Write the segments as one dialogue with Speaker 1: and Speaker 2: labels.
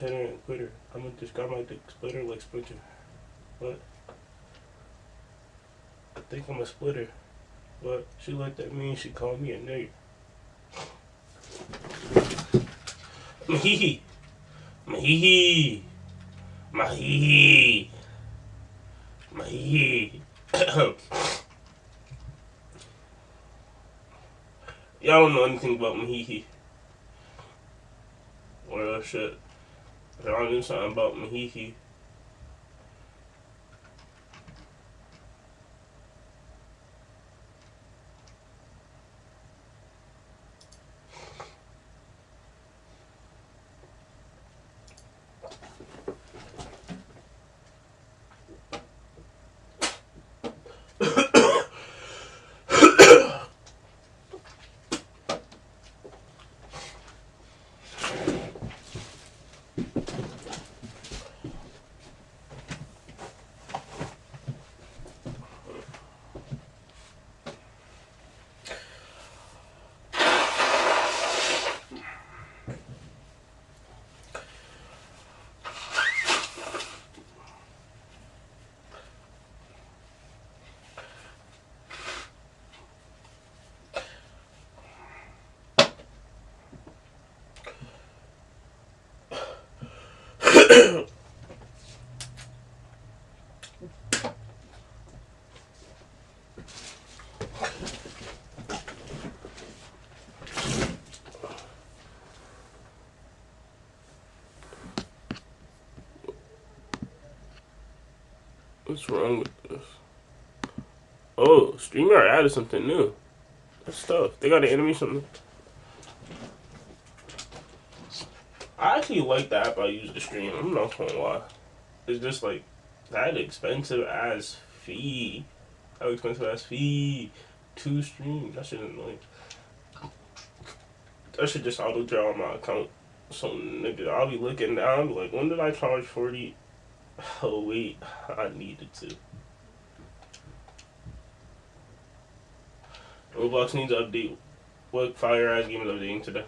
Speaker 1: Hit her and quit her. I'm gonna describe my dick splitter like Splinter. But I think I'm a splitter. But she looked at me and she called me a nerd. Mahee. Mahee. Mahee. Mahee. Y'all don't know anything about Mahee. Well, shit. Y'all knew something about Mahee. What's wrong with this? Oh, StreamYard added something new. That's tough. They got an enemy something. I actually like the app I use to stream. I'm not gonna lie. It's just like that expensive ass fee. How expensive ass fee to stream. That shit annoying. That should just auto draw on my account. So nigga, I'll be looking down like, when did I charge 40? Oh wait, I needed to. Roblox needs to update. What fire ass game is updating today?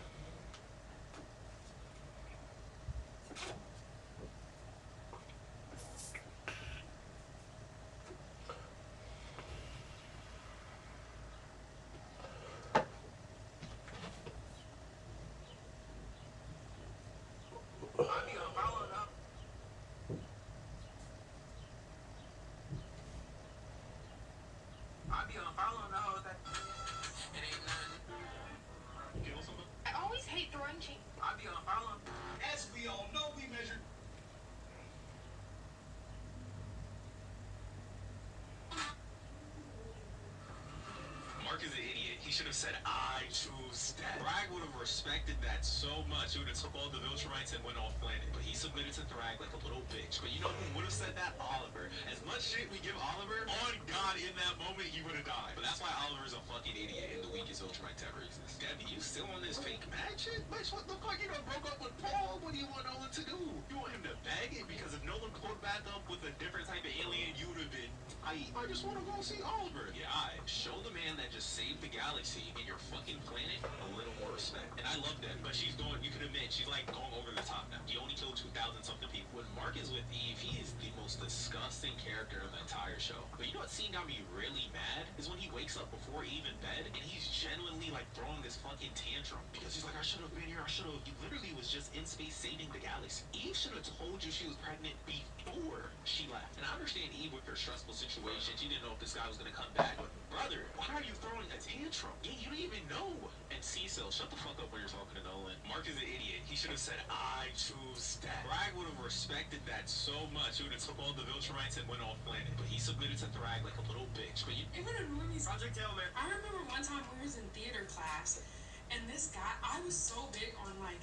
Speaker 2: Mark is an idiot. He should have said, I choose that. Thrag would have respected that so much. He would have took all the Viltrumites and went off planet. But he submitted to Thrag like a little bitch. But you know who would have said that? Oliver. As much shit we give Oliver, on God, in that moment, he would have died. But that's why Oliver's a fucking idiot and the weakest Viltrumite to ever exist. Debbie, you still on this fake mad shit? Bitch, what the fuck? You done broke up with Paul. What do you want Nolan to do? You want him to beg it? Because if Nolan caught back up with a different type of alien, you would have been I just want to go see Oliver. Yeah, show the man that just saved the galaxy and your fucking planet a little more respect. And I love that, but she's going, you can admit, she's like going over the top now. He only killed 2,000 something people. When Mark is with Eve, he is the most disgusting character in the entire show. But you know what scene got me really mad? Is when he wakes up before Eve in bed and he's genuinely like throwing this fucking tantrum. Because he's like, I should have been here, I should have. He literally was just in space saving the galaxy. Eve should have told you she was pregnant before she left. And I understand Eve with her stressful situation. She didn't know if this guy was going to come back. But brother, why are you throwing a tantrum? Yeah, you don't even know. And Cecil, shut the fuck up when you're talking to Nolan. Mark is an idiot. He should have said, I choose that. Thrag would have respected that so much. He would have took all the Viltrumites and went off planet. But he submitted to Thrag like a little bitch. But you...
Speaker 3: It would annoy me.
Speaker 2: Project Hail Mary.
Speaker 3: I remember one time we was in theater class, and this guy, I was so big on like,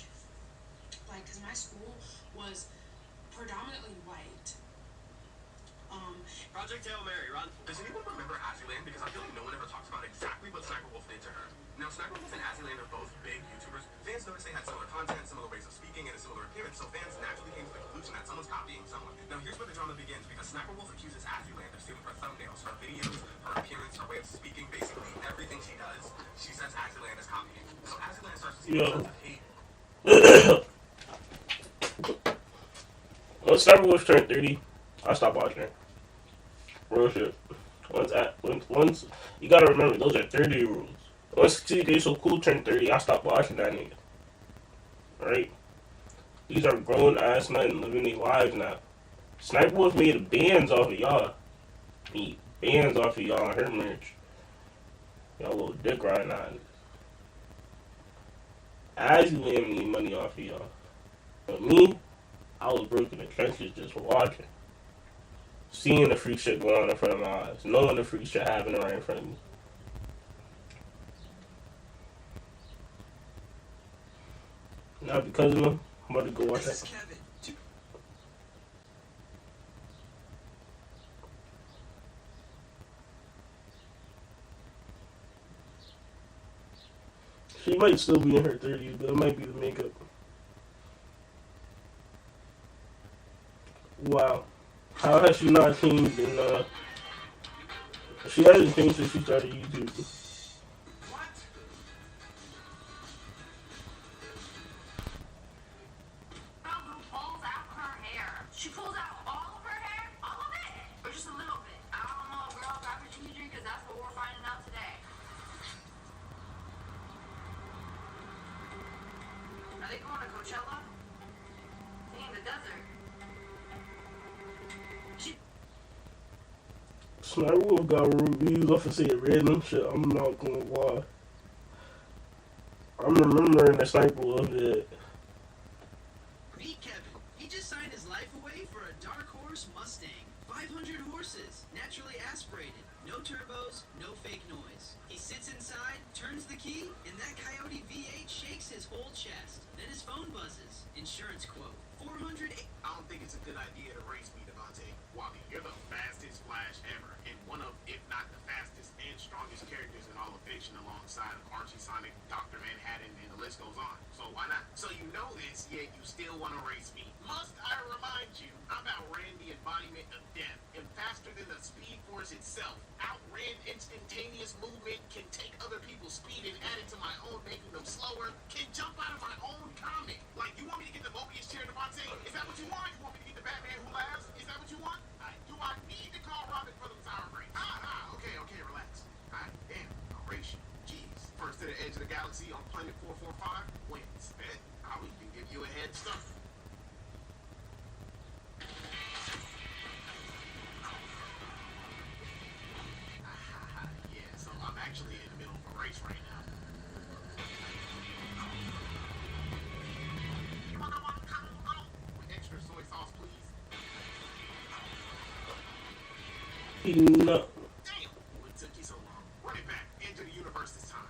Speaker 3: because my school was predominantly white.
Speaker 2: Project Hail Mary, Ron. Does anyone remember Azzyland? Because I feel like no one ever talks about exactly what Sniper Wolf did to her. Now, Sniper Wolf and Azzyland are both big YouTubers. Fans noticed they had similar content, similar ways of speaking, and a similar appearance, so fans naturally came to the conclusion that someone's copying someone. Now, here's where the drama begins, because Sniper Wolf accuses Azzyland of stealing her thumbnails, her videos, her appearance, her way of speaking, basically everything she does. She says Azzyland is copying. So Azzyland starts to see the hate.
Speaker 1: Once Sniper Wolf turned 30, I stopped watching it. Real shit. Once you gotta remember, those are 30 rules. Once CJ So Cool turned 30, I stopped watching that nigga. Right? These are grown ass men living their lives now. Sniper Wolf made bands off of y'all. Made bands off of y'all on her merch. Y'all little dick riding on. As you made me money off of y'all. But me, I was broke in the trenches just watching. Seeing the freak shit go on in front of my eyes. Knowing the freak shit happening right in front of me. Now because of them, I'm about to go watch that. She might still be in her 30s, but it might be the makeup. Wow. How has she not changed she hasn't changed since she started YouTube.
Speaker 3: She pulls out all of her hair? All of it? Or just a little bit? I don't know, girl. Grab your teenager because that's what we're finding out today. Are they going to Coachella? They in the desert.
Speaker 1: Sniper Wolf got reviews off of saying random shit. I'm not gonna lie. I'm remembering the Sniper Wolf that.
Speaker 4: Meet Kevin. He just signed his life away for a dark horse Mustang. 500 horses, naturally aspirated, no turbos, no fake noise. He sits inside, turns the key, and that Coyote V8 shakes his whole chest. Then his phone buzzes. Insurance quote. 400.
Speaker 2: I don't think it's a good idea to race me, Devontae. Wally, you're the fastest Flash ever, and one of, if not the fastest and strongest characters in all of fiction alongside of Archie, Sonic, Dr. Manhattan, and the list goes on. So why not? So you know this, yet you still want to race me. Must I remind you, I've outran the embodiment of death, and faster than the Speed Force itself. Outran instantaneous movement, can take other people's speed and add it to my own, making them slower, can jump out of my own comic. Like, you want me to get the Mobius chair, Devontae? Is that what you want? You want me to get the Batman who laughs? Is that what you want? Do I need to call Robin for the tower break? Okay, relax. Damn, I'll race you. Jeez. First to the edge of the galaxy on planet 445 wins. I'll even give you a head start. Yeah, so I'm actually in the middle of a race right now. With extra soy sauce, please.
Speaker 1: No.
Speaker 2: Damn! What took you so long? Run it back. Enter the universe this time.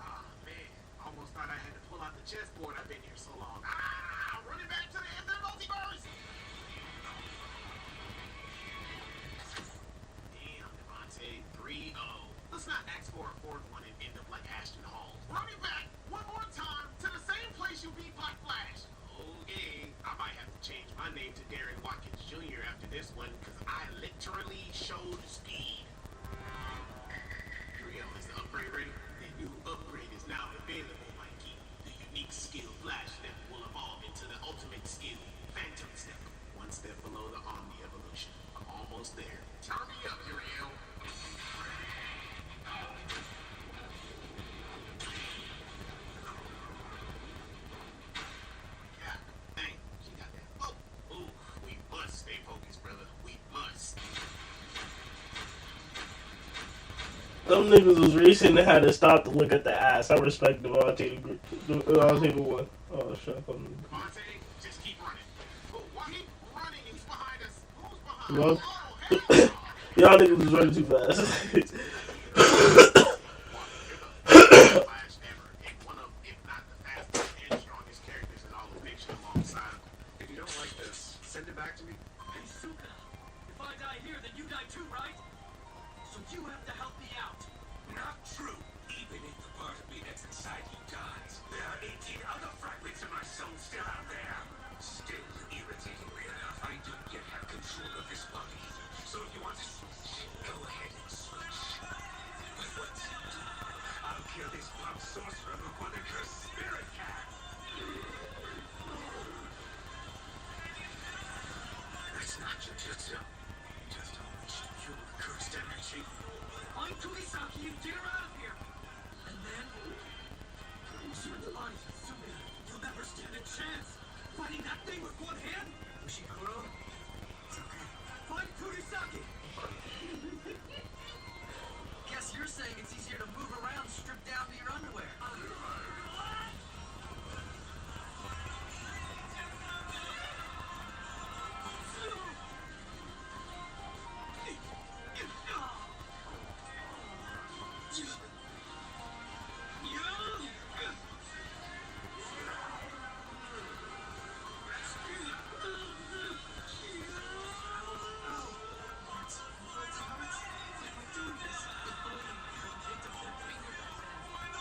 Speaker 2: Oh, man. Almost thought I had to pull out the chessboard. I've been here so long. Run it back to the end of the multiverse! Damn, Devontae. 3-0. Let's not ask for a fourth one and end up like Ashton Hall. Run it back one more time to the same place you beat Black Flash. Okay, I might have to change my name to Darren Watkins Jr. after this one, because I literally showed speed. 3-0 is the upgrade ready? The new upgrade is now available, Mikey. The unique skill Flash Step will evolve into the ultimate skill, Phantom Step. One step below the Omni evolution. I'm almost there. Turn me up, Uriel.
Speaker 1: Them niggas was racing and had to stop to look at the ass. I respect Devontae. I'll take the one. Oh, shut up.
Speaker 2: Devontae, just keep running. But why keep running? He's behind us. Who's behind us?
Speaker 1: Well, y'all niggas was running too fast.
Speaker 2: Flash ever, and one of, if not the fastest and strongest characters in all of fiction alongside him. If you don't like this, send it back to me.
Speaker 4: Hey, Suka. If I die here, then you die too, right? So you have to help me out.
Speaker 5: Not true. Even if the part of me that's inside you dies, there are 18 other fragments of my soul still out there. Still, irritatingly enough, I don't yet have control of this body. So if you want to switch, go ahead and switch. But sorcerer before the cursed spirit can. That's not jujutsu. Just unleashed pure cursed energy.
Speaker 4: I'm Kumisaki, you get her out of here! And then...
Speaker 5: She the body, Sumi. You'll never stand a chance. Fighting that thing with one hand?
Speaker 4: Ushikuro? It's okay.
Speaker 5: Find Kunisaki!
Speaker 4: Guess you're saying it's easier to move around stripped down to your underwear.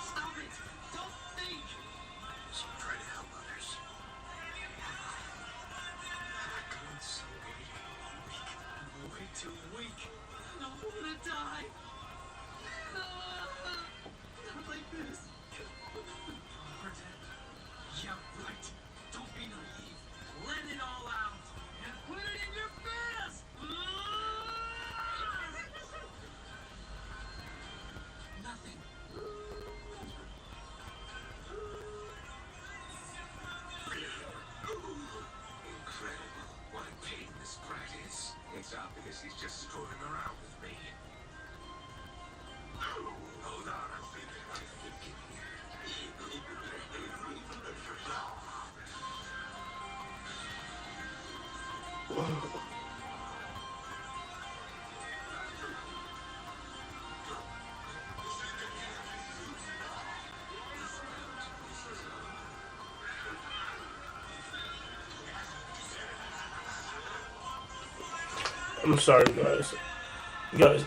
Speaker 4: Stop it! Don't think!
Speaker 5: So try to help others.
Speaker 4: I'm so weak. I'm way too weak. I'm gonna die. Not like this. Pretend. Yeah, right. Don't be naive. Let it all out and put it in your fist. Nothing.
Speaker 5: Incredible. What a pain this brat is. It's obvious he's just screwing around with me. Hold on, I'm thinking.
Speaker 1: I'm sorry, guys. Guys.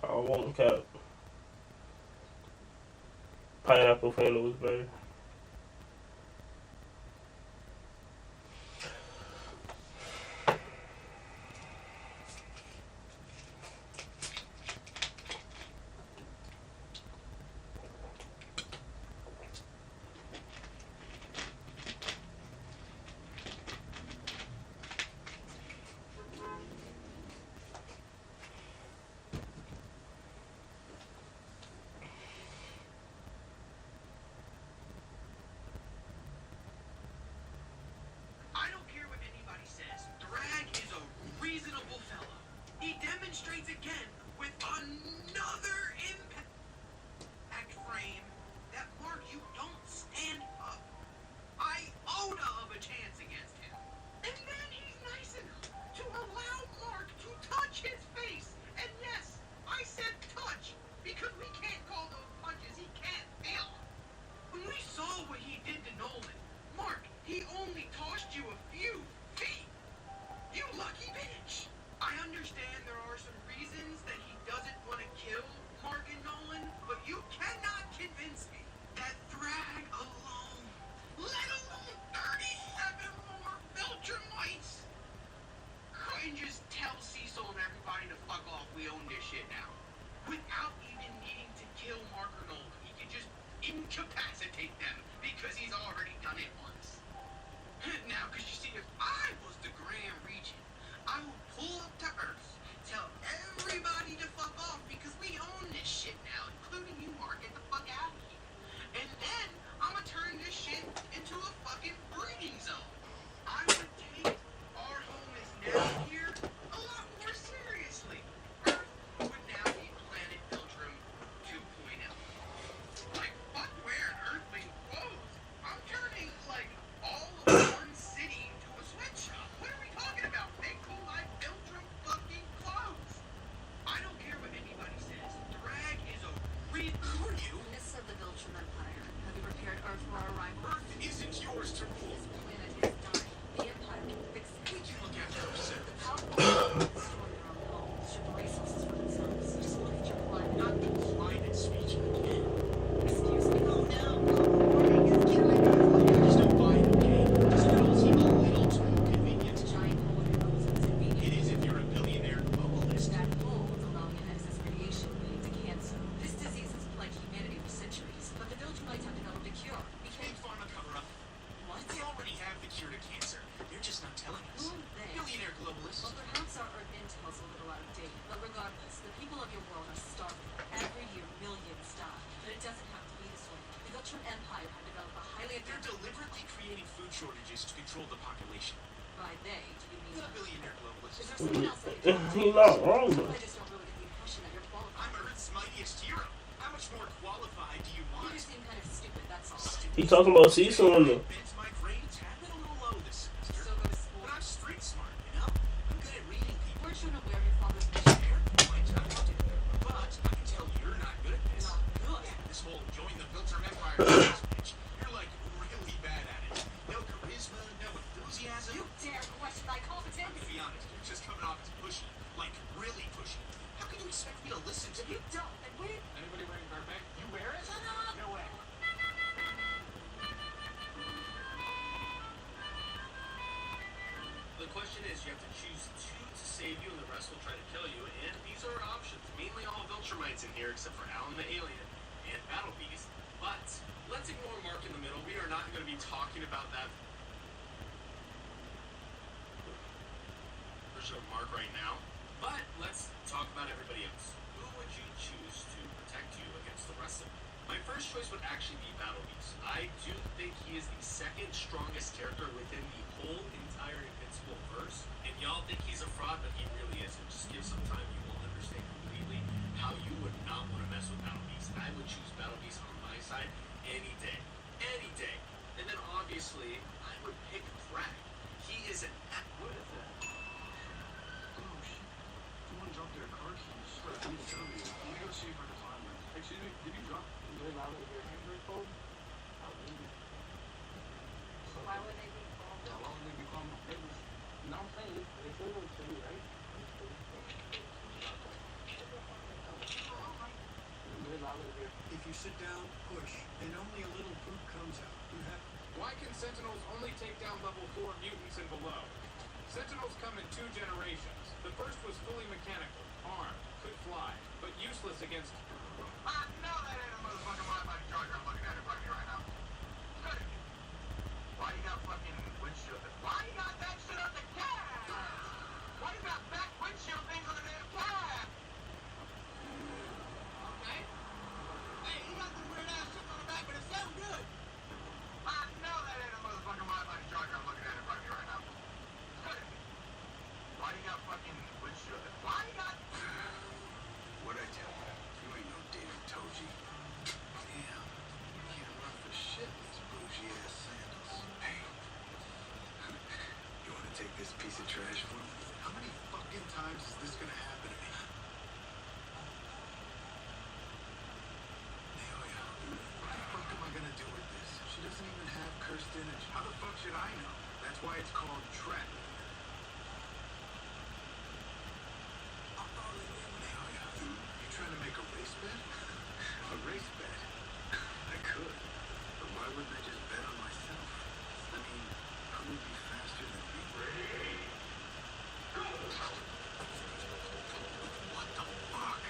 Speaker 1: I won't cap. Pineapple Fanta was better. He's not wrong though.
Speaker 6: I just don't really get the impression that you're qualified.
Speaker 2: I'm Earth's mightiest hero. How much more qualified do you
Speaker 6: You
Speaker 2: want?
Speaker 6: just seem kind of stupid, that's all.
Speaker 1: He talking about Cecil on the.
Speaker 2: Bent my grades have been a little low this semester.
Speaker 6: Still go to school.
Speaker 2: But I'm street smart, you know? I'm good at reading people.
Speaker 6: Weren't you unaware of your father's mission?
Speaker 2: Fair point, I want it. But I can tell you're not good at this.
Speaker 6: Not good.
Speaker 2: This whole join the Filter Empire bitch, you're like really bad at it. No charisma, no enthusiasm.
Speaker 6: You dare question my
Speaker 2: I'm
Speaker 6: competence?
Speaker 2: gonna be honest, you're just coming off as pushy. Like, really pushy. How can you expect me to listen to you?
Speaker 6: You don't. And we...
Speaker 2: Anybody wearing Burbank? You wear it?
Speaker 6: Shut up!
Speaker 2: No way. The question is, you have to choose two to save you, and the rest will try to kill you. And these are options. Mainly all Viltrumites in here, except for Alan the Alien and Battle Beast. But let's ignore Mark in the middle. We are not going to be talking about that. Show Mark right now. But let's talk about everybody else. Who would you choose to protect you against the rest of them? My first choice would actually be Battle Beast. I do think he is the second strongest character within the whole entire Invincible verse. And y'all think he's a fraud, but he really isn't. Just give some time, you will understand completely how you would not want to mess with Battle Beast. I would choose Battle Beast on my side any day. Any day. And then obviously, I would pick Brad. He is an... What is that?
Speaker 7: Someone dropped their car keys. Let me tell you. Let me go see if I can find them. Excuse me, did you drop?
Speaker 6: Why would they be called?
Speaker 7: How long did they become famous?
Speaker 6: No, I'm saying, they told them to me, right?
Speaker 7: If you sit down, push, and only a little poop comes out. You have...
Speaker 2: Why can Sentinels only take down level 4 mutants and below? Sentinels come in 2 generations. The first was fully mechanical, armed, could fly, but useless against...
Speaker 8: I know that ain't a motherfucking Wi-Fi charger. I'm looking at it right here right now. Good. Why you got fucking windshield? Why you got that shit on the cab? Why you got back windshield things on the damn cab? Okay. Hey, you got some weird ass shit on the back, but it sounds good. I know that ain't a motherfucking Wi-Fi charger. I'm looking at it right here right now. Good. Why you got fucking windshield? Why you got...
Speaker 7: What'd I tell you? You ain't no David Toji. Damn. You can't run for shit in these bougie ass sandals. Hey. You wanna take this piece of trash from me? How many fucking times is this gonna happen to me? Naoya, what the fuck am I gonna do with this? She doesn't even have cursed energy. How the fuck should I know? That's why it's called trap. Naoya, you trying to make a race bet? A race bet? I could. But why wouldn't I just bet on myself? I mean, who would be faster than me? What the fuck?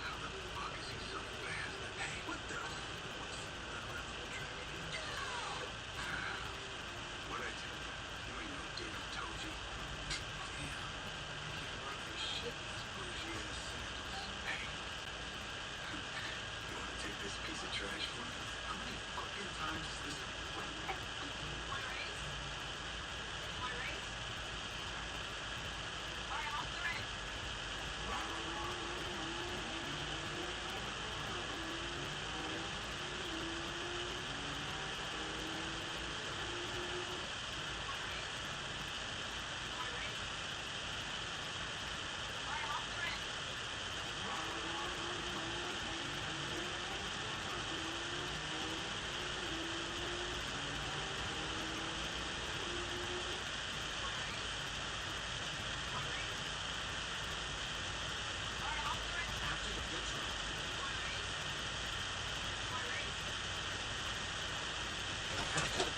Speaker 7: How the fuck is he so fast? Hey, what the? What's that around the track again? What'd I tell you? You ain't no David Toji. Damn. You can't run for shit in these bougie ass sandals. Hey. You wanna take this piece of trash from me? How many fucking times is this?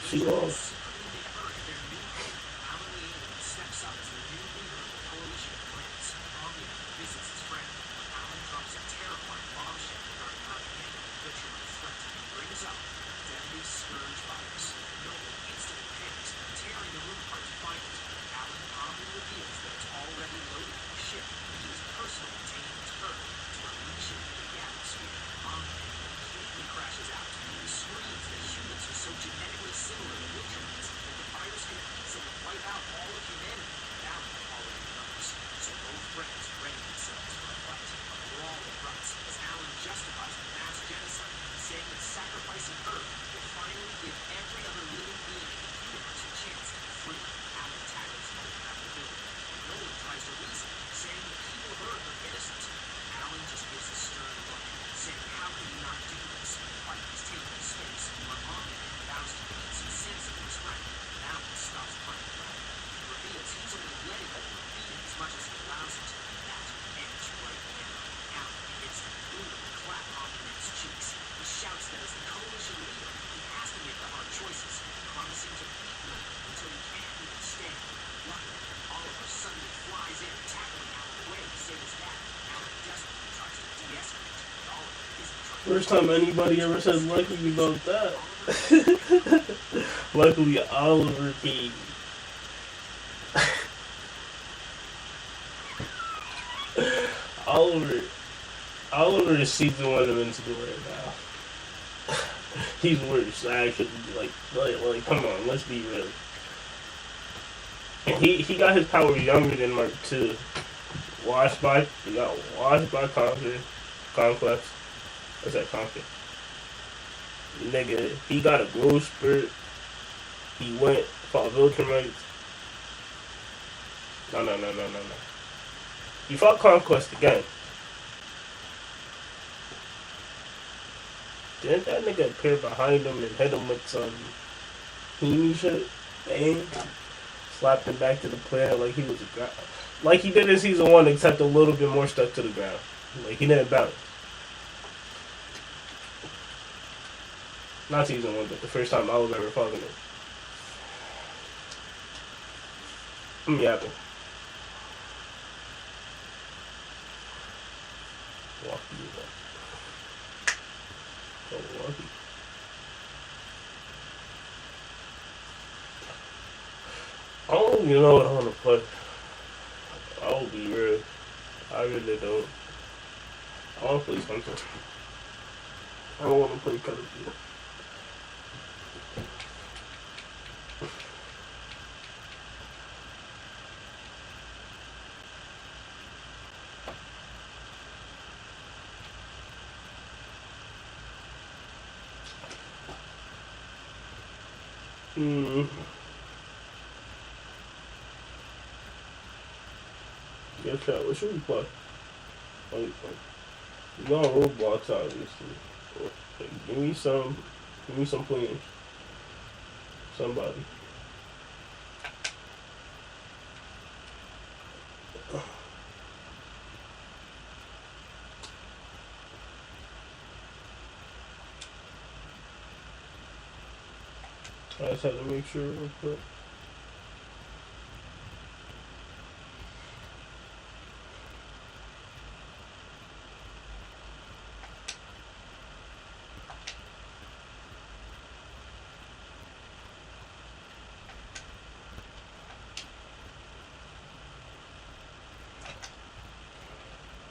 Speaker 1: She lost.
Speaker 4: Crashes out. He screams that humans are so genetically similar to Viltrum
Speaker 1: First time anybody ever said lucky about that. Luckily, Oliver came. Oliver, Oliver is season 1 of Invincible right now. He's worse, actually. Like, come on, let's be real. And he got his power younger than Mark too. He got washed by Conquest. What's that, Conquer? Nigga, he got a growth spurt. He went, fought Viltrumites. No. He fought Conquest again. Didn't that nigga appear behind him and hit him with some Heaney shit? Bang. Slapped him back to the planet like he was a ground. Like he did in season 1, except a little bit more stuck to the ground. Like he didn't bounce. Not season 1, but the first time I was ever fucking it. I'm yapping. Wocky. Oh, Wocky. I don't even know what I want to play. I'll be real. I really don't. I want to play something. I don't want to play Call of Duty. Yeah, chat, what should we play? Like, we got Roblox, obviously. Like, give me some players. Somebody. I just had to make sure real quick.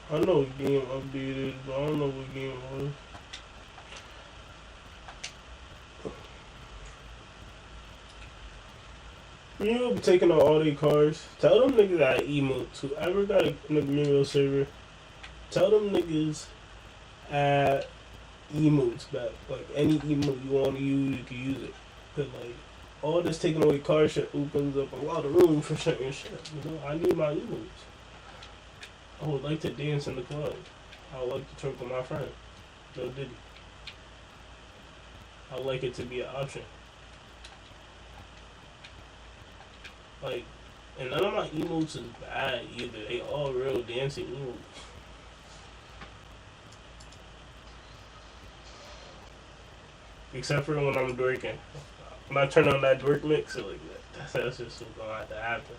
Speaker 1: I know what game updated, but I don't know what game it was. You know, be taking out all their cars. Tell them niggas that emotes. Whoever got in the Greenville server, tell them niggas add emotes back. Like, any emote you want to use, you can use it. Cause, like, all this taking away car shit opens up a lot of room for certain shit. You know, I need my emotes. I would like to dance in the club. I would like to twerk with my friend. No Diddy. I would like it to be an option. Like, and none of my emotes is bad either. They all real dancing emotes. Except for when I'm dorking. When I turn on that dork mix, like that's just what's gonna have to happen.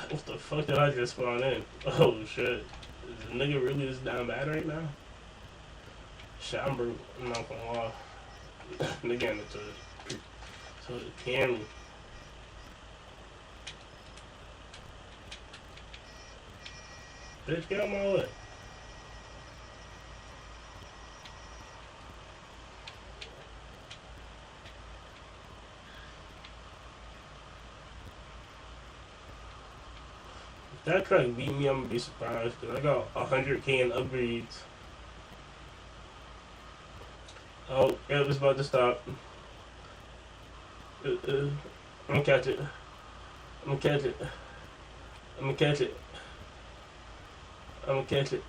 Speaker 1: What the fuck did I just spawn in? Oh shit. Is the nigga really this down bad right now? Shit, I'm not gonna lie. Nigga in the to the camera. Bitch, get out my way. If that truck beat me, I'm gonna be surprised because I got 100K in upgrades. Oh, yeah, it's about to stop. I'm gonna catch it. I'm gonna catch it. I'm gonna catch it. I'm gonna catch it.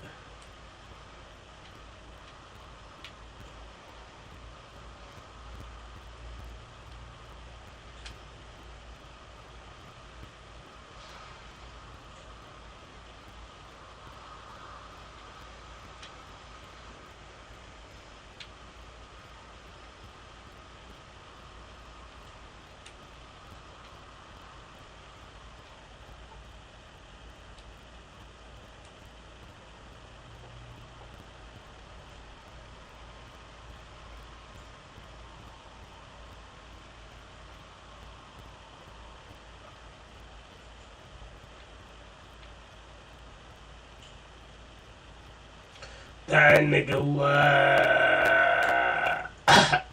Speaker 1: That nigga left. That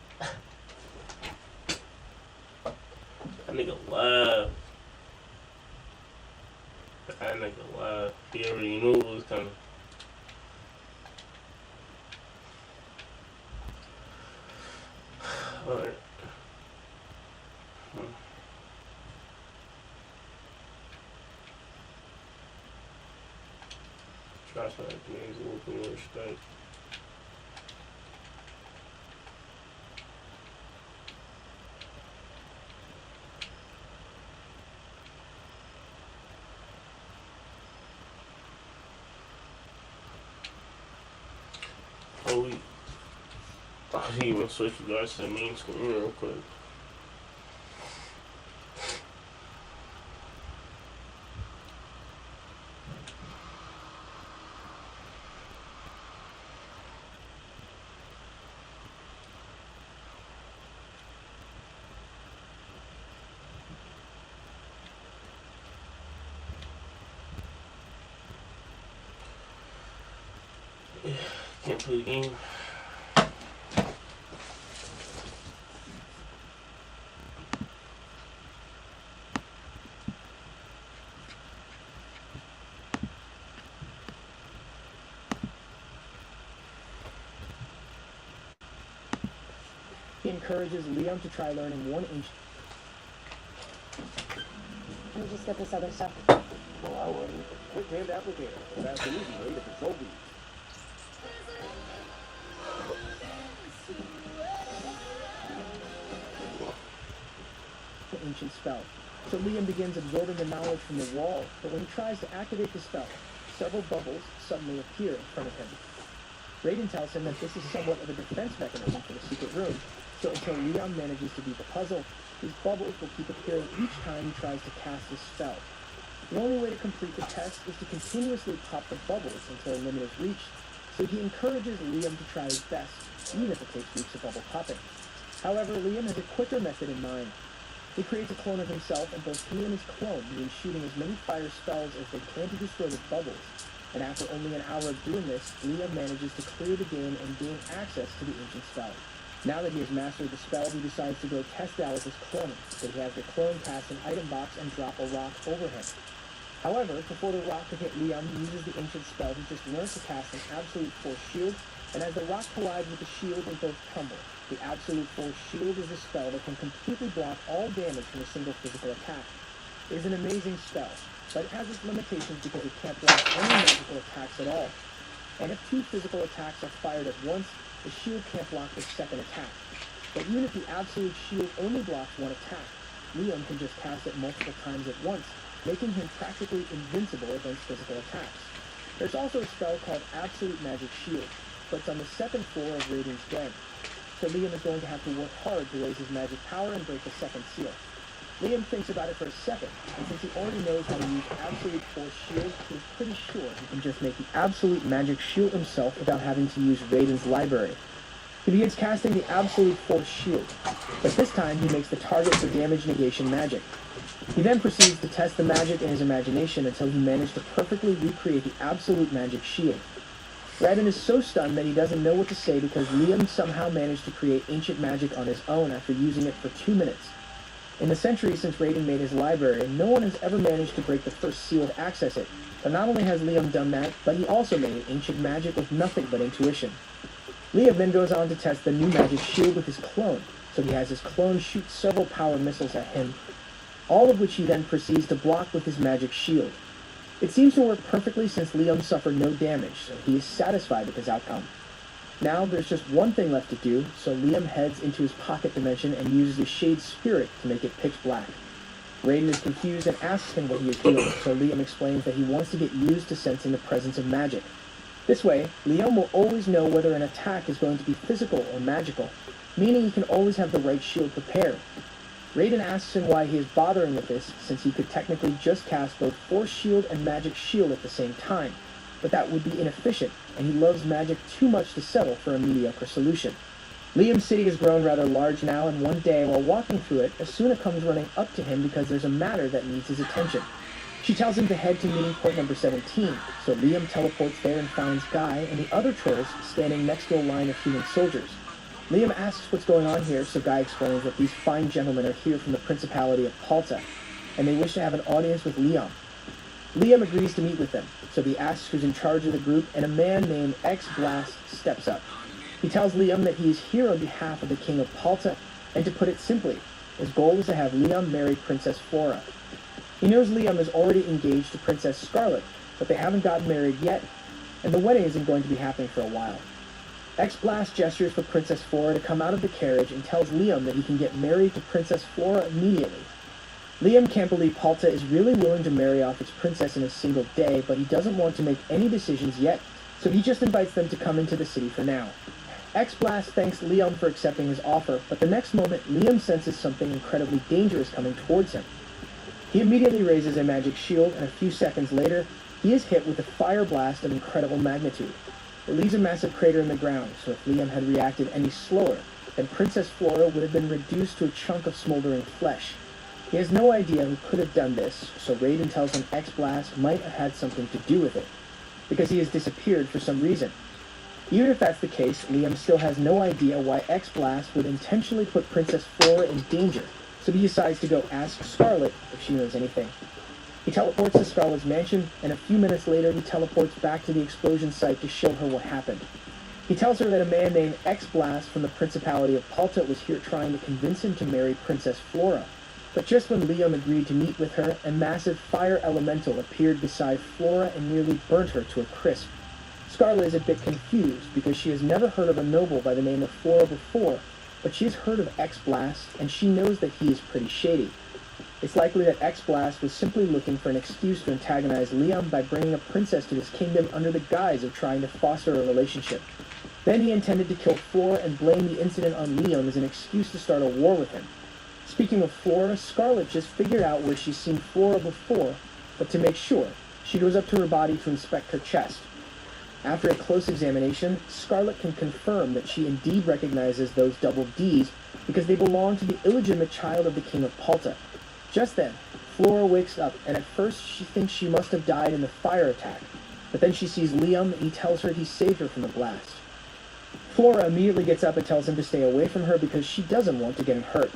Speaker 1: nigga left. That nigga left. He already knew it was coming. Alright. Trash my names a little bit more respect. Oh, I didn't even switch you guys to the main screen real quick. Can't play the game.
Speaker 9: He encourages Liam to try learning 1 inch.
Speaker 6: Let me just get this other stuff.
Speaker 7: Well, I wouldn't. Quick hand applicator. That's an easy way to control these.
Speaker 9: Ancient spell. So Liam begins absorbing the knowledge from the wall, but when he tries to activate the spell, several bubbles suddenly appear in front of him. Raiden tells him that this is somewhat of a defense mechanism for the secret room, so until Liam manages to beat the puzzle, these bubbles will keep appearing each time he tries to cast his spell. The only way to complete the test is to continuously pop the bubbles until a limit is reached, so he encourages Liam to try his best, even if it takes weeks of bubble popping. However, Liam has a quicker method in mind. He creates a clone of himself, and both he and his clone begin shooting as many fire spells as they can to destroy the bubbles. And after only an hour of doing this, Liam manages to clear the game and gain access to the ancient spell. Now that he has mastered the spell, he decides to go test out his clone, so he has the clone cast an item box and drop a rock over him. However, before the rock can hit Liam, he uses the ancient spell to just learn to cast an absolute force shield, and as the rock collides with the shield, they both tumble. The absolute force shield is a spell that can completely block all damage from a single physical attack. It is an amazing spell, but it has its limitations because it can't block any magical attacks at all. And if 2 physical attacks are fired at once, the shield can't block the second attack. But even if the absolute shield only blocks 1 attack, Liam can just cast it multiple times at once, making him practically invincible against physical attacks. There's also a spell called Absolute Magic Shield, but it's on the 2nd floor of Raiden's den. So Liam is going to have to work hard to raise his magic power and break the 2nd seal. Liam thinks about it for a second, and since he already knows how to use Absolute Force Shield, he's pretty sure he can just make the Absolute Magic Shield himself without having to use Raiden's library. He begins casting the Absolute Force Shield, but this time he makes the target for damage negation magic. He then proceeds to test the magic in his imagination until he managed to perfectly recreate the Absolute Magic Shield. Raiden is so stunned that he doesn't know what to say because Liam somehow managed to create ancient magic on his own after using it for 2 minutes. In the centuries since Raiden made his library, no one has ever managed to break the first seal to access it, but not only has Liam done that, but he also made ancient magic with nothing but intuition. Liam then goes on to test the new magic shield with his clone, so he has his clone shoot several power missiles at him, all of which he then proceeds to block with his magic shield. It seems to work perfectly since Liam suffered no damage, so he is satisfied with his outcome. Now there's just one thing left to do, so Liam heads into his pocket dimension and uses the Shade Spirit to make it pitch black. Raiden is confused and asks him what he is doing, so Liam explains that he wants to get used to sensing the presence of magic. This way, Liam will always know whether an attack is going to be physical or magical, meaning he can always have the right shield prepared. Raiden asks him why he is bothering with this, since he could technically just cast both Force Shield and Magic Shield at the same time, but that would be inefficient, and he loves magic too much to settle for a mediocre solution. Liam's city has grown rather large now, and one day, while walking through it, Asuna comes running up to him because there's a matter that needs his attention. She tells him to head to meeting point number 17, so Liam teleports there and finds Guy and the other trolls standing next to a line of human soldiers. Liam asks what's going on here, so Guy explains that these fine gentlemen are here from the Principality of Palta, and they wish to have an audience with Liam. Liam agrees to meet with them, so he asks who's in charge of the group, and a man named X-Blast steps up. He tells Liam that he is here on behalf of the King of Palta, and to put it simply, his goal is to have Liam marry Princess Flora. He knows Liam is already engaged to Princess Scarlet, but they haven't gotten married yet, and the wedding isn't going to be happening for a while. X-Blast gestures for Princess Flora to come out of the carriage and tells Liam that he can get married to Princess Flora immediately. Liam can't believe Palta is really willing to marry off its princess in a single day, but he doesn't want to make any decisions yet, so he just invites them to come into the city for now. X-Blast thanks Liam for accepting his offer, but the next moment Liam senses something incredibly dangerous coming towards him. He immediately raises a magic shield, and a few seconds later, he is hit with a fire blast of incredible magnitude. It leaves a massive crater in the ground, so if Liam had reacted any slower, then Princess Flora would have been reduced to a chunk of smoldering flesh. He has no idea who could have done this, so Raiden tells him X-Blast might have had something to do with it, because he has disappeared for some reason. Even if that's the case, Liam still has no idea why X-Blast would intentionally put Princess Flora in danger, so he decides to go ask Scarlet if she knows anything. He teleports to Scarlet's mansion, and a few minutes later he teleports back to the explosion site to show her what happened. He tells her that a man named X-Blast from the Principality of Palta was here trying to convince him to marry Princess Flora. But just when Liam agreed to meet with her, a massive fire elemental appeared beside Flora and nearly burnt her to a crisp. Scarlet is a bit confused because she has never heard of a noble by the name of Flora before, but she has heard of X-Blast, and she knows that he is pretty shady. It's likely that X-Blast was simply looking for an excuse to antagonize Liam by bringing a princess to his kingdom under the guise of trying to foster a relationship. Then he intended to kill Flora and blame the incident on Liam as an excuse to start a war with him. Speaking of Flora, Scarlet just figured out where she's seen Flora before, but to make sure, she goes up to her body to inspect her chest. After a close examination, Scarlet can confirm that she indeed recognizes those double Ds because they belong to the illegitimate child of the King of Palta. Just then, Flora wakes up, and at first she thinks she must have died in the fire attack, but then she sees Liam and he tells her he saved her from the blast. Flora immediately gets up and tells him to stay away from her because she doesn't want to get him hurt.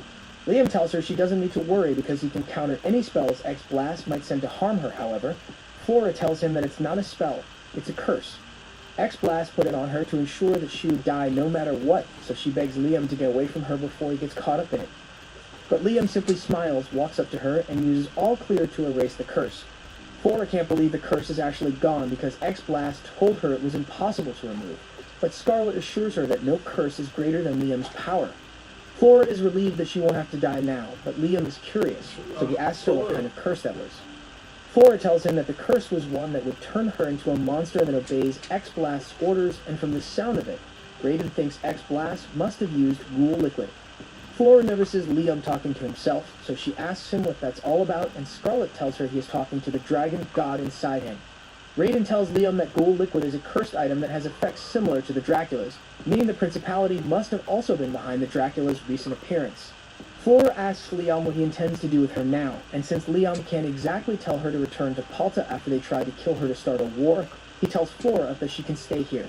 Speaker 9: Liam tells her she doesn't need to worry because he can counter any spells X-Blast might send to harm her, however. Flora tells him that it's not a spell, it's a curse. X-Blast put it on her to ensure that she would die no matter what, so she begs Liam to get away from her before he gets caught up in it. But Liam simply smiles, walks up to her, and uses all clear to erase the curse. Flora can't believe the curse is actually gone because X-Blast told her it was impossible to remove, but Scarlet assures her that no curse is greater than Liam's power. Flora is relieved that she won't have to die now, but Liam is curious, so he asks her what kind of curse that was. Flora tells him that the curse was one that would turn her into a monster that obeys X-Blast's orders, and from the sound of it, Raiden thinks X-Blast must have used ghoul liquid. Flora notices Liam talking to himself, so she asks him what that's all about, and Scarlet tells her he is talking to the dragon god inside him. Raiden tells Liam that ghoul liquid is a cursed item that has effects similar to the Dracula's, meaning the Principality must have also been behind the Dracula's recent appearance. Flora asks Liam what he intends to do with her now, and since Liam can't exactly tell her to return to Palta after they tried to kill her to start a war, he tells Flora that she can stay here.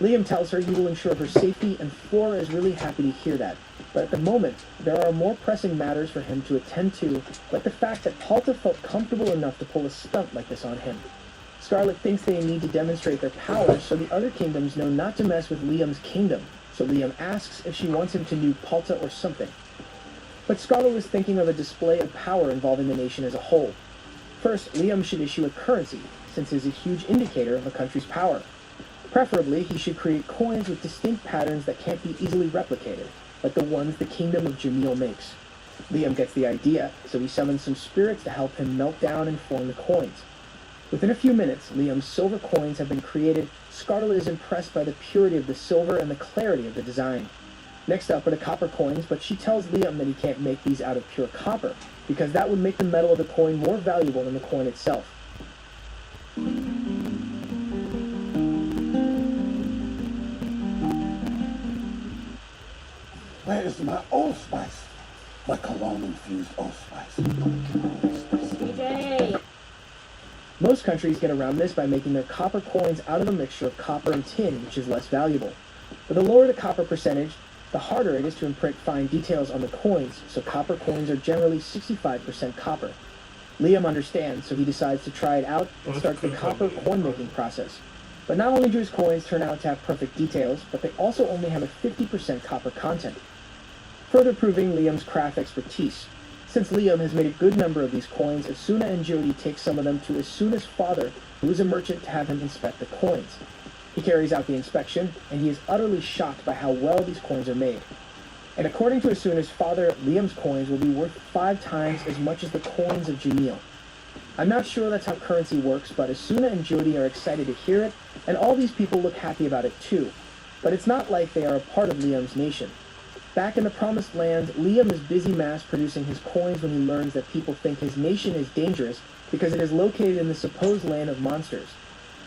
Speaker 9: Liam tells her he will ensure her safety, and Flora is really happy to hear that. But at the moment, there are more pressing matters for him to attend to, like the fact that Palta felt comfortable enough to pull a stunt like this on him. Scarlet thinks they need to demonstrate their powers so the other kingdoms know not to mess with Liam's kingdom, so Liam asks if she wants him to nuke Palta or something. But Scarlet was thinking of a display of power involving the nation as a whole. First, Liam should issue a currency, since it is a huge indicator of a country's power. Preferably, he should create coins with distinct patterns that can't be easily replicated, like the ones the Kingdom of Jamil makes. Liam gets the idea, so he summons some spirits to help him melt down and form the coins. Within a few minutes, Liam's silver coins have been created. Scarlet is impressed by the purity of the silver and the clarity of the design. Next up are the copper coins, but she tells Liam that he can't make these out of pure copper, because that would make the metal of the coin more valuable than the coin itself.
Speaker 10: Where is my allspice? My cologne-infused allspice.
Speaker 6: CJ!
Speaker 9: Most countries get around this by making their copper coins out of a mixture of copper and tin, which is less valuable. But the lower the copper percentage, the harder it is to imprint fine details on the coins, so copper coins are generally 65% copper. Liam understands, so he decides to try it out and starts the copper coin making process. But not only do his coins turn out to have perfect details, but they also only have a 50% copper content, further proving Liam's craft expertise. Since Liam has made a good number of these coins, Asuna and Jody take some of them to Asuna's father, who is a merchant, to have him inspect the coins. He carries out the inspection, and he is utterly shocked by how well these coins are made. And according to Asuna's father, Liam's coins will be worth 5 times as much as the coins of Jamil. I'm not sure that's how currency works, but Asuna and Jody are excited to hear it, and all these people look happy about it too. But it's not like they are a part of Liam's nation. Back in the Promised Land, Liam is busy mass-producing his coins when he learns that people think his nation is dangerous because it is located in the supposed land of monsters.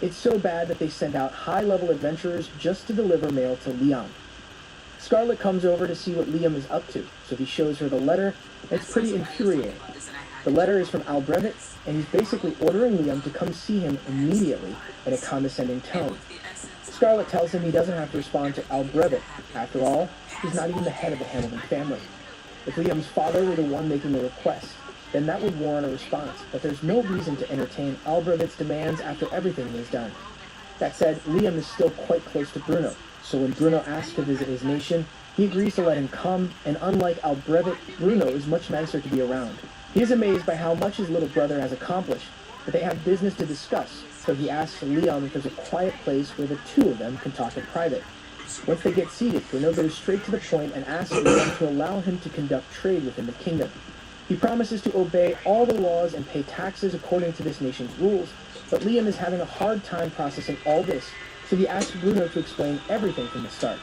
Speaker 9: It's so bad that they send out high-level adventurers just to deliver mail to Liam. Scarlet comes over to see what Liam is up to, so he shows her the letter, and it's pretty infuriating. The letter is from Albrevet, and he's basically ordering Liam to come see him immediately in a condescending tone. Scarlet tells him he doesn't have to respond to Albrevet. After all, he's not even the head of the Hamilton family. If Liam's father were the one making the request, then that would warrant a response, but there's no reason to entertain Albrevet's demands after everything he has done. That said, Liam is still quite close to Bruno, so when Bruno asks to visit his nation, he agrees to let him come, and unlike Albrevet, Bruno is much nicer to be around. He is amazed by how much his little brother has accomplished, but they have business to discuss, so he asks Liam if there's a quiet place where the two of them can talk in private. Once they get seated, Bruno goes straight to the point and asks Liam to allow him to conduct trade within the kingdom. He promises to obey all the laws and pay taxes according to this nation's rules, but Liam is having a hard time processing all this, so he asks Bruno to explain everything from the start.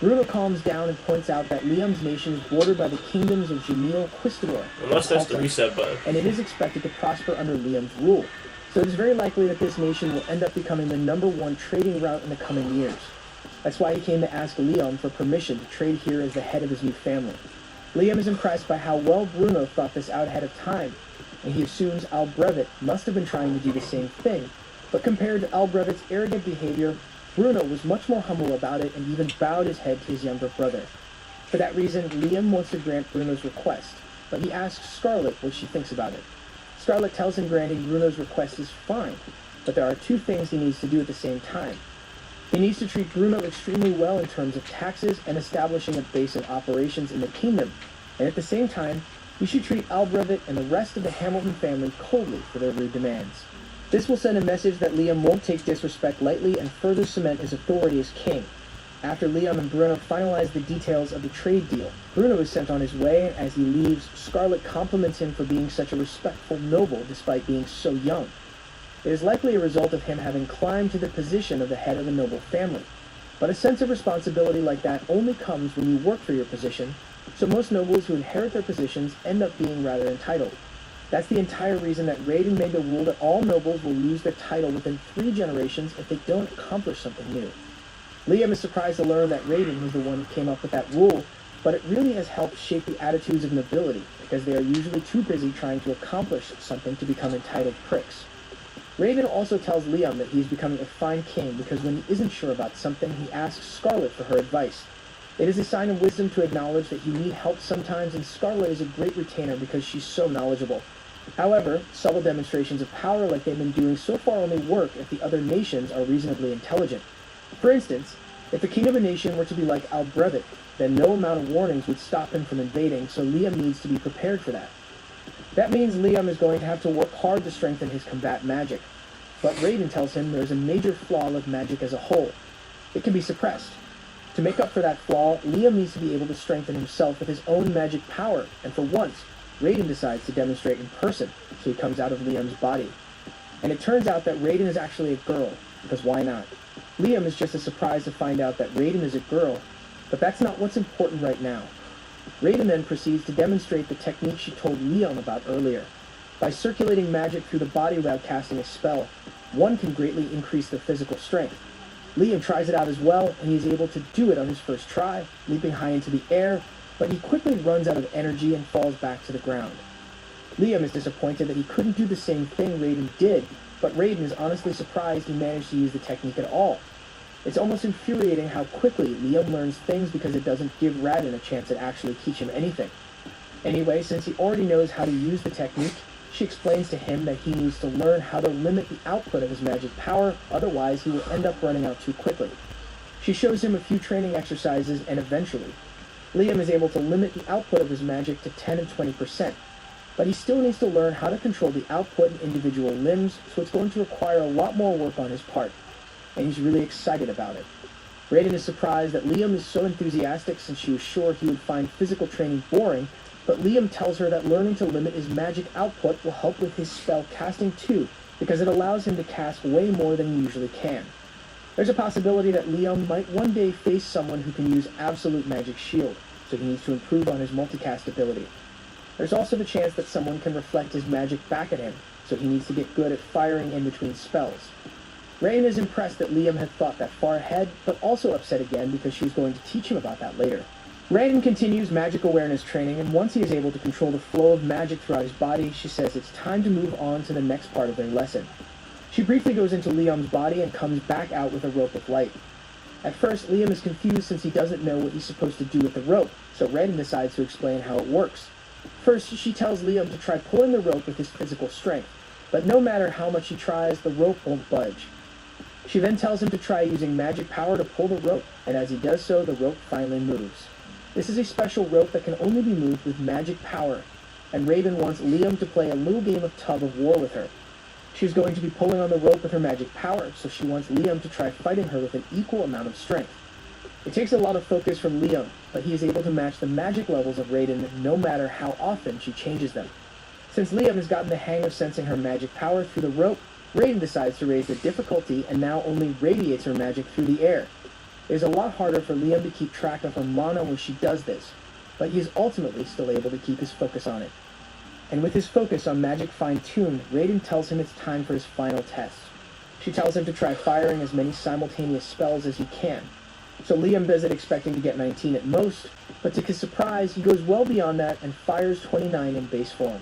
Speaker 9: Bruno calms down and points out that Liam's nation is bordered by the kingdoms of Jamil, Quistador,
Speaker 1: Unless that's the reset button.
Speaker 9: and it is expected to prosper under Liam's rule. So it is very likely that this nation will end up becoming the #1 trading route in the coming years. That's why he came to ask Liam for permission to trade here as the head of his new family. Liam is impressed by how well Bruno thought this out ahead of time, and he assumes Albrevet must have been trying to do the same thing, but compared to Albrevet's arrogant behavior, Bruno was much more humble about it and even bowed his head to his younger brother. For that reason, Liam wants to grant Bruno's request, but he asks Scarlet what she thinks about it. Scarlet tells him granting Bruno's request is fine, but there are 2 things he needs to do at the same time. He needs to treat Bruno extremely well in terms of taxes and establishing a base of operations in the kingdom, and at the same time, he should treat Albrevet and the rest of the Hamilton family coldly for their rude demands. This will send a message that Liam won't take disrespect lightly and further cement his authority as king. After Liam and Bruno finalize the details of the trade deal, Bruno is sent on his way, and as he leaves, Scarlet compliments him for being such a respectful noble despite being so young. It is likely a result of him having climbed to the position of the head of a noble family. But a sense of responsibility like that only comes when you work for your position, so most nobles who inherit their positions end up being rather entitled. That's the entire reason that Raiden made the rule that all nobles will lose their title within 3 generations if they don't accomplish something new. Liam is surprised to learn that Raiden was the one who came up with that rule, but it really has helped shape the attitudes of nobility, because they are usually too busy trying to accomplish something to become entitled pricks. Raiden also tells Liam that he is becoming a fine king because when he isn't sure about something, he asks Scarlet for her advice. It is a sign of wisdom to acknowledge that you need help sometimes, and Scarlet is a great retainer because she's so knowledgeable. However, subtle demonstrations of power like they've been doing so far only work if the other nations are reasonably intelligent. For instance, if the king of a nation were to be like Albrevet, then no amount of warnings would stop him from invading, so Liam needs to be prepared for that. That means Liam is going to have to work hard to strengthen his combat magic. But Raiden tells him there is a major flaw with magic as a whole. It can be suppressed. To make up for that flaw, Liam needs to be able to strengthen himself with his own magic power, and for once, Raiden decides to demonstrate in person, so he comes out of Liam's body. And it turns out that Raiden is actually a girl, because why not? Liam is just as surprised to find out that Raiden is a girl, but that's not what's important right now. Raiden then proceeds to demonstrate the technique she told Liam about earlier. By circulating magic through the body without casting a spell, one can greatly increase their physical strength. Liam tries it out as well, and he is able to do it on his first try, leaping high into the air, but he quickly runs out of energy and falls back to the ground. Liam is disappointed that he couldn't do the same thing Raiden did, but Raiden is honestly surprised he managed to use the technique at all. It's almost infuriating how quickly Liam learns things because it doesn't give Raiden a chance to actually teach him anything. Anyway, since he already knows how to use the technique, she explains to him that he needs to learn how to limit the output of his magic power, otherwise he will end up running out too quickly. She shows him a few training exercises, and eventually, Liam is able to limit the output of his magic to 10 and 20%, but he still needs to learn how to control the output in individual limbs, so it's going to require a lot more work on his part, and he's really excited about it. Raiden is surprised that Liam is so enthusiastic since she was sure he would find physical training boring, but Liam tells her that learning to limit his magic output will help with his spell casting too, because it allows him to cast way more than he usually can. There's a possibility that Liam might one day face someone who can use absolute magic shield, so he needs to improve on his multicast ability. There's also the chance that someone can reflect his magic back at him, so he needs to get good at firing in between spells. Raiden is impressed that Liam had thought that far ahead, but also upset again because she's going to teach him about that later. Raiden continues magic awareness training, and once he is able to control the flow of magic throughout his body, she says it's time to move on to the next part of their lesson. She briefly goes into Liam's body and comes back out with a rope of light. At first, Liam is confused since he doesn't know what he's supposed to do with the rope, so Raiden decides to explain how it works. First, she tells Liam to try pulling the rope with his physical strength, but no matter how much he tries, the rope won't budge. She then tells him to try using magic power to pull the rope, and as he does so, the rope finally moves. This is a special rope that can only be moved with magic power, and Raiden wants Liam to play a little game of tug of war with her. She's going to be pulling on the rope with her magic power, so she wants Liam to try fighting her with an equal amount of strength. It takes a lot of focus from Liam, but he is able to match the magic levels of Raiden no matter how often she changes them. Since Liam has gotten the hang of sensing her magic power through the rope, Raiden decides to raise the difficulty and now only radiates her magic through the air. It is a lot harder for Liam to keep track of her mana when she does this, but he is ultimately still able to keep his focus on it. And with his focus on magic fine-tuned, Raiden tells him it's time for his final test. She tells him to try firing as many simultaneous spells as he can. So Liam does it expecting to get 19 at most, but to his surprise, he goes well beyond that and fires 29 in base form.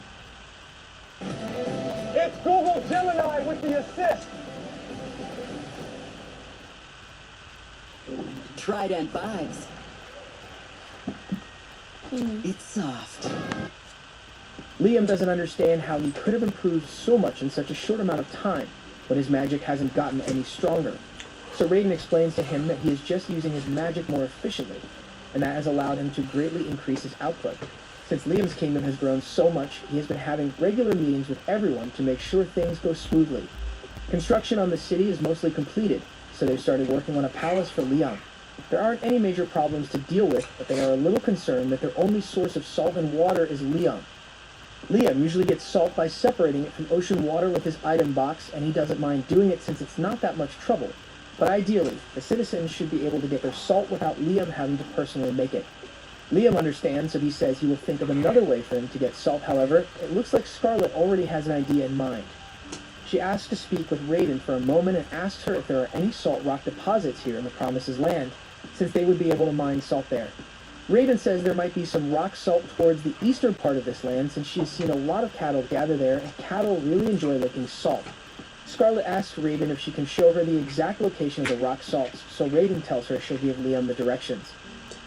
Speaker 10: It's Google Gemini with the assist!
Speaker 11: Trident vibes. It's soft.
Speaker 9: Liam doesn't understand how he could have improved so much in such a short amount of time, but his magic hasn't gotten any stronger. So Raiden explains to him that he is just using his magic more efficiently, and that has allowed him to greatly increase his output. Since Liam's kingdom has grown so much, he has been having regular meetings with everyone to make sure things go smoothly. Construction on the city is mostly completed, so they've started working on a palace for Liam. There aren't any major problems to deal with, but they are a little concerned that their only source of salt and water is Liam. Liam usually gets salt by separating it from ocean water with his item box, and he doesn't mind doing it since it's not that much trouble. But ideally, the citizens should be able to get their salt without Liam having to personally make it. Liam understands, so he says he will think of another way for him to get salt. However, it looks like Scarlet already has an idea in mind. She asks to speak with Raiden for a moment and asks her if there are any salt rock deposits here in the Promise's Land, since they would be able to mine salt there. Raiden says there might be some rock salt towards the eastern part of this land, since she has seen a lot of cattle gather there, and cattle really enjoy licking salt. Scarlet asks Raiden if she can show her the exact location of the rock salts, so Raiden tells her she'll give Liam the directions.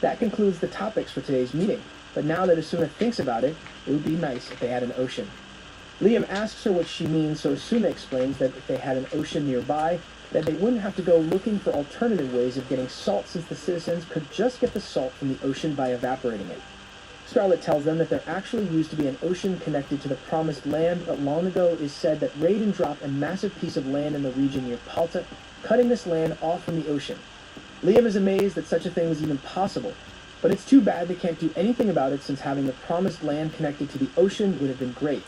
Speaker 9: That concludes the topics for today's meeting, but now that Asuna thinks about it, it would be nice if they had an ocean. Liam asks her what she means, so Asuna explains that if they had an ocean nearby, then they wouldn't have to go looking for alternative ways of getting salt, since the citizens could just get the salt from the ocean by evaporating it. Scarlet tells them that there actually used to be an ocean connected to the Promised Land, but long ago it is said that Raiden dropped a massive piece of land in the region near Palta, cutting this land off from the ocean. Liam is amazed that such a thing was even possible, but it's too bad they can't do anything about it, since having the Promised Land connected to the ocean would have been great.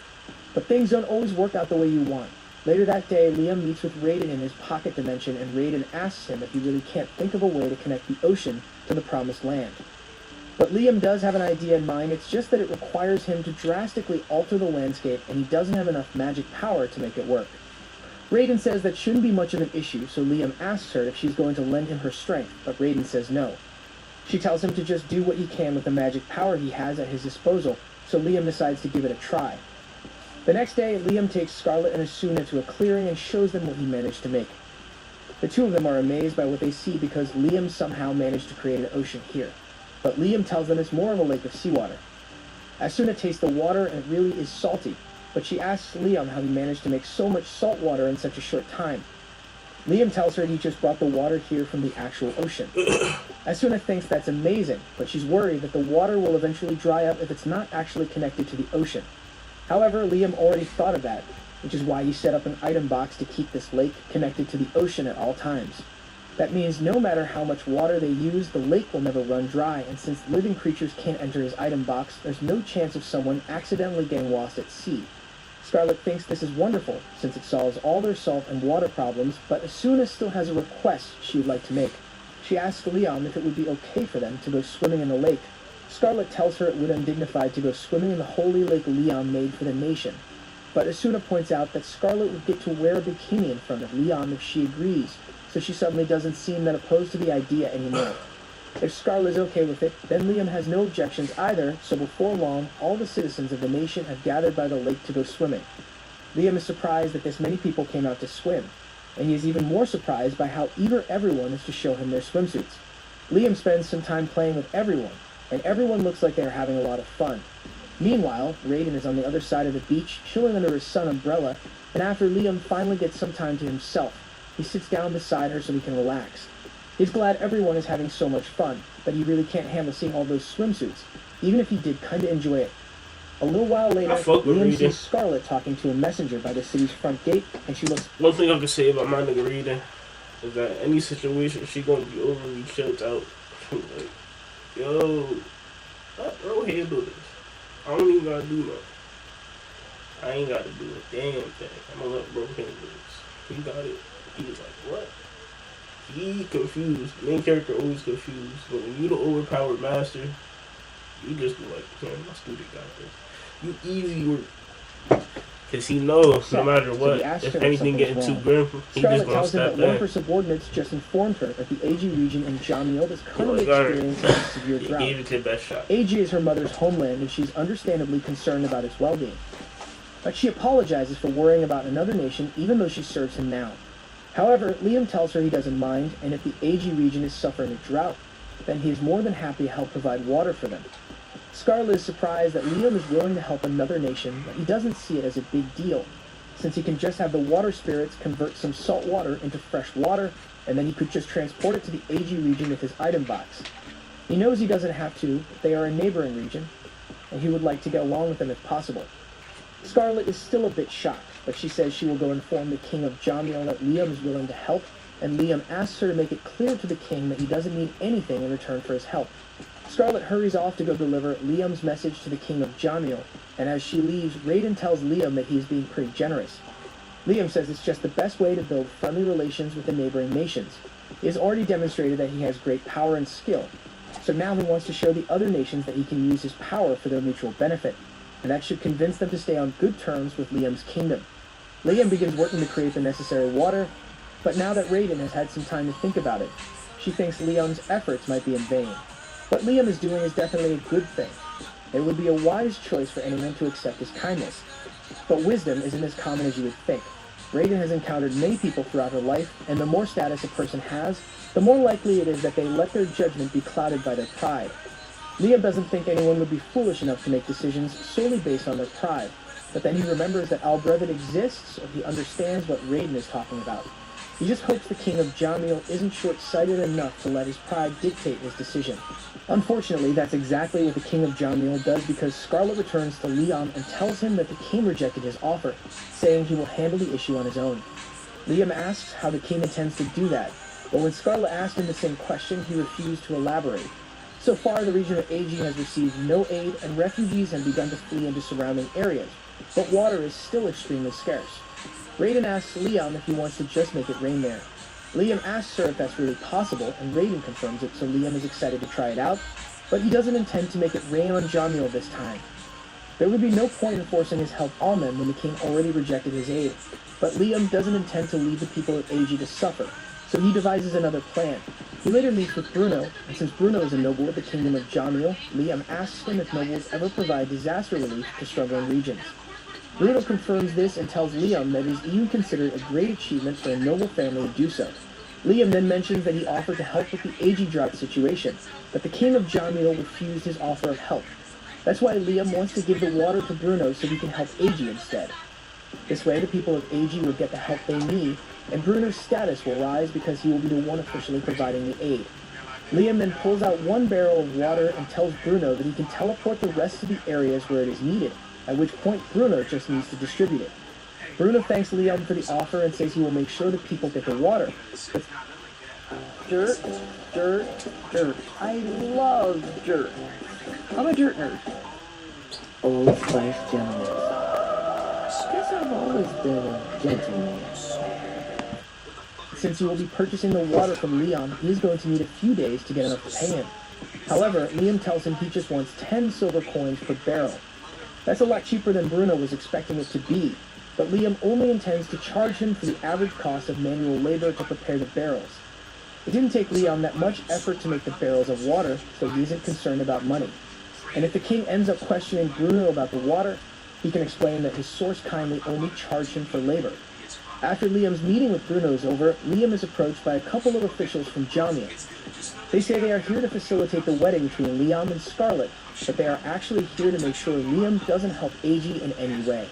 Speaker 9: But things don't always work out the way you want. Later that day, Liam meets with Raiden in his pocket dimension, and Raiden asks him if he really can't think of a way to connect the ocean to the Promised Land. But Liam does have an idea in mind, it's just that it requires him to drastically alter the landscape, and he doesn't have enough magic power to make it work. Raiden says that shouldn't be much of an issue, so Liam asks her if she's going to lend him her strength, but Raiden says no. She tells him to just do what he can with the magic power he has at his disposal, so Liam decides to give it a try. The next day, Liam takes Scarlet and Asuna to a clearing and shows them what he managed to make. The two of them are amazed by what they see because Liam somehow managed to create an ocean here. But Liam tells them it's more of a lake of seawater. Asuna tastes the water and it really is salty, but she asks Liam how he managed to make so much salt water in such a short time. Liam tells her he just brought the water here from the actual ocean. Asuna thinks that's amazing, but she's worried that the water will eventually dry up if it's not actually connected to the ocean. However, Liam already thought of that, which is why he set up an item box to keep this lake connected to the ocean at all times. That means no matter how much water they use, the lake will never run dry, and since living creatures can't enter his item box, there's no chance of someone accidentally getting lost at sea. Scarlet thinks this is wonderful, since it solves all their salt and water problems, but Asuna still has a request she would like to make. She asks Liam if it would be okay for them to go swimming in the lake. Scarlet tells her it would undignified to go swimming in the holy lake Liam made for the nation. But Asuna points out that Scarlet would get to wear a bikini in front of Liam if she agrees, so she suddenly doesn't seem that opposed to the idea anymore. If Scarlet is okay with it, then Liam has no objections either, so before long, all the citizens of the nation have gathered by the lake to go swimming. Liam is surprised that this many people came out to swim, and he is even more surprised by how eager everyone is to show him their swimsuits. Liam spends some time playing with everyone, and everyone looks like they are having a lot of fun. Meanwhile, Raiden is on the other side of the beach, chilling under his sun umbrella, and after Liam finally gets some time to himself, he sits down beside her so he can relax. He's glad everyone is having so much fun, but he really can't handle seeing all those swimsuits, even if he did kinda enjoy it. A little while later, Liam sees Scarlet talking to a messenger by the city's front gate, and she looks...
Speaker 1: One thing I can say about my nigga Raiden is that any situation she gonna be overly chilled out. Like, yo, let bro handle this. I don't even gotta do nothing. I ain't gotta do a damn thing. I'm gonna let bro handle this. He got it. He was like, what? He confused. Main character always confused. But when you the overpowered master, you just be like, man, my student got this. You easy work. Because he knows no matter what, if anything getting too grim, he just gonna step
Speaker 9: back. One of her subordinates just informed her that the AG region in Jamil is currently experiencing a severe drought.
Speaker 1: Gave it to the best shot.
Speaker 9: AG is her mother's homeland, and she's understandably concerned about its well-being. But she apologizes for worrying about another nation, even though she serves him now. However, Liam tells her he doesn't mind, and if the AG region is suffering a drought, then he is more than happy to help provide water for them. Scarlet is surprised that Liam is willing to help another nation, but he doesn't see it as a big deal, since he can just have the water spirits convert some salt water into fresh water, and then he could just transport it to the AG region with his item box. He knows he doesn't have to, but they are a neighboring region, and he would like to get along with them if possible. Scarlet is still a bit shocked, but she says she will go inform the king of Jamil that Liam is willing to help, and Liam asks her to make it clear to the king that he doesn't need anything in return for his help. Scarlet hurries off to go deliver Liam's message to the king of Jamil, and as she leaves, Raiden tells Liam that he is being pretty generous. Liam says it's just the best way to build friendly relations with the neighboring nations. He has already demonstrated that he has great power and skill, so now he wants to show the other nations that he can use his power for their mutual benefit, and that should convince them to stay on good terms with Liam's kingdom. Liam begins working to create the necessary water, but now that Raiden has had some time to think about it, she thinks Liam's efforts might be in vain. What Liam is doing is definitely a good thing. It would be a wise choice for anyone to accept his kindness. But wisdom isn't as common as you would think. Raiden has encountered many people throughout her life, and the more status a person has, the more likely it is that they let their judgment be clouded by their pride. Liam doesn't think anyone would be foolish enough to make decisions solely based on their pride, but then he remembers that Albrevin exists, so he understands what Raiden is talking about. He just hopes the king of Jamil isn't short-sighted enough to let his pride dictate his decision. Unfortunately, that's exactly what the king of Jamil does, because Scarlet returns to Liam and tells him that the king rejected his offer, saying he will handle the issue on his own. Liam asks how the king intends to do that, but when Scarlet asked him the same question, he refused to elaborate. So far, the region of AG has received no aid, and refugees have begun to flee into surrounding areas, but water is still extremely scarce. Raiden asks Liam if he wants to just make it rain there. Liam asks her if that's really possible, and Raiden confirms it, so Liam is excited to try it out, but he doesn't intend to make it rain on Jamil this time. There would be no point in forcing his help on them when the king already rejected his aid, but Liam doesn't intend to leave the people of AG to suffer, so he devises another plan. He later meets with Bruno, and since Bruno is a noble of the kingdom of Jamil, Liam asks him if nobles ever provide disaster relief to struggling regions. Bruno confirms this and tells Liam that it is even considered a great achievement for a noble family to do so. Liam then mentions that he offered to help with the AG drought situation, but the king of Jamil refused his offer of help. That's why Liam wants to give the water to Bruno so he can help AG instead. This way, the people of AG will get the help they need, and Bruno's status will rise because he will be the one officially providing the aid. Liam then pulls out one barrel of water and tells Bruno that he can teleport the rest to the areas where it is needed, at which point Bruno just needs to distribute it. Bruno thanks Liam for the offer and says he will make sure the people get the water. But dirt, dirt, dirt. I love dirt. I'm a dirt nerd. Old-fashioned gentleman. Guess I've always been a gentleman. Since he will be purchasing the water from Liam, he is going to need a few days to get enough to pay him. However, Liam tells him he just wants 10 silver coins per barrel. That's a lot cheaper than Bruno was expecting it to be, but Liam only intends to charge him for the average cost of manual labor to prepare the barrels. It didn't take Liam that much effort to make the barrels of water, so he isn't concerned about money. And if the king ends up questioning Bruno about the water, he can explain that his source kindly only charged him for labor. After Liam's meeting with Bruno is over, Liam is approached by a couple of officials from Jamia. They say they are here to facilitate the wedding between Liam and Scarlet, but they are actually here to make sure Liam doesn't help AG in any way.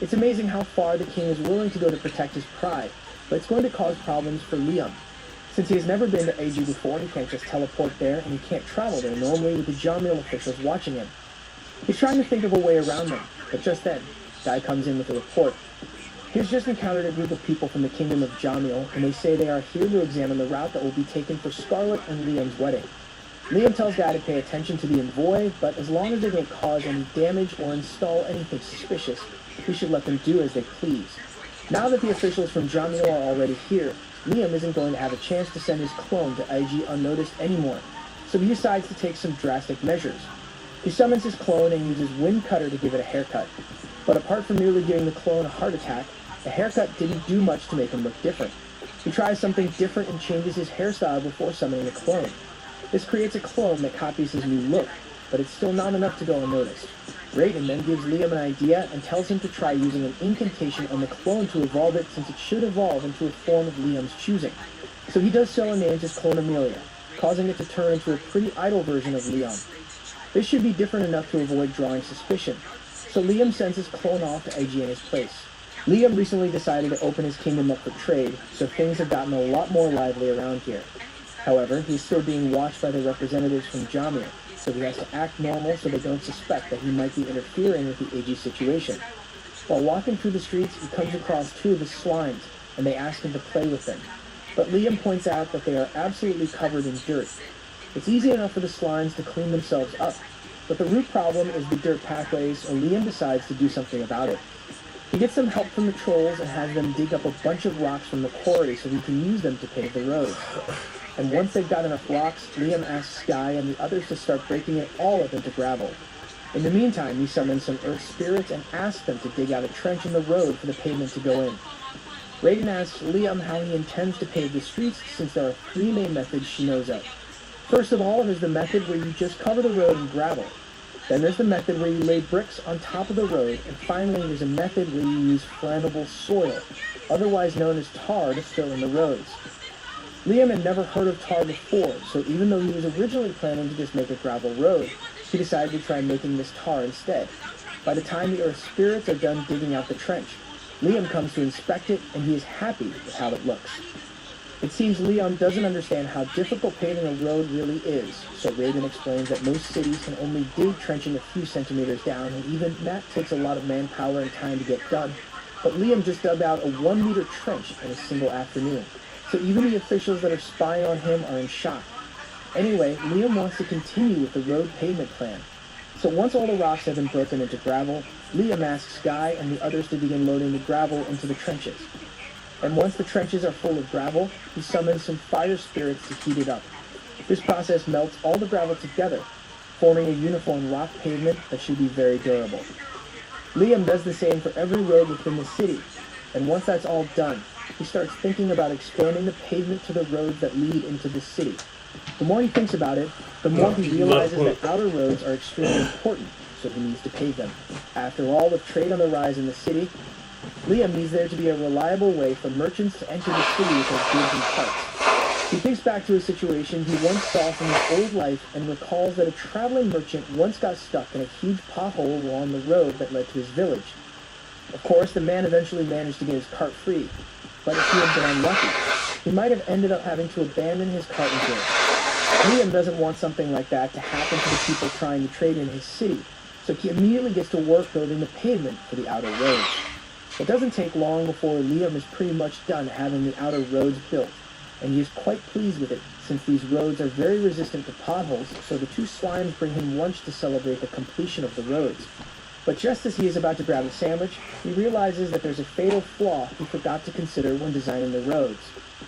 Speaker 9: It's amazing how far the king is willing to go to protect his pride, but it's going to cause problems for Liam. Since he has never been to AG before, he can't just teleport there, and he can't travel there normally with the Jamil officials watching him. He's trying to think of a way around them, but just then, Guy comes in with a report. He's just encountered a group of people from the kingdom of Jamil, and they say they are here to examine the route that will be taken for Scarlet and Liam's wedding. Liam tells Guy to pay attention to the envoy, but as long as they don't cause any damage or install anything suspicious, he should let them do as they please. Now that the officials from Jamil are already here, Liam isn't going to have a chance to send his clone to IG unnoticed anymore, so he decides to take some drastic measures. He summons his clone and uses Wind Cutter to give it a haircut. But apart from merely giving the clone a heart attack, the haircut didn't do much to make him look different. He tries something different and changes his hairstyle before summoning the clone. This creates a clone that copies his new look, but it's still not enough to go unnoticed. Raiden then gives Liam an idea and tells him to try using an incantation on the clone to evolve it, since it should evolve into a form of Liam's choosing. So he does so and names his clone Amelia, causing it to turn into a pretty idle version of Liam. This should be different enough to avoid drawing suspicion, so Liam sends his clone off to AG in his place. Liam recently decided to open his kingdom up for trade, so things have gotten a lot more lively around here. However, he's still being watched by the representatives from Jamia, so he has to act normal so they don't suspect that he might be interfering with the AG situation. While walking through the streets, he comes across two of the slimes, and they ask him to play with them. But Liam points out that they are absolutely covered in dirt. It's easy enough for the slimes to clean themselves up, but the root problem is the dirt pathways, so Liam decides to do something about it. He gets some help from the trolls and has them dig up a bunch of rocks from the quarry so he can use them to pave the roads. And once they've got enough rocks, Liam asks Sky and the others to start breaking it all up into gravel. In the meantime, he summons some earth spirits and asks them to dig out a trench in the road for the pavement to go in. Raiden asks Liam how he intends to pave the streets, since there are three main methods she knows of. First of all, there's the method where you just cover the road in gravel. Then there's the method where you lay bricks on top of the road, and finally there's a method where you use flammable soil, otherwise known as tar, to fill in the roads. Liam had never heard of tar before, so even though he was originally planning to just make a gravel road, he decided to try making this tar instead. By the time the earth spirits are done digging out the trench, Liam comes to inspect it, and he is happy with how it looks. It seems Liam doesn't understand how difficult paving a road really is, so Raiden explains that most cities can only dig trenching a few centimeters down, and even that takes a lot of manpower and time to get done. But Liam just dug out a 1-meter trench in a single afternoon, so even the officials that are spying on him are in shock. Anyway, Liam wants to continue with the road pavement plan. So once all the rocks have been broken into gravel, Liam asks Guy and the others to begin loading the gravel into the trenches. And once the trenches are full of gravel, he summons some fire spirits to heat it up. This process melts all the gravel together, forming a uniform rock pavement that should be very durable. Liam does the same for every road within the city, and once that's all done, he starts thinking about expanding the pavement to the roads that lead into the city. The more he thinks about it, the more he realizes that outer roads are extremely important, so he needs to pave them. After all, with trade on the rise in the city, Liam needs there to be a reliable way for merchants to enter the city with their goods and carts. He thinks back to a situation he once saw from his old life and recalls that a traveling merchant once got stuck in a huge pothole along the road that led to his village. Of course, the man eventually managed to get his cart free, but if he had been unlucky, he might have ended up having to abandon his cart and goods. Liam doesn't want something like that to happen to the people trying to trade in his city, so he immediately gets to work building the pavement for the outer roads. It doesn't take long before Liam is pretty much done having the outer roads built, and he is quite pleased with it, since these roads are very resistant to potholes, so the two slimes bring him lunch to celebrate the completion of the roads. But just as he is about to grab a sandwich, he realizes that there's a fatal flaw he forgot to consider when designing the roads.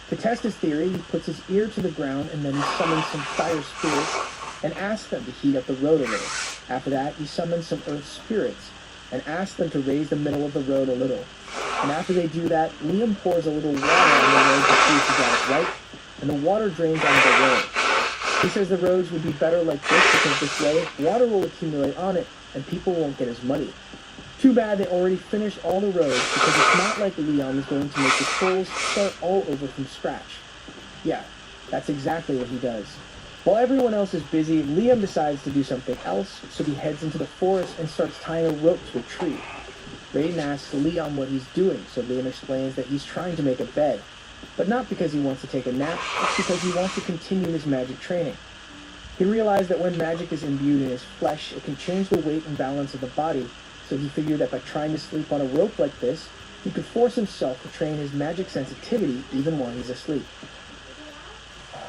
Speaker 9: To test his theory, he puts his ear to the ground and then he summons some fire spirits and asks them to heat up the road a little. After that, he summons some earth spirits and asks them to raise the middle of the road a little. And after they do that, Liam pours a little water on the road to see if he got it right, and the water drains onto the road. He says the roads would be better like this because this way, water will accumulate on it and people won't get as muddy. Too bad they already finished all the roads because it's not like Leon is going to make the trolls start all over from scratch. Yeah, that's exactly what he does. While everyone else is busy, Liam decides to do something else, so he heads into the forest and starts tying a rope to a tree. Raiden asks Liam what he's doing, so Liam explains that he's trying to make a bed, but not because he wants to take a nap, it's because he wants to continue his magic training. He realized that when magic is imbued in his flesh, it can change the weight and balance of the body, so he figured that by trying to sleep on a rope like this, he could force himself to train his magic sensitivity even while he's asleep.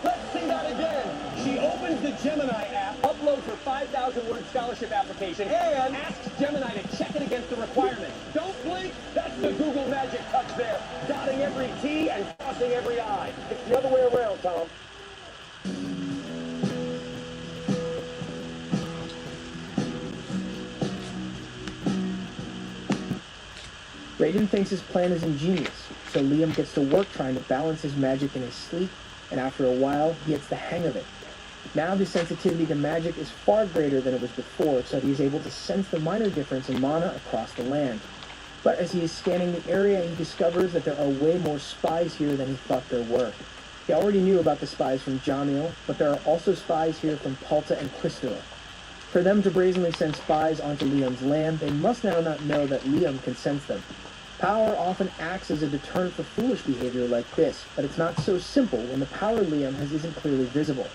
Speaker 10: Let's see that again. She opens the Gemini app, uploads her 5,000-word scholarship application, and asks Gemini to check it against the requirements. Don't blink. That's the Google magic touch there. Dotting every T and crossing every I. It's the other way around, Tom.
Speaker 9: Raiden thinks his plan is ingenious, so Liam gets to work trying to balance his magic in his sleep, and after a while, he gets the hang of it. Now his sensitivity to magic is far greater than it was before, so he is able to sense the minor difference in mana across the land. But as he is scanning the area, he discovers that there are way more spies here than he thought there were. He already knew about the spies from Jamil, but there are also spies here from Palta and Quistador. For them to brazenly send spies onto Liam's land, they must now not know that Liam can sense them. Power often acts as a deterrent for foolish behavior like this, but it's not so simple when the power Liam has isn't clearly visible.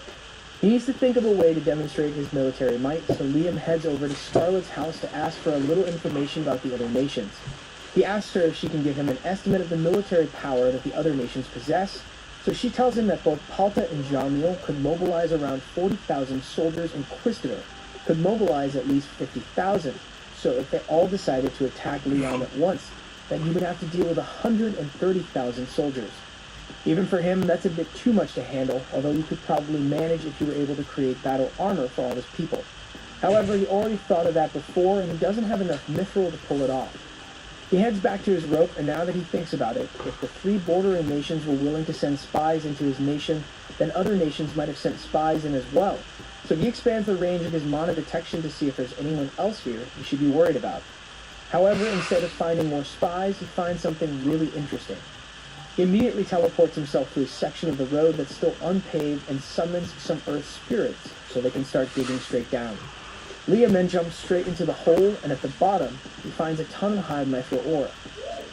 Speaker 9: He needs to think of a way to demonstrate his military might, so Liam heads over to Scarlet's house to ask for a little information about the other nations. He asks her if she can give him an estimate of the military power that the other nations possess, so she tells him that both Palta and Jamil could mobilize around 40,000 soldiers, and Quistador could mobilize at least 50,000, so if they all decided to attack Leon at once, then he would have to deal with 130,000 soldiers. Even for him, that's a bit too much to handle, although he could probably manage if he were able to create battle armor for all his people. However, he already thought of that before, and he doesn't have enough mithril to pull it off. He heads back to his rope, and now that he thinks about it, if the three bordering nations were willing to send spies into his nation, then other nations might have sent spies in as well. So he expands the range of his mana detection to see if there's anyone else here he should be worried about. However, instead of finding more spies, he finds something really interesting. He immediately teleports himself to a section of the road that's still unpaved and summons some earth spirits so they can start digging straight down. Liam then jumps straight into the hole, and at the bottom, he finds a ton of high mithril ore.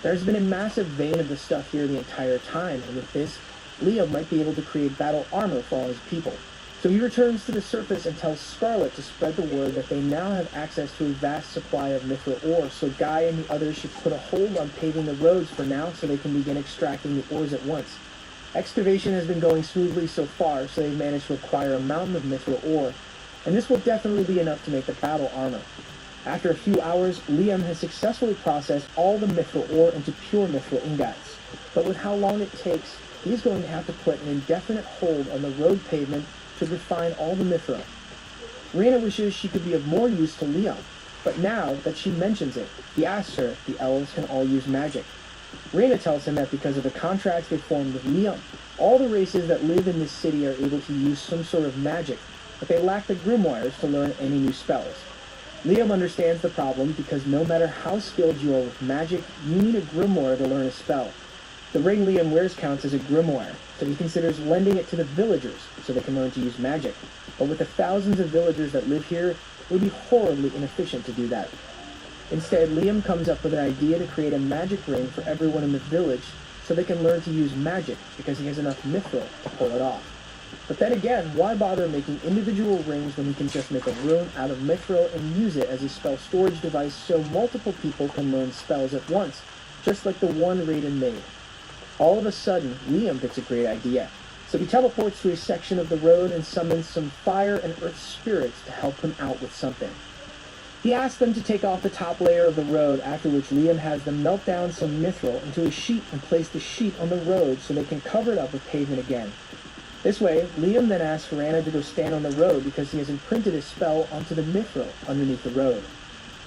Speaker 9: There's been a massive vein of the stuff here the entire time, and with this, Liam might be able to create battle armor for all his people. So he returns to the surface and tells Scarlet to spread the word that they now have access to a vast supply of mithril ore, so Guy and the others should put a hold on paving the roads for now so they can begin extracting the ores at once. Excavation has been going smoothly so far, so they've managed to acquire a mountain of mithril ore, and this will definitely be enough to make the battle armor. After a few hours, Liam has successfully processed all the mithril ore into pure mithril ingots, but with how long it takes, he's going to have to put an indefinite hold on the road pavement to refine all the mithril. Reyna wishes she could be of more use to Liam, but now that she mentions it, he asks her if the elves can all use magic. Reyna tells him that because of the contracts they formed with Liam, all the races that live in this city are able to use some sort of magic, but they lack the grimoires to learn any new spells. Liam understands the problem because no matter how skilled you are with magic, you need a grimoire to learn a spell. The ring Liam wears counts as a grimoire, so he considers lending it to the villagers so they can learn to use magic. But with the thousands of villagers that live here, it would be horribly inefficient to do that. Instead, Liam comes up with an idea to create a magic ring for everyone in the village so they can learn to use magic because he has enough mithril to pull it off. But then again, why bother making individual rings when he can just make a rune out of mithril and use it as a spell storage device so multiple people can learn spells at once, just like the one Raiden made? All of a sudden, Liam thinks a great idea. So he teleports to a section of the road and summons some fire and earth spirits to help him out with something. He asks them to take off the top layer of the road, after which Liam has them melt down some mithril into a sheet and place the sheet on the road so they can cover it up with pavement again. This way, Liam then asks Rana to go stand on the road because he has imprinted a spell onto the mithril underneath the road.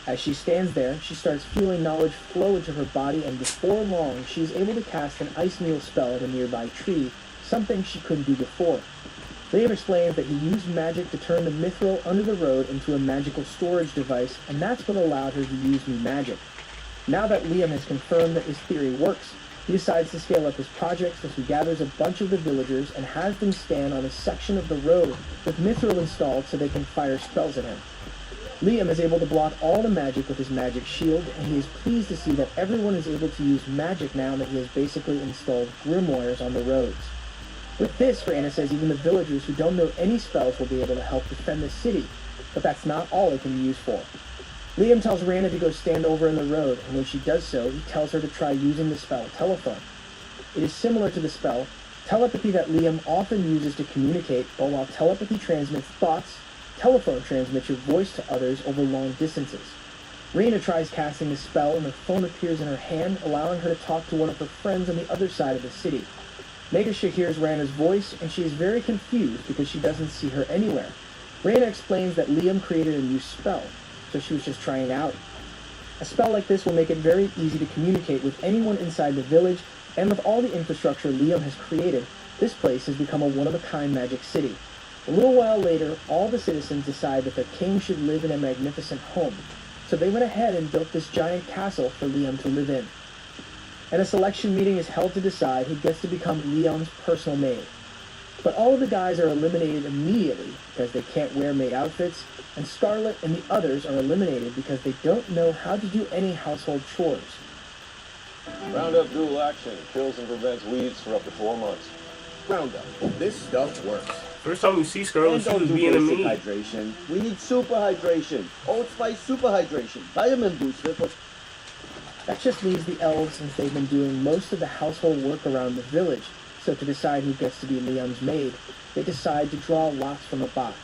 Speaker 9: As she stands there, she starts feeling knowledge flow into her body, and before long, she is able to cast an ice meal spell at a nearby tree, something she couldn't do before. Liam explains that he used magic to turn the mithril under the road into a magical storage device, and that's what allowed her to use new magic. Now that Liam has confirmed that his theory works, he decides to scale up his project as he gathers a bunch of the villagers and has them stand on a section of the road with mithril installed so they can fire spells at him. Liam is able to block all the magic with his magic shield, and he is pleased to see that everyone is able to use magic now that he has basically installed grimoires on the roads. With this, Rana says even the villagers who don't know any spells will be able to help defend the city, but that's not all it can be used for. Liam tells Rana to go stand over in the road, and when she does so, he tells her to try using the spell Telephone. It is similar to the spell Telepathy that Liam often uses to communicate, but while telepathy transmits thoughts, Telephone transmits your voice to others over long distances. Rana tries casting the spell, and the phone appears in her hand, allowing her to talk to one of her friends on the other side of the city. Megasha hears Rana's voice, and she is very confused because she doesn't see her anywhere. Rana explains that Liam created a new spell, so she was just trying it out. A spell like this will make it very easy to communicate with anyone inside the village, and with all the infrastructure Liam has created, this place has become a one-of-a-kind magic city. A little while later, all the citizens decide that their king should live in a magnificent home, so they went ahead and built this giant castle for Liam to live in. And a selection meeting is held to decide who gets to become Liam's personal maid. But all of the guys are eliminated immediately because they can't wear maid outfits, and Scarlet and the others are eliminated because they don't know how to do any household chores.
Speaker 10: Roundup dual action kills and prevents weeds for up to 4 months.
Speaker 12: Roundup. This stuff works.
Speaker 1: First time you see Scarlet,
Speaker 12: And
Speaker 1: she
Speaker 12: don't
Speaker 1: was
Speaker 12: do
Speaker 1: being a
Speaker 12: basic
Speaker 1: mean.
Speaker 12: hydration. We need super hydration. Old Spice super hydration. Vitamin booster for...
Speaker 9: That just leaves the elves, since they've been doing most of the household work around the village, so to decide who gets to be Liam's maid, they decide to draw lots from a box.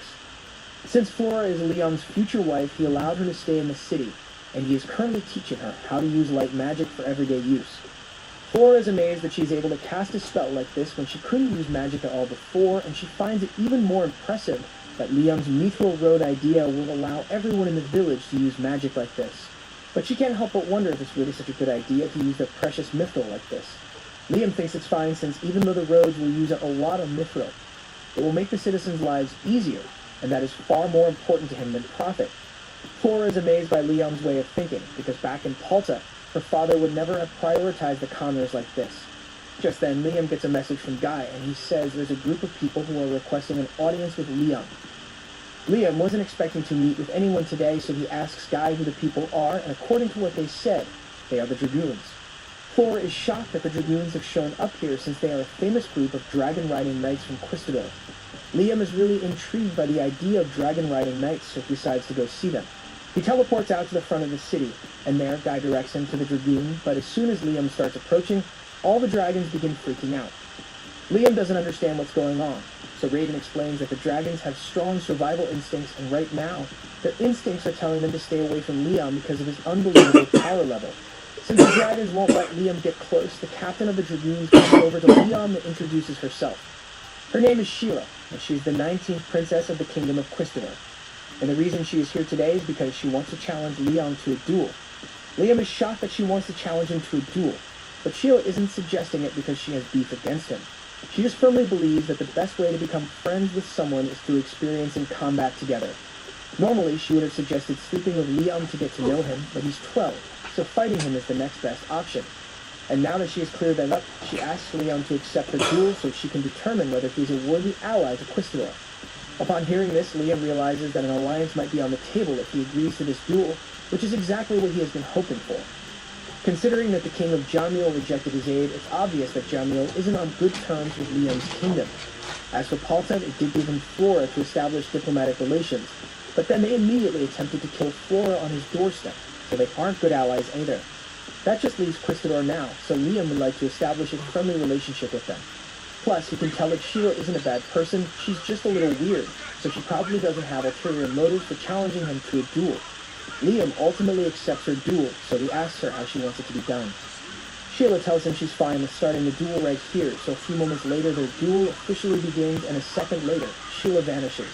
Speaker 9: Since Flora is Liam's future wife, he allowed her to stay in the city, and he is currently teaching her how to use light magic for everyday use. Flora is amazed that she's able to cast a spell like this when she couldn't use magic at all before, and she finds it even more impressive that Liam's Mithril Road idea will allow everyone in the village to use magic like this. But she can't help but wonder if it's really such a good idea to use their precious mithril like this. Liam thinks it's fine since even though the roads will use a lot of mithril, it will make the citizens' lives easier, and that is far more important to him than profit. Flora is amazed by Liam's way of thinking, because back in Palta, her father would never have prioritized the commoners like this. Just then, Liam gets a message from Guy, and he says there's a group of people who are requesting an audience with Liam. Liam wasn't expecting to meet with anyone today, so he asks Guy who the people are, and according to what they said, they are the Dragoons. Flora is shocked that the Dragoons have shown up here since they are a famous group of dragon-riding knights from Quistador. Liam is really intrigued by the idea of dragon-riding knights, so he decides to go see them. He teleports out to the front of the city, and there Guy directs him to the Dragoon, but as soon as Liam starts approaching, all the dragons begin freaking out. Liam doesn't understand what's going on, so Raiden explains that the dragons have strong survival instincts, and right now, their instincts are telling them to stay away from Liam because of his unbelievable power level. Since the dragons won't let Liam get close, the captain of the Dragoons comes over to Liam and introduces herself. Her name is Sheila, and she's the 19th princess of the Kingdom of Quistador. And the reason she is here today is because she wants to challenge Liam to a duel. Liam is shocked that she wants to challenge him to a duel, but Sheila isn't suggesting it because she has beef against him. She just firmly believes that the best way to become friends with someone is through experiencing combat together. Normally, she would have suggested sleeping with Liam to get to know him, but he's 12, so fighting him is the next best option. And now that she has cleared that up, she asks Liam to accept her duel so she can determine whether he's a worthy ally to Quistador. Upon hearing this, Liam realizes that an alliance might be on the table if he agrees to this duel, which is exactly what he has been hoping for. Considering that the king of Jamil rejected his aid, it's obvious that Jamil isn't on good terms with Liam's kingdom. As for Paltan, it did give him Flora to establish diplomatic relations, but then they immediately attempted to kill Flora on his doorstep, so they aren't good allies either. That just leaves Quistador now, so Liam would like to establish a friendly relationship with them. Plus, he can tell that Sheila isn't a bad person, she's just a little weird, so she probably doesn't have ulterior motives for challenging him to a duel. Liam ultimately accepts her duel, so he asks her how she wants it to be done. Sheila tells him she's fine with starting the duel right here, so a few moments later their duel officially begins, and a second later, Sheila vanishes.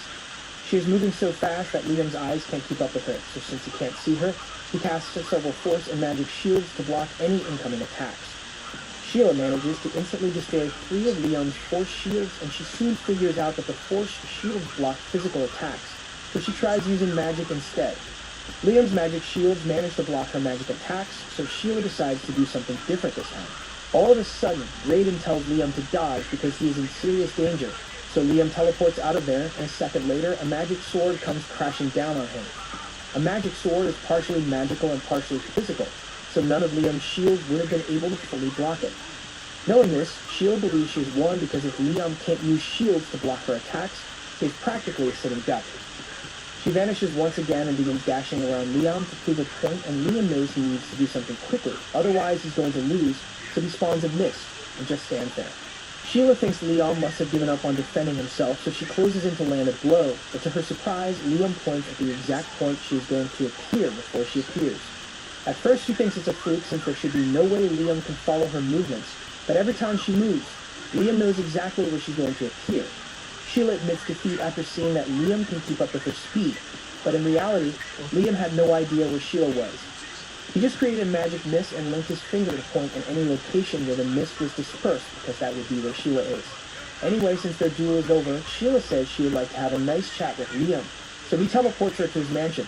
Speaker 9: She is moving so fast that Liam's eyes can't keep up with her, so since he can't see her, he casts several force and magic shields to block any incoming attacks. Sheila manages to instantly destroy 3 of Liam's force shields, and she soon figures out that the force shields block physical attacks, so she tries using magic instead. Liam's magic shields manage to block her magic attacks, so Sheila decides to do something different this time. All of a sudden, Raiden tells Liam to dodge because he is in serious danger, so Liam teleports out of there, and a second later, a magic sword comes crashing down on him. A magic sword is partially magical and partially physical, so none of Liam's shields would have been able to fully block it. Knowing this, Sheila believes she has won because if Liam can't use shields to block her attacks, he is practically a sitting duck. She vanishes once again and begins dashing around Liam to prove a point, and Liam knows he needs to do something quickly, otherwise he's going to lose, so he spawns a mist and just stands there. Sheila thinks Liam must have given up on defending himself, so she closes in to land a blow, but to her surprise, Liam points at the exact point she is going to appear before she appears. At first she thinks it's a fluke since there should be no way Liam can follow her movements, but every time she moves, Liam knows exactly where she's going to appear. Sheila admits defeat after seeing that Liam can keep up with her speed, but in reality, Liam had no idea where Sheila was. He just created a magic mist and linked his finger to point in any location where the mist was dispersed, because that would be where Sheila is. Anyway, since their duel is over, Sheila says she would like to have a nice chat with Liam, so he teleports her to his mansion.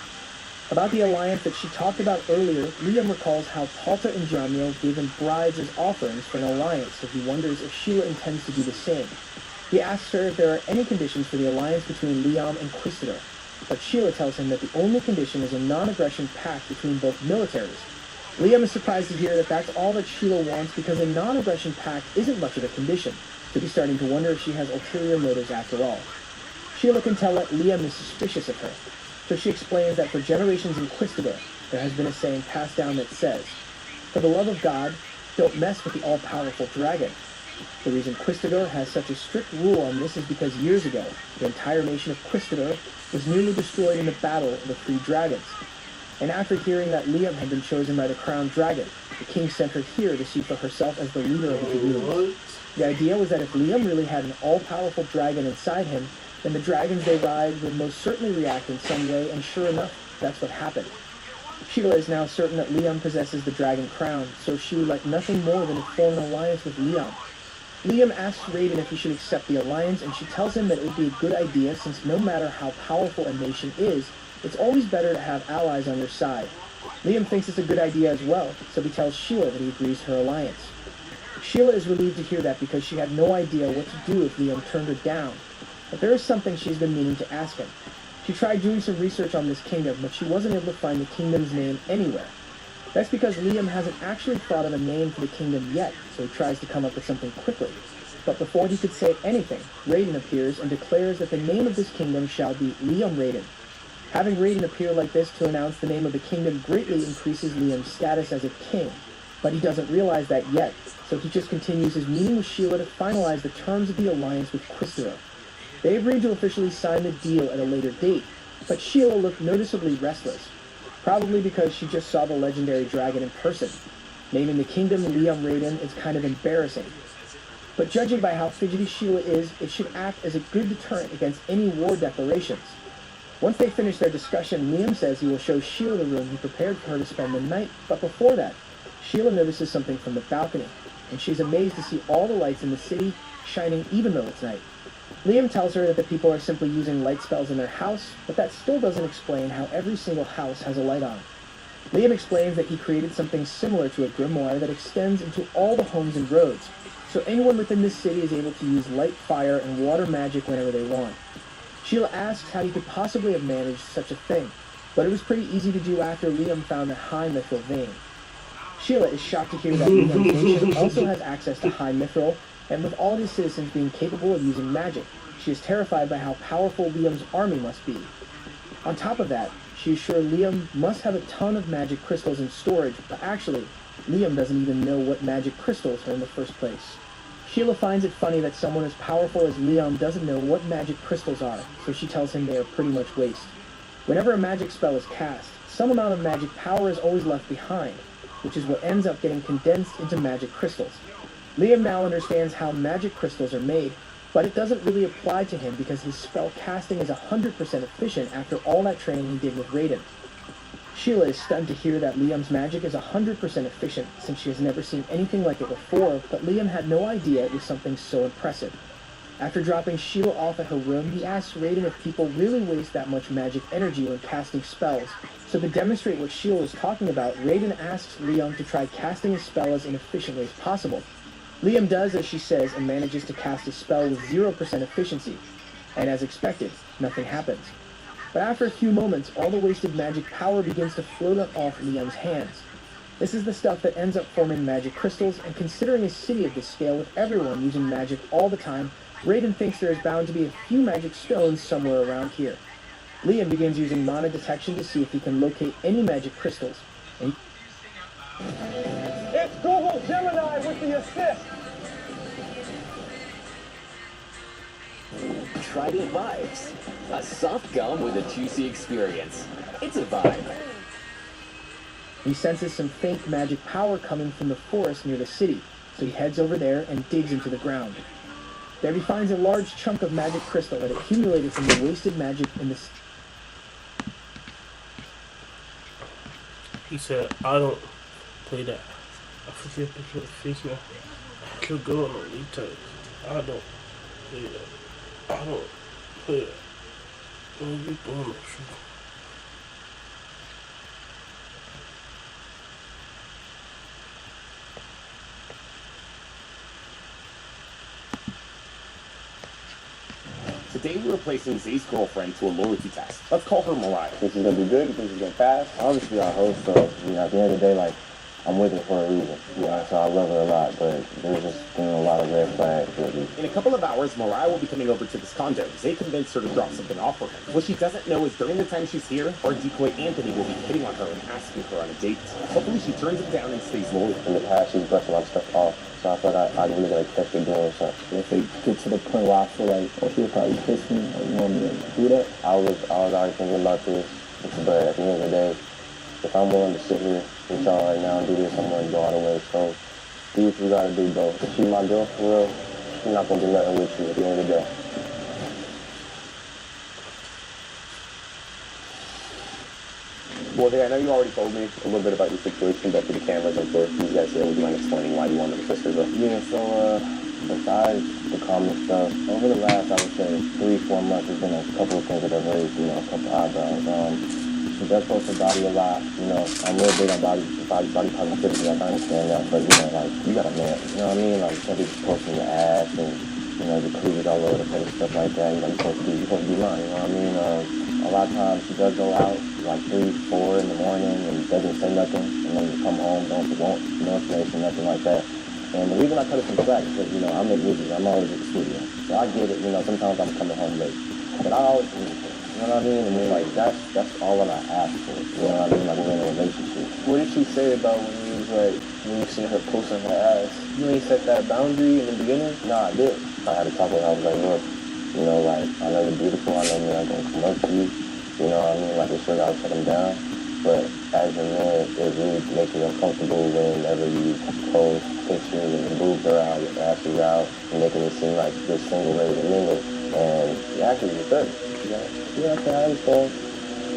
Speaker 9: About the alliance that she talked about earlier, Liam recalls how Palta and Jamil gave him bribes as offerings for an alliance, so he wonders if Sheila intends to do the same. He asks her if there are any conditions for the alliance between Liam and Quistador, but Sheila tells him that the only condition is a non-aggression pact between both militaries. Liam is surprised to hear that that's all that Sheila wants because a non-aggression pact isn't much of a condition, so he's starting to wonder if she has ulterior motives after all. Sheila can tell that Liam is suspicious of her, so she explains that for generations in Quistador, there has been a saying passed down that says, "For the love of God, don't mess with the all-powerful dragon." The reason Quistador has such a strict rule on this is because years ago, the entire nation of Quistador was nearly destroyed in the battle of the 3 dragons. And after hearing that Liam had been chosen by the crowned dragon, the king sent her here to see for herself as the leader of the dragoons. The idea was that if Liam really had an all-powerful dragon inside him, then the dragons they ride would most certainly react in some way, and sure enough, that's what happened. Sheila is now certain that Liam possesses the dragon crown, so she would like nothing more than to form an alliance with Liam. Liam asks Raiden if he should accept the alliance, and she tells him that it would be a good idea since no matter how powerful a nation is, it's always better to have allies on your side. Liam thinks it's a good idea as well, so he tells Sheila that he agrees to her alliance. Sheila is relieved to hear that because she had no idea what to do if Liam turned her down, but there is something she's been meaning to ask him. She tried doing some research on this kingdom, but she wasn't able to find the kingdom's name anywhere. That's because Liam hasn't actually thought of a name for the kingdom yet, so he tries to come up with something quickly. But before he could say anything, Raiden appears and declares that the name of this kingdom shall be Liam Raiden. Having Raiden appear like this to announce the name of the kingdom greatly increases Liam's status as a king, but he doesn't realize that yet, so he just continues his meeting with Sheila to finalize the terms of the alliance with Quistador. They agreed to officially sign the deal at a later date, but Sheila looked noticeably restless. Probably because she just saw the legendary dragon in person. Naming the kingdom Liam Raiden is kind of embarrassing. But judging by how fidgety Sheila is, it should act as a good deterrent against any war declarations. Once they finish their discussion, Liam says he will show Sheila the room he prepared for her to spend the night, but before that, Sheila notices something from the balcony, and she's amazed to see all the lights in the city shining even though it's night. Liam tells her that the people are simply using light spells in their house, but that still doesn't explain how every single house has a light on. Liam explains that he created something similar to a grimoire that extends into all the homes and roads, so anyone within this city is able to use light, fire, and water magic whenever they want. Sheila asks how he could possibly have managed such a thing, but it was pretty easy to do after Liam found the high mithril vein. Sheila is shocked to hear that Liam's nation also has access to high mithril, and with all of his citizens being capable of using magic, she is terrified by how powerful Liam's army must be. On top of that, she is sure Liam must have a ton of magic crystals in storage, but actually, Liam doesn't even know what magic crystals are in the first place. Sheila finds it funny that someone as powerful as Liam doesn't know what magic crystals are, so she tells him they are pretty much waste. Whenever a magic spell is cast, some amount of magic power is always left behind, which is what ends up getting condensed into magic crystals. Liam now understands how magic crystals are made, but it doesn't really apply to him because his spell casting is 100% efficient after all that training he did with Raiden. Sheila is stunned to hear that Liam's magic is 100% efficient since she has never seen anything like it before, but Liam had no idea it was something so impressive. After dropping Sheila off at her room, he asks Raiden if people really waste that much magic energy when casting spells. So to demonstrate what Sheila is talking about, Raiden asks Liam to try casting a spell as inefficiently as possible. Liam does as she says and manages to cast a spell with 0% efficiency, and as expected, nothing happens. But after a few moments, all the wasted magic power begins to float up off Liam's hands. This is the stuff that ends up forming magic crystals, and considering a city of this scale with everyone using magic all the time, Raiden thinks there is bound to be a few magic stones somewhere around here. Liam begins using mana detection to see if he can locate any magic crystals. And
Speaker 10: It's Google Gemini with the assist.
Speaker 13: Trident Vibes. A soft gum with a juicy experience. It's a vibe.
Speaker 9: he senses some faint magic power coming from the forest near the city, so he heads over there and digs into the ground. There he finds a large chunk of magic crystal that accumulated from the wasted magic in the...
Speaker 1: He said, I don't play that. I forget to put a face now. I could go on the lead test. I don't play that. I don't play that. What are you doing that shit?
Speaker 14: Today we're replacing Zay's girlfriend to a loyalty test. Let's call her Mariah. Think she's gonna be good? You think she's gonna pass?
Speaker 12: Obviously, I hope so. At the end of the day, like, I'm with her for a reason. So I love her a lot, but there's just been a lot of red flags lately.
Speaker 14: In a couple of hours, Mariah will be coming over to this condo. Zay convinced her to drop something off for him. What she doesn't know is during the time she's here, our decoy Anthony will be hitting on her and asking her on a date. Hopefully she turns it down and stays loyal.
Speaker 12: In the past, she's brushed a lot of stuff off, so I feel like I really gotta catch her doing something. If it gets to the point where I feel like, oh, she'll probably kiss me, or you want me to do that, I was already thinking about this, but at the end of the day, if I'm willing to sit here with y'all right now and do this, I'm gonna go all the way. So do what you gotta do, bro. If she's my girl for real, she's not gonna do nothing with you at the end of the day.
Speaker 14: Well, I know you already told me a little bit about your situation, but for the cameras, I'm sure you guys would you mind explaining why you wanted to kiss her, though?
Speaker 12: Yeah, so, besides the common stuff, over the last, I would say, 3-4 months, there's been a couple of things that have raised, a couple eyebrows. She does post her body a lot, I'm real big on body positivity, like, I understand that, but, like, you got a man, you know what I mean? Like, you can't be just posting your ass and, your cleavage all over the place, stuff like that, you're supposed to be lying, you know what I mean? A lot of times she does go out, like 3, 4 in the morning and doesn't say nothing, and then you come home, don't want no information, nothing like that. And the reason I cut it from slack is because, I make music, I'm always at the studio. So I get it, sometimes I'm coming home late. But I always communicate, you know what I mean? And then, like, that's all that I ask for, you know what I mean? Like, we're in a relationship.
Speaker 15: What did she say about when you seen her posting her ass? You ain't set that boundary in the beginning?
Speaker 12: Nah, I did. I had to talk with her, I was like, look, I know you're beautiful, I know you're not going to come up to you, you know what I mean? Like, we sure got to shut them down. But as a man, it really makes me uncomfortable whenever you post pictures and your boobs are out, your ass is out, and making it seem like you're single, ready to mingle. And you actually was good. Yeah, okay, I understand.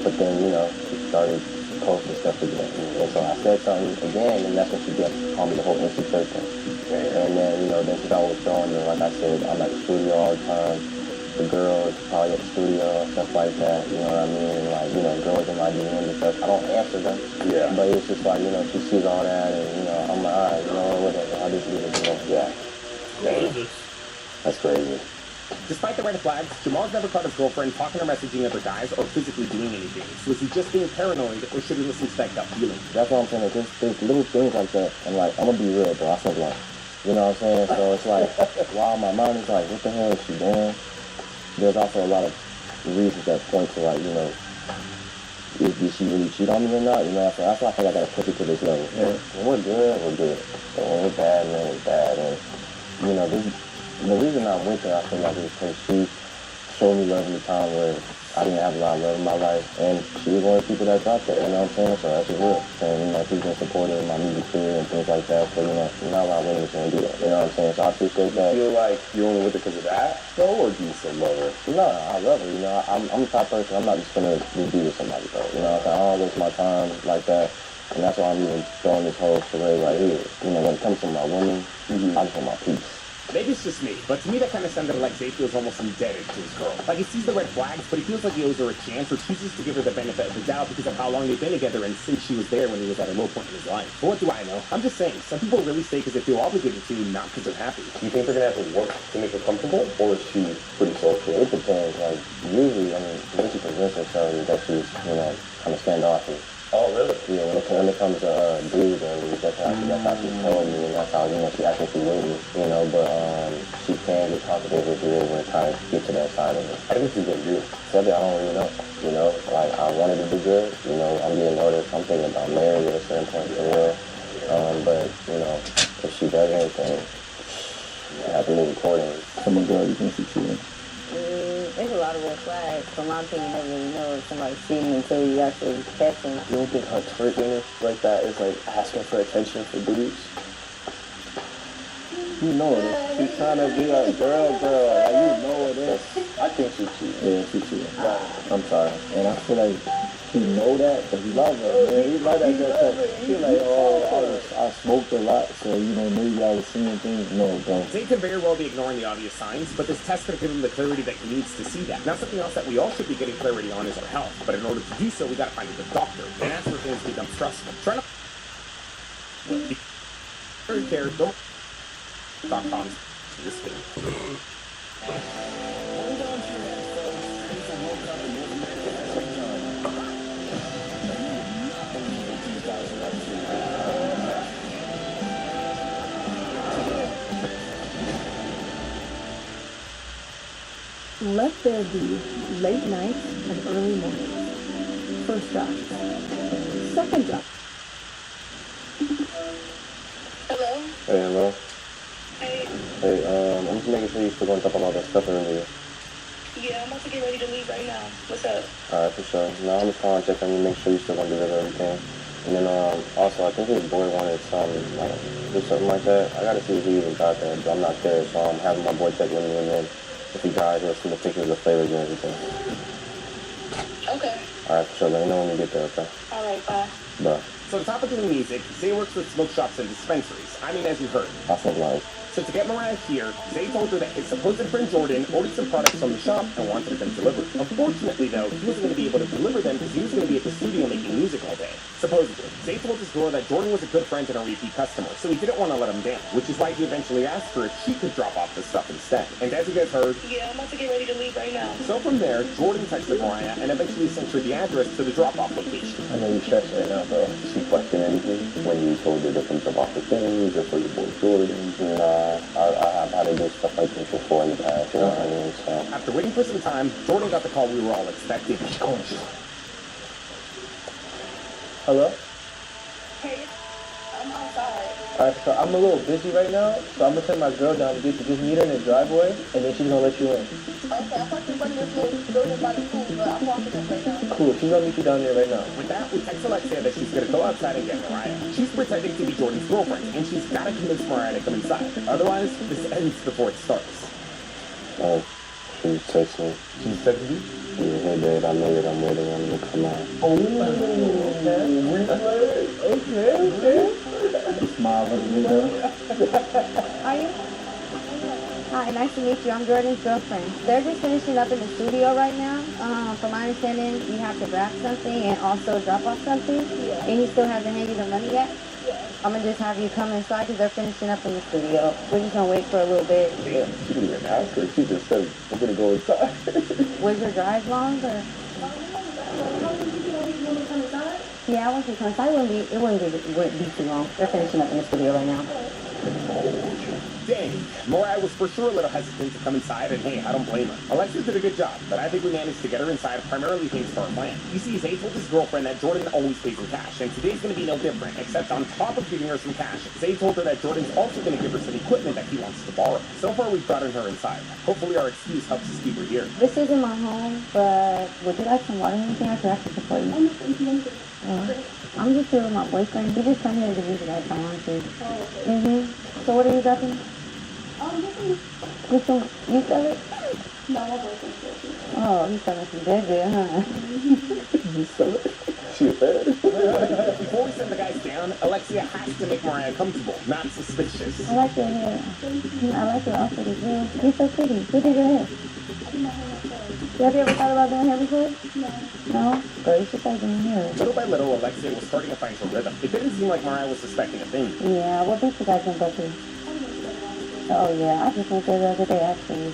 Speaker 12: But then, she started posting stuff again. And so I said something again, and that's when she called me the whole insecure thing. And then, then she's always showing me, like I said, I'm at the studio all the time. the girls probably at the studio, stuff like that, you know what I mean? And like, you know, girls in my DM because I don't answer them.
Speaker 14: Yeah.
Speaker 12: But it's just like, you know, she sees all that and, you know, I'm like, alright, you know, whatever, I'll just leave it alone.
Speaker 14: Yeah.
Speaker 1: What is this?
Speaker 14: That's crazy. Despite the red flags, Jamal's never caught his girlfriend talking or messaging other guys or physically doing anything. So is he just being paranoid or should he listen to that gut feeling?
Speaker 12: That's what I'm saying. Like, there's little things like that. And like, I'm gonna be real, bro. I feel like, you know what I'm saying? So it's like, while my mind is like, what the hell is she doing? There's also a lot of reasons that point to like, you know, did she really cheat on me or not? You know, so that's why I feel like I gotta push it to this level.
Speaker 14: Yeah.
Speaker 12: When we're good, we're good. But when we're bad, man, we're bad. And, you know, the reason I'm with her, I feel like, is because she showed me love in the time where I didn't have a lot of love in my life. And she was one of the people that dropped that, you know what I'm saying? So that's just real. And, you know, she's been supportive in my music career and things like that. So, you know, not a lot of women can do that. You know what I'm saying? So I appreciate that.
Speaker 14: Do you feel like you're only with her because of that, though, or do you still love her?
Speaker 12: No, I love her, you know. I'm the type of person, I'm not just gonna be with somebody, though. You know what I'm saying? I don't waste my time like that. And that's why I'm even throwing this whole charade right here. You know, when it comes to my woman, I just want my peace.
Speaker 14: Maybe it's just me, but to me that kind of sounded like Zay feels almost indebted to his girl. Like he sees the red flags, but he feels like he owes her a chance or chooses to give her the benefit of the doubt because of how long they've been together and since she was there when he was at a low point in his life. But what do I know? I'm just saying, some people really stay because they feel obligated to, not because they're happy.
Speaker 12: Do you think they're gonna have to work to make her comfortable, or is she pretty social? It depends. Like, usually, I mean, when she presents herself, is that she's, you know, kind of standoffish.
Speaker 14: Oh, really?
Speaker 12: Yeah, when it comes to dudes, and that's how she told me, and that's how, you know, she actually with me, you know, but she can get talkative if you're able to kind of get to that side of it. I think she's gonna do it. Sadly, I don't really know, you know, like, I wanted to do good, you know, I'm getting older, so I'm thinking about marriage at a certain point for real, but, you know, if she doesn't, then I have to move accordingly.
Speaker 15: Come on, girl, you think she cheating?
Speaker 6: There's a lot of red flags. So my opinion, you never really know if somebody's cheating until you actually catch them.
Speaker 15: You don't think her twerking like that is like asking for attention for dudes? You know it is. She's trying to be a girl, like you know it is. I think she cheating. Yeah, she cheating. I'm sorry. And I feel like he know that, but he love her. Man, he love that girl. He like, oh, I smoked a lot, so you know maybe I was seeing things. No, don't.
Speaker 14: Zay can very well be ignoring the obvious signs, but this test could give him the clarity that he needs to see that. Now, something else that we all should be getting clarity on is our health, but in order to do so, we gotta find a good doctor, and that's where things become stressful. Trying to care, don't.com this thing.
Speaker 16: Let there be late nights and early mornings. First job. Second job.
Speaker 6: Hello?
Speaker 12: Hey, hello?
Speaker 6: Hey.
Speaker 12: Hey, I'm just making sure you're still going to talk about that stuff earlier.
Speaker 6: Yeah, I'm about to get ready to leave right now. What's up?
Speaker 12: Alright, for sure. Now I'm just calling to check on you, make sure you're still going to deliver everything. And then, also, I think his boy wanted some, like, do something like that. I got to see if he even got there, but I'm not there, so I'm having my boy check with me, and then if he got it, he'll send the pictures of flavors and everything.
Speaker 6: Okay.
Speaker 12: Alright, for sure. Let me know when you get there, okay?
Speaker 6: Alright, bye.
Speaker 12: Bye.
Speaker 14: So on top of doing music, Zay works with smoke shops and dispensaries. I mean, as you heard.
Speaker 12: I feel like.
Speaker 14: So to get Mariah here, Zay told her that his supposed friend Jordan ordered some products from the shop and wanted them delivered. Unfortunately, though, he wasn't going to be able to deliver them because he was going to be at the studio making music all day. Supposedly, Zay told his girl that Jordan was a good friend and a repeat customer, so he didn't want to let him down, which is why he eventually asked her if she could drop off the stuff instead. And as you guys heard,
Speaker 6: Yeah, I'm about to get ready to leave right now.
Speaker 14: So from there, Jordan texted Mariah and eventually sent her the address to the drop-off location.
Speaker 12: I know you're stressed right now, bro. She questioned anything when you told her to come drop off the things or for your boy Jordan. I've had to do stuff like this before in the past, you know what I mean? So
Speaker 14: After waiting for some time, Jordan got the call we were all expecting.
Speaker 15: Hello?
Speaker 6: Hey, I'm outside.
Speaker 15: Alright, so I'm a little busy right now, so I'm gonna send my girl down to get you. Just meet her in the driveway, and then she's gonna let you in.
Speaker 6: Okay, I'm about to run this little building by the pool, but I'm walking up right now.
Speaker 15: Cool, she's gonna meet you down there right now.
Speaker 14: With that, we text Alexia that she's going to go outside and get Mariah. She's pretending to be Jordan's girlfriend, and she's got to convince Mariah to come inside. Otherwise, this ends before it starts.
Speaker 12: she texted me.
Speaker 15: She texted you?
Speaker 12: Yeah, hey babe, I know that I'm waiting on you to come out.
Speaker 15: Oh, okay. Smile with me, girl.
Speaker 16: Are you?
Speaker 6: Hi, nice to meet you. I'm Jordan's girlfriend. They're just finishing up in the studio right now. From my understanding, you have to wrap something and also drop off something. Yeah. And he still hasn't handed you the money yet? Yeah. I'm gonna just have you come inside because they're finishing up in the studio. We're just gonna wait for a little bit.
Speaker 15: Yeah, she didn't even ask her. She just said, we're gonna go inside.
Speaker 6: Was your drive long or? Yeah, I want you to come inside. It wouldn't be too long. They're finishing up in the studio right now.
Speaker 14: Dang, Mariah was for sure a little hesitant to come inside, and hey, I don't blame her. Alexa did a good job, but I think we managed to get her inside primarily thanks to our plan. You see, Zay told his girlfriend that Jordan always pays in cash, and today's gonna be no different, except on top of giving her some cash, Zay told her that Jordan's also gonna give her some equipment that he wants to borrow. So far, we've gotten her inside. Hopefully our excuse helps us keep her here.
Speaker 6: This isn't my home, but would you like some water or anything? I can actually support you. I'm just here with my boyfriend. We just come here to visit at time, too. So what are you dropping? Which one? You sell it? No, my boyfriend sells it. Oh, he's selling some good, huh?
Speaker 15: You sell it? She a fan?
Speaker 14: Before we send the guys down, Alexia has to make Mariah comfortable, not suspicious.
Speaker 6: I like your hair. I like your outfit as well. You're so pretty. Who did your hair? Have you ever thought about doing hair before? No? Girl, you should start doing hair.
Speaker 14: Little by little, Alexia was starting to find her rhythm. It didn't seem like Mariah was suspecting a thing.
Speaker 6: Yeah, what beach you guys gonna go to? Oh yeah, I just went there the other day actually.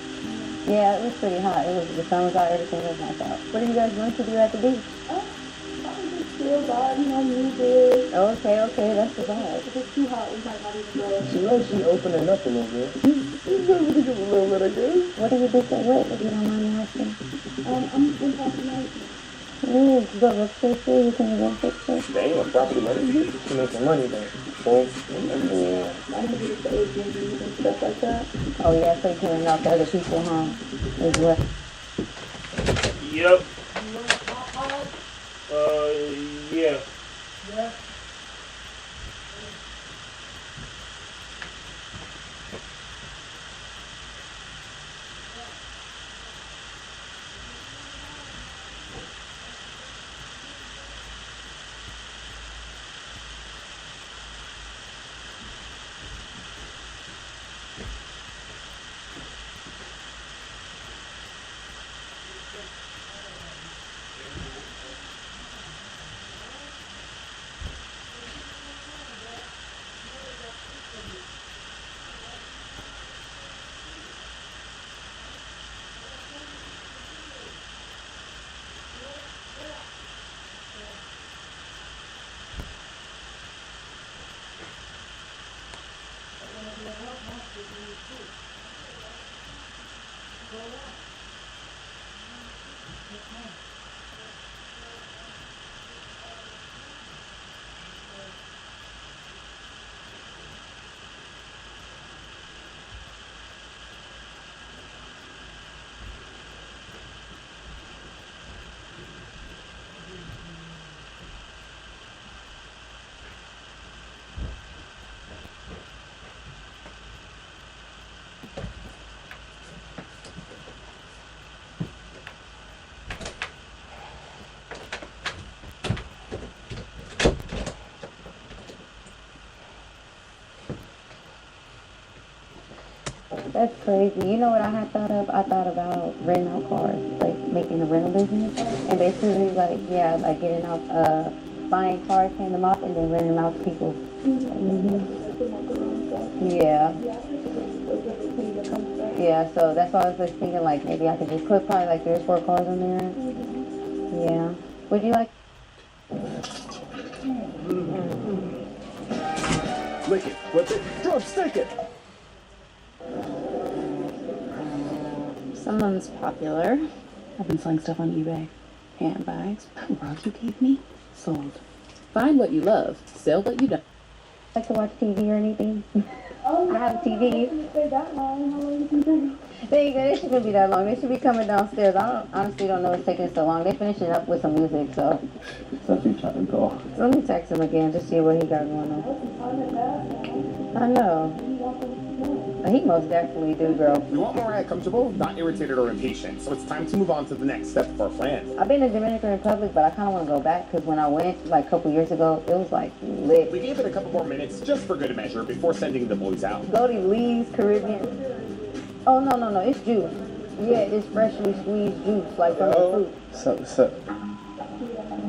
Speaker 6: Yeah, it was pretty hot. The sun was out, everything was nice out. What are you guys going to do at the beach? Chill vibe, music. Okay, that's the vibe. If it's too hot, we might not even go.
Speaker 15: She knows she opening up a little bit. She's going to give a little bit, I guess.
Speaker 6: What do you do for what, if you don't mind me asking? I'm in Boston. You go to upstairs too? You can go upstairs?
Speaker 15: Dang, I'm property money. She makes some money though. So,
Speaker 6: yeah. I need to get the Airbnb and stuff like that. Oh yeah, so you can rent out to other people, huh? As well.
Speaker 1: Yep. Yeah.
Speaker 6: Yeah. That's crazy. You know what I had thought of? I thought about renting out cars, like making a rental business, and basically like getting out, buying cars, paying them off, and then renting them out to people. Yeah. Yeah. So that's why I was just thinking, like maybe I could just put probably like 3 or 4 cars in there. Yeah. Would you like?
Speaker 14: Lick it, flip it, drumstick it.
Speaker 16: Someone's popular. I've been selling stuff on eBay. Handbags. That rug you gave me? Sold. Find what you love. Sell what you don't.
Speaker 6: Like to watch TV or anything? I have a TV. That long. How long is it? There you go. They shouldn't be that long. They should be coming downstairs. I honestly don't know what's taking so long. They're finishing up with some music, so.
Speaker 15: so she's trying to call.
Speaker 6: So let me text him again to see what he got going on. I know. He most definitely do, girl.
Speaker 14: We want Mariah comfortable, not irritated or impatient, so it's time to move on to the next step of our plan.
Speaker 6: I've been to Dominican Republic, but I kind of want to go back because when I went like a couple years ago, it was like lit.
Speaker 14: We gave it a couple more minutes just for good measure before sending the boys out.
Speaker 6: Go to Lee's Caribbean. Oh, no, it's juice. Yeah, it's freshly squeezed juice, like from the fruit.
Speaker 14: What's up?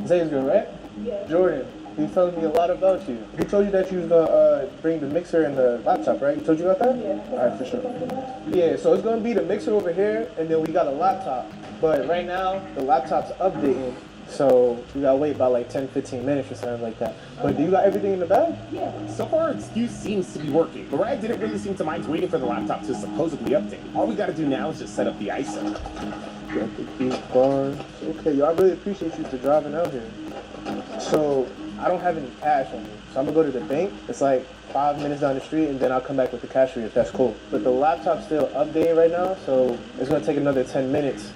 Speaker 14: Zay's good, right? Yeah. Jordan, he's telling me a lot about you. He told you that you was gonna bring the mixer and the laptop, right? He told you about that? Yeah. Alright, for sure. Yeah, so it's gonna be the mixer over here, and then we got a laptop. But right now, the laptop's updating, so we gotta wait about like 10-15 minutes or something like that. But do you got everything in the bag?
Speaker 6: Yeah.
Speaker 14: So far, our excuse seems to be working. Mariah didn't really seem to mind waiting for the laptop to supposedly update. All we gotta do now is just set up the ISO. Got the key bar. Okay, yo, I really appreciate you for driving out here. So, I don't have any cash on me. So I'm gonna go to the bank. It's like 5 minutes down the street, and then I'll come back with the cash for you if that's cool. But the laptop's still updating right now, so it's gonna take another 10 minutes.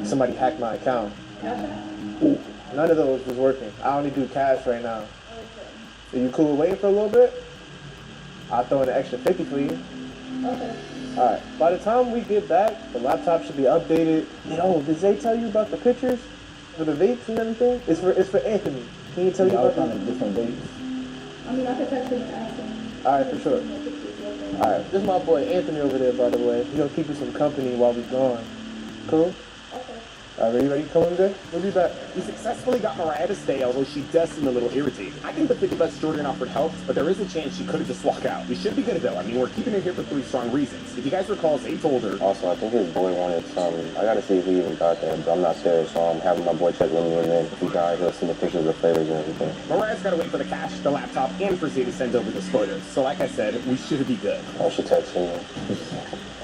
Speaker 14: Somebody hacked my account. Ooh, none of those was working. I only do cash right now. Are you cool with waiting for a little bit? I'll throw in an extra 50 for you. Okay. Alright, by the time we get back, the laptop should be updated. Yo, did Zay tell you about the pictures? For the vapes and everything? It's for Anthony. Can you tell you about the different vapes?
Speaker 6: I mean, I can text him and ask him.
Speaker 14: Alright, for sure. Alright, this is my boy Anthony over there, by the way. He's gonna keep you some company while we're gone. Cool? Okay. Alright, ready to come in there? We'll be back. We successfully got Mariah to stay, although she does seem a little irritated. I think the 50 bucks Jordan offered helped, but there is a chance she could have just walked out. We should be good though. I mean, we're keeping her here for 3 strong reasons. If you guys recall, Zay told her.
Speaker 12: Also, I think his boy wanted some. I gotta see if he even got there, but I'm not there, so I'm having my boy check when he went in. If he got, he'll see the pictures of flavors and everything.
Speaker 14: Mariah's gotta wait for the cash, the laptop, and for Zay to send over those photos. So like I said, we should be good.
Speaker 12: I should text him.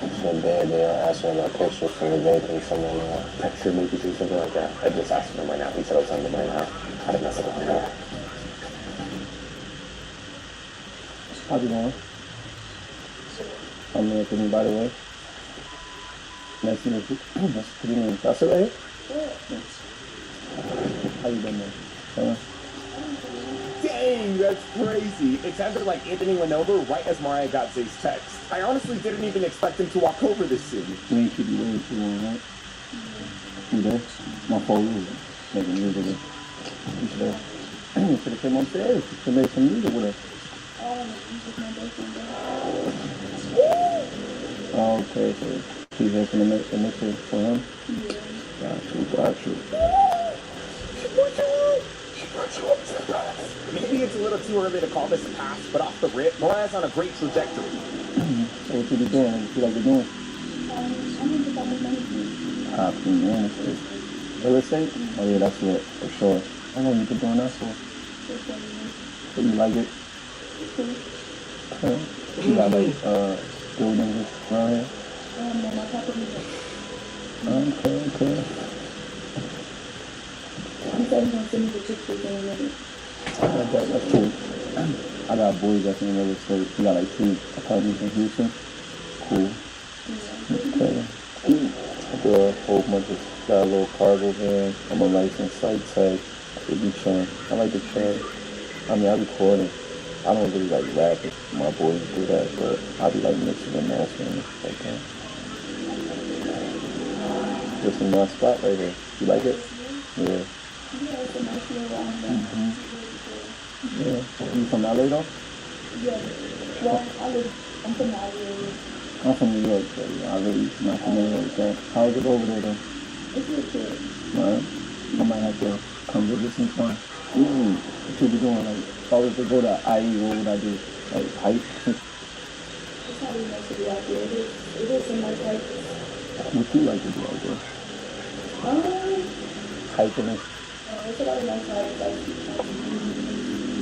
Speaker 12: She's in bed, they are asking about pictures from the baby and something like that. Picture, maybe do something like that. I just asked him right now. He said I'll send him right now. I didn't mess it up right now.
Speaker 15: How's it going? I'm Anthony, by the way. Nice to meet you. That's pretty name. That's it right here? Yeah. How you been, man?
Speaker 14: Dang, that's crazy. It sounded like Anthony went over right as Mariah got Zay's text. I honestly didn't even expect him to walk over this soon.
Speaker 15: We ain't keep you waiting too long, right? You there? My phone is making music. You should have came upstairs to make some music with us. Oh, okay, so she's here for the mixer for him? Yeah. Got you.
Speaker 14: Maybe it's a little too early to call this a pass, but off the rip, Mariah's on a great trajectory.
Speaker 15: So what you be doing? What you like to doing? Real estate. Real estate? Oh yeah, that's it, for sure. How long you been doing that for? So you like it? Okay. You got like buildings around here? Okay.
Speaker 6: He said he's gonna send me the pictures in a minute.
Speaker 15: That's cool. I got boys that's in real estate. We got like 2 apartments in Houston. Cool. Okay. I do a whole bunch of, got a little cargo van. I'm a licensed site tech. I be chilling. I like to chill. I mean, I record it. I don't really like rapping. My boys do that, but I be like mixing and mastering and stuff like that. This is my spot right here. You like it? Yeah. Yeah. You from LA though?
Speaker 6: Yeah. Well, I'm from LA.
Speaker 15: I'm from New York, so I really not familiar with that. How is it over there though?
Speaker 6: It's really good.
Speaker 15: Alright. I might have to come visit sometime. What you be doing? Like, if I was to go to IE, what would I do? Like, hike?
Speaker 6: It's not really nice to do out there. It is some nice hikes.
Speaker 15: What do you like to do out there? Hiking and
Speaker 6: it's a lot of nice hikes,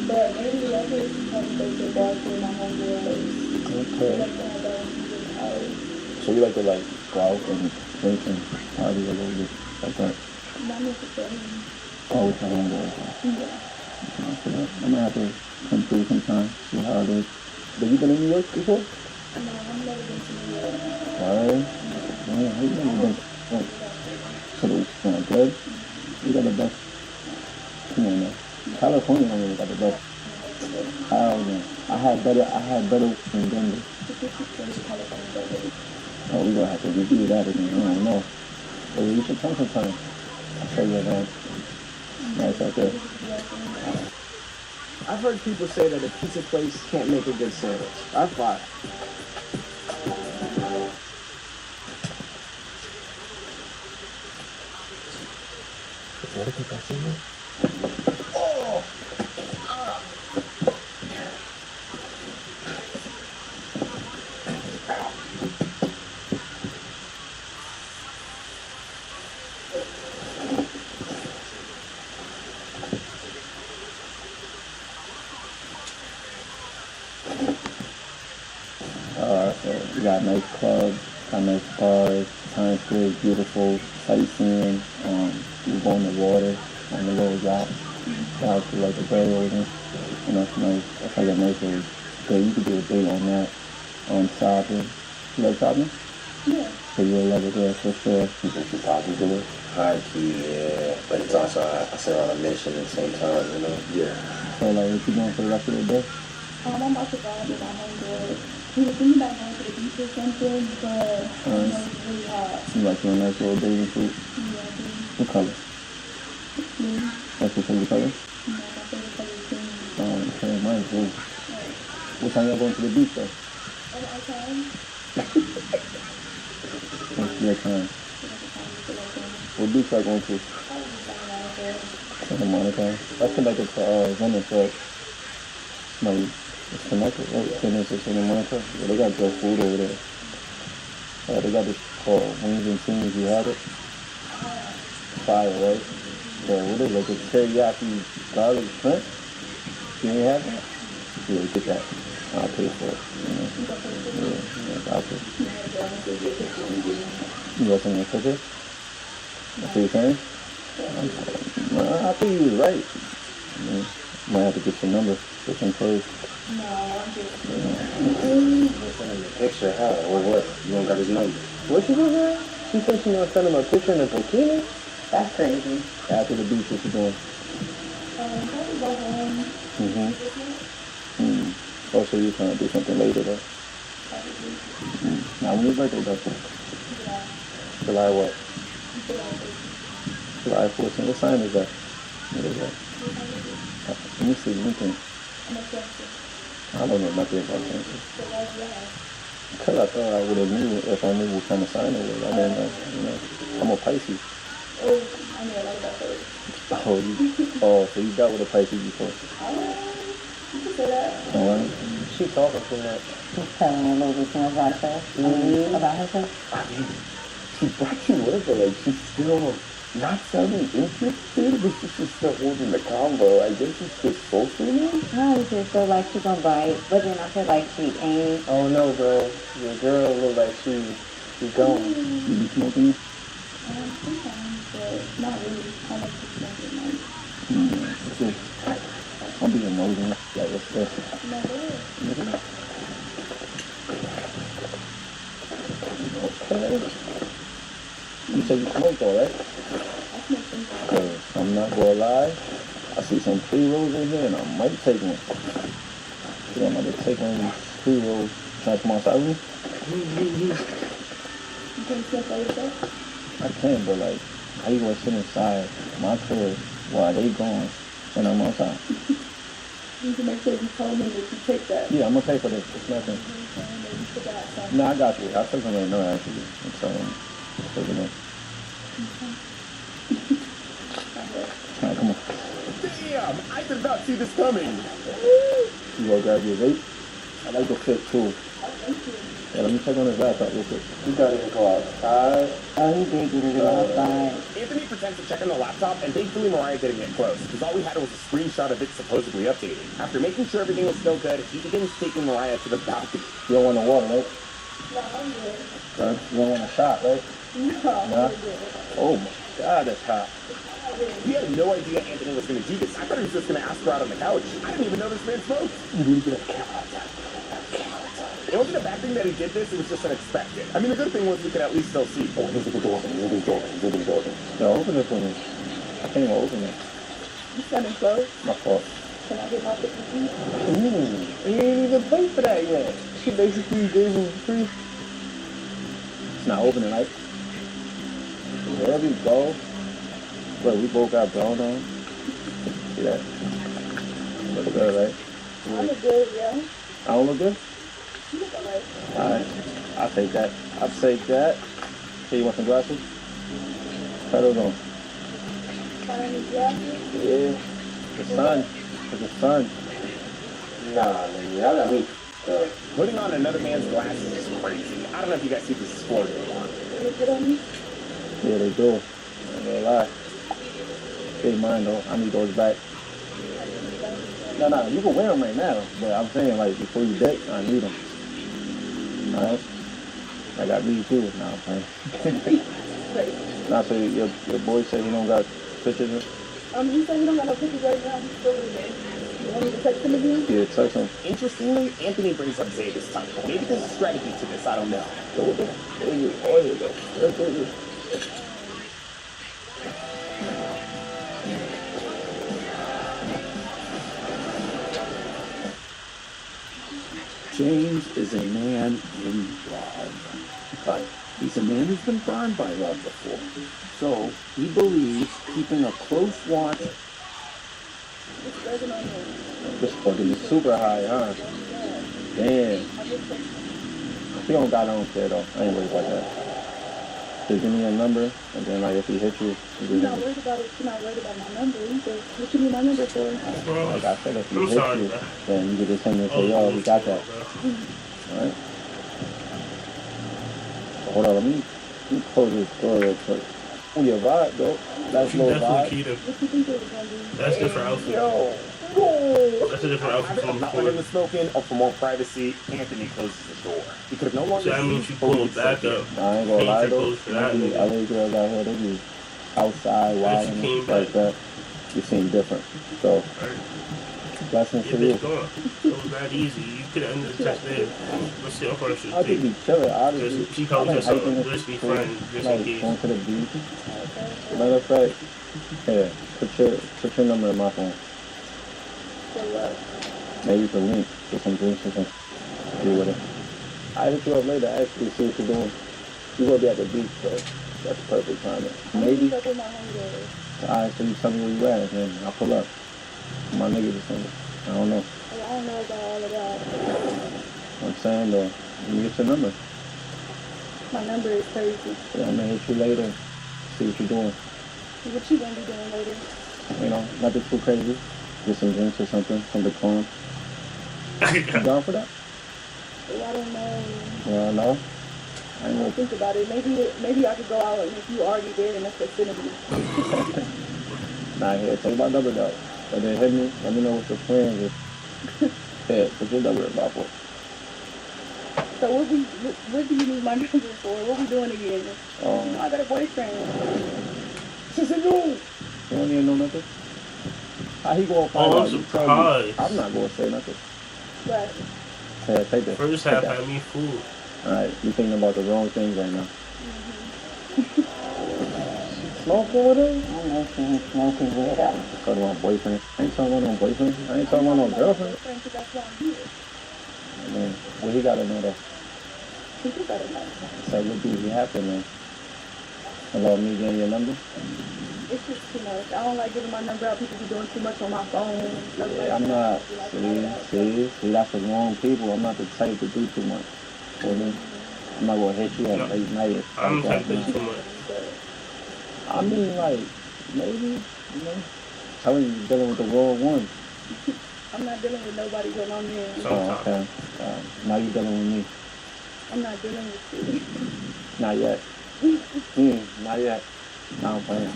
Speaker 6: but maybe I could probably go to the bar for my homegirls.
Speaker 15: Okay.
Speaker 6: Like to have that music out.
Speaker 15: So you like to like go out and drink and party a little bit like that?
Speaker 6: Not necessarily.
Speaker 15: Oh, with your homegirls?
Speaker 6: Yeah.
Speaker 15: Okay. I'm gonna have to come through sometime, see how it is. Have you been in New York before?
Speaker 6: No, I've never been to New York.
Speaker 15: Alright. Yeah, I've never been. So the good? You got the best. Come on now. California don't really got the best. I don't know. I had better in Denver. Oh, we gonna have to review that again. I don't know. But you should come sometime. I'll show you around. Nice out there.
Speaker 14: I've heard people say that a pizza place can't make a good sandwich. I thought.
Speaker 15: Oh! So we got nice clubs, got nice bars, Times Square is beautiful, sightseeing, you go in the water on the little yacht, out to like the Bay Ocean, and that's nice. That's like a nice little day. You could do a day on that, on shopping. You like shopping?
Speaker 6: Yeah.
Speaker 15: So you'll love it there for sure.
Speaker 12: You think you probably do it? High key, yeah. But it's also, I say, on a mission at the same time, you know? Yeah.
Speaker 15: So like, what you doing for the rest of the day?
Speaker 6: I'm about to go with my homeboy. We were thinking about going to the beach or something, but I know it's really hot.
Speaker 15: You like your nice little bathing suit?
Speaker 6: Yeah, I do.
Speaker 15: What color?
Speaker 6: Green.
Speaker 15: That's your favorite color?
Speaker 6: No, my favorite color is green.
Speaker 15: Okay, mine's blue. What time y'all going to the beach though?
Speaker 6: At our time?
Speaker 15: What's your time? What beach y'all going to? Santa Monica. That's connected to Venice, right? No, it's connected, right? Venice to Santa Monica. Yeah, they got good food over there. They got this called Wings and Teams. You had it? Fire, right? So what is it? The teriyaki garlic shrimp? You ain't have that? Yeah, get that. I'll pay for it. You know? Yeah, I'll pay. You got something to cook it? That's what you're saying? I think you was right. Might have to get your number, get some clothes.
Speaker 6: No, I'm just...
Speaker 12: Send him a picture, how? Or what? You don't got his number.
Speaker 15: What you doing? She said she gonna send him a picture in a bikini?
Speaker 6: That's crazy.
Speaker 15: After the beach, what you doing?
Speaker 6: Probably go home.
Speaker 15: Oh, so you're trying to do something later, though? Now, when your birthday, though? July what? July 14th. What sign is that? What is that? Let me see. Let me think. I don't know nothing about Cancer. Because I thought I would have knew if I knew what kind of sign it was. I didn't know. You know, I'm a Pisces.
Speaker 6: Oh, I know a lot about those.
Speaker 15: So you dealt with a Pisces before?
Speaker 6: You can say that.
Speaker 15: She talking too much.
Speaker 6: She's telling a little bit too much about herself. About herself.
Speaker 15: I mean, she brought you with her, like she's still not sounding interested, but she's just still holding the combo. I guess it's just social now.
Speaker 6: No, it's just feel like she's gonna bite, but then I feel like she ain't.
Speaker 15: Oh no, bro. Your girl look like she going. You be smoking?
Speaker 6: Sometimes, but not really. I like to smoke at night.
Speaker 15: I'm being nosy. Like, what's this?
Speaker 6: No, go ahead.
Speaker 15: Okay. You said you smoke though, right? Cause I'm not gonna lie, I see some pre-rolls in here and I might take one. So I'm gonna take one of these pre-rolls. Can I come outside with me?
Speaker 6: You can't smoke by yourself?
Speaker 15: I can, but like, how you gonna sit inside my crib while they gone and I'm outside?
Speaker 6: You need to make sure you told me that you take that.
Speaker 15: Yeah, I'm gonna pay for this. It's nothing. No, I got you. I'll take them right now, actually. It's take it in. Alright, come on.
Speaker 14: Damn! I did not see this coming!
Speaker 15: You go grab your vape? I like the fit too. Yeah, let me check on his laptop real quick. He got to go outside.
Speaker 6: Oh, he did get it outside.
Speaker 14: Anthony pretends to check on the laptop, and thankfully Mariah didn't get close, because all we had was a screenshot of it supposedly updating. After making sure everything was still good, he begins taking Mariah to the balcony.
Speaker 15: You don't want the water, right?
Speaker 6: No, I'm good.
Speaker 15: Huh? You don't want a shot, right?
Speaker 6: No,
Speaker 15: Nah? Oh my God, that's hot.
Speaker 14: We had no idea Anthony was going to do this. I thought he was just going to ask her out on the couch. I didn't even know this man smoked.
Speaker 15: You need to get a camera outside.
Speaker 14: It wasn't a bad thing that he did this, it was just unexpected. I mean, the good thing was we could at least still see.
Speaker 15: Oh, he's a good door. He's a good door. He's a good door. No, open it for me. I can't even open it.
Speaker 6: You standing close?
Speaker 15: My fault.
Speaker 6: Can I get my 50 feet?
Speaker 15: You ain't even paid for that yet. She basically gave him free. It's not opening, right? There we go. Wait, we both got brown on. See that? Look good, right?
Speaker 6: I look good, yeah.
Speaker 15: I don't look good?
Speaker 6: You look alright.
Speaker 15: Alright. I'll take that. I'll take that. Hey, you want some glasses? Try those on. Yeah, the sun. It's the sun. Nah, nigga, y'all got me.
Speaker 14: Putting on another man's glasses is crazy. I don't know if you guys see this explosion a lot.
Speaker 15: Yeah, they do. I ain't gonna lie. They mine though. I need those back. No, you can wear them right now. But I'm saying, like, before you date, I need them. Alright? I got these too. Nah, I'm playing. Nah, so your boy said he don't got pictures of?
Speaker 6: He said he don't got no pictures right now. He's still in there. You want me to text him again?
Speaker 15: Yeah, text him.
Speaker 14: Interestingly, Anthony brings up Zay this time. Maybe there's a strategy to this, I don't know.
Speaker 15: So what the oil though? That's what it is.
Speaker 17: James is a man in love. But he's a man who's been burned by love before. So he believes keeping a close watch.
Speaker 15: This fucking is super high, huh? Damn. If he don't got it, I don't care though. I ain't worried about that. Just give me your number, and then like if he hits you,
Speaker 6: You're not worried about it. You're not worried about my number either. What you need my number for?
Speaker 15: Like I said, if he hits you, then you can just send me and say, yo, he got that. Alright? Hold on, let me close this door real quick. Oh, your vibe, though. That's no vibe.
Speaker 1: That's different outfit.
Speaker 15: Yo.
Speaker 1: That's a different outfit from
Speaker 14: Not letting the smoke in, or for more privacy, Anthony closes the door. He could have no longer
Speaker 1: So that means you pull back up.
Speaker 15: I ain't gonna lie though. LA girls out here, they be outside, wild and stuff like that. You seem different. So, blessings to you.
Speaker 1: It was that easy. You could have ended the text there. Let's see how far she
Speaker 15: I could be chilling, honestly.
Speaker 1: She calls herself a risky friend, just in case.
Speaker 15: Going to the beach. Matter of fact, here, put your number in my phone. Maybe you can link to some drinks or something. Do with it. I hit you up later, actually, see what you're doing. You're gonna be at the beach, so that's perfect timing. Maybe. Alright, so you tell me where you at, and I'll pull up. My nigga just send it. I don't know.
Speaker 6: I don't know about all of that.
Speaker 15: I'm saying though, you get your number.
Speaker 6: My number is crazy.
Speaker 15: Yeah, I'm gonna hit you later. See what you're doing.
Speaker 6: What you gonna be doing later?
Speaker 15: You know, nothing too crazy. Get some drinks or something, some calm. You down for that?
Speaker 6: Oh, I don't know.
Speaker 15: Yeah, no.
Speaker 6: I don't think about it. Maybe I could go out and if you already there in the vicinity.
Speaker 15: Nah, here, take my number though. And then hit me. Let me know what your plans is. Yeah, put your number in my book.
Speaker 6: So what do you need my number for? What we doing again? I got a boyfriend.
Speaker 15: She said no. You don't need no nothing. How he gonna find out? You tell me. I'm not gonna say nothing.
Speaker 6: Right.
Speaker 15: Yeah, take that.
Speaker 1: First half had me fooled.
Speaker 15: Alright, you thinking about the wrong things right now. Smoking with her? I'm not saying smoking with her. Talking about boyfriend. I ain't talking about no boyfriend. I ain't talking about no girlfriend. I mean, what he gotta know though?
Speaker 6: He gotta know.
Speaker 15: So what do he have to know? About me getting your number?
Speaker 6: It's just too much. I don't like giving my number out. People be doing too much on my phone.
Speaker 15: Yeah, I'm not. See, that's the wrong people. I'm not the type to do too much. I'm not gonna hit you at late night.
Speaker 1: I'm the type to do too much.
Speaker 15: I mean, like, maybe, you know, telling you dealing with the wrong one.
Speaker 6: I'm not dealing with nobody when I'm here.
Speaker 15: Oh, okay. Now you're dealing with me.
Speaker 6: I'm not dealing with
Speaker 15: you. Not yet. Not yet. Now I'm playing.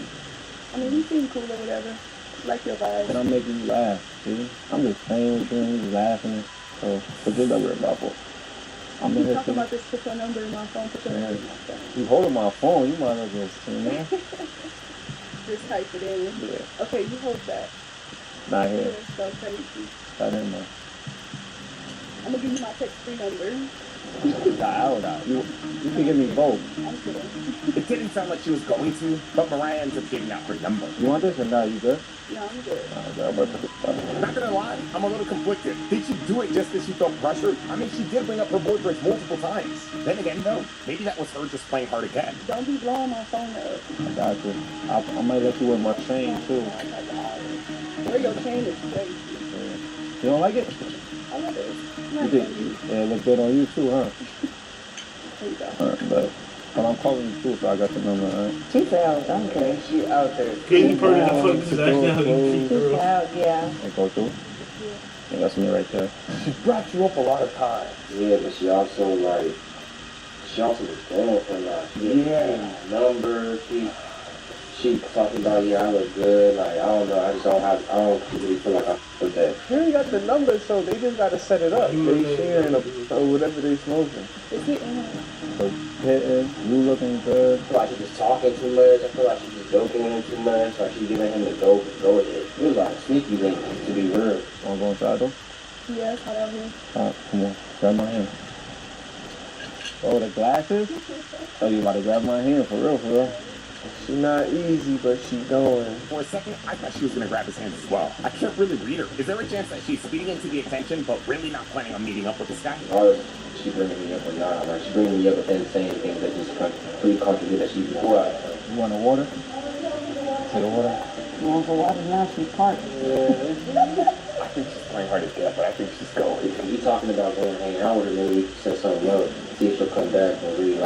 Speaker 6: I mean, you seem cool or whatever. Like your vibe.
Speaker 15: And I'm making you laugh, see? I'm just playing with you and you laughing. So, put your number in my phone. I'm
Speaker 6: going to talk about this, put your number in my phone, put your number in my phone.
Speaker 15: You holding my phone, you might as well just, you know?
Speaker 6: Just type it in.
Speaker 15: Yeah.
Speaker 6: Okay, you hold that.
Speaker 15: Not here.
Speaker 6: So crazy.
Speaker 15: Not in there.
Speaker 6: I'm going to give you my text-free number.
Speaker 15: You can give me both.
Speaker 14: It didn't sound like she was going to, but Mariah ends up giving out her number.
Speaker 15: You want this or no? You good?
Speaker 6: No, I'm good.
Speaker 14: Not gonna lie, I'm a little conflicted. Did she do it just because she felt pressure? I mean, she did bring up her boyfriends multiple times. Then again, though, maybe that was her just playing hard again.
Speaker 6: Don't be blowing my phone up.
Speaker 15: I got you. I might let you wear my chain, too.
Speaker 6: Wear your chain is crazy.
Speaker 15: You don't like it?
Speaker 6: I love it.
Speaker 15: You think, yeah, it look good on you, too, huh?
Speaker 6: There you go.
Speaker 15: Alright, but But I'm calling you too, so I got the number, alright?
Speaker 6: She's out. I don't care.
Speaker 15: She out there.
Speaker 1: Crazy part is the fuck this is actually how you treat
Speaker 6: She's
Speaker 1: girls.
Speaker 6: out, yeah.
Speaker 15: Hey, go through? Yeah, that's me right there. She brought you up a lot of times.
Speaker 12: Yeah, but she also like, she also was going for a lot.
Speaker 15: Yeah.
Speaker 12: Numbers, she talking about, yeah, I look good. Like, I don't know, I don't really feel like I put that.
Speaker 15: You ain't got the number, so they just gotta set it up. They sharing or whatever they smoking. So hitting, you looking good.
Speaker 12: I feel like she just talking too much. I feel like she just joking with him too much. Like she giving him the go ahead. It was like sneaky link, to be real.
Speaker 15: Wanna go inside though?
Speaker 6: Yes, whatever.
Speaker 15: Alright, come on. Grab my hand. Oh, the glasses? Oh, you about to grab my hand, for real. She not easy, but she going.
Speaker 14: For a second, I thought she was going to grab his hand as well. I can't really read her. Is there a chance that she's feeding into the attention, but really not planning on meeting up with this guy?
Speaker 12: Or is she bringing me up or not? Like she bringing me up and then saying things that just pretty contradict that she before I.
Speaker 15: You want the water? Take the water?
Speaker 6: You want the water now? She's parked.
Speaker 14: I think she's playing hard to get, but I think she's going.
Speaker 12: We talking about going hang out with her, maybe we can set something up. See if she'll come back and really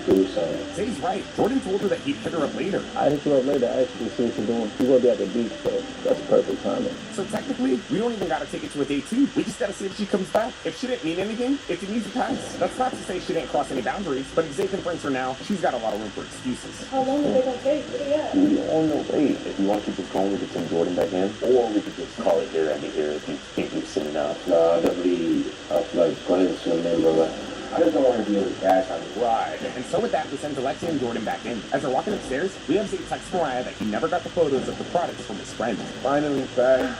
Speaker 12: do something.
Speaker 14: Say's right. Jordan told her that he'd hit her up later.
Speaker 15: I hit you up later, actually, see what you're doing. You're gonna be at the beach, so that's perfect timing.
Speaker 14: So technically, we don't even gotta take it to a day 2. We just gotta see if she comes back. If she didn't mean anything, it's an easy pass. That's not to say she didn't cross any boundaries, but if Zay confronts her now, she's got a lot of room for excuses.
Speaker 6: How long are they gonna take? What are they at?
Speaker 15: We on the way. If you want to keep this going, we could send Jordan back in, or we could just call it here and here if you think you've seen enough.
Speaker 12: Nah, definitely, like, go ahead and swim in, bro. I just don't want her to be able to dash on me.
Speaker 14: Right. And so with that, we send Alexia and Jordan back in. As they're walking upstairs, we have Zay text Mariah that he never got the photos of the products from his friend.
Speaker 15: Finally back.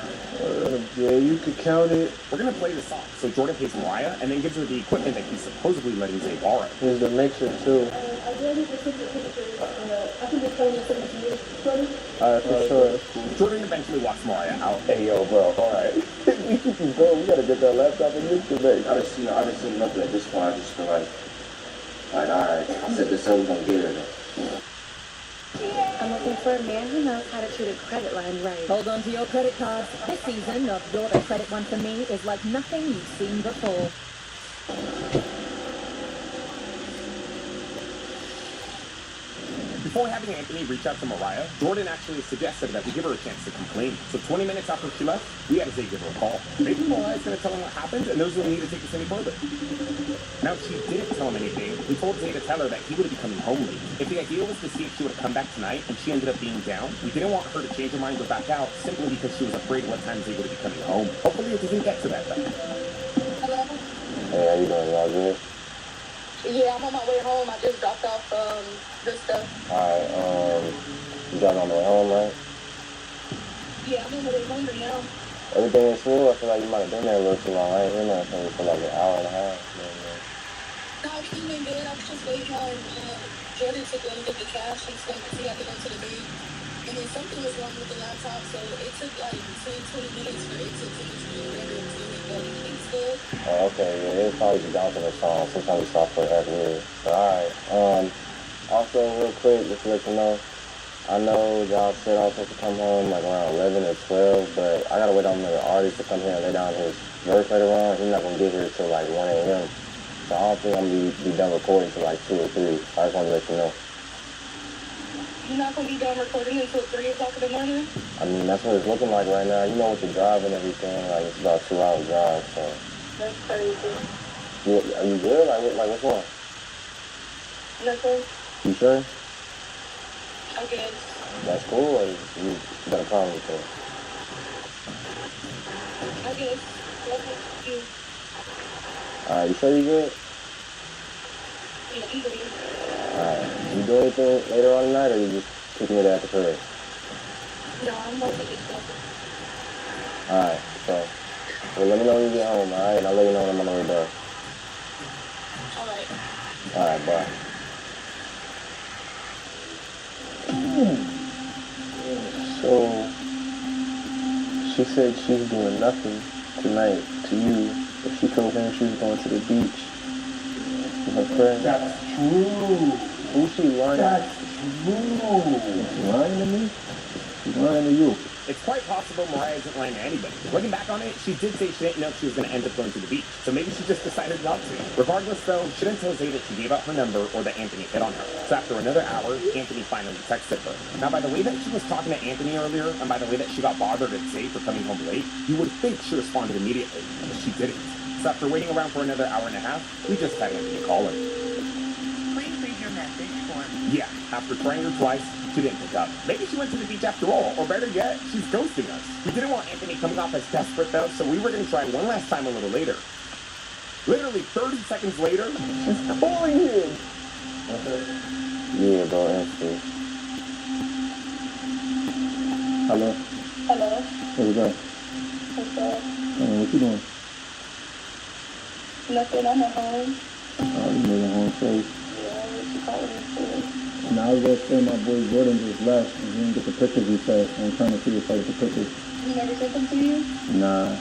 Speaker 15: Yeah, you could count it.
Speaker 14: We're gonna play this off. So Jordan pays Mariah and then gives her the equipment that he's supposedly letting Zay borrow.
Speaker 15: Here's the mixer too.
Speaker 6: I really just send it to I can just tell you something to you.
Speaker 15: Alright, for sure.
Speaker 14: Jordan eventually walks Mariah out.
Speaker 15: Hey, yo, bro, alright. We keep this going. We gotta get that laptop and mixer back.
Speaker 12: I just seen nothing at this point. I just feel like alright, I said this son gonna get her.
Speaker 18: I'm looking for a man who knows how to treat a credit line right.
Speaker 19: Hold on to your credit cards. This season of You're the Credit One for Me is like nothing you've seen before.
Speaker 14: Before having Anthony reach out to Mariah, Jordan actually suggested that we give her a chance to complain. So 20 minutes after she left, we had Zay give her a call. Maybe Mariah's going to tell him what happened, and those wouldn't need to take this any further. Now, if she didn't tell him anything, we told Zay to tell her that he would be coming home late. If the idea was to see if she would have come back tonight, and she ended up being down, we didn't want her to change her mind or back out, simply because she was afraid what time Zay would be coming home. Hopefully it doesn't get to that, though.
Speaker 18: Hello?
Speaker 12: Hey, how you doing? Y'all good?
Speaker 18: Yeah, I'm on my way home. I just dropped off this stuff.
Speaker 12: Alright, you guys on the way home, right?
Speaker 18: Yeah, I'm on my way home right now.
Speaker 12: Everything is smooth. I feel like you might have been there a little too long. I ain't hear nothing for like an hour and a half.
Speaker 18: No, everything been good. I was just waiting on Jordan to go and get the cash and stuff because he had to go to the bank. And then something was wrong with the laptop, so it took like 10-20 minutes for it to finish doing whatever it was doing, but it's good.
Speaker 12: Oh, okay, yeah, it was probably just bouncing the song. Sometimes we stop for that weird. But alright. Also, real quick, just to let you know, I know y'all said I was supposed to come home like around 11 or 12, but I gotta wait on the artist to come here and lay down his verse later on. He's not gonna get here till like 1 a.m. So I don't think I'm gonna be done recording till like 2 or 3. I just wanted to let you know.
Speaker 18: You're not going to be done recording until 3 o'clock in the morning?
Speaker 12: I mean, that's what it's looking like right now. You know, with the drive and everything, like it's about a 2-hour drive, so.
Speaker 18: That's crazy.
Speaker 12: Are you good? Like what's wrong?
Speaker 18: Nothing.
Speaker 12: You sure?
Speaker 18: I guess.
Speaker 12: That's cool, or you got a problem with it?
Speaker 18: I guess. Love you.
Speaker 12: Alright, you sure you good?
Speaker 18: Yeah, I'm good.
Speaker 12: Alright. You do anything later on tonight, or you just kicking it at the crib?
Speaker 18: No, I'm working this stuff.
Speaker 12: Alright, so. Well, let me know when you get home, alright? And I'll let you know when I'm on the way back.
Speaker 18: Alright.
Speaker 12: Alright, bye. So, she said she's doing nothing tonight to you, but she told him she was going to the beach with her friend.
Speaker 17: That's true.
Speaker 12: Who's she lying?
Speaker 17: That's true.
Speaker 12: She's lying to me? She's lying to you.
Speaker 14: It's quite possible Mariah isn't lying to anybody. Looking back on it, she did say she didn't know if she was going to end up going to the beach, so maybe she just decided not to. Regardless, though, she didn't tell Zay that she gave out her number or that Anthony hit on her. So after another hour, Anthony finally texted her. Now, by the way that she was talking to Anthony earlier, and by the way that she got bothered at Zay for coming home late, you would think she responded immediately, but she didn't. So after waiting around for another hour and a half, we just had Anthony call her.
Speaker 20: Please leave your message for me.
Speaker 14: Yeah, after trying her twice, she didn't pick up. Maybe she went to the beach after all, or better yet, she's ghosting us. We didn't want Anthony coming off as desperate though, so we were going to try one last time a little later. Literally 30 seconds later, she's calling you.
Speaker 15: Yeah, bro, answer. Hello?
Speaker 18: Hello?
Speaker 15: What's up?
Speaker 18: What's up?
Speaker 15: What you doing?
Speaker 18: Nothing, I'm at home.
Speaker 15: Oh, you made it home safe.
Speaker 18: Yeah, what you calling me for?
Speaker 15: Now I was gonna say my boy Jordan just left and he didn't get the pictures he said. I'm trying to see what's up with the pictures.
Speaker 18: He never sent them to you?
Speaker 15: Nah.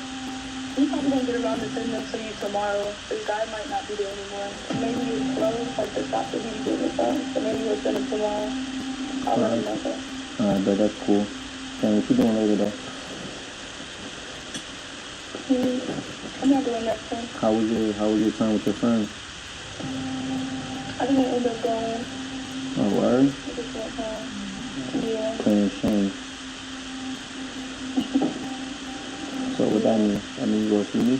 Speaker 18: He probably gonna get around to sending them to you tomorrow. This guy might not be there anymore. Maybe he's closed, like the shop that he's doing or something. So maybe he'll send them tomorrow. I'll let him know that.
Speaker 15: Alright, but that's cool. And what you doing later though?
Speaker 18: I'm not doing nothing.
Speaker 15: How was your time with your friends?
Speaker 18: I didn't end up going.
Speaker 15: Oh, word?
Speaker 18: I just went home. Yeah.
Speaker 15: Playing shame. So what that mean? That mean you go see me?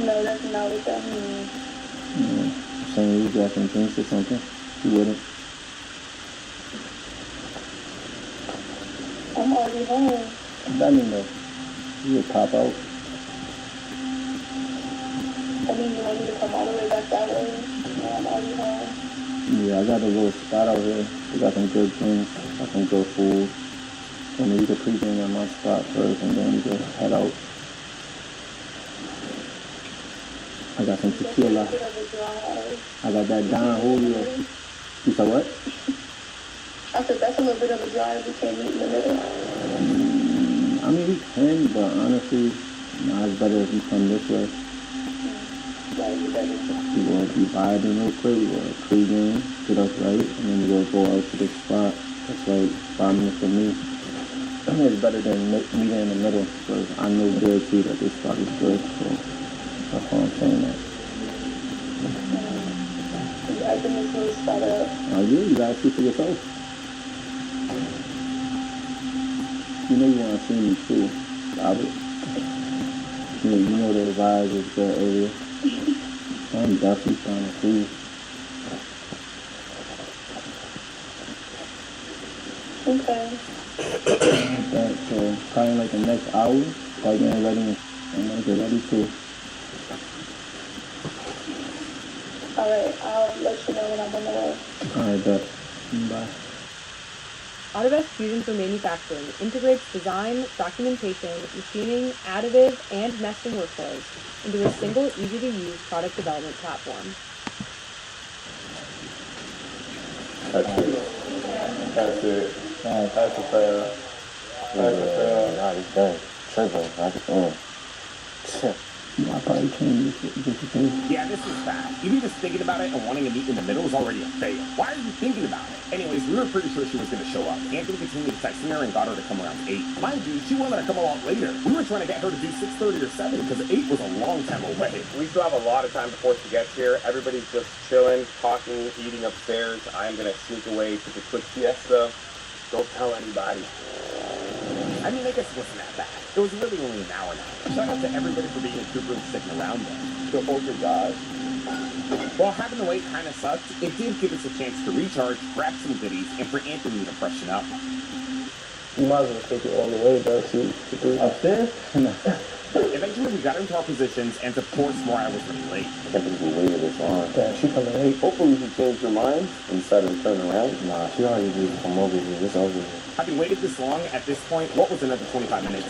Speaker 18: No, that's not what that means.
Speaker 15: I'm saying you got some drinks or something. You wouldn't.
Speaker 18: I'm already home.
Speaker 15: What that mean though? You would pop out.
Speaker 18: I mean, you want me to come all the way back that way? No, I'm already home.
Speaker 15: Yeah, I got a little spot out here. We got some good drinks, got some good food. So maybe you could pre-drink at my spot first and then we can head out. I got some tequila. I got that Don Julio. You said what?
Speaker 18: I said that's a little bit of a drive. We can't meet in the middle.
Speaker 15: I mean, we can, but honestly, nah, it's better if you come this way. We will be vibing real quick, we will pre-game, get us right, and then we'll go out to the spot. That's like 5 minutes from me. It's better than meeting in the middle, because I know guarantee that this spot is good, so that's why I'm saying that.
Speaker 18: I think this little spot up.
Speaker 15: Oh yeah, you gotta see for yourself. You know you wanna see me too, Robert. Yeah, you know the vibe is good earlier. I'm definitely trying to see.
Speaker 18: Okay.
Speaker 15: Okay, so probably like the next hour, start getting ready. I'm gonna get ready too.
Speaker 18: Alright, I'll let you know when I'm on the way.
Speaker 15: Alright, bet. Bye.
Speaker 21: Autodesk Fusion for Manufacturing integrates design, documentation, machining, additive, and nesting workflows into a single, easy-to-use product development platform.
Speaker 15: That's it. That's a fail. That's a fail. Nah, he's done. Triple. I probably changed this.
Speaker 14: Yeah, this is bad. Even just thinking about it and wanting to meet in the middle is already a fail. Why are you thinking about it? Anyways, we were pretty sure she was going to show up. Anthony continued texting her and got her to come around 8. Mind you, she wanted to come a lot later. We were trying to get her to do 6:30 or 7 because 8 was a long time away.
Speaker 22: We still have a lot of time before she gets here. Everybody's just chilling, talking, eating upstairs. I am going to sneak away, take a quick siesta. Don't tell anybody.
Speaker 14: I mean, I guess it wasn't that bad. It was really only an hour now. Shout out to everybody for being a trooper and sticking around though.
Speaker 15: So hold your guys.
Speaker 14: While having to wait kind of sucked, it did give us a chance to recharge, grab some goodies, and for Anthony to freshen up.
Speaker 15: You might as well take it all the way, though. See, upstairs?
Speaker 14: Eventually, we got into our positions, and of course, Mariah was running late.
Speaker 15: I can't believe we waited this long. Yeah, she coming late. Hopefully, she changed her mind and decided to turn around. Nah, she already did come over here. It's over here.
Speaker 14: Having waited this long, at this point, what was another 25 minutes?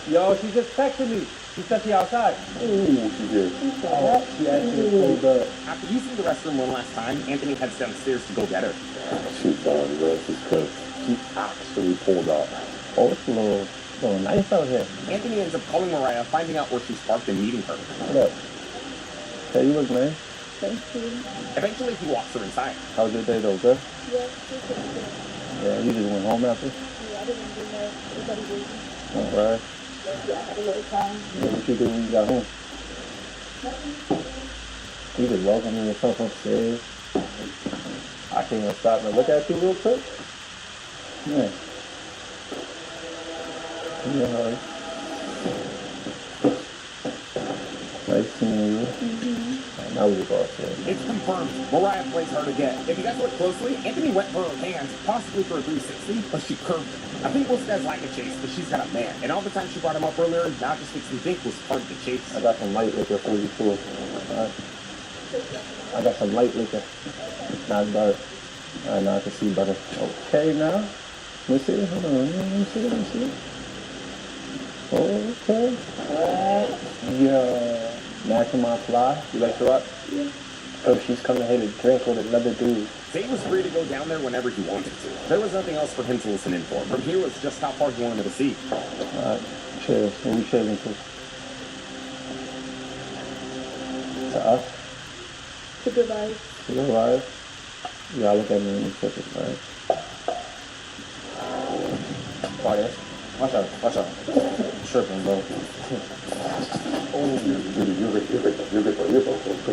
Speaker 10: Yo, she just texted me. She said she outside.
Speaker 15: Ooh, she did. Oh, she actually pulled up.
Speaker 14: After using the restroom one last time, Anthony heads downstairs to go get her.
Speaker 15: She thought the rest is because she actually pulled up. Oh, it's a little nice out here.
Speaker 14: Anthony ends up calling Mariah, finding out where she's parked and meeting her.
Speaker 15: What up? Hey, you look nice.
Speaker 18: Thank you.
Speaker 14: Eventually, he walks her inside.
Speaker 15: How was your day, though, good?
Speaker 18: Yes,
Speaker 15: Yeah, you just went home after?
Speaker 6: Yeah, I didn't do that. Everybody did.
Speaker 15: Alright.
Speaker 6: Yeah, I had a little time.
Speaker 15: Yeah, what you do when you got home? You just welcome yourself upstairs. I can't even stop and look at you real quick. Yeah. Yeah, nice seeing you. Now we go upstairs.
Speaker 14: It's confirmed. Mariah plays hard to get. If you guys look closely, Anthony went for her hands, possibly for a 360, but she curved it. I think most guys like a chase, but she's got a man. And all the time she brought him up earlier, now just makes me think was part of the chase.
Speaker 15: I got some light liquor for you too. Alright. I got some light liquor. Not dark. Alright, now I can see better. Okay, now. Let me see. Hold on. Let me see. Okay. Alright. Yeah. Matching my fly. You like to rock? Yeah. Oh, she's coming here to drink with another dude.
Speaker 14: Zay was free to go down there whenever he wanted to. There was nothing else for him to listen in for. From here was just how far he wanted to see.
Speaker 15: Alright. Cheers. What are we cheering to? To us?
Speaker 6: To good vibes.
Speaker 15: To good vibes? You gotta look at me when you trip it, right? Party. Watch out. Tripping, bro.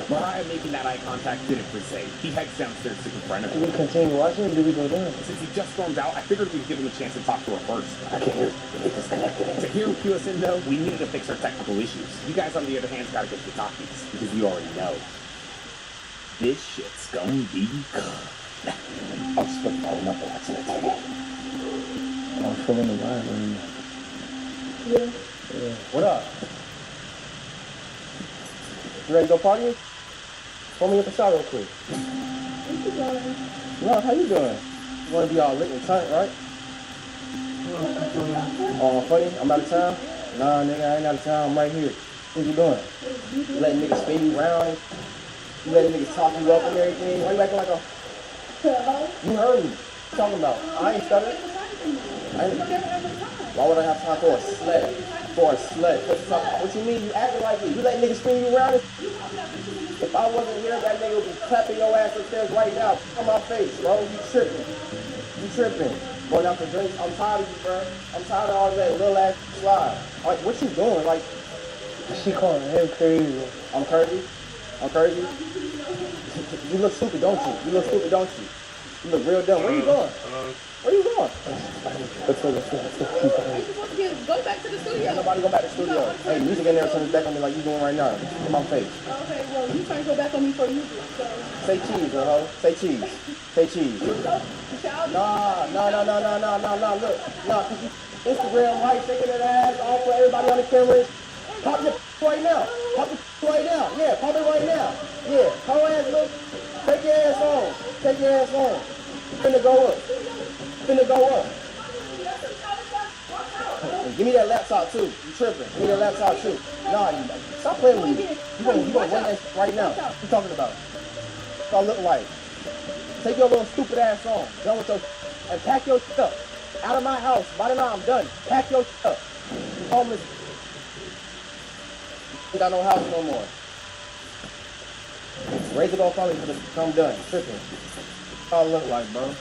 Speaker 14: Mariah making that eye contact did it for Zay. He heads downstairs to confront him.
Speaker 15: Do we continue watching or do we go down?
Speaker 14: Since he just stormed out, I figured we'd give him a chance to talk to her first.
Speaker 15: I can't hear. Get disconnected.
Speaker 14: To hear him cue us in, though, we needed to fix our technical issues. You guys, on the other hand, gotta get the talkies, because you already know. This shit's gonna be good.
Speaker 15: I'll just put falling up and watching the TV. I'm feeling the vibe right now. Yeah. What up? You ready to go partying? Pull me up a shot real quick. No, how you doing? You wanna be all lit and tight, right? Oh, I'm funny? I'm out of town? Nah, nigga, I ain't out of town. I'm right here. What you doing? You letting niggas spin you around? You letting niggas talk you up and everything? Why you acting like a... You heard me. What you talking about? I ain't stuttering. Why would I have time for a slut? What you mean? You acting like it? You letting niggas spin you around? If I wasn't here, that nigga would be clapping your ass upstairs right now. On my face, bro. You tripping. Going out for drinks. I'm tired of you, bro. I'm tired of all that little ass slide. Like, what you doing? Like, she calling him crazy. I'm crazy? You look stupid, don't you? You look real dumb. Where you going? Let's go.
Speaker 6: Go back to the studio.
Speaker 15: Nobody go back to the studio. Hey, music in there turns back on me like you doing right now. In my face.
Speaker 6: Okay, well, you can't go back on me for music, so...
Speaker 15: Say cheese, ho. Say cheese. Nah. Look. Nah, cause you Instagram live shaking that ass all for everybody on the cameras. Pop your right now. Yeah, pop it right now. Yeah, pop your ass, look. Take your ass on. Finna go up. Give me that laptop too. You tripping. Give me that laptop too. Nah, stop playing with me. You gonna run that right now. What you talking about? What I look like? Take your little stupid ass on. Done with your and pack your stuff. Out of my house. By the time I'm done. Pack your stuff. You homeless. You got no house no more. Raise it off on me for I'm done. Tripping. What I look like, bro.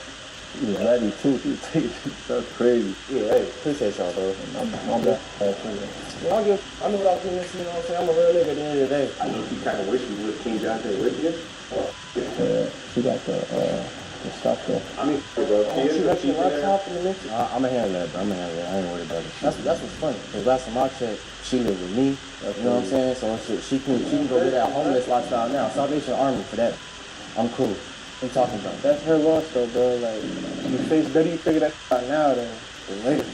Speaker 15: You was ready too. That's crazy. Yeah, hey, appreciate y'all, bro. I'm glad. I knew what I was doing, you know what I'm saying? I'm a real nigga at the end of the day.
Speaker 22: I know you kind of wish you would King Jonathan with you.
Speaker 15: Yeah, she got the stuff there.
Speaker 22: I mean, bro,
Speaker 15: she got your laptop in the mix? I'm going to handle that, bro. I ain't worried about it. That's what's funny. Because last time I checked, she lived with me. You know what I'm saying? So she can go get that homeless lifestyle now. Salvation Army for that. I'm cool. What you talking about? That's her loss though, bro. Like, better you figure that out now than later.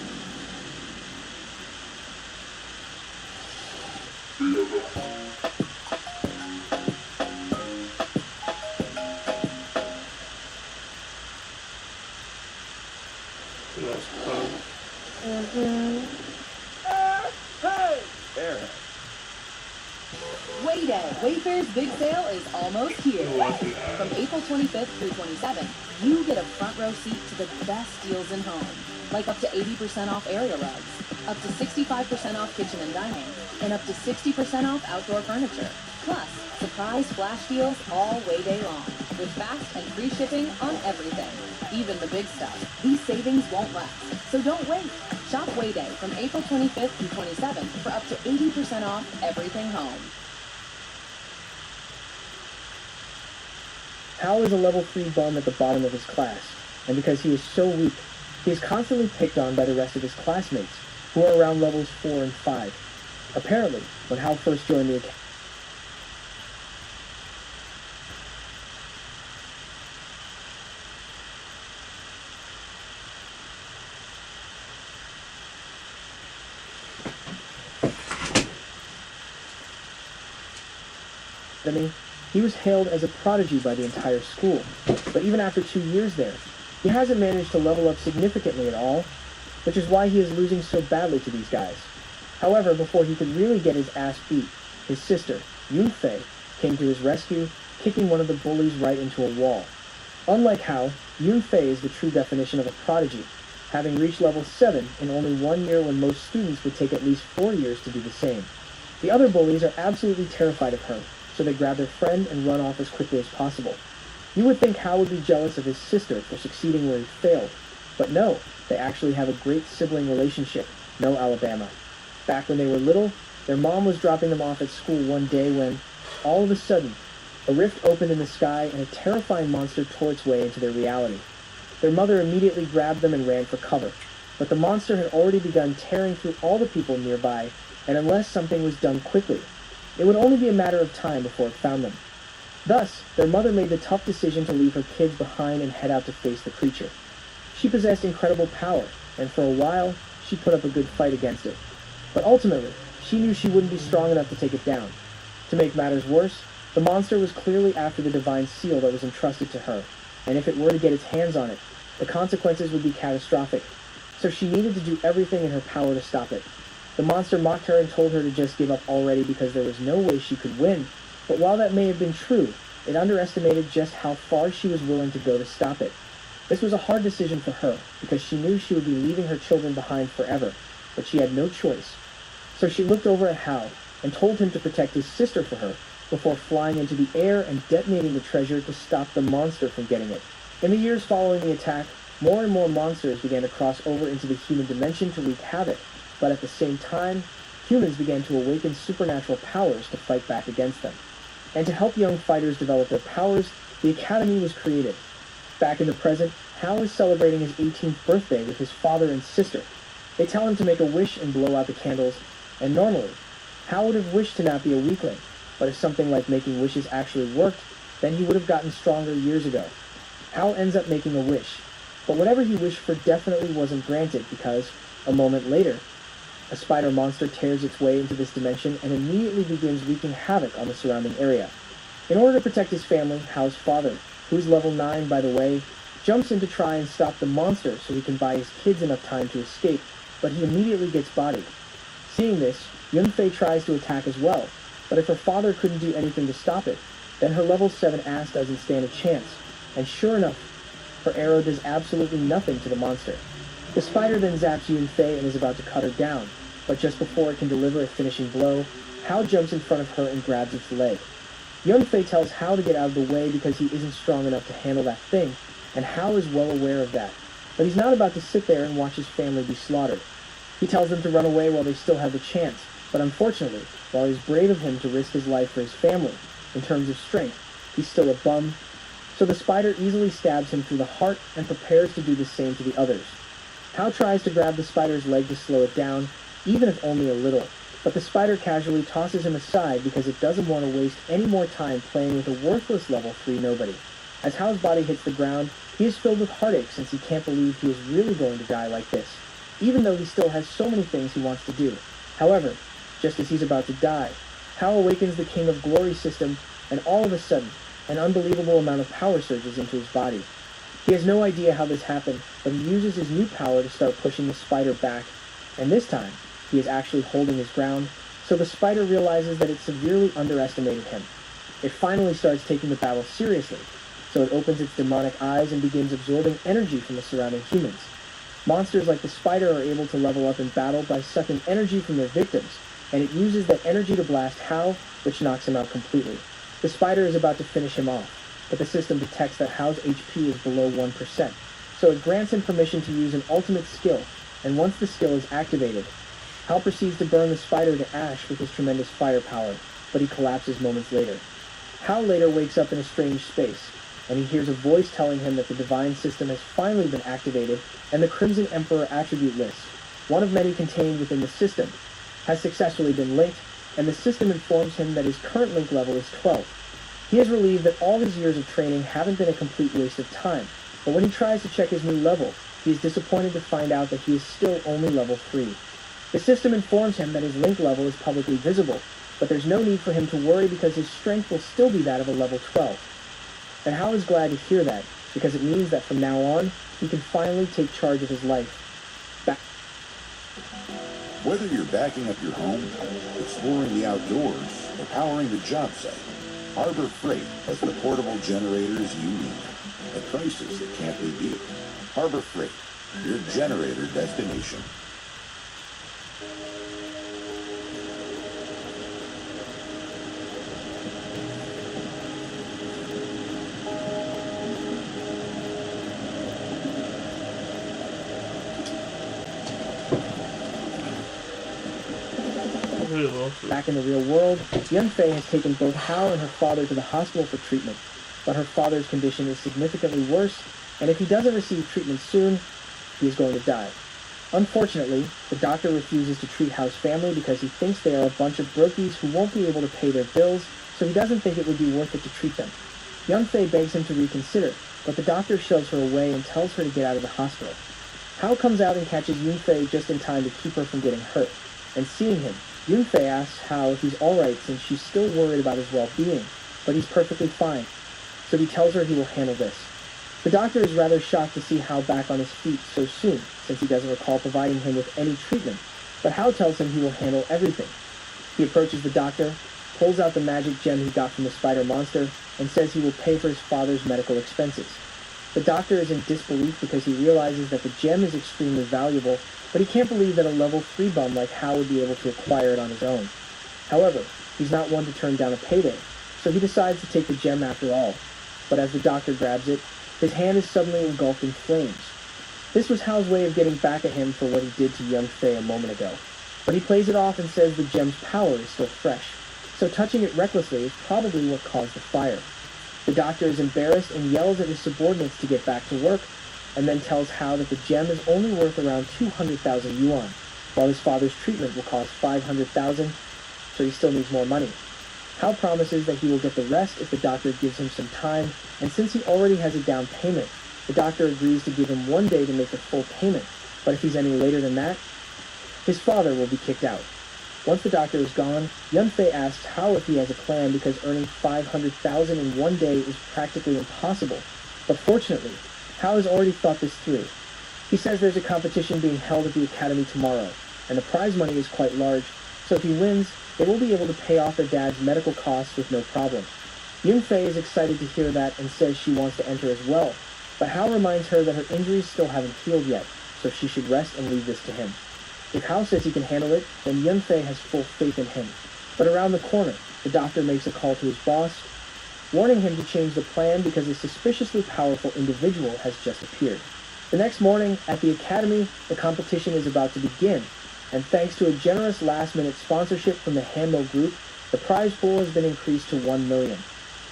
Speaker 14: Hey! There.
Speaker 19: Wayfair's big sale is almost here. From April 25th through 27th, you get a front row seat to the best deals in home. Like up to 80% off area rugs, up to 65% off kitchen and dining, and up to 60% off outdoor furniture. Plus, surprise flash deals all way day long. with fast and free shipping on everything, even the big stuff. These savings won't last, so don't wait. Shop Wayday from April 25th through 27th for up to 80% off everything home.
Speaker 9: Hal is a level 3 bum at the bottom of his class, and because he is so weak, he is constantly picked on by the rest of his classmates, who are around levels 4 and 5. Apparently, when Hal first joined the academy, he was hailed as a prodigy by the entire school. But even after 2 years there, he hasn't managed to level up significantly at all, which is why he is losing so badly to these guys. However, before he could really get his ass beat, his sister, Yunfei, came to his rescue, kicking one of the bullies right into a wall. Unlike Hal, Yunfei is the true definition of a prodigy, having reached level 7 in only 1 year when most students would take at least 4 years to do the same. The other bullies are absolutely terrified of her, so they grab their friend and run off as quickly as possible. You would think Hal would be jealous of his sister for succeeding where he failed, but no, they actually have a great sibling relationship, no Alabama. Back when they were little, their mom was dropping them off at school one day when, all of a sudden, a rift opened in the sky and a terrifying monster tore its way into their reality. Their mother immediately grabbed them and ran for cover, but the monster had already begun tearing through all the people nearby, and unless something was done quickly, it would only be a matter of time before it found them. Thus, their mother made the tough decision to leave her kids behind and head out to face the creature. She possessed incredible power, and for a while, she put up a good fight against it. But ultimately, she knew she wouldn't be strong enough to take it down. To make matters worse, the monster was clearly after the divine seal that was entrusted to her, and if it were to get its hands on it, the consequences would be catastrophic. So she needed to do everything in her power to stop it. The monster mocked her and told her to just give up already because there was no way she could win, but while that may have been true, it underestimated just how far she was willing to go to stop it. This was a hard decision for her, because she knew she would be leaving her children behind forever, but she had no choice. So she looked over at Hal and told him to protect his sister for her before flying into the air and detonating the treasure to stop the monster from getting it. In the years following the attack, more and more monsters began to cross over into the human dimension to wreak havoc, but at the same time, humans began to awaken supernatural powers to fight back against them. And to help young fighters develop their powers, the Academy was created. Back in the present, Hal is celebrating his 18th birthday with his father and sister. They tell him to make a wish and blow out the candles, and normally, Hal would have wished to not be a weakling, but if something like making wishes actually worked, then he would have gotten stronger years ago. Hal ends up making a wish, but whatever he wished for definitely wasn't granted because, a moment later, a spider monster tears its way into this dimension and immediately begins wreaking havoc on the surrounding area. In order to protect his family, Hal's father, who's level 9 by the way, jumps in to try and stop the monster so he can buy his kids enough time to escape, but he immediately gets bodied. Seeing this, Yunfei tries to attack as well, but if her father couldn't do anything to stop it, then her level 7 ass doesn't stand a chance, and sure enough, her arrow does absolutely nothing to the monster. The spider then zaps Yunfei and is about to cut her down, but just before it can deliver a finishing blow, Hal jumps in front of her and grabs its leg. Yunfei tells Hal to get out of the way because he isn't strong enough to handle that thing, and Hal is well aware of that. But he's not about to sit there and watch his family be slaughtered. He tells them to run away while they still have the chance, but unfortunately, while it's brave of him to risk his life for his family, in terms of strength, he's still a bum, so the spider easily stabs him through the heart and prepares to do the same to the others. Hal tries to grab the spider's leg to slow it down, even if only a little, but the spider casually tosses him aside because it doesn't want to waste any more time playing with a worthless level 3 nobody. As Hal's body hits the ground, he is filled with heartache since he can't believe he is really going to die like this, even though he still has so many things he wants to do. However, just as he's about to die, Hal awakens the King of Glory system, and all of a sudden, an unbelievable amount of power surges into his body. He has no idea how this happened, but he uses his new power to start pushing the spider back, and this time, he is actually holding his ground, so the spider realizes that it severely underestimated him. It finally starts taking the battle seriously, so it opens its demonic eyes and begins absorbing energy from the surrounding humans. Monsters like the spider are able to level up in battle by sucking energy from their victims, and it uses that energy to blast Hal, which knocks him out completely. The spider is about to finish him off, but the system detects that Hal's HP is below 1%, so it grants him permission to use an ultimate skill, and once the skill is activated, Hal proceeds to burn the spider to ash with his tremendous firepower, but he collapses moments later. Hal later wakes up in a strange space, and he hears a voice telling him that the divine system has finally been activated, and the Crimson Emperor attribute list, one of many contained within the system, has successfully been linked, and the system informs him that his current link level is 12. He is relieved that all his years of training haven't been a complete waste of time, but when he tries to check his new level, he is disappointed to find out that he is still only level 3. The system informs him that his link level is publicly visible, but there's no need for him to worry because his strength will still be that of a level 12. And Hal is glad to hear that, because it means that from now on, he can finally take charge of his life.
Speaker 3: Whether you're backing up your home, exploring the outdoors, or powering the job site, Harbor Freight has the portable generators you need at prices that can't be beat. Harbor Freight, your generator destination.
Speaker 9: Back in the real world, Young Fei has taken both Hal and her father to the hospital for treatment, but her father's condition is significantly worse, and if he doesn't receive treatment soon, he is going to die. Unfortunately, the doctor refuses to treat Hal's family because he thinks they are a bunch of brokies who won't be able to pay their bills, so he doesn't think it would be worth it to treat them. Young Fei begs him to reconsider, but the doctor shoves her away and tells her to get out of the hospital. Hal comes out and catches Young Fei just in time to keep her from getting hurt, and seeing him, Young Fei asks Hal if he's alright since she's still worried about his well-being, but he's perfectly fine, so he tells her he will handle this. The doctor is rather shocked to see Hal back on his feet so soon, since he doesn't recall providing him with any treatment, but Hal tells him he will handle everything. He approaches the doctor, pulls out the magic gem he got from the spider monster, and says he will pay for his father's medical expenses. The doctor is in disbelief because he realizes that the gem is extremely valuable, but he can't believe that a level 3 bum like Hal would be able to acquire it on his own. However, he's not one to turn down a payday, so he decides to take the gem after all. But as the doctor grabs it, his hand is suddenly engulfed in flames. This was Hal's way of getting back at him for what he did to Young Fei a moment ago. But he plays it off and says the gem's power is still fresh, so touching it recklessly is probably what caused the fire. The doctor is embarrassed and yells at his subordinates to get back to work, and then tells Hal that the gem is only worth around 200,000 yuan, while his father's treatment will cost 500,000, so he still needs more money. Hal promises that he will get the rest if the doctor gives him some time, and since he already has a down payment, the doctor agrees to give him 1 day to make the full payment, but if he's any later than that, his father will be kicked out. Once the doctor is gone, Young Fei asks Hal if he has a plan because earning 500,000 in 1 day is practically impossible, but fortunately, Hal has already thought this through. He says there's a competition being held at the academy tomorrow, and the prize money is quite large, so if he wins, they will be able to pay off their dad's medical costs with no problem. Young Fei is excited to hear that and says she wants to enter as well, but Hal reminds her that her injuries still haven't healed yet, so she should rest and leave this to him. If Hal says he can handle it, then Young Fei has full faith in him. But around the corner, the doctor makes a call to his boss, warning him to change the plan because a suspiciously powerful individual has just appeared. The next morning, at the academy, the competition is about to begin, and thanks to a generous last-minute sponsorship from the Handmill Group, the prize pool has been increased to 1 million.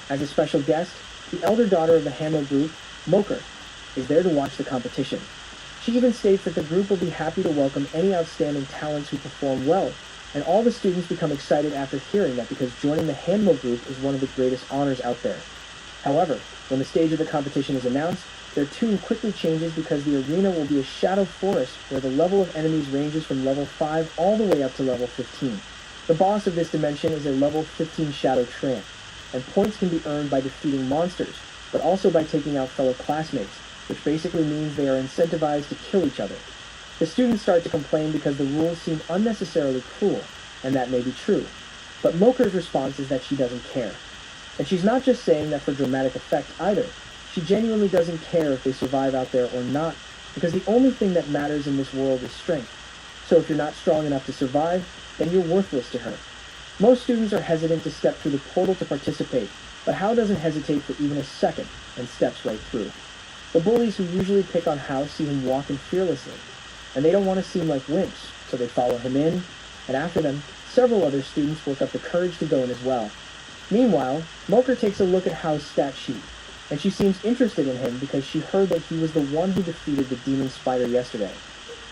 Speaker 9: As a special guest, the elder daughter of the Handmill Group, Moker, is there to watch the competition. She even states that the group will be happy to welcome any outstanding talents who perform well, and all the students become excited after hearing that because joining the Handmill Group is one of the greatest honors out there. However, when the stage of the competition is announced, their tune quickly changes because the arena will be a shadow forest where the level of enemies ranges from level 5 all the way up to level 15. The boss of this dimension is a level 15 shadow tramp, and points can be earned by defeating monsters, but also by taking out fellow classmates, which basically means they are incentivized to kill each other. The students start to complain because the rules seem unnecessarily cruel, and that may be true. But Moker's response is that she doesn't care. And she's not just saying that for dramatic effect either. She genuinely doesn't care if they survive out there or not, because the only thing that matters in this world is strength. So if you're not strong enough to survive, then you're worthless to her. Most students are hesitant to step through the portal to participate, But Hal doesn't hesitate for even a second and steps right through. The bullies who usually pick on Hal see him walking fearlessly, and they don't want to seem like wimps, so they follow him in, and after them, several other students work up the courage to go in as well. Meanwhile, Moker takes a look at Hal's stat sheet, and she seems interested in him because she heard that he was the one who defeated the demon spider yesterday.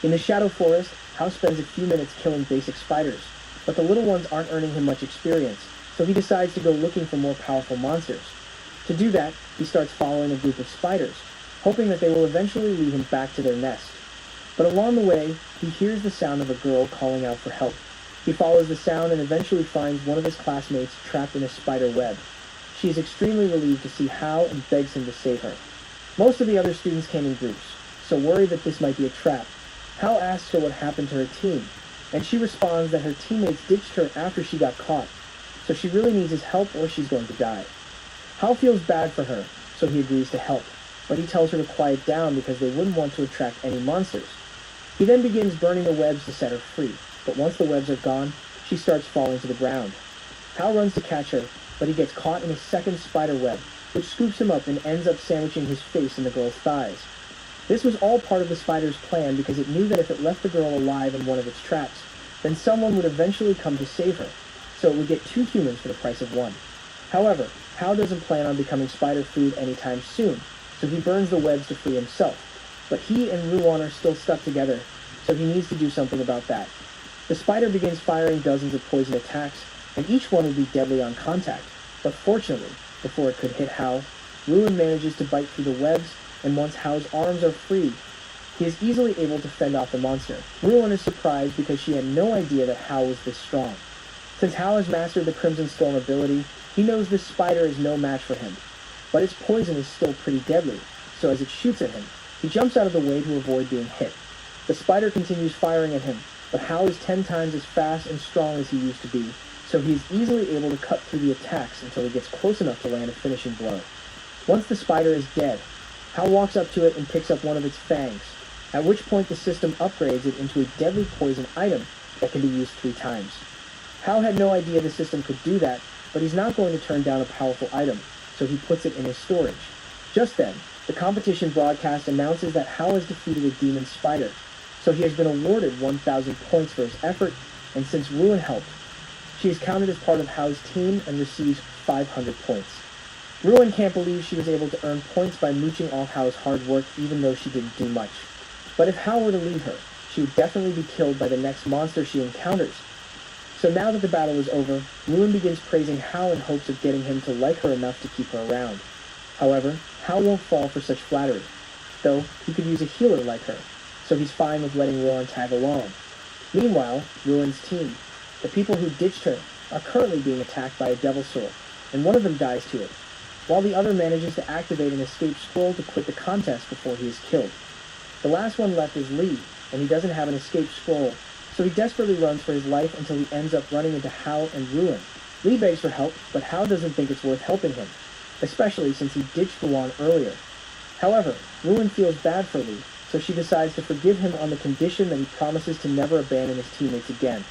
Speaker 9: In the Shadow Forest, Hal spends a few minutes killing basic spiders, but the little ones aren't earning him much experience, so he decides to go looking for more powerful monsters. To do that, he starts following a group of spiders, hoping that they will eventually lead him back to their nest. But along the way, he hears the sound of a girl calling out for help. He follows the sound and eventually finds one of his classmates trapped in a spider web. She is extremely relieved to see Hal and begs him to save her. Most of the other students came in groups, so worried that this might be a trap, Hal asks her what happened to her team, and she responds that her teammates ditched her after she got caught, so she really needs his help or she's going to die. Hal feels bad for her, so he agrees to help, but he tells her to quiet down because they wouldn't want to attract any monsters. He then begins burning the webs to set her free, but once the webs are gone, she starts falling to the ground. Hal runs to catch her, but he gets caught in a second spider web, which scoops him up and ends up sandwiching his face in the girl's thighs. This was all part of the spider's plan because it knew that if it left the girl alive in one of its traps, then someone would eventually come to save her, so it would get 2 humans for the price of 1. However, Hal doesn't plan on becoming spider food anytime soon, so he burns the webs to free himself. But he and Ruan are still stuck together, so he needs to do something about that. The spider begins firing dozens of poison attacks, and each one would be deadly on contact. But fortunately, before it could hit Hal, Ruan manages to bite through the webs, and once Hal's arms are free, he is easily able to fend off the monster. Ruan is surprised because she had no idea that Hal was this strong. Since Hal has mastered the Crimson Stone ability, he knows this spider is no match for him. But its poison is still pretty deadly, so as it shoots at him, he jumps out of the way to avoid being hit. The spider continues firing at him, but Hal is 10 times as fast and strong as he used to be, so he is easily able to cut through the attacks until he gets close enough to land a finishing blow. Once the spider is dead, Hal walks up to it and picks up one of its fangs, at which point the system upgrades it into a deadly poison item that can be used 3 times. Hal had no idea the system could do that, but he's not going to turn down a powerful item, so he puts it in his storage. Just then, the competition broadcast announces that Hal has defeated a demon spider, so he has been awarded 1,000 points for his effort, and since Ruan helped, she is counted as part of Hal's team and receives 500 points. Ruan can't believe she was able to earn points by mooching off Hal's hard work even though she didn't do much. But if Hal were to leave her, she would definitely be killed by the next monster she encounters. So now that the battle is over, Ruan begins praising Hal in hopes of getting him to like her enough to keep her around. However, Hal won't fall for such flattery, though he could use a healer like her, so he's fine with letting Ruan tag along. Meanwhile, Ruan's team, the people who ditched her, are currently being attacked by a Devilsaur, and one of them dies to it, while the other manages to activate an escape scroll to quit the contest before he is killed. The last one left is Lee, and he doesn't have an escape scroll, so he desperately runs for his life until he ends up running into Hal and Ruan. Lee begs for help, but Hal doesn't think it's worth helping him, especially since he ditched Ruan earlier. However, Ruan feels bad for Lee, so she decides to forgive him on the condition that he promises to never abandon his teammates again.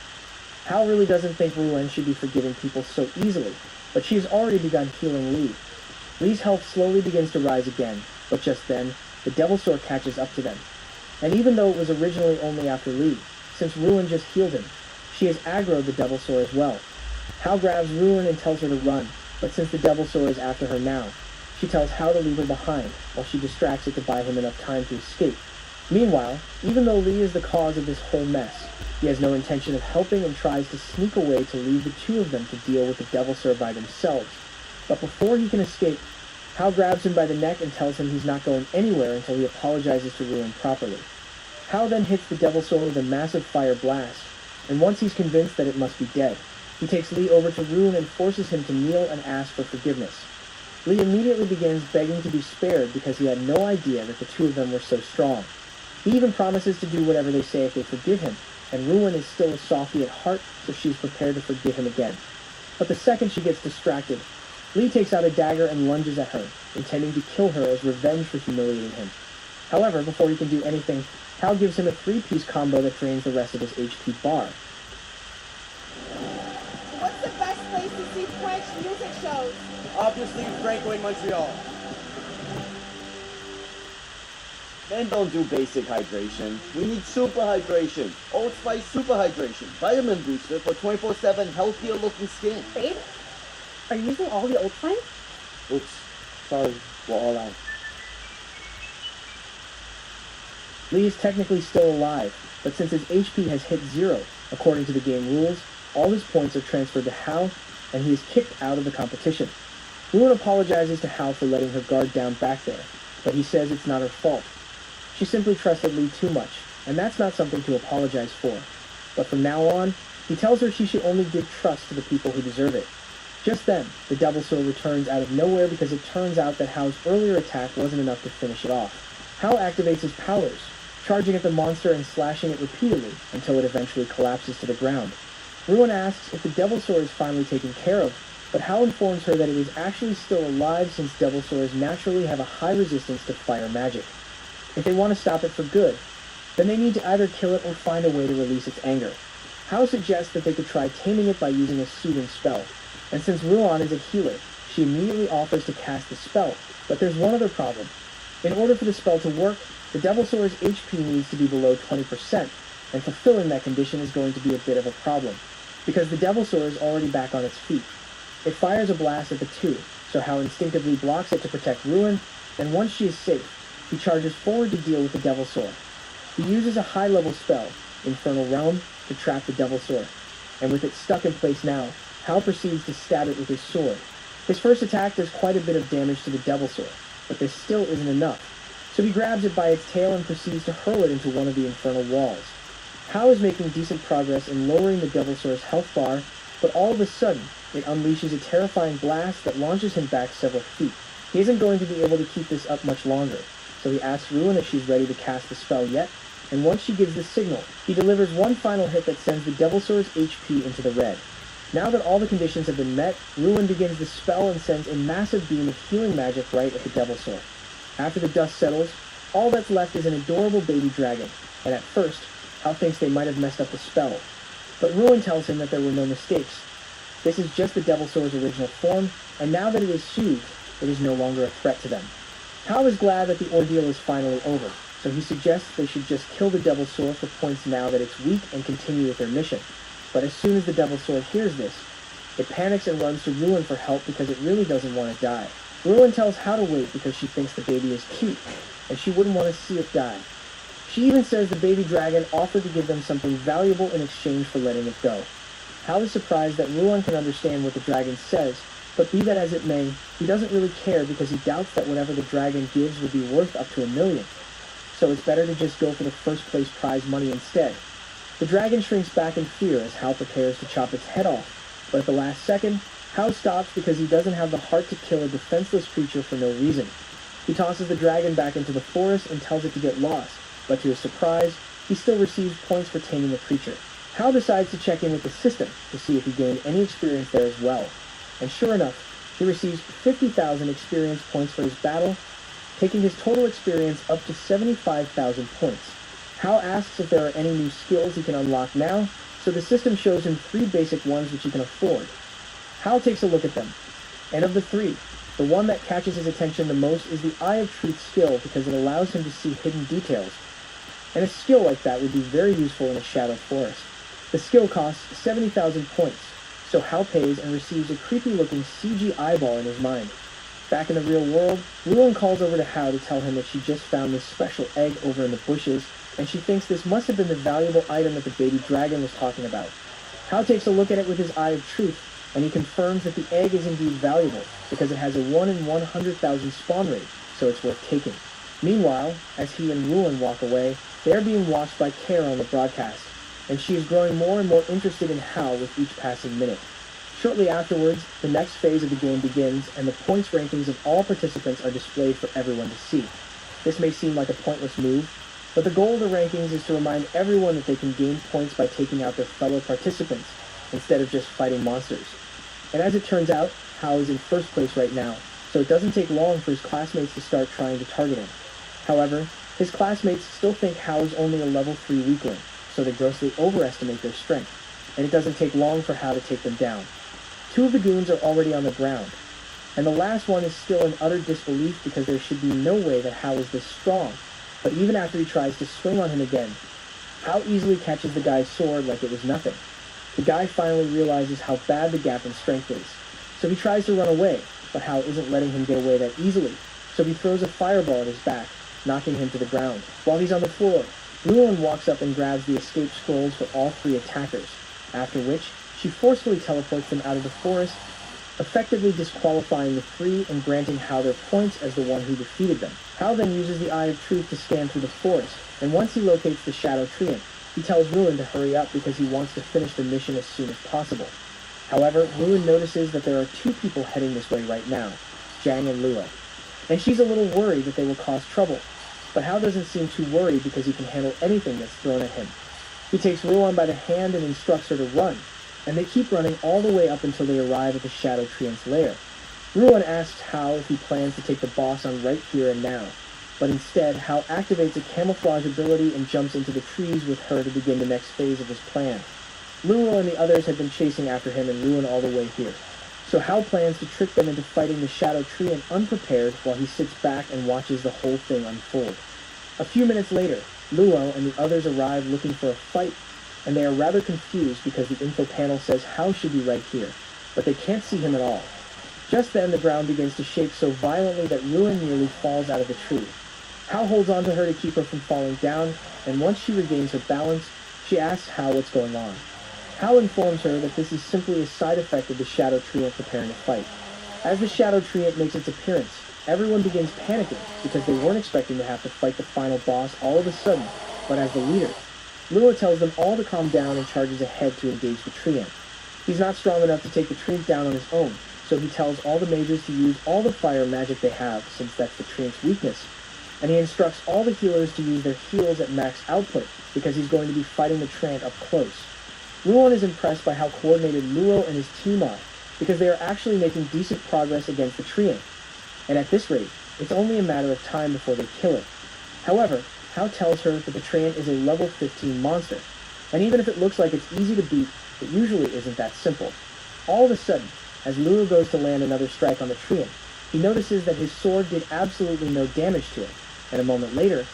Speaker 9: Hal really doesn't think Ruan should be forgiving people so easily, but she has already begun healing Lee. Lee's health slowly begins to rise again, but just then, the Devilsaur catches up to them. And even though it was originally only after Lee, since Ruan just healed him, she has aggroed the Devilsaur as well. Hal grabs Ruan and tells her to run, but since the Devilsaur is after her now, she tells Hal to leave her behind, while she distracts it to buy him enough time to escape. Meanwhile, even though Lee is the cause of this whole mess, he has no intention of helping and tries to sneak away to leave the 2 of them to deal with the Devilsaur by themselves. But before he can escape, Hal grabs him by the neck and tells him he's not going anywhere until he apologizes to Ruan properly. Hal then hits the Devilsaur with a massive fire blast, and once he's convinced that it must be dead, he takes Lee over to Ruan and forces him to kneel and ask for forgiveness. Lee immediately begins begging to be spared because he had no idea that the 2 of them were so strong. He even promises to do whatever they say if they forgive him, and Ruan is still a softie at heart, so she's prepared to forgive him again. But the second she gets distracted, Lee takes out a dagger and lunges at her, intending to kill her as revenge for humiliating him. However, before he can do anything, Hal gives him a 3-piece combo that drains the rest of his HP bar.
Speaker 2: What's the best place to see
Speaker 10: French music shows?
Speaker 2: Obviously, Franco in Montreal.
Speaker 15: Men don't do basic hydration. We need super hydration. Old Spice super hydration. Vitamin booster for 24/7 healthier looking skin.
Speaker 21: Babe, are you using all the Old Spice?
Speaker 12: Oops. Sorry. We're all out.
Speaker 9: Lee is technically still alive, but since his HP has hit 0, according to the game rules, all his points are transferred to Hal, and he is kicked out of the competition. Ruin apologizes to Hal for letting her guard down back there, but he says it's not her fault. She simply trusted Lee too much, and that's not something to apologize for. But from now on, he tells her she should only give trust to the people who deserve it. Just then, the Devil Sword returns out of nowhere because it turns out that Hal's earlier attack wasn't enough to finish it off. Hal activates his powers, charging at the monster and slashing it repeatedly until it eventually collapses to the ground. Ruin asks if the Devil Sword is finally taken care of, but Hal informs her that it is actually still alive since Devil Swords naturally have a high resistance to fire magic. If they want to stop it for good, then they need to either kill it or find a way to release its anger. Hal suggests that they could try taming it by using a soothing spell, and since Ruan is a healer, she immediately offers to cast the spell, but there's one other problem. In order for the spell to work, the Devil Sword's HP needs to be below 20%, and fulfilling that condition is going to be a bit of a problem, because the Devil Sword is already back on its feet. It fires a blast at the two, so Hal instinctively blocks it to protect Ruin, and once she is safe, he charges forward to deal with the Devil Sword. He uses a high-level spell, Infernal Realm, to trap the Devil Sword, and with it stuck in place now, Hal proceeds to stab it with his sword. His first attack does quite a bit of damage to the Devil Sword, but this still isn't enough, so he grabs it by its tail and proceeds to hurl it into one of the infernal walls. Hal is making decent progress in lowering the Devil Sword's health bar, but all of a sudden, it unleashes a terrifying blast that launches him back several feet. He isn't going to be able to keep this up much longer, so he asks Ruin if she's ready to cast the spell yet, and once she gives the signal, he delivers one final hit that sends the Devil Sword's HP into the red. Now that all the conditions have been met, Ruin begins the spell and sends a massive beam of healing magic right at the Devil Sword. After the dust settles, all that's left is an adorable baby dragon, and at first, Hal thinks they might have messed up the spell. But Ruin tells him that there were no mistakes. This is just the Devil Sword's original form, and now that it is soothed, it is no longer a threat to them. Hal is glad that the ordeal is finally over, so he suggests they should just kill the Devil Sword for points now that it's weak and continue with their mission. But as soon as the Devil Sword hears this, it panics and runs to Ruin for help because it really doesn't want to die. Ruin tells Hal to wait because she thinks the baby is cute, and she wouldn't want to see it die. She even says the baby dragon offered to give them something valuable in exchange for letting it go. Hal is surprised that Ruin can understand what the dragon says, but be that as it may, he doesn't really care because he doubts that whatever the dragon gives would be worth up to $1 million. So it's better to just go for the first place prize money instead. The dragon shrinks back in fear as Hal prepares to chop its head off, but at the last second, Hal stops because he doesn't have the heart to kill a defenseless creature for no reason. He tosses the dragon back into the forest and tells it to get lost, but to his surprise, he still receives points for taming the creature. Hal decides to check in with the system to see if he gained any experience there as well, and sure enough, he receives 50,000 experience points for his battle, taking his total experience up to 75,000 points. Hal asks if there are any new skills he can unlock now, so the system shows him 3 basic ones which he can afford. Hal takes a look at them, and of the 3, the one that catches his attention the most is the Eye of Truth skill because it allows him to see hidden details, and a skill like that would be very useful in a shadowed forest. The skill costs 70,000 points, so Hal pays and receives a creepy-looking CG eyeball in his mind. Back in the real world, Ruin calls over to Hal to tell him that she just found this special egg over in the bushes, and she thinks this must have been the valuable item that the baby dragon was talking about. Hal takes a look at it with his Eye of Truth, and he confirms that the egg is indeed valuable, because it has a 1 in 100,000 spawn rate, so it's worth taking. Meanwhile, as he and Ruin walk away, they are being watched by Care on the broadcast, and she is growing more and more interested in Hal with each passing minute. Shortly afterwards, the next phase of the game begins, and the points rankings of all participants are displayed for everyone to see. This may seem like a pointless move, but the goal of the rankings is to remind everyone that they can gain points by taking out their fellow participants, instead of just fighting monsters. And as it turns out, Hal is in first place right now, so it doesn't take long for his classmates to start trying to target him. However, his classmates still think Hal is only a level 3 weakling, so they grossly overestimate their strength, and it doesn't take long for Hal to take them down. Two of the goons are already on the ground, and the last one is still in utter disbelief because there should be no way that Hal is this strong. But even after he tries to swing on him again, Hal easily catches the guy's sword like it was nothing. The guy finally realizes how bad the gap in strength is, so he tries to run away, but Hal isn't letting him get away that easily, so he throws a fireball at his back, knocking him to the ground. While he's on the floor, Llewellyn walks up and grabs the escape scrolls for all three attackers, after which she forcefully teleports them out of the forest, effectively disqualifying the three and granting Hal their points as the one who defeated them. Hal then uses the Eye of Truth to scan through the forest, and once he locates the Shadow Treant, he tells Llewellyn to hurry up because he wants to finish the mission as soon as possible. However, Llewellyn notices that there are two people heading this way right now, Jang and Luo, and she's a little worried that they will cause trouble. But Hal doesn't seem too worried because he can handle anything that's thrown at him. He takes Llewellyn by the hand and instructs her to run, and they keep running all the way up until they arrive at the Shadow Treant's lair. Llewellyn asks Hal if he plans to take the boss on right here and now, but instead Hal activates a camouflage ability and jumps into the trees with her to begin the next phase of his plan. Luo and the others had been chasing after him and Llewellyn all the way here, so Hal plans to trick them into fighting the Shadow Treant unprepared while he sits back and watches the whole thing unfold. A few minutes later, Luo and the others arrive looking for a fight, and they are rather confused because the info panel says Hal should be right here, but they can't see him at all. Just then, the ground begins to shake so violently that Llewellyn nearly falls out of the tree. Hal holds onto her to keep her from falling down, and once she regains her balance, she asks Hal what's going on. Hal informs her that this is simply a side effect of the Shadow Treant preparing to fight. As the Shadow Treant makes its appearance, everyone begins panicking because they weren't expecting to have to fight the final boss all of a sudden, but as the leader. Luo tells them all to calm down and charges ahead to engage the Treant. He's not strong enough to take the Treant down on his own, so he tells all the mages to use all the fire magic they have, since that's the Treant's weakness. And he instructs all the healers to use their heals at max output, because he's going to be fighting the Treant up close. Llewellyn is impressed by how coordinated Luo and his team are, because they are actually making decent progress against the Treant. And at this rate, it's only a matter of time before they kill it. However, Hal tells her that the Treant is a level 15 monster, and even if it looks like it's easy to beat, it usually isn't that simple. All of a sudden, as Luo goes to land another strike on the Treant, he notices that his sword did absolutely no damage to it, and a moment later,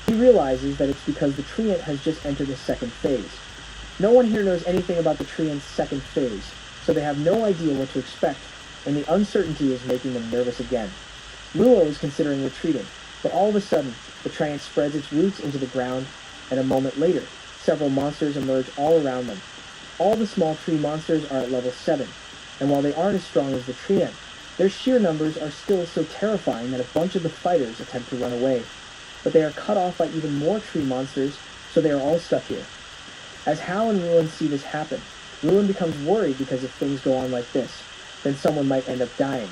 Speaker 9: he realizes that it's because the Treant has just entered the second phase. No one here knows anything about the Treant's second phase, so they have no idea what to expect, and the uncertainty is making them nervous again. Luo is considering retreating, but all of a sudden, the Treant spreads its roots into the ground, and a moment later, several monsters emerge all around them. All the small tree monsters are at level 7, and while they aren't as strong as the Treant, their sheer numbers are still so terrifying that a bunch of the fighters attempt to run away, but they are cut off by even more tree monsters, so they are all stuck here. As Hal and Llewellyn see this happen, Llewellyn becomes worried because if things go on like this, then someone might end up dying.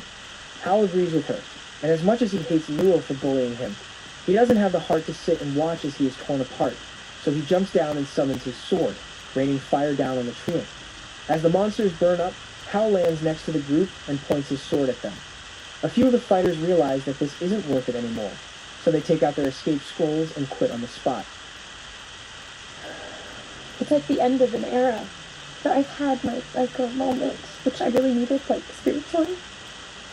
Speaker 9: Hal agrees with her, and as much as he hates Luo for bullying him, he doesn't have the heart to sit and watch as he is torn apart, so he jumps down and summons his sword, raining fire down on the Treant. As the monsters burn up, Hal lands next to the group and points his sword at them. A few of the fighters realize that this isn't worth it anymore, so they take out their escape scrolls and quit on the spot.
Speaker 21: It's like the end of an era. That I've had my moments, which I really needed, spiritually.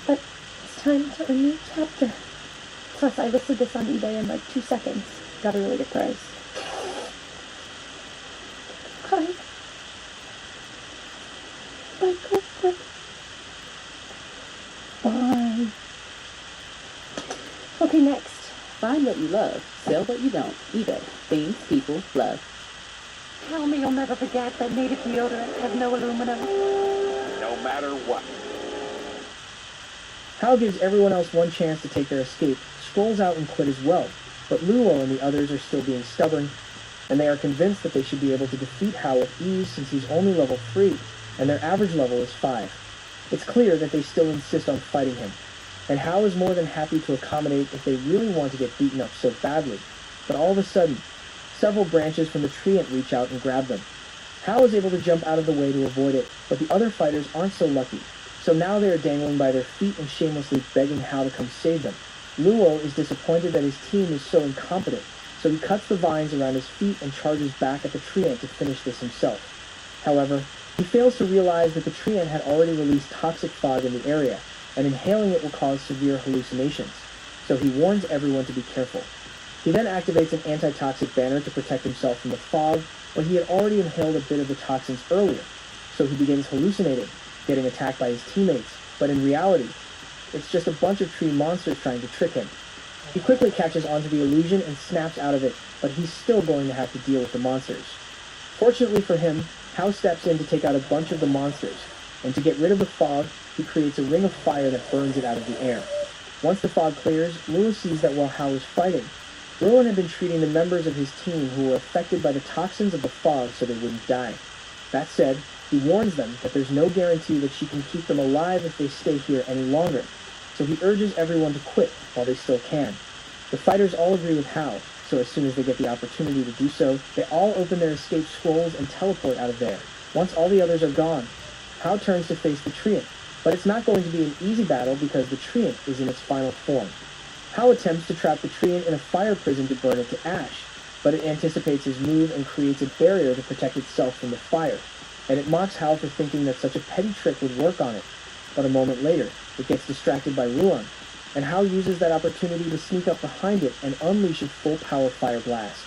Speaker 21: But it's time for a new chapter. Plus, I listed this on eBay in 2 seconds. Got a really good price. Hi. My girlfriend. Bye. Okay, next.
Speaker 16: Find what you love, sell what you don't. eBay. Things people love.
Speaker 21: Tell me you'll never forget that native deodorant has no aluminum.
Speaker 22: No matter what.
Speaker 9: Hal gives everyone else one chance to take their escape, scrolls out and quit as well, but Luo and the others are still being stubborn, and they are convinced that they should be able to defeat Hal with ease since he's only level 3, and their average level is 5. It's clear that they still insist on fighting him, and Hal is more than happy to accommodate if they really want to get beaten up so badly, but all of a sudden, several branches from the Treant reach out and grab them. Hal is able to jump out of the way to avoid it, but the other fighters aren't so lucky, so now they are dangling by their feet and shamelessly begging Hal to come save them. Luo is disappointed that his team is so incompetent, so he cuts the vines around his feet and charges back at the Treant to finish this himself. However, He fails to realize that the tree ant had already released toxic fog in the area, and inhaling it will cause severe hallucinations, so he warns everyone to be careful. He then activates an antitoxic banner to protect himself from the fog, but he had already inhaled a bit of the toxins earlier, so he begins hallucinating, getting attacked by his teammates, but in reality, it's just a bunch of tree monsters trying to trick him. He quickly catches onto the illusion and snaps out of it, but he's still going to have to deal with the monsters. Fortunately for him, Hao steps in to take out a bunch of the monsters, and to get rid of the fog, he creates a ring of fire that burns it out of the air. Once the fog clears, Luo sees that while Hao was fighting, Ruin had been treating the members of his team who were affected by the toxins of the fog so they wouldn't die. That said, he warns them that there's no guarantee that she can keep them alive if they stay here any longer, so he urges everyone to quit while they still can. The fighters all agree with Hao, so as soon as they get the opportunity to do so, they all open their escape scrolls and teleport out of there. Once all the others are gone, Hao turns to face the Treant, but it's not going to be an easy battle because the Treant is in its final form. Hao attempts to trap the Treant in a fire prison to burn it to ash, but it anticipates his move and creates a barrier to protect itself from the fire, and it mocks Hao for thinking that such a petty trick would work on it. But a moment later, it gets distracted by Ruan, and Hao uses that opportunity to sneak up behind it and unleash a full-power fire blast.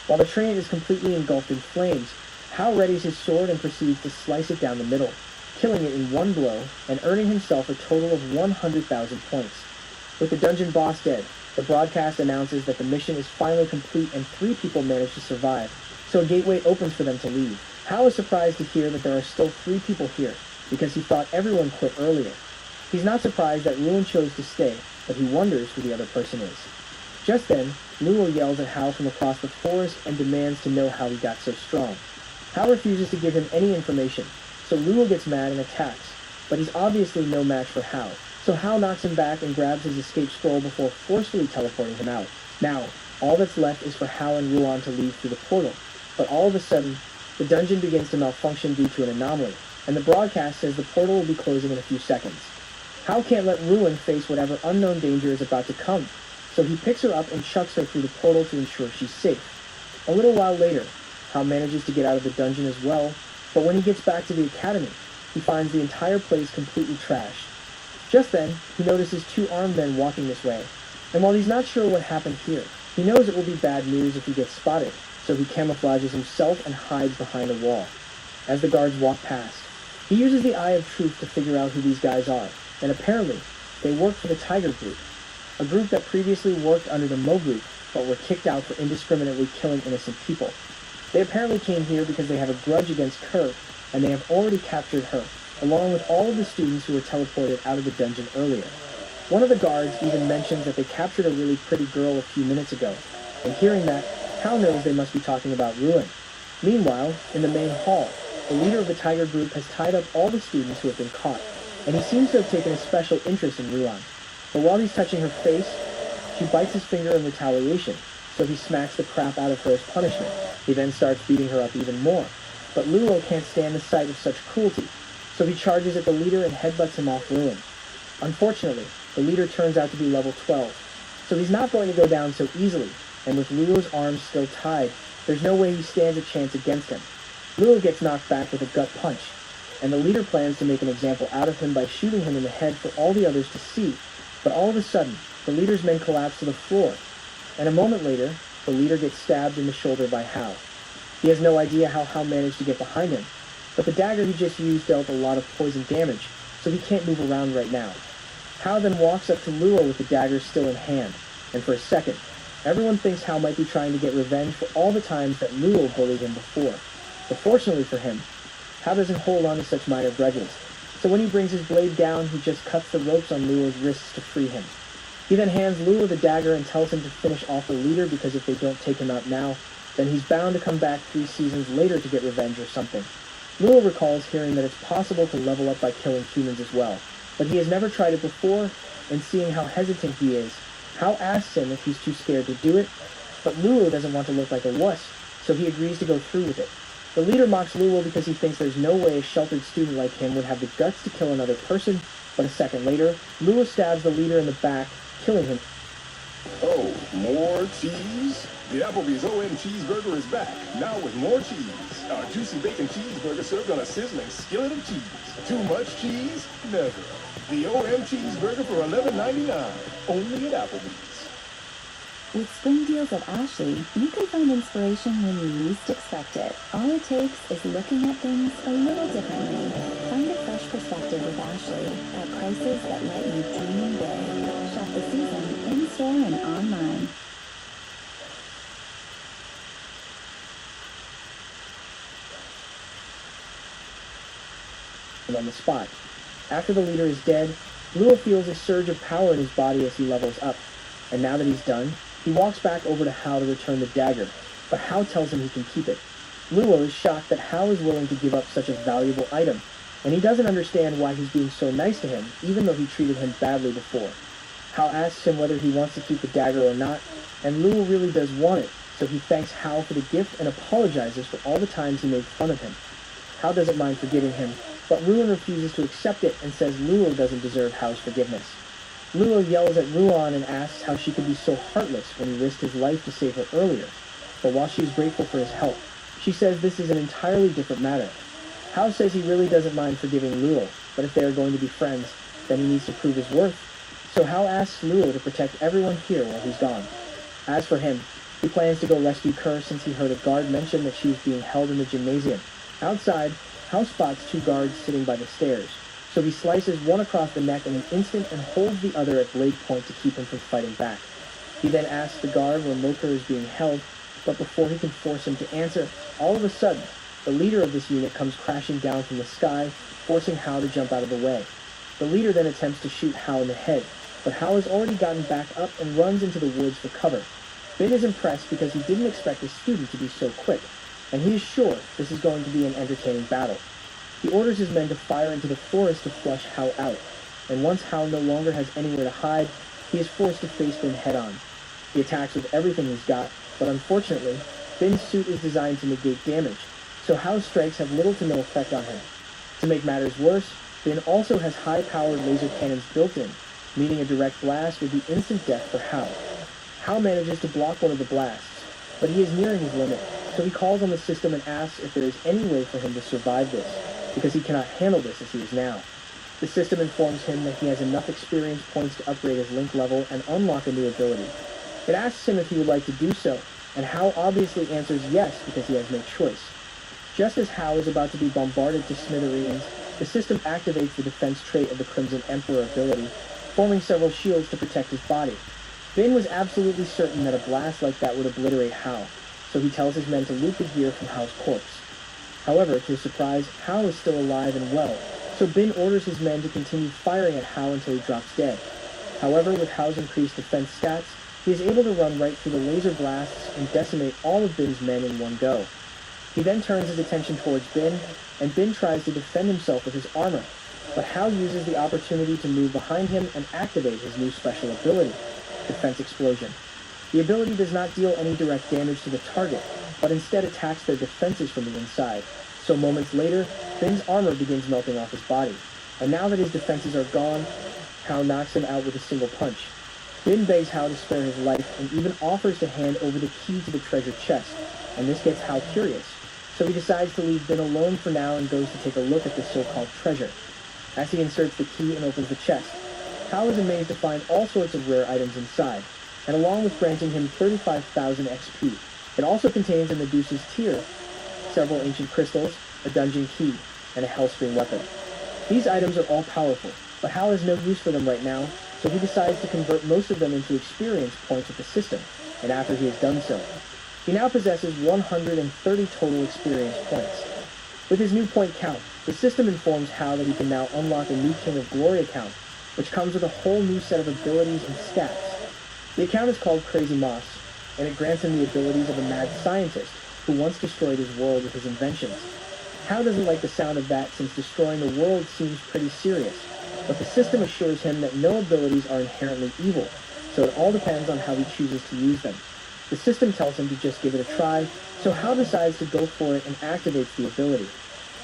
Speaker 9: While the Treant is completely engulfed in flames, Hao readies his sword and proceeds to slice it down the middle, killing it in one blow and earning himself a total of 100,000 points. With the dungeon boss dead, the broadcast announces that the mission is finally complete and 3 people manage to survive, so a gateway opens for them to leave. Hao is surprised to hear that there are still 3 people here, because he thought everyone quit earlier. He's not surprised that Ruin chose to stay, but he wonders who the other person is. Just then, Luo yells at Hao from across the forest and demands to know how he got so strong. Hao refuses to give him any information, so Luo gets mad and attacks, but he's obviously no match for Hao, so Hao knocks him back and grabs his escape scroll before forcefully teleporting him out. Now, all that's left is for Hao and Ruan to leave through the portal, but all of a sudden, the dungeon begins to malfunction due to an anomaly, and the broadcast says the portal will be closing in a few seconds. Hao can't let Ruin face whatever unknown danger is about to come, so he picks her up and chucks her through the portal to ensure she's safe. A little while later, Hao manages to get out of the dungeon as well, but when he gets back to the academy, he finds the entire place completely trashed. Just then, he notices 2 armed men walking this way, and while he's not sure what happened here, he knows it will be bad news if he gets spotted, so he camouflages himself and hides behind a wall. As the guards walk past, he uses the Eye of Truth to figure out who these guys are, and apparently, they work for the Tiger Group, a group that previously worked under the Mo Group, but were kicked out for indiscriminately killing innocent people. They apparently came here because they have a grudge against Kerr, and they have already captured her, along with all of the students who were teleported out of the dungeon earlier. One of the guards even mentions that they captured a really pretty girl a few minutes ago, and hearing that, Hao knows they must be talking about Ruin. Meanwhile, in the main hall, the leader of the Tiger Group has tied up all the students who have been caught, and he seems to have taken a special interest in Ruan. But while he's touching her face, she bites his finger in retaliation, so he smacks the crap out of her as punishment. He then starts beating her up even more, but Luo can't stand the sight of such cruelty, so he charges at the leader and headbutts him off Ruin. Unfortunately, the leader turns out to be level 12, so he's not going to go down so easily, and with Luo's arms still tied, there's no way he stands a chance against him. Luo gets knocked back with a gut punch, and the leader plans to make an example out of him by shooting him in the head for all the others to see, but all of a sudden, the leader's men collapse to the floor, and a moment later, the leader gets stabbed in the shoulder by Hao. He has no idea how Hao managed to get behind him, but the dagger he just used dealt a lot of poison damage, so he can't move around right now. Hao then walks up to Luo with the dagger still in hand, and for a second, everyone thinks Hao might be trying to get revenge for all the times that Luo bullied him before. But fortunately for him, Hao doesn't hold on to such minor grudges, so when he brings his blade down, he just cuts the ropes on Luo's wrists to free him. He then hands Luo the dagger and tells him to finish off the leader because if they don't take him out now, then he's bound to come back 3 seasons later to get revenge or something. Luo recalls hearing that it's possible to level up by killing humans as well, but he has never tried it before, and seeing how hesitant he is, Hao asks him if he's too scared to do it, but Luo doesn't want to look like a wuss, so he agrees to go through with it. The leader mocks Luo because he thinks there's no way a sheltered student like him would have the guts to kill another person, but a second later, Luo stabs the leader in the back, killing him.
Speaker 3: Oh, more cheese? The Applebee's OM Cheeseburger is back, now with more cheese. Our juicy bacon cheeseburger served on a sizzling skillet of cheese. Too much cheese? Never. The OM Cheeseburger for $11.99, only at Applebee's.
Speaker 5: With spring deals at Ashley, you can find inspiration when you least expect it. All it takes is looking at things a little differently. Find a fresh perspective with Ashley at prices that let you dream big. Shop the season in-store and online.
Speaker 9: On the spot. After the leader is dead, Luo feels a surge of power in his body as he levels up. And now that he's done, he walks back over to Hao to return the dagger, but Hao tells him he can keep it. Luo is shocked that Hao is willing to give up such a valuable item, and he doesn't understand why he's being so nice to him, even though he treated him badly before. Hao asks him whether he wants to keep the dagger or not, and Luo really does want it, so he thanks Hao for the gift and apologizes for all the times he made fun of him. Hao doesn't mind forgiving him, but Ruan refuses to accept it and says Luo doesn't deserve Hao's forgiveness. Luo yells at Ruan and asks how she could be so heartless when he risked his life to save her earlier. But while she is grateful for his help, she says this is an entirely different matter. Hao says he really doesn't mind forgiving Luo, but if they are going to be friends, then he needs to prove his worth. So Hao asks Luo to protect everyone here while he's gone. As for him, he plans to go rescue Kerr since he heard a guard mention that she was being held in the gymnasium. Outside, Hao spots two guards sitting by the stairs. So he slices one across the neck in an instant and holds the other at blade point to keep him from fighting back. He then asks the guard where Moker is being held, but before he can force him to answer, all of a sudden, the leader of this unit comes crashing down from the sky, forcing Hao to jump out of the way. The leader then attempts to shoot Hao in the head, but Hao has already gotten back up and runs into the woods for cover. Bin is impressed because he didn't expect his student to be so quick, and he is sure this is going to be an entertaining battle. He orders his men to fire into the forest to flush Hao out, and once Hao no longer has anywhere to hide, he is forced to face Bin head-on. He attacks with everything he's got, but unfortunately, Bin's suit is designed to negate damage, so Hao's strikes have little to no effect on him. To make matters worse, Bin also has high-powered laser cannons built in, meaning a direct blast would be instant death for Hao. Hao manages to block one of the blasts, but he is nearing his limit, so he calls on the system and asks if there is any way for him to survive this, because he cannot handle this as he is now. The system informs him that he has enough experience points to upgrade his link level and unlock a new ability. It asks him if he would like to do so, and Hao obviously answers yes because he has no choice. Just as Hao is about to be bombarded to smithereens, the system activates the defense trait of the Crimson Emperor ability, forming several shields to protect his body. Bin was absolutely certain that a blast like that would obliterate Hao, so he tells his men to loot the gear from Hao's corpse. However, to his surprise, Hao is still alive and well, so Bin orders his men to continue firing at Hao until he drops dead. However, with Hao's increased defense stats, he is able to run right through the laser blasts and decimate all of Bin's men in one go. He then turns his attention towards Bin, and Bin tries to defend himself with his armor, but Hao uses the opportunity to move behind him and activate his new special ability, Defense Explosion. The ability does not deal any direct damage to the target, but instead attacks their defenses from the inside. So moments later, Bin's armor begins melting off his body, and now that his defenses are gone, Hao knocks him out with a single punch. Bin begs Hao to spare his life and even offers to hand over the key to the treasure chest, and this gets Hao curious, so he decides to leave Bin alone for now and goes to take a look at the so-called treasure. As he inserts the key and opens the chest, Hao is amazed to find all sorts of rare items inside, and along with granting him 35,000 XP, it also contains a Medusa's tear, several ancient crystals, a dungeon key, and a Hellspring weapon. These items are all powerful, but Hao has no use for them right now, so he decides to convert most of them into experience points with the system, and after he has done so, he now possesses 130 total experience points. With his new point count, the system informs Hao that he can now unlock a new King of Glory account, which comes with a whole new set of abilities and stats. The account is called Crazy Moss, and it grants him the abilities of a mad scientist who once destroyed his world with his inventions. Hao doesn't like the sound of that since destroying the world seems pretty serious, but the system assures him that no abilities are inherently evil, so it all depends on how he chooses to use them. The system tells him to just give it a try, so Hao decides to go for it and activates the ability.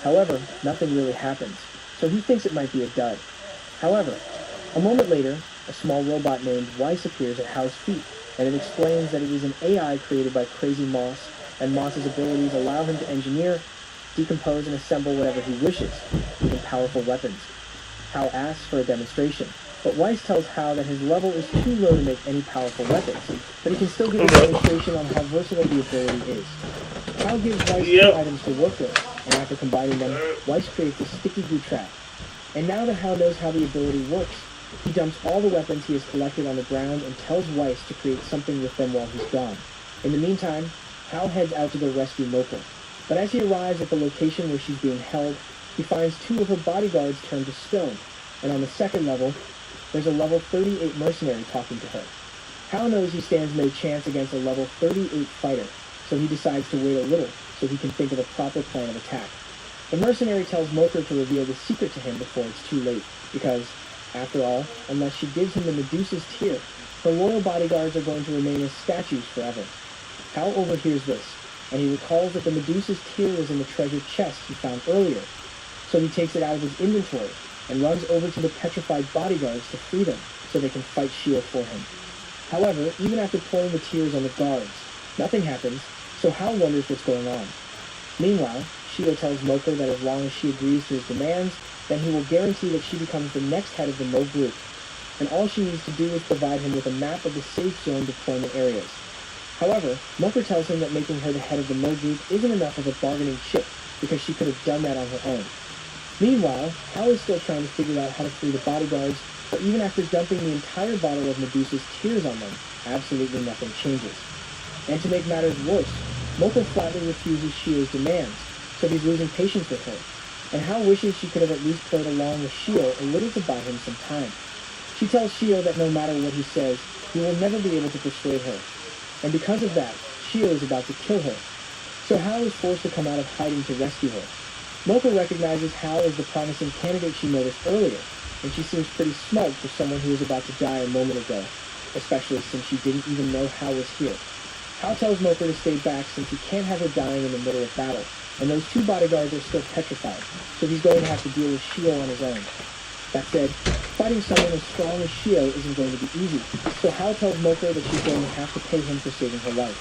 Speaker 9: However, nothing really happens, so he thinks it might be a dud. However, a moment later, a small robot named Weiss appears at Hal's feet, and it explains that it is an AI created by Crazy Moss, and Moss's abilities allow him to engineer, decompose, and assemble whatever he wishes, even powerful weapons. Hal asks for a demonstration, but Weiss tells Hal that his level is too low to make any powerful weapons, but he can still give a demonstration on how versatile the ability is. Hal gives Weiss 2 items to work with, and after combining them, Weiss creates a sticky glue trap. And now that Hal knows how the ability works, he dumps all the weapons he has collected on the ground and tells Weiss to create something with them while he's gone. In the meantime, Hal heads out to go rescue Mocha. But as he arrives at the location where she's being held, he finds 2 of her bodyguards turned to stone, and on the second level, there's a level 38 mercenary talking to her. Hal knows he stands no chance against a level 38 fighter, so he decides to wait a little so he can think of a proper plan of attack. The mercenary tells Mocha to reveal the secret to him before it's too late, because, after all, unless she gives him the Medusa's tear, her loyal bodyguards are going to remain as statues forever. Hal overhears this, and he recalls that the Medusa's tear was in the treasure chest he found earlier, so he takes it out of his inventory and runs over to the petrified bodyguards to free them so they can fight Shio for him. However, even after pouring the tears on the guards, nothing happens, so Hal wonders what's going on. Meanwhile, Shio tells Mocha that as long as she agrees to his demands, then he will guarantee that she becomes the next head of the Mo group, and all she needs to do is provide him with a map of the safe zone deployment areas. However, Mocha tells him that making her the head of the Mo group isn't enough of a bargaining chip, because she could have done that on her own. Meanwhile, Hal is still trying to figure out how to free the bodyguards, but even after dumping the entire bottle of Medusa's tears on them, absolutely nothing changes. And to make matters worse, Mocha flatly refuses Shio's demands, so he's losing patience with her, and Hal wishes she could have at least played along with Shio a little to buy him some time. She tells Shio that no matter what he says, he will never be able to persuade her, and because of that, Shio is about to kill her. So Hal is forced to come out of hiding to rescue her. Mocha recognizes Hal as the promising candidate she noticed earlier, and she seems pretty smug for someone who was about to die a moment ago, especially since she didn't even know Hal was here. Hal tells Mocha to stay back since he can't have her dying in the middle of battle, and those 2 bodyguards are still petrified, so he's going to have to deal with Shio on his own. That said, fighting someone as strong as Shio isn't going to be easy, so Hal tells Mocha that she's going to have to pay him for saving her life.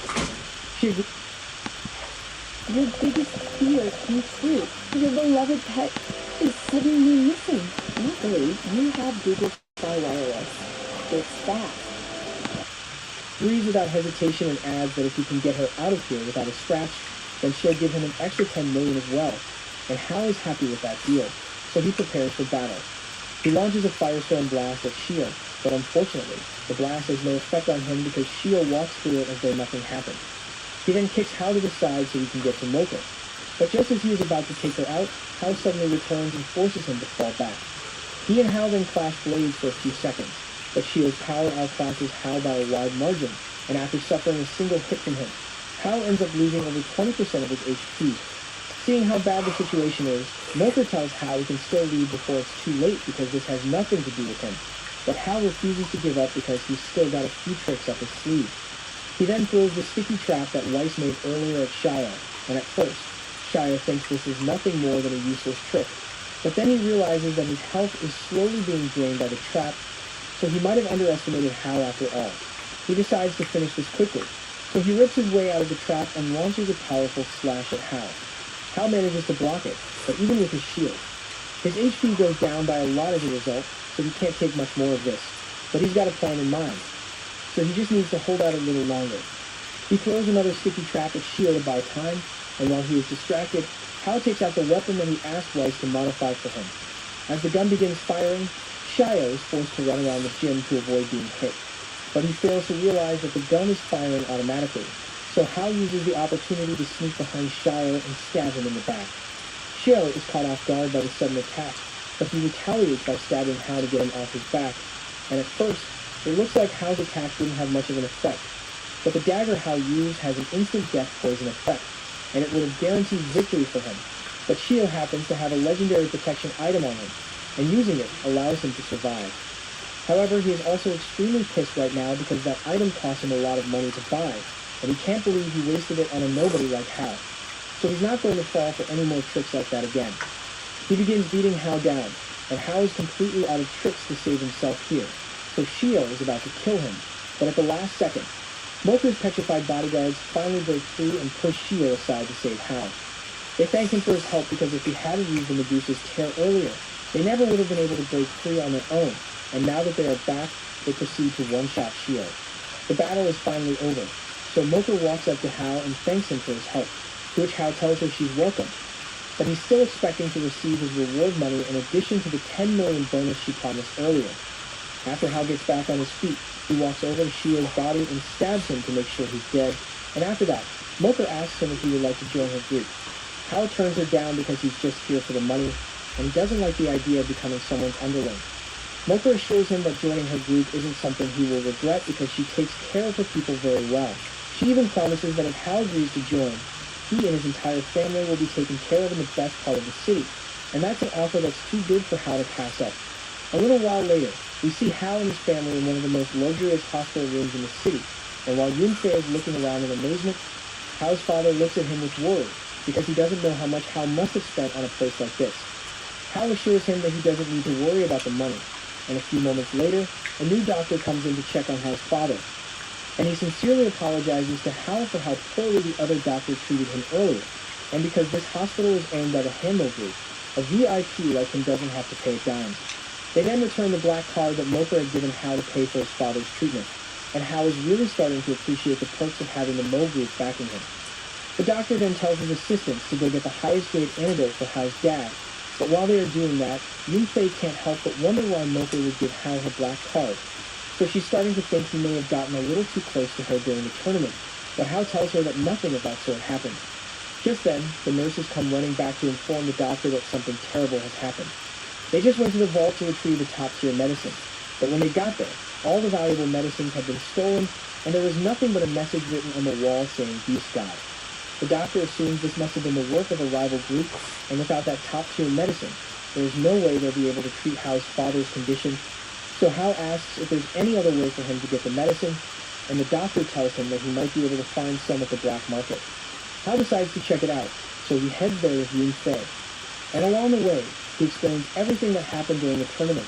Speaker 21: Your biggest fear came true. Your beloved pet is suddenly missing.
Speaker 16: Luckily, you have Google Fi Wireless. It's fast.
Speaker 9: Agrees without hesitation and adds that if he can get her out of here without a scratch, then she'll give him an extra $10 million as well. And Hal is happy with that deal, so he prepares for battle. He launches a firestorm blast at Shio, but unfortunately, the blast has no effect on him because Shio walks through it as though nothing happened. He then kicks Hal to the side so he can get to Mocha. But just as he is about to take her out, Hal suddenly returns and forces him to fall back. He and Hal then clash blades for a few seconds, but Shio's power outclasses Hal by a wide margin, and after suffering a single hit from him, Hal ends up losing over 20% of his HP. Seeing how bad the situation is, Mocha tells Hal he can still leave before it's too late because this has nothing to do with him, but Hal refuses to give up because he's still got a few tricks up his sleeve. He then throws the sticky trap that Weiss made earlier at Shio, and at first, Shio thinks this is nothing more than a useless trick, but then he realizes that his health is slowly being drained by the trap, so he might have underestimated Hal after all. He decides to finish this quickly, so he rips his way out of the trap and launches a powerful slash at Hal. Hal manages to block it, but even with his shield, his HP goes down by a lot as a result, so he can't take much more of this, but he's got a plan in mind, so he just needs to hold out a little longer. He throws another sticky trap at Shio to buy time, and while he is distracted, Hal takes out the weapon that he asked Weiss to modify for him. As the gun begins firing, Shio is forced to run around the gym to avoid being hit, but he fails to realize that the gun is firing automatically, so Hal uses the opportunity to sneak behind Shio and stab him in the back. Shio is caught off guard by the sudden attack, but he retaliates by stabbing Hal to get him off his back, and at first, it looks like Hal's attack didn't have much of an effect, but the dagger Hal used has an instant death poison effect, and it would have guaranteed victory for him, but Shio happens to have a legendary protection item on him, and using it allows him to survive. However, he is also extremely pissed right now because that item cost him a lot of money to buy, and he can't believe he wasted it on a nobody like Hal, so he's not going to fall for any more tricks like that again. He begins beating Hal down, and Hal is completely out of tricks to save himself here, Toshio is about to kill him, but at the last second, Mocha's petrified bodyguards finally break free and push Shio aside to save Hal. They thank him for his help because if he hadn't used the Medusa's tear earlier, they never would have been able to break free on their own, and now that they are back, they proceed to one-shot Shio. The battle is finally over, so Mocha walks up to Hal and thanks him for his help, to which Hal tells her she's welcome, but he's still expecting to receive his reward money in addition to the 10 million bonus she promised earlier. After Hal gets back on his feet, he walks over to Shio's body and stabs him to make sure he's dead, and after that, Mocha asks him if he would like to join her group. Hal turns her down because he's just here for the money, and he doesn't like the idea of becoming someone's underling. Mocha assures him that joining her group isn't something he will regret because she takes care of her people very well. She even promises that if Hal agrees to join, he and his entire family will be taken care of in the best part of the city, and that's an offer that's too good for Hal to pass up. A little while later, we see Hal and his family in one of the most luxurious hospital rooms in the city, and while Yunfei is looking around in amazement, Hal's father looks at him with worry, because he doesn't know how much Hal must have spent on a place like this. Hal assures him that he doesn't need to worry about the money, and a few moments later, a new doctor comes in to check on Hal's father, and he sincerely apologizes to Hal for how poorly the other doctor treated him earlier, and because this hospital is owned by the Handel Group, a VIP like him doesn't have to pay a dime. They then return the black card that Mocha had given Hal to pay for his father's treatment, and Hal is really starting to appreciate the perks of having the Mo Group backing him. The doctor then tells his assistants to go get the highest grade antidote for Hal's dad, but while they are doing that, Yunfei can't help but wonder why Mocha would give Hal her black card. So she's starting to think he may have gotten a little too close to her during the tournament, but Hal tells her that nothing of that sort happened. Just then, the nurses come running back to inform the doctor that something terrible has happened. They just went to the vault to retrieve the top-tier medicine, but when they got there, all the valuable medicines had been stolen, and there was nothing but a message written on the wall saying, "Beast God." The doctor assumes this must have been the work of a rival group, and without that top-tier medicine, there is no way they'll be able to treat Hal's father's condition. So Hal asks if there's any other way for him to get the medicine, and the doctor tells him that he might be able to find some at the black market. Hal decides to check it out, so he heads there with Yunfei. And along the way, he explains everything that happened during the tournament,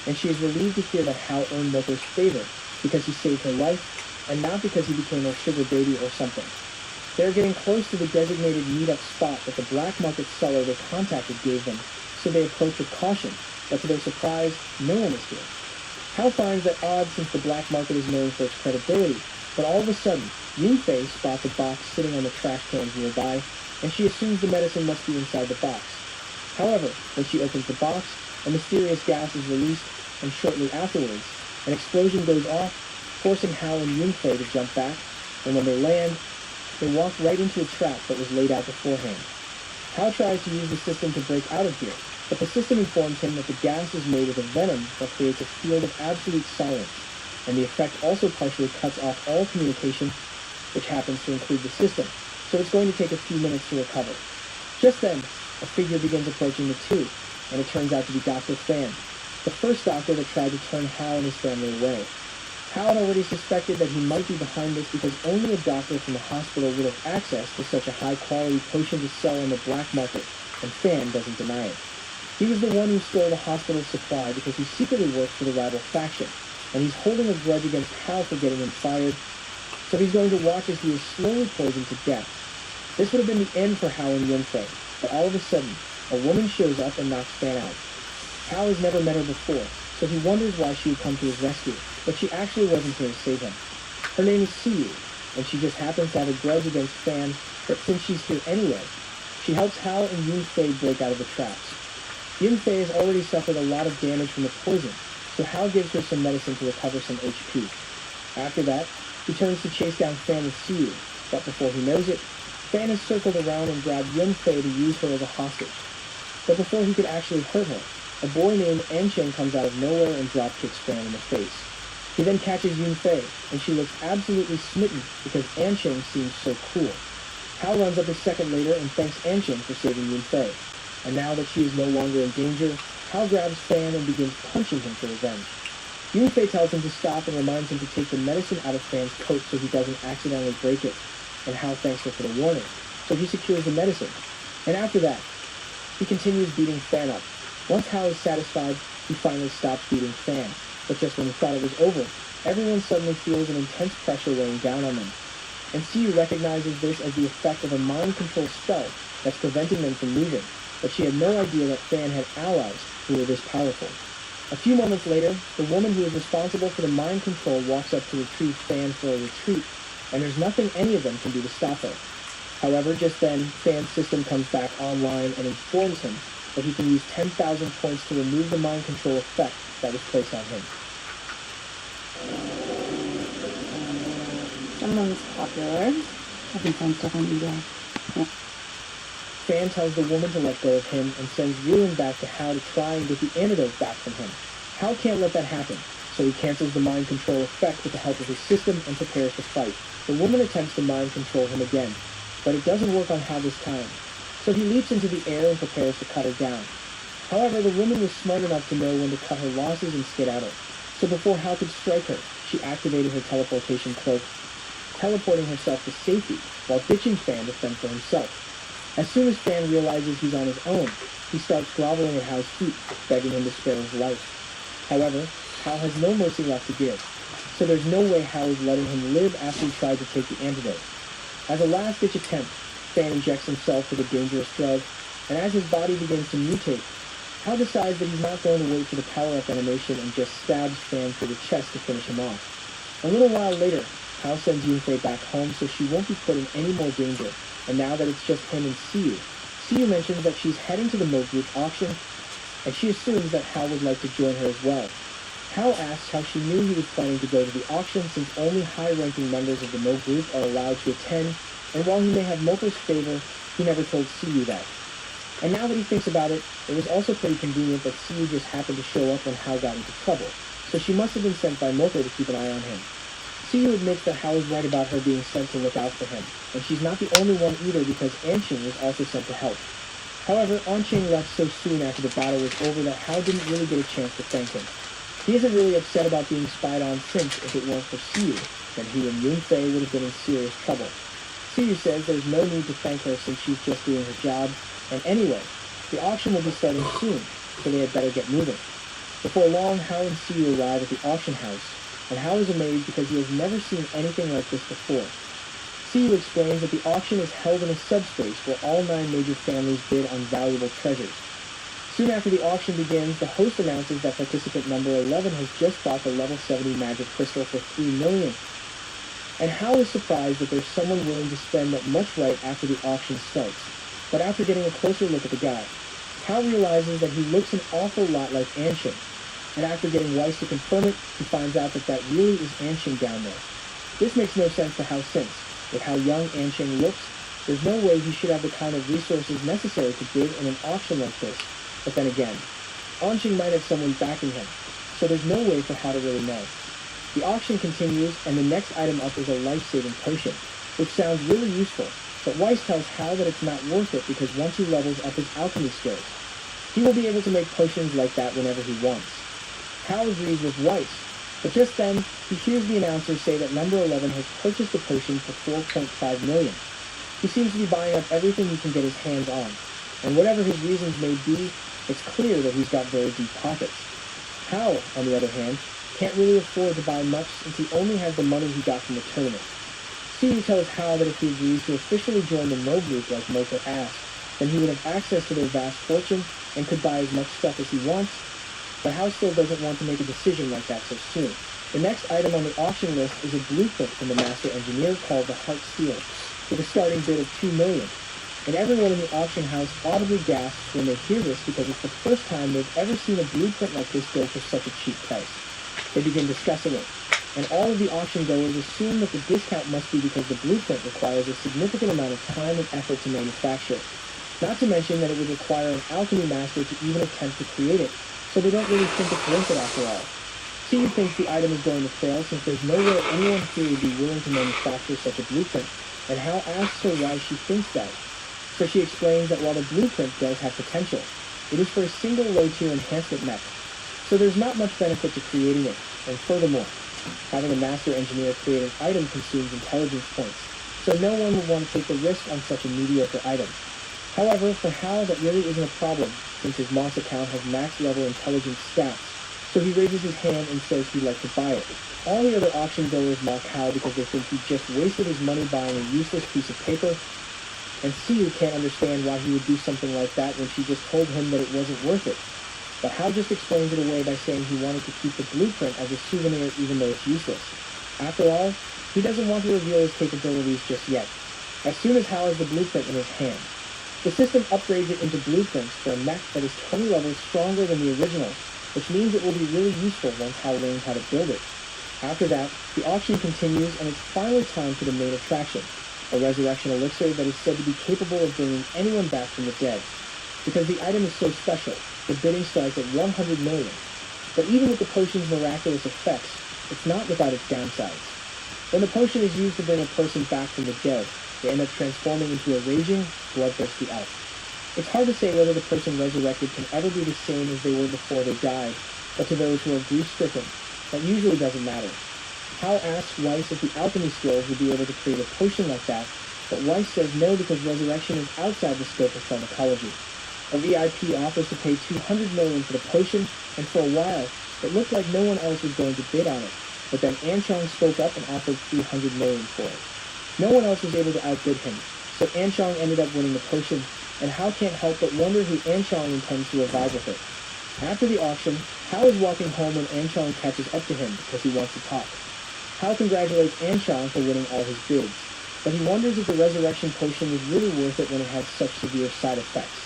Speaker 9: and she is relieved to hear that Hal earned Mocha's favor because he saved her life, and not because he became her sugar baby or something. They are getting close to the designated meet-up spot that the black market seller they contacted gave them, so they approach with caution, but to their surprise, no one is here. Hal finds that odd since the black market is known for its credibility, but all of a sudden, Yunfei spots a box sitting on the trash cans nearby, and she assumes the medicine must be inside the box. However, when she opens the box, a mysterious gas is released, and shortly afterwards, an explosion goes off, forcing Hal and Yunfei to jump back, and when they land, they walk right into a trap that was laid out beforehand. Hal tries to use the system to break out of here, but the system informs him that the gas is made with a venom that creates a field of absolute silence, and the effect also partially cuts off all communication, which happens to include the system, so it's going to take a few minutes to recover. Just then, a figure begins approaching the two, and it turns out to be Dr. Fan, the first doctor that tried to turn Hal and his family away. Hal had already suspected that he might be behind this because only a doctor from the hospital would have access to such a high-quality potion to sell on the black market, and Fan doesn't deny it. He was the one who stole the hospital's supply because he secretly worked for the rival faction, and he's holding a grudge against Hal for getting him fired, so he's going to watch as he is slowly poisoned to death. This would have been the end for Hal and Yunfei, but all of a sudden, a woman shows up and knocks Fan out. Hal has never met her before, so he wonders why she would come to his rescue, but she actually wasn't here to save him. Her name is Siyu, and she just happens to have a grudge against Fan, but since she's here anyway, she helps Hal and Yunfei break out of the traps. Yunfei has already suffered a lot of damage from the poison, so Hal gives her some medicine to recover some HP. After that, he turns to chase down Fan with Siyu, but before he knows it, Fan has circled around and grabbed Yunfei to use her as a hostage. But before he could actually hurt her, a boy named Ancheng comes out of nowhere and drop-kicks Fan in the face. He then catches Yunfei, and she looks absolutely smitten because Ancheng seems so cool. Hal runs up a second later and thanks Ancheng for saving Yunfei. And now that she is no longer in danger, Hal grabs Fan and begins punching him for revenge. Yunfei tells him to stop and reminds him to take the medicine out of Fan's coat so he doesn't accidentally break it, and Hal thanks her for the warning, so he secures the medicine. And after that, he continues beating Fan up. Once Hal is satisfied, he finally stops beating Fan, But just when he thought it was over, everyone suddenly feels an intense pressure weighing down on them. And Siyu recognizes this as the effect of a mind control spell that's preventing them from moving, but she had no idea that Fan had allies who were this powerful. A few moments later, the woman who is responsible for the mind control walks up to retrieve Fan for a retreat, and there's nothing any of them can do to stop her. However, just then, Fan's system comes back online and informs him that he can use 10,000 points to remove the mind control effect that was placed on him.
Speaker 16: Someone's popular. I've been selling stuff on eBay. Yeah.
Speaker 9: Fan tells the woman to let go of him and sends Ruin back to Hal to try and get the antidote back from him. Hal can't let that happen, so he cancels the mind control effect with the help of his system and prepares to fight. The woman attempts to mind control him again, but it doesn't work on Hal this time, so he leaps into the air and prepares to cut her down. However, the woman was smart enough to know when to cut her losses and skedaddle, so before Hal could strike her, she activated her teleportation cloak, teleporting herself to safety while ditching Fan to fend for himself. As soon as Fan realizes he's on his own, he starts groveling at Hal's feet, begging him to spare his life. However, Hal has no mercy left to give, so there's no way Hal is letting him live after he tried to take the antidote. As a last-ditch attempt, Fan injects himself with a dangerous drug, and as his body begins to mutate, Hal decides that he's not going to wait for the power-up animation and just stabs Fan through the chest to finish him off. A little while later, Hal sends Yunfei back home so she won't be put in any more danger, and now that it's just him and Siyu, Siyu mentions that she's heading to the Mo Group auction, and she assumes that Hal would like to join her as well. Hal asks how she knew he was planning to go to the auction since only high-ranking members of the Mo Group are allowed to attend, and while he may have Moko's favor, he never told Siyu that. And now that he thinks about it, it was also pretty convenient that Siyu just happened to show up when Hal got into trouble, so she must have been sent by Moko to keep an eye on him. Siyu admits that Hal is right about her being sent to look out for him, and she's not the only one either because Anshin was also sent to help. However, Anshin left so soon after the battle was over that Hal didn't really get a chance to thank him. He isn't really upset about being spied on since, if it weren't for Siyu, then he and Yunfei would have been in serious trouble. Siyu says there's no need to thank her since she's just doing her job, and anyway, the auction will be starting soon, so they had better get moving. Before long, Hal and Siyu arrive at the auction house, and Hal is amazed because he has never seen anything like this before. Siyu explains that the auction is held in a subspace where all 9 major families bid on valuable treasures. Soon after the auction begins, the host announces that participant number 11 has just bought the level 70 magic crystal for $3 million. And Hal is surprised that there's someone willing to spend that much right after the auction starts. But after getting a closer look at the guy, Hal realizes that he looks an awful lot like Anshin. And after getting Weiss to confirm it, he finds out that that really is Anshin down there. This makes no sense to Hal since, with how young Anshin looks, there's no way he should have the kind of resources necessary to bid in an auction like this. But then again, Anshin might have someone backing him, so there's no way for Hal to really know. The auction continues, and the next item up is a life-saving potion, which sounds really useful, but Weiss tells Hal that it's not worth it because once he levels up his alchemy skills, he will be able to make potions like that whenever he wants. Hal agrees with Weiss, but just then, he hears the announcer say that number 11 has purchased a potion for $4.5 million. He seems to be buying up everything he can get his hands on, and whatever his reasons may be, it's clear that he's got very deep pockets. Hal, on the other hand, can't really afford to buy much since he only has the money he got from the tournament. Siyu tells Hal that if he agrees to officially join the Mo Group like Moko asked, then he would have access to their vast fortune and could buy as much stuff as he wants, but Hal still doesn't want to make a decision like that so soon. The next item on the auction list is a blueprint from the Master Engineer called the Heart Steel, with a starting bid of $2 million. And everyone in the auction house audibly gasps when they hear this because it's the first time they've ever seen a blueprint like this go for such a cheap price. They begin discussing it, and all of the auction goers assume that the discount must be because the blueprint requires a significant amount of time and effort to manufacture. Not to mention that it would require an alchemy master to even attempt to create it, so they don't really think it's worth it after all. Siyu thinks the item is going to fail since there's no way anyone here would be willing to manufacture such a blueprint, and Hal asks her why she thinks that. So she explains that while the blueprint does have potential, it is for a single low-tier enhancement mech, so there's not much benefit to creating it, and furthermore, having a master engineer create an item consumes intelligence points, so no one would want to take the risk on such a mediocre item. However, for Hal that really isn't a problem, since his Moss account has max level intelligence stats, So he raises his hand and says he'd like to buy it. All the other auction goers mock Hal because they think he just wasted his money buying a useless piece of paper, and Sue can't understand why he would do something like that when she just told him that it wasn't worth it. But Hal just explains it away by saying he wanted to keep the blueprint as a souvenir even though it's useless. After all, he doesn't want to reveal his capabilities just yet. As soon as Hal has the blueprint in his hand, the system upgrades it into blueprints for a mech that is 20 levels stronger than the original, which means it will be really useful once Hal learns how to build it. After that, the auction continues and it's finally time for the main attraction, a resurrection elixir that is said to be capable of bringing anyone back from the dead. Because the item is so special, the bidding starts at 100 million. But even with the potion's miraculous effects, it's not without its downsides. When the potion is used to bring a person back from the dead, they end up transforming into a raging, bloodthirsty elf. It's hard to say whether the person resurrected can ever be the same as they were before they died, but to those who are grief-stricken, that usually doesn't matter. Hal asks Weiss if the alchemy skills would be able to create a potion like that, but Weiss says no because resurrection is outside the scope of pharmacology. A VIP offers to pay 200 million for the potion, and for a while, it looked like no one else was going to bid on it, but then Anchong spoke up and offered 300 million for it. No one else was able to outbid him, so Anchong ended up winning the potion, and Hal can't help but wonder who Anchong intends to revive with it. After the auction, Hal is walking home when Anchong catches up to him because he wants to talk. Hal congratulates Anchong for winning all his bids, but he wonders if the resurrection potion is really worth it when it has such severe side effects.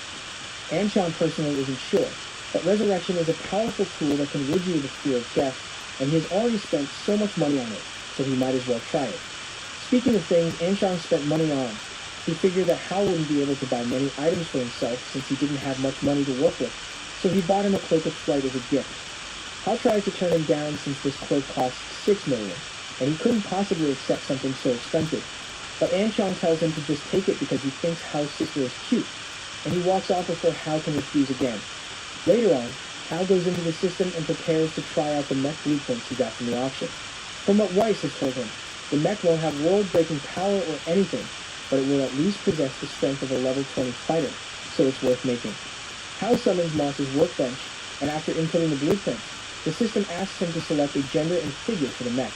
Speaker 9: Anchong personally isn't sure, but resurrection is a powerful tool that can rid you of the fear of death, and he has already spent so much money on it, so he might as well try it. Speaking of things Anchong spent money on, he figured that Hal wouldn't be able to buy many items for himself since he didn't have much money to work with, so he bought him a cloak of flight as a gift. Hal tries to turn him down since this cloak costs 6 million, and he couldn't possibly accept something so expensive. But Anchong tells him to just take it because he thinks Hal's sister is cute, and he walks off before Hal can refuse again. Later on, Hal goes into the system and prepares to try out the mech blueprints he got from the auction. From what Weiss has told him, the mech won't have world-breaking power or anything, but it will at least possess the strength of a level 20 fighter, so it's worth making. Hal summons Moss's workbench, and after inputting the blueprint, the system asks him to select a gender and figure for the mech.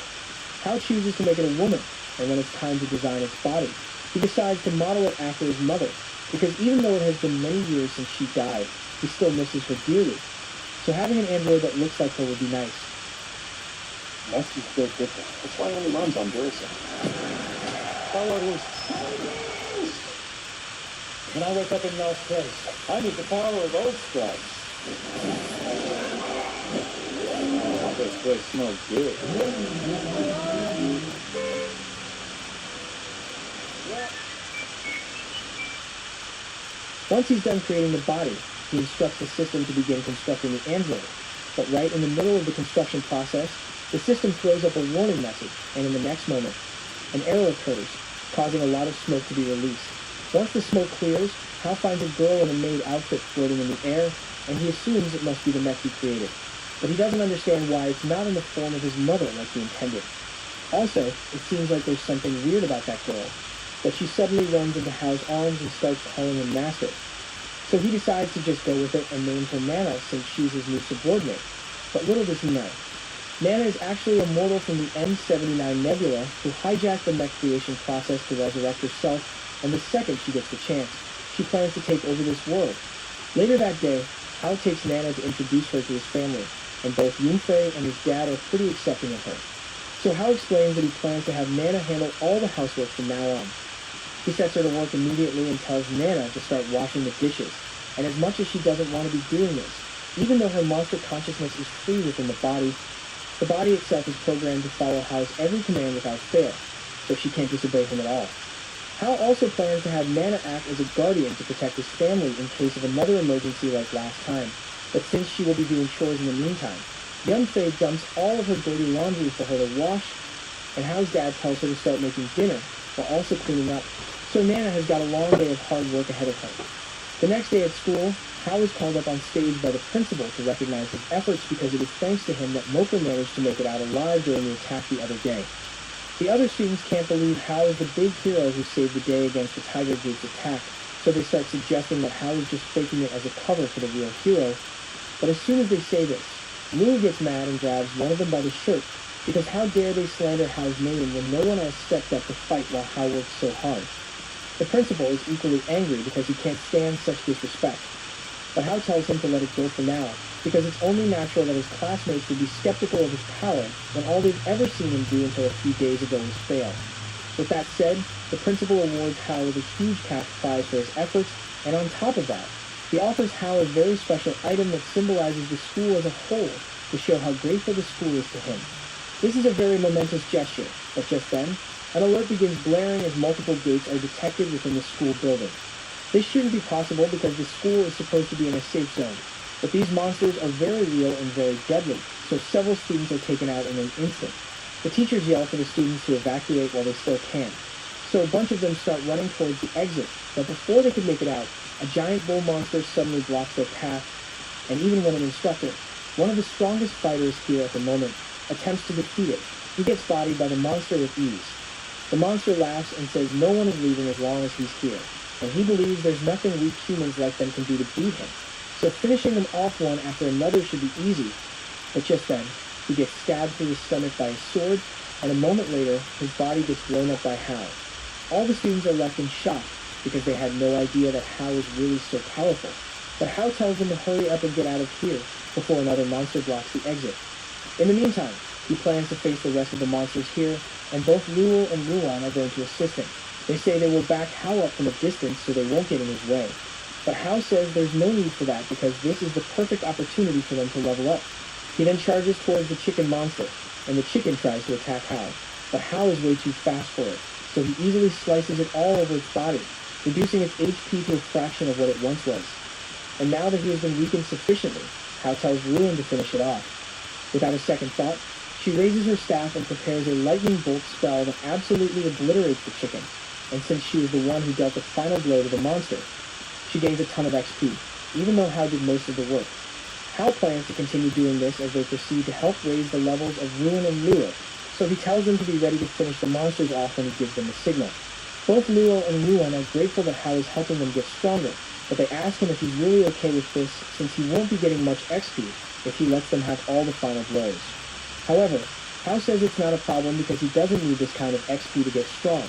Speaker 9: Hal chooses to make it a woman, and when it's time to design its body, he decides to model it after his mother, because even though it has been many years since she died, he still misses her dearly. So having an android that looks like her would be nice.
Speaker 17: Must is built different. That's why it only runs on Duracell.
Speaker 2: When I wake up in Mel's place, I need the power of Old Spice.
Speaker 17: This place smells good.
Speaker 9: Once he's done creating the body, he instructs the system to begin constructing the android. But right in the middle of the construction process, the system throws up a warning message, and in the next moment, an error occurs, causing a lot of smoke to be released. Once the smoke clears, Hal finds a girl in a maid outfit floating in the air, and he assumes it must be the mech he created. But he doesn't understand why it's not in the form of his mother like he intended. Also, it seems like there's something weird about that girl, but she suddenly runs into Hal's arms and starts calling him master. So he decides to just go with it and names her Nana since she's his new subordinate. But little does he know, Nana is actually a mortal from the M79 Nebula who hijacked the mech creation process to resurrect herself, and the second she gets the chance, she plans to take over this world. Later that day, Hal takes Nana to introduce her to his family, and both Yunfei and his dad are pretty accepting of her. So Hal explains that he plans to have Nana handle all the housework from now on. He sets her to work immediately and tells Nana to start washing the dishes, and as much as she doesn't want to be doing this, even though her monster consciousness is free within the body itself is programmed to follow Hal's every command without fail, so she can't disobey him at all. Hal also plans to have Nana act as a guardian to protect his family in case of another emergency like last time, but since she will be doing chores in the meantime, Yunfei dumps all of her dirty laundry for her to wash, and Hal's dad tells her to start making dinner while also cleaning up, so Nana has got a long day of hard work ahead of her. The next day at school, Hal is called up on stage by the principal to recognize his efforts because it is thanks to him that Mocha managed to make it out alive during the attack the other day. The other students can't believe Hal is the big hero who saved the day against the Tiger Group's attack, so they start suggesting that Hal is just faking it as a cover for the real hero. But as soon as they say this, Lou gets mad and grabs one of them by the shirt, because how dare they slander Hal's name when no one else stepped up to fight while Hal worked so hard. The principal is equally angry because he can't stand such disrespect. But Hal tells him to let it go for now, because it's only natural that his classmates would be skeptical of his power when all they've ever seen him do until a few days ago was fail. With that said, the principal awards Hal with a huge cash prize for his efforts, and on top of that, he offers Hal a very special item that symbolizes the school as a whole to show how grateful the school is to him. This is a very momentous gesture, but just then, an alert begins blaring as multiple gates are detected within the school building. This shouldn't be possible because the school is supposed to be in a safe zone, but these monsters are very real and very deadly, so several students are taken out in an instant. The teachers yell for the students to evacuate while they still can, so a bunch of them start running towards the exit, but before they can make it out, a giant bull monster suddenly blocks their path, and even when an instructor, one of the strongest fighters here at the moment, attempts to defeat it, he gets bodied by the monster with ease. The monster laughs and says no one is leaving as long as he's here, and he believes there's nothing we humans like them can do to beat him, so finishing them off one after another should be easy. But just then, he gets stabbed through the stomach by a sword, and a moment later, his body gets blown up by Hal. All the students are left in shock, because they had no idea that Hal was really so powerful. But Hal tells them to hurry up and get out of here before another monster blocks the exit. In the meantime, he plans to face the rest of the monsters here, and both Lul and Luan are going to assist him. They say they will back Hal up from a distance so they won't get in his way. But Hal says there's no need for that because this is the perfect opportunity for them to level up. He then charges towards the chicken monster, and the chicken tries to attack Hal. But Hal is way too fast for it, so he easily slices it all over its body, reducing its HP to a fraction of what it once was. And now that he has been weakened sufficiently, Hal tells Ruin to finish it off. Without a second thought, she raises her staff and prepares a lightning bolt spell that absolutely obliterates the chicken, and since she was the one who dealt the final blow to the monster, she gains a ton of XP, even though Hal did most of the work. Hal plans to continue doing this as they proceed to help raise the levels of Ruin and Lua, so he tells them to be ready to finish the monsters off when he gives them the signal. Both Luo and Luan are grateful that Hal is helping them get stronger, but they ask him if he's really okay with this since he won't be getting much XP if he lets them have all the final blows. However, Hal says it's not a problem because he doesn't need this kind of XP to get strong,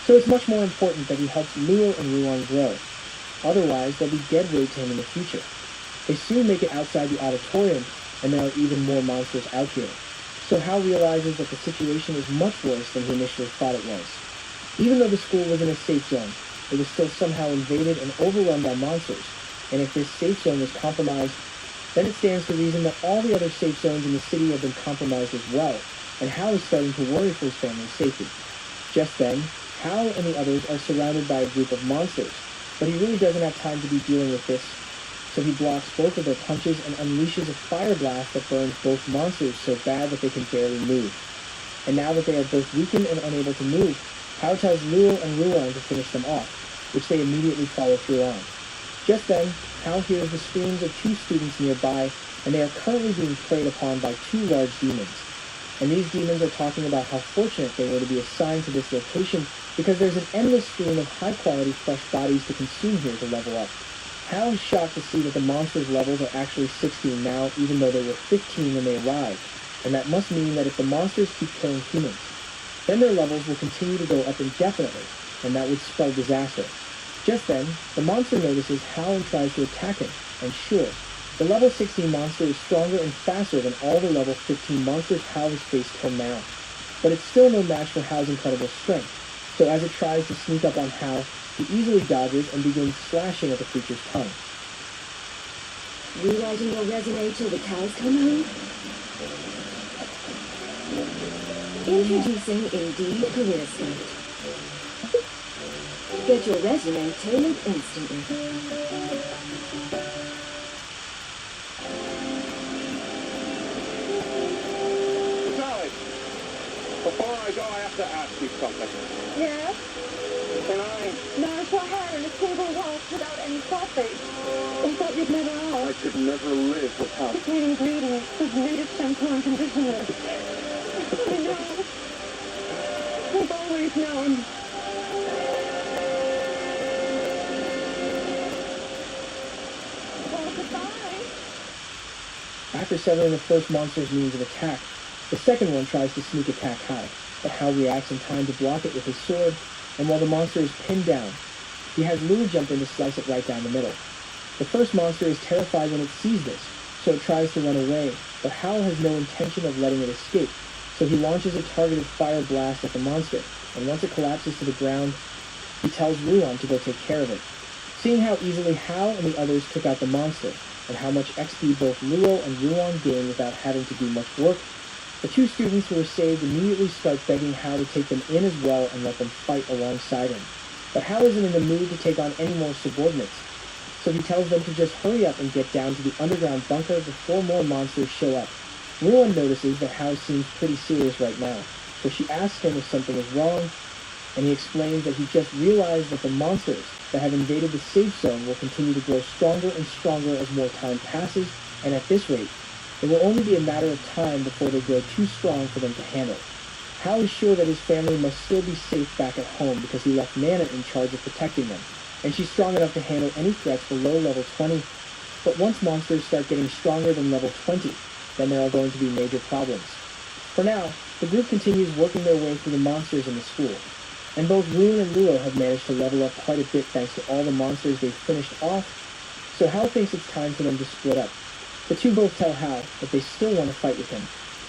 Speaker 9: so it's much more important that he helps Luo and Luan grow. Otherwise, they'll be dead weight to him in the future. They soon make it outside the auditorium, and there are even more monsters out here. So Hal realizes that the situation is much worse than he initially thought it was. Even though the school was in a safe zone, it was still somehow invaded and overrun by monsters, and if this safe zone was compromised, then it stands to reason that all the other safe zones in the city have been compromised as well, and Hal is starting to worry for his family's safety. Just then, Hal and the others are surrounded by a group of monsters, but he really doesn't have time to be dealing with this, so he blocks both of their punches and unleashes a fire blast that burns both monsters so bad that they can barely move. And now that they are both weakened and unable to move, Hal tells Luo and Ruan to finish them off, which they immediately follow through on. Just then, Hal hears the screams of two students nearby, and they are currently being preyed upon by two large demons. And these demons are talking about how fortunate they were to be assigned to this location because there's an endless stream of high-quality fresh bodies to consume here to level up. Hal is shocked to see that the monsters' levels are actually 16 now, even though they were 15 when they arrived, and that must mean that if the monsters keep killing humans, then their levels will continue to go up indefinitely, and that would spell disaster. Just then, the monster notices Hal and tries to attack him, and sure, the level 16 monster is stronger and faster than all the level 15 monsters Hal has faced till now. But it's still no match for Hal's incredible strength, so as it tries to sneak up on Hal, he easily dodges and begins slashing at the creature's tongue.
Speaker 4: Rewriting your resume till the cows come home? Introducing Indeed Career Scout. Get your resume tailored instantly.
Speaker 22: Sally, before I go, I have to ask you something.
Speaker 21: Yeah?
Speaker 22: Can I?
Speaker 21: Nourish your hair in a single wash without any sulfate. I thought you'd never ask.
Speaker 22: I could never live without.
Speaker 21: The key ingredient is native shampoo and conditioner. I know. I've always known.
Speaker 9: Back After severing the first monster's means of attack, the second one tries to sneak attack Hal, but Hal reacts in time to block it with his sword, and while the monster is pinned down, he has Louie jump in to slice it right down the middle. The first monster is terrified when it sees this, so it tries to run away, but Hal has no intention of letting it escape, so he launches a targeted fire blast at the monster, and once it collapses to the ground, he tells Ruon to go take care of it. Seeing how easily Hal and the others took out the monster, and how much XP both Luo and Ruon gained without having to do much work, the two students who were saved immediately start begging Hal to take them in as well and let them fight alongside him. But Hal isn't in the mood to take on any more subordinates, so he tells them to just hurry up and get down to the underground bunker before more monsters show up. Ruon notices that Hal seems pretty serious right now, so she asks him if something is wrong, and he explains that he just realized that the monsters that have invaded the safe zone will continue to grow stronger and stronger as more time passes, and at this rate, it will only be a matter of time before they grow too strong for them to handle. Hal is sure that his family must still be safe back at home because he left Nana in charge of protecting them, and she's strong enough to handle any threats below level 20, but once monsters start getting stronger than level 20, then there are going to be major problems. For now, the group continues working their way through the monsters in the school, and both Ruon and Luo have managed to level up quite a bit thanks to all the monsters they've finished off, so Hal thinks it's time for them to split up. The two both tell Hal that they still want to fight with him,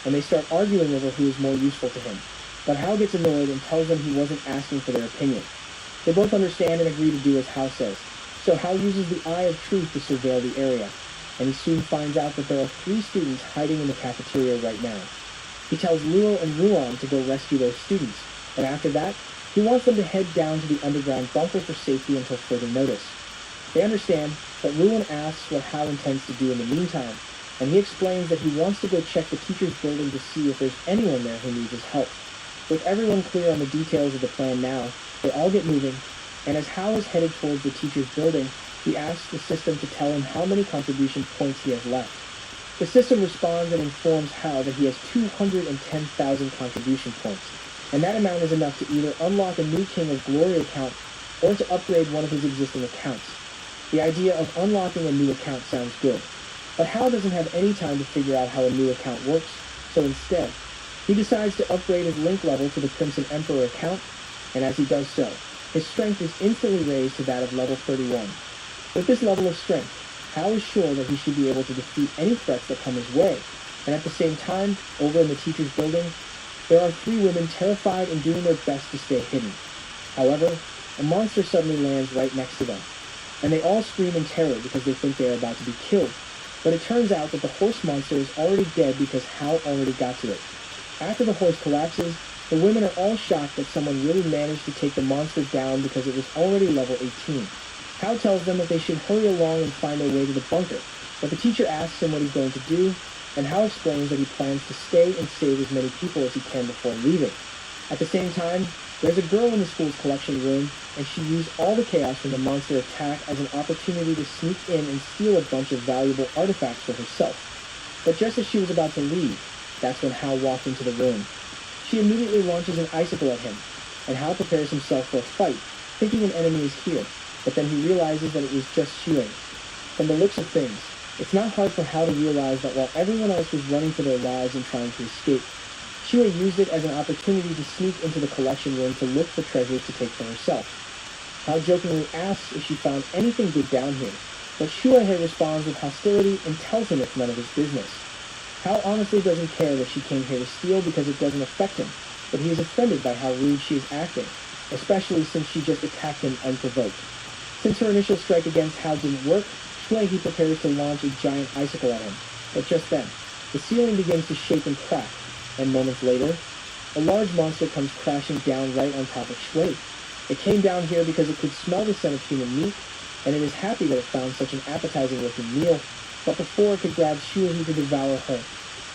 Speaker 9: and they start arguing over who is more useful to him, but Hal gets annoyed and tells them he wasn't asking for their opinion. They both understand and agree to do as Hal says, so Hal uses the Eye of Truth to surveil the area, and he soon finds out that there are 3 students hiding in the cafeteria right now. He tells Luo and Ruon to go rescue those students, and after that, he wants them to head down to the underground bunker for safety until further notice. They understand, but Ruon asks what Hal intends to do in the meantime, and he explains that he wants to go check the teacher's building to see if there's anyone there who needs his help. With everyone clear on the details of the plan now, they all get moving, and as Hal is headed towards the teacher's building, he asks the system to tell him how many contribution points he has left. The system responds and informs Hal that he has 210,000 contribution points, and that amount is enough to either unlock a new King of Glory account or to upgrade one of his existing accounts. The idea of unlocking a new account sounds good, but Hal doesn't have any time to figure out how a new account works, so instead, he decides to upgrade his link level to the Crimson Emperor account, and as he does so, his strength is instantly raised to that of level 31. With this level of strength, Hal is sure that he should be able to defeat any threats that come his way, and at the same time, over in the teacher's building, there are 3 women terrified and doing their best to stay hidden. However, a monster suddenly lands right next to them, and they all scream in terror because they think they are about to be killed, but it turns out that the horse monster is already dead because Hal already got to it. After the horse collapses, the women are all shocked that someone really managed to take the monster down because it was already level 18. Hal tells them that they should hurry along and find their way to the bunker, but the teacher asks him what he's going to do, and Hal explains that he plans to stay and save as many people as he can before leaving. At the same time, there's a girl in the school's collection room, and she used all the chaos from the monster attack as an opportunity to sneak in and steal a bunch of valuable artifacts for herself. But just as she was about to leave, that's when Hal walked into the room. She immediately launches an icicle at him, and Hal prepares himself for a fight, thinking an enemy is here, but then he realizes that it was just Shuei. From the looks of things, it's not hard for Hal to realize that while everyone else was running for their lives and trying to escape, Shuei used it as an opportunity to sneak into the collection room to look for treasures to take for herself. Hal jokingly asks if she found anything good down here, but Shuei responds with hostility and tells him it's none of his business. Hal honestly doesn't care that she came here to steal because it doesn't affect him, but he is offended by how rude she is acting, especially since she just attacked him unprovoked. Since her initial strike against Hal didn't work, Shuei prepares to launch a giant icicle at him, but just then, the ceiling begins to shake and crack, and moments later, a large monster comes crashing down right on top of Shuei. It came down here because it could smell the scent of human meat, and it is happy that it found such an appetizing-looking meal, but before it could grab Shuei to devour her,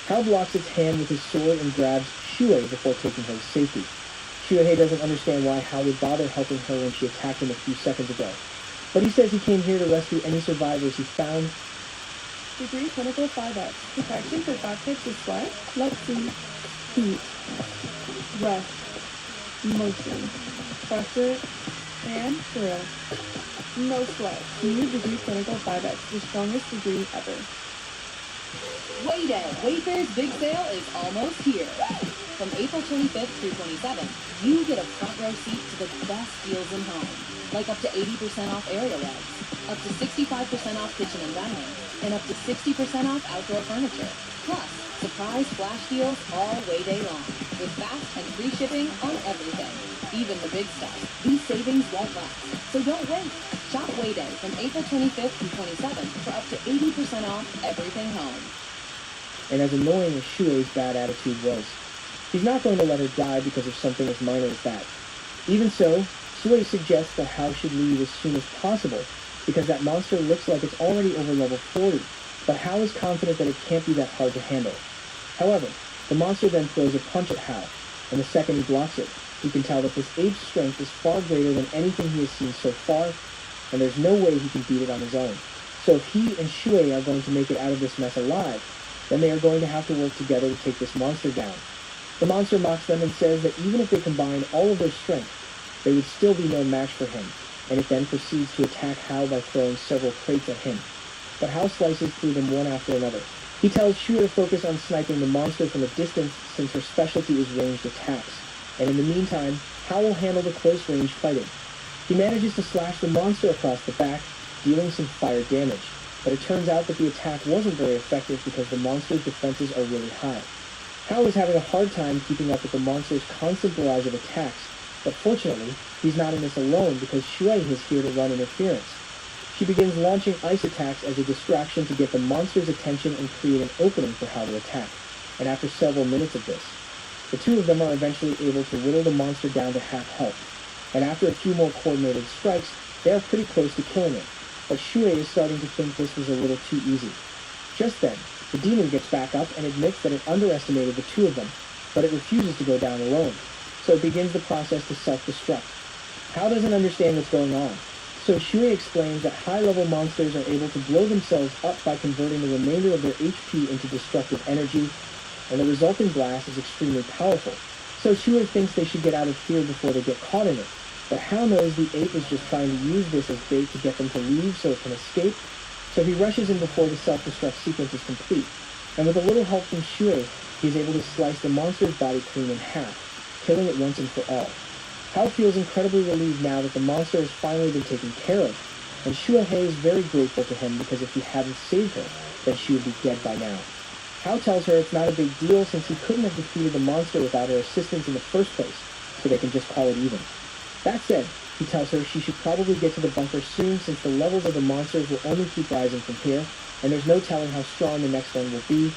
Speaker 9: Hal blocks its hand with his sword and grabs Shuei before taking her to safety. Shuei doesn't understand why Hal would bother helping her when she attacked him a few seconds ago, but he says he came here to rescue any survivors he found.
Speaker 21: Degree clinical 5X. Protection for toxics with sweat. Let's see. Heat. Rest. Motion. Pressure. And thrill. No sweat. New degree clinical 5X. The strongest degree ever.
Speaker 19: Wayday! Wayfair's big sale is almost here. From April 25th through 27th, you get a front row seat to the best deals in home. Like up to 80% off area rugs, up to 65% off kitchen and dining, and up to 60% off outdoor furniture. Plus, surprise flash deals all Wayday long, with fast and free shipping on everything, even the big stuff. These savings won't last, so don't wait. Shop Wayday from April 25th through 27th for up to 80% off everything home.
Speaker 9: And as annoying as Shuei's bad attitude was, he's not going to let her die because of something as minor as that. Even so, Shuei suggests that Hao should leave as soon as possible, because that monster looks like it's already over level 40, but Hao is confident that it can't be that hard to handle. However, the monster then throws a punch at Hao, and the second he blocks it, you can tell that this ape's strength is far greater than anything he has seen so far, and there's no way he can beat it on his own. So if he and Shuei are going to make it out of this mess alive, then they are going to have to work together to take this monster down. The monster mocks them and says that even if they combined all of their strength, they would still be no match for him, and it then proceeds to attack Hao by throwing several crates at him. But Hao slices through them one after another. He tells Shuei to focus on sniping the monster from a distance since her specialty is ranged attacks, and in the meantime, Hao will handle the close-range fighting. He manages to slash the monster across the back, dealing some fire damage, but it turns out that the attack wasn't very effective because the monster's defenses are really high. Hao is having a hard time keeping up with the monster's constant barrage of attacks, but fortunately, he's not in this alone because Shuei is here to run interference. She begins launching ice attacks as a distraction to get the monster's attention and create an opening for Hao to attack, and after several minutes of this, the two of them are eventually able to whittle the monster down to half health, and after a few more coordinated strikes, they are pretty close to killing it, but Shuei is starting to think this was a little too easy. Just then, the demon gets back up and admits that it underestimated the two of them, but it refuses to go down alone, so it begins the process to self-destruct. Hao doesn't understand what's going on, so Shuei explains that high-level monsters are able to blow themselves up by converting the remainder of their HP into destructive energy, and the resulting blast is extremely powerful, so Shuei thinks they should get out of here before they get caught in it. But Hao knows the ape is just trying to use this as bait to get them to leave so it can escape, so he rushes in before the self-destruct sequence is complete, and with a little help from Shuei, he is able to slice the monster's body clean in half, killing it once and for all. Hao feels incredibly relieved now that the monster has finally been taken care of, and Shuei is very grateful to him because if he hadn't saved her, then she would be dead by now. Hao tells her it's not a big deal since he couldn't have defeated the monster without her assistance in the first place, so they can just call it even. That said, he tells her she should probably get to the bunker soon since the levels of the monsters will only keep rising from here, and there's no telling how strong the next one will be.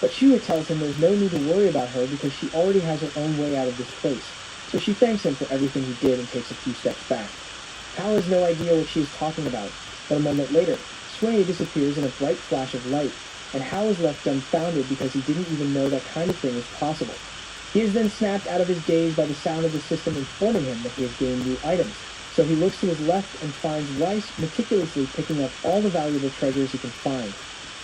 Speaker 9: But Shuei tells him there's no need to worry about her because she already has her own way out of this place, so she thanks him for everything he did and takes a few steps back. Hao has no idea what she is talking about, but a moment later, Shuei disappears in a bright flash of light, and Hao is left dumbfounded because he didn't even know that kind of thing was possible. He is then snapped out of his daze by the sound of the system informing him that he has gained new items, so he looks to his left and finds Weiss meticulously picking up all the valuable treasures he can find.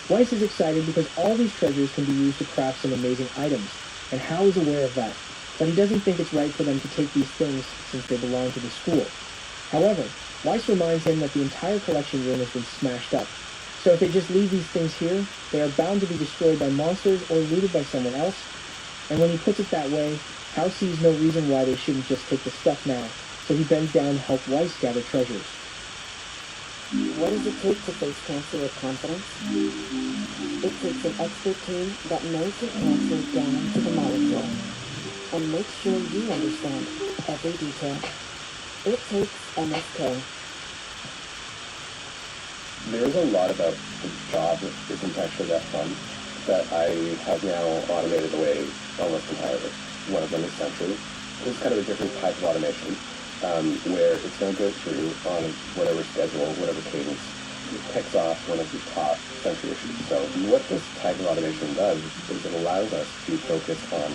Speaker 9: Weiss is excited because all these treasures can be used to craft some amazing items, and Hao is aware of that, but he doesn't think it's right for them to take these things since they belong to the school. However, Weiss reminds him that the entire collection room has been smashed up, so if they just leave these things here, they are bound to be destroyed by monsters or looted by someone else, and when he puts it that way, Hao sees no reason why they shouldn't just take the stuff now, so he bends down to help Weiss gather treasures.
Speaker 11: What does it take to face cancer with confidence? It takes an expert team that knows your cancer down to the molecule and makes sure you understand every detail. It takes MSK.
Speaker 12: There's a lot about the job that isn't actually that fun that I have now automated away almost entirely. One of them is Sentry. This is kind of a different type of automation where it's going to go through on whatever schedule, whatever cadence, it picks off one of the top Sentry issues. So what this type of automation does is it allows us to focus on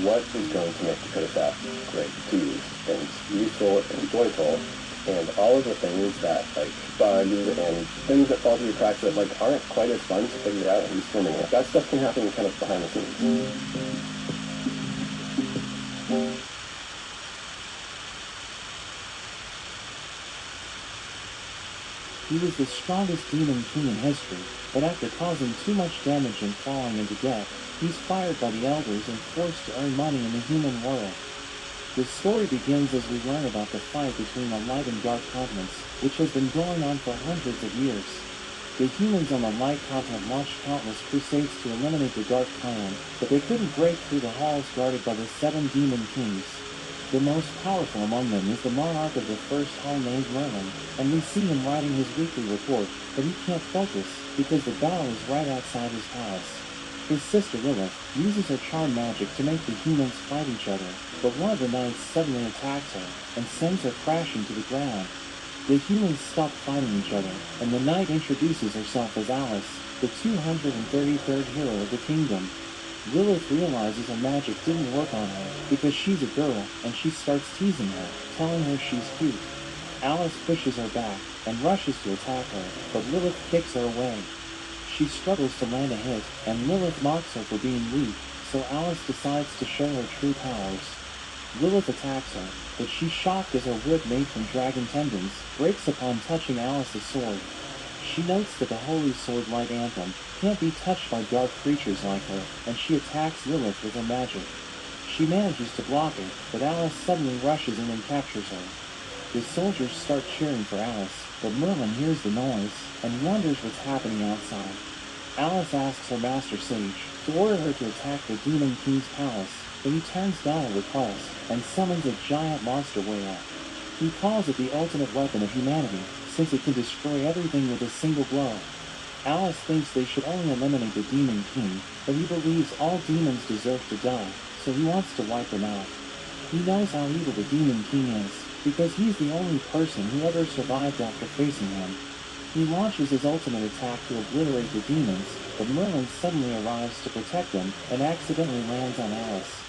Speaker 12: what is going to make the code staff great to use and useful and joyful, and all of the things that, like, bugs and things that fall through the cracks that, like, aren't quite as fun to figure out and swimming. That stuff can happen kind of behind the scenes.
Speaker 7: He was the strongest demon king in history, but after causing too much damage and falling into debt, he's fired by the elders and forced to earn money in the human world. The story begins as we learn about the fight between the light and dark continents, which has been going on for hundreds of years. The humans on the light continent launched countless crusades to eliminate the dark clan, but they couldn't break through the halls guarded by the 7 demon kings. The most powerful among them is the monarch of the first hall named Merlin, and we see him writing his weekly report, but he can't focus because the battle is right outside his palace. His sister Lilith uses her charm magic to make the humans fight each other, but one of the knights suddenly attacks her and sends her crashing to the ground. The humans stop fighting each other, and the knight introduces herself as Alice, the 233rd hero of the kingdom. Lilith realizes her magic didn't work on her because she's a girl, and she starts teasing her, telling her she's cute. Alice pushes her back and rushes to attack her, but Lilith kicks her away. She struggles to land a hit, and Lilith mocks her for being weak, so Alice decides to show her true powers. Lilith attacks her, but she's shocked as her whip made from dragon tendons breaks upon touching Alice's sword. She notes that the Holy Sword Light Anthem can't be touched by dark creatures like her, and she attacks Lilith with her magic. She manages to block it, but Alice suddenly rushes in and captures her. The soldiers start cheering for Alice, but Merlin hears the noise and wonders what's happening outside. Alice asks her Master Sage to order her to attack the Demon King's palace, but he turns down a request and summons a giant monster whale. He calls it the ultimate weapon of humanity, since it can destroy everything with a single blow. Alice thinks they should only eliminate the Demon King, but he believes all demons deserve to die, so he wants to wipe them out. He knows how evil the Demon King is, because he's the only person who ever survived after facing him. He launches his ultimate attack to obliterate the demons, but Merlin suddenly arrives to protect them and accidentally lands on Alice.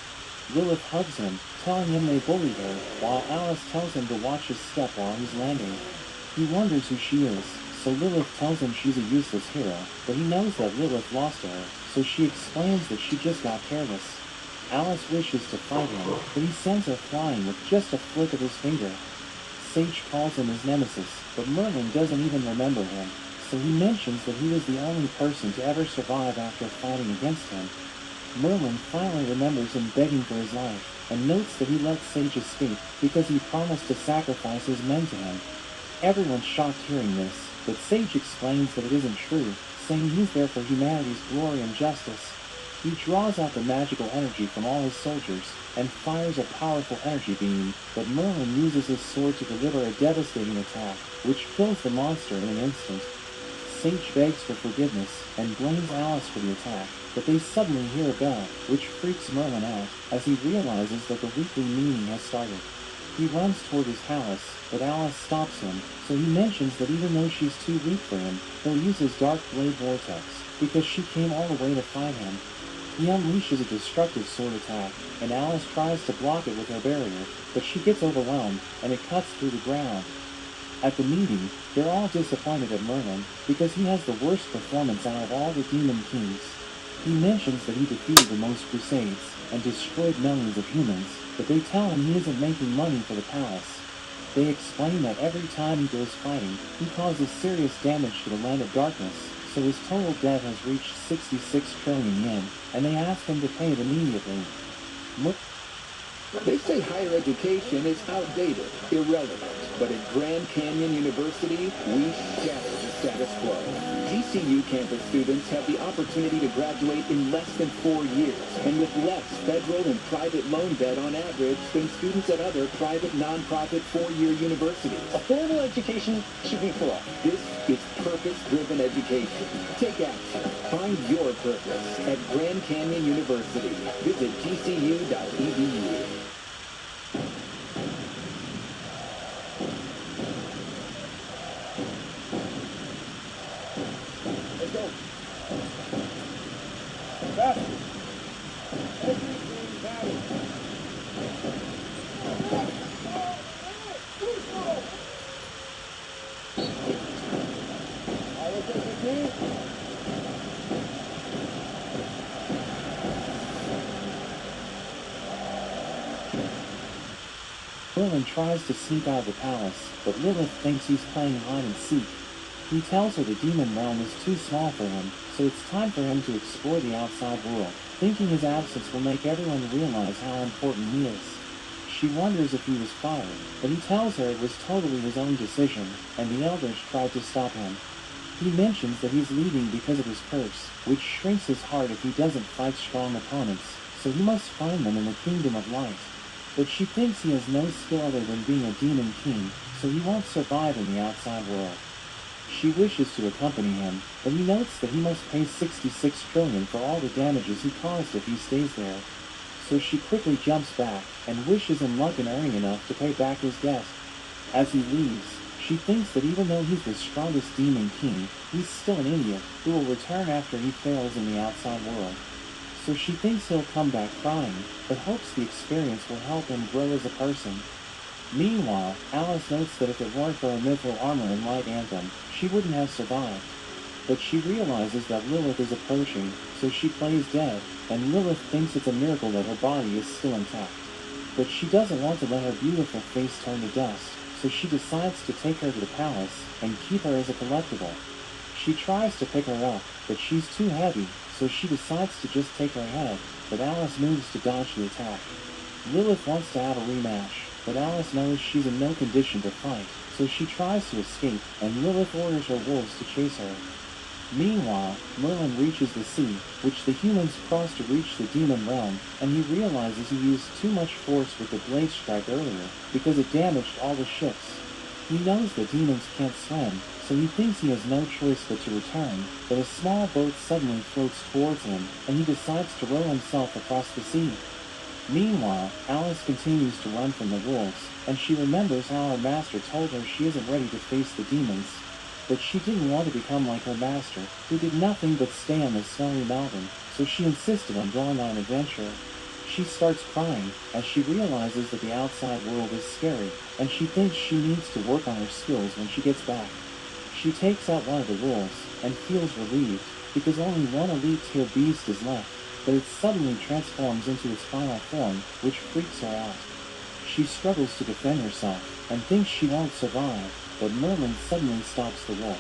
Speaker 7: Lilith hugs him, telling him they bullied her, while Alice tells him to watch his step while he's landing. He wonders who she is, so Lilith tells him she's a useless hero, but he knows that Lilith lost to her, so she explains that she just got careless. Alice wishes to fight him, but he sends her flying with just a flick of his finger. Sage calls him his nemesis, but Merlin doesn't even remember him, so he mentions that he was the only person to ever survive after fighting against him. Merlin finally remembers him begging for his life, and notes that he let Sage escape because he promised to sacrifice his men to him. Everyone's shocked hearing this, but Sage explains that it isn't true, saying he's there for humanity's glory and justice. He draws out the magical energy from all his soldiers and fires a powerful energy beam, but Merlin uses his sword to deliver a devastating attack, which kills the monster in an instant. Sage begs for forgiveness and blames Alice for the attack, but they suddenly hear a bell, which freaks Merlin out as he realizes that the weekly meeting has started. He runs toward his palace, but Alice stops him, so he mentions that even though she's too weak for him, he'll use his Dark Blade Vortex, because she came all the way to fight him. He unleashes a destructive sword attack, and Alice tries to block it with her barrier, but she gets overwhelmed, and it cuts through the ground. At the meeting, they're all disappointed at Merlin, because he has the worst performance out of all the Demon Kings. He mentions that he defeated the most crusades, and destroyed millions of humans, but they tell him he isn't making money for the palace. They explain that every time he goes fighting, he causes serious damage to the Land of Darkness, so his total debt has reached 66 trillion yen, and they ask him to pay it immediately.
Speaker 17: They say higher education is outdated, irrelevant, but at Grand Canyon University, we shatter the status quo. GCU campus students have the opportunity to graduate in less than 4 years, and with less federal and private loan debt on average than students at other private nonprofit 4-year universities.
Speaker 10: Affordable education should be for all.
Speaker 17: This is purpose-driven education. Take action. Find your purpose at Grand Canyon University. Visit gcu.edu.
Speaker 10: Let's go. Faster. Everything matters. All of this with me.
Speaker 7: Merlin tries to sneak out of the palace, but Lilith thinks he's playing hide and seek. He tells her the demon realm is too small for him, so it's time for him to explore the outside world, thinking his absence will make everyone realize how important he is. She wonders if he was fired, but he tells her it was totally his own decision, and the elders tried to stop him. He mentions that he's leaving because of his curse, which shrinks his heart if he doesn't fight strong opponents, so he must find them in the kingdom of light. But she thinks he has no skill other than being a demon king, so he won't survive in the outside world. She wishes to accompany him, but he notes that he must pay 66 trillion for all the damages he caused if he stays there. So she quickly jumps back, and wishes him luck in earning enough to pay back his debt. As he leaves, she thinks that even though he's the strongest demon king, he's still an idiot who will return after he fails in the outside world. So she thinks he'll come back crying, but hopes the experience will help him grow as a person. Meanwhile, Alice notes that if it weren't for her mithril armor and light anthem, she wouldn't have survived. But she realizes that Lilith is approaching, so she plays dead, and Lilith thinks it's a miracle that her body is still intact. But she doesn't want to let her beautiful face turn to dust, so she decides to take her to the palace and keep her as a collectible. She tries to pick her up, but she's too heavy, so she decides to just take her head, but Alice moves to dodge the attack. Lilith wants to have a rematch, but Alice knows she's in no condition to fight, so she tries to escape, and Lilith orders her wolves to chase her. Meanwhile, Merlin reaches the sea, which the humans cross to reach the demon realm, and he realizes he used too much force with the blade strike earlier, because it damaged all the ships. He knows that demons can't swim, so he thinks he has no choice but to return, but a small boat suddenly floats towards him, and he decides to row himself across the sea. Meanwhile, Alice continues to run from the wolves, and she remembers how her master told her she isn't ready to face the demons. But she didn't want to become like her master, who did nothing but stay on the snowy mountain, so she insisted on going on an adventure. She starts crying, as she realizes that the outside world is scary, and she thinks she needs to work on her skills when she gets back. She takes out one of the wolves, and feels relieved, because only one elite tier beast is left, but it suddenly transforms into its final form, which freaks her out. She struggles to defend herself, and thinks she won't survive, but Merlin suddenly stops the wolf.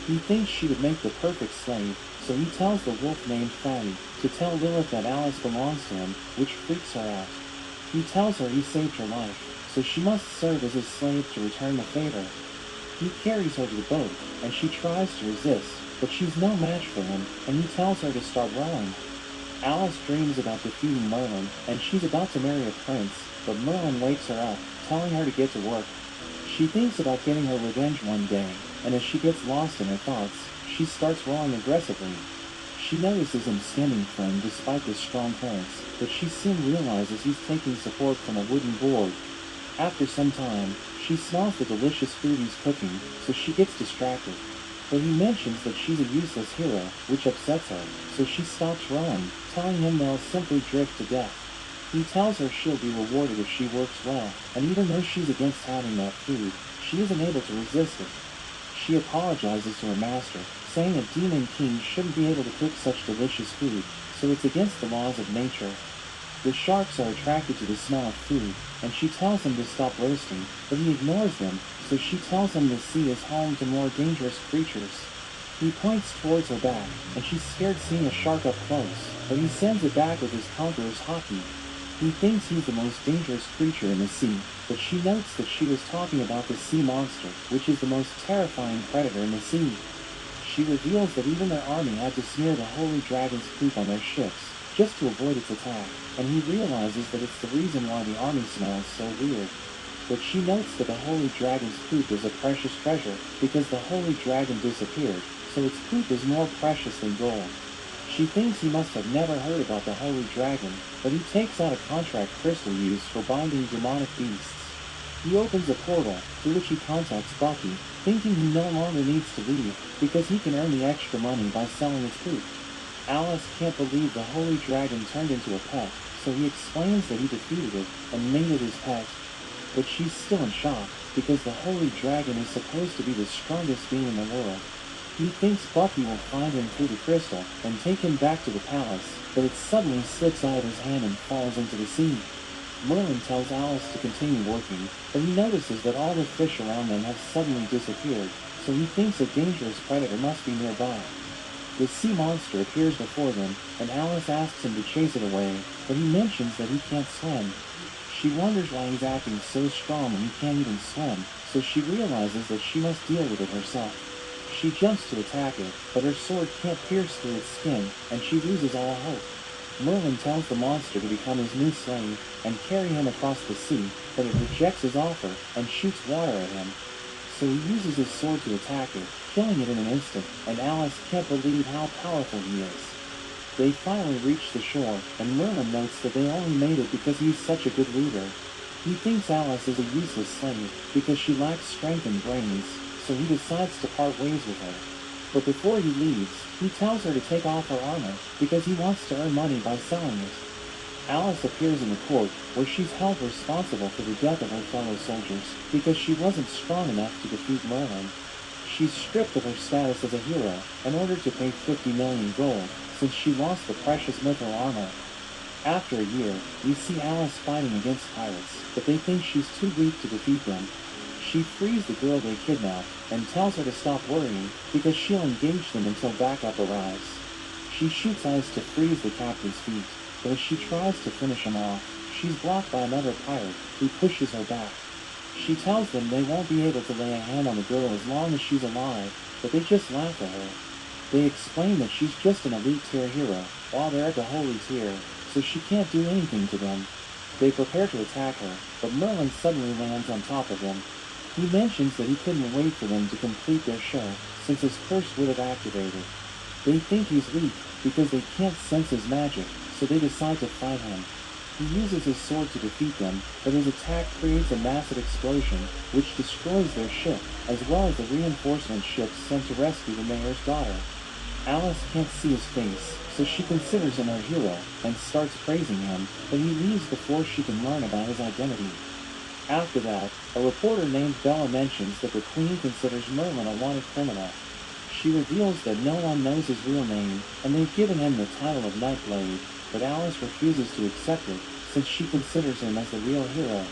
Speaker 7: He thinks she would make the perfect slave, so he tells the wolf named Fatty to tell Lilith that Alice belongs to him, which freaks her out. He tells her he saved her life, so she must serve as his slave to return the favor. He carries her to the boat, and she tries to resist, but she's no match for him, and he tells her to start rowing. Alice dreams about defeating Merlin, and she's about to marry a prince, but Merlin wakes her up, telling her to get to work. She thinks about getting her revenge one day, and as she gets lost in her thoughts, she starts rowing aggressively. She notices him standing firm despite his strong currents, but she soon realizes he's taking support from a wooden board. After some time, she smells the delicious food he's cooking, so she gets distracted. But he mentions that she's a useless hero, which upsets her, so she stops rowing, telling him they'll simply drift to death. He tells her she'll be rewarded if she works well, and even though she's against having that food, she isn't able to resist it. She apologizes to her master, saying a demon king shouldn't be able to cook such delicious food, so it's against the laws of nature. The sharks are attracted to the smell of food, and she tells him to stop roasting, but he ignores them, so she tells him the sea is home to more dangerous creatures. He points towards her back, and she's scared seeing a shark up close, but he sends it back with his conqueror's hockey. He thinks he's the most dangerous creature in the sea, but she notes that she was talking about the sea monster, which is the most terrifying predator in the sea. She reveals that even their army had to smear the holy dragon's poop on their ships, just to avoid its attack, and he realizes that it's the reason why the army smells so weird. But she notes that the holy dragon's poop is a precious treasure, because the holy dragon disappeared, so its poop is more precious than gold. She thinks he must have never heard about the holy dragon, but he takes out a contract Crystal used for binding demonic beasts. He opens a portal, through which he contacts Bucky, thinking he no longer needs to leave, because he can earn the extra money by selling his poop. Alice can't believe the holy dragon turned into a pet, so he explains that he defeated it and made it his pet. But she's still in shock, because the holy dragon is supposed to be the strongest being in the world. He thinks Bucky will find him through the crystal and take him back to the palace, but it suddenly slips out of his hand and falls into the sea. Merlin tells Alice to continue working, but he notices that all the fish around them have suddenly disappeared, so he thinks a dangerous predator must be nearby. The sea monster appears before them, and Alice asks him to chase it away, but he mentions that he can't swim. She wonders why he's acting so strong when he can't even swim, so she realizes that she must deal with it herself. She jumps to attack it, but her sword can't pierce through its skin, and she loses all hope. Merlin tells the monster to become his new slave and carry him across the sea, but it rejects his offer and shoots water at him. So he uses his sword to attack it, killing it in an instant, and Alice can't believe how powerful he is. They finally reach the shore, and Merlin notes that they only made it because he's such a good leader. He thinks Alice is a useless slave because she lacks strength and brains, so he decides to part ways with her. But before he leaves, he tells her to take off her armor because he wants to earn money by selling it. Alice appears in the court where she's held responsible for the death of her fellow soldiers because she wasn't strong enough to defeat Merlin. She's stripped of her status as a hero in order to pay 50 million gold since she lost the precious mithril armor. After a year, we see Alice fighting against pirates, but they think she's too weak to defeat them. She frees the girl they kidnapped and tells her to stop worrying because she'll engage them until backup arrives. She shoots ice to freeze the captive's feet, but as she tries to finish him off, she's blocked by another pirate who pushes her back. She tells them they won't be able to lay a hand on the girl as long as she's alive, but they just laugh at her. They explain that she's just an elite tier hero, while they're at the holy tier, so she can't do anything to them. They prepare to attack her, but Merlin suddenly lands on top of them. He mentions that he couldn't wait for them to complete their show, since his curse would have activated. They think he's weak because they can't sense his magic, so they decide to fight him. He uses his sword to defeat them, but his attack creates a massive explosion, which destroys their ship, as well as the reinforcement ships sent to rescue the mayor's daughter. Alice can't see his face, so she considers him her hero and starts praising him, but he leaves before she can learn about his identity. After that, a reporter named Bella mentions that the Queen considers Merlin a wanted criminal. She reveals that no one knows his real name, and they've given him the title of Nightblade, but Alice refuses to accept it since she considers him as the real hero.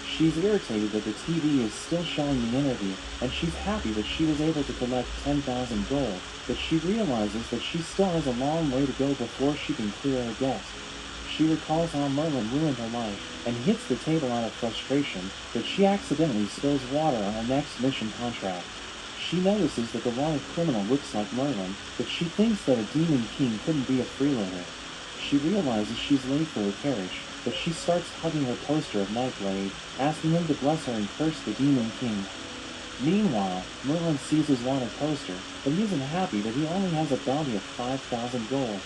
Speaker 7: She's irritated that the TV is still showing the interview, and she's happy that she was able to collect 10,000 gold, but she realizes that she still has a long way to go before she can clear her debt. She recalls how Merlin ruined her life, and hits the table out of frustration, but she accidentally spills water on her next mission contract. She notices that the wanted criminal looks like Merlin, but she thinks that a demon king couldn't be a freeloader. She realizes she's late for her carriage, but she starts hugging her poster of Nightblade, asking him to bless her and curse the demon king. Meanwhile, Merlin sees his wanted poster, but he isn't happy that he only has a bounty of 5,000 gold.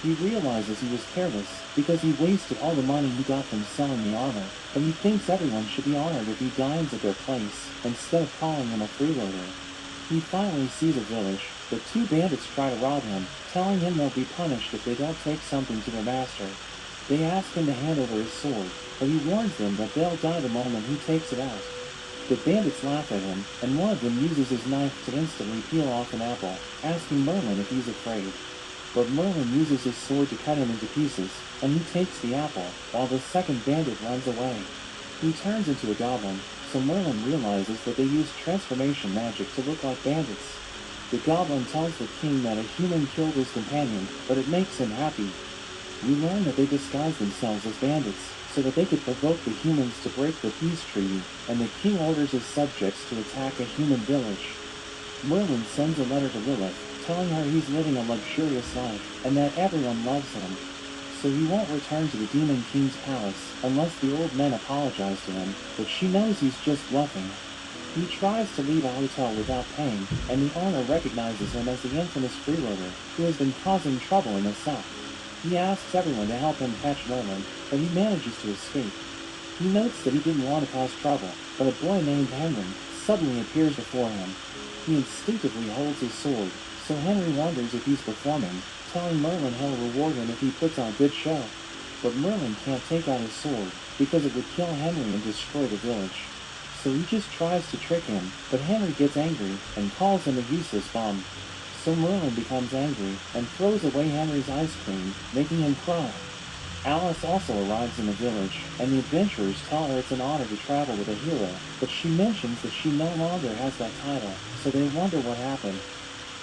Speaker 7: He realizes he was careless because he wasted all the money he got from selling the armor, but he thinks everyone should be honored if he dines at their place, instead of calling him a freeloader. He finally sees a village, but two bandits try to rob him, telling him they'll be punished if they don't take something to their master. They ask him to hand over his sword, but he warns them that they'll die the moment he takes it out. The bandits laugh at him, and one of them uses his knife to instantly peel off an apple, asking Merlin if he's afraid. But Merlin uses his sword to cut him into pieces, and he takes the apple, while the second bandit runs away. He turns into a goblin, so Merlin realizes that they use transformation magic to look like bandits. The goblin tells the king that a human killed his companion, but it makes him happy. We learn that they disguise themselves as bandits, so that they could provoke the humans to break the peace treaty, and the king orders his subjects to attack a human village. Merlin sends a letter to Lilith, telling her he's living a luxurious life, and that everyone loves him. So he won't return to the Demon King's palace unless the old men apologize to him, but she knows he's just bluffing. He tries to leave a hotel without paying, and the owner recognizes him as the infamous freeloader who has been causing trouble in the south. He asks everyone to help him catch Merlin, but he manages to escape. He notes that he didn't want to cause trouble, but a boy named Henry suddenly appears before him. He instinctively holds his sword, so Henry wonders if he's performing, telling Merlin he'll reward him if he puts on a good show. But Merlin can't take out his sword, because it would kill Henry and destroy the village. So he just tries to trick him, but Henry gets angry and calls him a useless bum. So Merlin becomes angry and throws away Henry's ice cream, making him cry. Alice also arrives in the village, and the adventurers tell her it's an honor to travel with a hero, but she mentions that she no longer has that title, so they wonder what happened.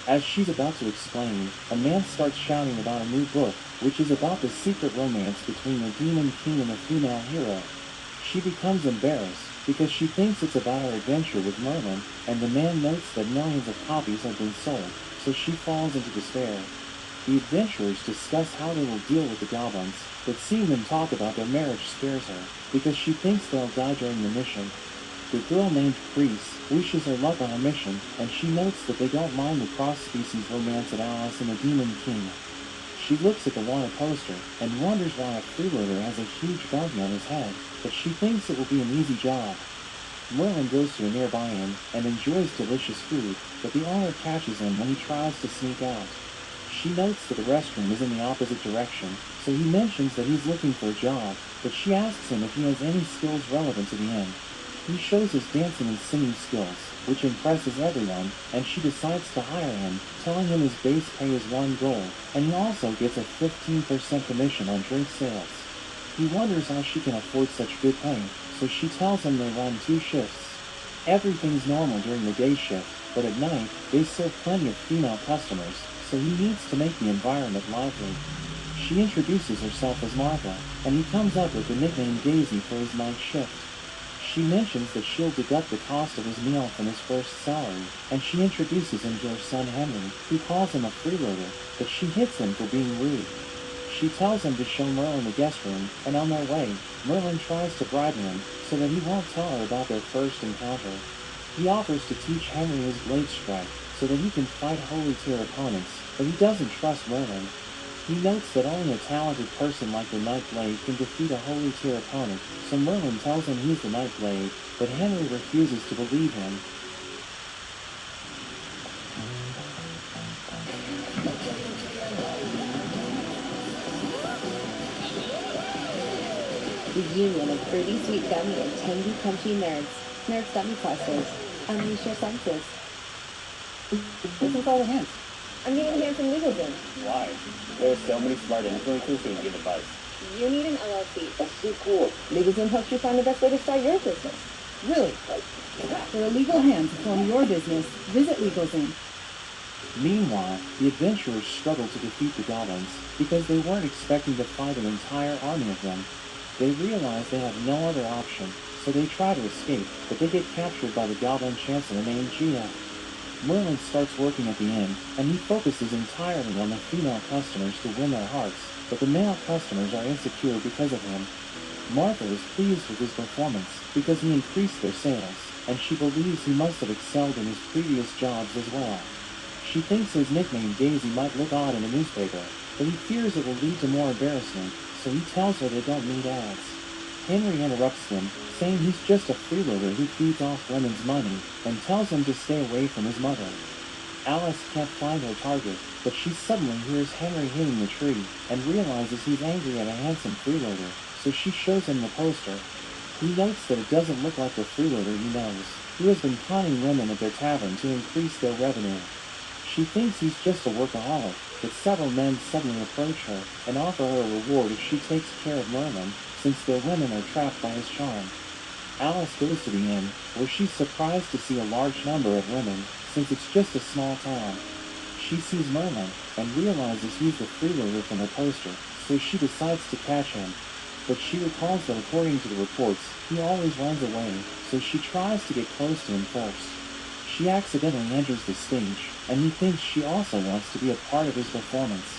Speaker 7: As she's about to explain, a man starts shouting about a new book, which is about the secret romance between the Demon King and the female hero. She becomes embarrassed, because she thinks it's about her adventure with Merlin, and the man notes that millions of copies have been sold, so she falls into despair. The adventurers discuss how they will deal with the goblins, but seeing them talk about their marriage scares her, because she thinks they'll die during the mission. The girl named Priest wishes her luck on her mission, and she notes that they don't mind the cross-species romance of Alice and the Demon King. She looks at the wanted poster, and wonders why a freeloader has a huge bounty on his head, but she thinks it will be an easy job. Merlin goes to a nearby inn, and enjoys delicious food, but the owner catches him when he tries to sneak out. She notes that the restroom is in the opposite direction, so he mentions that he's looking for a job, but she asks him if he has any skills relevant to the inn. He shows his dancing and singing skills, which impresses everyone, and she decides to hire him, telling him his base pay is $1 gold, and he also gets a 15% commission on drink sales. He wonders how she can afford such good pay, so she tells him they run 2 shifts. Everything's normal during the day shift, but at night, they serve plenty of female customers, so he needs to make the environment lively. She introduces herself as Martha, and he comes up with the nickname Daisy for his night shift. She mentions that she'll deduct the cost of his meal from his first salary, and she introduces him to her son Henry, who calls him a freeloader, but she hits him for being rude. She tells him to show Merlin the guest room, and on their way, Merlin tries to bribe him so that he won't tell her about their first encounter. He offers to teach Henry his blade strike so that he can fight holy tier opponents, but he doesn't trust Merlin. He notes that only a talented person like the Nightblade can defeat a holy tier opponent, so Merlin tells him he's the Nightblade, but Henry refuses to believe him.
Speaker 5: The union of fruity sweet gummy and tangy crunchy nerds. Nerds gummy clusters. Unleash your senses.
Speaker 8: What's with all the hints?
Speaker 21: I'm getting hands from LegalZoom.
Speaker 8: Why? There are so many smart influencers who give advice.
Speaker 21: You need an LLC. That's so cool. LegalZoom helps you find the best way to start your business.
Speaker 16: Really? For a legal hand to form your business, visit LegalZoom.
Speaker 7: Meanwhile, the adventurers struggle to defeat the goblins, because they weren't expecting to fight an entire army of them. They realize they have no other option, so they try to escape, but they get captured by the goblin chancellor named Gia. Merlin starts working at the inn, and he focuses entirely on the female customers to win their hearts, but the male customers are insecure because of him. Martha is pleased with his performance because he increased their sales, and she believes he must have excelled in his previous jobs as well. She thinks his nickname Daisy might look odd in a newspaper, but he fears it will lead to more embarrassment, so he tells her they don't need ads. Henry interrupts them, saying he's just a freeloader who feeds off women's money, and tells him to stay away from his mother. Alice can't find her target, but she suddenly hears Henry hitting the tree, and realizes he's angry at a handsome freeloader, so she shows him the poster. He notes that it doesn't look like the freeloader he knows, who has been conning women at their tavern to increase their revenue. She thinks he's just a workaholic, but several men suddenly approach her and offer her a reward if she takes care of Merlin, since their women are trapped by his charm. Alice goes to the inn, where she's surprised to see a large number of women, since it's just a small town. She sees Merlin, and realizes he's the freeloader from her poster, so she decides to catch him. But she recalls that according to the reports, he always runs away, so she tries to get close to him first. She accidentally enters the stage, and he thinks she also wants to be a part of his performance.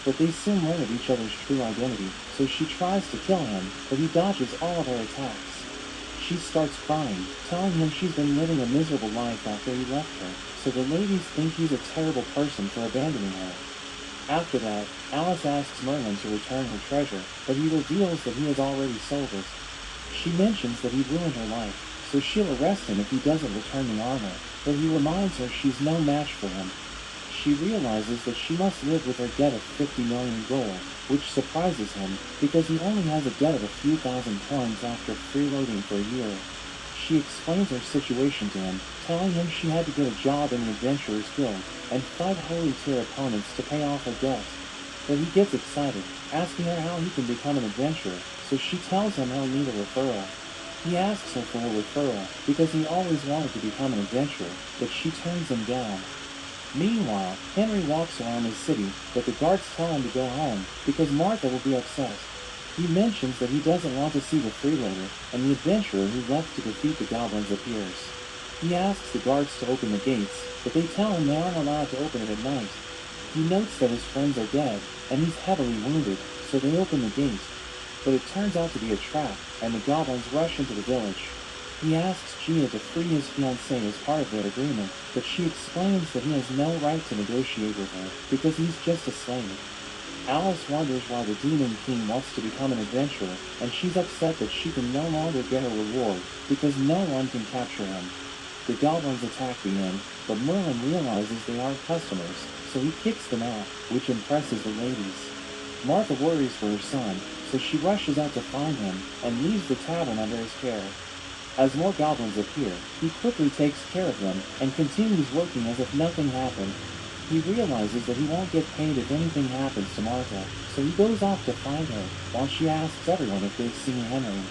Speaker 7: But they soon learn of each other's true identity, so she tries to kill him, but he dodges all of her attacks. She starts crying, telling him she's been living a miserable life after he left her, so the ladies think he's a terrible person for abandoning her. After that, Alice asks Merlin to return her treasure, but he reveals that he has already sold it. She mentions that he ruined her life, so she'll arrest him if he doesn't return the armor, but he reminds her she's no match for him. She realizes that she must live with her debt of 50 million gold, which surprises him because he only has a debt of a few thousand coins after freeloading for a year. She explains her situation to him, telling him she had to get a job in the Adventurers Guild and fight holy tier opponents to pay off her debt. but he gets excited, asking her how he can become an adventurer, so she tells him he'll need a referral. He asks her for a referral because he always wanted to become an adventurer, but she turns him down. Meanwhile, Henry walks around his city, but the guards tell him to go home because Martha will be upset. He mentions that he doesn't want to see the freeloader, and the adventurer who left to defeat the goblins appears. He asks the guards to open the gates, but they tell him they aren't allowed to open it at night. He notes that his friends are dead, and he's heavily wounded, so they open the gate. But it turns out to be a trap, and the goblins rush into the village. He asks Gia to free his fiancée as part of that agreement, but she explains that he has no right to negotiate with her, because he's just a slave. Alice wonders why the Demon King wants to become an adventurer, and she's upset that she can no longer get a reward, because no one can capture him. The goblins attack the inn, but Merlin realizes they aren't customers, so he kicks them out, which impresses the ladies. Martha worries for her son, so she rushes out to find him, and leaves the tavern under his care. As more goblins appear, he quickly takes care of them, and continues working as if nothing happened. He realizes that he won't get paid if anything happens to Martha, so he goes off to find her, while she asks everyone if they've seen Henry.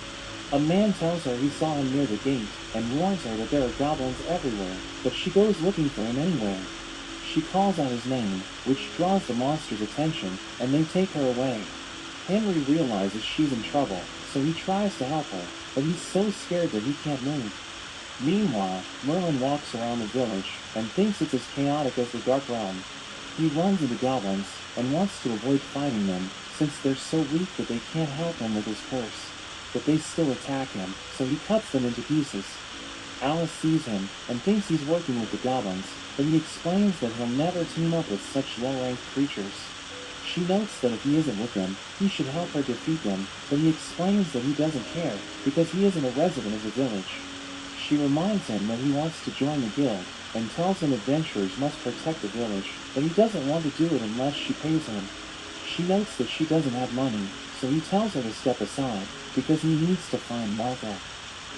Speaker 7: A man tells her he saw him near the gate, and warns her that there are goblins everywhere, but she goes looking for him anyway. She calls out his name, which draws the monster's attention, and they take her away. Henry realizes she's in trouble, so he tries to help her, but he's so scared that he can't move. Meanwhile, Merlin walks around the village, and thinks it's as chaotic as the Dark Realm. He runs into goblins, and wants to avoid fighting them, since they're so weak that they can't help him with his curse. But they still attack him, so he cuts them into pieces. Alice sees him, and thinks he's working with the goblins, but he explains that he'll never team up with such low-ranked creatures. She notes that if he isn't with them, he should help her defeat them, but he explains that he doesn't care, because he isn't a resident of the village. She reminds him that he wants to join the guild, and tells him adventurers must protect the village, but he doesn't want to do it unless she pays him. She notes that she doesn't have money, so he tells her to step aside, because he needs to find Martha.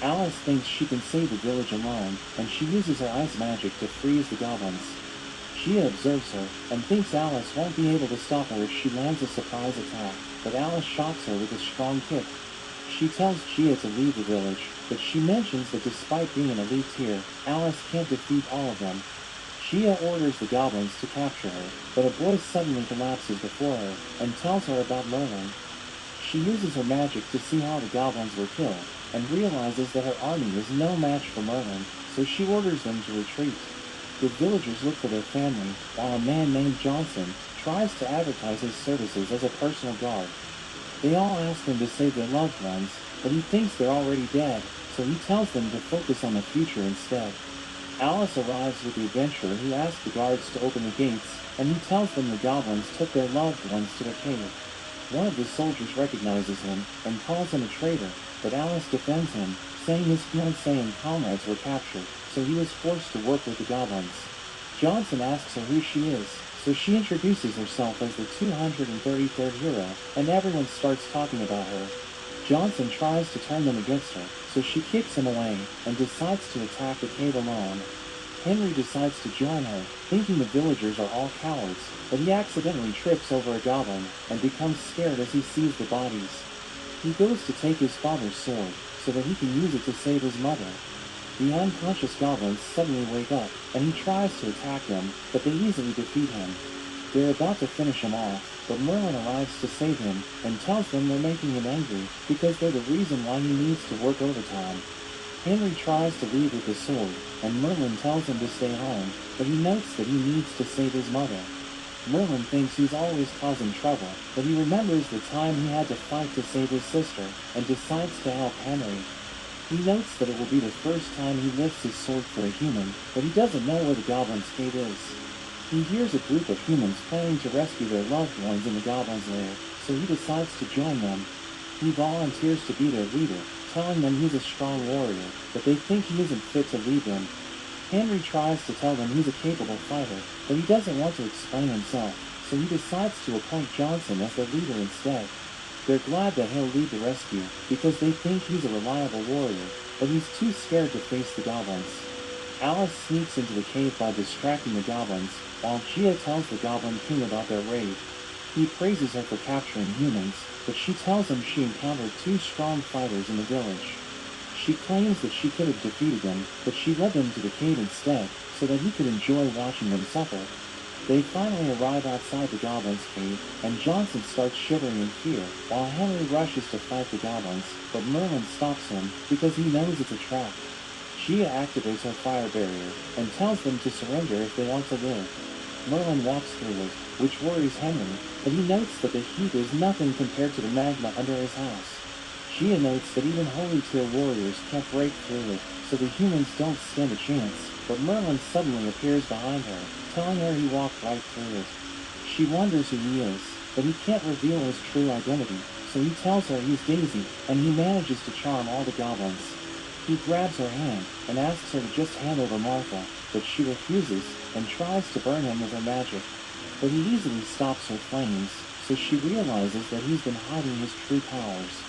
Speaker 7: Alice thinks she can save the village alone, and she uses her ice magic to freeze the goblins. Gia observes her, and thinks Alice won't be able to stop her if she lands a surprise attack, but Alice shocks her with a strong kick. She tells Gia to leave the village, but she mentions that despite being an elite tier, Alice can't defeat all of them. Gia orders the goblins to capture her, but a boy suddenly collapses before her, and tells her about Merlin. She uses her magic to see how the goblins were killed, and realizes that her army is no match for Merlin, so she orders them to retreat. The villagers look for their family, while a man named Johnson tries to advertise his services as a personal guard. They all ask him to save their loved ones, but he thinks they're already dead, so he tells them to focus on the future instead. Alice arrives with the adventurer who asks the guards to open the gates, and he tells them the goblins took their loved ones to a cave. One of the soldiers recognizes him and calls him a traitor, but Alice defends him, saying his fiancée and comrades were captured, so he was forced to work with the goblins. Johnson asks her who she is, so she introduces herself as the 233rd hero, and everyone starts talking about her. Johnson tries to turn them against her, so she kicks him away, and decides to attack the cave alone. Henry decides to join her, thinking the villagers are all cowards, but he accidentally trips over a goblin, and becomes scared as he sees the bodies. He goes to take his father's sword, so that he can use it to save his mother. The unconscious goblins suddenly wake up, and he tries to attack them, but they easily defeat him. They're about to finish him off, but Merlin arrives to save him, and tells them they're making him angry, because they're the reason why he needs to work overtime. Henry tries to leave with the sword, and Merlin tells him to stay home, but he notes that he needs to save his mother. Merlin thinks he's always causing trouble, but he remembers the time he had to fight to save his sister, and decides to help Henry. He notes that it will be the first time he lifts his sword for a human, but he doesn't know where the goblin's cave is. He hears a group of humans planning to rescue their loved ones in the goblin's lair, so he decides to join them. He volunteers to be their leader, telling them he's a strong warrior, but they think he isn't fit to lead them. Henry tries to tell them he's a capable fighter, but he doesn't want to explain himself, so he decides to appoint Johnson as their leader instead. They're glad that he'll lead the rescue, because they think he's a reliable warrior, but he's too scared to face the goblins. Alice sneaks into the cave by distracting the goblins, while Gia tells the Goblin King about their raid. He praises her for capturing humans, but she tells him she encountered 2 strong fighters in the village. She claims that she could have defeated them, but she led them to the cave instead, so that he could enjoy watching them suffer. They finally arrive outside the goblins' cave, and Johnson starts shivering in fear, while Henry rushes to fight the goblins, but Merlin stops him because he knows it's a trap. Gia activates her fire barrier, and tells them to surrender if they want to live. Merlin walks through it, which worries Henry, but he notes that the heat is nothing compared to the magma under his house. Gia notes that even Holy Tier warriors can't break through it, so the humans don't stand a chance, but Merlin suddenly appears behind her, telling her he walked right through it. She wonders who he is, but he can't reveal his true identity, so he tells her he's Daisy, and he manages to charm all the goblins. He grabs her hand and asks her to just hand over Martha, but she refuses and tries to burn him with her magic. But he easily stops her flames, so she realizes that he's been hiding his true powers.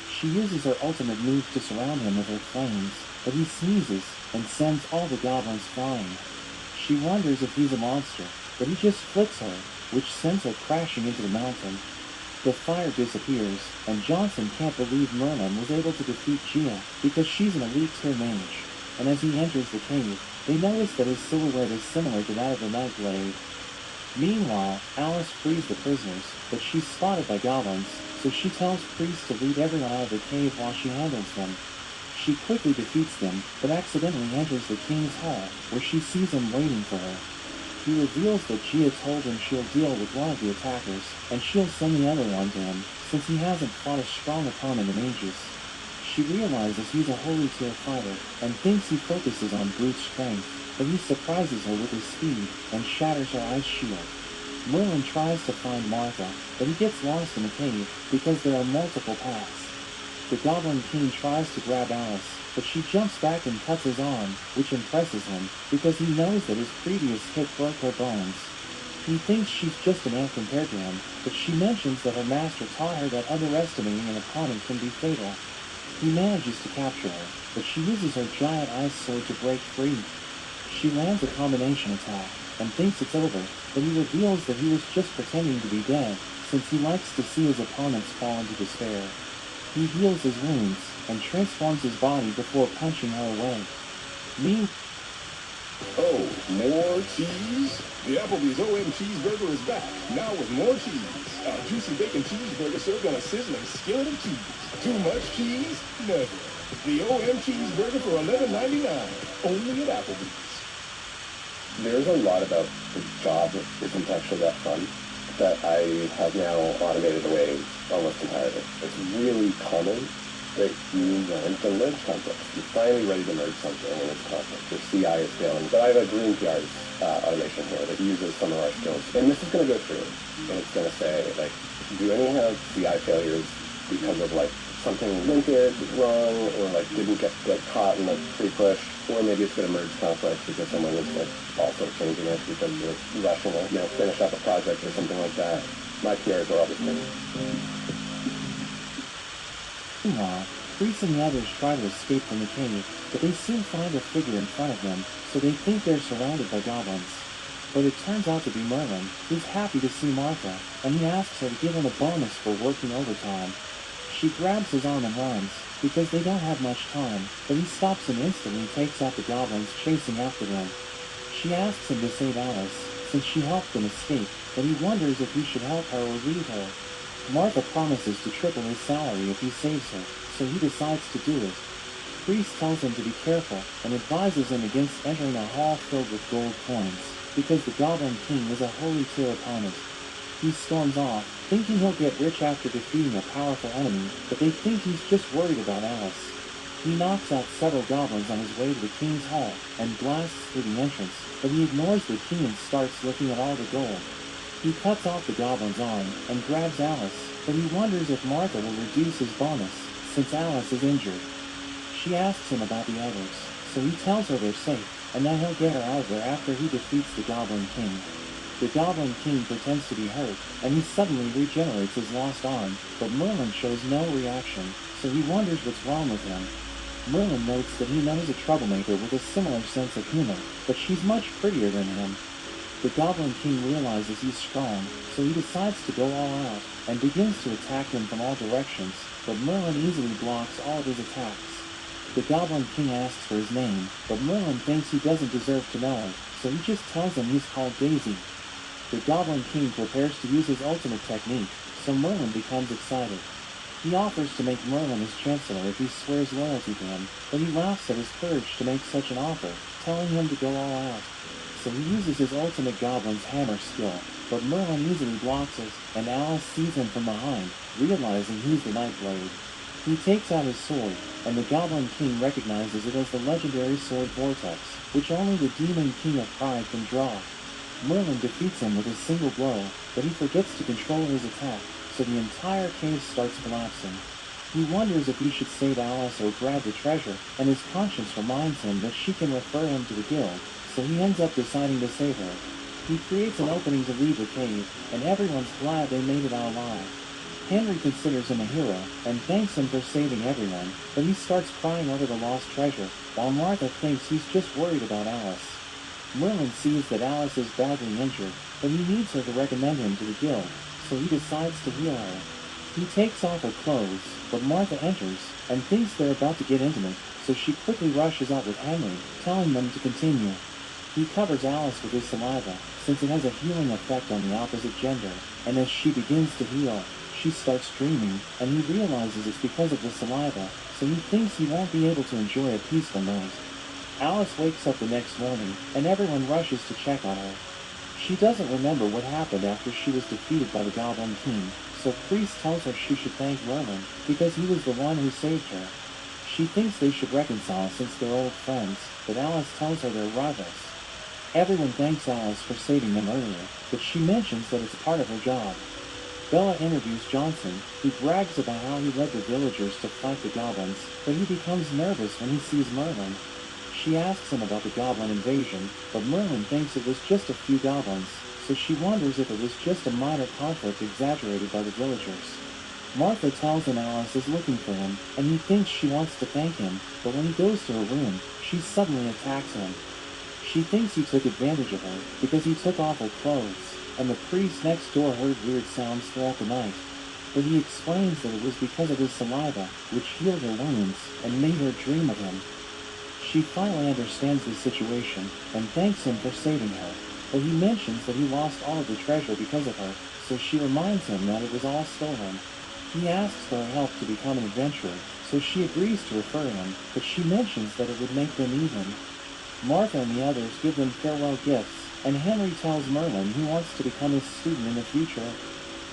Speaker 7: She uses her ultimate move to surround him with her flames, but he sneezes and sends all the goblins flying. She wonders if he's a monster, but he just flicks her, which sends her crashing into the mountain. The fire disappears, and Johnson can't believe Merlin was able to defeat Gia because she's an elite tier mage. And as he enters the cave, they notice that his silhouette is similar to that of the Nightblade. Meanwhile, Alice frees the prisoners, but she's spotted by goblins, so she tells Priest to lead everyone out of the cave while she handles them. She quickly defeats them, but accidentally enters the king's hall, where she sees him waiting for her. He reveals that Gia told him she'll deal with one of the attackers, and she'll send the other one to him, since he hasn't fought a strong opponent in ages. She realizes he's a holy tier fighter, and thinks he focuses on brute strength, but he surprises her with his speed, and shatters her ice shield. Merlin tries to find Martha, but he gets lost in the cave, because there are multiple paths. The Goblin King tries to grab Alice, but she jumps back and cuts his arm, which impresses him, because he knows that his previous hit broke her bones. He thinks she's just an ant compared to him, but she mentions that her master taught her that underestimating an opponent can be fatal. He manages to capture her, but she uses her giant ice sword to break free. She lands a combination attack, and thinks it's over, but he reveals that he was just pretending to be dead, since he likes to see his opponents fall into despair. He heals his wounds, and transforms his body before punching her away.
Speaker 17: Oh, more cheese? The Applebee's OM Cheeseburger is back, now with more cheese. A juicy bacon cheeseburger served on a sizzling skillet of cheese. Too much cheese? Never. The OM Cheeseburger for $11.99, only at Applebee's.
Speaker 12: There's a lot about the job that isn't actually that fun that I have now automated away almost entirely. It's really common that you learn to merge conflict. You're finally ready to merge something and it's conflict. Your CI is failing. But I have a green PR's automation here that uses some of our skills. And this is going to go through and it's going to say, like, do any have CI failures because of, like, something linted wrong or, like, didn't get caught in the pre-push? Or maybe it's going to merge conflicts because someone is, like, also changing it because they're rushing to, finish up a project or something like that. My PRs are all the same.
Speaker 7: Meanwhile, Priest and the others try to escape from the cave, but they soon find a figure in front of them, so they think they're surrounded by goblins. But it turns out to be Merlin, who's happy to see Martha, and he asks her to give him a bonus for working overtime. She grabs his arm and runs, because they don't have much time, but he stops and instantly takes out the goblins chasing after them. She asks him to save Alice, since she helped them escape, but he wonders if he should help her or leave her. Martha promises to triple his salary if he saves her, so he decides to do it. Priest tells him to be careful, and advises him against entering a hall filled with gold coins, because the Goblin King is a holy tier opponent. He storms off, thinking he'll get rich after defeating a powerful enemy, but they think he's just worried about Alice. He knocks out several goblins on his way to the king's hall, and blasts through the entrance, but he ignores the king and starts looking at all the gold. He cuts off the goblin's arm, and grabs Alice, but he wonders if Martha will reduce his bonus, since Alice is injured. She asks him about the others, so he tells her they're safe, and that he'll get her out of there after he defeats the Goblin King. The Goblin King pretends to be hurt, and he suddenly regenerates his lost arm, but Merlin shows no reaction, so he wonders what's wrong with him. Merlin notes that he knows a troublemaker with a similar sense of humor, but she's much prettier than him. The Goblin King realizes he's strong, so he decides to go all out, and begins to attack him from all directions, but Merlin easily blocks all of his attacks. The Goblin King asks for his name, but Merlin thinks he doesn't deserve to know it, so he just tells him he's called Daisy. The Goblin King prepares to use his ultimate technique, so Merlin becomes excited. He offers to make Merlin his chancellor if he swears loyalty to him, but he laughs at his courage to make such an offer, telling him to go all out. So he uses his ultimate goblin's hammer skill, but Merlin easily blocks it, and Alice sees him from behind, realizing he's the Nightblade. He takes out his sword, and the Goblin King recognizes it as the legendary sword Vortex, which only the Demon King of Pride can draw. Merlin defeats him with a single blow, but he forgets to control his attack, so the entire cave starts collapsing. He wonders if he should save Alice or grab the treasure, and his conscience reminds him that she can refer him to the guild, so he ends up deciding to save her. He creates an opening to leave the cave, and everyone's glad they made it out alive. Henry considers him a hero, and thanks him for saving everyone, but he starts crying over the lost treasure, while Martha thinks he's just worried about Alice. Merlin sees that Alice is badly injured, but he needs her to recommend him to the guild, so he decides to heal her. He takes off her clothes, but Martha enters, and thinks they're about to get intimate, so she quickly rushes out with Henry, telling them to continue. He covers Alice with his saliva, since it has a healing effect on the opposite gender, and as she begins to heal, she starts dreaming, and he realizes it's because of the saliva, so he thinks he won't be able to enjoy a peaceful night. Alice wakes up the next morning, and everyone rushes to check on her. She doesn't remember what happened after she was defeated by the Goblin King, so Priest tells her she should thank Merlin, because he was the one who saved her. She thinks they should reconcile since they're old friends, but Alice tells her they're rivals. Everyone thanks Alice for saving them earlier, but she mentions that it's part of her job. Bella interviews Johnson, who brags about how he led the villagers to fight the goblins, but he becomes nervous when he sees Merlin. She asks him about the goblin invasion, but Merlin thinks it was just a few goblins, so she wonders if it was just a minor conflict exaggerated by the villagers. Martha tells him Alice is looking for him, and he thinks she wants to thank him, but when he goes to her room, she suddenly attacks him. She thinks he took advantage of her because he took off her clothes, and the priest next door heard weird sounds throughout the night, but he explains that it was because of his saliva, which healed her wounds and made her dream of him. She finally understands the situation and thanks him for saving her, but he mentions that he lost all of the treasure because of her, so she reminds him that it was all stolen. He asks for her help to become an adventurer, so she agrees to refer him, but she mentions that it would make them even. Martha and the others give them farewell gifts, and Henry tells Merlin he wants to become his student in the future.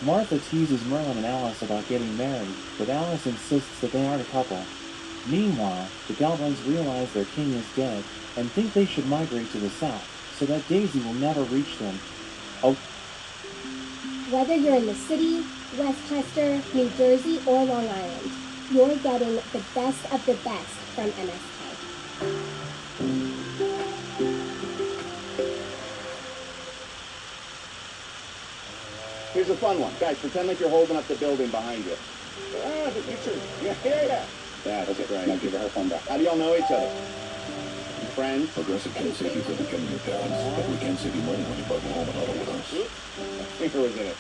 Speaker 7: Martha teases Merlin and Alice about getting married, but Alice insists that they aren't a couple. Meanwhile, the goblins realize their king is dead, and think they should migrate to the south, so that Daisy will never reach them. Oh.
Speaker 1: Whether you're in the city, Westchester, New Jersey, or Long Island, you're getting the best of the best from MSK.
Speaker 22: Here's a fun one. Guys, pretend like you're holding up the building behind you. Ah, the picture. Yeah. That's it, right. Now give her phone back. How do y'all know each other? Friends?
Speaker 3: Progressive can't save you from becoming your parents, but we can save you money when you buy the home and auto with us.
Speaker 22: My finger was in it.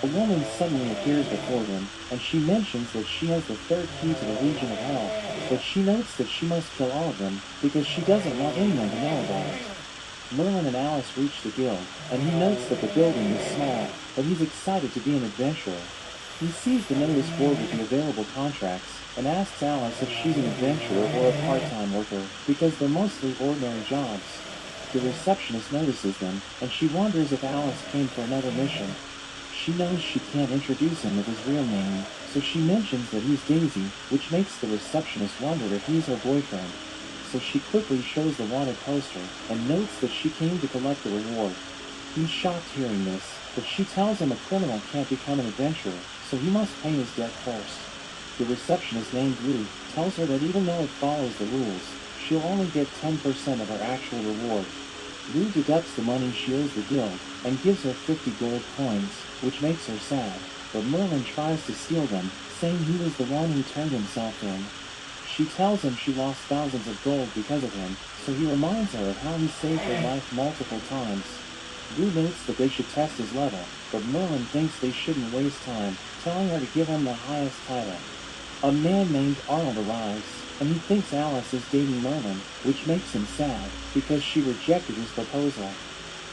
Speaker 7: A woman suddenly appears before them, and she mentions that she has the third key to the Legion of Hell, but she notes that she must kill all of them, because she doesn't want anyone to know about it. Merlin and Alice reach the guild, and he notes that the building is small, but he's excited to be an adventurer. He sees the notice board with the available contracts, and asks Alice if she's an adventurer or a part-time worker, because they're mostly ordinary jobs. The receptionist notices them, and she wonders if Alice came for another mission. She knows she can't introduce him with his real name, so she mentions that he's Daisy, which makes the receptionist wonder if he's her boyfriend. So she quickly shows the wanted poster, and notes that she came to collect the reward. He's shocked hearing this, but she tells him a criminal can't become an adventurer, so he must pay his debt first. The receptionist named Lou tells her that even though it follows the rules, she'll only get 10% of her actual reward. Lou deducts the money she owes the guild, and gives her 50 gold coins, which makes her sad, but Merlin tries to steal them, saying he was the one who turned himself in. She tells him she lost thousands of gold because of him, so he reminds her of how he saved her life multiple times. Lou notes that they should test his level, but Merlin thinks they shouldn't waste time, telling her to give him the highest title. A man named Arnold arrives, and he thinks Alice is dating Merlin, which makes him sad, because she rejected his proposal.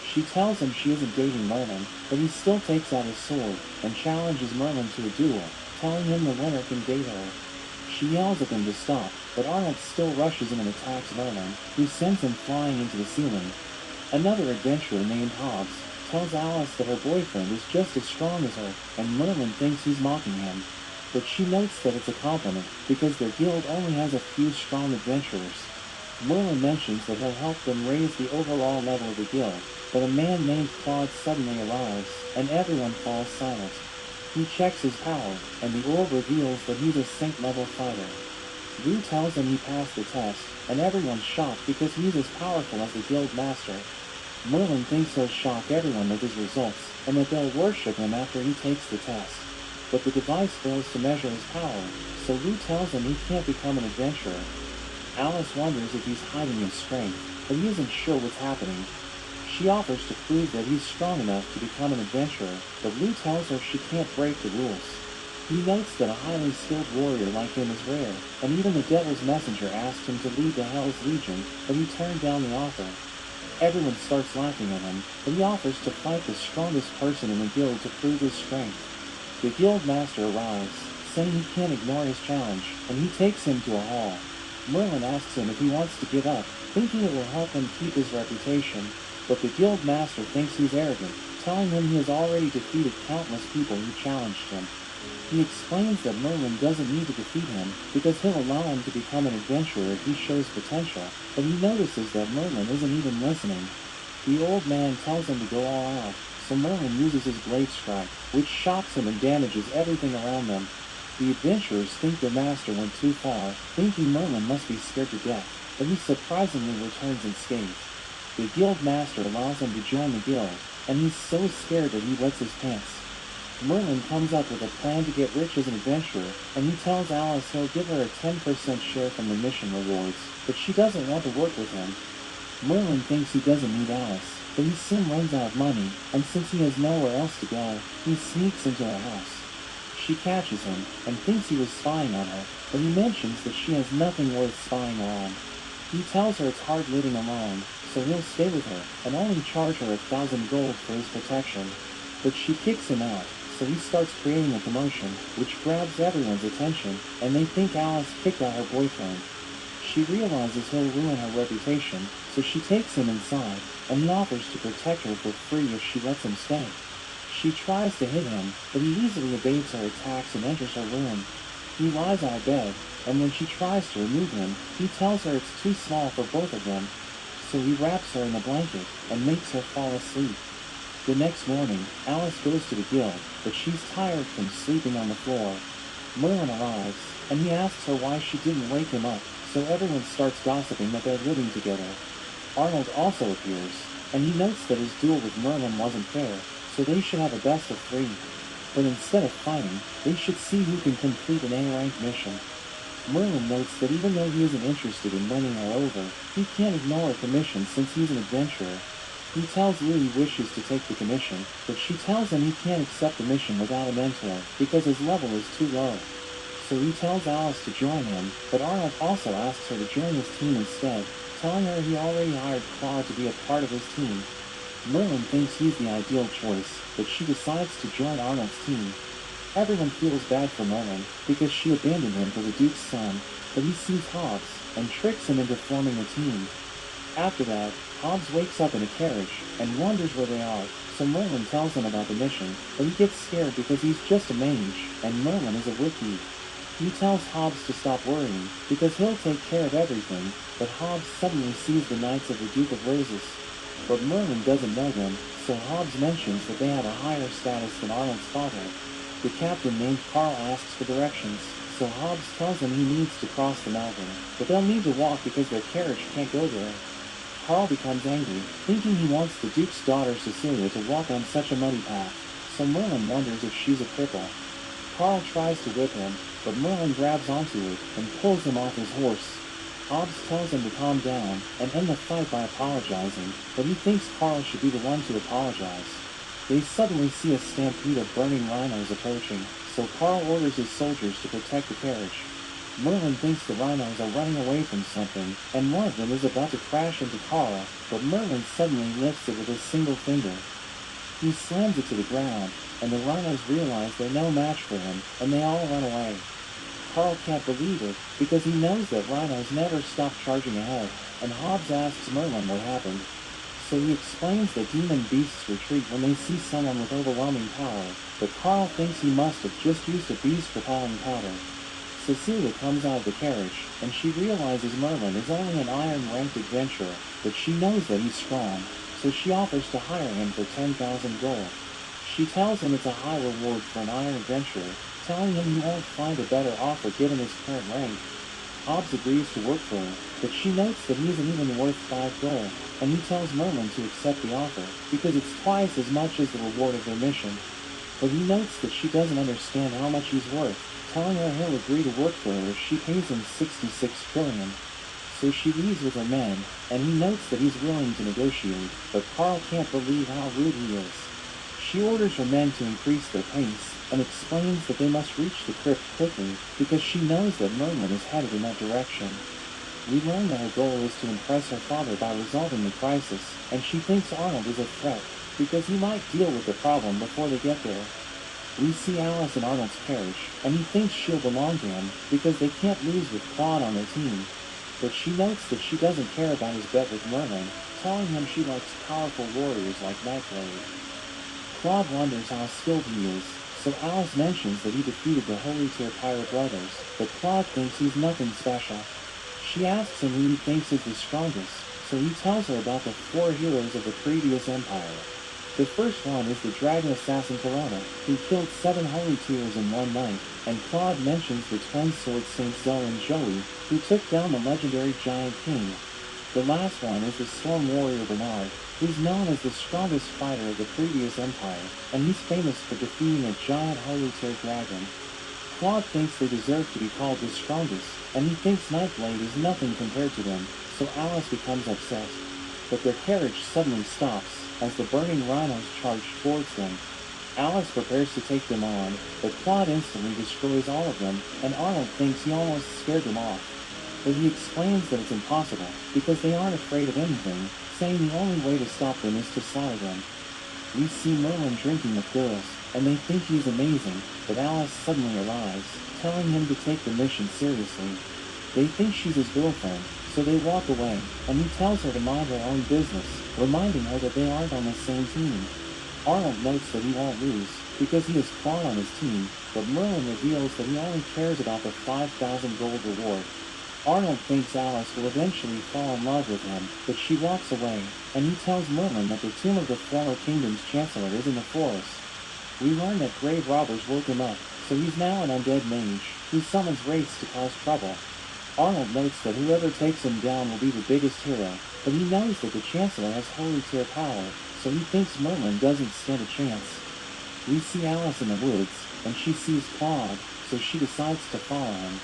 Speaker 7: She tells him she isn't dating Merlin, but he still takes out his sword and challenges Merlin to a duel, telling him the winner can date her. She yells at them to stop, but Arnold still rushes in and attacks Merlin, who sends him flying into the ceiling. Another adventurer named Hobbs tells Alice that her boyfriend is just as strong as her, and Merlin thinks he's mocking him. But she notes that it's a compliment, because their guild only has a few strong adventurers. Merlin mentions that he'll help them raise the overall level of the guild, but a man named Claude suddenly arrives, and everyone falls silent. He checks his power, and the orb reveals that he's a Saint-level fighter. Lou tells him he passed the test, and everyone's shocked because he's as powerful as the guild master. Merlin thinks he'll shock everyone with his results, and that they'll worship him after he takes the test. But the device fails to measure his power, so Lou tells him he can't become an adventurer. Alice wonders if he's hiding his strength, but he isn't sure what's happening. She offers to prove that he's strong enough to become an adventurer, but Lou tells her she can't break the rules. He notes that a highly skilled warrior like him is rare, and even the Devil's Messenger asked him to lead the Hell's Legion, but he turned down the offer. Everyone starts laughing at him, but he offers to fight the strongest person in the guild to prove his strength. The guild master arrives, saying he can't ignore his challenge, and he takes him to a hall. Merlin asks him if he wants to give up, thinking it will help him keep his reputation, but the guild master thinks he's arrogant, telling him he has already defeated countless people who challenged him. He explains that Merlin doesn't need to defeat him, because he'll allow him to become an adventurer if he shows potential, but he notices that Merlin isn't even listening. The old man tells him to go all out, so Merlin uses his blade strike, which shocks him and damages everything around them. The adventurers think their master went too far, thinking Merlin must be scared to death, but he surprisingly returns unscathed. The guild master allows him to join the guild, and he's so scared that he wets his pants. Merlin comes up with a plan to get rich as an adventurer, and he tells Alice he'll give her a 10% share from the mission rewards, but she doesn't want to work with him. Merlin thinks he doesn't need Alice, but he soon runs out of money, and since he has nowhere else to go, he sneaks into her house. She catches him, and thinks he was spying on her, but he mentions that she has nothing worth spying her on. He tells her it's hard living alone, so he'll stay with her, and only charge her 1,000 gold for his protection. But she kicks him out, so he starts creating a commotion, which grabs everyone's attention, and they think Alice kicked out her boyfriend. She realizes he'll ruin her reputation, so she takes him inside, and he offers to protect her for free if she lets him stay. She tries to hit him, but he easily evades her attacks and enters her room. He lies on her bed, and when she tries to remove him, he tells her it's too small for both of them, so he wraps her in a blanket and makes her fall asleep. The next morning, Alice goes to the guild, but she's tired from sleeping on the floor. Merlin arrives, and he asks her why she didn't wake him up, so everyone starts gossiping that they're living together. Arnold also appears, and he notes that his duel with Merlin wasn't fair, so they should have a best of 3. But instead of fighting, they should see who can complete an A-rank mission. Merlin notes that even though he isn't interested in winning her over, he can't ignore a commission since he's an adventurer. He tells Lou he wishes to take the commission, but she tells him he can't accept the mission without a mentor, because his level is too low. So he tells Alice to join him, but Arnold also asks her to join his team instead, telling her he already hired Claude to be a part of his team. Merlin thinks he's the ideal choice, but she decides to join Arnold's team. Everyone feels bad for Merlin, because she abandoned him for the Duke's son, but he sees Hobbs, and tricks him into forming a team. After that, Hobbs wakes up in a carriage, and wonders where they are, so Merlin tells him about the mission, but he gets scared because he's just a mage, and Merlin is a wocky. He tells Hobbs to stop worrying, because he'll take care of everything, but Hobbs suddenly sees the Knights of the Duke of Roses. But Merlin doesn't know them, so Hobbs mentions that they have a higher status than Arnold's father. The captain named Carl asks for directions, so Hobbs tells him he needs to cross the mountain, but they'll need to walk because their carriage can't go there. Carl becomes angry, thinking he wants the Duke's daughter Cecilia to walk on such a muddy path, so Merlin wonders if she's a cripple. Carl tries to whip him, but Merlin grabs onto it and pulls him off his horse. Hobbs tells him to calm down and end the fight by apologizing, but he thinks Carl should be the one to apologize. They suddenly see a stampede of burning rhinos approaching, so Carl orders his soldiers to protect the carriage. Merlin thinks the rhinos are running away from something, and one of them is about to crash into Carl, but Merlin suddenly lifts it with a single finger. He slams it to the ground, and the rhinos realize they're no match for him, and they all run away. Carl can't believe it, because he knows that rhinos never stop charging ahead, and Hobbs asks Merlin what happened. So he explains that demon beasts retreat when they see someone with overwhelming power, but Carl thinks he must have just used a beast-repelling powder. Cecilia comes out of the carriage, and she realizes Merlin is only an iron-ranked adventurer, but she knows that he's strong, so she offers to hire him for 10,000 gold. She tells him it's a high reward for an iron adventurer, telling him he won't find a better offer given his current rank. Hobbs agrees to work for her, but she notes that he isn't even worth 5 gold, and he tells Merlin to accept the offer, because it's twice as much as the reward of their mission. But he notes that she doesn't understand how much he's worth, telling her he'll agree to work for her if she pays him 66 trillion. So she leaves with her men, and he notes that he's willing to negotiate, but Carl can't believe how rude he is. She orders her men to increase their pace, and explains that they must reach the crypt quickly, because she knows that Merlin is headed in that direction. We learn that her goal is to impress her father by resolving the crisis, and she thinks Arnold is a threat, because he might deal with the problem before they get there. We see Alice in Arnold's carriage, and he thinks she'll belong to him, because they can't lose with Claude on their team. But she notes that she doesn't care about his bet with Merlin, telling him she likes powerful warriors like Nightblade. Claude wonders how skilled he is, so Alice mentions that he defeated the Holy Tier Pirate Brothers, but Claude thinks he's nothing special. She asks him who he thinks is the strongest, so he tells her about the 4 heroes of the previous empire. The first one is the dragon assassin Corona, who killed 7 Holy Tiers in one night, and Claude mentions the twin sword Saint Zoe and Joey, who took down the legendary Giant King. The last one is the Storm Warrior Bernard, who's known as the strongest fighter of the previous empire, and he's famous for defeating a giant Holy Tier dragon. Claude thinks they deserve to be called the strongest, and he thinks Nightblade is nothing compared to them, so Alice becomes upset. But their carriage suddenly stops, as the burning rhinos charge towards them. Alice prepares to take them on, but Claude instantly destroys all of them, and Arnold thinks he almost scared them off. But he explains that it's impossible, because they aren't afraid of anything, saying the only way to stop them is to slaughter them. We see Merlin drinking with girls, and they think he's amazing, but Alice suddenly arrives, telling him to take the mission seriously. They think she's his girlfriend, so they walk away, and he tells her to mind her own business, reminding her that they aren't on the same team. Arnold notes that he won't lose, because he has Claude on his team, but Merlin reveals that he only cares about the 5,000 gold reward. Arnold thinks Alice will eventually fall in love with him, but she walks away, and he tells Merlin that the tomb of the former kingdom's chancellor is in the forest. We learn that grave robbers woke him up, so he's now an undead mage, who summons wraiths to cause trouble. Arnold notes that whoever takes him down will be the biggest hero, but he knows that the chancellor has Holy Tier power, so he thinks Merlin doesn't stand a chance. We see Alice in the woods, and she sees Claude, so she decides to follow him.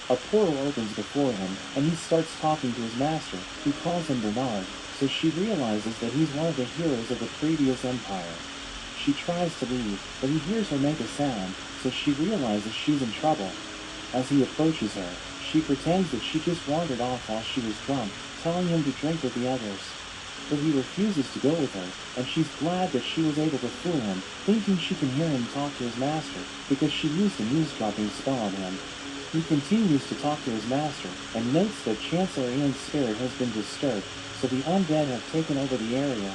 Speaker 7: A portal opens before him, and he starts talking to his master, who calls him Bernard, so she realizes that he's one of the heroes of the previous empire. She tries to leave, but he hears her make a sound, so she realizes she's in trouble. As he approaches her, she pretends that she just wandered off while she was drunk, telling him to drink with the others. But he refuses to go with her, and she's glad that she was able to fool him, thinking she can hear him talk to his master, because she used an eavesdropping spell on him. He continues to talk to his master, and notes that Chancellor Ian's spirit has been disturbed, so the undead have taken over the area.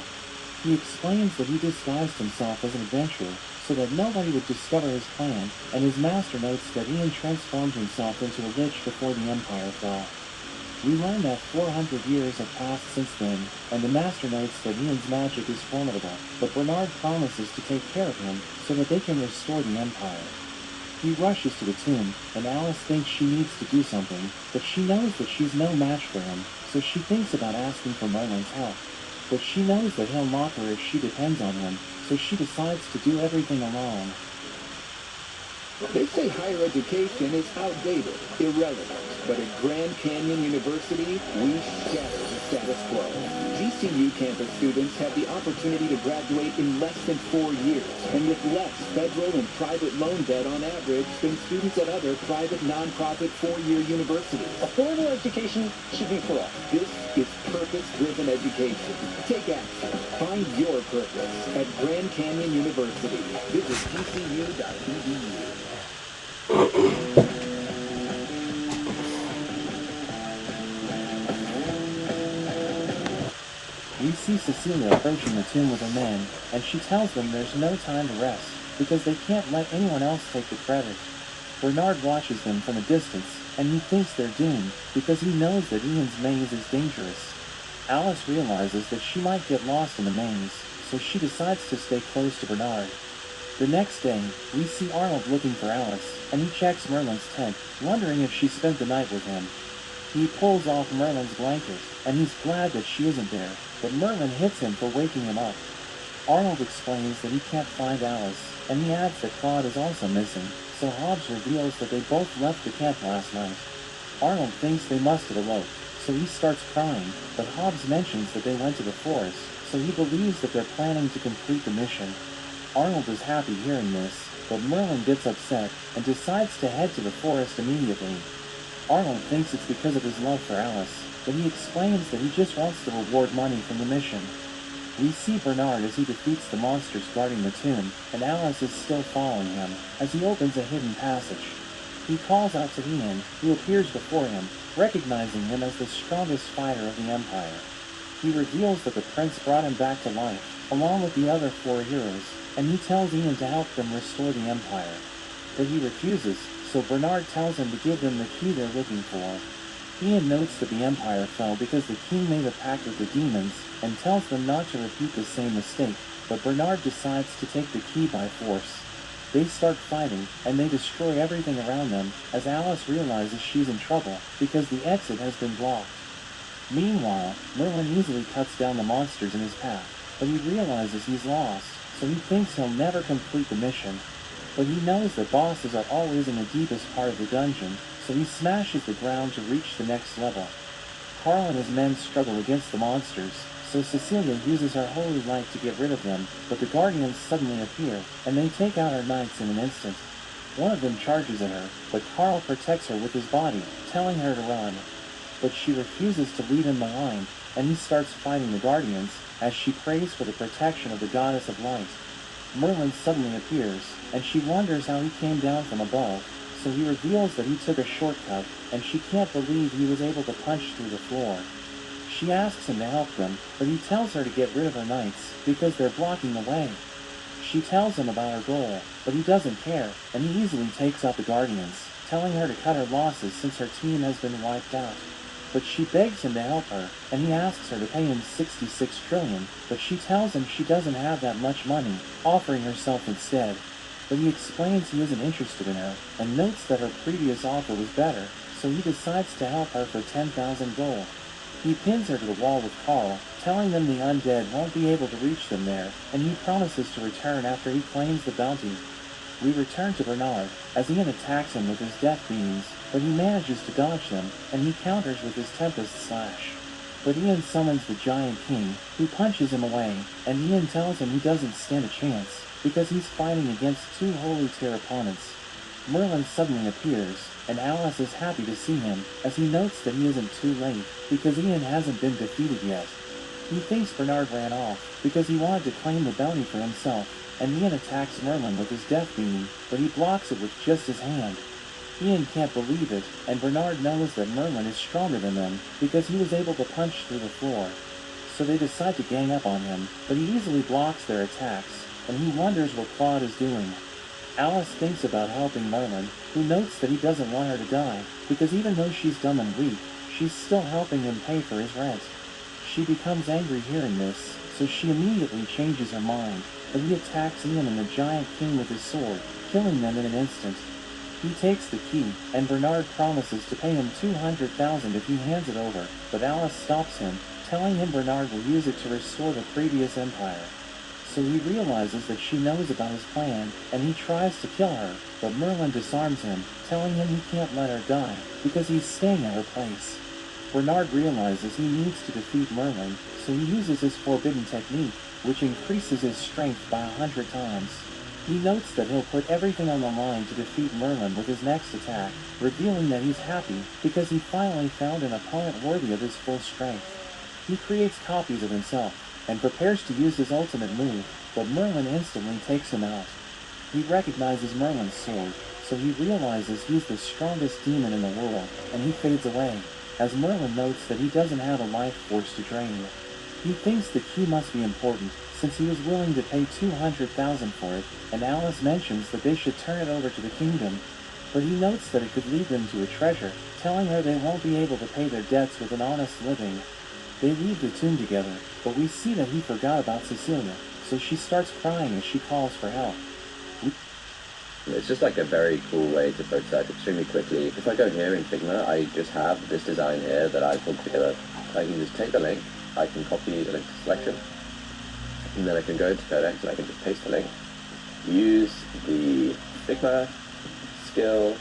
Speaker 7: He explains that he disguised himself as an adventurer, so that nobody would discover his plan, and his master notes that Ian transformed himself into a lich before the Empire fell. We learn that 400 years have passed since then, and the master notes that Ian's magic is formidable, but Bernard promises to take care of him so that they can restore the Empire. He rushes to the tomb, and Alice thinks she needs to do something, but she knows that she's no match for him, so she thinks about asking for Merlin's help. But she knows that he'll mock her if she depends on him, so she decides to do everything alone.
Speaker 17: They say higher education is outdated, irrelevant, but at Grand Canyon University, we shatter the status quo. GCU campus students have the opportunity to graduate in less than 4 years, and with less federal and private loan debt on average than students at other private nonprofit four-year universities.
Speaker 10: Affordable education should be for all.
Speaker 17: This is purpose-driven education. Take action. Find your purpose at Grand Canyon University. Visit gcu.edu.
Speaker 7: We see Cecilia approaching the tomb with her men, and she tells them there's no time to rest, because they can't let anyone else take the credit. Bernard watches them from a distance, and he thinks they're doomed, because he knows that Ian's maze is dangerous. Alice realizes that she might get lost in the maze, so she decides to stay close to Bernard. The next day, we see Arnold looking for Alice, and he checks Merlin's tent, wondering if she spent the night with him. He pulls off Merlin's blanket, and he's glad that she isn't there, but Merlin hits him for waking him up. Arnold explains that he can't find Alice, and he adds that Claude is also missing, so Hobbs reveals that they both left the camp last night. Arnold thinks they must have eloped, so he starts crying, but Hobbs mentions that they went to the forest, so he believes that they're planning to complete the mission. Arnold is happy hearing this, but Merlin gets upset and decides to head to the forest immediately. Arnold thinks it's because of his love for Alice, but he explains that he just wants to reward money from the mission. We see Bernard as he defeats the monsters guarding the tomb, and Alice is still following him as he opens a hidden passage. He calls out to Ian, who appears before him, recognizing him as the strongest fighter of the Empire. He reveals that the prince brought him back to life, along with the other 4 heroes, and he tells Ian to help them restore the Empire. But he refuses, so Bernard tells him to give them the key they're looking for. Ian notes that the Empire fell because the king made a pact with the demons and tells them not to repeat the same mistake, but Bernard decides to take the key by force. They start fighting, and they destroy everything around them as Alice realizes she's in trouble because the exit has been blocked. Meanwhile, Merlin easily cuts down the monsters in his path, but he realizes he's lost, so he thinks he'll never complete the mission. But he knows that bosses are always in the deepest part of the dungeon, so he smashes the ground to reach the next level. Carl and his men struggle against the monsters, so Cecilia uses her holy light to get rid of them, but the Guardians suddenly appear, and they take out her knights in an instant. One of them charges at her, but Carl protects her with his body, telling her to run. But she refuses to leave him behind, and he starts fighting the Guardians, as she prays for the protection of the Goddess of Light. Merlin suddenly appears, and she wonders how he came down from above, so he reveals that he took a shortcut, and she can't believe he was able to punch through the floor. She asks him to help them, but he tells her to get rid of her knights, because they're blocking the way. She tells him about her goal, but he doesn't care, and he easily takes out the Guardians, telling her to cut her losses since her team has been wiped out. But she begs him to help her, and he asks her to pay him 66 trillion, but she tells him she doesn't have that much money, offering herself instead. But he explains he isn't interested in her, and notes that her previous offer was better, so he decides to help her for 10,000 gold. He pins her to the wall with Carl, telling them the undead won't be able to reach them there, and he promises to return after he claims the bounty. We return to Bernard, as Ian attacks him with his death beams, but he manages to dodge them, and he counters with his Tempest Slash. But Ian summons the Giant King, who punches him away, and Ian tells him he doesn't stand a chance, because he's fighting against 2 Holy Tier opponents. Merlin suddenly appears, and Alice is happy to see him, as he notes that he isn't too late, because Ian hasn't been defeated yet. He thinks Bernard ran off, because he wanted to claim the bounty for himself, and Ian attacks Merlin with his death beam, but he blocks it with just his hand. Ian can't believe it, and Bernard knows that Merlin is stronger than them, because he was able to punch through the floor. So they decide to gang up on him, but he easily blocks their attacks, and he wonders what Claude is doing. Alice thinks about helping Merlin, who notes that he doesn't want her to die, because even though she's dumb and weak, she's still helping him pay for his rent. She becomes angry hearing this, so she immediately changes her mind, but he attacks Ian and the Giant King with his sword, killing them in an instant. He takes the key, and Bernard promises to pay him 200,000 if he hands it over, but Alice stops him, telling him Bernard will use it to restore the previous empire. So he realizes that she knows about his plan, and he tries to kill her, but Merlin disarms him, telling him he can't let her die, because he's staying at her place. Bernard realizes he needs to defeat Merlin, so he uses his forbidden technique, which increases his strength by 100 times. He notes that he'll put everything on the line to defeat Merlin with his next attack, revealing that he's happy because he finally found an opponent worthy of his full strength. He creates copies of himself, and prepares to use his ultimate move, but Merlin instantly takes him out. He recognizes Merlin's sword, so he realizes he's the strongest demon in the world, and he fades away, as Merlin notes that he doesn't have a life force to drain. He thinks the key must be important, since he was willing to pay 200,000 for it, and Alice mentions that they should turn it over to the kingdom, but he notes that it could lead them to a treasure, telling her they won't be able to pay their debts with an honest living. They leave the tomb together, but we see that he forgot about Cecilia, so she starts crying as she calls for help.
Speaker 13: It's just like a very cool way to prototype extremely quickly. If I go here in Figma, I just have this design here that I put together. I can just take the link, I can copy the link to selection, and then I can go into Codex and I can just paste the link. Use the Figma skill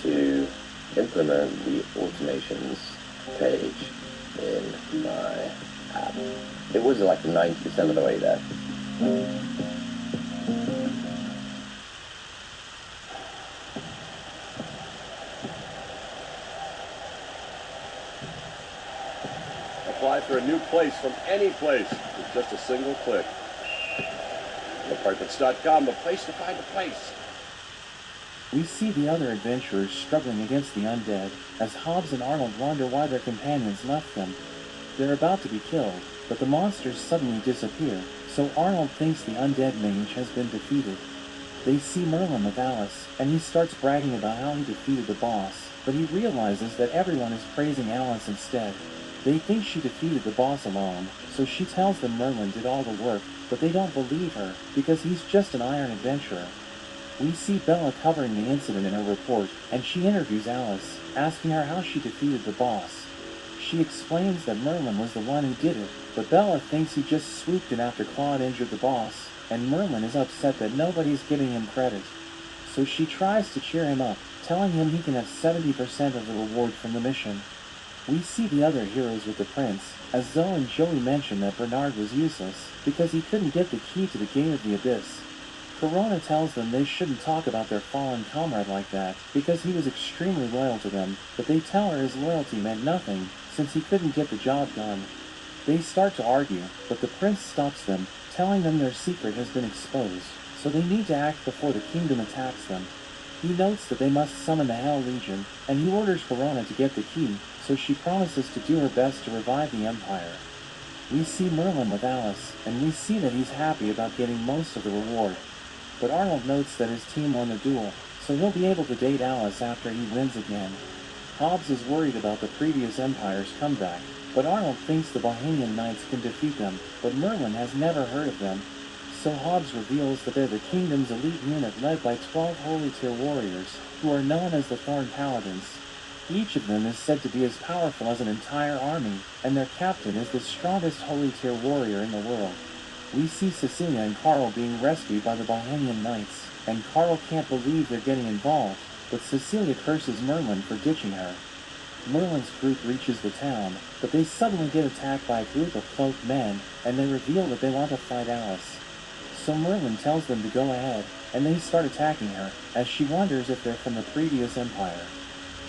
Speaker 13: to implement the automations page in my app. It was like 90% of the way there.
Speaker 20: Apply for a new place from any place with just a single click. Apartments.com, the place to find a place.
Speaker 7: We see the other adventurers struggling against the undead, as Hobbs and Arnold wonder why their companions left them. They're about to be killed, but the monsters suddenly disappear, so Arnold thinks the undead mage has been defeated. They see Merlin with Alice, and he starts bragging about how he defeated the boss, but he realizes that everyone is praising Alice instead. They think she defeated the boss alone, so she tells them Merlin did all the work, but they don't believe her, because he's just an iron adventurer. We see Bella covering the incident in her report, and she interviews Alice, asking her how she defeated the boss. She explains that Merlin was the one who did it, but Bella thinks he just swooped in after Claude injured the boss, and Merlin is upset that nobody's giving him credit. So she tries to cheer him up, telling him he can have 70% of the reward from the mission. We see the other heroes with the prince, as Zoe and Joey mention that Bernard was useless, because he couldn't get the key to the Gate of the Abyss. Corona tells them they shouldn't talk about their fallen comrade like that, because he was extremely loyal to them, but they tell her his loyalty meant nothing, since he couldn't get the job done. They start to argue, but the prince stops them, telling them their secret has been exposed, so they need to act before the kingdom attacks them. He notes that they must summon the Hell Legion, and he orders Corona to get the key, so she promises to do her best to revive the Empire. We see Merlin with Alice, and we see that he's happy about getting most of the reward. But Arnold notes that his team won the duel, so he'll be able to date Alice after he wins again. Hobbs is worried about the previous Empire's comeback, but Arnold thinks the Bohemian Knights can defeat them, but Merlin has never heard of them. So Hobbs reveals that they're the kingdom's elite unit led by 12 Holy Tier warriors, who are known as the Thorn Paladins. Each of them is said to be as powerful as an entire army, and their captain is the strongest Holy Tier warrior in the world. We see Cecilia and Carl being rescued by the Bohemian Knights, and Carl can't believe they're getting involved, but Cecilia curses Merlin for ditching her. Merlin's group reaches the town, but they suddenly get attacked by a group of cloaked men, and they reveal that they want to fight Alice. So Merlin tells them to go ahead, and they start attacking her, as she wonders if they're from the previous empire.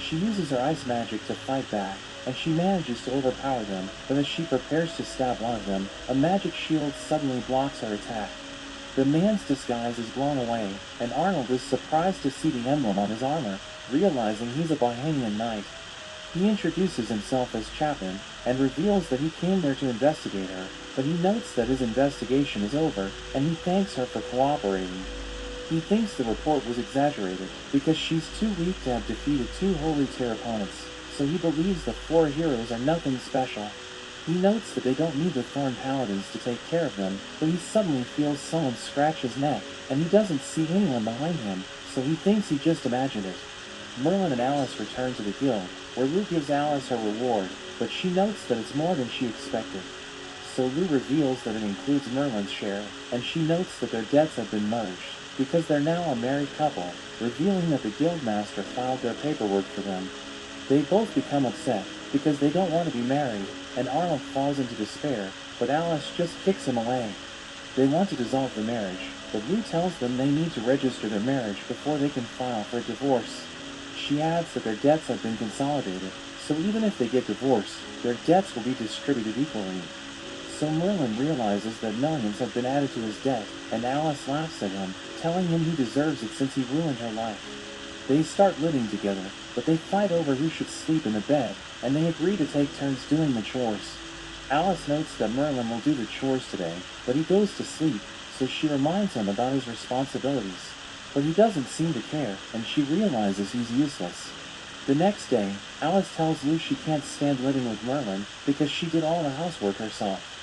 Speaker 7: She uses her ice magic to fight back, and she manages to overpower them, but as she prepares to stab one of them, a magic shield suddenly blocks her attack. The man's disguise is blown away, and Arnold is surprised to see the emblem on his armor, realizing he's a Bohemian Knight. He introduces himself as Chapman, and reveals that he came there to investigate her, but he notes that his investigation is over, and he thanks her for cooperating. He thinks the report was exaggerated, because she's too weak to have defeated 2 Holy Tier opponents, so he believes the 4 heroes are nothing special. He notes that they don't need the Thorn Paladins to take care of them, but he suddenly feels someone scratch his neck, and he doesn't see anyone behind him, so he thinks he just imagined it. Merlin and Alice return to the guild, where Lou gives Alice her reward, but she notes that it's more than she expected. So Lou reveals that it includes Merlin's share, and she notes that their debts have been merged, because they're now a married couple, revealing that the guildmaster filed their paperwork for them. They both become upset, because they don't want to be married, and Arnold falls into despair, but Alice just kicks him away. They want to dissolve the marriage, but Lou tells them they need to register their marriage before they can file for a divorce. She adds that their debts have been consolidated, so even if they get divorced, their debts will be distributed equally. So Merlin realizes that millions have been added to his debt, and Alice laughs at him, telling him he deserves it since he ruined her life. They start living together, but they fight over who should sleep in the bed, and they agree to take turns doing the chores. Alice notes that Merlin will do the chores today, but he goes to sleep, so she reminds him about his responsibilities. But he doesn't seem to care, and she realizes he's useless. The next day, Alice tells Lou she can't stand living with Merlin because she did all the housework herself.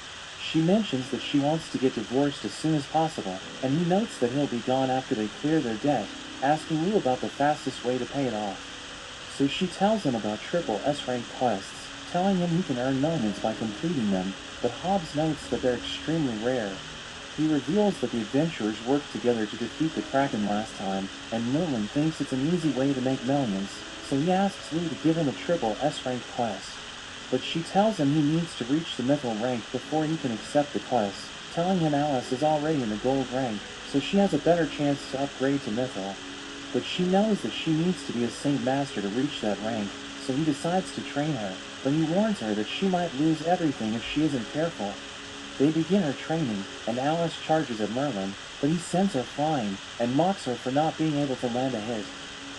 Speaker 7: She mentions that she wants to get divorced as soon as possible, and he notes that he'll be gone after they clear their debt, asking Lou about the fastest way to pay it off. So she tells him about triple S-rank quests, telling him he can earn millions by completing them, but Hobbs notes that they're extremely rare. He reveals that the adventurers worked together to defeat the Kraken last time, and Merlin thinks it's an easy way to make millions, so he asks Lou to give him a triple S-rank quest. But she tells him he needs to reach the mythical rank before he can accept the quest, telling him Alice is already in the gold rank, so she has a better chance to upgrade to mythical. But she knows that she needs to be a Saint Master to reach that rank, so he decides to train her, but he warns her that she might lose everything if she isn't careful. They begin her training, and Alice charges at Merlin, but he sends her flying, and mocks her for not being able to land a hit.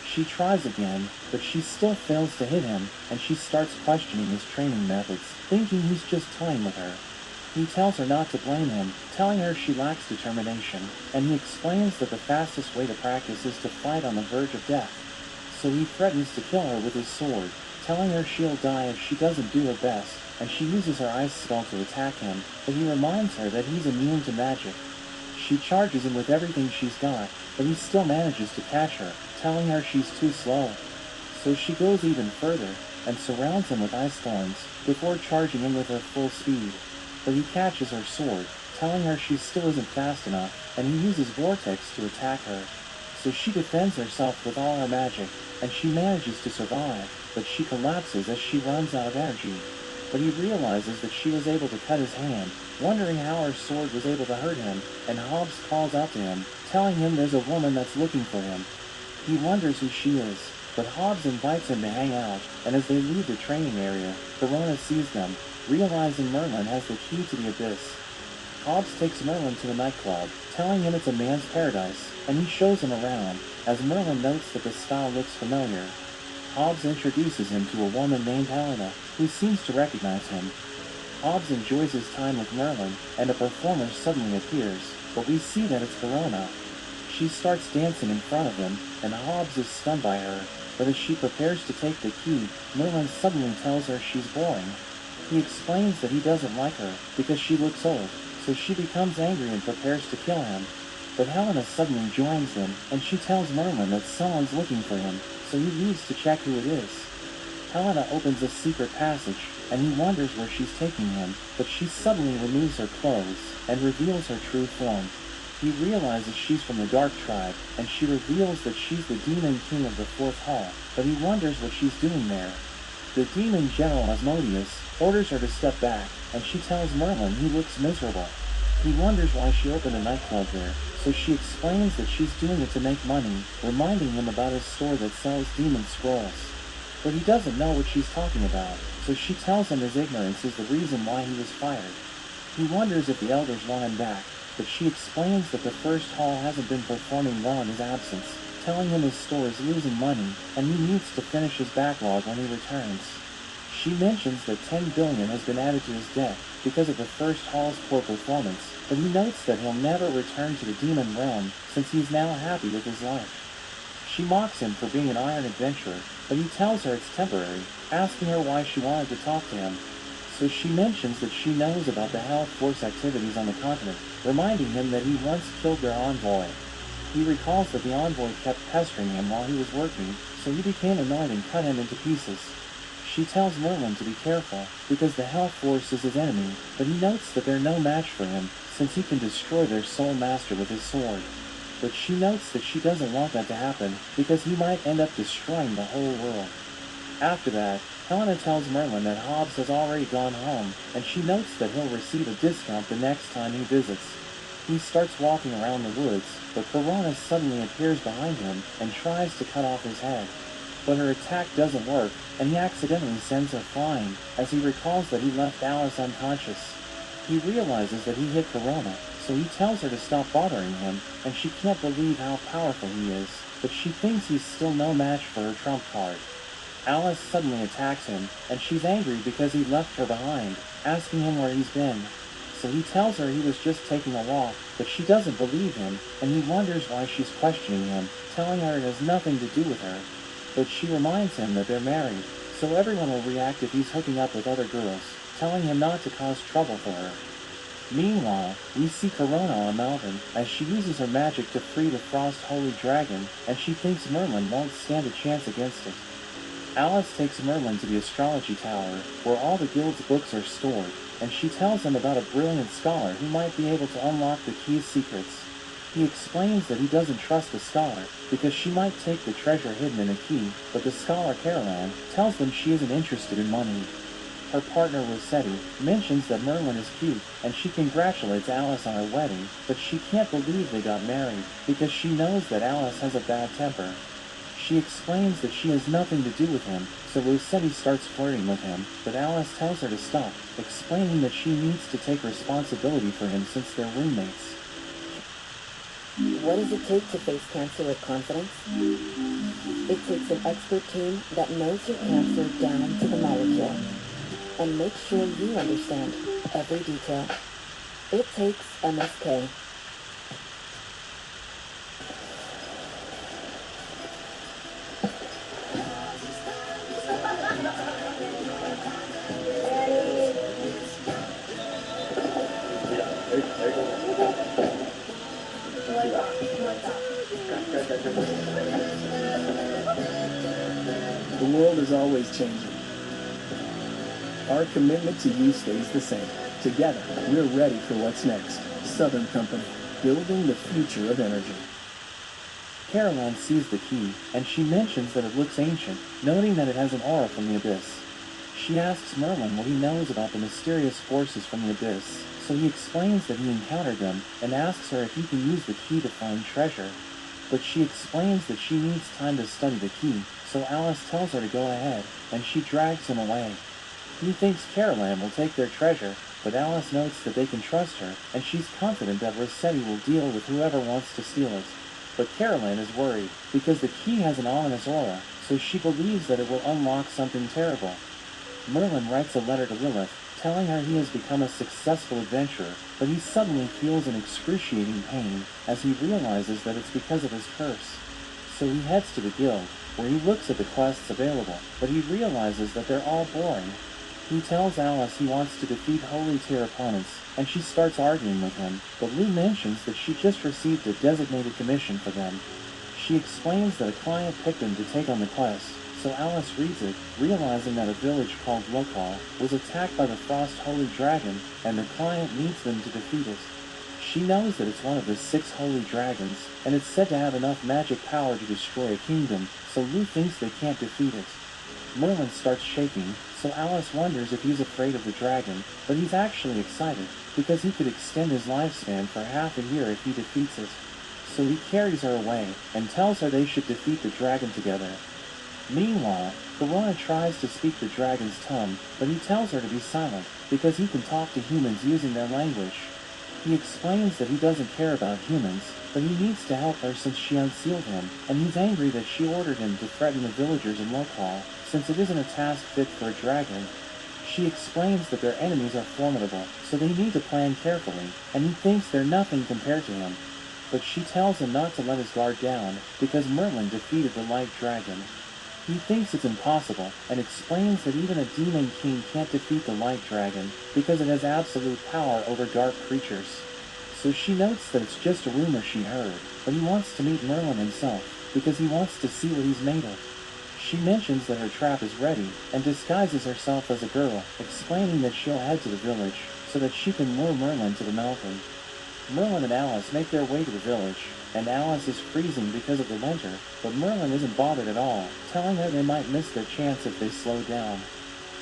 Speaker 7: She tries again, but she still fails to hit him, and she starts questioning his training methods, thinking he's just toying with her. He tells her not to blame him, telling her she lacks determination, and he explains that the fastest way to practice is to fight on the verge of death. So he threatens to kill her with his sword, telling her she'll die if she doesn't do her best, and she uses her ice spell to attack him, but he reminds her that he's immune to magic. She charges him with everything she's got, but he still manages to catch her, telling her she's too slow. So she goes even further, and surrounds him with ice thorns, before charging him with her full speed. But he catches her sword, telling her she still isn't fast enough, and he uses Vortex to attack her. So she defends herself with all her magic, and she manages to survive, but she collapses as she runs out of energy. But he realizes that she was able to cut his hand, wondering how her sword was able to hurt him, and Hobbs calls out to him, telling him there's a woman that's looking for him. He wonders who she is, but Hobbs invites him to hang out, and as they leave the training area, Verona sees them, realizing Merlin has the key to the abyss. Hobbs takes Merlin to a nightclub, telling him it's a man's paradise, and he shows him around, as Merlin notes that the style looks familiar. Hobbs introduces him to a woman named Helena, who seems to recognize him. Hobbs enjoys his time with Merlin, and a performer suddenly appears, but we see that it's Verona. She starts dancing in front of him, and Hobbs is stunned by her, but as she prepares to take the key, Merlin suddenly tells her she's boring. He explains that he doesn't like her, because she looks old, so she becomes angry and prepares to kill him. But Helena suddenly joins them, and she tells Merlin that someone's looking for him, so he leaves to check who it is. Helena opens a secret passage, and he wonders where she's taking him, but she suddenly removes her clothes, and reveals her true form. He realizes she's from the Dark Tribe, and she reveals that she's the Demon King of the Fourth Hall, but he wonders what she's doing there. The Demon General Asmodeus orders her to step back, and she tells Merlin he looks miserable. He wonders why she opened a nightclub there, so she explains that she's doing it to make money, reminding him about his store that sells demon scrolls. But he doesn't know what she's talking about, so she tells him his ignorance is the reason why he was fired. He wonders if the elders want him back, but she explains that the First Hall hasn't been performing well in his absence, telling him his store is losing money, and he needs to finish his backlog when he returns. She mentions that 10 billion has been added to his debt because of the First Hall's poor performance, but he notes that he'll never return to the demon realm since he's now happy with his life. She mocks him for being an iron adventurer, but he tells her it's temporary, asking her why she wanted to talk to him. So she mentions that she knows about the Hell Force activities on the continent, reminding him that he once killed their envoy. He recalls that the envoy kept pestering him while he was working, so he became annoyed and cut him into pieces. She tells Merlin to be careful, because the Hell Force is his enemy, but he notes that they're no match for him, since he can destroy their soul master with his sword. But she notes that she doesn't want that to happen, because he might end up destroying the whole world. After that, Helena tells Merlin that Hobbs has already gone home, and she notes that he'll receive a discount the next time he visits. He starts walking around the woods, but Piranha suddenly appears behind him and tries to cut off his head. But her attack doesn't work, and he accidentally sends her flying, as he recalls that he left Alice unconscious. He realizes that he hit Piranha, so he tells her to stop bothering him, and she can't believe how powerful he is, but she thinks he's still no match for her trump card. Alice suddenly attacks him, and she's angry because he left her behind, asking him where he's been. So he tells her he was just taking a walk, but she doesn't believe him, and he wonders why she's questioning him, telling her it has nothing to do with her. But she reminds him that they're married, so everyone will react if he's hooking up with other girls, telling him not to cause trouble for her. Meanwhile, we see Corona on Malvin, as she uses her magic to free the Frost Holy Dragon, and she thinks Merlin won't stand a chance against it. Alice takes Merlin to the astrology tower, where all the guild's books are stored, and she tells him about a brilliant scholar who might be able to unlock the key's secrets. He explains that he doesn't trust the scholar, because she might take the treasure hidden in a key, but the scholar Caroline tells them she isn't interested in money. Her partner Rossetti mentions that Merlin is cute, and she congratulates Alice on her wedding, but she can't believe they got married, because she knows that Alice has a bad temper. She explains that she has nothing to do with him, so Rossetti starts flirting with him, but Alice tells her to stop, explaining that she needs to take responsibility for him since they're roommates.
Speaker 11: What does it take to face cancer with confidence? It takes an expert team that knows your cancer down to the molecule, and make sure you understand every detail. It takes MSK.
Speaker 9: The world is always changing. Our commitment to you stays the same. Together, we're ready for what's next. Southern Company, building the future of energy.
Speaker 7: Caroline sees the key, and she mentions that it looks ancient, noting that it has an aura from the abyss. She asks Merlin what he knows about the mysterious forces from the abyss, so he explains that he encountered them, and asks her if he can use the key to find treasure. But she explains that she needs time to study the key, so Alice tells her to go ahead, and she drags him away. He thinks Caroline will take their treasure, but Alice notes that they can trust her, and she's confident that Rossetti will deal with whoever wants to steal it. But Caroline is worried, because the key has an ominous aura, so she believes that it will unlock something terrible. Merlin writes a letter to Lilith, telling her he has become a successful adventurer, but he suddenly feels an excruciating pain, as he realizes that it's because of his curse. So he heads to the guild, where he looks at the quests available, but he realizes that they're all boring. He tells Alice he wants to defeat Holy Tier opponents, and she starts arguing with him, but Lou mentions that she just received a designated commission for them. She explains that a client picked him to take on the quest, so Alice reads it, realizing that a village called Lokal was attacked by the Frost Holy Dragon, and the client needs them to defeat it. She knows that it's one of the 6 holy dragons, and it's said to have enough magic power to destroy a kingdom, so Lou thinks they can't defeat it. Merlin starts shaking, so Alice wonders if he's afraid of the dragon, but he's actually excited, because he could extend his lifespan for half a year if he defeats it. So he carries her away, and tells her they should defeat the dragon together. Meanwhile, Corona tries to speak the dragon's tongue, but he tells her to be silent, because he can talk to humans using their language. He explains that he doesn't care about humans, but he needs to help her since she unsealed him, and he's angry that she ordered him to threaten the villagers in Lokal, since it isn't a task fit for a dragon. She explains that their enemies are formidable, so they need to plan carefully, and he thinks they're nothing compared to him. But she tells him not to let his guard down, because Merlin defeated the Light Dragon. He thinks it's impossible, and explains that even a demon king can't defeat the Light Dragon, because it has absolute power over dark creatures. So she notes that it's just a rumor she heard, but he wants to meet Merlin himself, because he wants to see what he's made of. She mentions that her trap is ready and disguises herself as a girl, explaining that she'll head to the village so that she can lure Merlin to the mountain. Merlin and Alice make their way to the village, and Alice is freezing because of the winter, but Merlin isn't bothered at all, telling her they might miss their chance if they slow down.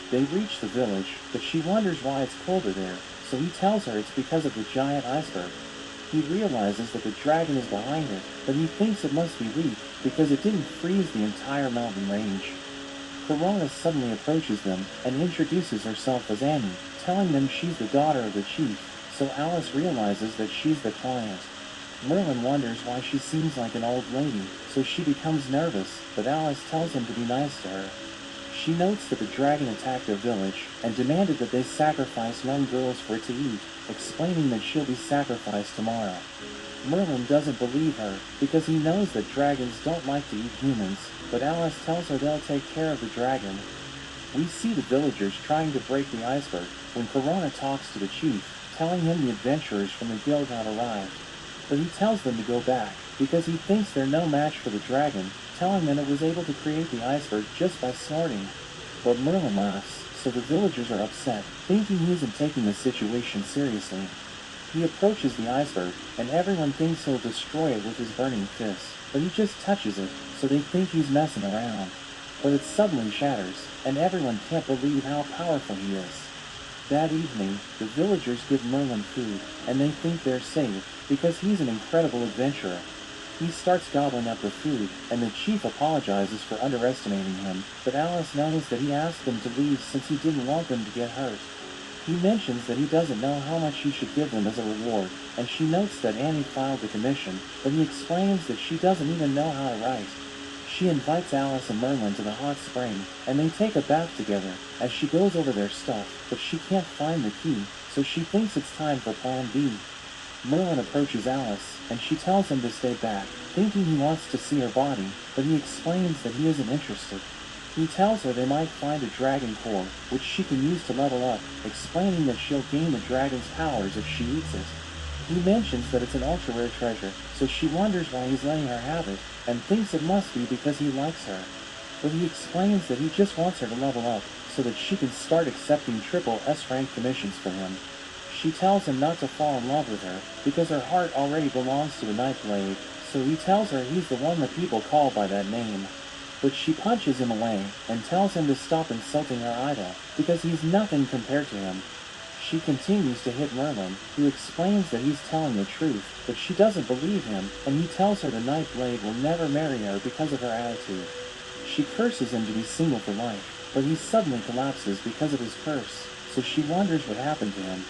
Speaker 7: They reach the village, but she wonders why it's colder there, so he tells her it's because of the giant iceberg. He realizes that the dragon is behind it, but he thinks it must be weak because it didn't freeze the entire mountain range. Corona suddenly approaches them and introduces herself as Annie, telling them she's the daughter of the chief, so Alice realizes that she's the client. Merlin wonders why she seems like an old lady, so she becomes nervous, but Alice tells him to be nice to her. She notes that the dragon attacked their village and demanded that they sacrifice young girls for it to eat, explaining that she'll be sacrificed tomorrow. Merlin doesn't believe her because he knows that dragons don't like to eat humans, but Alice tells her they'll take care of the dragon. We see the villagers trying to break the iceberg when Corona talks to the chief, telling him the adventurers from the guild have arrived. But he tells them to go back because he thinks they're no match for the dragon, telling them it was able to create the iceberg just by snorting. But Merlin laughs, so the villagers are upset, thinking he isn't taking the situation seriously. He approaches the iceberg, and everyone thinks he'll destroy it with his burning fist, but he just touches it, so they think he's messing around. But it suddenly shatters, and everyone can't believe how powerful he is. That evening, the villagers give Merlin food, and they think they're safe, because he's an incredible adventurer. He starts gobbling up the food, and the chief apologizes for underestimating him, but Alice knows that he asked them to leave since he didn't want them to get hurt. He mentions that he doesn't know how much he should give them as a reward, and she notes that Annie filed the commission, but he explains that she doesn't even know how to write. She invites Alice and Merlin to the hot spring, and they take a bath together as she goes over their stuff, but she can't find the key, so she thinks it's time for Plan B. Merlin approaches Alice, and she tells him to stay back, thinking he wants to see her body, but he explains that he isn't interested. He tells her they might find a dragon core, which she can use to level up, explaining that she'll gain the dragon's powers if she eats it. He mentions that it's an ultra-rare treasure, so she wonders why he's letting her have it, and thinks it must be because he likes her. But he explains that he just wants her to level up, so that she can start accepting triple S-rank commissions for him. She tells him not to fall in love with her, because her heart already belongs to the Nightblade, so he tells her he's the one that people call by that name. But she punches him away, and tells him to stop insulting her idol, because he's nothing compared to him. She continues to hit Merlin, who explains that he's telling the truth, but she doesn't believe him, and he tells her the Nightblade will never marry her because of her attitude. She curses him to be single for life, but he suddenly collapses because of his curse, so she wonders what happened to him.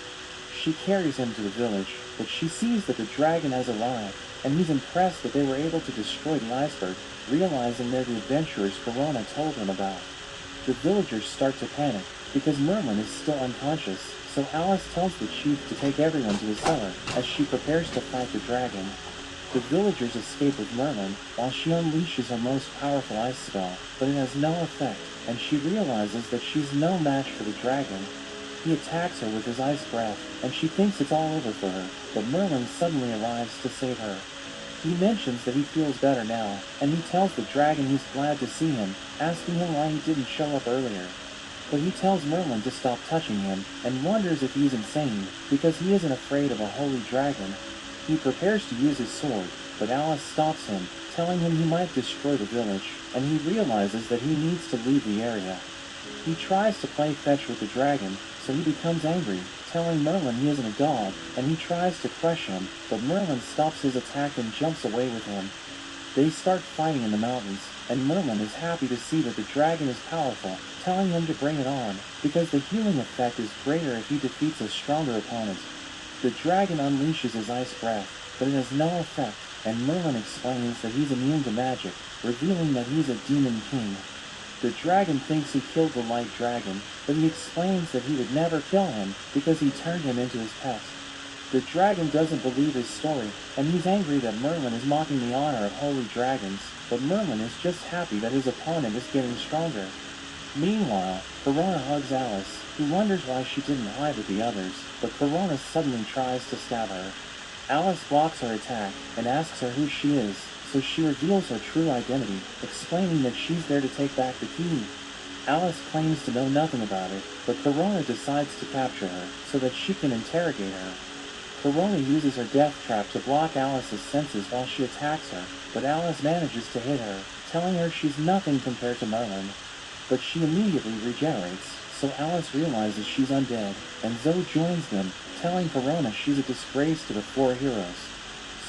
Speaker 7: She carries him to the village, but she sees that the dragon has arrived, and he's impressed that they were able to destroy the iceberg, realizing they're the adventurers Corona told him about. The villagers start to panic, because Merlin is still unconscious, so Alice tells the chief to take everyone to the cellar, as she prepares to fight the dragon. The villagers escape with Merlin, while she unleashes her most powerful ice spell, but it has no effect, and she realizes that she's no match for the dragon. He attacks her with his ice breath, and she thinks it's all over for her, but Merlin suddenly arrives to save her. He mentions that he feels better now, and he tells the dragon he's glad to see him, asking him why he didn't show up earlier. But he tells Merlin to stop touching him, and wonders if he's insane, because he isn't afraid of a holy dragon. He prepares to use his sword, but Alice stops him, telling him he might destroy the village, and he realizes that he needs to leave the area. He tries to play fetch with the dragon, so he becomes angry, telling Merlin he isn't a dog, and he tries to crush him, but Merlin stops his attack and jumps away with him. They start fighting in the mountains, and Merlin is happy to see that the dragon is powerful, telling him to bring it on, because the healing effect is greater if he defeats a stronger opponent. The dragon unleashes his ice breath, but it has no effect, and Merlin explains that he's immune to magic, revealing that he's a demon king. The dragon thinks he killed the light dragon, but he explains that he would never kill him because he turned him into his pet. The dragon doesn't believe his story, and he's angry that Merlin is mocking the honor of holy dragons, but Merlin is just happy that his opponent is getting stronger. Meanwhile, Corona hugs Alice, who wonders why she didn't hide with the others, but Corona suddenly tries to stab her. Alice blocks her attack and asks her who she is, so she reveals her true identity, explaining that she's there to take back the key. Alice claims to know nothing about it, but Corona decides to capture her so that she can interrogate her. Corona uses her death trap to block Alice's senses while she attacks her, but Alice manages to hit her, telling her she's nothing compared to Merlin. But she immediately regenerates, so Alice realizes she's undead, and Zoe joins them, telling Corona she's a disgrace to the four heroes.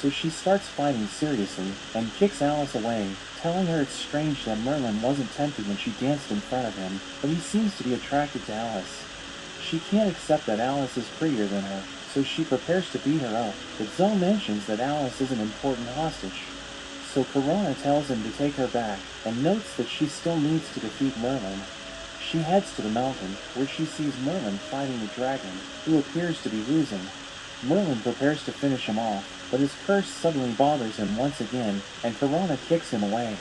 Speaker 7: So she starts fighting seriously, and kicks Alice away, telling her it's strange that Merlin wasn't tempted when she danced in front of him, but he seems to be attracted to Alice. She can't accept that Alice is prettier than her, so she prepares to beat her up, but Zoe mentions that Alice is an important hostage. So Corona tells him to take her back, and notes that she still needs to defeat Merlin. She heads to the mountain, where she sees Merlin fighting the dragon, who appears to be losing. Merlin prepares to finish him off, but his curse suddenly bothers him once again, and Corona kicks him away.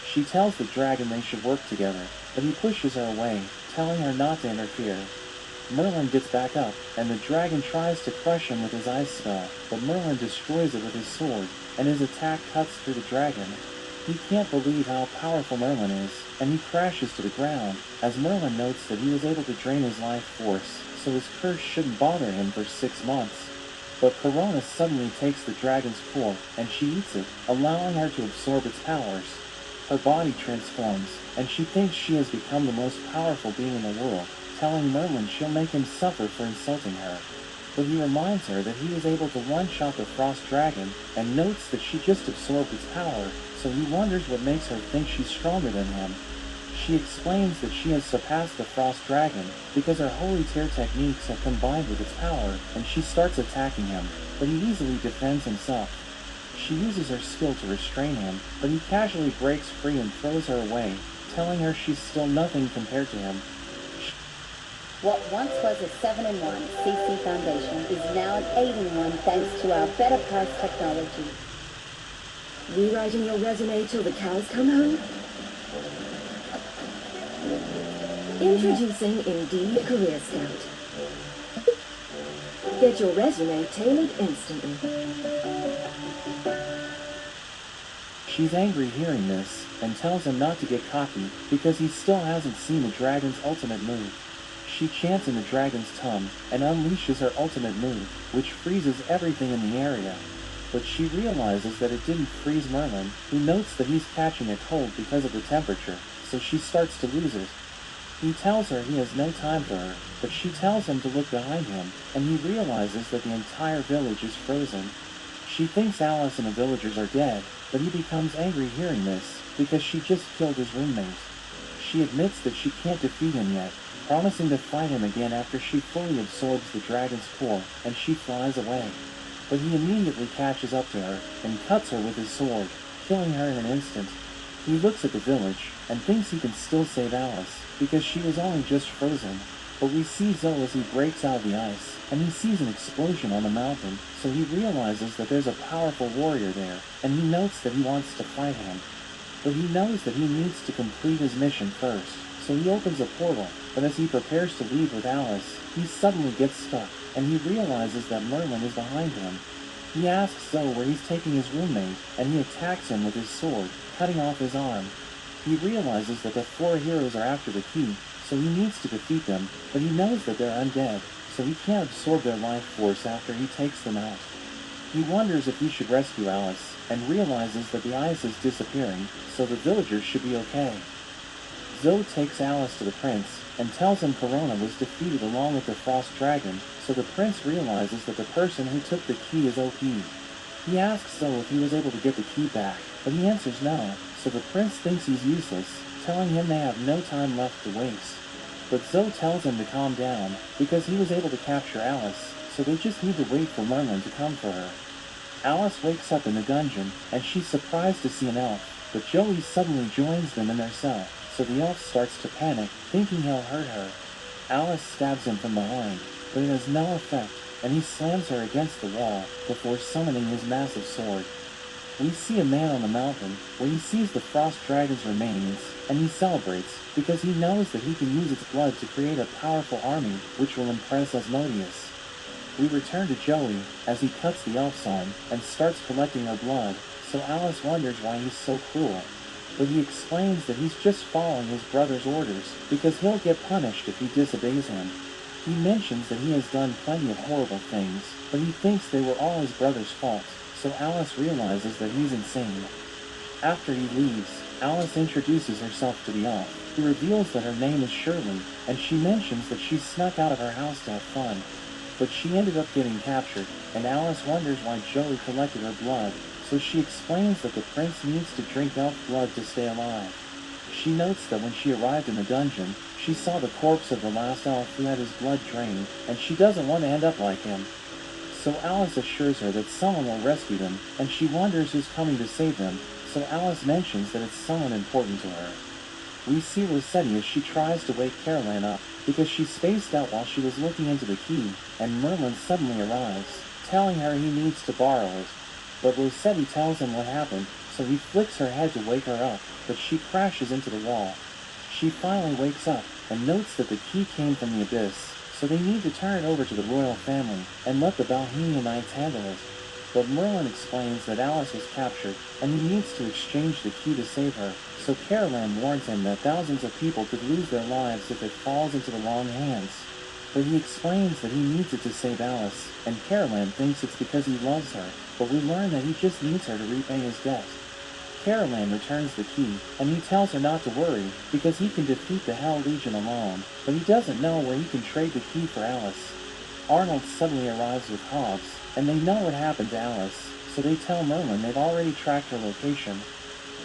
Speaker 7: She tells the dragon they should work together, but he pushes her away, telling her not to interfere. Merlin gets back up, and the dragon tries to crush him with his ice spell, but Merlin destroys it with his sword, and his attack cuts through the dragon. He can't believe how powerful Merlin is, and he crashes to the ground, as Merlin notes that he was able to drain his life force, so his curse shouldn't bother him for 6 months. But Corona suddenly takes the dragon's core, and she eats it, allowing her to absorb its powers. Her body transforms, and she thinks she has become the most powerful being in the world, telling Merlin she'll make him suffer for insulting her. But he reminds her that he was able to one-shot the frost dragon, and notes that she just absorbed its power, so he wonders what makes her think she's stronger than him. She explains that she has surpassed the frost dragon because her holy tear techniques have combined with its power, and she starts attacking him, but he easily defends himself. She uses her skill to restrain him, but he casually breaks free and throws her away, telling her she's still nothing compared to him.
Speaker 6: What once was a 7-in-1 CC foundation is now an 8-in-1 thanks to our better price technology.
Speaker 4: Rewriting your resume till the cows come home? Introducing Indeed Career Scout. Get your resume tailored instantly.
Speaker 7: She's angry hearing this, and tells him not to get cocky, because he still hasn't seen the dragon's ultimate move. She chants in the dragon's tongue, and unleashes her ultimate move, which freezes everything in the area. But she realizes that it didn't freeze Merlin, who notes that he's catching a cold because of the temperature, so she starts to lose it. He tells her he has no time for her, but she tells him to look behind him, and he realizes that the entire village is frozen. She thinks Alice and the villagers are dead, but he becomes angry hearing this, because she just killed his roommate. She admits that she can't defeat him yet, promising to fight him again after she fully absorbs the dragon's core, and she flies away. But he immediately catches up to her, and cuts her with his sword, killing her in an instant. He looks at the village, and thinks he can still save Alice, because she was only just frozen. But we see Zoe as he breaks out of the ice, and he sees an explosion on the mountain, so he realizes that there's a powerful warrior there, and he notes that he wants to fight him. But he knows that he needs to complete his mission first, so he opens a portal, but as he prepares to leave with Alice, he suddenly gets stuck, and he realizes that Merlin is behind him. He asks Zoe where he's taking his roommate, and he attacks him with his sword, cutting off his arm. He realizes that the four heroes are after the key, so he needs to defeat them, but he knows that they're undead, so he can't absorb their life force after he takes them out. He wonders if he should rescue Alice, and realizes that the ice is disappearing, so the villagers should be okay. Zoe takes Alice to the prince, and tells him Corona was defeated along with the frost dragon, so the prince realizes that the person who took the key is OP. He asks Zoe if he was able to get the key back, but he answers no, so the prince thinks he's useless, telling him they have no time left to waste. But Zoe tells him to calm down, because he was able to capture Alice, so they just need to wait for Merlin to come for her. Alice wakes up in the dungeon, and she's surprised to see an elf, but Joey suddenly joins them in their cell, so the elf starts to panic, thinking he'll hurt her. Alice stabs him from behind, but it has no effect, and he slams her against the wall before summoning his massive sword. We see a man on the mountain where he sees the frost dragon's remains, and he celebrates because he knows that he can use its blood to create a powerful army which will impress Asmodeus. We return to Joey as he cuts the elf's arm and starts collecting her blood, so Alice wonders why he's so cruel. But he explains that he's just following his brother's orders, because he'll get punished if he disobeys him. He mentions that he has done plenty of horrible things, but he thinks they were all his brother's fault, so Alice realizes that he's insane. After he leaves, Alice introduces herself to the elf, who reveals that her name is Shirley, and she mentions that she snuck out of her house to have fun. But she ended up getting captured, and Alice wonders why Joey collected her blood, so she explains that the prince needs to drink elf blood to stay alive. She notes that when she arrived in the dungeon, she saw the corpse of the last elf who had his blood drained, and she doesn't want to end up like him. So Alice assures her that someone will rescue them, and she wonders who's coming to save them, so Alice mentions that it's someone important to her. We see Rossetti as she tries to wake Caroline up, because she spaced out while she was looking into the key, and Merlin suddenly arrives, telling her he needs to borrow it. But Rossetti tells him what happened, so he flicks her head to wake her up, but she crashes into the wall. She finally wakes up, and notes that the key came from the abyss, so they need to turn it over to the royal family, and let the Bohemian Knights handle it. But Merlin explains that Alice was captured, and he needs to exchange the key to save her, so Caroline warns him that thousands of people could lose their lives if it falls into the wrong hands. But he explains that he needs it to save Alice, and Caroline thinks it's because he loves her, but we learn that he just needs her to repay his debt. Caroline returns the key, and he tells her not to worry, because he can defeat the Hell Legion alone, but he doesn't know where he can trade the key for Alice. Arnold suddenly arrives with Hobbs, and they know what happened to Alice, so they tell Merlin they've already tracked her location.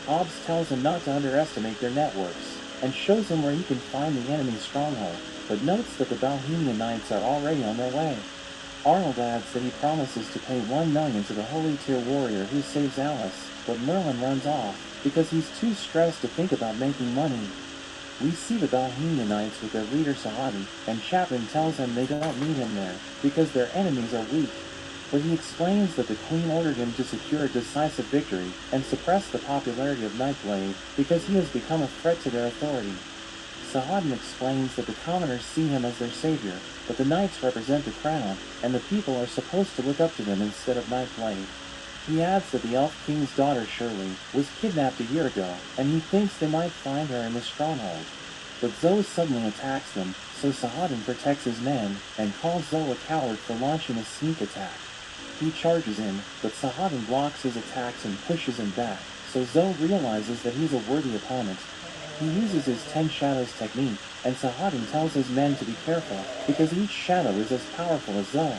Speaker 7: Hobbs tells him not to underestimate their networks, and shows him where he can find the enemy's stronghold, but notes that the Bohemian Knights are already on their way. Arnold adds that he promises to pay $1 million to the Holy Tier warrior who saves Alice, but Merlin runs off, because he's too stressed to think about making money. We see the Bohemian Knights with their leader Sahabi, and Chapman tells him they don't need him there, because their enemies are weak. But he explains that the Queen ordered him to secure a decisive victory, and suppress the popularity of Nightblade, because he has become a threat to their authority. Sahaddin explains that the commoners see him as their savior, but the knights represent the crown, and the people are supposed to look up to them instead of Nightblade. He adds that the Elf King's daughter, Shirley, was kidnapped a year ago, and he thinks they might find her in the stronghold. But Zoe suddenly attacks them, so Sahaddin protects his men, and calls Zoe a coward for launching a sneak attack. He charges in, but Sahaddin blocks his attacks and pushes him back, so Zoe realizes that he's a worthy opponent. He uses his 10 Shadows technique, and Sahaddin tells his men to be careful, because each shadow is as powerful as Zoe.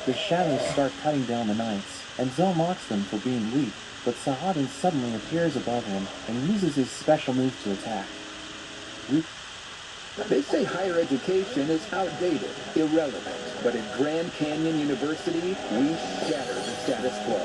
Speaker 7: The shadows start cutting down the knights, and Zoe mocks them for being weak, but Sahaddin suddenly appears above him, and uses his special move to attack.
Speaker 17: They say higher education is outdated, irrelevant, but at Grand Canyon University, we shatter the status quo.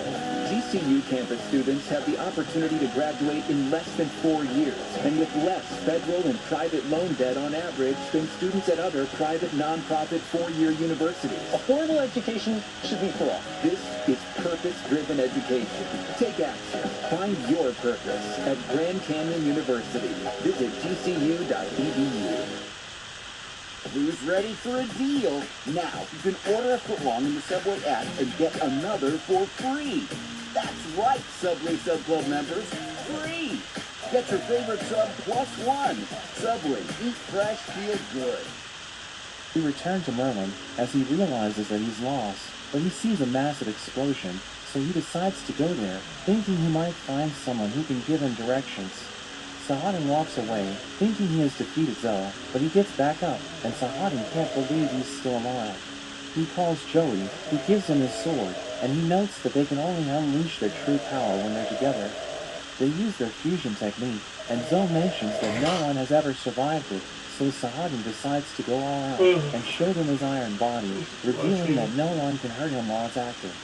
Speaker 17: GCU campus students have the opportunity to graduate in less than 4 years, and with less federal and private loan debt on average than students at other private nonprofit 4-year universities.
Speaker 10: Affordable education should be for all.
Speaker 17: This is purpose-driven education. Take action. Find your purpose at Grand Canyon University. Visit gcu.edu.
Speaker 14: Who's ready for a deal? Now, you can order a footlong in the Subway app and get another for free. That's right, Subway Sub Club members. Free! Get your favorite sub plus one. Subway, eat fresh, feel good.
Speaker 7: We return to Merlin, as he realizes that he's lost, but he sees a massive explosion, so he decides to go there, thinking he might find someone who can give him directions. Sahaddin walks away, thinking he has defeated Zoe, but he gets back up, and Sahaddin can't believe he's still alive. He calls Joey, who gives him his sword, and he notes that they can only unleash their true power when they're together. They use their fusion technique, and Zoe mentions that no one has ever survived it, so Sahaddin decides to go all out, and show them his iron body, revealing that no one can hurt him while it's active.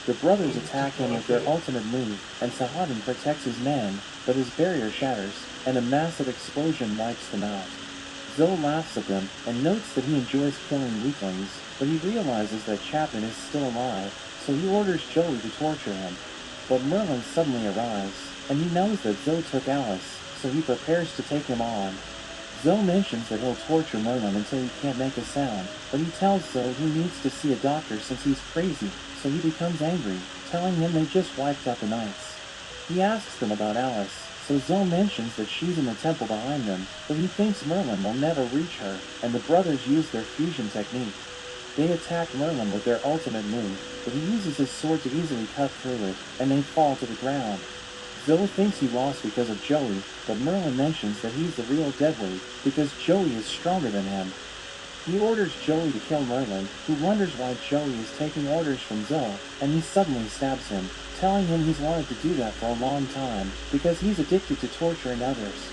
Speaker 7: The brothers attack him with their ultimate move, and Sahaddin protects his men, but his barrier shatters, and a massive explosion wipes them out. Zoe laughs at them, and notes that he enjoys killing weaklings, but he realizes that Chapman is still alive, so he orders Joey to torture him. But Merlin suddenly arrives, and he knows that Zoe took Alice, so he prepares to take him on. Zoe mentions that he'll torture Merlin until he can't make a sound, but he tells Zoe he needs to see a doctor since he's crazy, so he becomes angry, telling him they just wiped out the knights. He asks them about Alice, so Zoe mentions that she's in the temple behind them, but he thinks Merlin will never reach her, and the brothers use their fusion technique. They attack Merlin with their ultimate move, but he uses his sword to easily cut through it, and they fall to the ground. Zoe thinks he lost because of Joey, but Merlin mentions that he's the real deadweight, because Joey is stronger than him. He orders Joey to kill Merlin, who wonders why Joey is taking orders from Zoe, and he suddenly stabs him, telling him he's wanted to do that for a long time, because he's addicted to torturing others.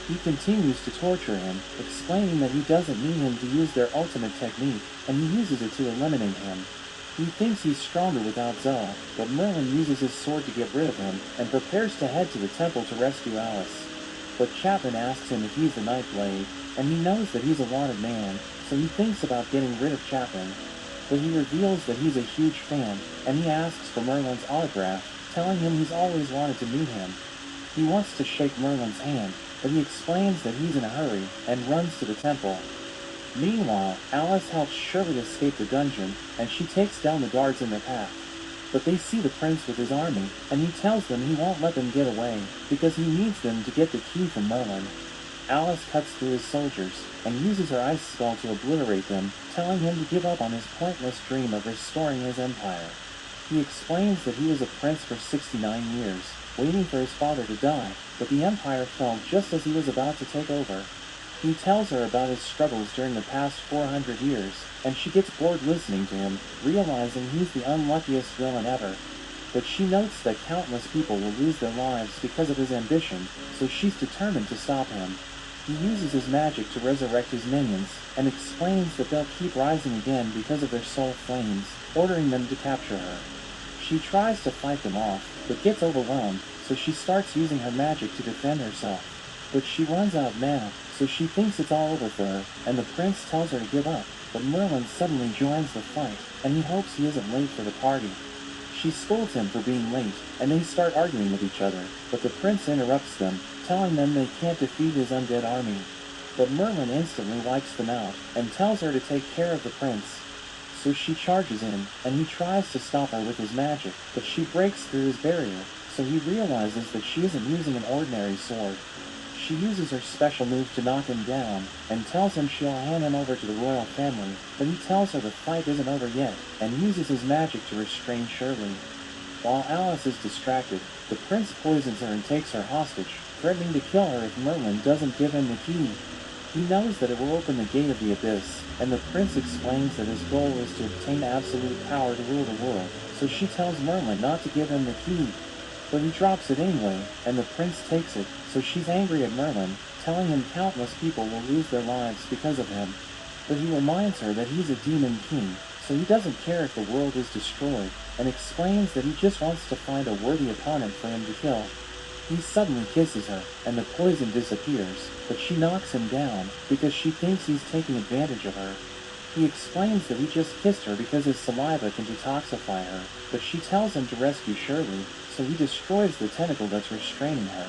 Speaker 7: He continues to torture him, explaining that he doesn't need him to use their ultimate technique, and he uses it to eliminate him. He thinks he's stronger without Zoe, but Merlin uses his sword to get rid of him, and prepares to head to the temple to rescue Alice. But Chapman asks him if he's the Nightblade, and he knows that he's a wanted man, so he thinks about getting rid of Chapman. But he reveals that he's a huge fan, and he asks for Merlin's autograph, telling him he's always wanted to meet him. He wants to shake Merlin's hand, but he explains that he's in a hurry, and runs to the temple. Meanwhile, Alice helps Shirley escape the dungeon, and she takes down the guards in their path. But they see the prince with his army, and he tells them he won't let them get away, because he needs them to get the key from Merlin. Alice cuts through his soldiers, and uses her ice spell to obliterate them, telling him to give up on his pointless dream of restoring his empire. He explains that he was a prince for 69 years, waiting for his father to die, but the empire fell just as he was about to take over. He tells her about his struggles during the past 400 years, and she gets bored listening to him, realizing he's the unluckiest villain ever. But she notes that countless people will lose their lives because of his ambition, so she's determined to stop him. He uses his magic to resurrect his minions, and explains that they'll keep rising again because of their soul flames, ordering them to capture her. She tries to fight them off, but gets overwhelmed, so she starts using her magic to defend herself. But she runs out of mana, so she thinks it's all over for her, and the prince tells her to give up, but Merlin suddenly joins the fight, and he hopes he isn't late for the party. She scolds him for being late, and they start arguing with each other, but the prince interrupts them, telling them they can't defeat his undead army. But Merlin instantly wipes them out, and tells her to take care of the prince. So she charges in, and he tries to stop her with his magic, but she breaks through his barrier, so he realizes that she isn't using an ordinary sword. She uses her special move to knock him down, and tells him she'll hand him over to the royal family, but he tells her the fight isn't over yet, and uses his magic to restrain Shirley. While Alice is distracted, the prince poisons her and takes her hostage, threatening to kill her if Merlin doesn't give him the key. He knows that it will open the gate of the abyss, and the prince explains that his goal is to obtain absolute power to rule the world, so she tells Merlin not to give him the key. But he drops it anyway, and the prince takes it, so she's angry at Merlin, telling him countless people will lose their lives because of him. But he reminds her that he's a demon king, so he doesn't care if the world is destroyed, and explains that he just wants to find a worthy opponent for him to kill. He suddenly kisses her, and the poison disappears, but she knocks him down because she thinks he's taking advantage of her. He explains that he just kissed her because his saliva can detoxify her, but she tells him to rescue Shirley, so he destroys the tentacle that's restraining her.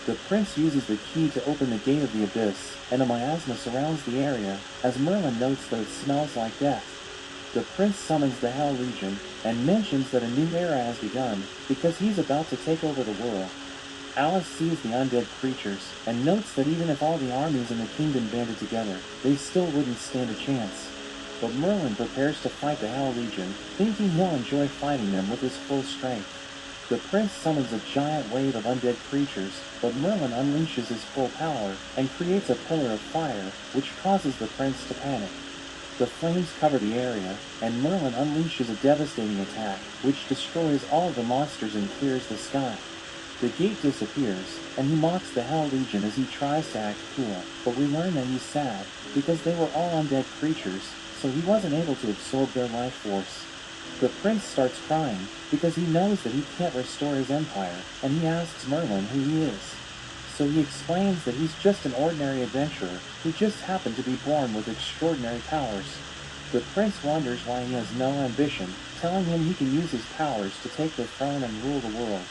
Speaker 7: The prince uses the key to open the gate of the abyss, and a miasma surrounds the area, as Merlin notes that it smells like death. The prince summons the Hell Legion, and mentions that a new era has begun, because he's about to take over the world. Alice sees the undead creatures, and notes that even if all the armies in the kingdom banded together, they still wouldn't stand a chance. But Merlin prepares to fight the Hell Legion, thinking he'll enjoy fighting them with his full strength. The prince summons a giant wave of undead creatures, but Merlin unleashes his full power, and creates a pillar of fire, which causes the prince to panic. The flames cover the area, and Merlin unleashes a devastating attack, which destroys all of the monsters and clears the sky. The gate disappears, and he mocks the Hell Legion as he tries to act cool, but we learn that he's sad, because they were all undead creatures, so he wasn't able to absorb their life force. The prince starts crying, because he knows that he can't restore his empire, and he asks Merlin who he is. So he explains that he's just an ordinary adventurer, who just happened to be born with extraordinary powers. The prince wonders why he has no ambition, telling him he can use his powers to take the throne and rule the world.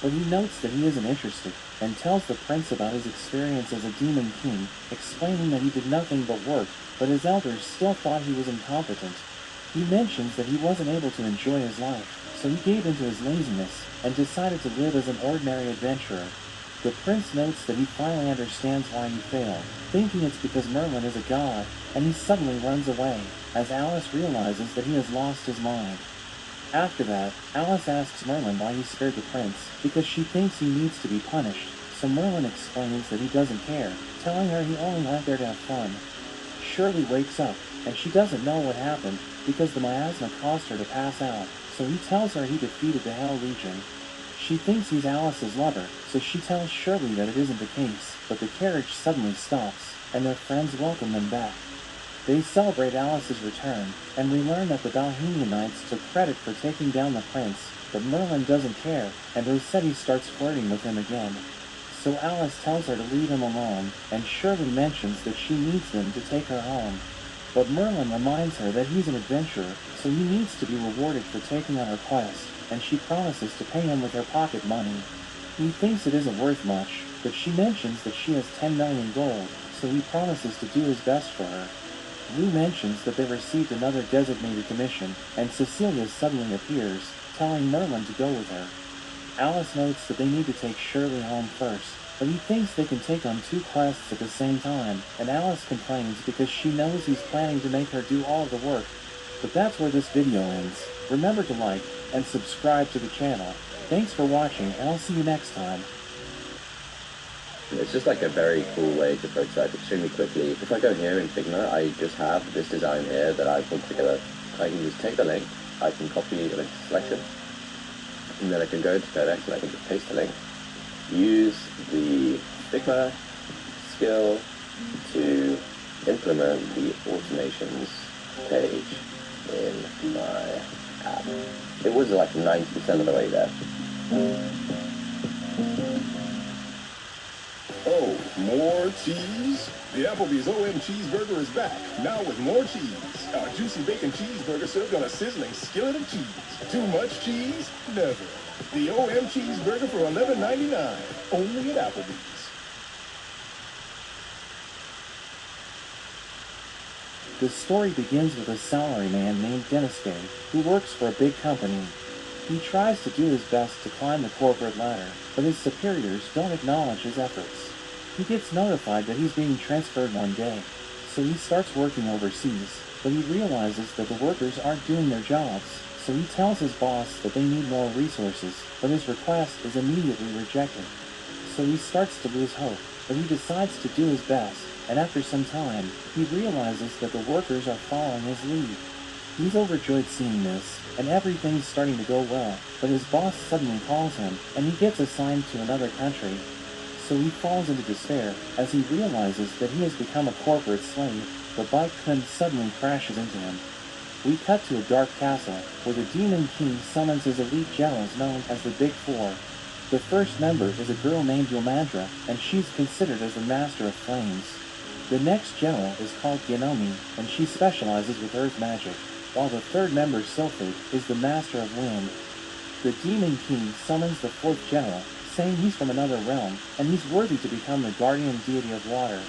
Speaker 7: But he notes that he isn't interested, and tells the prince about his experience as a demon king, explaining that he did nothing but work, but his elders still thought he was incompetent. He mentions that he wasn't able to enjoy his life, so he gave into his laziness and decided to live as an ordinary adventurer. The prince notes that he finally understands why he failed, thinking it's because Merlin is a god, and he suddenly runs away, as Alice realizes that he has lost his mind. After that, Alice asks Merlin why he spared the prince, because she thinks he needs to be punished, so Merlin explains that he doesn't care, telling her he only went there to have fun. Shirley wakes up, and she doesn't know what happened, because the miasma caused her to pass out, so he tells her he defeated the Hell Legion. She thinks he's Alice's lover, so she tells Shirley that it isn't the case, but the carriage suddenly stops, and their friends welcome them back. They celebrate Alice's return, and we learn that the Bohemian Knights took credit for taking down the prince, but Merlin doesn't care, and Rossetti starts flirting with him again. So Alice tells her to leave him alone, and Shirley mentions that she needs them to take her home. But Merlin reminds her that he's an adventurer, so he needs to be rewarded for taking on her quest, and she promises to pay him with her pocket money. He thinks it isn't worth much, but she mentions that she has 10 million gold, so he promises to do his best for her. Lou mentions that they received another designated commission, and Cecilia suddenly appears, telling Merlin to go with her. Alice notes that they need to take Shirley home first, but he thinks they can take on 2 quests at the same time, and Alice complains because she knows he's planning to make her do all of the work. But that's where this video ends. Remember to like and subscribe to the channel. Thanks for watching, and I'll see you next time.
Speaker 13: It's just like a very cool way to prototype extremely quickly. If I go here in Figma, I just have this design here that I put together. I can just take the link, I can copy the link to selection, and then I can go into Codex and I can just paste the link. Use the Figma skill to implement the automations page in my app. It was like 90% of the way there.
Speaker 15: Oh, more cheese? The Applebee's OM Cheeseburger is back, now with more cheese. Our juicy bacon cheeseburger served on a sizzling skillet of cheese. Too much cheese? Never. The OM Cheeseburger for $11.99, only at Applebee's.
Speaker 7: The story begins with a salaryman named Deniske, who works for a big company. He tries to do his best to climb the corporate ladder, but his superiors don't acknowledge his efforts. He gets notified that he's being transferred one day, so he starts working overseas, but he realizes that the workers aren't doing their jobs, so he tells his boss that they need more resources, but his request is immediately rejected. So he starts to lose hope, but he decides to do his best, and after some time, he realizes that the workers are following his lead. He's overjoyed seeing this, and everything's starting to go well, but his boss suddenly calls him, and he gets assigned to another country. So he falls into despair, as he realizes that he has become a corporate slave. The bike then suddenly crashes into him. We cut to a dark castle, where the Demon King summons his elite generals known as the Big Four. The first member is a girl named Yomandra, and she's considered as the Master of Flames. The next general is called Genomi, and she specializes with earth magic, while the third member, Sylphid, is the Master of Wind. The Demon King summons the fourth general, saying he's from another realm, and he's worthy to become the guardian deity of water.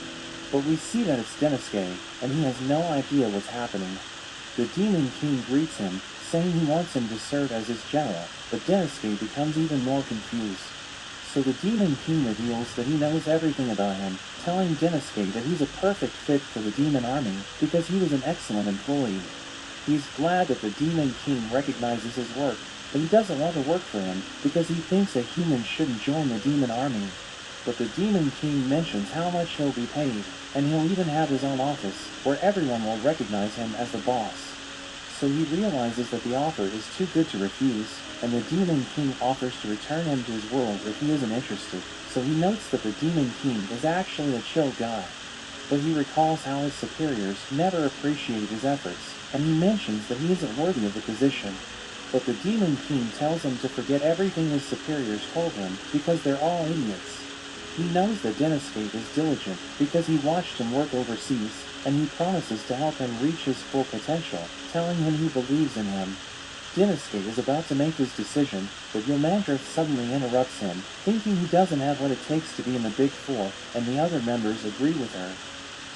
Speaker 7: But we see that it's Deniske, and he has no idea what's happening. The Demon King greets him, saying he wants him to serve as his general, but Deniske becomes even more confused. So the Demon King reveals that he knows everything about him, telling Deniske that he's a perfect fit for the Demon Army because he was an excellent employee. He's glad that the Demon King recognizes his work, but he doesn't want to work for him because he thinks a human shouldn't join the Demon Army. But the Demon King mentions how much he'll be paid, and he'll even have his own office, where everyone will recognize him as the boss. So he realizes that the offer is too good to refuse, and the Demon King offers to return him to his world if he isn't interested. So he notes that the Demon King is actually a chill guy, but he recalls how his superiors never appreciated his efforts, and he mentions that he isn't worthy of the position. But the Demon King tells him to forget everything his superiors told him because they're all idiots. He knows that Deniske is diligent because he watched him work overseas, and he promises to help him reach his full potential, telling him he believes in him. Deniske is about to make his decision, but Yomandra suddenly interrupts him, thinking he doesn't have what it takes to be in the Big Four, and the other members agree with her.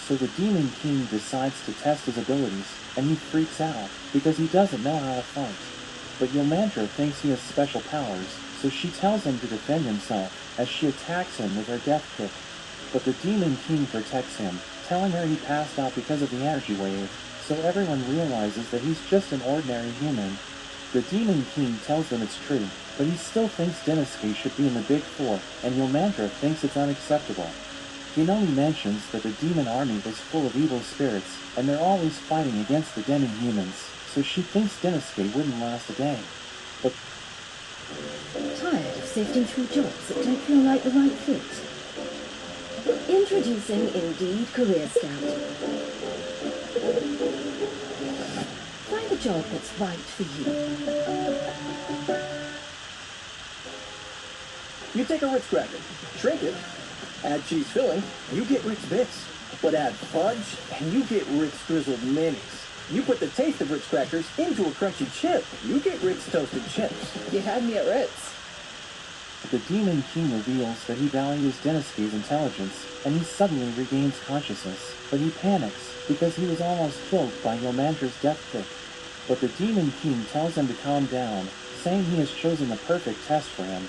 Speaker 7: So the Demon King decides to test his abilities, and he freaks out because he doesn't know how to fight. But Yomandra thinks he has special powers, so she tells him to defend himself, as she attacks him with her death kick. But the Demon King protects him, telling her he passed out because of the energy wave, so everyone realizes that he's just an ordinary human. The Demon King tells them it's true, but he still thinks Denosuke should be in the Big Four, and Yomandra thinks it's unacceptable. Inomi mentions that the demon army was full of evil spirits, and they're always fighting against the demi-humans, so she thinks Denosuke wouldn't last a day. But
Speaker 4: Tired of sifting through jobs that don't feel like the right fit? Introducing Indeed Career Scout. Find a job that's right for you.
Speaker 9: You take a Ritz cracker, shrink it, add cheese filling, you get Ritz Bits. But add fudge, and you get Ritz Drizzled Minis. You put the taste of Ritz crackers into a crunchy chip, you get Ritz Toasted Chips.
Speaker 19: You had me at Ritz.
Speaker 7: the Demon King reveals that he values Denosuke's intelligence, and he suddenly regains consciousness, but he panics because he was almost killed by Yomandra's death kick. But the Demon King tells him to calm down, saying he has chosen the perfect test for him.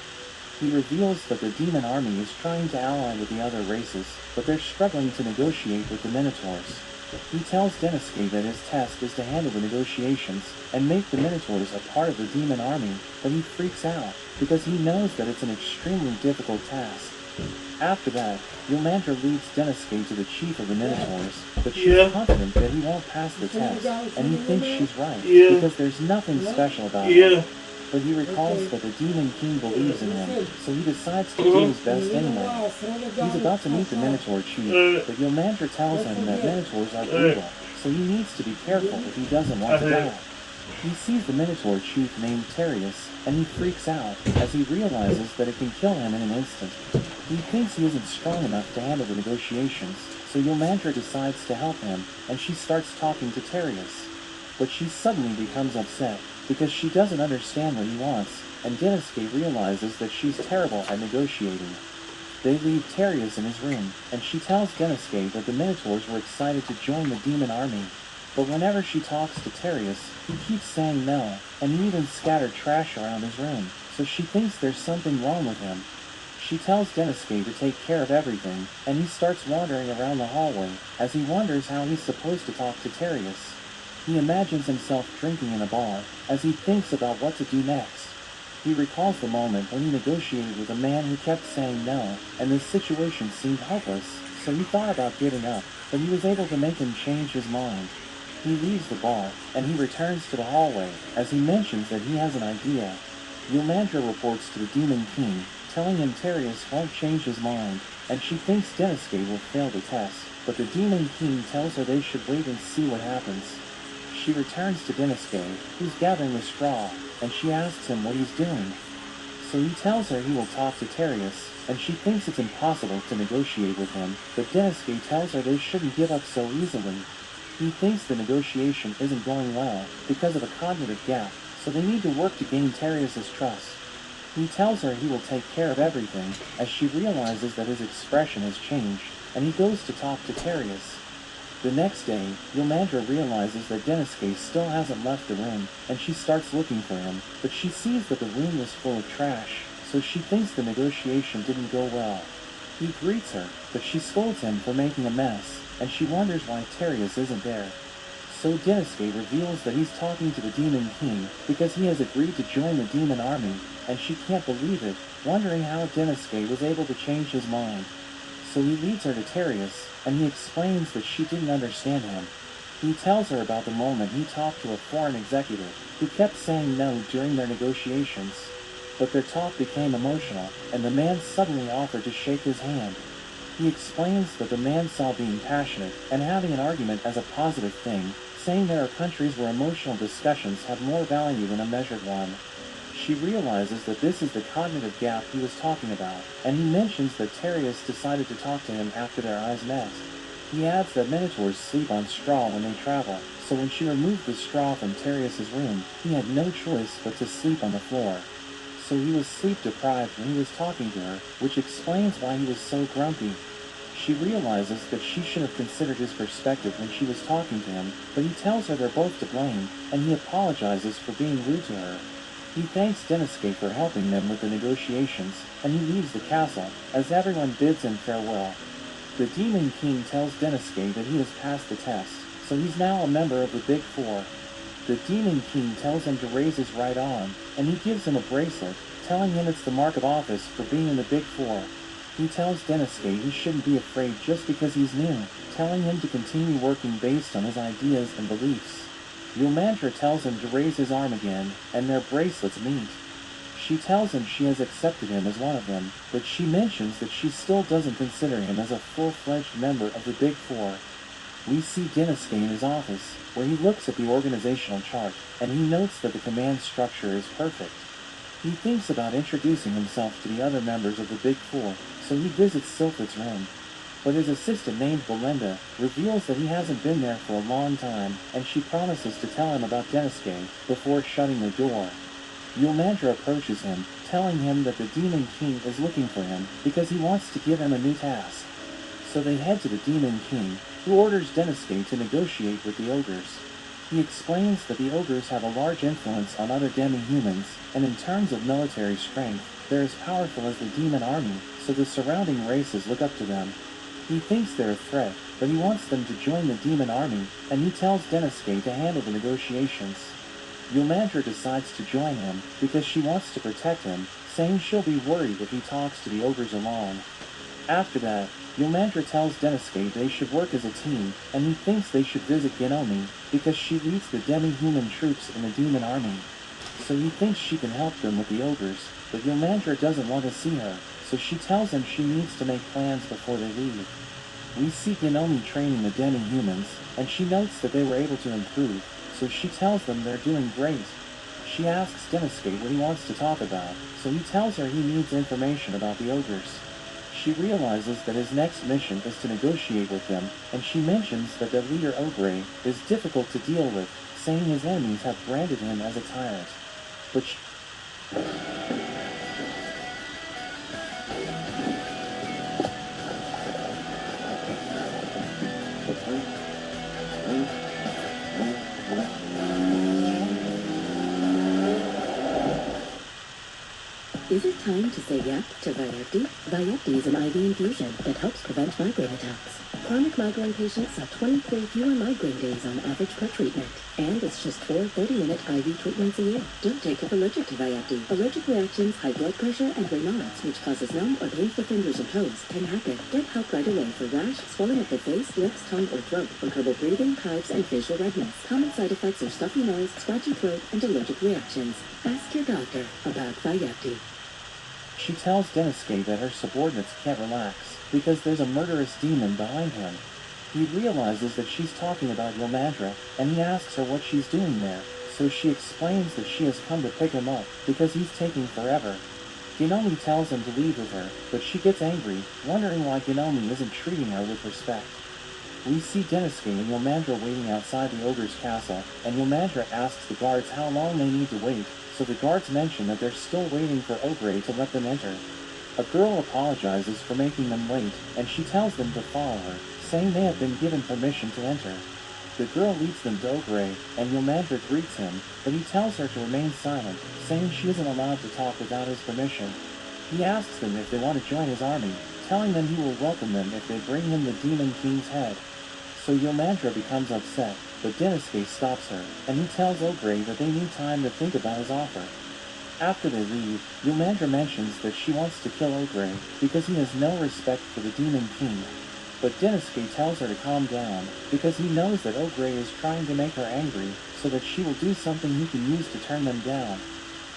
Speaker 7: He reveals that the demon army is trying to ally with the other races, but they're struggling to negotiate with the Minotaurs. He tells Denosuke that his test is to handle the negotiations and make the Minotaurs a part of the demon army, but he freaks out because he knows that it's an extremely difficult task. After that, Yomandra leads Denosuke to the chief of the Minotaurs, but she's confident that he won't pass the test, and he thinks she's right, because there's nothing special about him. But he recalls that the Demon King believes in him, so he decides to do his best anyway. He's about to meet the Minotaur chief, but Yomandra tells him that Minotaurs are brutal, so he needs to be careful if he doesn't want to die. He sees the Minotaur chief named Terius, and he freaks out, as he realizes that it can kill him in an instant. He thinks he isn't strong enough to handle the negotiations, so Yomandra decides to help him, and she starts talking to Terius. But she suddenly becomes upset, because she doesn't understand what he wants, and Denosuke realizes that she's terrible at negotiating. They leave Terius in his room, and she tells Denosuke that the Minotaurs were excited to join the demon army. But whenever she talks to Terius, he keeps saying no, and he even scattered trash around his room, so she thinks there's something wrong with him. She tells Denosuke to take care of everything, and he starts wandering around the hallway, as he wonders how he's supposed to talk to Terius. He imagines himself drinking in a bar, as he thinks about what to do next. He recalls the moment when he negotiated with a man who kept saying no, and the situation seemed hopeless, so he thought about giving up, but he was able to make him change his mind. He leaves the bar, and he returns to the hallway, as he mentions that he has an idea. Yomandra reports to the Demon King, telling him Terius won't change his mind, and she thinks Denosuke will fail the test, but the Demon King tells her they should wait and see what happens. She returns to Denosuke, who's gathering the straw, and she asks him what he's doing. So he tells her he will talk to Terius, and she thinks it's impossible to negotiate with him, but Denosuke tells her they shouldn't give up so easily. He thinks the negotiation isn't going well because of a cognitive gap, so they need to work to gain Terius's trust. He tells her he will take care of everything, as she realizes that his expression has changed, and he goes to talk to Terius. The next day, Yomandra realizes that Denosuke still hasn't left the room, and she starts looking for him, but she sees that the room was full of trash, so she thinks the negotiation didn't go well. He greets her, but she scolds him for making a mess, and she wonders why Terius isn't there. So Denosuke reveals that he's talking to the Demon King because he has agreed to join the demon army, and she can't believe it, wondering how Denosuke was able to change his mind. So he leads her to Terius, and he explains that she didn't understand him. He tells her about the moment he talked to a foreign executive who kept saying no during their negotiations. But their talk became emotional, and the man suddenly offered to shake his hand. He explains that the man saw being passionate and having an argument as a positive thing, saying there are countries where emotional discussions have more value than a measured one. She realizes that this is the cognitive gap he was talking about, and he mentions that Terius decided to talk to him after their eyes met. He adds that Minotaurs sleep on straw when they travel, so when she removed the straw from Terius's room, he had no choice but to sleep on the floor. So he was sleep-deprived when he was talking to her, which explains why he was so grumpy. She realizes that she should have considered his perspective when she was talking to him, but he tells her they're both to blame, and he apologizes for being rude to her. He thanks Denosuke for helping them with the negotiations, and he leaves the castle, as everyone bids him farewell. The Demon King tells Denosuke that he has passed the test, so he's now a member of the Big Four. The Demon King tells him to raise his right arm, and he gives him a bracelet, telling him it's the mark of office for being in the Big Four. He tells Denosuke he shouldn't be afraid just because he's new, telling him to continue working based on his ideas and beliefs. Yomandra tells him to raise his arm again, and their bracelets meet. She tells him she has accepted him as one of them, but she mentions that she still doesn't consider him as a full-fledged member of the Big Four. We see Denosuke in his office, where he looks at the organizational chart, and he notes that the command structure is perfect. He thinks about introducing himself to the other members of the Big Four, so he visits Sylphid's room. But his assistant named Belinda reveals that he hasn't been there for a long time, and she promises to tell him about Denosuke before shutting the door. Yomandra approaches him, telling him that the Demon King is looking for him because he wants to give him a new task. So they head to the Demon King, who orders Denosuke to negotiate with the ogres. He explains that the ogres have a large influence on other demi-humans, and in terms of military strength, they're as powerful as the demon army, so the surrounding races look up to them. He thinks they're a threat, but he wants them to join the demon army, and he tells Denosuke to handle the negotiations. Yomandra decides to join him because she wants to protect him, saying she'll be worried if he talks to the ogres alone. After that, Yomandra tells Denosuke they should work as a team, and he thinks they should visit Genomi because she leads the demi-human troops in the demon army. So he thinks she can help them with the ogres, but Yomandra doesn't want to see her, so she tells him she needs to make plans before they leave. We see Genomi training the demi-humans, and she notes that they were able to improve, so she tells them they're doing great. She asks Denosuke what he wants to talk about, so he tells her he needs information about the ogres. She realizes that his next mission is to negotiate with them, and she mentions that their leader Ogre is difficult to deal with, saying his enemies have branded him as a tyrant. But
Speaker 11: Is it time to say yep to Vyepti? Vyepti is an IV infusion that helps prevent migraine attacks. Chronic migraine patients have 23 fewer migraine days on average per treatment. And it's just 4 30-minute IV treatments a year. Don't take it allergic to Vyepti. Allergic reactions, high blood pressure, and Raynaud's, which causes numb or painful fingers or toes, can happen. Get help right away for rash, swelling of the face, lips, tongue, or throat, or trouble breathing, hives, and facial redness. Common side effects are stuffy nose, scratchy throat, and allergic reactions. Ask your doctor about Vyepti.
Speaker 7: she tells Denosuke that her subordinates can't relax, because there's a murderous demon behind him. He realizes that she's talking about Yomandra, and he asks her what she's doing there, so she explains that she has come to pick him up, because he's taking forever. Genomi tells him to leave with her, but she gets angry, wondering why Genomi isn't treating her with respect. We see Denosuke and Yomandra waiting outside the ogre's castle, and Yomandra asks the guards how long they need to wait, so the guards mention that they're still waiting for Ogre to let them enter. A girl apologizes for making them late, and she tells them to follow her, saying they have been given permission to enter. The girl leads them to Ogre, and Yomandra greets him, but he tells her to remain silent, saying she isn't allowed to talk without his permission. He asks them if they want to join his army, telling them he will welcome them if they bring him the Demon King's head. So Yomandra becomes upset, but Denosuke stops her, and he tells Ogre that they need time to think about his offer. After they leave, Yomandra mentions that she wants to kill Ogre because he has no respect for the Demon King. But Denosuke tells her to calm down because he knows that Ogre is trying to make her angry so that she will do something he can use to turn them down.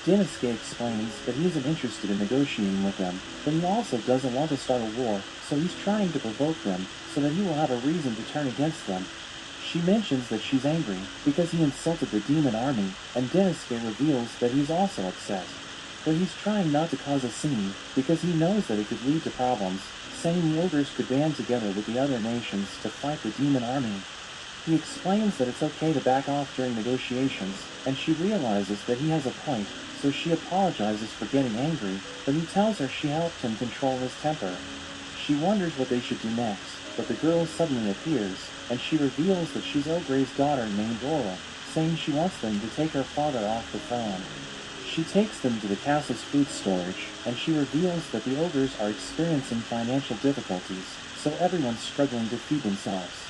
Speaker 7: Denosuke explains that he isn't interested in negotiating with them, but he also doesn't want to start a war, so he's trying to provoke them so that he will have a reason to turn against them. She mentions that she's angry because he insulted the demon army, and Denosuke reveals that he's also upset. But he's trying not to cause a scene because he knows that it could lead to problems, saying the ogres could band together with the other nations to fight the demon army. He explains that it's okay to back off during negotiations, and she realizes that he has a point, so she apologizes for getting angry, but he tells her she helped him control his temper. She wonders what they should do next, but the girl suddenly appears, and she reveals that she's Ogre's daughter named Laurel, saying she wants them to take her father off the throne. She takes them to the castle's food storage, and she reveals that the ogres are experiencing financial difficulties, so everyone's struggling to feed themselves.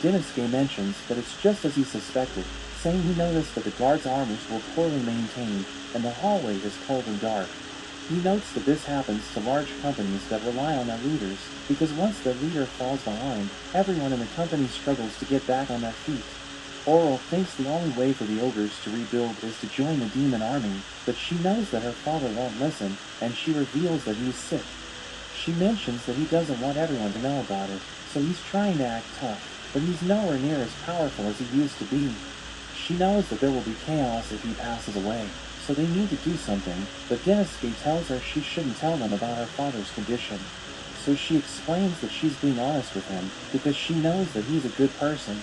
Speaker 7: Dinosuke mentions that it's just as he suspected, saying he noticed that the guards' armors were poorly maintained, and the hallway is cold and dark. He notes that this happens to large companies that rely on their leaders, because once their leader falls behind, everyone in the company struggles to get back on their feet. Oral thinks the only way for the ogres to rebuild is to join the demon army, but she knows that her father won't listen, and she reveals that he's sick. She mentions that he doesn't want everyone to know about it, so he's trying to act tough, but he's nowhere near as powerful as he used to be. She knows that there will be chaos if he passes away, so they need to do something, but Dinosuke tells her she shouldn't tell them about her father's condition. So she explains that she's being honest with him, because she knows that he's a good person.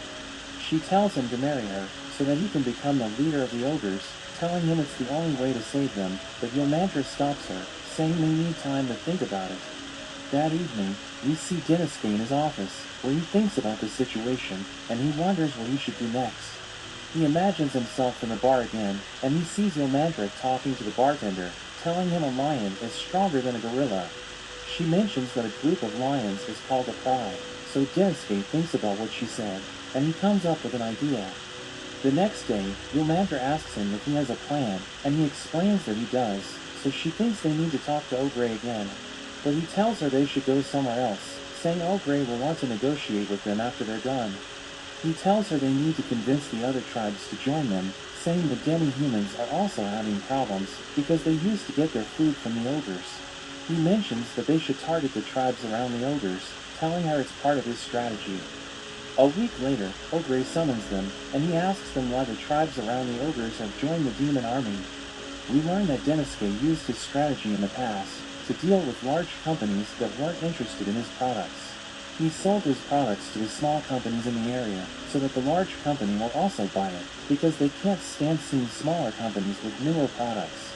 Speaker 7: She tells him to marry her, so that he can become the leader of the ogres, telling him it's the only way to save them, but Yomantra stops her, saying they need time to think about it. That evening, we see Dinosuke in his office, where he thinks about the situation, and he wonders what he should do next. He imagines himself in the bar again, and he sees Yomantra talking to the bartender, telling him a lion is stronger than a gorilla. She mentions that a group of lions is called a pride, so Dinosuke thinks about what she said, and he comes up with an idea. The next day, Yomantra asks him if he has a plan, and he explains that he does, so she thinks they need to talk to Ogre again. But he tells her they should go somewhere else, saying Ogre will want to negotiate with them after they're done. He tells her they need to convince the other tribes to join them, saying the demi-humans are also having problems because they used to get their food from the ogres. He mentions that they should target the tribes around the ogres, telling her it's part of his strategy. A week later, Ogre summons them, and he asks them why the tribes around the ogres have joined the demon army. We learn that Dinosuke used his strategy in the past to deal with large companies that weren't interested in his products. He sold his products to the small companies in the area, so that the large company will also buy it, because they can't stand seeing smaller companies with newer products.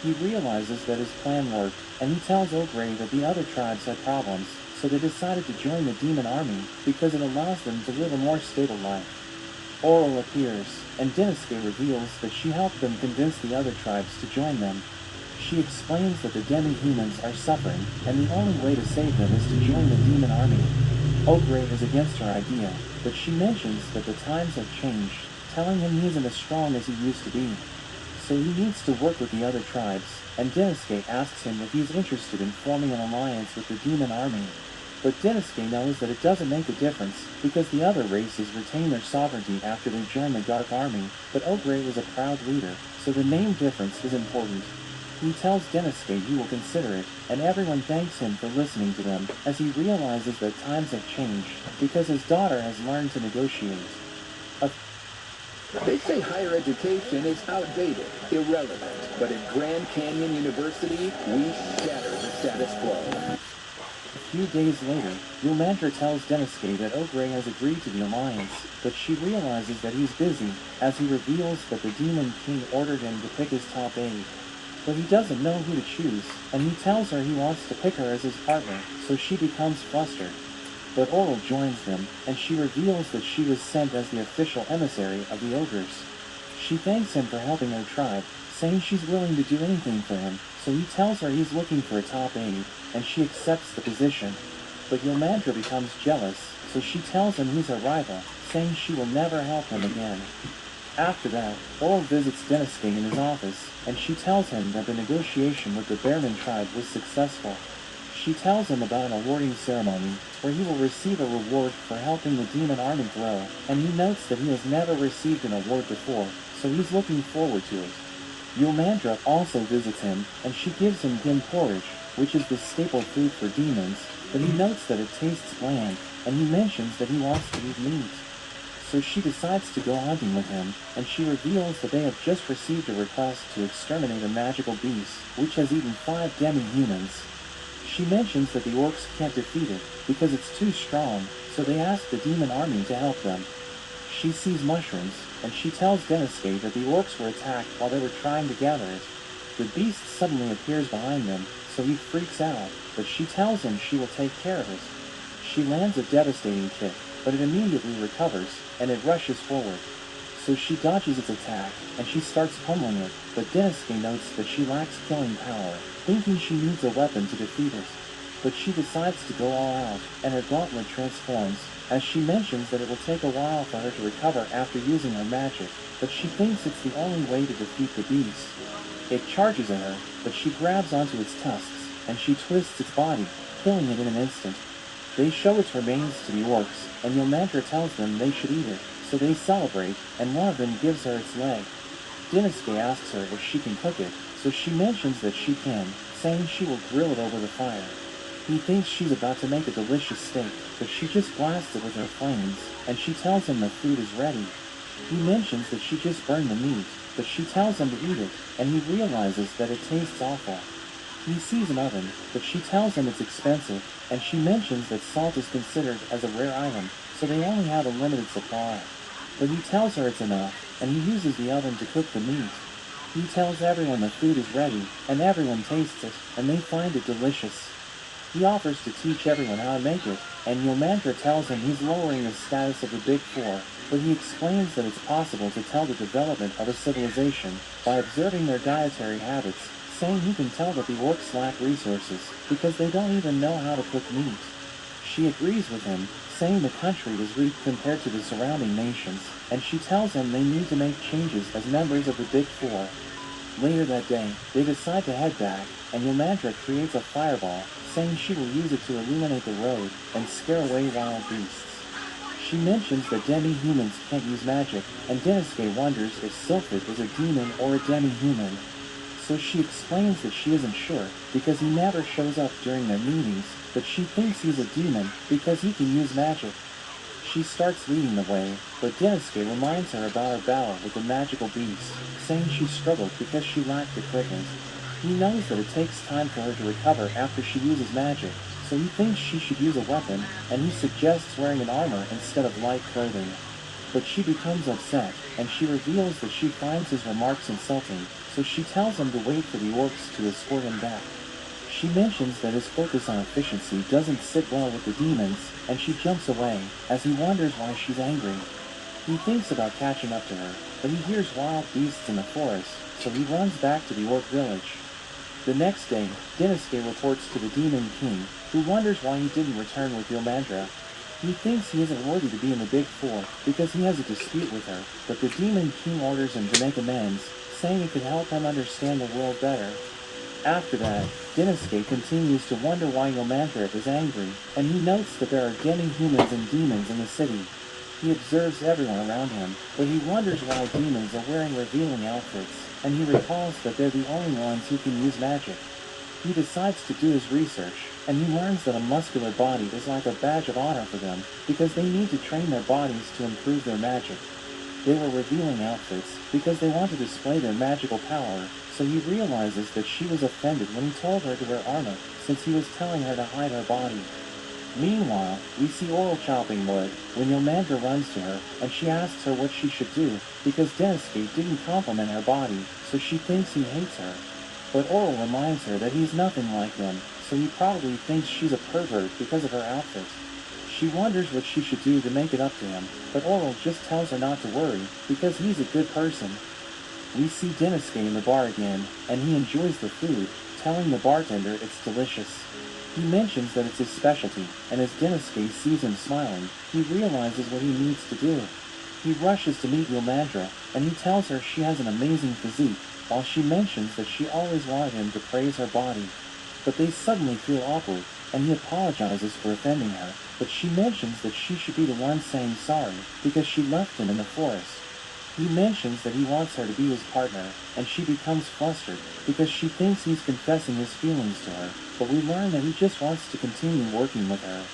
Speaker 7: He realizes that his plan worked, and he tells Ogre that the other tribes had problems, so they decided to join the demon army because it allows them to live a more stable life. Oral appears, and Dinosuke reveals that she helped them convince the other tribes to join them. She explains that the demi-humans are suffering, and the only way to save them is to join the demon army. Ogre is against her idea, but she mentions that the times have changed, telling him he isn't as strong as he used to be. So he needs to work with the other tribes, and Dinosuke asks him if he's interested in forming an alliance with the demon army. But Dinosuke knows that it doesn't make a difference, because the other races retain their sovereignty after they join the Dark Army, but Ogre was a proud leader, so the name difference is important. He tells Dinosuke he will consider it, and everyone thanks him for listening to them, as he realizes that times have changed, because his daughter has learned to negotiate.
Speaker 17: They say higher education is outdated, irrelevant, but at Grand Canyon University, we shatter the status quo.
Speaker 7: A few days later, Yomantra tells Dinosuke that Ogre has agreed to the alliance, but she realizes that he's busy, as he reveals that the Demon King ordered him to pick his top aide. But he doesn't know who to choose, and he tells her he wants to pick her as his partner, so she becomes flustered. But Oral joins them, and she reveals that she was sent as the official emissary of the ogres. She thanks him for helping her tribe, saying she's willing to do anything for him, so he tells her he's looking for a top aide, and she accepts the position. But Yomantra becomes jealous, so she tells him he's a rival, saying she will never help him again. After that, Oral visits Dinosuke in his office, and she tells him that the negotiation with the Bearman tribe was successful. She tells him about an awarding ceremony, where he will receive a reward for helping the demon army grow, and he notes that he has never received an award before, so he's looking forward to it. Yomantra also visits him, and she gives him dim porridge, which is the staple food for demons, but he notes that it tastes bland, and he mentions that he wants to eat meat. So she decides to go hunting with him, and she reveals that they have just received a request to exterminate a magical beast, which has eaten 5 demi-humans. She mentions that the orcs can't defeat it, because it's too strong, so they ask the demon army to help them. She sees mushrooms, and she tells Dinosuke that the orcs were attacked while they were trying to gather it. The beast suddenly appears behind them, so he freaks out, but she tells him she will take care of it. She lands a devastating kick, but it immediately recovers, and it rushes forward. So she dodges its attack, and she starts pummeling it, but Denisuke notes that she lacks killing power, thinking she needs a weapon to defeat it. But she decides to go all out, and her gauntlet transforms, as she mentions that it will take a while for her to recover after using her magic, but she thinks it's the only way to defeat the beast. It charges at her, but she grabs onto its tusks, and she twists its body, killing it in an instant. They show its remains to the orcs, and Yomandra tells them they should eat it, so they celebrate, and one of them gives her its leg. Denisuke asks her if she can cook it, so she mentions that she can, saying she will grill it over the fire. He thinks she's about to make a delicious steak, but she just blasts it with her flames, and she tells him the food is ready. He mentions that she just burned the meat, but she tells him to eat it, and he realizes that it tastes awful. He sees an oven, but she tells him it's expensive, and she mentions that salt is considered as a rare item, so they only have a limited supply. But he tells her it's enough, and he uses the oven to cook the meat. He tells everyone the food is ready, and everyone tastes it, and they find it delicious. He offers to teach everyone how to make it, and Yomandra tells him he's lowering the status of the Big Four, but he explains that it's possible to tell the development of a civilization by observing their dietary habits, saying he can tell that the orcs lack resources because they don't even know how to cook meat. She agrees with him, saying the country is weak compared to the surrounding nations, and she tells him they need to make changes as members of the Big Four. Later that day, they decide to head back, and Yomandra creates a fireball, saying she will use it to illuminate the road and scare away wild beasts. She mentions that demi-humans can't use magic, and Denisuke wonders if Sylphid is a demon or a demi-human. So she explains that she isn't sure, because he never shows up during their meetings, but she thinks he's a demon because he can use magic. She starts leading the way, but Denisuke reminds her about her battle with the magical beast, saying she struggled because she lacked equipment. He knows that it takes time for her to recover after she uses magic, so he thinks she should use a weapon, and he suggests wearing an armor instead of light clothing. But she becomes upset, and she reveals that she finds his remarks insulting, so she tells him to wait for the orcs to escort him back. She mentions that his focus on efficiency doesn't sit well with the demons, and she jumps away, as he wonders why she's angry. He thinks about catching up to her, but he hears wild beasts in the forest, so he runs back to the orc village. The next day, Denisuke reports to the Demon King, who wonders why he didn't return with Yomandra. He thinks he isn't worthy to be in the Big Four because he has a dispute with her, but the Demon King orders him to make amends, saying it could help him understand the world better. After that, Denisuke continues to wonder why Yomandra is angry, and he notes that there are demi-humans and demons in the city. He observes everyone around him, but he wonders why demons are wearing revealing outfits, and he recalls that they're the only ones who can use magic. He decides to do his research, and he learns that a muscular body is like a badge of honor for them, because they need to train their bodies to improve their magic. They were revealing outfits because they want to display their magical power, so he realizes that she was offended when he told her to wear armor, since he was telling her to hide her body. Meanwhile, we see Oral chopping wood when Yomandra runs to her, and she asks her what she should do, because Denisuke didn't compliment her body, so she thinks he hates her. But Oral reminds her that he's nothing like him, so he probably thinks she's a pervert because of her outfit. She wonders what she should do to make it up to him, but Oral just tells her not to worry, because he's a good person. We see Denisuke in the bar again, and he enjoys the food, telling the bartender it's delicious. He mentions that it's his specialty, and as Denisuke sees him smiling, he realizes what he needs to do. He rushes to meet Yomandra, and he tells her she has an amazing physique, while she mentions that she always wanted him to praise her body. But they suddenly feel awkward, and he apologizes for offending her, but she mentions that she should be the one saying sorry, because she left him in the forest. He mentions that he wants her to be his partner, and she becomes flustered, because she thinks he's confessing his feelings to her, but we learn that he just wants to continue working with her.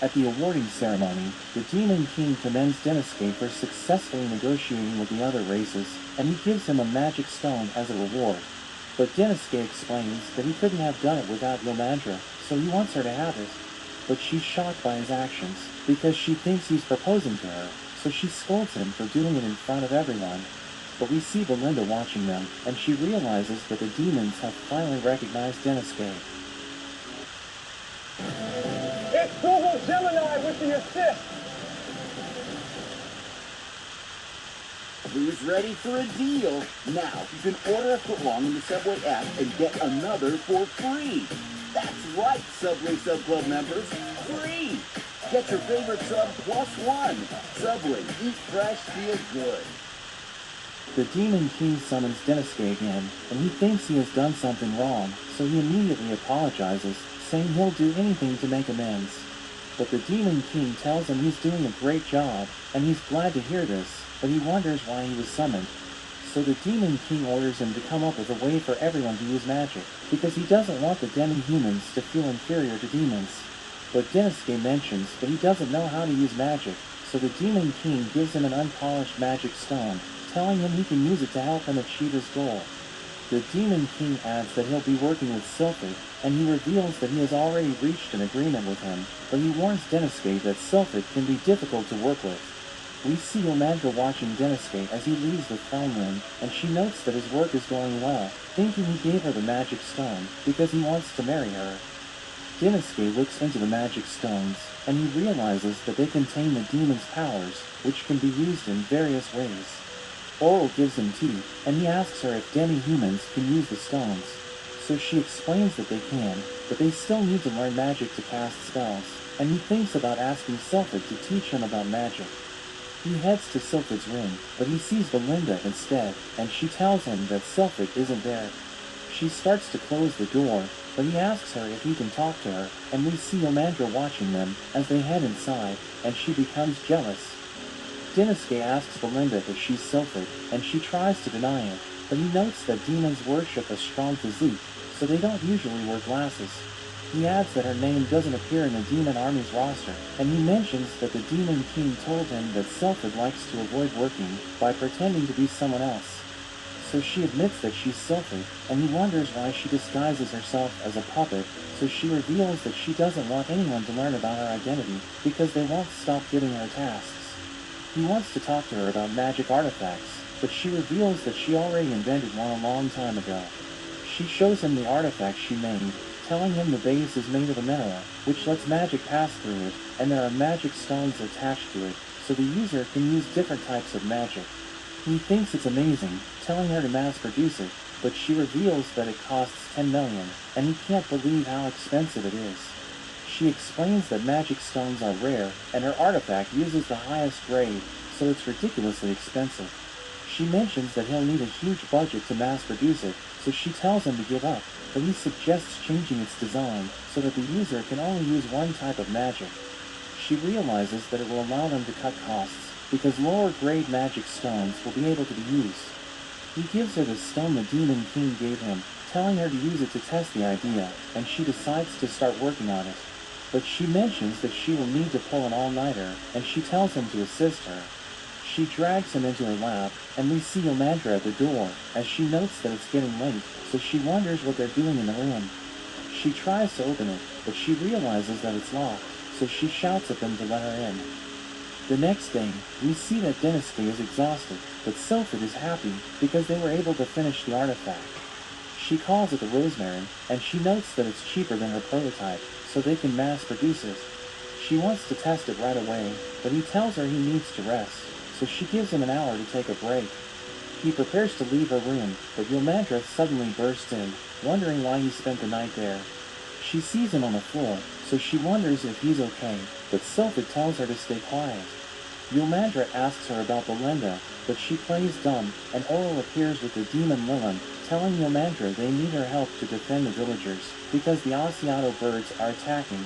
Speaker 7: At the awarding ceremony, the Demon King commends Denisuke for successfully negotiating with the other races, and he gives him a magic stone as a reward. But Denisuke explains that he couldn't have done it without Yomandra, so he wants her to have it. But she's shocked by his actions, because she thinks he's proposing to her, so she scolds him for doing it in front of everyone. But we see Belinda watching them, and she realizes that the demons have finally recognized Denisuke.
Speaker 10: It's Google Gemini with the assist.
Speaker 14: Who's ready for a deal? Now, you can order a footlong in the Subway app and get another for free. That's right, Subway Sub Club members. Free! Get your favorite sub plus one. Subway, eat fresh, feel good.
Speaker 7: The Demon King summons Denisuke again, and he thinks he has done something wrong, so he immediately apologizes, saying he'll do anything to make amends. But the Demon King tells him he's doing a great job, and he's glad to hear this, but he wonders why he was summoned. So the Demon King orders him to come up with a way for everyone to use magic, because he doesn't want the demi-humans to feel inferior to demons. But Denisuke mentions that he doesn't know how to use magic, so the Demon King gives him an unpolished magic stone, telling him he can use it to help him achieve his goal. The Demon King adds that he'll be working with Sylphid, and he reveals that he has already reached an agreement with him, but he warns Denisuke that Sylphid can be difficult to work with. We see Omandra watching Denisuke as he leaves the throne room, and she notes that his work is going well, thinking he gave her the magic stone because he wants to marry her. Denisuke looks into the magic stones, and he realizes that they contain the demon's powers, which can be used in various ways. Oral gives him tea, and he asks her if demi-humans can use the stones. So she explains that they can, but they still need to learn magic to cast spells, and he thinks about asking Sylphid to teach him about magic. He heads to Sylphid's room, but he sees Belinda instead, and she tells him that Sylphid isn't there. She starts to close the door, but he asks her if he can talk to her, and we see Omandra watching them as they head inside, and she becomes jealous. Denisuke asks Belinda if she's Sylphid, and she tries to deny it, but he notes that demons worship a strong physique, so they don't usually wear glasses. He adds that her name doesn't appear in the demon army's roster, and he mentions that the Demon King told him that Sylphid likes to avoid working by pretending to be someone else. So she admits that she's Sylphid, and he wonders why she disguises herself as a puppet, so she reveals that she doesn't want anyone to learn about her identity because they won't stop giving her tasks. He wants to talk to her about magic artifacts, but she reveals that she already invented one a long time ago. She shows him the artifact she made, telling him the base is made of a mineral, which lets magic pass through it, and there are magic stones attached to it, so the user can use different types of magic. He thinks it's amazing, telling her to mass produce it, but she reveals that it costs 10 million, and he can't believe how expensive it is. She explains that magic stones are rare, and her artifact uses the highest grade, so it's ridiculously expensive. She mentions that he'll need a huge budget to mass produce it, so she tells him to give up, but he suggests changing its design so that the user can only use one type of magic. She realizes that it will allow them to cut costs, because lower grade magic stones will be able to be used. He gives her the stone the Demon King gave him, telling her to use it to test the idea, and she decides to start working on it. But she mentions that she will need to pull an all-nighter, and she tells him to assist her. She drags him into her lab, and we see Omandra at the door, as she notes that it's getting late, so she wonders what they're doing in the room. She tries to open it, but she realizes that it's locked, so she shouts at them to let her in. The next day, we see that Denisuke is exhausted, but Sylphid is happy because they were able to finish the artifact. She calls it the Rosemary, and she notes that it's cheaper than her prototype, so they can mass produce it. She wants to test it right away, but he tells her he needs to rest, so she gives him an hour to take a break. He prepares to leave her room, but Omandra suddenly bursts in, wondering why he spent the night there. She sees him on the floor, so she wonders if he's okay, but Sylphid tells her to stay quiet. Omandra asks her about Belinda, but she plays dumb, and Oral appears with the demon Lilin, telling Omandra they need her help to defend the villagers, because the Asiato birds are attacking.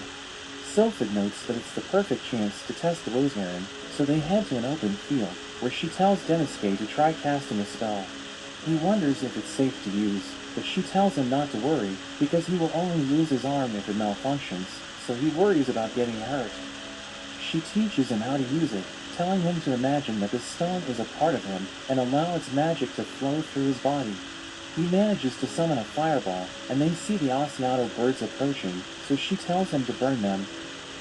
Speaker 7: Sylphid notes that it's the perfect chance to test the Rosemary, so they head to an open field, where she tells Denisuke to try casting a spell. He wonders if it's safe to use, but she tells him not to worry, because he will only lose his arm if it malfunctions, so he worries about getting hurt. She teaches him how to use it, telling him to imagine that the stone is a part of him and allow its magic to flow through his body. He manages to summon a fireball, and they see the Asiato birds approaching, so she tells him to burn them.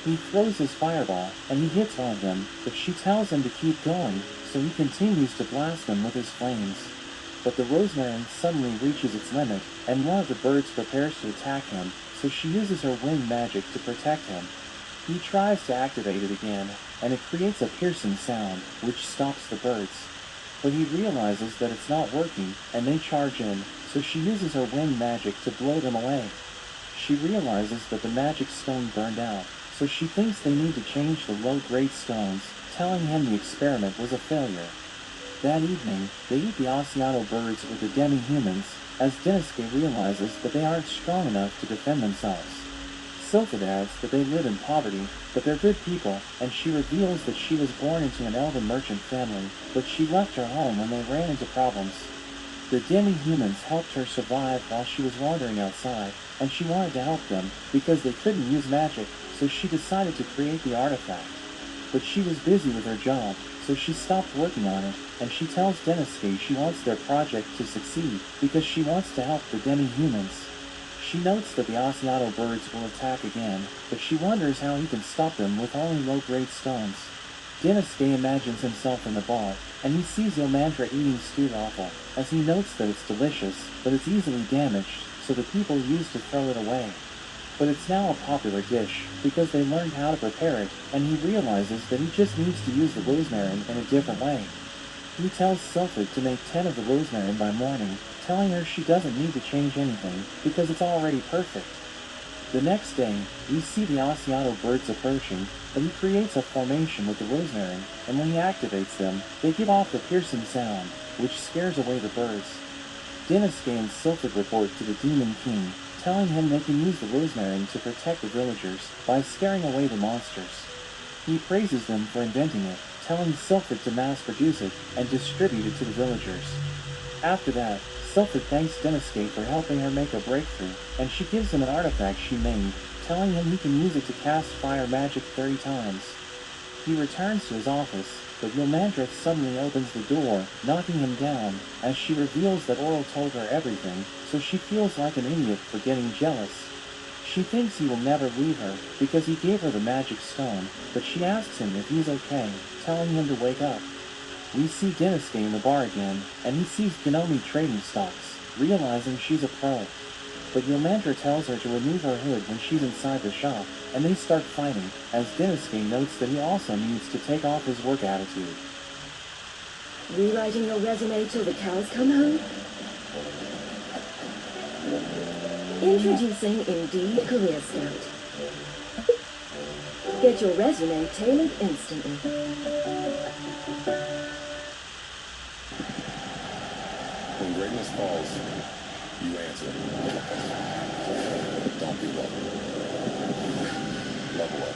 Speaker 7: He throws his fireball, and he hits one of them, but she tells him to keep going, so he continues to blast them with his flames. But the Rosemary suddenly reaches its limit, and one of the birds prepares to attack him, so she uses her wind magic to protect him. He tries to activate it again, and it creates a piercing sound, which stops the birds. but he realizes that it's not working, and they charge in, so she uses her wind magic to blow them away. She realizes that the magic stone burned out, so she thinks they need to change the low-grade stones, telling him the experiment was a failure. That evening, they eat the Asiato birds with the demi-humans, as Denosuke realizes that they aren't strong enough to defend themselves. Sylphid adds that they live in poverty, but they're good people, and she reveals that she was born into an elven merchant family, but she left her home when they ran into problems. The demi-humans helped her survive while she was wandering outside, and she wanted to help them, because they couldn't use magic, so she decided to create the artifact. But she was busy with her job, so she stopped working on it, and she tells Denosuke she wants their project to succeed, because she wants to help the demi-humans. She notes that the Asiato birds will attack again, but she wonders how he can stop them with only low-grade stones. Denosuke imagines himself in the bar, and he sees Yomandra eating stewed offal, as he notes that it's delicious, but it's easily damaged, so the people used to throw it away. But it's now a popular dish, because they learned how to prepare it, and he realizes that he just needs to use the rosmarin in a different way. He tells Sylphid to make 10 of the rosmarin by morning, telling her she doesn't need to change anything, because it's already perfect. The next day, we see the Asiato birds approaching, but he creates a formation with the rosmarin, and when he activates them, they give off the piercing sound, which scares away the birds. Denosuke and Sylphid report to the Demon King, telling him they can use the rosmarin to protect the villagers by scaring away the monsters. He praises them for inventing it, telling Sylphid to mass-produce it and distribute it to the villagers. After that, Sylphid thanks Denosuke for helping her make a breakthrough, and she gives him an artifact she made, telling him he can use it to cast fire magic 30 times. He returns to his office, but Yomandra suddenly opens the door, knocking him down, as she reveals that Oral told her everything, so she feels like an idiot for getting jealous. She thinks he will never leave her, because he gave her the magic stone, but she asks him if he's okay, telling him to wake up. We see Denosuke in the bar again, and he sees Ginome trading stocks, realizing she's a pro. But Yomandra tells her to remove her hood when she's inside the shop, and they start fighting, as Denosuke notes that he also needs to take off his work attitude.
Speaker 4: Rewriting your resume till the cows come home? Introducing Indeed Career Scout. Get your resume tailored instantly.
Speaker 15: When greatness falls, you answer. Don't give up. Level up.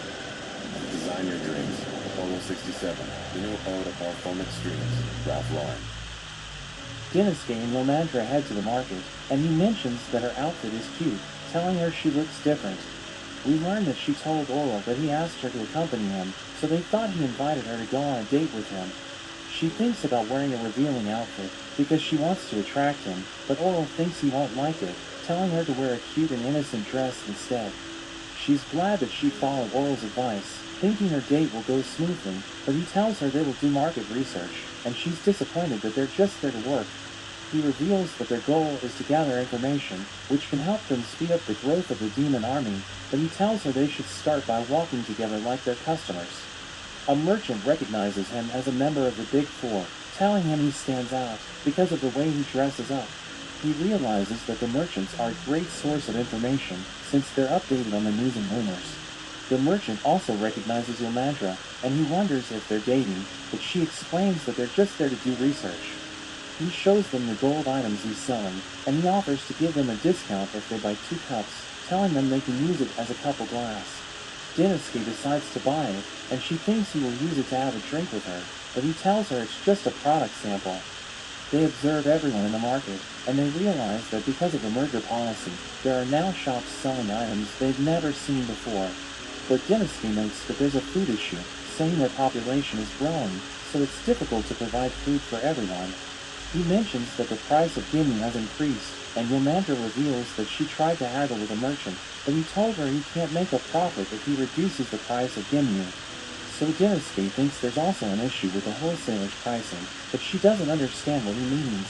Speaker 15: Design your dreams. Apollo 67. The new ode of Balphonic Streams. Ralph Lauren.
Speaker 7: Denosuke and Yomandra head to the market, and he mentions that her outfit is cute, telling her she looks different. We learn that she told Oral that he asked her to accompany him, so they thought he invited her to go on a date with him. She thinks about wearing a revealing outfit, because she wants to attract him, but Oral thinks he won't like it, telling her to wear a cute and innocent dress instead. She's glad that she followed Oral's advice, thinking her date will go smoothly, but he tells her they will do market research, and she's disappointed that they're just there to work. He reveals that their goal is to gather information, which can help them speed up the growth of the demon army, but he tells her they should start by walking together like their customers. A merchant recognizes him as a member of the Big Four, telling him he stands out because of the way he dresses up. He realizes that the merchants are a great source of information, since they're updated on the news and rumors. The merchant also recognizes Yomandra, and he wonders if they're dating, but she explains that they're just there to do research. He shows them the gold items he's selling, and he offers to give them a discount if they buy 2 cups, telling them they can use it as a cup of glass. Denosuke decides to buy it, and she thinks he will use it to have a drink with her, but he tells her it's just a product sample. They observe everyone in the market, and they realize that because of the merger policy, there are now shops selling items they've never seen before. But Denosuke notes that there's a food issue, saying their population is growing, so it's difficult to provide food for everyone. He mentions that the price of Gimme has increased, and Yomandra reveals that she tried to haggle with a merchant, but he told her he can't make a profit if he reduces the price of Gimme. So Denosuke thinks there's also an issue with the wholesaler's pricing, but she doesn't understand what he means.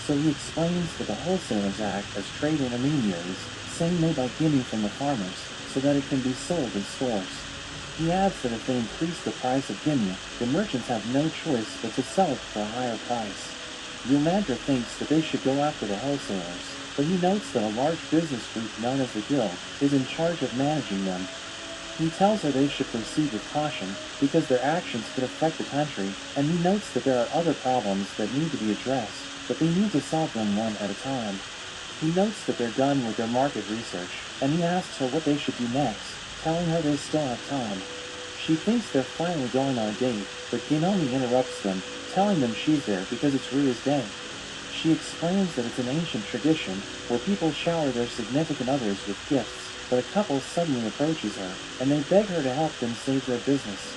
Speaker 7: So he explains that the wholesalers act as trade intermediaries, saying they buy Gimme from the farmers, so that it can be sold in stores. He adds that if they increase the price of gimme, the merchants have no choice but to sell it for a higher price. Yomandra thinks that they should go after the wholesalers, but he notes that a large business group known as the Guild is in charge of managing them. He tells her they should proceed with caution because their actions could affect the country, and he notes that there are other problems that need to be addressed, but they need to solve them one at a time. He notes that they're done with their market research, and he asks her what they should do next, telling her they still have time. She thinks they're finally going on a date, but Ginoni interrupts them, telling them she's there because it's Rua's day. She explains that it's an ancient tradition where people shower their significant others with gifts, but a couple suddenly approaches her, and they beg her to help them save their business.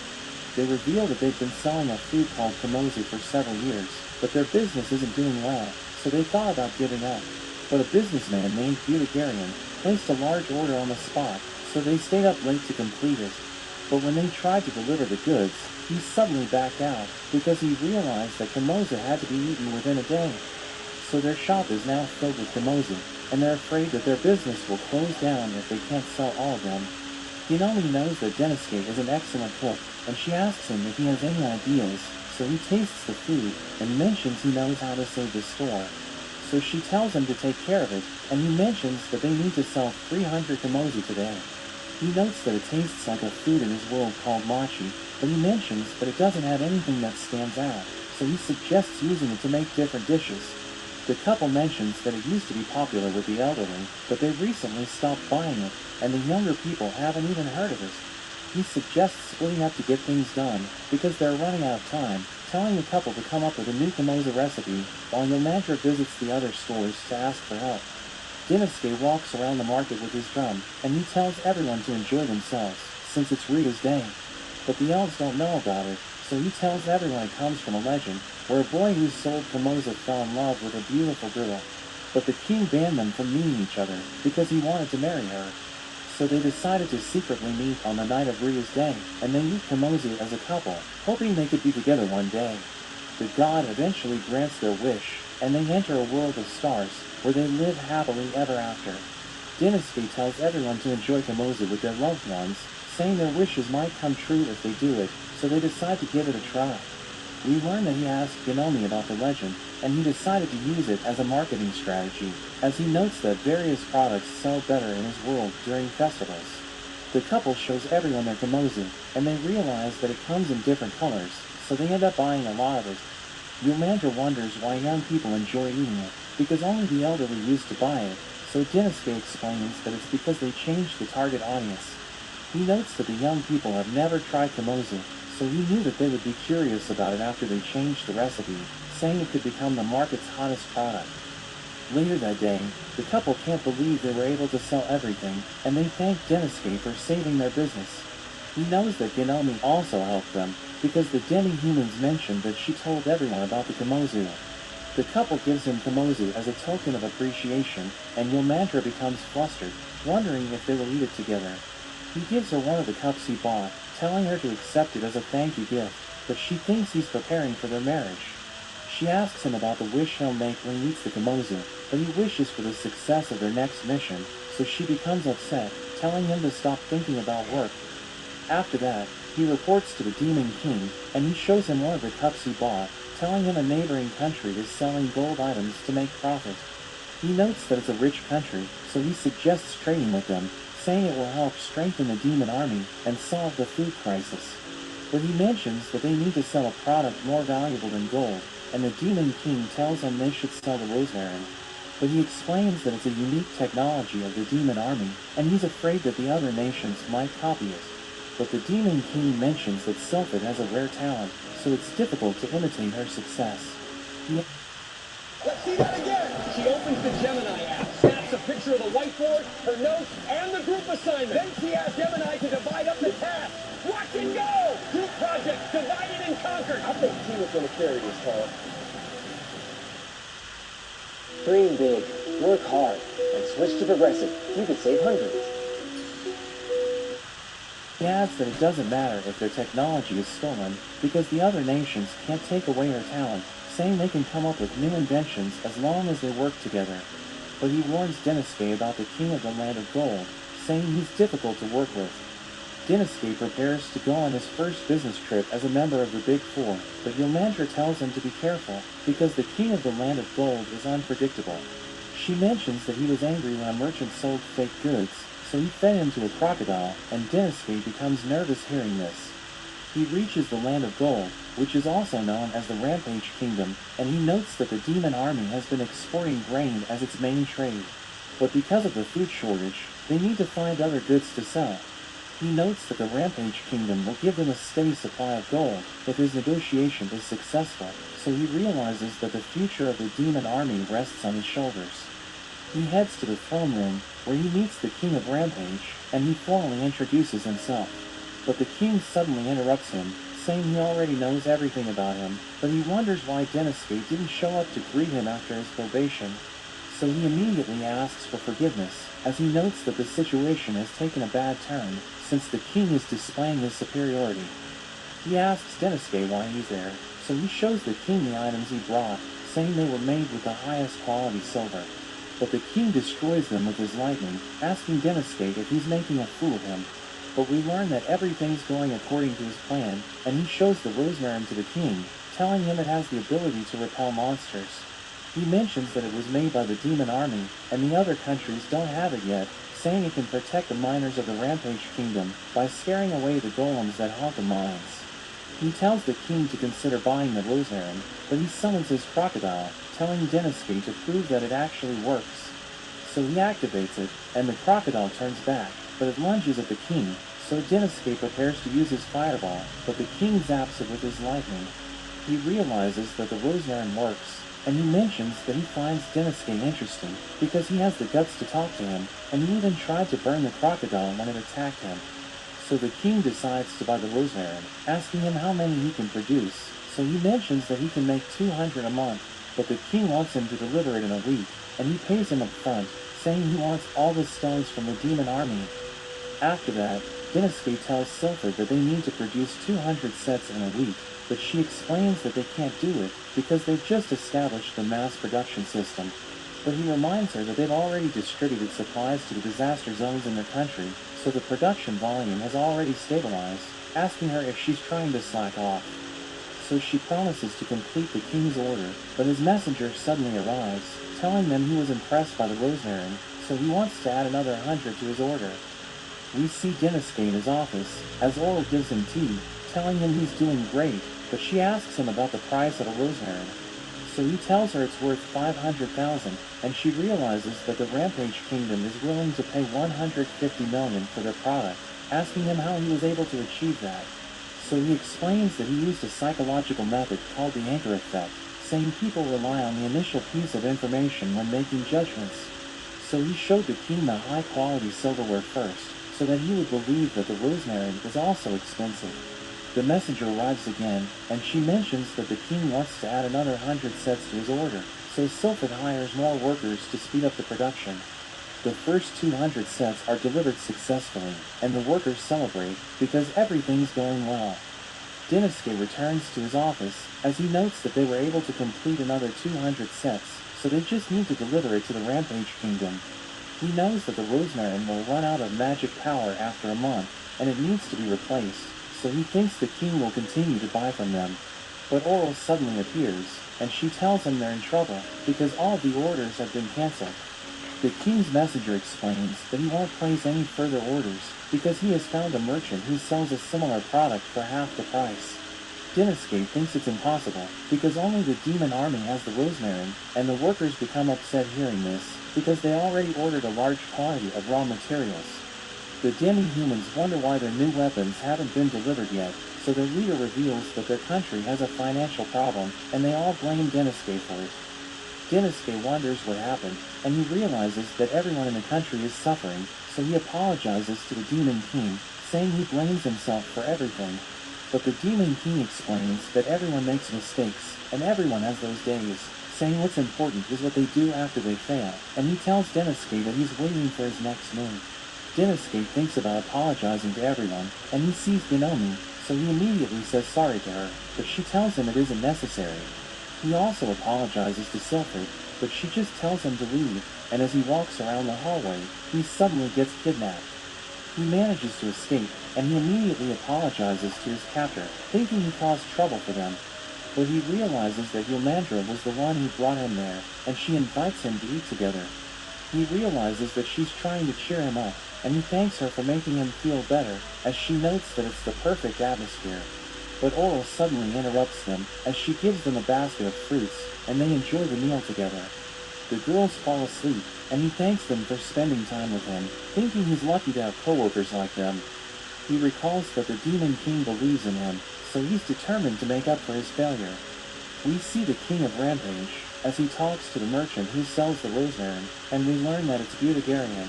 Speaker 7: They reveal that they've been selling a food called kamozu for several years, but their business isn't doing well, so they thought about giving up. But a businessman named Buligarian placed a large order on the spot, so they stayed up late to complete it. But when they tried to deliver the goods, he suddenly backed out because he realized that kamozu had to be eaten within a day. So their shop is now filled with kamozu, and they're afraid that their business will close down if they can't sell all of them. Hinami knows that Denisuke is an excellent cook, and she asks him if he has any ideas, so he tastes the food and mentions he knows how to save the store. So she tells him to take care of it, and he mentions that they need to sell 300 kamozu today. He notes that it tastes like a food in his world called mochi, but he mentions that it doesn't have anything that stands out, so he suggests using it to make different dishes. The couple mentions that it used to be popular with the elderly, but they've recently stopped buying it, and the younger people haven't even heard of it. He suggests splitting up to get things done, because they're running out of time, telling the couple to come up with a new kamozu recipe, while Yomandra visits the other stores to ask for help. Denisuke walks around the market with his drum, and he tells everyone to enjoy themselves, since it's Rita's day. But the elves don't know about it, so he tells everyone it comes from a legend, where a boy who sold kamozu fell in love with a beautiful girl. But the king banned them from meeting each other, because he wanted to marry her. So they decided to secretly meet on the night of Rita's day, and they eat kamozu as a couple, hoping they could be together one day. The god eventually grants their wish, and they enter a world of stars, where they live happily ever after. Denisuke tells everyone to enjoy kamozu with their loved ones, saying their wishes might come true if they do it, so they decide to give it a try. We learn that he asked Ginoni about the legend, and he decided to use it as a marketing strategy, as he notes that various products sell better in his world during festivals. The couple shows everyone their kamozu, and they realize that it comes in different colors, so they end up buying a lot of it. Yomandra wonders why young people enjoy eating it, because only the elderly used to buy it, so Denisuke explains that it's because they changed the target audience. He notes that the young people have never tried kamozu, so he knew that they would be curious about it after they changed the recipe, saying it could become the market's hottest product. Later that day, the couple can't believe they were able to sell everything, and they thank Denisuke for saving their business. He knows that Ginami also helped them, because the demi-humans mentioned that she told everyone about the kamozu. The couple gives him kamozu as a token of appreciation, and Yomandra becomes flustered, wondering if they will eat it together. He gives her one of the cups he bought, telling her to accept it as a thank you gift, but she thinks he's preparing for their marriage. She asks him about the wish he'll make when he eats the kamozu, but he wishes for the success of their next mission, so she becomes upset, telling him to stop thinking about work. After that, he reports to the Demon King, and he shows him one of the cups he bought, telling him a neighboring country is selling gold items to make profit. He notes that it's a rich country, so he suggests trading with them, saying it will help strengthen the demon army and solve the food crisis. But he mentions that they need to sell a product more valuable than gold, and the Demon King tells them they should sell the rosemary. But he explains that it's a unique technology of the demon army, and he's afraid that the other nations might copy it. But the Demon King mentions that Sylphid has a rare talent, so it's difficult to imitate her success.
Speaker 10: Let's see that again. She opens the Gemini app, snaps a picture of the whiteboard, her notes, and the group assignment. Then she asks Gemini to divide up the task. Watch and go! Group project divided and conquered. I think Tina's going to carry this, Tom.
Speaker 2: Dream big, work hard, and switch to progressive. You could save hundreds.
Speaker 7: He adds that it doesn't matter if their technology is stolen, because the other nations can't take away her talent, saying they can come up with new inventions as long as they work together. But he warns Denisuke about the king of the land of gold, saying he's difficult to work with. Dinosuke prepares to go on his first business trip as a member of the Big Four, but Yomandra tells him to be careful, because the king of the land of gold is unpredictable. She mentions that he was angry when a merchant sold fake goods, so he fed him to a crocodile, and Dinosuke becomes nervous hearing this. He reaches the land of gold, which is also known as the Rampage Kingdom, and he notes that the demon army has been exporting grain as its main trade. But because of the food shortage, they need to find other goods to sell. He notes that the Rampage Kingdom will give them a steady supply of gold if his negotiation is successful, so he realizes that the future of the demon army rests on his shoulders. He heads to the throne room, where he meets the King of Rampage, and he formally introduces himself. But the king suddenly interrupts him, saying he already knows everything about him, but he wonders why Dinosuke didn't show up to greet him after his probation. So he immediately asks for forgiveness, as he notes that the situation has taken a bad turn, since the king is displaying his superiority. He asks Dinosuke why he's there, so he shows the king the items he brought, saying they were made with the highest quality silver. But the king destroys them with his lightning, asking Dinosuke if he's making a fool of him. But we learn that everything's going according to his plan, and he shows the rosmarin to the king, telling him it has the ability to repel monsters. He mentions that it was made by the demon army, and the other countries don't have it yet, saying it can protect the miners of the Rampage Kingdom by scaring away the golems that haunt the mines. He tells the king to consider buying the rosmarin, but he summons his crocodile, telling Dinosuke to prove that it actually works. So he activates it, and the crocodile turns back, but it lunges at the king, so Dinosuke prepares to use his fireball, but the king zaps it with his lightning. He realizes that the rosmarin works, and he mentions that he finds Dinosuke interesting, because he has the guts to talk to him, and he even tried to burn the crocodile when it attacked him. So the king decides to buy the rosmarin, asking him how many he can produce, so he mentions that he can make 200 a month, but the king wants him to deliver it in a week, and he pays him up front, saying he wants all the stones from the demon army. After that, Dinosuke tells Sylphid that they need to produce 200 sets in a week, but she explains that they can't do it because they've just established the mass production system. But he reminds her that they've already distributed supplies to the disaster zones in their country, so the production volume has already stabilized, asking her if she's trying to slack off. So she promises to complete the king's order, but his messenger suddenly arrives, telling them he was impressed by the rosmarin, so he wants to add another 100 to his order. We see Dinosuke in his office, as Oral gives him tea, telling him he's doing great, but she asks him about the price of a rosmarin. So he tells her it's worth 500,000, and she realizes that the Rampage Kingdom is willing to pay 150 million for their product, asking him how he was able to achieve that. So he explains that he used a psychological method called the anchor effect, saying people rely on the initial piece of information when making judgments. So he showed the king the high-quality silverware first, so that he would believe that the rosmarin is also expensive. The messenger arrives again, and she mentions that the king wants to add another 100 sets to his order, so Sylphid hires more workers to speed up the production. The first 200 sets are delivered successfully, and the workers celebrate because everything's going well. Dinosuke returns to his office, as he notes that they were able to complete another 200 sets, so they just need to deliver it to the Rampage Kingdom. He knows that the rosmarin will run out of magic power after a month, and it needs to be replaced, so he thinks the king will continue to buy from them. But Oral suddenly appears, and she tells him they're in trouble, because all of the orders have been cancelled. The king's messenger explains that he won't place any further orders, because he has found a merchant who sells a similar product for half the price. Dinosuke thinks it's impossible, because only the demon army has the rosmarin, and the workers become upset hearing this, because they already ordered a large quantity of raw materials. The demi-humans wonder why their new weapons haven't been delivered yet, so their leader reveals that their country has a financial problem, and they all blame Dinosuke for it. Dinosuke wonders what happened, and he realizes that everyone in the country is suffering, so he apologizes to the Demon King, saying he blames himself for everything. But the Demon King explains that everyone makes mistakes, and everyone has those days, saying what's important is what they do after they fail, and he tells Dinosuke that he's waiting for his next move. Dinosuke thinks about apologizing to everyone, and he sees Ginomi, so he immediately says sorry to her, but she tells him it isn't necessary. He also apologizes to Sylphid, but she just tells him to leave, and as he walks around the hallway, he suddenly gets kidnapped. He manages to escape, and he immediately apologizes to his captor, thinking he caused trouble for them. But he realizes that Yomandra was the one who brought him there, and she invites him to eat together. He realizes that she's trying to cheer him up, and he thanks her for making him feel better, as she notes that it's the perfect atmosphere. But Oral suddenly interrupts them, as she gives them a basket of fruits, and they enjoy the meal together. The girls fall asleep, and he thanks them for spending time with him, thinking he's lucky to have coworkers like them. He recalls that the Demon King believes in him, so he's determined to make up for his failure. We see the King of Rampage, as he talks to the merchant who sells the rosemary, and we learn that it's Butagarian.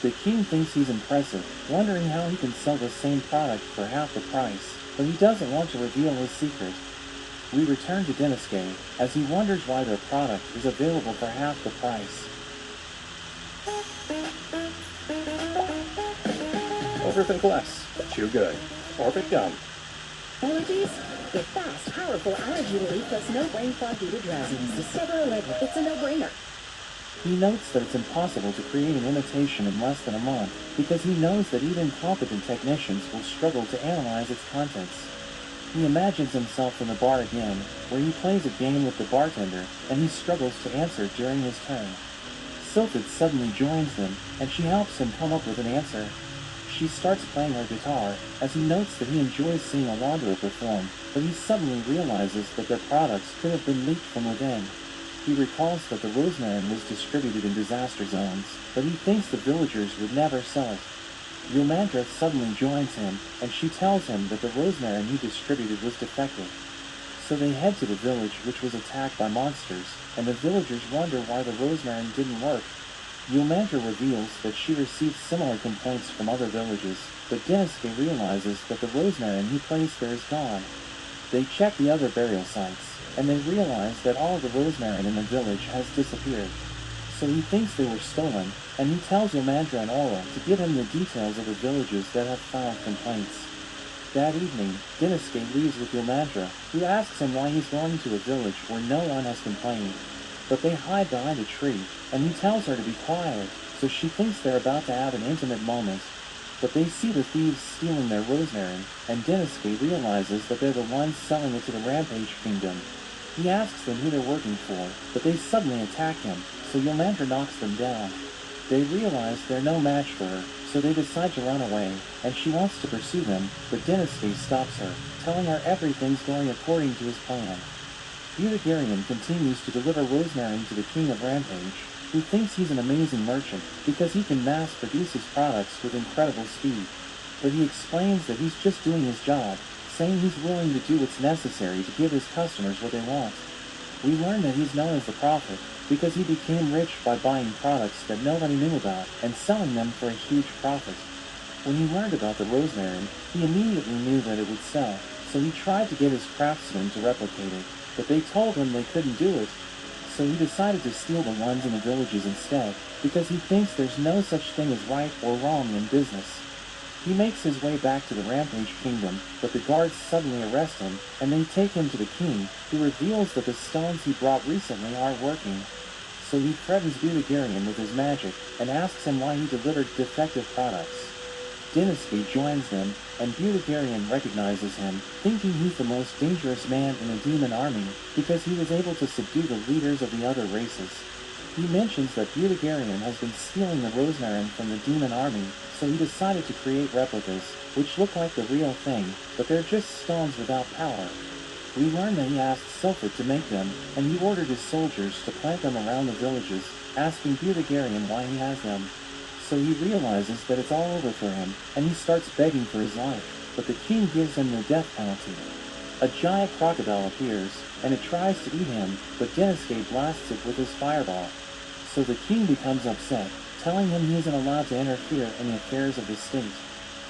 Speaker 7: The king thinks he's impressive, wondering how he can sell the same product for half the price, but he doesn't want to reveal his secret. We return to Deniske, as he wonders why their product is available for half the price.
Speaker 5: Overthink less. Chew good. Orbit gum.
Speaker 4: Allergies? Get fast, powerful allergy relief plus no brain fog due to drowsiness. Discover Allegra. It's a no-brainer.
Speaker 7: He notes that it's impossible to create an imitation in less than a month, because he knows that even competent technicians will struggle to analyze its contents. He imagines himself in the bar again, where he plays a game with the bartender, and he struggles to answer during his turn. Sylphid suddenly joins them, and she helps him come up with an answer. She starts playing her guitar, as he notes that he enjoys seeing a wanderer perform, but he suddenly realizes that their products could have been leaked from within. He recalls that the rosmarin was distributed in disaster zones, but he thinks the villagers would never sell it. Yomandra suddenly joins him, and she tells him that the rosmarin he distributed was defective. So they head to the village, which was attacked by monsters, and the villagers wonder why the rosmarin didn't work. Yomandra reveals that she received similar complaints from other villages, but Deniske realizes that the rosmarin he placed there is gone. They check the other burial sites, and they realize that all of the rosmarin in the village has disappeared. So he thinks they were stolen, and he tells Yomandra and Aura to give him the details of the villages that have filed complaints. That evening, Deniske leaves with Yomandra, who asks him why he's going to a village where no one has complained. But they hide behind a tree, and he tells her to be quiet, so she thinks they're about to have an intimate moment. But they see the thieves stealing their rosmarin, and Deniske realizes that they're the ones selling it to the Rampage Kingdom. He asks them who they're working for, but they suddenly attack him, so Yomandra knocks them down. They realize they're no match for her, so they decide to run away, and she wants to pursue them, but Deniske stops her, telling her everything's going according to his plan. Butagarian continues to deliver rosmarin to the King of Rampage, who thinks he's an amazing merchant because he can mass produce his products with incredible speed. But he explains that he's just doing his job, saying he's willing to do what's necessary to give his customers what they want. We learn that he's known as the Prophet because he became rich by buying products that nobody knew about and selling them for a huge profit. When he learned about the rosmarin, he immediately knew that it would sell, so he tried to get his craftsmen to replicate it, but they told him they couldn't do it. So he decided to steal the ones in the villages instead, because he thinks there's no such thing as right or wrong in business. He makes his way back to the Rampage Kingdom, but the guards suddenly arrest him, and they take him to the king, who reveals that the stones he brought recently aren't working. So he threatens Butagarian with his magic, and asks him why he delivered defective products. Deniske joins them, and Butagarian recognizes him, thinking he's the most dangerous man in the demon army, because he was able to subdue the leaders of the other races. He mentions that Butagarian has been stealing the rosmarin from the demon army, so he decided to create replicas, which look like the real thing, but they're just stones without power. We learn that he asked Sylphid to make them, and he ordered his soldiers to plant them around the villages, asking Butagarian why he has them. So he realizes that it's all over for him, and he starts begging for his life, but the king gives him the death penalty. A giant crocodile appears, and it tries to eat him, but Deniske blasts it with his fireball. So the king becomes upset, telling him he isn't allowed to interfere in the affairs of the state.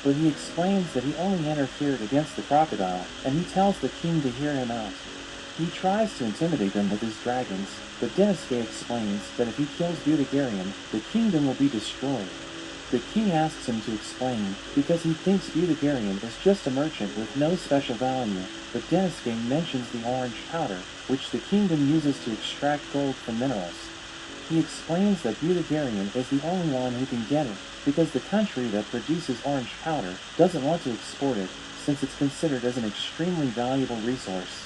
Speaker 7: But he explains that he only interfered against the crocodile, and he tells the king to hear him out. He tries to intimidate them with his dragons, but Deniske explains that if he kills Butagarian, the kingdom will be destroyed. The king asks him to explain, because he thinks Butagarian is just a merchant with no special value, but Deniske mentions the orange powder, which the kingdom uses to extract gold from minerals. He explains that Butagarian is the only one who can get it, because the country that produces orange powder doesn't want to export it since it's considered as an extremely valuable resource.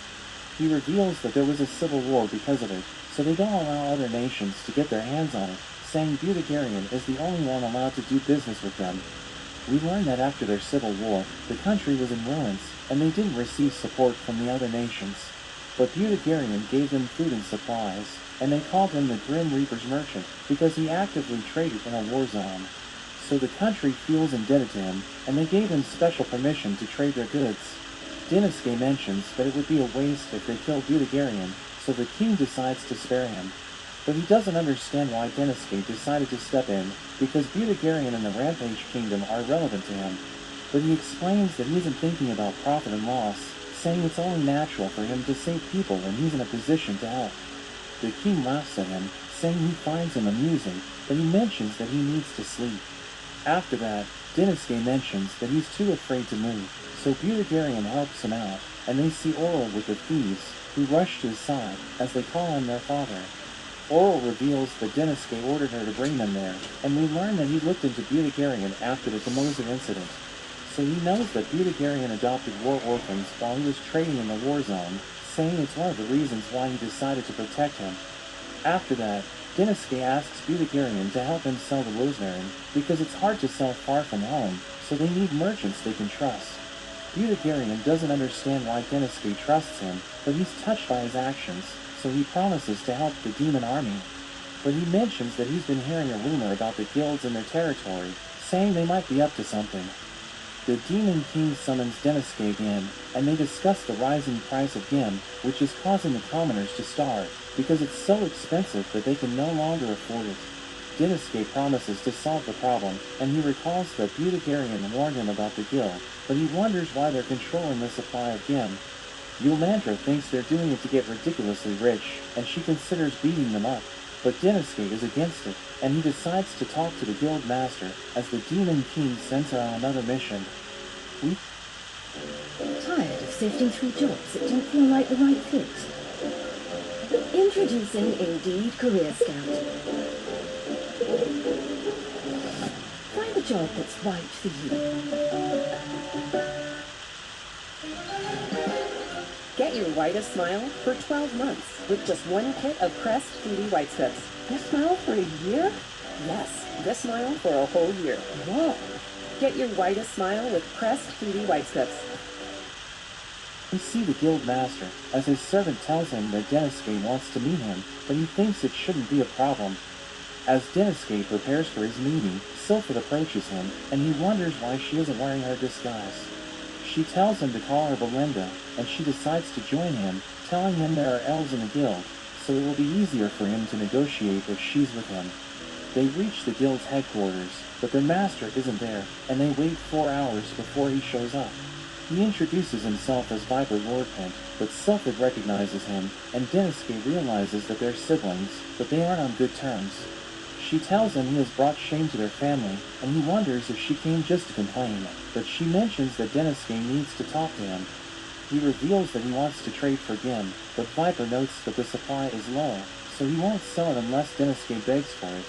Speaker 7: He reveals that there was a civil war because of it, so they don't allow other nations to get their hands on it, saying Butagarian is the only one allowed to do business with them. We learn that after their civil war, the country was in ruins, and they didn't receive support from the other nations. But Butagarian gave them food and supplies, and they called him the Grim Reaper's merchant because he actively traded in a war zone. So the country feels indebted to him, and they gave him special permission to trade their goods. Dinosuke mentions that it would be a waste if they killed Butagarian, so the king decides to spare him. But he doesn't understand why Dinosuke decided to step in, because Butagarian and the Rampage Kingdom are relevant to him. But he explains that he isn't thinking about profit and loss, saying it's only natural for him to save people when he's in a position to help. The king laughs at him, saying he finds him amusing, but he mentions that he needs to sleep. After that, Dinosuke mentions that he's too afraid to move, so Butagarian helps him out, and they see Oral with the thieves, who rush to his side, as they call him their father. Oral reveals that Dinosuke ordered her to bring them there, and we learn that he looked into Butagarian after the Komosa incident. So he knows that Butagarian adopted war orphans while he was trading in the war zone, saying it's one of the reasons why he decided to protect him. After that, Dinosuke asks Butagarian to help him sell the rosemary, because it's hard to sell far from home, so they need merchants they can trust. Butagarian doesn't understand why Dinosuke trusts him, but he's touched by his actions, so he promises to help the demon army. But he mentions that he's been hearing a rumor about the guilds in their territory, saying they might be up to something. The Demon King summons Dinosuke again, and they discuss the rising price of Gem, which is causing the commoners to starve, because it's so expensive that they can no longer afford it. Dinosuke promises to solve the problem, and he recalls that Butagarian warned him about the guild, but he wonders why they're controlling the supply of Gem. Yulmandra thinks they're doing it to get ridiculously rich, and she considers beating them up, but Dinosuke is against it, and he decides to talk to the guild master as the Demon King sends her on another mission.
Speaker 4: Tired of sifting through jobs that don't feel like the right fit? Introducing Indeed Career Scout. Find the job that's right for you. Get your whitest smile for 12 months with just one kit of Crest 3D White Strips. This smile for a year? Yes, this smile for a whole year. Whoa! Get your whitest smile with Crest 3D White Strips.
Speaker 7: We see the guild master, as his servant tells him that Dinosuke wants to meet him, but he thinks it shouldn't be a problem. As Dinosuke prepares for his meeting, Sylphid approaches him, and he wonders why she isn't wearing her disguise. She tells him to call her Belinda, and she decides to join him, telling him there are elves in the guild, so it will be easier for him to negotiate if she's with him. They reach the guild's headquarters, but their master isn't there, and they wait 4 hours before he shows up. He introduces himself as Viper Lordpent, but Sylphid recognizes him, and Dinosuke realizes that they're siblings, but they aren't on good terms. She tells him he has brought shame to their family, and he wonders if she came just to complain, but she mentions that Dinosuke needs to talk to him. He reveals that he wants to trade for Gem, but Viper notes that the supply is low, so he won't sell it unless Dinosuke begs for it.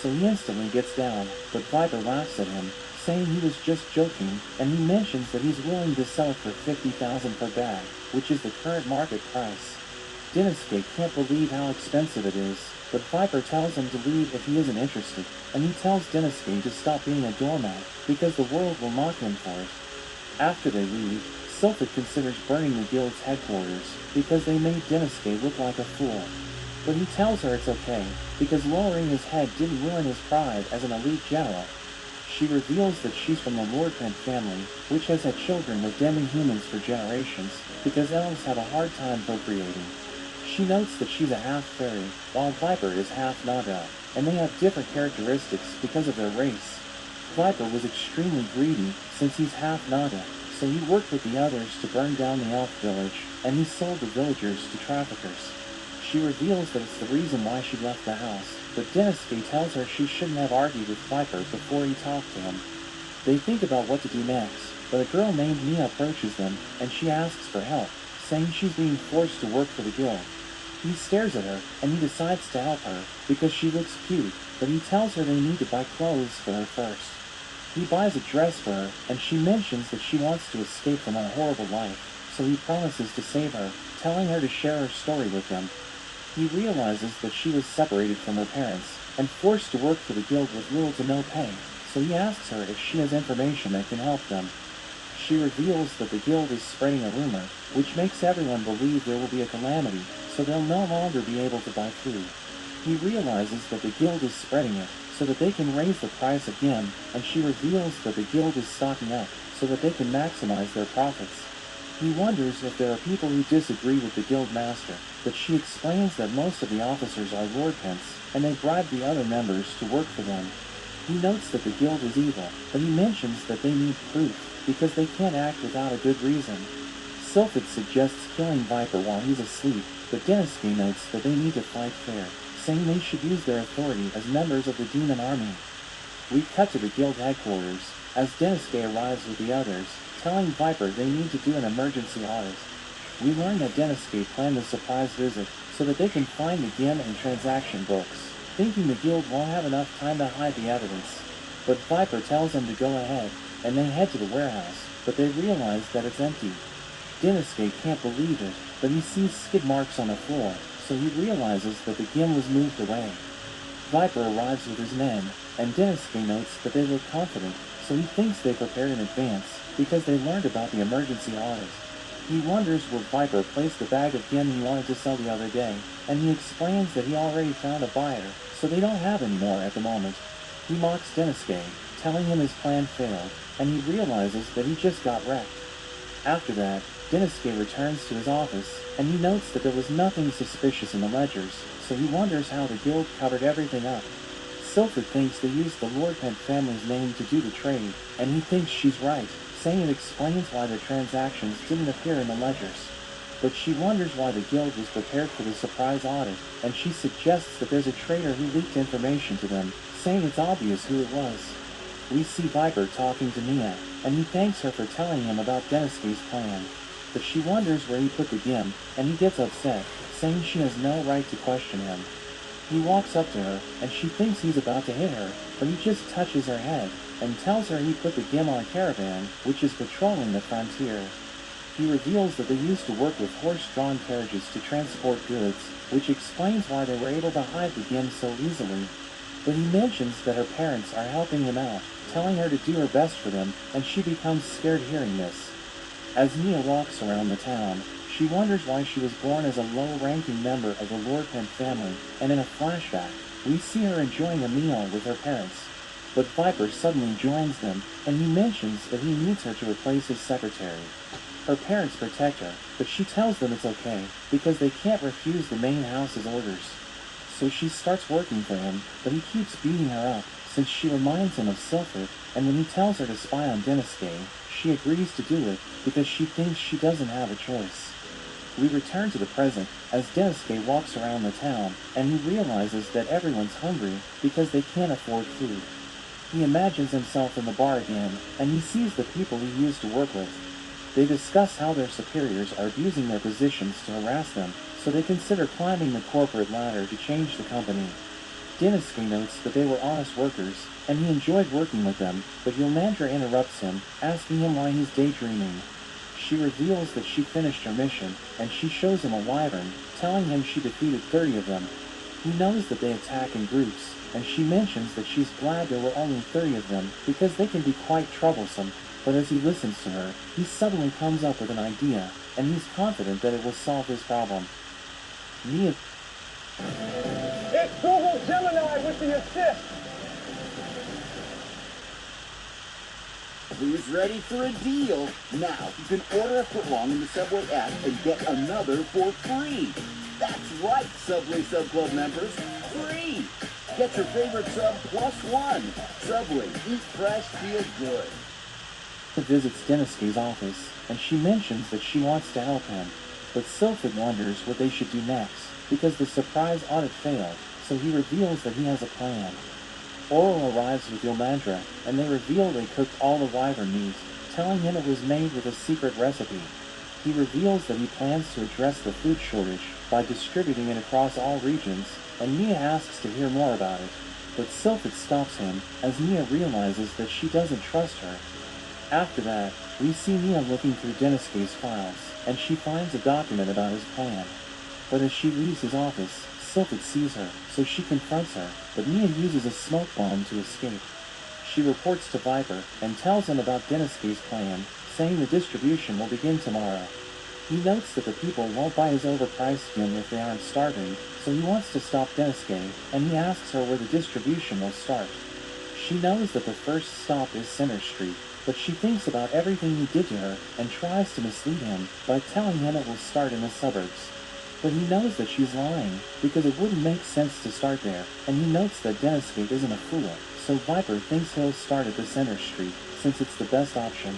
Speaker 7: So he instantly gets down, but Viper laughs at him, saying he was just joking, and he mentions that he's willing to sell it for 50,000 per bag, which is the current market price. Dinosuke can't believe how expensive it is, but Viper tells him to leave if he isn't interested, and he tells Dinosuke to stop being a doormat, because the world will mock him for it. After they leave, Sylphid considers burning the guild's headquarters, because they made Dinosuke look like a fool. But he tells her it's okay, because lowering his head didn't ruin his pride as an elite general. She reveals that she's from the Lordpent family, which has had children with demi-humans for generations, because elves have a hard time procreating. She notes that she's a half-fairy, while Viper is half-Naga, and they have different characteristics because of their race. Viper was extremely greedy, since he's half-Naga, so he worked with the others to burn down the elf village, and he sold the villagers to traffickers. She reveals that it's the reason why she left the house, but Dinosuke tells her she shouldn't have argued with Viper before he talked to him. They think about what to do next, but a girl named Mia approaches them, and she asks for help, saying she's being forced to work for the guild. He stares at her, and he decides to help her, because she looks cute, but he tells her they need to buy clothes for her first. He buys a dress for her, and she mentions that she wants to escape from her horrible life, so he promises to save her, telling her to share her story with him. He realizes that she was separated from her parents, and forced to work for the guild with little to no pay, so he asks her if she has information that can help them. She reveals that the guild is spreading a rumor, which makes everyone believe there will be a calamity, so they'll no longer be able to buy food. He realizes that the guild is spreading it, so that they can raise the price again, and she reveals that the guild is stocking up, so that they can maximize their profits. He wonders if there are people who disagree with the guild master, but she explains that most of the officers are lordpents, and they bribe the other members to work for them. He notes that the guild is evil, but he mentions that they need proof, because they can't act without a good reason. Sylphid suggests killing Viper while he's asleep, but Deniske notes that they need to fight fair, saying they should use their authority as members of the demon army. We cut to the guild headquarters, as Deniske arrives with the others, telling Viper they need to do an emergency audit. We learn that Deniske planned a surprise visit so that they can find the gem and transaction books, thinking the guild won't have enough time to hide the evidence. But Viper tells them to go ahead, and they head to the warehouse, but they realize that it's empty. Deniske can't believe it, but he sees skid marks on the floor, so he realizes that the gem was moved away. Viper arrives with his men, and Deniske notes that they look confident, so he thinks they prepared in advance, because they learned about the emergency audit. He wonders where Viper placed the bag of gem he wanted to sell the other day, and he explains that he already found a buyer, so they don't have any more at the moment. He mocks Deniske, telling him his plan failed, and he realizes that he just got wrecked. After that, Deniske returns to his office, and he notes that there was nothing suspicious in the ledgers, so he wonders how the guild covered everything up. Sylphid thinks they used the Lordpent family's name to do the trade, and he thinks she's right, saying it explains why their transactions didn't appear in the ledgers. But she wonders why the guild was prepared for the surprise audit, and she suggests that there's a traitor who leaked information to them, saying it's obvious who it was. We see Viper talking to Mia, and he thanks her for telling him about Deniske's plan. But she wonders where he put the gem, and he gets upset, saying she has no right to question him. He walks up to her, and she thinks he's about to hit her, but he just touches her head, and tells her he put the gem on a caravan, which is patrolling the frontier. He reveals that they used to work with horse-drawn carriages to transport goods, which explains why they were able to hide the gem so easily. But he mentions that her parents are helping him out, telling her to do her best for them, and she becomes scared hearing this. As Mia walks around the town, she wonders why she was born as a low-ranking member of the Lordpent family, and in a flashback, we see her enjoying a meal with her parents. But Viper suddenly joins them, and he mentions that he needs her to replace his secretary. Her parents protect her, but she tells them it's okay, because they can't refuse the main house's orders. So she starts working for him, but he keeps beating her up, since she reminds him of Sylphid, and when he tells her to spy on Deniske, she agrees to do it because she thinks she doesn't have a choice. We return to the present as Deniske walks around the town, and he realizes that everyone's hungry because they can't afford food. He imagines himself in the bar again, and he sees the people he used to work with. They discuss how their superiors are abusing their positions to harass them, so they consider climbing the corporate ladder to change the company. Deniske notes that they were honest workers, and he enjoyed working with them, but Yolmandra interrupts him, asking him why he's daydreaming. She reveals that she finished her mission, and she shows him a wyvern, telling him she defeated 30 of them. He knows that they attack in groups, and she mentions that she's glad there were only 30 of them, because they can be quite troublesome, but as he listens to her, he suddenly comes up with an idea, and he's confident that it will solve his problem. Mia...
Speaker 10: It's Google Gemini with the assist!
Speaker 14: Who's ready for a deal? Now, you can order a footlong in the Subway app and get another for free. That's right, Subway Sub Club members. Free! Get your favorite sub plus one. Subway, eat fresh, feel good.
Speaker 7: Visits Deniske's office, and she mentions that she wants to help him, but Sylphid wonders what they should do next, because the surprise audit failed, so he reveals that he has a plan. Oral arrives with Yolmandra, and they reveal they cooked all the wyvern meat, telling him it was made with a secret recipe. He reveals that he plans to address the food shortage, by distributing it across all regions, and Mia asks to hear more about it. But Sylphid stops him, as Mia realizes that she doesn't trust her. After that, we see Mia looking through Denisuke's files, and she finds a document about his plan. But as she leaves his office, Sylphid sees her, so she confronts her, but Mia uses a smoke bomb to escape. She reports to Viper, and tells him about Denisuke's plan, saying the distribution will begin tomorrow. He notes that the people won't buy his overpriced gym if they aren't starving, so he wants to stop Denisuke, and he asks her where the distribution will start. She knows that the first stop is Center Street, but she thinks about everything he did to her, and tries to mislead him by telling him it will start in the suburbs. But he knows that she's lying, because it wouldn't make sense to start there, and he notes that Denisuke isn't a fool, so Viper thinks he'll start at the Center Street, since it's the best option.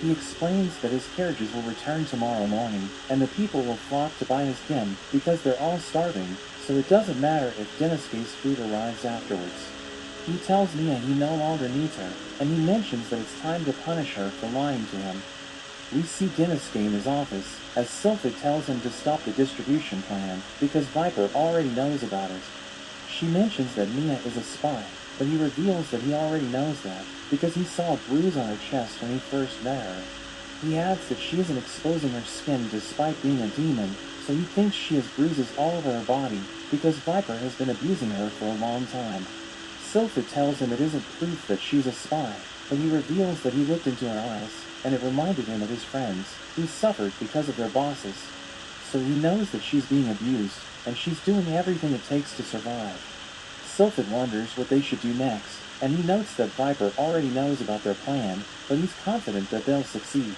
Speaker 7: He explains that his carriages will return tomorrow morning, and the people will flock to buy his gym because they're all starving, so it doesn't matter if Denisuke's food arrives afterwards. He tells Mia he no longer needs her, and he mentions that it's time to punish her for lying to him. We see Denisuke in his office, as Sylphid tells him to stop the distribution plan, because Viper already knows about it. She mentions that Mia is a spy, but he reveals that he already knows that, because he saw a bruise on her chest when he first met her. He adds that she isn't exposing her skin despite being a demon, so he thinks she has bruises all over her body, because Viper has been abusing her for a long time. Sylphid tells him it isn't proof that she's a spy, but he reveals that he looked into her eyes, and it reminded him of his friends, who suffered because of their bosses. So he knows that she's being abused, and she's doing everything it takes to survive. Sylphid wonders what they should do next, and he notes that Viper already knows about their plan, but he's confident that they'll succeed.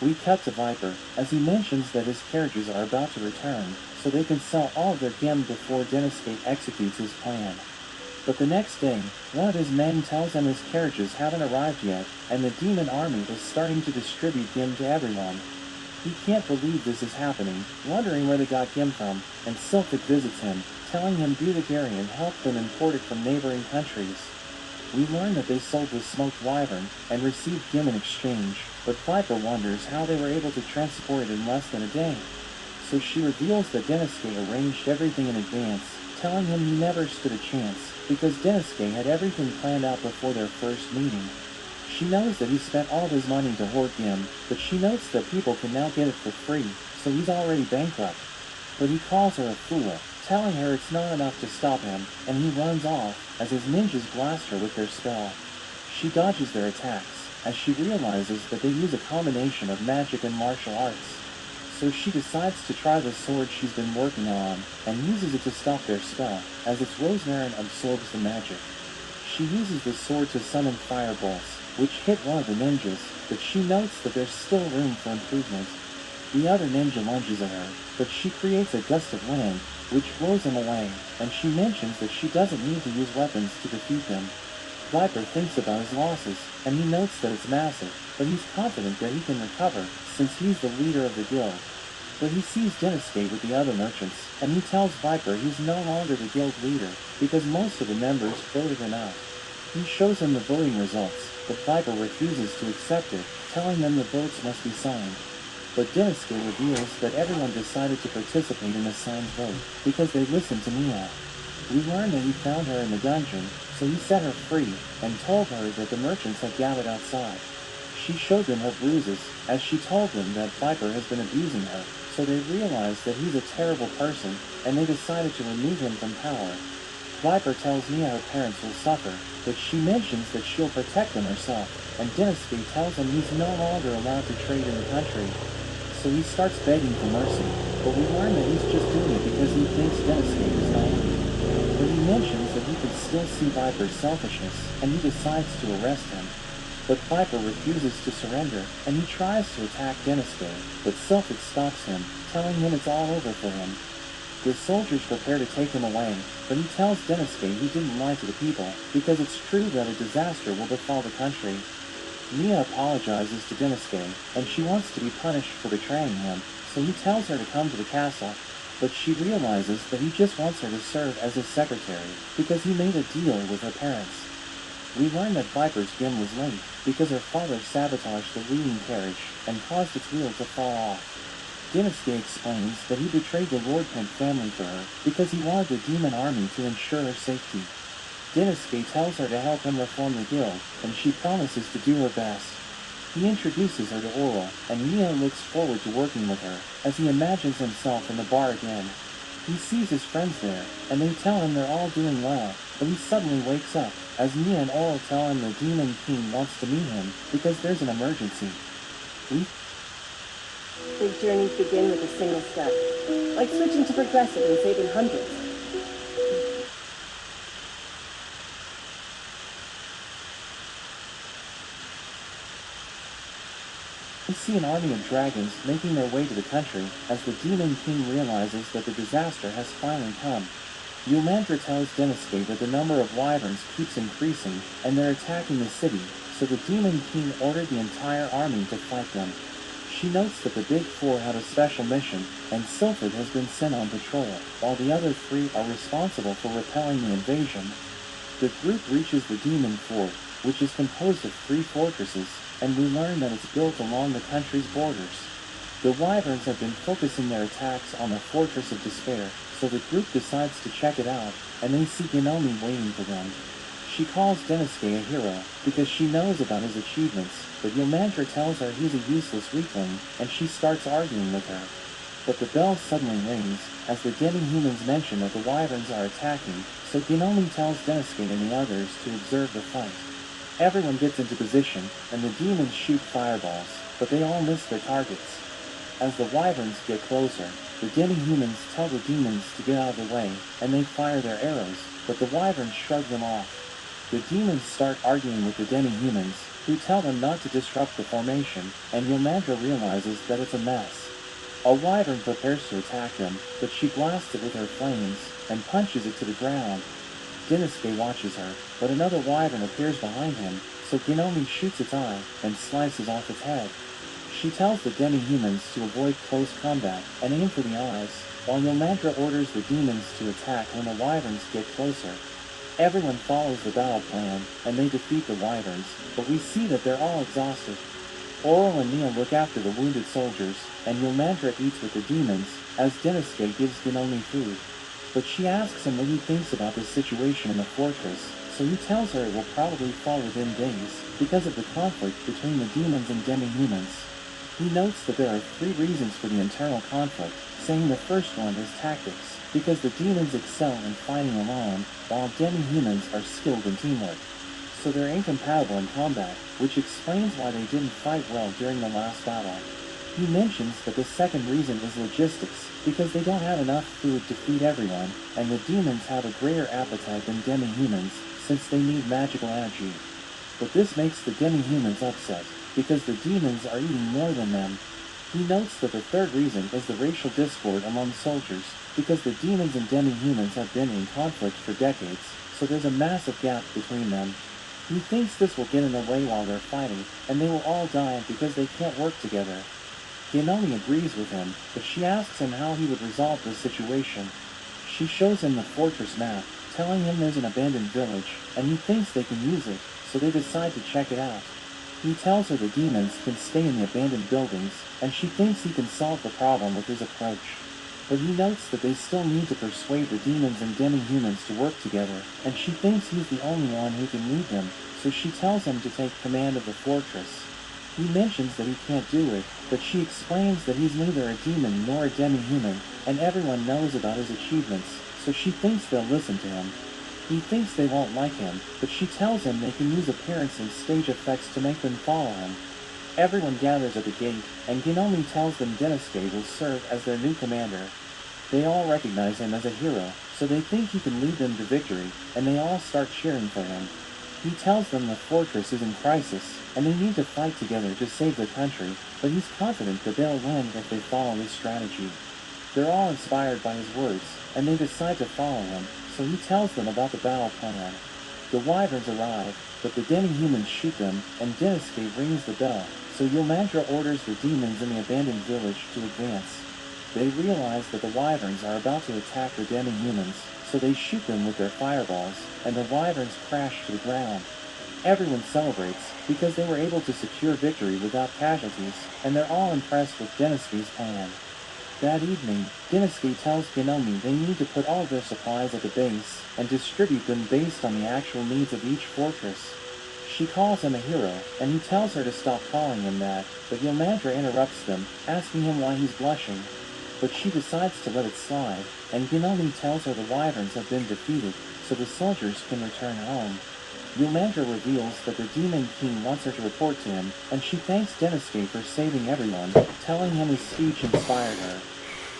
Speaker 7: We cut to Viper, as he mentions that his carriages are about to return, so they can sell all of their gem before Denisuke executes his plan. But the next day, one of his men tells him his carriages haven't arrived yet, and the demon army is starting to distribute gem to everyone. He can't believe this is happening, wondering where they got gem from, and Sylphid visits him, telling him Butagarian helped them import it from neighboring countries. We learn that they sold the smoked wyvern, and received gem in exchange, but Viper wonders how they were able to transport it in less than a day. So she reveals that Denisuke arranged everything in advance, telling him he never stood a chance, because Denisuke had everything planned out before their first meeting. She knows that he spent all of his money to hoard gem, but she notes that people can now get it for free, so he's already bankrupt. But he calls her a fool, telling her it's not enough to stop him, and he runs off, as his ninjas blast her with their spell. She dodges their attacks, as she realizes that they use a combination of magic and martial arts. So she decides to try the sword she's been working on, and uses it to stop their spell, as its rosmarin absorbs the magic. She uses the sword to summon fireballs, which hit one of the ninjas, but she notes that there's still room for improvement. The other ninja lunges at her, but she creates a gust of wind, which blows him away, and she mentions that she doesn't need to use weapons to defeat him. Viper thinks about his losses, and he notes that it's massive, but he's confident that he can recover, since he's the leader of the guild. But he sees Denisuke with the other merchants, and he tells Viper he's no longer the guild leader, because most of the members voted him out. He shows him the voting results, but Viper refuses to accept it, telling them the votes must be signed. But Denisuke reveals that everyone decided to participate in the signed vote, because they listened to Mia. We learn that he found her in the dungeon, so he set her free, and told her that the merchants had gathered outside. She showed them her bruises, as she told them that Viper has been abusing her, so they realized that he's a terrible person, and they decided to remove him from power. Viper tells Mia her parents will suffer, but she mentions that she'll protect them herself, and Denisuke tells him he's no longer allowed to trade in the country. So he starts begging for mercy, but we learn that he's just doing it because he thinks Denisuke is naive. But he mentions that he can still see Viper's selfishness, and he decides to arrest him. But Viper refuses to surrender, and he tries to attack Denisuke, but Sylphid stops him, telling him it's all over for him. The soldiers prepare to take him away, but he tells Denisuke he didn't lie to the people, because it's true that a disaster will befall the country. Mia apologizes to Denisuke, and she wants to be punished for betraying him, so he tells her to come to the castle, but she realizes that he just wants her to serve as his secretary, because he made a deal with her parents. We learn that Viper's gym was late, because her father sabotaged the leading carriage, and caused its wheel to fall off. Dinosuke explains that he betrayed the Lord Kent family for her because he wanted the demon army to ensure her safety. Dinosuke tells her to help him reform the guild, and she promises to do her best. He introduces her to Oral, and Nia looks forward to working with her, as he imagines himself in the bar again. He sees his friends there, and they tell him they're all doing well, but he suddenly wakes up, as Nia and Oral tell him the Demon King wants to meet him, because there's an emergency.
Speaker 4: Big journeys begin with a single step, like switching to progressive and saving hundreds.
Speaker 7: We see an army of dragons making their way to the country as the Demon King realizes that the disaster has finally come. Yulmandra tells Dinosuke that the number of wyverns keeps increasing and they're attacking the city, so the Demon King ordered the entire army to fight them. She notes that the Big Four had a special mission, and Silphid has been sent on patrol, while the other three are responsible for repelling the invasion. The group reaches the Demon Fort, which is composed of 3 fortresses, and we learn that it's built along the country's borders. The wyverns have been focusing their attacks on the Fortress of Despair, so the group decides to check it out, and they see Ginoni waiting for them. She calls Dinosuke a hero because she knows about his achievements, but Yulmandra tells her he's a useless weakling, and she starts arguing with her. But the bell suddenly rings, as the demi-humans mention that the wyverns are attacking, so Ginoni tells Dinosuke and the others to observe the fight. Everyone gets into position, and the demons shoot fireballs, but they all miss their targets. As the wyverns get closer, the demi-humans tell the demons to get out of the way, and they fire their arrows, but the wyverns shrug them off. The demons start arguing with the demi-humans, who tell them not to disrupt the formation, and Yulmandra realizes that it's a mess. A wyvern prepares to attack them, but she blasts it with her flames, and punches it to the ground. Dinosuke watches her, but another wyvern appears behind him, so Ginoni shoots its eye, and slices off its head. She tells the demi-humans to avoid close combat, and aim for the eyes, while Yulmandra orders the demons to attack when the wyverns get closer. Everyone follows the battle plan, and they defeat the wyverns, but we see that they're all exhausted. Oral and Nia look after the wounded soldiers, and Yulmandra eats with the demons, as Dinosuke gives Ginoni food. But she asks him what he thinks about the situation in the fortress, so he tells her it will probably fall within days, because of the conflict between the demons and demi-humans. He notes that there are 3 reasons for the internal conflict, saying the first one is tactics, because the demons excel in fighting alone, while demi-humans are skilled in teamwork. So they're incompatible in combat, which explains why they didn't fight well during the last battle. He mentions that the second reason is logistics, because they don't have enough food to feed everyone, and the demons have a greater appetite than demi-humans, since they need magical energy. But this makes the demi-humans upset, because the demons are eating more than them. He notes that the third reason is the racial discord among soldiers, because the demons and demi-humans have been in conflict for decades, so there's a massive gap between them. He thinks this will get in the way while they're fighting, and they will all die because they can't work together. Ginoni agrees with him, but she asks him how he would resolve this situation. She shows him the fortress map, telling him there's an abandoned village, and he thinks they can use it, so they decide to check it out. He tells her the demons can stay in the abandoned buildings, and she thinks he can solve the problem with his approach. But he notes that they still need to persuade the demons and demi-humans to work together, and she thinks he's the only one who can lead them, so she tells him to take command of the fortress. He mentions that he can't do it, but she explains that he's neither a demon nor a demi-human, and everyone knows about his achievements, so she thinks they'll listen to him. He thinks they won't like him, but she tells him they can use appearance and stage effects to make them follow him. Everyone gathers at the gate, and Ginoni tells them Dinosuke will serve as their new commander. They all recognize him as a hero, so they think he can lead them to victory, and they all start cheering for him. He tells them the fortress is in crisis, and they need to fight together to save their country, but he's confident that they'll win if they follow his strategy. They're all inspired by his words, and they decide to follow him, so he tells them about the battle plan. The wyverns arrive, but the demi-humans shoot them, and Dinosuke rings the bell, so Yulmandra orders the demons in the abandoned village to advance. They realize that the wyverns are about to attack the demi-humans, so they shoot them with their fireballs, and the wyverns crash to the ground. Everyone celebrates, because they were able to secure victory without casualties, and they're all impressed with Dinosuke's plan. That evening, Dinosuke tells Ginome they need to put all their supplies at the base and distribute them based on the actual needs of each fortress. She calls him a hero, and he tells her to stop calling him that, but Yomandra interrupts them, asking him why he's blushing. But she decides to let it slide, and Ginome tells her the wyverns have been defeated, so the soldiers can return home. Yomandra reveals that the Demon King wants her to report to him, and she thanks Dinosuke for saving everyone, telling him his speech inspired her.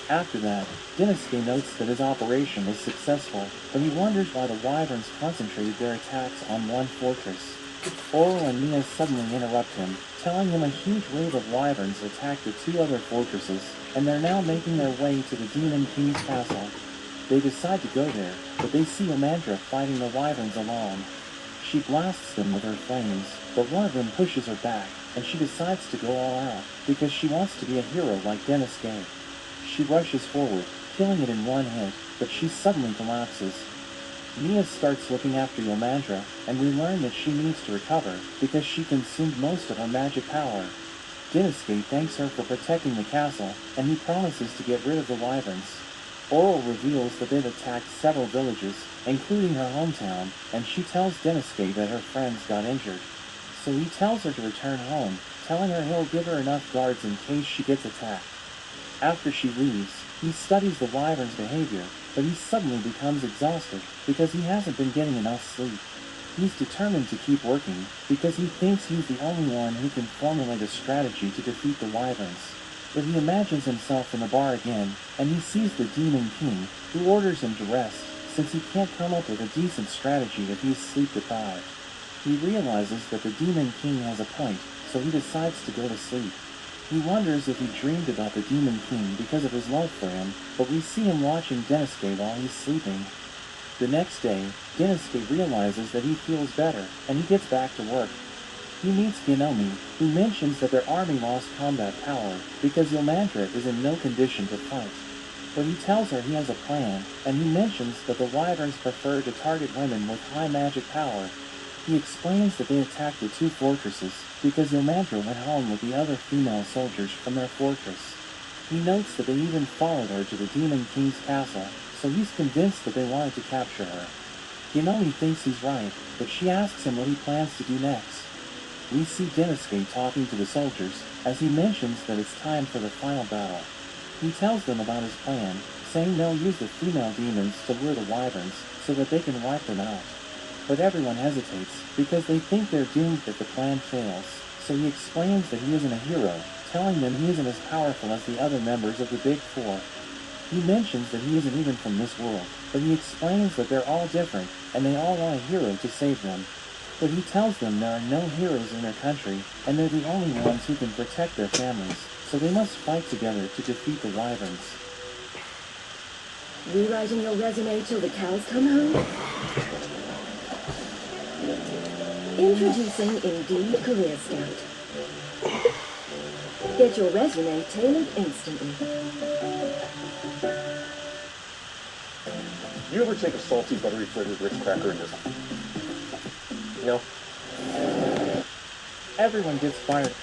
Speaker 7: After that, Dinosuke notes that his operation was successful, but he wonders why the wyverns concentrated their attacks on one fortress. Oro and Mia suddenly interrupt him, telling him a huge wave of wyverns attacked the two other fortresses, and they're now making their way to the Demon King's castle. They decide to go there, but they see Yomandra fighting the wyverns alone. She blasts them with her flames, but one of them pushes her back, and she decides to go all out, because she wants to be a hero like Dinosuke. She rushes forward, killing it in one hit, but she suddenly collapses. Mia starts looking after Yomandra, and we learn that she needs to recover, because she consumed most of her magic power. Dinosuke thanks her for protecting the castle, and he promises to get rid of the wyverns. Oro reveals that they've attacked several villages, including her hometown, and she tells Dinosuke that her friends got injured. So he tells her to return home, telling her he'll give her enough guards in case she gets attacked. After she leaves, he studies the wyvern's behavior, but he suddenly becomes exhausted because he hasn't been getting enough sleep. He's determined to keep working because he thinks he's the only one who can formulate a strategy to defeat the wyverns. But he imagines himself in the bar again, and he sees the Demon King, who orders him to rest, since he can't come up with a decent strategy if he's sleep-deprived. He realizes that the Demon King has a point, so he decides to go to sleep. He wonders if he dreamed about the Demon King because of his love for him, but we see him watching Dinosuke while he's sleeping. The next day, Dinosuke realizes that he feels better, and he gets back to work. He meets Ginome, who mentions that their army lost combat power because Yomandra is in no condition to fight. But he tells her he has a plan, and he mentions that the wyverns prefer to target women with high magic power. He explains that they attacked the two fortresses because Yomandra went home with the other female soldiers from their fortress. He notes that they even followed her to the Demon King's castle, so he's convinced that they wanted to capture her. Ginome thinks he's right, but she asks him what he plans to do next. We see Dinosuke talking to the soldiers, as he mentions that it's time for the final battle. He tells them about his plan, saying they'll use the female demons to lure the wyverns, so that they can wipe them out. But everyone hesitates, because they think they're doomed if the plan fails, so he explains that he isn't a hero, telling them he isn't as powerful as the other members of the Big Four. He mentions that he isn't even from this world, but he explains that they're all different, and they all want a hero to save them. But he tells them there are no heroes in their country, and they're the only ones who can protect their families, so they must fight together to defeat the wyverns.
Speaker 8: Rewriting your resume till the cows come home? Introducing Indeed Career Scout. Get your resume tailored instantly.
Speaker 20: You ever take a salty, buttery flavored Ritz cracker and just... No?
Speaker 7: Everyone gets fired.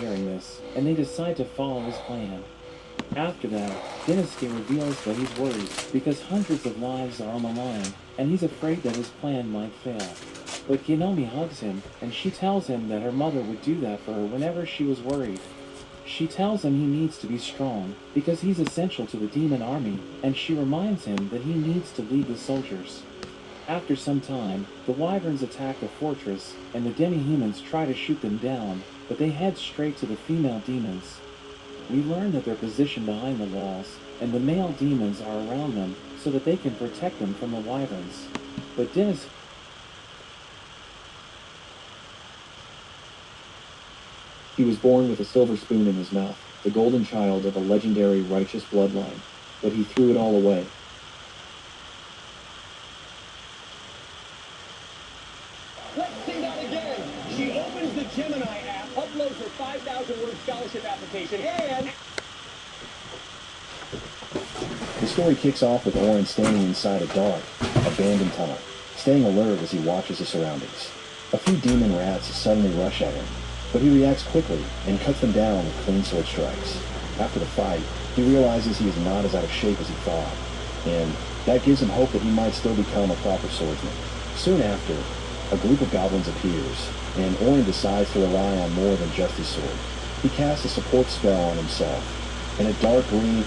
Speaker 7: hearing this, and they decide to follow his plan. After that, Dynasty reveals that he's worried because hundreds of lives are on the line, and he's afraid that his plan might fail. But Kinomi hugs him, and she tells him that her mother would do that for her whenever she was worried. She tells him he needs to be strong, because he's essential to the demon army, and she reminds him that he needs to lead the soldiers. After some time, the wyverns attack the fortress, and the demi-humans try to shoot them down, but they head straight to the female demons. We learn that they're positioned behind the walls, and the male demons are around them so that they can protect them from the wyverns. But Dennis...
Speaker 5: He was born with a silver spoon in his mouth, the golden child of a legendary righteous bloodline, but he threw it all away.
Speaker 10: Let's see that again. She opens the Gemini app, uploads her 5,000-word scholarship application, and...
Speaker 5: The story kicks off with Oren standing inside a dark, abandoned tunnel, staying alert as he watches his surroundings. A few demon rats suddenly rush at him, but he reacts quickly and cuts them down with clean sword strikes. After the fight, he realizes he is not as out of shape as he thought, and that gives him hope that he might still become a proper swordsman. Soon after, a group of goblins appears, and Oren decides to rely on more than just his sword. He casts a support spell on himself, and a dark green...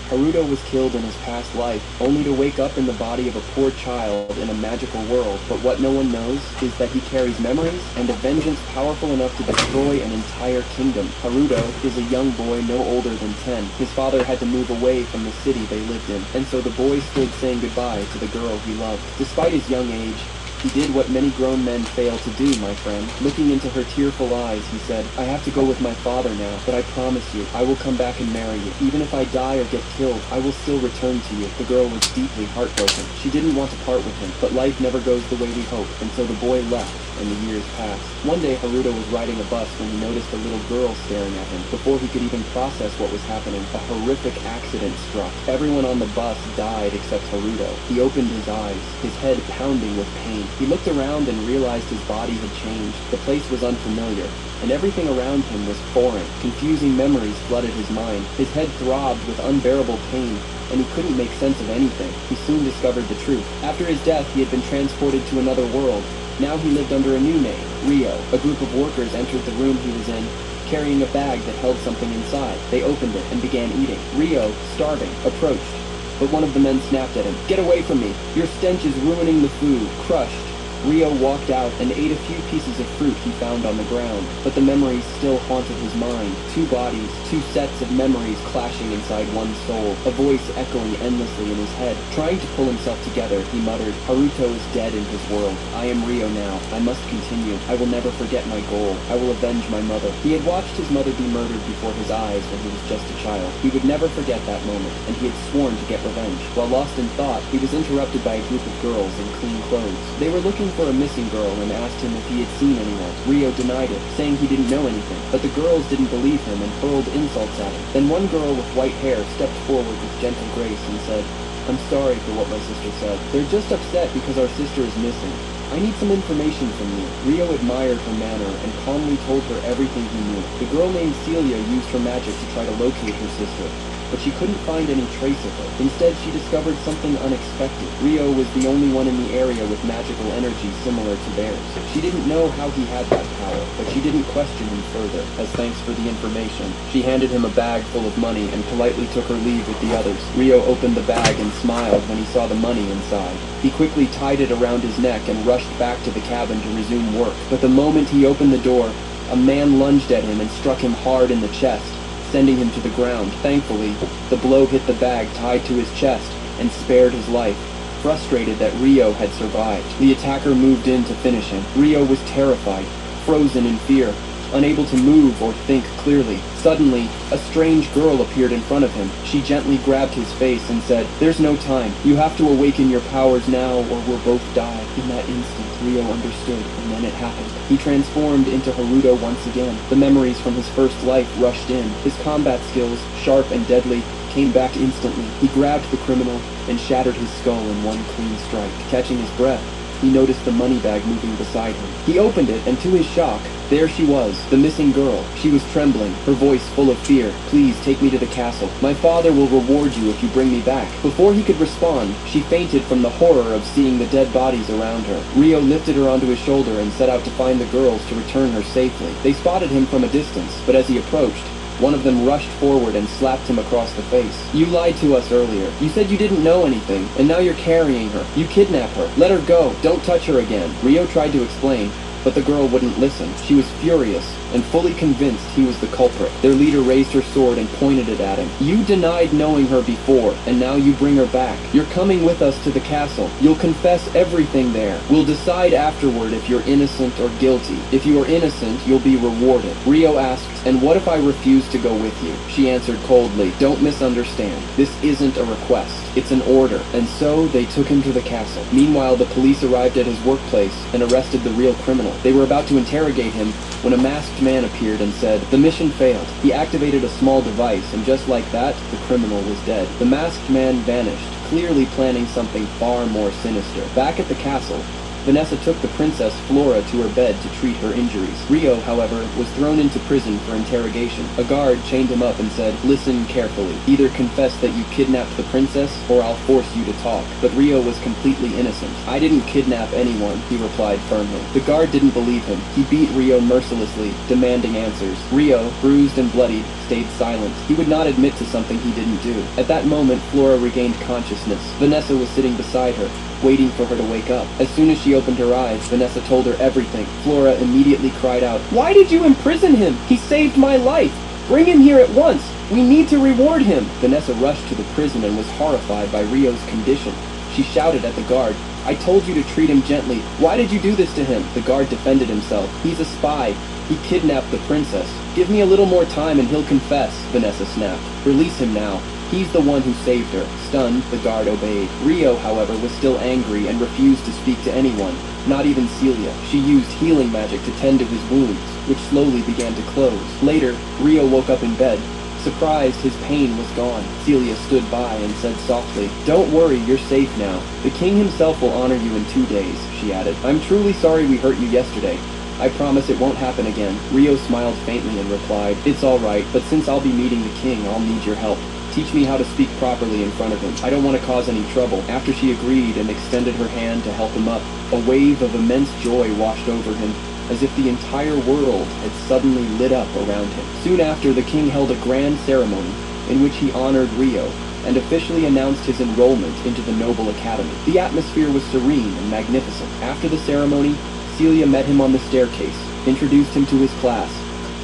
Speaker 18: Haruto was killed in his past life, only to wake up in the body of a poor child in a magical world. But what no one knows is that he carries memories and a vengeance powerful enough to destroy an entire kingdom. Haruto is a young boy no older than 10. His father had to move away from the city they lived in, and so the boy stood saying goodbye to the girl he loved. Despite his young age, he did what many grown men fail to do, my friend. Looking into her tearful eyes, he said, "I have to go with my father now, but I promise you, I will come back and marry you. Even if I die or get killed, I will still return to you." The girl was deeply heartbroken. She didn't want to part with him, but life never goes the way we hope, and so the boy left, and the years passed. One day, Haruto was riding a bus when he noticed a little girl staring at him. Before he could even process what was happening, a horrific accident struck. Everyone on the bus died except Haruto. He opened his eyes, his head pounding with pain. He looked around and realized his body had changed. The place was unfamiliar, and everything around him was foreign. Confusing memories flooded his mind. His head throbbed with unbearable pain, and he couldn't make sense of anything. He soon discovered the truth. After his death, he had been transported to another world. Now he lived under a new name, Rio. A group of workers entered the room he was in, carrying a bag that held something inside. They opened it and began eating. Rio, starving, approached, but one of the men snapped at him. "Get away from me! Your stench is ruining the food." Crushed, Rio walked out and ate a few pieces of fruit he found on the ground, but the memories still haunted his mind. Two bodies, two sets of memories clashing inside one soul, a voice echoing endlessly in his head. Trying to pull himself together, he muttered, "Haruto is dead in his world. I am Rio now. I must continue. I will never forget my goal. I will avenge my mother." He had watched his mother be murdered before his eyes when he was just a child. He would never forget that moment, and he had sworn to get revenge. While lost in thought, he was interrupted by a group of girls in clean clothes. They were looking for a missing girl and asked him if he had seen anyone. Rio denied it, saying he didn't know anything, but the girls didn't believe him and hurled insults at him. Then one girl with white hair stepped forward with gentle grace and said, "I'm sorry for what my sister said. They're just upset because our sister is missing. I need some information from you." Rio admired her manner and calmly told her everything he knew. The girl named Celia used her magic to try to locate her sister, but she couldn't find any trace of her. Instead, she discovered something unexpected. Rio was the only one in the area with magical energy similar to theirs. She didn't know how he had that power, but she didn't question him further. As thanks for the information, she handed him a bag full of money and politely took her leave with the others. Rio opened the bag and smiled when he saw the money inside. He quickly tied it around his neck and rushed back to the cabin to resume work. But the moment he opened the door, a man lunged at him and struck him hard in the chest, sending him to the ground. Thankfully, the blow hit the bag tied to his chest and spared his life. Frustrated that Rio had survived, the attacker moved in to finish him. Rio was terrified, frozen in fear, unable to move or think clearly. Suddenly, a strange girl appeared in front of him. She gently grabbed his face and said, "There's no time. You have to awaken your powers now or we'll both die." In that instant, Rio understood, and then it happened. He transformed into Haruto once again. The memories from his first life rushed in. His combat skills, sharp and deadly, came back instantly. He grabbed the criminal and shattered his skull in one clean strike. Catching his breath, he noticed the money bag moving beside him. He opened it, and to his shock, There she was, the missing girl. She was trembling, her voice full of fear. "Please take me to the castle. My father will reward you if you bring me back." Before he could respond, she fainted from the horror of seeing the dead bodies around her. Rio lifted her onto his shoulder and set out to find the girls to return her safely. They spotted him from a distance, but as he approached, one of them rushed forward and slapped him across the face. "You lied to us earlier. You said you didn't know anything, and now you're carrying her. You kidnap her. Let her go. Don't touch her again." Rio tried to explain, but the girl wouldn't listen. She was furious and fully convinced he was the culprit. Their leader raised her sword and pointed it at him. "You denied knowing her before, and now you bring her back. You're coming with us to the castle. You'll confess everything there. We'll decide afterward if you're innocent or guilty. If you are innocent, you'll be rewarded." Rio asked, "And what if I refuse to go with you?" She answered coldly, "Don't misunderstand. This isn't a request. It's an order." And so they took him to the castle. Meanwhile, the police arrived at his workplace and arrested the real criminal. They were about to interrogate him when a masked man appeared and said, "The mission failed." He activated a small device, and just like that, the criminal was dead. The masked man vanished, clearly planning something far more sinister. Back at the castle, Vanessa took the princess Flora to her bed to treat her injuries. Rio, however, was thrown into prison for interrogation. A guard chained him up and said, "Listen carefully. Either confess that you kidnapped the princess, or I'll force you to talk." But Rio was completely innocent. "I didn't kidnap anyone," he replied firmly. The guard didn't believe him. He beat Rio mercilessly, demanding answers. Rio, bruised and bloodied, stayed silent. He would not admit to something he didn't do. At that moment, Flora regained consciousness. Vanessa was sitting beside her, waiting for her to wake up. As soon as she opened her eyes, Vanessa told her everything. Flora immediately cried out, "Why did you imprison him? He saved my life! Bring him here at once! We need to reward him!" Vanessa rushed to the prison and was horrified by Rio's condition. She shouted at the guard, "I told you to treat him gently. Why did you do this to him?" The guard defended himself. "He's a spy. He kidnapped the princess. Give me a little more time and he'll confess," Vanessa snapped. "Release him now. He's the one who saved her." Stunned, the guard obeyed. Rio, however, was still angry and refused to speak to anyone, not even Celia. She used healing magic to tend to his wounds, which slowly began to close. Later, Rio woke up in bed. Surprised, his pain was gone. Celia stood by and said softly, "Don't worry, you're safe now. The king himself will honor you in 2 days," she added. "I'm truly sorry we hurt you yesterday. I promise it won't happen again." Rio smiled faintly and replied, "It's all right, but since I'll be meeting the king, I'll need your help. Teach me how to speak properly in front of him. I don't want to cause any trouble." After she agreed and extended her hand to help him up, a wave of immense joy washed over him, as if the entire world had suddenly lit up around him. Soon after, the king held a grand ceremony in which he honored Rio and officially announced his enrollment into the Noble Academy. The atmosphere was serene and magnificent. After the ceremony, Celia met him on the staircase, introduced him to his class,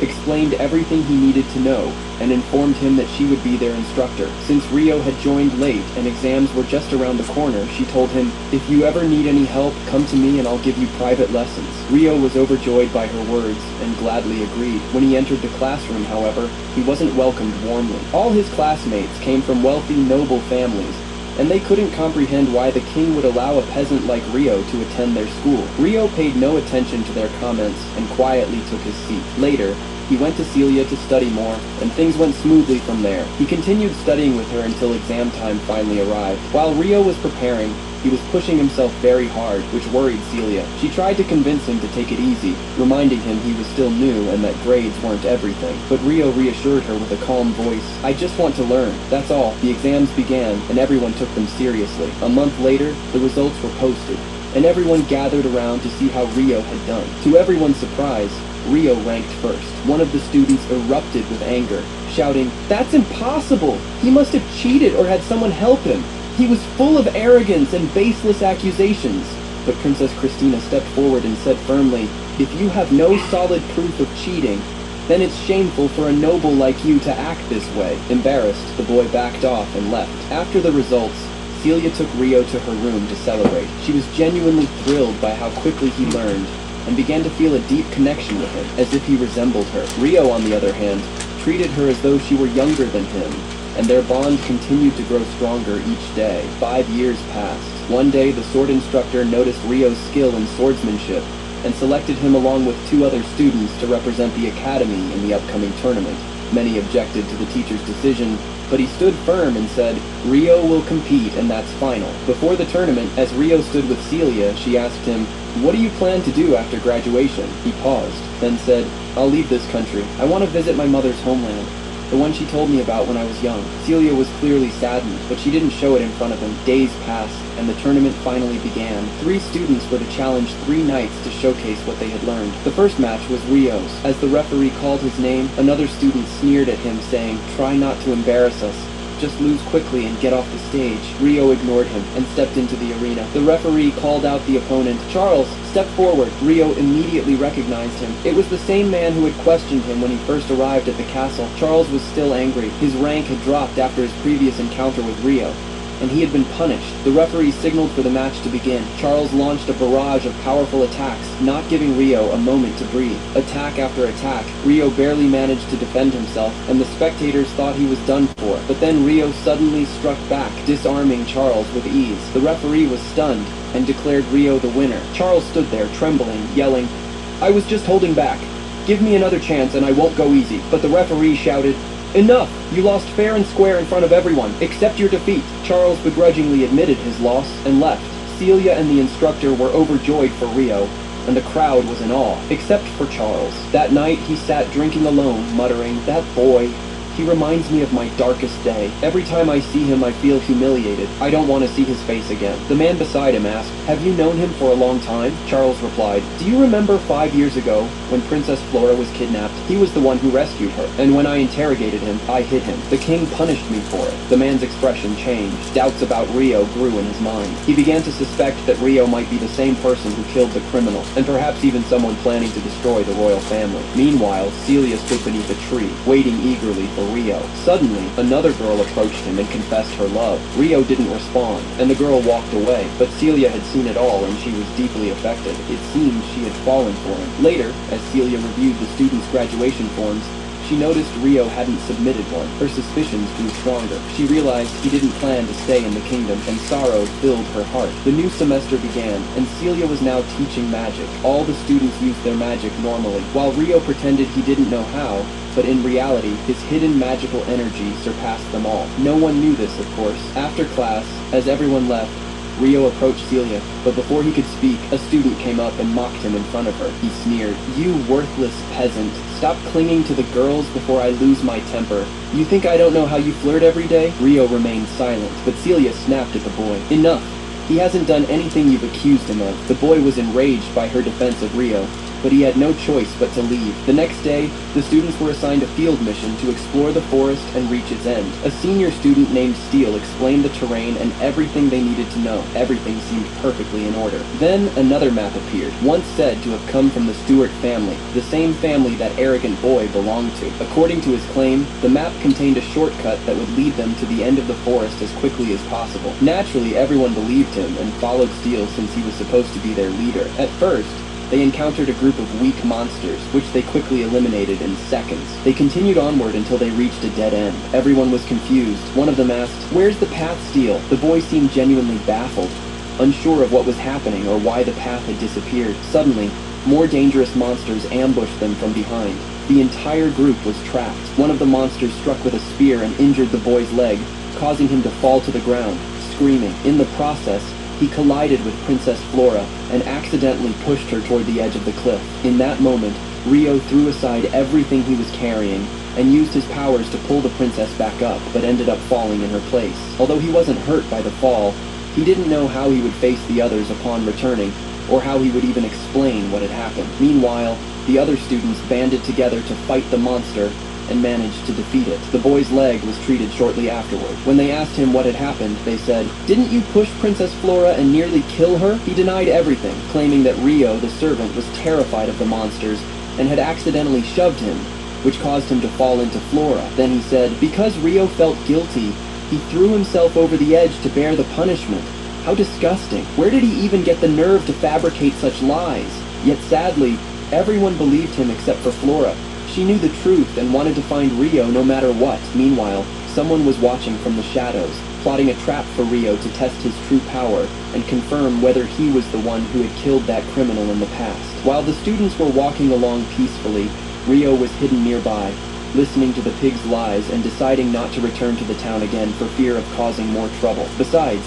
Speaker 18: explained everything he needed to know, and informed him that she would be their instructor. Since Rio had joined late and exams were just around the corner, she told him, "If you ever need any help, come to me and I'll give you private lessons." Rio was overjoyed by her words and gladly agreed. When he entered the classroom, however, he wasn't welcomed warmly. All his classmates came from wealthy, noble families, and they couldn't comprehend why the king would allow a peasant like Rio to attend their school. Rio paid no attention to their comments and quietly took his seat. Later, he went to Celia to study more, and things went smoothly from there. He continued studying with her until exam time finally arrived. While Rio was preparing, he was pushing himself very hard, which worried Celia. She tried to convince him to take it easy, reminding him he was still new and that grades weren't everything. But Rio reassured her with a calm voice, "I just want to learn, that's all." The exams began, and everyone took them seriously. A month later, the results were posted, and everyone gathered around to see how Rio had done. To everyone's surprise, Rio ranked first. One of the students erupted with anger, shouting, "That's impossible! He must have cheated or had someone help him. He was full of arrogance and baseless accusations." But Princess Christina stepped forward and said firmly, "If you have no solid proof of cheating, then it's shameful for a noble like you to act this way." Embarrassed, the boy backed off and left. After the results, Celia took Rio to her room to celebrate. She was genuinely thrilled by how quickly he learned, and began to feel a deep connection with him, as if he resembled her. Rio, on the other hand, treated her as though she were younger than him, and their bond continued to grow stronger each day. 5 years passed. One day, the sword instructor noticed Rio's skill in swordsmanship, and selected him along with 2 other students to represent the academy in the upcoming tournament. Many objected to the teacher's decision, but he stood firm and said, "Rio will compete, and that's final." Before the tournament, as Rio stood with Celia, she asked him, "What do you plan to do after graduation?" He paused, then said, "I'll leave this country. I want to visit my mother's homeland, the one she told me about when I was young." Celia was clearly saddened, but she didn't show it in front of him. Days passed, and the tournament finally began. 3 students were to challenge 3 knights to showcase what they had learned. The first match was Rio's. As the referee called his name, another student sneered at him, saying, "Try not to embarrass us. Just lose quickly and get off the stage." Rio ignored him and stepped into the arena. The referee called out the opponent. "Charles, step forward." Rio immediately recognized him. It was the same man who had questioned him when he first arrived at the castle. Charles was still angry. His rank had dropped after his previous encounter with Rio, and he had been punished. The referee signaled for the match to begin. Charles launched a barrage of powerful attacks, not giving Rio a moment to breathe. Attack after attack, Rio barely managed to defend himself, and the spectators thought he was done for. But then Rio suddenly struck back, disarming Charles with ease. The referee was stunned and declared Rio the winner. Charles stood there, trembling, yelling, "I was just holding back. Give me another chance and I won't go easy." But the referee shouted, "Enough! You lost fair and square in front of everyone. Accept your defeat." Charles begrudgingly admitted his loss and left. Celia and the instructor were overjoyed for Rio, and the crowd was in awe, except for Charles. That night he sat drinking alone, muttering, "That boy. He reminds me of my darkest day. Every time I see him I feel humiliated. I don't want to see his face again." The man beside him asked, "Have you known him for a long time?" Charles replied, "Do you remember 5 years ago when Princess Flora was kidnapped? He was the one who rescued her, and when I interrogated him, I hid him. The king punished me for it." The man's expression changed. Doubts about Rio grew in his mind. He began to suspect that Rio might be the same person who killed the criminal, and perhaps even someone planning to destroy the royal family. Meanwhile, Celia stood beneath a tree, waiting eagerly for Rio. Suddenly, another girl approached him and confessed her love. Rio didn't respond, and the girl walked away, but Celia had seen it all and she was deeply affected. It seemed she had fallen for him. Later, as Celia reviewed the students' graduation forms, she noticed Rio hadn't submitted one. Her suspicions grew stronger. She realized he didn't plan to stay in the kingdom, and sorrow filled her heart. The new semester began, and Celia was now teaching magic. All the students used their magic normally, while Rio pretended he didn't know how, but in reality, his hidden magical energy surpassed them all. No one knew this, of course. After class, as everyone left, Rio approached Celia, but before he could speak, a student came up and mocked him in front of her. He sneered, "You worthless peasant. Stop clinging to the girls before I lose my temper. You think I don't know how you flirt every day?" Rio remained silent, but Celia snapped at the boy. "Enough. He hasn't done anything you've accused him of." The boy was enraged by her defense of Rio, but he had no choice but to leave. The next day, the students were assigned a field mission to explore the forest and reach its end. A senior student named Steele explained the terrain and everything they needed to know. Everything seemed perfectly in order. Then another map appeared, once said to have come from the Stewart family, the same family that arrogant boy belonged to. According to his claim, the map contained a shortcut that would lead them to the end of the forest as quickly as possible. Naturally, everyone believed him and followed Steele since he was supposed to be their leader. At first, they encountered a group of weak monsters, which they quickly eliminated in seconds. They continued onward until they reached a dead end. Everyone was confused. One of them asked, "Where's the path, Steele?" The boy seemed genuinely baffled, unsure of what was happening or why the path had disappeared. Suddenly, more dangerous monsters ambushed them from behind. The entire group was trapped. One of the monsters struck with a spear and injured the boy's leg, causing him to fall to the ground, screaming. In the process, he collided with Princess Flora and accidentally pushed her toward the edge of the cliff. In that moment, Rio threw aside everything he was carrying and used his powers to pull the princess back up, but ended up falling in her place. Although he wasn't hurt by the fall, he didn't know how he would face the others upon returning, or how he would even explain what had happened. Meanwhile, the other students banded together to fight the monster and managed to defeat it. The boy's leg was treated shortly afterward. When they asked him what had happened, they said, "Didn't you push Princess Flora and nearly kill her?" He denied everything, claiming that Rio, the servant, was terrified of the monsters and had accidentally shoved him, which caused him to fall into Flora. Then he said, because Rio felt guilty, he threw himself over the edge to bear the punishment. How disgusting. Where did he even get the nerve to fabricate such lies? Yet sadly, everyone believed him except for Flora. She knew the truth and wanted to find Rio no matter what. Meanwhile, someone was watching from the shadows, plotting a trap for Rio to test his true power and confirm whether he was the one who had killed that criminal in the past. While the students were walking along peacefully, Rio was hidden nearby, listening to the pig's lies and deciding not to return to the town again for fear of causing more trouble. Besides,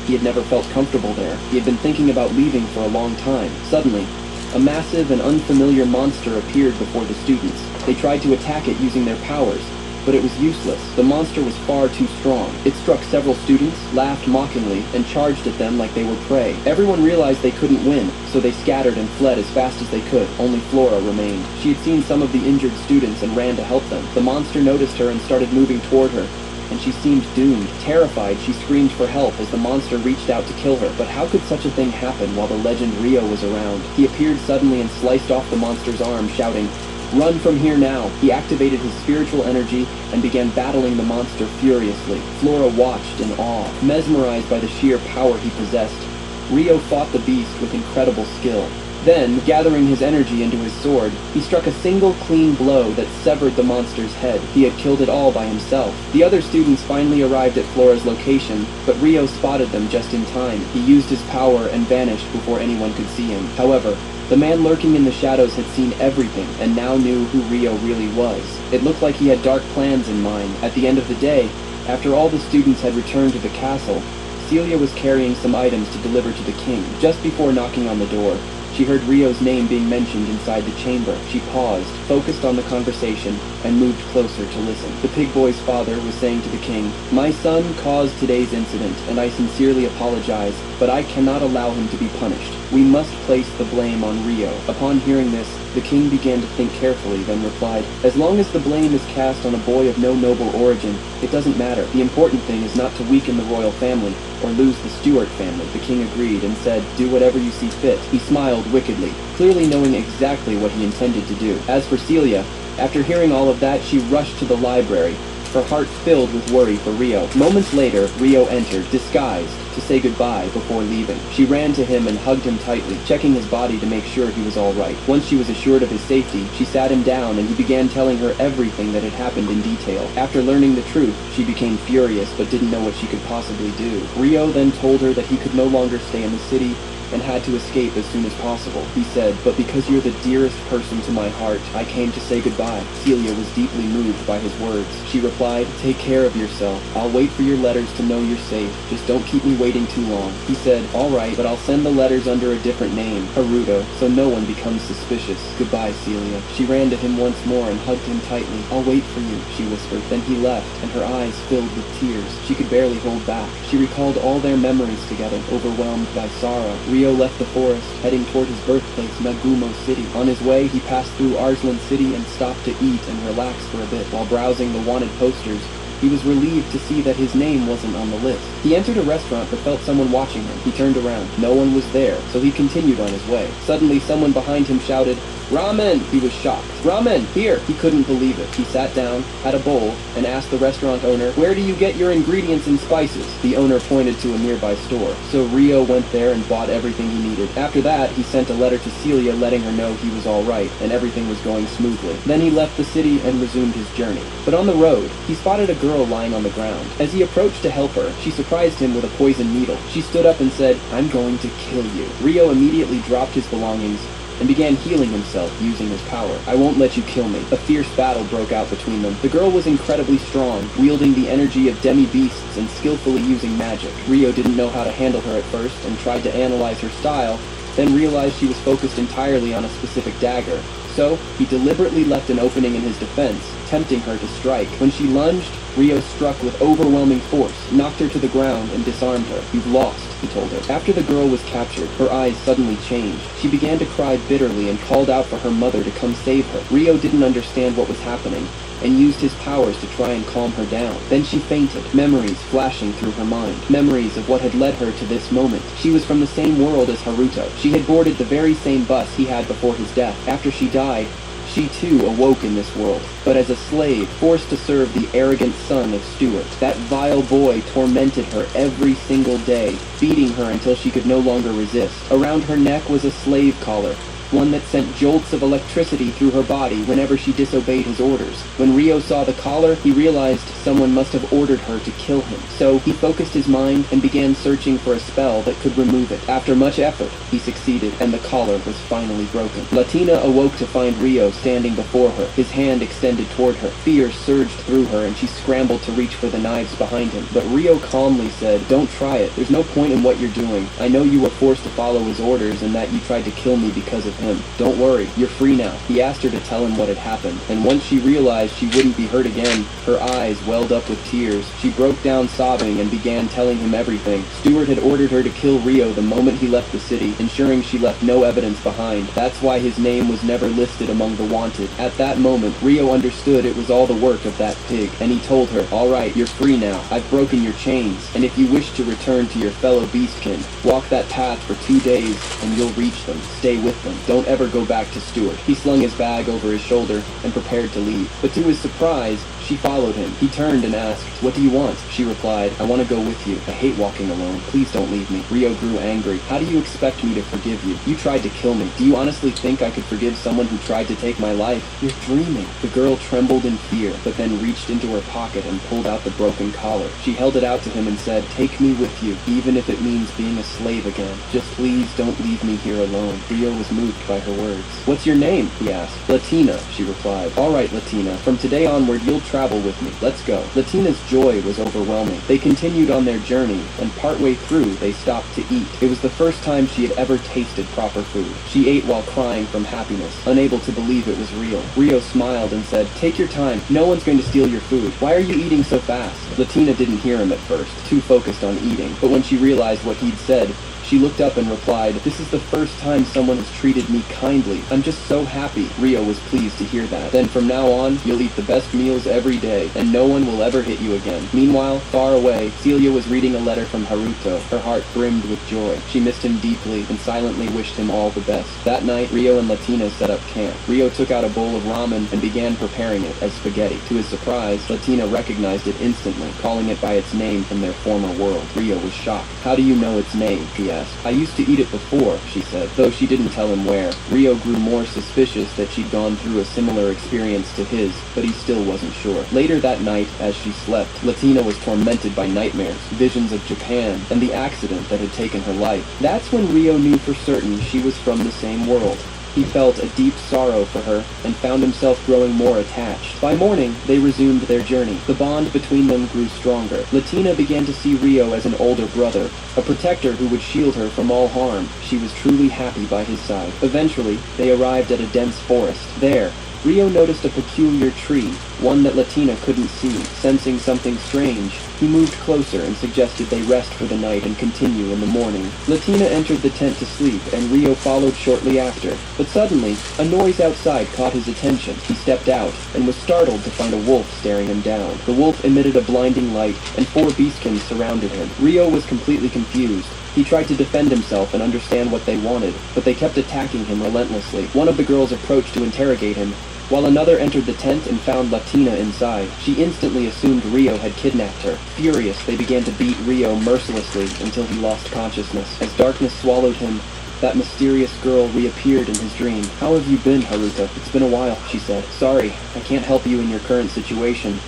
Speaker 18: he had never felt comfortable there. He had been thinking about leaving for a long time. Suddenly, a massive and unfamiliar monster appeared before the students. They tried to attack it using their powers, but it was useless. The monster was far too strong. It struck several students, laughed mockingly, and charged at them like they were prey. Everyone realized they couldn't win, so they scattered and fled as fast as they could. Only Flora remained. She had seen some of the injured students and ran to help them. The monster noticed her and started moving toward her, and she seemed doomed. Terrified, she screamed for help as the monster reached out to kill her. But how could such a thing happen while the legend Rio was around? He appeared suddenly and sliced off the monster's arm, shouting, "Run from here now!" He activated his spiritual energy and began battling the monster furiously. Flora watched in awe, mesmerized by the sheer power he possessed. Rio fought the beast with incredible skill. Then, gathering his energy into his sword, he struck a single clean blow that severed the monster's head. He had killed it all by himself. The other students finally arrived at Flora's location, but Rio spotted them just in time. He used his power and vanished before anyone could see him. However, the man lurking in the shadows had seen everything, and now knew who Rio really was. It looked like he had dark plans in mind. At the end of the day, after all the students had returned to the castle, Celia was carrying some items to deliver to the king. Just before knocking on the door, she heard Rio's name being mentioned inside the chamber. She paused, focused on the conversation, and moved closer to listen. The pig boy's father was saying to the king, "My son caused today's incident, and I sincerely apologize, but I cannot allow him to be punished. We must place the blame on Rio." Upon hearing this, the king began to think carefully, then replied, "As long as the blame is cast on a boy of no noble origin, it doesn't matter. The important thing is not to weaken the royal family, or lose the Stuart family." The king agreed and said, "Do whatever you see fit." He smiled wickedly, clearly knowing exactly what he intended to do. As for Celia, after hearing all of that, she rushed to the library, her heart filled with worry for Rio. Moments later, Rio entered, disguised, to say goodbye before leaving. She ran to him and hugged him tightly, checking his body to make sure he was all right. Once she was assured of his safety, she sat him down and he began telling her everything that had happened in detail. After learning the truth, she became furious but didn't know what she could possibly do. Rio then told her that he could no longer stay in the city and had to escape as soon as possible. He said, "But because you're the dearest person to my heart, I came to say goodbye." Celia was deeply moved by his words. She replied, "Take care of yourself. I'll wait for your letters to know you're safe. Just don't keep me waiting too long." He said, "All right, but I'll send the letters under a different name, Haruto, so no one becomes suspicious. Goodbye, Celia." She ran to him once more and hugged him tightly. "I'll wait for you," she whispered. Then he left, and her eyes filled with tears. She could barely hold back. She recalled all their memories together, overwhelmed by sorrow. Rio left the forest, heading toward his birthplace, Nagumo City. On his way, he passed through Arslan City and stopped to eat and relax for a bit. While browsing the wanted posters, he was relieved to see that his name wasn't on the list. He entered a restaurant but felt someone watching him. He turned around. No one was there, so he continued on his way. Suddenly, someone behind him shouted, "Ramen!" He was shocked. "Ramen! Here!" He couldn't believe it. He sat down, had a bowl, and asked the restaurant owner, "Where do you get your ingredients and spices?" The owner pointed to a nearby store. So Rio went there and bought everything he needed. After that, he sent a letter to Celia letting her know he was all right and everything was going smoothly. Then he left the city and resumed his journey. But on the road, he spotted a girl lying on the ground. As he approached to help her, she surprised him with a poisoned needle. She stood up and said, "I'm going to kill you." Rio immediately dropped his belongings and began healing himself using his power. "I won't let you kill me." A fierce battle broke out between them. The girl was incredibly strong, wielding the energy of demi-beasts and skillfully using magic. Rio didn't know how to handle her at first and tried to analyze her style, then realized she was focused entirely on a specific dagger. So, he deliberately left an opening in his defense, tempting her to strike. When she lunged, Rio struck with overwhelming force, knocked her to the ground, and disarmed her. "You've lost," he told her. After the girl was captured, her eyes suddenly changed. She began to cry bitterly and called out for her mother to come save her. Rio didn't understand what was happening, and used his powers to try and calm her down. Then she fainted, memories flashing through her mind. Memories of what had led her to this moment. She was from the same world as Haruto. She had boarded the very same bus he had before his death. After she died, she too awoke in this world, but as a slave, forced to serve the arrogant son of Stuart. That vile boy tormented her every single day, beating her until she could no longer resist. Around her neck was a slave collar, one that sent jolts of electricity through her body whenever she disobeyed his orders. When Rio saw the collar, he realized someone must have ordered her to kill him. So he focused his mind and began searching for a spell that could remove it. After much effort, he succeeded, and the collar was finally broken. Latina awoke to find Rio standing before her, his hand extended toward her. Fear surged through her, and she scrambled to reach for the knives behind him. But Rio calmly said, "Don't try it. There's no point in what you're doing. I know you were forced to follow his orders and that you tried to kill me because of him. Don't worry, you're free now." He asked her to tell him what had happened, and once she realized she wouldn't be hurt again, her eyes welled up with tears. She broke down sobbing and began telling him everything. Stewart had ordered her to kill Rio the moment he left the city, ensuring she left no evidence behind. That's why his name was never listed among the wanted. At that moment, Rio understood it was all the work of that pig, and he told her, "All right, you're free now. I've broken your chains, and if you wish to return to your fellow beastkin, walk that path for 2 days, and you'll reach them. Stay with them. Don't ever go back to Stewart." He slung his bag over his shoulder and prepared to leave. But to his surprise, she followed him. He turned and asked, "What do you want?" She replied, "I want to go with you. I hate walking alone. Please don't leave me." Rio grew angry. "How do you expect me to forgive you? You tried to kill me. Do you honestly think I could forgive someone who tried to take my life? You're dreaming." The girl trembled in fear, but then reached into her pocket and pulled out the broken collar. She held it out to him and said, "Take me with you, even if it means being a slave again. Just please don't leave me here alone." Rio was moved by her words. "What's your name?" he asked. "Latina," she replied. "All right, Latina. From today onward, you'll travel with me. Let's go." Latina's joy was overwhelming. They continued on their journey, and partway through, they stopped to eat. It was the first time she had ever tasted proper food. She ate while crying from happiness, unable to believe it was real. Rio smiled and said, "Take your time. No one's going to steal your food. Why are you eating so fast?" Latina didn't hear him at first, too focused on eating. But when she realized what he'd said, she looked up and replied, "This is the first time someone has treated me kindly. I'm just so happy." Rio was pleased to hear that. "Then from now on, you'll eat the best meals every day, and no one will ever hit you again." Meanwhile, far away, Celia was reading a letter from Haruto. Her heart brimmed with joy. She missed him deeply and silently wished him all the best. That night, Rio and Latina set up camp. Rio took out a bowl of ramen and began preparing it as spaghetti. To his surprise, Latina recognized it instantly, calling it by its name from their former world. Rio was shocked. "How do you know its name?" he asked. "I used to eat it before," she said, though she didn't tell him where. Rio grew more suspicious that she'd gone through a similar experience to his, but he still wasn't sure. Later that night, as she slept, Latina was tormented by nightmares, visions of Japan, and the accident that had taken her life. That's when Rio knew for certain she was from the same world. He felt a deep sorrow for her and found himself growing more attached. By morning, they resumed their journey. The bond between them grew stronger. Latina began to see Rio as an older brother, a protector who would shield her from all harm. She was truly happy by his side. Eventually, they arrived at a dense forest. There, Rio noticed a peculiar tree, one that Latina couldn't see. Sensing something strange, he moved closer and suggested they rest for the night and continue in the morning. Latina entered the tent to sleep, and Rio followed shortly after. But suddenly, a noise outside caught his attention. He stepped out, and was startled to find a wolf staring him down. The wolf emitted a blinding light, and 4 beastkins surrounded him. Rio was completely confused. He tried to defend himself and understand what they wanted, but they kept attacking him relentlessly. One of the girls approached to interrogate him, while another entered the tent and found Latina inside. She instantly assumed Rio had kidnapped her. Furious, they began to beat Rio mercilessly until he lost consciousness. As darkness swallowed him, that mysterious girl reappeared in his dream. "How have you been, Haruto? It's been a while," she said. "Sorry, I can't help you in your current situation,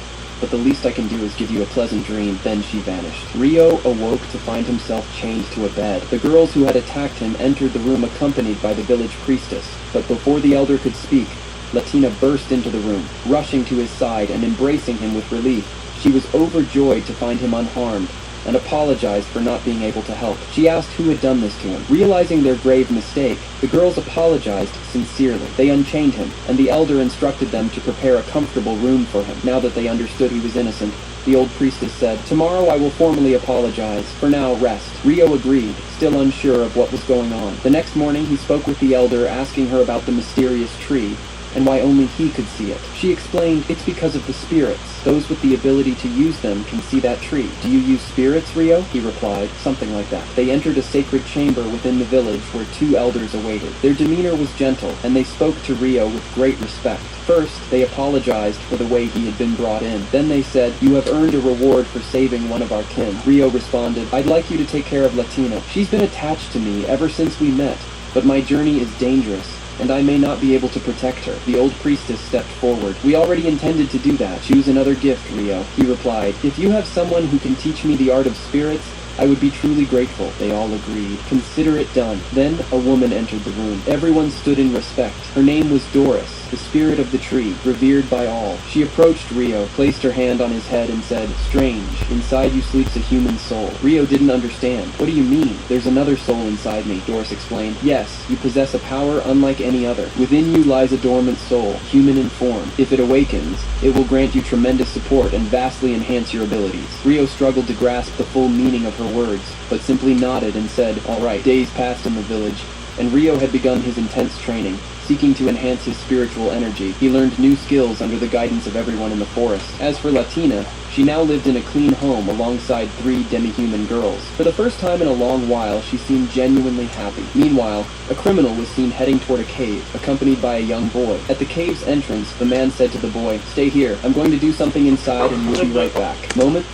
Speaker 18: but the least I can do is give you a pleasant dream." Then she vanished. Rio awoke to find himself chained to a bed. The girls who had attacked him entered the room accompanied by the village priestess. But before the elder could speak, Latina burst into the room, rushing to his side and embracing him with relief. She was overjoyed to find him unharmed, and apologized for not being able to help. She asked who had done this to him. Realizing their grave mistake, the girls apologized sincerely. They unchained him, and the elder instructed them to prepare a comfortable room for him. Now that they understood he was innocent, the old priestess said, "Tomorrow I will formally apologize. For now, rest." Rio agreed, still unsure of what was going on. The next morning, he spoke with the elder, asking her about the mysterious tree, and why only he could see it. She explained, "It's because of the spirits. Those with the ability to use them can see that tree." "Do you use spirits, Rio?" he replied, something like that. They entered a sacred chamber within the village where 2 elders awaited. Their demeanor was gentle, and they spoke to Rio with great respect. First, they apologized for the way he had been brought in. Then they said, "You have earned a reward for saving one of our kin." Rio responded, "I'd like you to take care of Latina. She's been attached to me ever since we met, but my journey is dangerous. and I may not be able to protect her. The old priestess stepped forward. We already intended to do that. Choose another gift, Rio, he replied. If you have someone who can teach me the art of spirits, I would be truly grateful. They all agreed. Consider it done. Then a woman entered the room. Everyone stood in respect. Her name was Doris, the spirit of the tree, revered by all. She approached Rio, placed her hand on his head, and said, "Strange, inside you sleeps a human soul." Rio didn't understand. "What do you mean? There's another soul inside me," Doris explained. "Yes, you possess a power unlike any other. Within you lies a dormant soul, human in form. If it awakens, it will grant you tremendous support and vastly enhance your abilities." Rio struggled to grasp the full meaning of her words, but simply nodded and said, "All right." Days passed in the village, and Rio had begun his intense training. Seeking to enhance his spiritual energy, he learned new skills under the guidance of everyone in the forest. As for Latina, she now lived in a clean home alongside 3 demi-human girls. For the first time in a long while, she seemed genuinely happy. Meanwhile, a criminal was seen heading toward a cave, accompanied by a young boy. At the cave's entrance, the man said to the boy, "Stay here. I'm going to do something inside and we'll be right back." Moment.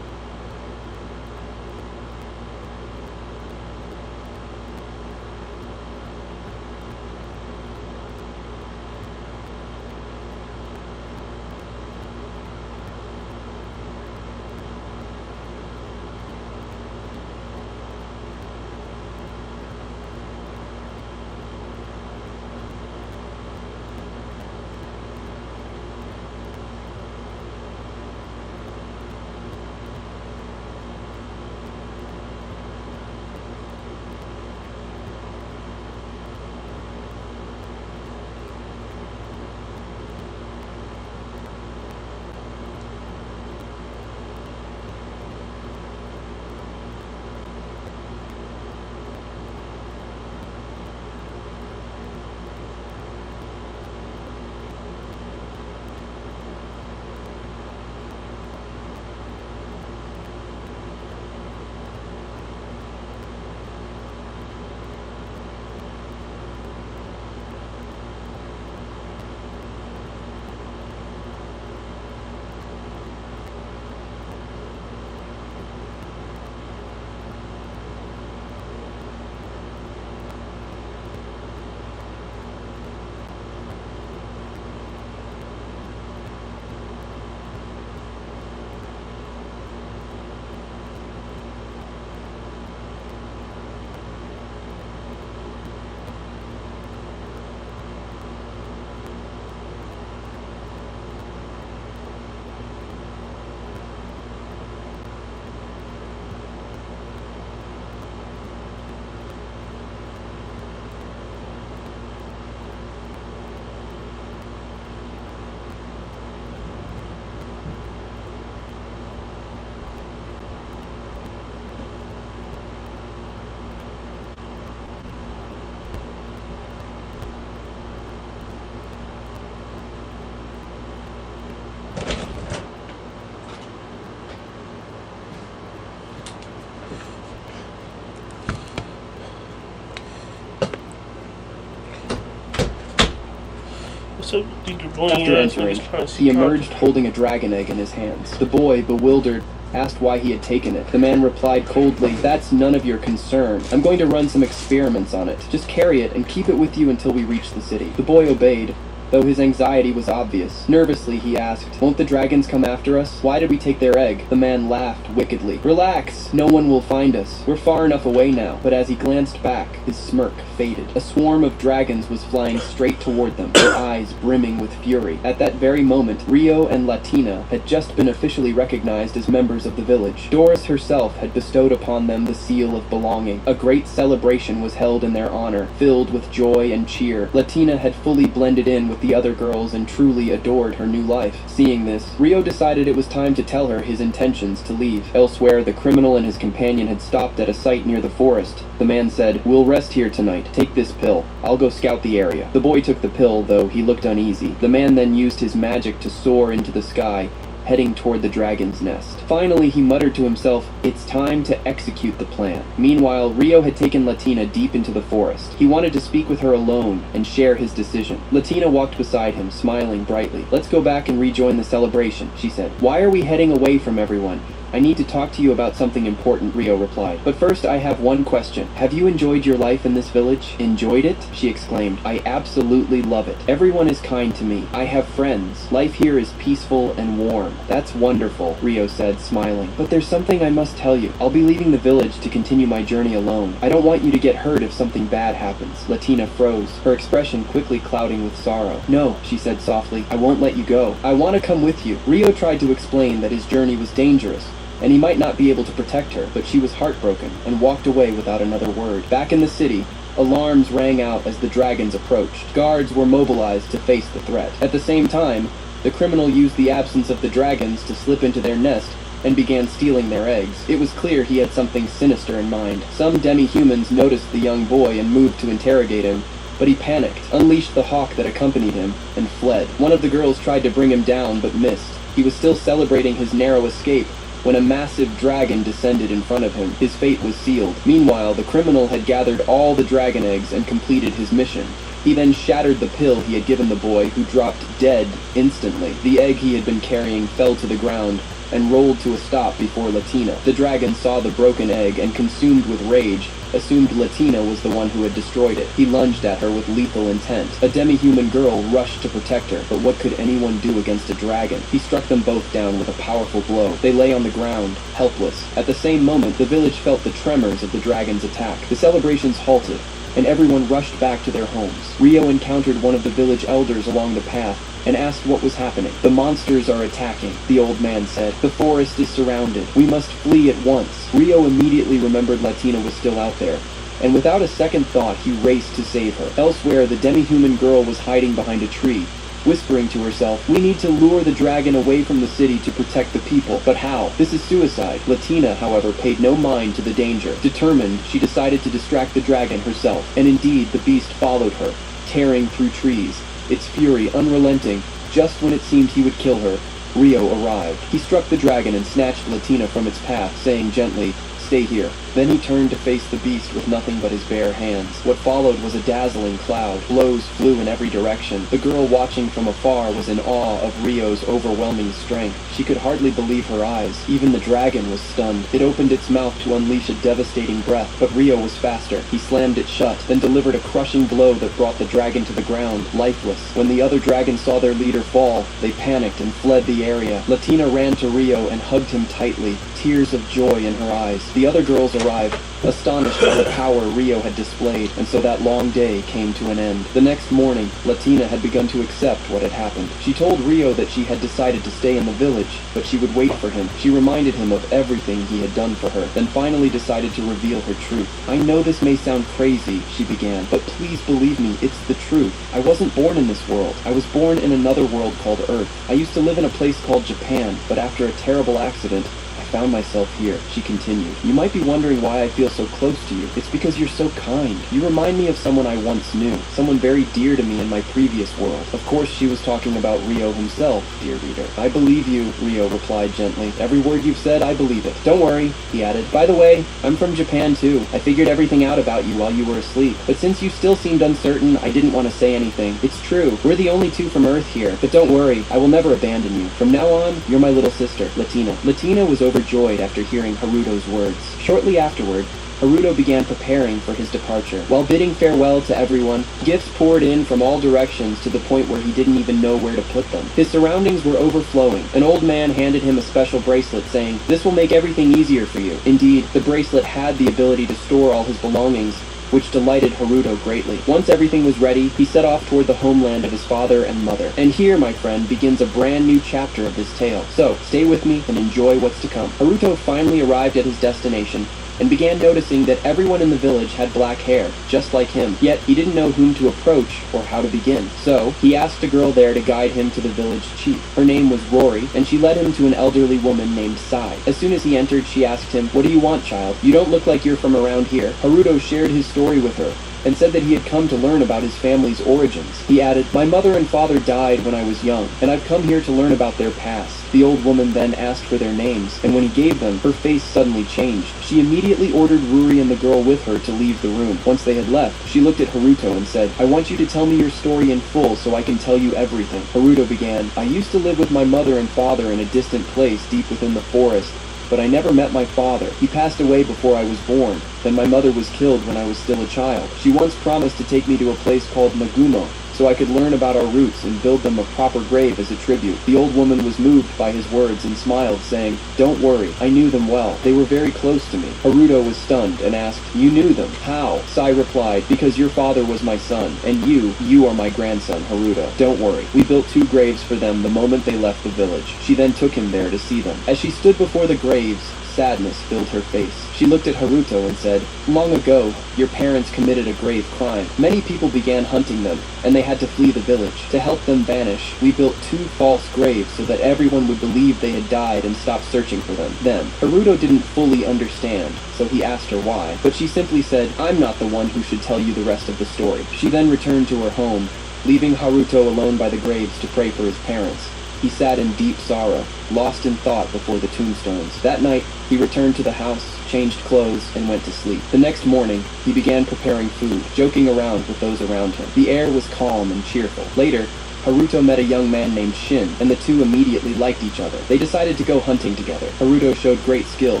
Speaker 16: So,
Speaker 18: After entering, he emerged holding a dragon egg in his hands. The boy, bewildered, asked why he had taken it. The man replied coldly, "That's none of your concern. I'm going to run some experiments on it. Just carry it and keep it with you until we reach the city." The boy obeyed, though his anxiety was obvious. Nervously, he asked, "Won't the dragons come after us? Why did we take their egg?" The man laughed wickedly. "Relax, no one will find us. We're far enough away now." But as he glanced back, his smirk faded. A swarm of dragons was flying straight toward them, their eyes brimming with fury. At that very moment, Rio and Latina had just been officially recognized as members of the village. Doris herself had bestowed upon them the seal of belonging. A great celebration was held in their honor, filled with joy and cheer. Latina had fully blended in with the other girls and truly adored her new life. Seeing this, Rio decided it was time to tell her his intentions to leave. Elsewhere, the criminal and his companion had stopped at a site near the forest. The man said, "We'll rest here tonight. Take this pill. I'll go scout the area." The boy took the pill, though he looked uneasy. The man then used his magic to soar into the sky, heading toward the dragon's nest. Finally, he muttered to himself, "It's time to execute the plan." Meanwhile, Rio had taken Latina deep into the forest. He wanted to speak with her alone and share his decision. Latina walked beside him, smiling brightly. "Let's go back and rejoin the celebration," she said. "Why are we heading away from everyone?" "I need to talk to you about something important," Rio replied. "But first, I have one question. Have you enjoyed your life in this village?" "Enjoyed it?" she exclaimed. "I absolutely love it. Everyone is kind to me. I have friends. Life here is peaceful and warm." "That's wonderful," Rio said, smiling. "But there's something I must tell you. I'll be leaving the village to continue my journey alone. I don't want you to get hurt if something bad happens." Latina froze, her expression quickly clouding with sorrow. "No," she said softly. "I won't let you go. I want to come with you." Rio tried to explain that his journey was dangerous, and he might not be able to protect her, but she was heartbroken and walked away without another word. Back in the city, alarms rang out as the dragons approached. Guards were mobilized to face the threat. At the same time, the criminal used the absence of the dragons to slip into their nest and began stealing their eggs. It was clear he had something sinister in mind. Some demi-humans noticed the young boy and moved to interrogate him, but he panicked, unleashed the hawk that accompanied him, and fled. One of the girls tried to bring him down, but missed. He was still celebrating his narrow escape when a massive dragon descended in front of him. His fate was sealed. Meanwhile, the criminal had gathered all the dragon eggs and completed his mission. He then shattered the pill he had given the boy, who dropped dead instantly. The egg he had been carrying fell to the ground and rolled to a stop before Latina. The dragon saw the broken egg and, consumed with rage, assumed Latina was the one who had destroyed it. He lunged at her with lethal intent. A demi-human girl rushed to protect her, but what could anyone do against a dragon? He struck them both down with a powerful blow. They lay on the ground, helpless. At the same moment, the village felt the tremors of the dragon's attack. The celebrations halted, and everyone rushed back to their homes. Rio encountered one of the village elders along the path and asked what was happening. "The monsters are attacking," the old man said. "The forest is surrounded. We must flee at once." Rio immediately remembered Latina was still out there, and without a second thought, he raced to save her. Elsewhere, the demi-human girl was hiding behind a tree, whispering to herself, "We need to lure the dragon away from the city to protect the people. But how? This is suicide." Latina, however, paid no mind to the danger. Determined, she decided to distract the dragon herself, and indeed, the beast followed her, tearing through trees, its fury unrelenting. Just when it seemed he would kill her, Rio arrived. He struck the dragon and snatched Latina from its path, saying gently, "Stay here." Then he turned to face the beast with nothing but his bare hands. What followed was a dazzling cloud. Blows flew in every direction. The girl watching from afar was in awe of Rio's overwhelming strength. She could hardly believe her eyes. Even the dragon was stunned. It opened its mouth to unleash a devastating breath, but Rio was faster. He slammed it shut, then delivered a crushing blow that brought the dragon to the ground, lifeless. When the other dragons saw their leader fall, they panicked and fled the area. Latina ran to Rio and hugged him tightly, tears of joy in her eyes. The other girls arrived, astonished by the power Rio had displayed, and so that long day came to an end. The next morning, Latina had begun to accept what had happened. She told Rio that she had decided to stay in the village, but she would wait for him. She reminded him of everything he had done for her, then finally decided to reveal her truth. "I know this may sound crazy," she began, "but please believe me, it's the truth. I wasn't born in this world. I was born in another world called Earth. I used to live in a place called Japan, but after a terrible accident, I found myself here," she continued. "You might be wondering why I feel so close to you. It's because you're so kind. You remind me of someone I once knew, someone very dear to me in my previous world." Of course she was talking about Rio himself, dear reader. "I believe you," Rio replied gently. "Every word you've said, I believe it. Don't worry," he added. "By the way, I'm from Japan too. I figured everything out about you while you were asleep. But since you still seemed uncertain, I didn't want to say anything. It's true. We're the only two from Earth here. But don't worry, I will never abandon you. From now on, you're my little sister, Latina." Latina was overjoyed after hearing Haruto's words. Shortly afterward, Haruto began preparing for his departure. While bidding farewell to everyone, gifts poured in from all directions to the point where he didn't even know where to put them. His surroundings were overflowing. An old man handed him a special bracelet saying, "This will make everything easier for you." Indeed, the bracelet had the ability to store all his belongings, which delighted Haruto greatly. Once everything was ready, he set off toward the homeland of his father and mother. And here, my friend, begins a brand new chapter of this tale. So, stay with me and enjoy what's to come. Haruto finally arrived at his destination, and began noticing that everyone in the village had black hair, just like him. Yet he didn't know whom to approach or how to begin. So he asked a girl there to guide him to the village chief. Her name was Rory, and she led him to an elderly woman named Sai. As soon as he entered, she asked him, "What do you want, child? You don't look like you're from around here." Haruto shared his story with her, and said that he had come to learn about his family's origins. He added, "My mother and father died when I was young, and I've come here to learn about their past." The old woman then asked for their names, and when he gave them, her face suddenly changed. She immediately ordered Ruri and the girl with her to leave the room. Once they had left, she looked at Haruto and said, "I want you to tell me your story in full so I can tell you everything." Haruto began, "I used to live with my mother and father in a distant place deep within the forest, but I never met my father. He passed away before I was born. Then my mother was killed when I was still a child. She once promised to take me to a place called Nagumo, so I could learn about our roots and build them a proper grave as a tribute." The old woman was moved by his words and smiled, saying, "Don't worry, I knew them well. They were very close to me." Haruto was stunned and asked, "You knew them? How?" Sai replied, "Because your father was my son, and you are my grandson, Haruto. Don't worry. We built 2 graves for them the moment they left the village." She then took him there to see them. As she stood before the graves, sadness filled her face. She looked at Haruto and said, "Long ago, your parents committed a grave crime. Many people began hunting them, and they had to flee the village. To help them vanish, we built 2 false graves so that everyone would believe they had died and stop searching for them." Then, Haruto didn't fully understand, so he asked her why. But she simply said, "I'm not the one who should tell you the rest of the story." She then returned to her home, leaving Haruto alone by the graves to pray for his parents. He sat in deep sorrow, lost in thought before the tombstones. That night, he returned to the house, changed clothes, and went to sleep. The next morning, he began preparing food, joking around with those around him. The air was calm and cheerful. Later, Haruto met a young man named Shin, and the two immediately liked each other. They decided to go hunting together. Haruto showed great skill,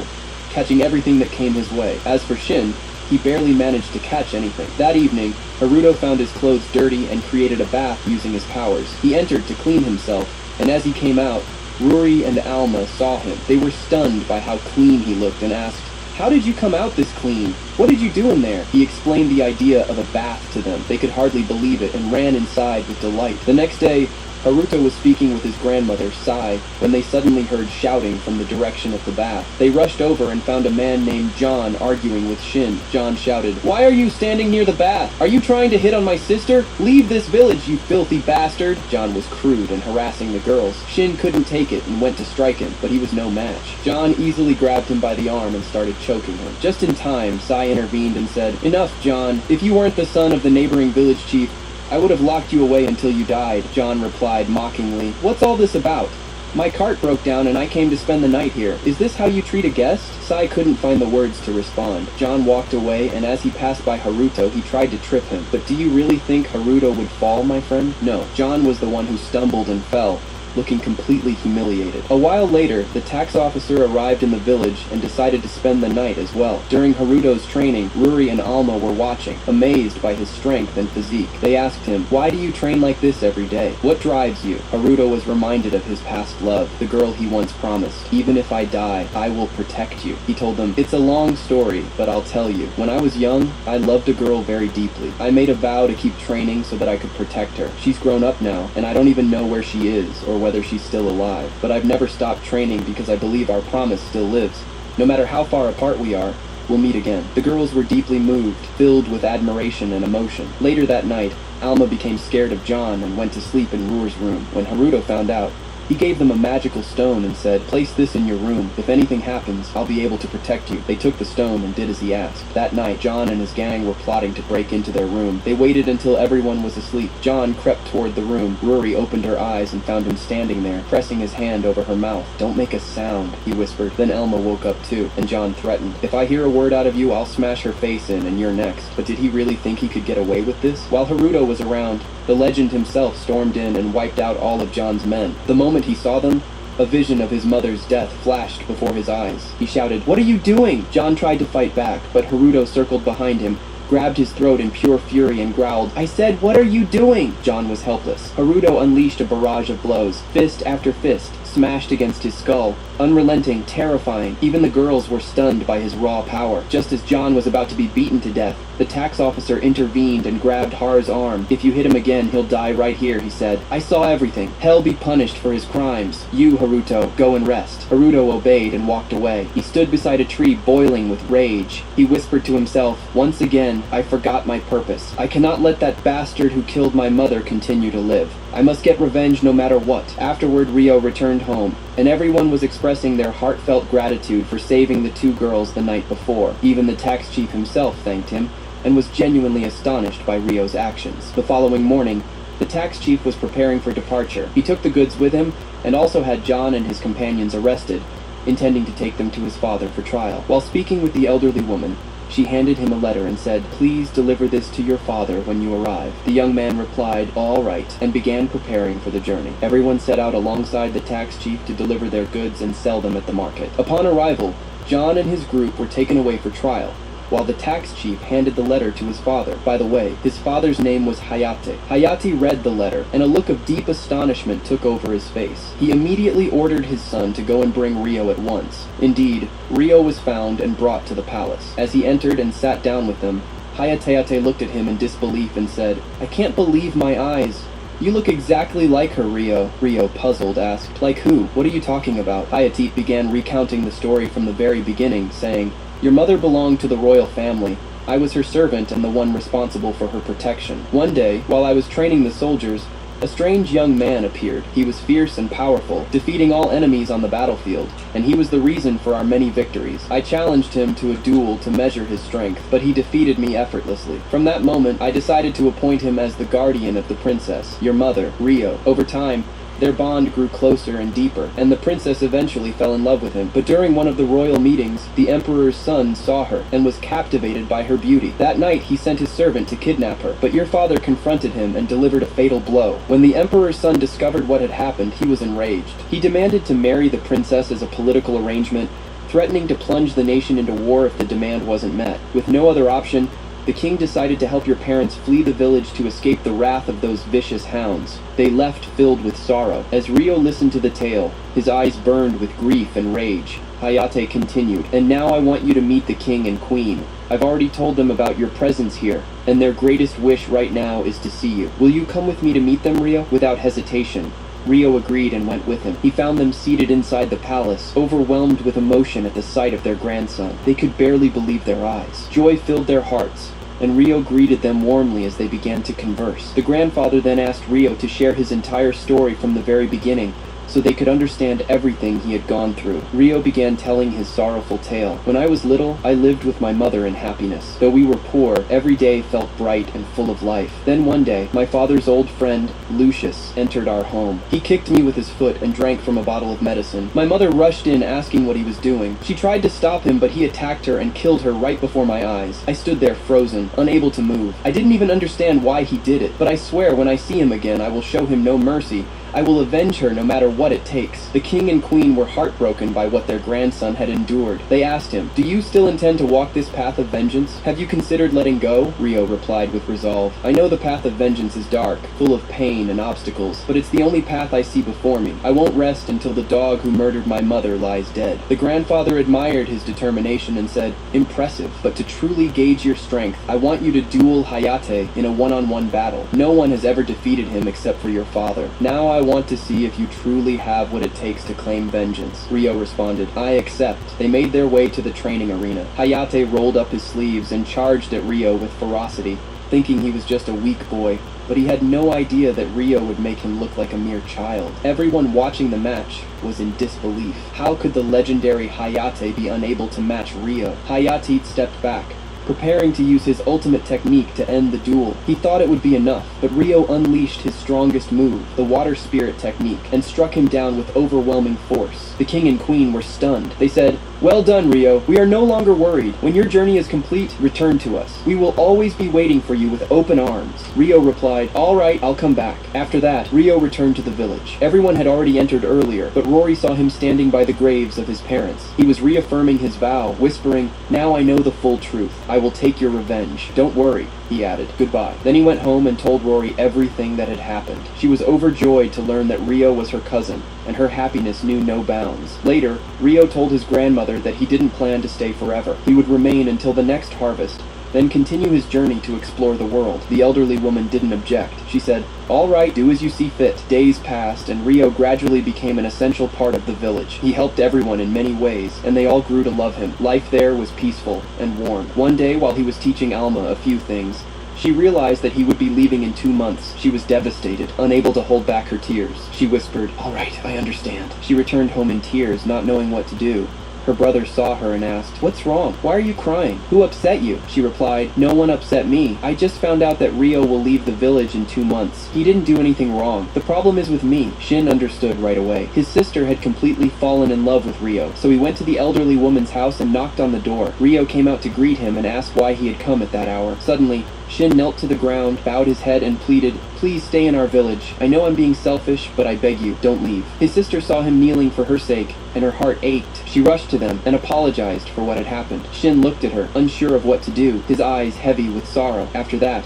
Speaker 18: catching everything that came his way. As for Shin, he barely managed to catch anything. That evening, Haruto found his clothes dirty and created a bath using his powers. He entered to clean himself, and as he came out, Ruri and Alma saw him. They were stunned by how clean he looked and asked, "How did you come out this clean? What did you do in there?" He explained the idea of a bath to them. They could hardly believe it and ran inside with delight. The next day, Haruto was speaking with his grandmother, Sai, when they suddenly heard shouting from the direction of the bath. They rushed over and found a man named John arguing with Shin. John shouted, "Why are you standing near the bath? Are you trying to hit on my sister? Leave this village, you filthy bastard!" John was crude and harassing the girls. Shin couldn't take it and went to strike him, but he was no match. John easily grabbed him by the arm and started choking him. Just in time, Sai intervened and said, "Enough, John. If you weren't the son of the neighboring village chief, I would have locked you away until you died." John replied mockingly, "What's all this about? My cart broke down and I came to spend the night here. Is this how you treat a guest?" Sai couldn't find the words to respond. John walked away, and as he passed by Haruto, he tried to trip him. But do you really think Haruto would fall, my friend? No. John was the one who stumbled and fell, looking completely humiliated. A while later, the tax officer arrived in the village and decided to spend the night as well. During Haruto's training, Ruri and Alma were watching, amazed by his strength and physique. They asked him, "Why do you train like this every day? What drives you?" Haruto was reminded of his past love, the girl he once promised. "Even if I die, I will protect you." He told them, "It's a long story, but I'll tell you. When I was young, I loved a girl very deeply. I made a vow to keep training so that I could protect her. She's grown up now, and I don't even know where she is or whether she's still alive. But I've never stopped training because I believe our promise still lives. No matter how far apart we are, we'll meet again." The girls were deeply moved, filled with admiration and emotion. Later that night, Alma became scared of John and went to sleep in Rur's room. When Haruto found out, He gave them a magical stone and said, "Place this in your room. If anything happens, I'll be able to protect you." They took the stone and did as he asked. That night, John and his gang were plotting to break into their room. They waited until everyone was asleep. John crept toward the room. Rory opened her eyes and found him standing there, pressing his hand over her mouth. "Don't make a sound," he whispered. Then Elma woke up too, and John threatened, "If I hear a word out of you, I'll smash her face in and you're next." But did he really think he could get away with this? While Haruto was around, the legend himself stormed in and wiped out all of John's men. The moment he saw them, a vision of his mother's death flashed before his eyes. He shouted, "What are you doing?" John tried to fight back, but Haruto circled behind him, grabbed his throat in pure fury and growled, "I said, what are you doing?" John was helpless. Haruto unleashed a barrage of blows, fist after fist, smashed against his skull. Unrelenting, terrifying, even the girls were stunned by his raw power. Just as John was about to be beaten to death, the tax officer intervened and grabbed Har's arm. "If you hit him again, he'll die right here," he said. "I saw everything. Hell be punished for his crimes. You, Haruto, go and rest." Haruto obeyed and walked away. He stood beside a tree boiling with rage. He whispered to himself, "Once again, I forgot my purpose. I cannot let that bastard who killed my mother continue to live. I must get revenge no matter what." Afterward, Rio returned home, and everyone was expressing their heartfelt gratitude for saving the two girls the night before. Even the tax chief himself thanked him, and was genuinely astonished by Rio's actions. The following morning, the tax chief was preparing for departure. He took the goods with him, and also had John and his companions arrested, intending to take them to his father for trial. While speaking with the elderly woman, she handed him a letter and said, "Please deliver this to your father when you arrive." The young man replied, "All right," and began preparing for the journey. Everyone set out alongside the tax chief to deliver their goods and sell them at the market. Upon arrival, John and his group were taken away for trial, while the tax chief handed the letter to his father. By the way, his father's name was Hayate. Hayate read the letter, and a look of deep astonishment took over his face. He immediately ordered his son to go and bring Rio at once. Indeed, Rio was found and brought to the palace. As he entered and sat down with them, Hayate looked at him in disbelief and said, "I can't believe my eyes. You look exactly like her, Rio." Rio, puzzled, asked, "Like who? What are you talking about?" Hayate began recounting the story from the very beginning, saying, "Your mother belonged to the royal family. I was her servant and the one responsible for her protection. One day, while I was training the soldiers, a strange young man appeared. He was fierce and powerful, defeating all enemies on the battlefield, and he was the reason for our many victories. I challenged him to a duel to measure his strength, but he defeated me effortlessly. From that moment, I decided to appoint him as the guardian of the princess, your mother, Rio. Over time, their bond grew closer and deeper, and the princess eventually fell in love with him. But during one of the royal meetings, the emperor's son saw her and was captivated by her beauty. That night, he sent his servant to kidnap her, but your father confronted him and delivered a fatal blow. When the emperor's son discovered what had happened, he was enraged. He demanded to marry the princess as a political arrangement, threatening to plunge the nation into war if the demand wasn't met. With no other option, the king decided to help your parents flee the village to escape the wrath of those vicious hounds. They left filled with sorrow. As Rio listened to the tale, his eyes burned with grief and rage. Hayate continued, "And now I want you to meet the king and queen. I've already told them about your presence here, and their greatest wish right now is to see you. Will you come with me to meet them, Rio?" Without hesitation, Rio agreed and went with him. He found them seated inside the palace, overwhelmed with emotion at the sight of their grandson. They could barely believe their eyes. Joy filled their hearts, and Rio greeted them warmly as they began to converse. The grandfather then asked Rio to share his entire story from the very beginning, so they could understand everything he had gone through. Rio began telling his sorrowful tale. "When I was little, I lived with my mother in happiness. Though we were poor, every day felt bright and full of life. Then one day, my father's old friend, Lucius, entered our home. He kicked me with his foot and drank from a bottle of medicine. My mother rushed in asking what he was doing. She tried to stop him, but he attacked her and killed her right before my eyes. I stood there frozen, unable to move. I didn't even understand why he did it, but I swear when I see him again, I will show him no mercy. I will avenge her no matter what it takes." The king and queen were heartbroken by what their grandson had endured. They asked him, "Do you still intend to walk this path of vengeance? Have you considered letting go?" Rio replied with resolve, "I know the path of vengeance is dark, full of pain and obstacles, but it's the only path I see before me. I won't rest until the dog who murdered my mother lies dead." The grandfather admired his determination and said, "Impressive, but to truly gauge your strength, I want you to duel Hayate in a one-on-one battle. No one has ever defeated him except for your father. Now I want to see if you truly have what it takes to claim vengeance." Rio responded, "I accept." They made their way to the training arena. Hayate rolled up his sleeves and charged at Rio with ferocity. Thinking he was just a weak boy, but he had no idea that Rio would make him look like a mere child. Everyone watching the match was in disbelief. How could the legendary Hayate be unable to match Rio? Hayate stepped back, preparing to use his ultimate technique to end the duel. He thought it would be enough, but Rio unleashed his strongest move, the water spirit technique, and struck him down with overwhelming force. The king and queen were stunned. They said, "Well done, Rio. We are no longer worried. When your journey is complete, return to us. We will always be waiting for you with open arms." Rio replied, "All right, I'll come back." After that, Rio returned to the village. Everyone had already entered earlier, but Rory saw him standing by the graves of his parents. He was reaffirming his vow, whispering, "Now I know the full truth. I will take your revenge. Don't worry," he added. "Goodbye." Then he went home and told Rory everything that had happened. She was overjoyed to learn that Rio was her cousin, and her happiness knew no bounds. Later, Rio told his grandmother that he didn't plan to stay forever. He would remain until the next harvest, then continue his journey to explore the world. The elderly woman didn't object. She said, "All right, do as you see fit." Days passed, and Rio gradually became an essential part of the village. He helped everyone in many ways, and they all grew to love him. Life there was peaceful and warm. One day, while he was teaching Alma a few things, she realized that he would be leaving in 2 months. She was devastated, unable to hold back her tears. She whispered, "All right, I understand." She returned home in tears, not knowing what to do. Her brother saw her and asked, "What's wrong? Why are you crying? Who upset you?" She replied, "No one upset me. I just found out that Rio will leave the village in 2 months. He didn't do anything wrong. The problem is with me." Shin understood right away. His sister had completely fallen in love with Rio, so he went to the elderly woman's house and knocked on the door. Rio came out to greet him and asked why he had come at that hour. Suddenly, Shin knelt to the ground, bowed his head, and pleaded, "Please stay in our village. I know I'm being selfish, but I beg you, don't leave." His sister saw him kneeling for her sake, and her heart ached. She rushed to them and apologized for what had happened. Shin looked at her, unsure of what to do, his eyes heavy with sorrow. After that,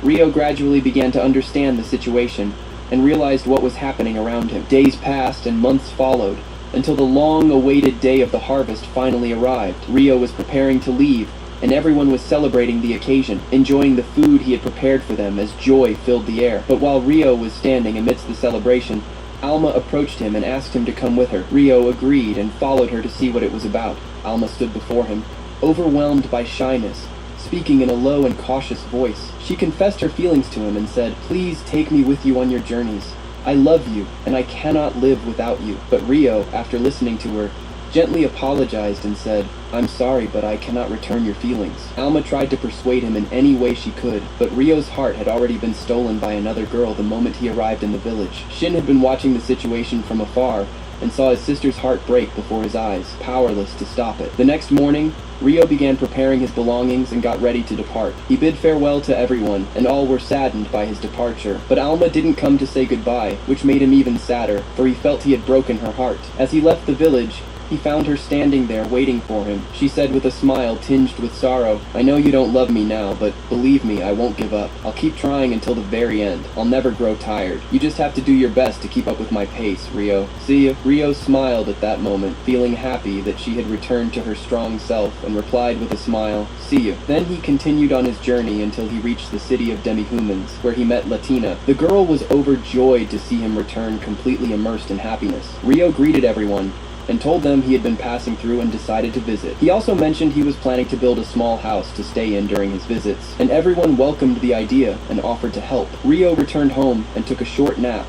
Speaker 18: Rio gradually began to understand the situation and realized what was happening around him. Days passed and months followed, until the long-awaited day of the harvest finally arrived. Rio was preparing to leave, and everyone was celebrating the occasion, enjoying the food he had prepared for them as joy filled the air. But while Rio was standing amidst the celebration, Alma approached him and asked him to come with her. Rio agreed and followed her to see what it was about. Alma stood before him, overwhelmed by shyness, speaking in a low and cautious voice. She confessed her feelings to him and said, "Please take me with you on your journeys. I love you, and I cannot live without you." But Rio, after listening to her, gently apologized and said, "I'm sorry, but I cannot return your feelings." Alma tried to persuade him in any way she could, but Rio's heart had already been stolen by another girl the moment he arrived in the village. Shin had been watching the situation from afar and saw his sister's heart break before his eyes, powerless to stop it. The next morning, Rio began preparing his belongings and got ready to depart. He bid farewell to everyone, and all were saddened by his departure. But Alma didn't come to say goodbye, which made him even sadder, for he felt he had broken her heart. As he left the village, he found her standing there waiting for him. She said with a smile tinged with sorrow, "I know you don't love me now, but believe me, I won't give up. I'll keep trying until the very end. I'll never grow tired. You just have to do your best to keep up with my pace, Rio. See ya." Rio smiled at that moment, feeling happy that she had returned to her strong self, and replied with a smile, "See you." Then he continued on his journey until he reached the city of demi-humans, where he met Latina. The girl was overjoyed to see him return completely immersed in happiness. Rio greeted everyone, and told them he had been passing through and decided to visit. He also mentioned he was planning to build a small house to stay in during his visits, and everyone welcomed the idea and offered to help. Rio returned home and took a short nap,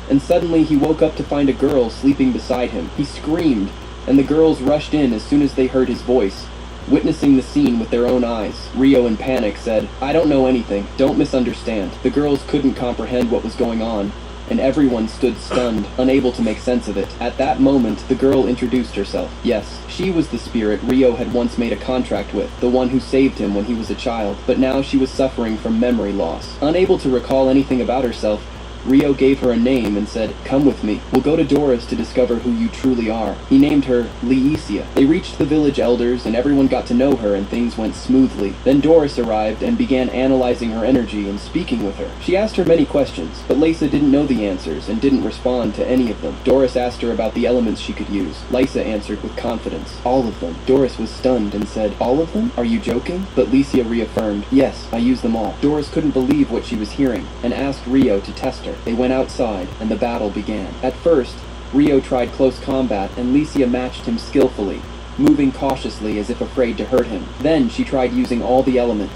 Speaker 18: and suddenly he woke up to find a girl sleeping beside him. He screamed, and the girls rushed in as soon as they heard his voice, witnessing the scene with their own eyes. Rio, in panic, said, "I don't know anything. Don't misunderstand." The girls couldn't comprehend what was going on, and everyone stood stunned, unable to make sense of it. At that moment, the girl introduced herself. Yes, she was the spirit Rio had once made a contract with, the one who saved him when he was a child, but now she was suffering from memory loss. Unable to recall anything about herself, Rio gave her a name and said, "Come with me. We'll go to Doris to discover who you truly are." He named her Licia. They reached the village elders and everyone got to know her and things went smoothly. Then Doris arrived and began analyzing her energy and speaking with her. She asked her many questions, but Lysa didn't know the answers and didn't respond to any of them. Doris asked her about the elements she could use. Lysa answered with confidence, "All of them." Doris was stunned and said, "All of them? Are you joking?" But Licia reaffirmed, "Yes, I use them all." Doris couldn't believe what she was hearing and asked Rio to test her. They went outside, and the battle began. At first, Rio tried close combat, and Licia matched him skillfully, moving cautiously as if afraid to hurt him. Then she tried using all the elements.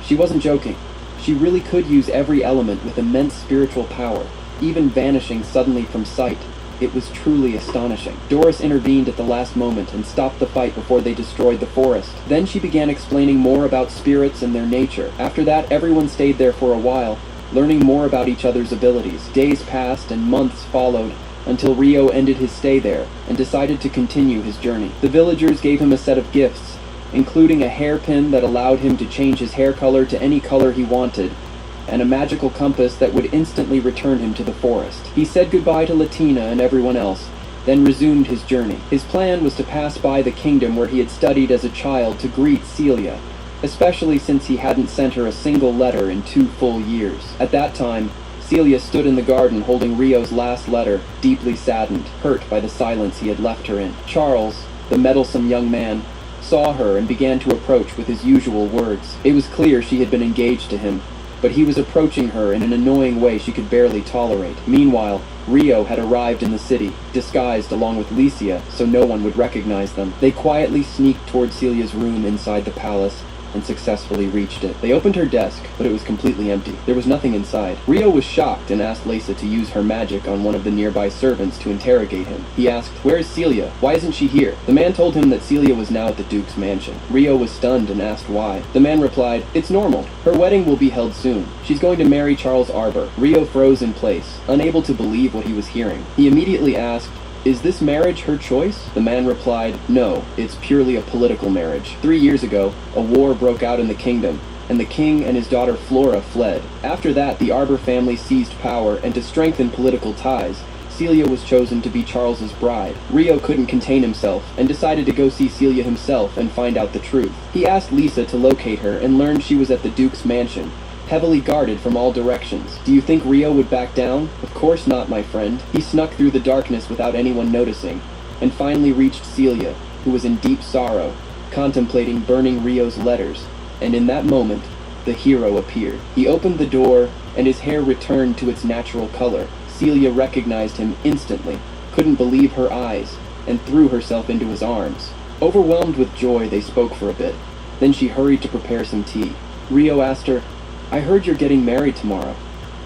Speaker 18: She wasn't joking. She really could use every element with immense spiritual power, even vanishing suddenly from sight. It was truly astonishing. Doris intervened at the last moment and stopped the fight before they destroyed the forest. Then she began explaining more about spirits and their nature. After that, everyone stayed there for a while, learning more about each other's abilities. Days passed and months followed, until Rio ended his stay there and decided to continue his journey. The villagers gave him a set of gifts, including a hairpin that allowed him to change his hair color to any color he wanted, and a magical compass that would instantly return him to the forest. He said goodbye to Latina and everyone else, then resumed his journey. His plan was to pass by the kingdom where he had studied as a child to greet Celia, especially since he hadn't sent her a single letter in 2 full years. At that time, Celia stood in the garden holding Rio's last letter, deeply saddened, hurt by the silence he had left her in. Charles, the meddlesome young man, saw her and began to approach with his usual words. It was clear she had been engaged to him, but he was approaching her in an annoying way she could barely tolerate. Meanwhile, Rio had arrived in the city, disguised along with Licia so no one would recognize them. They quietly sneaked toward Celia's room inside the palace and successfully reached it. They opened her desk, but it was completely empty. There was nothing inside. Rio was shocked and asked Lisa to use her magic on one of the nearby servants to interrogate him. He asked, "Where is Celia? Why isn't she here?" The man told him that Celia was now at the Duke's mansion. Rio was stunned and asked why. The man replied, "It's normal. Her wedding will be held soon. She's going to marry Charles Arbor." Rio froze in place, unable to believe what he was hearing. He immediately asked, "Is this marriage her choice?" The man replied, "No, it's purely a political marriage. 3 years ago, a war broke out in the kingdom, and the king and his daughter Flora fled. After that, the Arbor family seized power, and to strengthen political ties, Celia was chosen to be Charles's bride." Rio couldn't contain himself, and decided to go see Celia himself and find out the truth. He asked Lisa to locate her, and learned she was at the Duke's mansion, heavily guarded from all directions. Do you think Rio would back down? Of course not, my friend. He snuck through the darkness without anyone noticing, and finally reached Celia, who was in deep sorrow, contemplating burning Rio's letters, and in that moment, the hero appeared. He opened the door, and his hair returned to its natural color. Celia recognized him instantly, couldn't believe her eyes, and threw herself into his arms. Overwhelmed with joy, they spoke for a bit. Then she hurried to prepare some tea. Rio asked her, "I heard you're getting married tomorrow.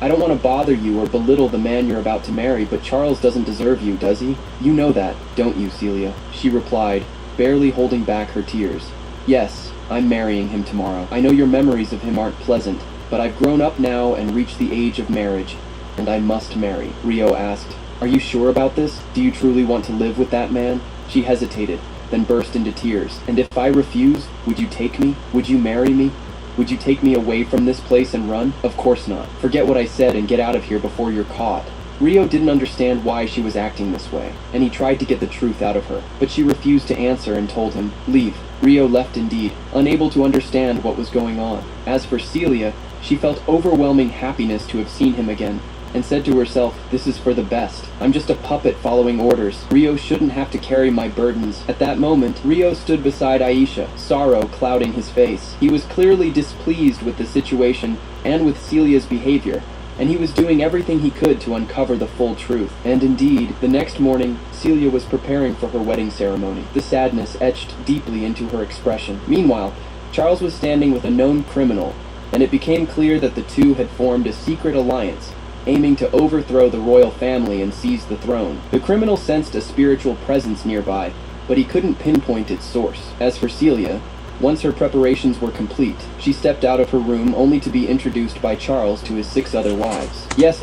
Speaker 18: I don't want to bother you or belittle the man you're about to marry, but Charles doesn't deserve you, does he? You know that, don't you, Celia?" She replied, barely holding back her tears. "Yes, I'm marrying him tomorrow. I know your memories of him aren't pleasant, but I've grown up now and reached the age of marriage, and I must marry." Rio asked, "Are you sure about this? Do you truly want to live with that man?" She hesitated, then burst into tears. "And if I refuse, would you take me? Would you marry me? Would you take me away from this place and run?" "Of course not. Forget what I said and get out of here before you're caught." Rio didn't understand why she was acting this way, and he tried to get the truth out of her, but she refused to answer and told him, "Leave." Rio left indeed, unable to understand what was going on. As for Celia, she felt overwhelming happiness to have seen him again, and said to herself, "This is for the best. I'm just a puppet following orders. Rio shouldn't have to carry my burdens." At that moment, Rio stood beside Aisha, sorrow clouding his face. He was clearly displeased with the situation and with Celia's behavior, and he was doing everything he could to uncover the full truth. And indeed, the next morning, Celia was preparing for her wedding ceremony. The sadness etched deeply into her expression. Meanwhile, Charles was standing with a known criminal, and it became clear that the two had formed a secret alliance, aiming to overthrow the royal family and seize the throne. The criminal sensed a spiritual presence nearby, but he couldn't pinpoint its source. As for Celia, once her preparations were complete, she stepped out of her room only to be introduced by Charles to his 6 other wives. Yes,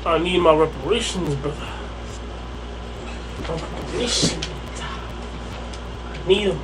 Speaker 16: I need my reparations, brother. My reparations. I need them.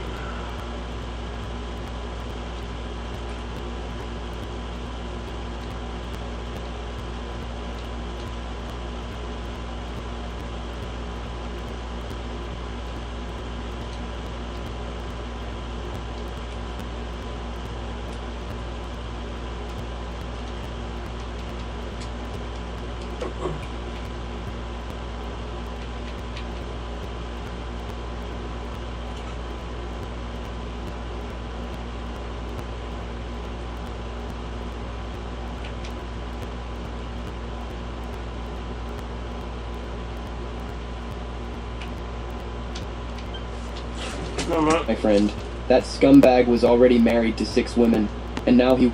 Speaker 18: my friend. That scumbag was already married to 6 women, and now he...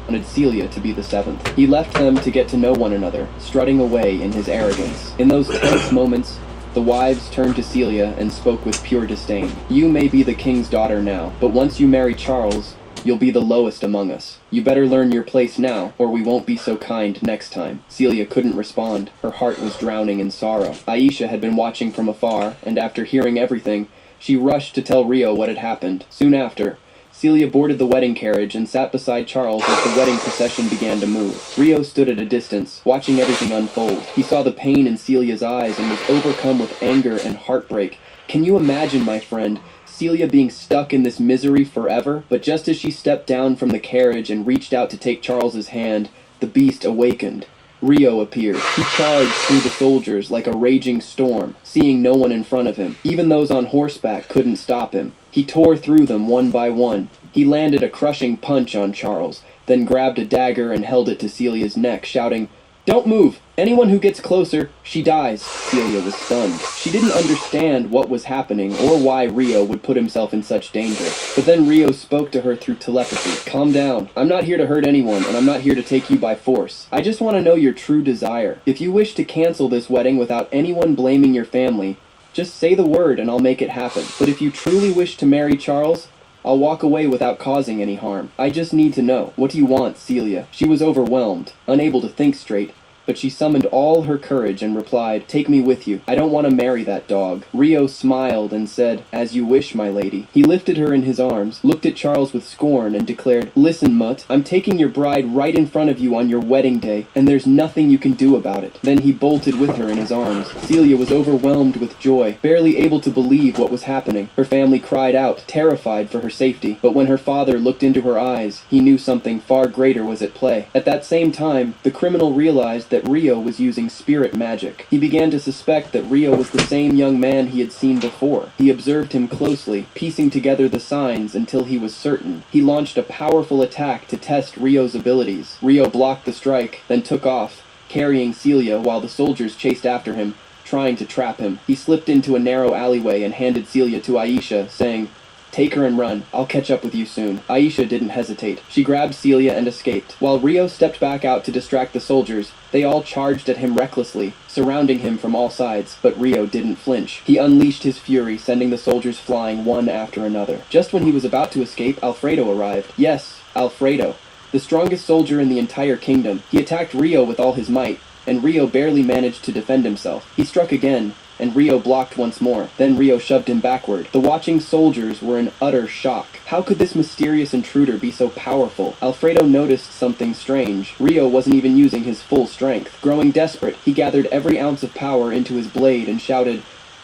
Speaker 18: wanted Celia to be the seventh. He left them to get to know one another, strutting away in his arrogance. In those tense moments, the wives turned to Celia and spoke with pure disdain. You may be the king's daughter now, but once you marry Charles, you'll be the lowest among us. You better learn your place now, or we won't be so kind next time. Celia couldn't respond. Her heart was drowning in sorrow. Aisha had been watching from afar, and after hearing everything, she rushed to tell Rio what had happened. Soon after, Celia boarded the wedding carriage and sat beside Charles as the wedding procession began to move. Rio stood at a distance, watching everything unfold. He saw the pain in Celia's eyes and was overcome with anger and heartbreak. Can you imagine, my friend, Celia being stuck in this misery forever? But just as she stepped down from the carriage and reached out to take Charles's hand, the beast awakened. Rio appeared. He charged through the soldiers like a raging storm, seeing no one in front of him. Even those on horseback couldn't stop him. He tore through them one by one. He landed a crushing punch on Charles, then grabbed a dagger and held it to Celia's neck, shouting, "Don't move! Anyone who gets closer, she dies." Celia was stunned. She didn't understand what was happening or why Rio would put himself in such danger. But then Rio spoke to her through telepathy. "Calm down. I'm not here to hurt anyone, and I'm not here to take you by force. I just want to know your true desire. If you wish to cancel this wedding without anyone blaming your family, just say the word and I'll make it happen. But if you truly wish to marry Charles, I'll walk away without causing any harm. I just need to know. What do you want, Celia?" She was overwhelmed, unable to think straight, but she summoned all her courage and replied, "Take me with you. I don't want to marry that dog." Rio smiled and said, "As you wish, my lady." He lifted her in his arms, looked at Charles with scorn, and declared, "Listen, Mutt, I'm taking your bride right in front of you on your wedding day, and there's nothing you can do about it." Then he bolted with her in his arms. Celia was overwhelmed with joy, barely able to believe what was happening. Her family cried out, terrified for her safety, but when her father looked into her eyes, he knew something far greater was at play. At that same time, the criminal realized that Rio was using spirit magic. He began to suspect that Rio was the same young man he had seen before. He observed him closely, piecing together the signs until he was certain. He launched a powerful attack to test Rio's abilities. Rio blocked the strike, then took off, carrying Celia while the soldiers chased after him, trying to trap him. He slipped into a narrow alleyway and handed Celia to Aisha, saying, "Take her and run. I'll catch up with you soon." Aisha didn't hesitate. She grabbed Celia and escaped. While Rio stepped back out to distract the soldiers, they all charged at him recklessly, surrounding him from all sides, but Rio didn't flinch. He unleashed his fury, sending the soldiers flying one after another. Just when he was about to escape, Alfredo arrived. Yes, Alfredo, the strongest soldier in the entire kingdom. He attacked Rio with all his might, and Rio barely managed to defend himself. He struck again, and Rio blocked once more. Then Rio shoved him backward. The watching soldiers were in utter shock. How could this mysterious intruder be so powerful? Alfredo noticed something strange. Rio wasn't even using his full strength. Growing desperate, he gathered every ounce of power into his blade and shouted,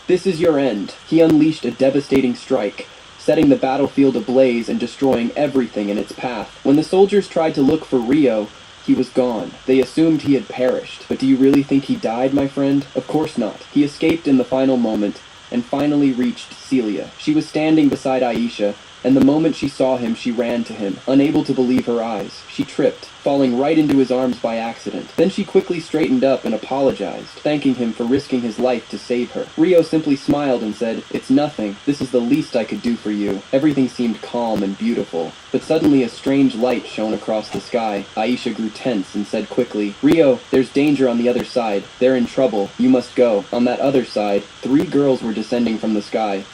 Speaker 18: "This is your end." He unleashed a devastating strike, setting the battlefield ablaze and destroying everything in its path. When the soldiers tried to look for Rio, he was gone. They assumed he had perished. But do you really think he died, my friend? Of course not. He escaped in the final moment, and finally reached Celia. She was standing beside Aisha, and the moment she saw him, she ran to him, unable to believe her eyes. She tripped, falling right into his arms by accident. Then she quickly straightened up and apologized, thanking him for risking his life to save her. Rio simply smiled and said, "It's nothing. This is the least I could do for you." Everything seemed calm and beautiful. But suddenly a strange light shone across the sky. Aisha grew tense and said quickly, "Rio, there's danger on the other side. They're in trouble. You must go." On that other side, 3 girls were descending from the sky.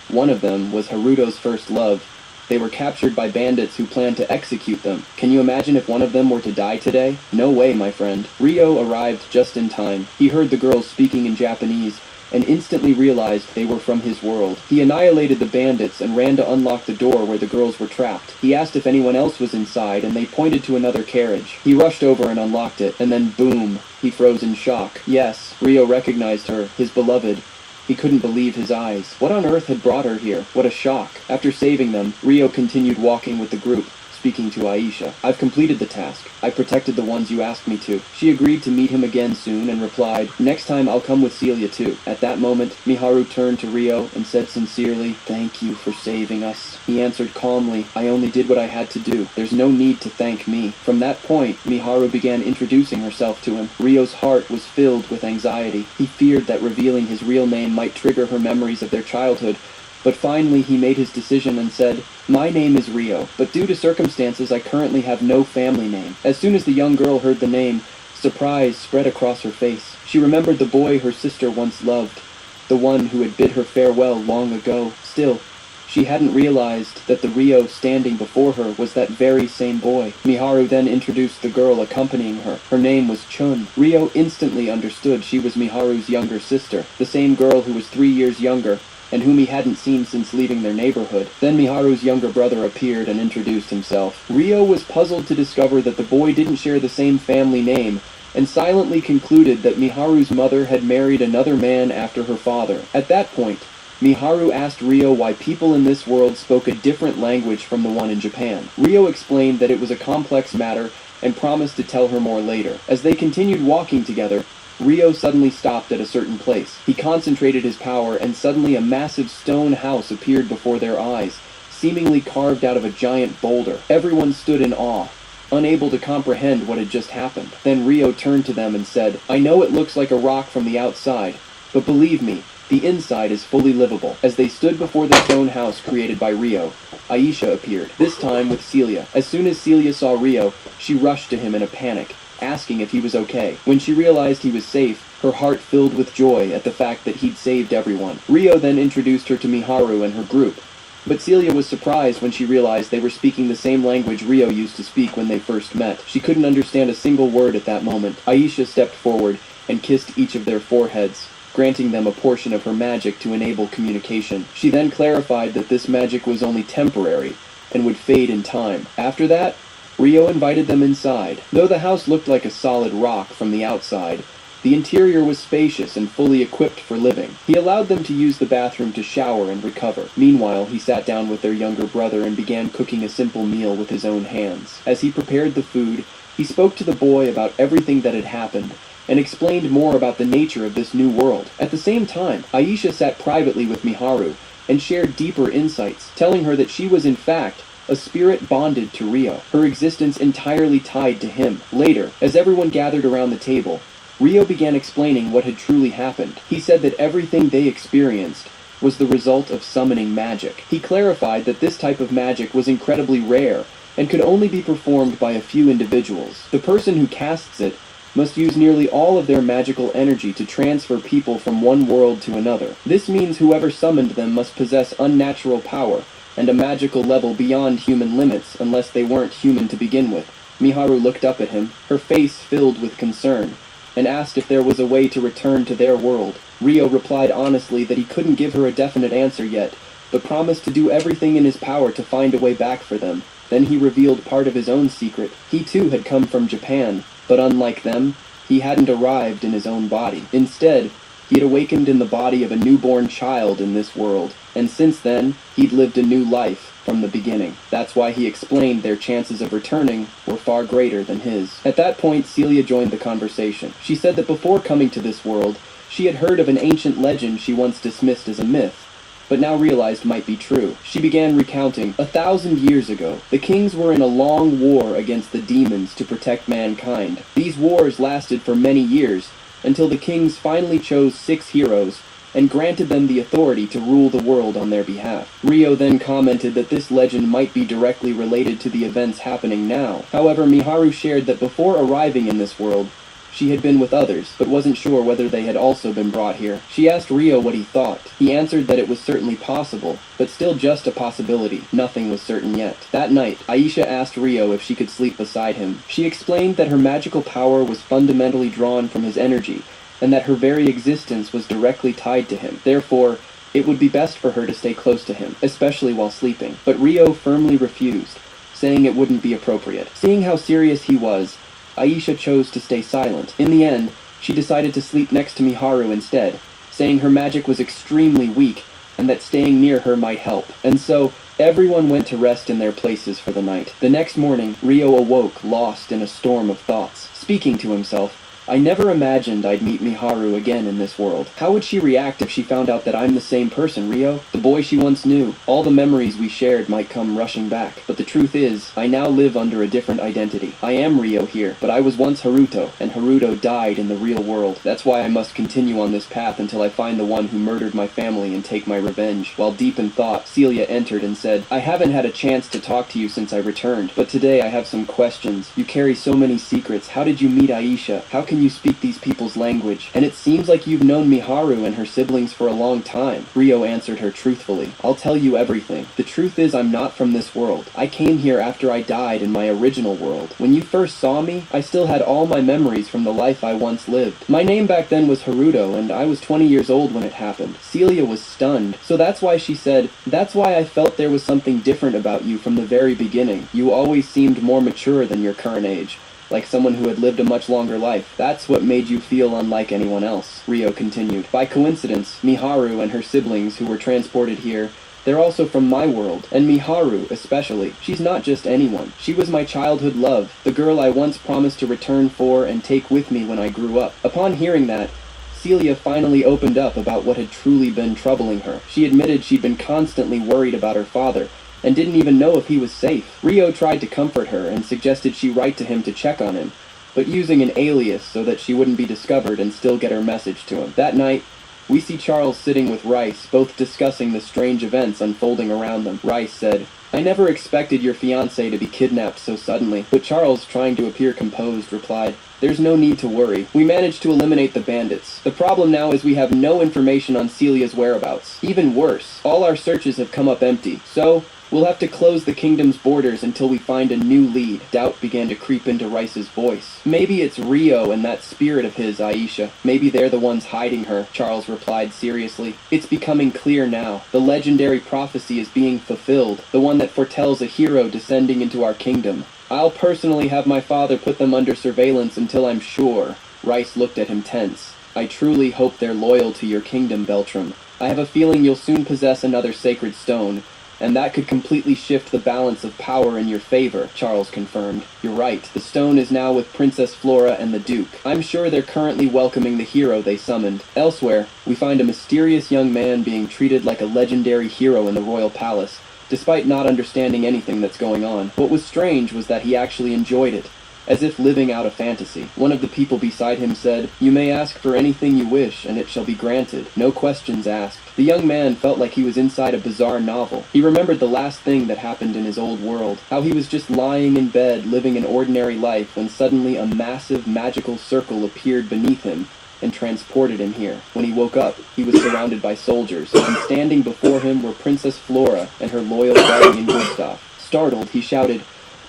Speaker 18: One of them was Haruto's first love. They were captured by bandits who planned to execute them. Can you imagine if one of them were to die today? No way, my friend. Rio arrived just in time. He heard the girls speaking in Japanese and instantly realized they were from his world. He annihilated the bandits and ran to unlock the door where the girls were trapped. He asked if anyone else was inside, and they pointed to another carriage. He rushed over and unlocked it, and then boom, he froze in shock. Yes, Rio recognized her, his beloved. He couldn't believe his eyes. What on earth had brought her here? What a shock. After saving them, Rio continued walking with the group, speaking to Aisha. "I've completed the task. I protected the ones you asked me to." She agreed to meet him again soon and replied, "Next time I'll come with Celia too." At that moment, Miharu turned to Rio and said sincerely, "Thank you for saving us." He answered calmly, "I only did what I had to do. There's no need to thank me." From that point, Miharu began introducing herself to him. Rio's heart was filled with anxiety. He feared that revealing his real name might trigger her memories of their childhood, But finally he made his decision and said, "My name is Rio, but due to circumstances I currently have no family name." As soon as the young girl heard the name, surprise spread across her face. She remembered the boy her sister once loved, the one who had bid her farewell long ago. Still, she hadn't realized that the Rio standing before her was that very same boy. Miharu then introduced the girl accompanying her. Her name was Chun. Rio instantly understood she was Miharu's younger sister, the same girl who was 3 years younger, and whom he hadn't seen since leaving their neighborhood. Then Miharu's younger brother appeared and introduced himself. Rio was puzzled to discover that the boy didn't share the same family name, and silently concluded that Miharu's mother had married another man after her father. At that point, Miharu asked Rio why people in this world spoke a different language from the one in Japan. Rio explained that it was a complex matter and promised to tell her more later. As they continued walking together, Rio suddenly stopped at a certain place. He concentrated his power, and suddenly a massive stone house appeared before their eyes, seemingly carved out of a giant boulder. Everyone stood in awe, unable to comprehend what had just happened. Then Rio turned to them and said, "I know it looks like a rock from the outside, but believe me, the inside is fully livable." As they stood before the stone house created by Rio, Aisha appeared, this time with Celia. As soon as Celia saw Rio, she rushed to him in a panic, asking if he was okay. When she realized he was safe, her heart filled with joy at the fact that he'd saved everyone. Rio then introduced her to Miharu and her group, but Celia was surprised when she realized they were speaking the same language Rio used to speak when they first met. She couldn't understand a single word at that moment. Aisha stepped forward and kissed each of their foreheads, granting them a portion of her magic to enable communication. She then clarified that this magic was only temporary and would fade in time. After that, Rio invited them inside. Though the house looked like a solid rock from the outside, the interior was spacious and fully equipped for living. He allowed them to use the bathroom to shower and recover. Meanwhile, he sat down with their younger brother and began cooking a simple meal with his own hands. As he prepared the food, he spoke to the boy about everything that had happened, and explained more about the nature of this new world. At the same time, Aisha sat privately with Miharu and shared deeper insights, telling her that she was in fact a spirit bonded to Rio, her existence entirely tied to him. Later, as everyone gathered around the table, Rio began explaining what had truly happened. He said that everything they experienced was the result of summoning magic. He clarified that this type of magic was incredibly rare and could only be performed by a few individuals. The person who casts it must use nearly all of their magical energy to transfer people from one world to another. This means whoever summoned them must possess unnatural power and a magical level beyond human limits unless they weren't human to begin with. Miharu looked up at him, her face filled with concern, and asked if there was a way to return to their world. Rio replied honestly that he couldn't give her a definite answer yet, but promised to do everything in his power to find a way back for them. Then he revealed part of his own secret. He too had come from Japan, but unlike them, he hadn't arrived in his own body. Instead, he had awakened in the body of a newborn child in this world, and since then, he'd lived a new life from the beginning. That's why he explained their chances of returning were far greater than his. At that point, Celia joined the conversation. She said that before coming to this world, she had heard of an ancient legend she once dismissed as a myth, but now realized might be true. She began recounting, 1,000 years ago, the kings were in a long war against the demons to protect mankind. These wars lasted for many years, until the kings finally chose 6 heroes and granted them the authority to rule the world on their behalf. Rio then commented that this legend might be directly related to the events happening now. However, Miharu shared that before arriving in this world, she had been with others, but wasn't sure whether they had also been brought here. She asked Rio what he thought. He answered that it was certainly possible, but still just a possibility. Nothing was certain yet. That night, Aisha asked Rio if she could sleep beside him. She explained that her magical power was fundamentally drawn from his energy, and that her very existence was directly tied to him. Therefore, it would be best for her to stay close to him, especially while sleeping. But Rio firmly refused, saying it wouldn't be appropriate. Seeing how serious he was, Aisha chose to stay silent. In the end, she decided to sleep next to Miharu instead, saying her magic was extremely weak and that staying near her might help. And so, everyone went to rest in their places for the night. The next morning, Rio awoke lost in a storm of thoughts. Speaking to himself, I never imagined I'd meet Miharu again in this world. How would she react if she found out that I'm the same person, Rio? The boy she once knew. All the memories we shared might come rushing back. But the truth is, I now live under a different identity. I am Rio here, but I was once Haruto, and Haruto died in the real world. That's why I must continue on this path until I find the one who murdered my family and take my revenge. While deep in thought, Celia entered and said, I haven't had a chance to talk to you since I returned, but today I have some questions. You carry so many secrets. How did you meet Aisha? How can you speak these people's language? And it seems like you've known Miharu and her siblings for a long time. Rio answered her truthfully. I'll tell you everything. The truth is I'm not from this world. I came here after I died in my original world. When you first saw me, I still had all my memories from the life I once lived. My name back then was Haruto, and I was 20 years old when it happened. Celia was stunned, so that's why she said, that's why I felt there was something different about you from the very beginning. You always seemed more mature than your current age, like someone who had lived a much longer life. That's what made you feel unlike anyone else, Rio continued. By coincidence, Miharu and her siblings who were transported here, they're also from my world, and Miharu especially. She's not just anyone. She was my childhood love, the girl I once promised to return for and take with me when I grew up. Upon hearing that, Celia finally opened up about what had truly been troubling her. She admitted she'd been constantly worried about her father, and didn't even know if he was safe. Rio tried to comfort her and suggested she write to him to check on him, but using an alias so that she wouldn't be discovered and still get her message to him. That night, we see Charles sitting with Rice, both discussing the strange events unfolding around them. Rice said, I never expected your fiancé to be kidnapped so suddenly, but Charles, trying to appear composed, replied, there's no need to worry. We managed to eliminate the bandits. The problem now is we have no information on Celia's whereabouts. Even worse, all our searches have come up empty. So, we'll have to close the kingdom's borders until we find a new lead. Doubt began to creep into Rice's voice. Maybe it's Rio and that spirit of his, Aisha. Maybe they're the ones hiding her, Charles replied seriously. It's becoming clear now. The legendary prophecy is being fulfilled, the one that foretells a hero descending into our kingdom. I'll personally have my father put them under surveillance until I'm sure. Rice looked at him tense. I truly hope they're loyal to your kingdom, Beltram. I have a feeling you'll soon possess another sacred stone, and that could completely shift the balance of power in your favor, Charles confirmed. You're right. The stone is now with Princess Flora and the Duke. I'm sure they're currently welcoming the hero they summoned. Elsewhere, we find a mysterious young man being treated like a legendary hero in the royal palace, despite not understanding anything that's going on. What was strange was that he actually enjoyed it, as if living out a fantasy. One of the people beside him said, You may ask for anything you wish, and it shall be granted. No questions asked. The young man felt like he was inside a bizarre novel. He remembered the last thing that happened in his old world, how he was just lying in bed, living an ordinary life, when suddenly a massive magical circle appeared beneath him and transported him here. When he woke up, he was surrounded by soldiers, and standing before him were Princess Flora and her loyal guardian Gustav. Startled, he shouted,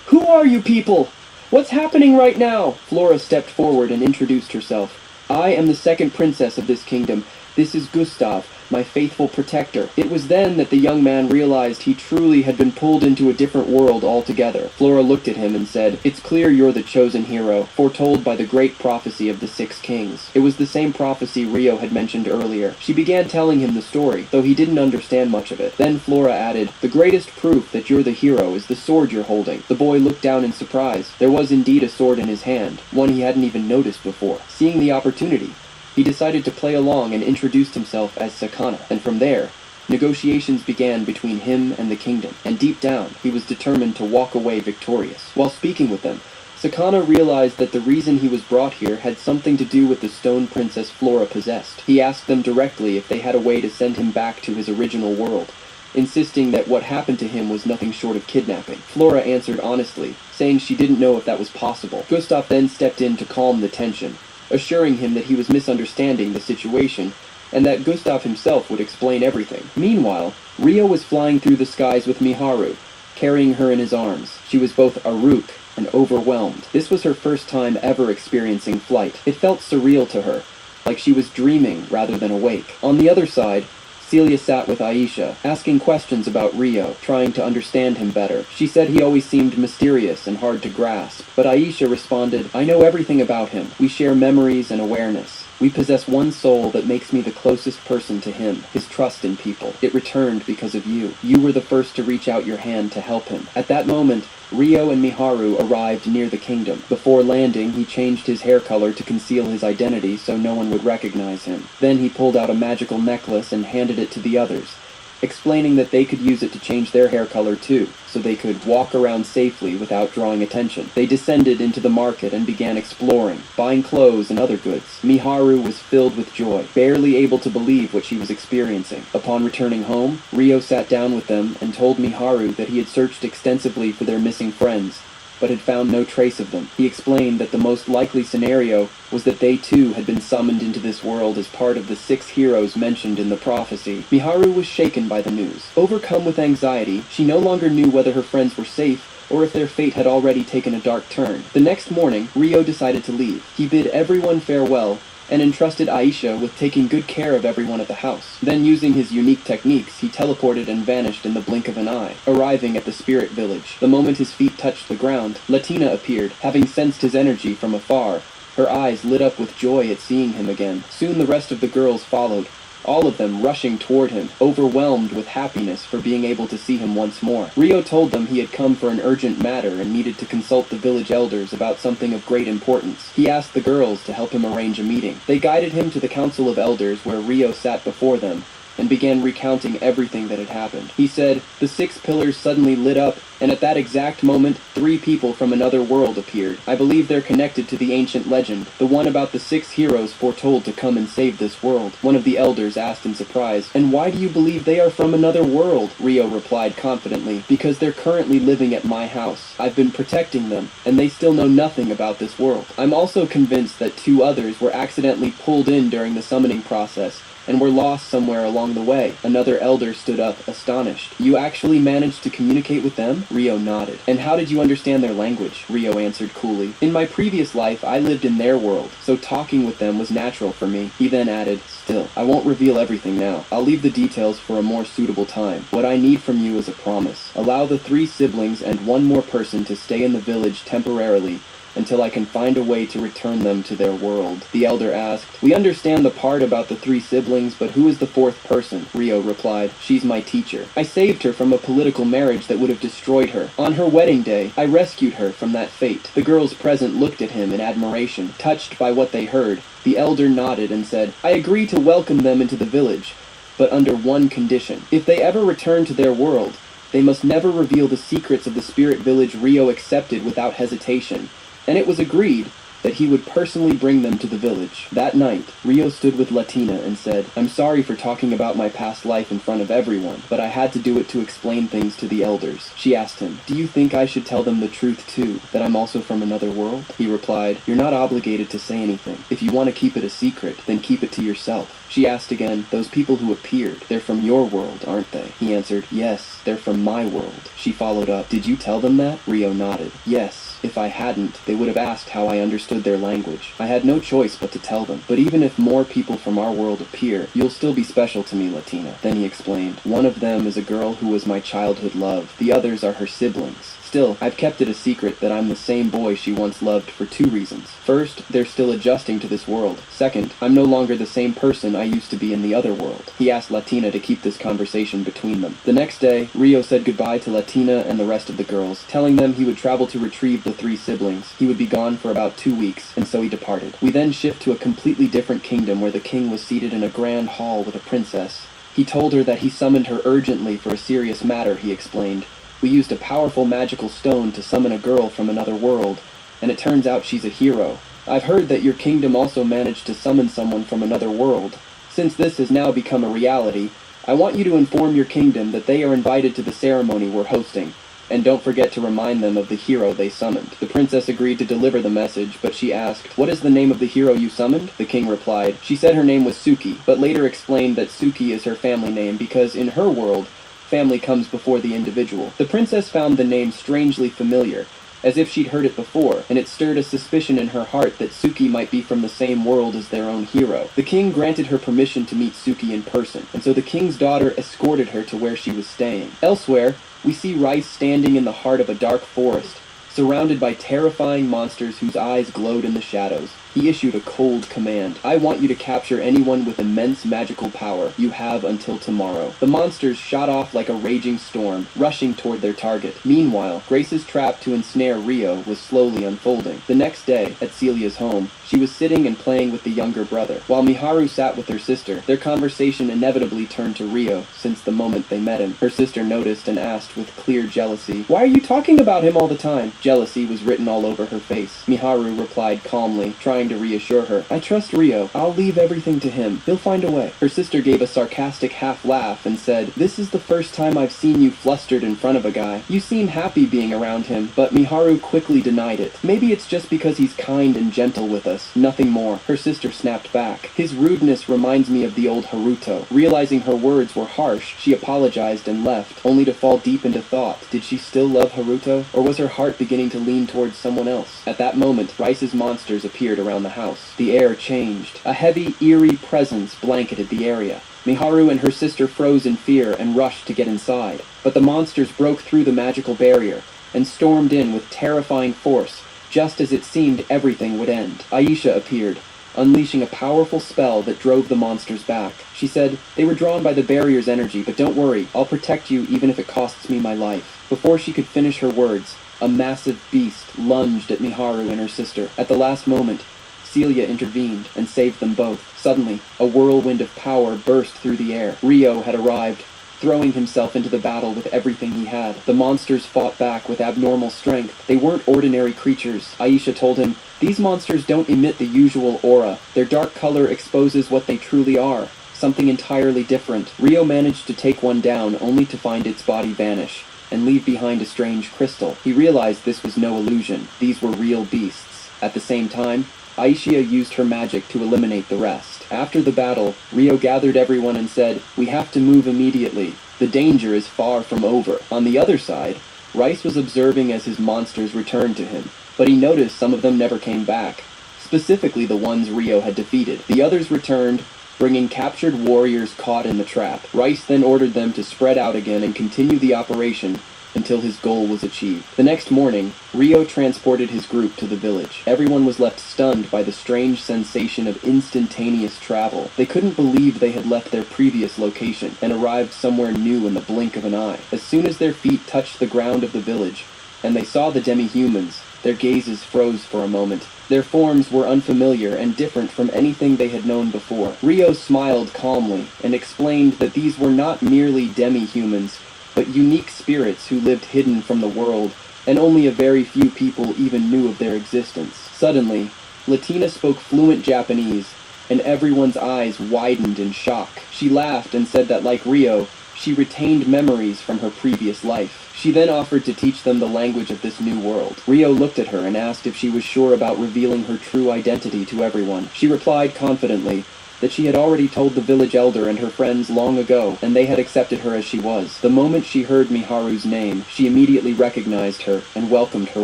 Speaker 18: Who are you people? What's happening right now? Flora stepped forward and introduced herself. I am the second princess of this kingdom. This is Gustav, my faithful protector. It was then that the young man realized he truly had been pulled into a different world altogether. Flora looked at him and said, It's clear you're the chosen hero, foretold by the great prophecy of the 6 kings. It was the same prophecy Rio had mentioned earlier. She began telling him the story, though he didn't understand much of it. Then Flora added, The greatest proof that you're the hero is the sword you're holding. The boy looked down in surprise. There was indeed a sword in his hand, one he hadn't even noticed before. Seeing the opportunity, he decided to play along and introduced himself as Sakana, and from there, negotiations began between him and the kingdom, and deep down, he was determined to walk away victorious. While speaking with them, Sakana realized that the reason he was brought here had something to do with the stone Princess Flora possessed. He asked them directly if they had a way to send him back to his original world, insisting that what happened to him was nothing short of kidnapping. Flora answered honestly, saying she didn't know if that was possible. Gustav then stepped in to calm the tension, assuring him that he was misunderstanding the situation, and that Gustav himself would explain everything. Meanwhile, Rio was flying through the skies with Miharu, carrying her in his arms. She was both Aruk and overwhelmed. This was her first time ever experiencing flight. It felt surreal to her, like she was dreaming rather than awake. On the other side, Celia sat with Aisha, asking questions about Rio, trying to understand him better. She said he always seemed mysterious and hard to grasp, but Aisha responded, I know everything about him. We share memories and awareness. We possess one soul that makes me the closest person to him, his trust in people. It returned because of you. You were the first to reach out your hand to help him. At that moment, Rio and Miharu arrived near the kingdom. Before landing, he changed his hair color to conceal his identity so no one would recognize him. Then he pulled out a magical necklace and handed it to the others, explaining that they could use it to change their hair color too, so they could walk around safely without drawing attention. They descended into the market and began exploring, buying clothes and other goods. Miharu was filled with joy, barely able to believe what she was experiencing. Upon returning home, Rio sat down with them and told Miharu that he had searched extensively for their missing friends, but had found no trace of them. He explained that the most likely scenario was that they too had been summoned into this world as part of the 6 heroes mentioned in the prophecy. Miharu was shaken by the news. Overcome with anxiety, she no longer knew whether her friends were safe or if their fate had already taken a dark turn. The next morning, Rio decided to leave. He bid everyone farewell and entrusted Aisha with taking good care of everyone at the house. Then, using his unique techniques, he teleported and vanished in the blink of an eye, arriving at the spirit village. The moment his feet touched the ground, Latina appeared, having sensed his energy from afar. Her eyes lit up with joy at seeing him again. Soon the rest of the girls followed, all of them rushing toward him, overwhelmed with happiness for being able to see him once more. Rio told them he had come for an urgent matter and needed to consult the village elders about something of great importance. He asked the girls to help him arrange a meeting. They guided him to the council of elders where Rio sat before them and began recounting everything that had happened. He said, the 6 pillars suddenly lit up, and at that exact moment, 3 people from another world appeared. I believe they're connected to the ancient legend, the one about the 6 heroes foretold to come and save this world. One of the elders asked in surprise, and why do you believe they are from another world? Rio replied confidently, because they're currently living at my house. I've been protecting them, and they still know nothing about this world. I'm also convinced that 2 others were accidentally pulled in during the summoning process, and were lost somewhere along the way. Another elder stood up, astonished. You actually managed to communicate with them? Rio nodded. And how did you understand their language? Rio answered coolly. In my previous life, I lived in their world, so talking with them was natural for me. He then added, still, I won't reveal everything now. I'll leave the details for a more suitable time. What I need from you is a promise. Allow the 3 siblings and 1 more person to stay in the village temporarily until I can find a way to return them to their world. The elder asked, we understand the part about the 3 siblings, but who is the 4th person? Rio replied, she's my teacher. I saved her from a political marriage that would have destroyed her. On her wedding day, I rescued her from that fate. The girls present looked at him in admiration, touched by what they heard. The elder nodded and said, I agree to welcome them into the village, but under one condition. If they ever return to their world, they must never reveal the secrets of the spirit village. Rio accepted without hesitation, and it was agreed that he would personally bring them to the village. That night, Rio stood with Latina and said, I'm sorry for talking about my past life in front of everyone, but I had to do it to explain things to the elders. She asked him, do you think I should tell them the truth too, that I'm also from another world? He replied, you're not obligated to say anything. If you want to keep it a secret, then keep it to yourself. She asked again, those people who appeared, they're from your world, aren't they? He answered, yes, they're from my world. She followed up, did you tell them that? Rio nodded, yes. If I hadn't, they would have asked how I understood their language. I had no choice but to tell them. But even if more people from our world appear, you'll still be special to me, Latina. Then he explained, one of them is a girl who was my childhood love. The others are her siblings. Still, I've kept it a secret that I'm the same boy she once loved for 2 reasons. First, they're still adjusting to this world. Second, I'm no longer the same person I used to be in the other world. He asked Latina to keep this conversation between them. The next day, Rio said goodbye to Latina and the rest of the girls, telling them he would travel to retrieve the 3 siblings. He would be gone for about 2 weeks, and so he departed. We then shift to a completely different kingdom where the king was seated in a grand hall with a princess. He told her that he summoned her urgently for a serious matter, he explained. We used a powerful magical stone to summon a girl from another world, and it turns out she's a hero. I've heard that your kingdom also managed to summon someone from another world. Since this has now become a reality, I want you to inform your kingdom that they are invited to the ceremony we're hosting, and don't forget to remind them of the hero they summoned. The princess agreed to deliver the message, but she asked, what is the name of the hero you summoned? The king replied, she said her name was Suki, but later explained that Suki is her family name because in her world, family comes before the individual. The princess found the name strangely familiar, as if she'd heard it before, and it stirred a suspicion in her heart that Suki might be from the same world as their own hero. The king granted her permission to meet Suki in person, and so the king's daughter escorted her to where she was staying. Elsewhere, we see Rice standing in the heart of a dark forest, Surrounded by terrifying monsters whose eyes glowed in the shadows, he issued a cold command. I want you to capture anyone with immense magical power. You have until tomorrow. The monsters shot off like a raging storm, rushing toward their target. Meanwhile, Grace's trap to ensnare Rio was slowly unfolding. The next day, at Celia's home, she was sitting and playing with the younger brother. While Miharu sat with her sister, their conversation inevitably turned to Rio, since the moment they met him. Her sister noticed and asked with clear jealousy, "Why are you talking about him all the time?" Jealousy was written all over her face. Miharu replied calmly, trying to reassure her, "I trust Rio. I'll leave everything to him. He'll find a way." Her sister gave a sarcastic half-laugh and said, "This is the first time I've seen you flustered in front of a guy. You seem happy being around him," but Miharu quickly denied it. "Maybe it's just because he's kind and gentle with us. Nothing more." Her sister snapped back. "His rudeness reminds me of the old Haruto." Realizing her words were harsh, she apologized and left, only to fall deep into thought. Did she still love Haruto, or was her heart beginning to lean towards someone else? At that moment, Rice's monsters appeared around the house. The air changed. A heavy, eerie presence blanketed the area. Miharu and her sister froze in fear and rushed to get inside. But the monsters broke through the magical barrier and stormed in with terrifying force, just as it seemed everything would end. Aisha appeared, unleashing a powerful spell that drove the monsters back. She said, "They were drawn by the barrier's energy, but don't worry, I'll protect you even if it costs me my life." Before she could finish her words, a massive beast lunged at Miharu and her sister. At the last moment, Celia intervened and saved them both. Suddenly, a whirlwind of power burst through the air. Rio had arrived, throwing himself into the battle with everything he had. The monsters fought back with abnormal strength. They weren't ordinary creatures. Aisha told him, "These monsters don't emit the usual aura. Their dark color exposes what they truly are, something entirely different." Rio managed to take one down, only to find its body vanish and leave behind a strange crystal. He realized this was no illusion. These were real beasts. At the same time, Aisha used her magic to eliminate the rest. After the battle, Rio gathered everyone and said, "We have to move immediately. The danger is far from over." On the other side, Rice was observing as his monsters returned to him, but he noticed some of them never came back, specifically the ones Rio had defeated. The others returned, bringing captured warriors caught in the trap. Rice then ordered them to spread out again and continue the operation until his goal was achieved. The next morning, Rio transported his group to the village. Everyone was left stunned by the strange sensation of instantaneous travel. They couldn't believe they had left their previous location and arrived somewhere new in the blink of an eye. As soon as their feet touched the ground of the village, and they saw the demi-humans, their gazes froze for a moment. Their forms were unfamiliar and different from anything they had known before. Rio smiled calmly and explained that these were not merely demi-humans, but unique spirits who lived hidden from the world, and only a very few people even knew of their existence. Suddenly, Latina spoke fluent Japanese, and everyone's eyes widened in shock. She laughed and said that, like Rio, she retained memories from her previous life. She then offered to teach them the language of this new world. Rio looked at her and asked if she was sure about revealing her true identity to everyone. She replied confidently that she had already told the village elder and her friends long ago, and they had accepted her as she was. The moment she heard Miharu's name, she immediately recognized her and welcomed her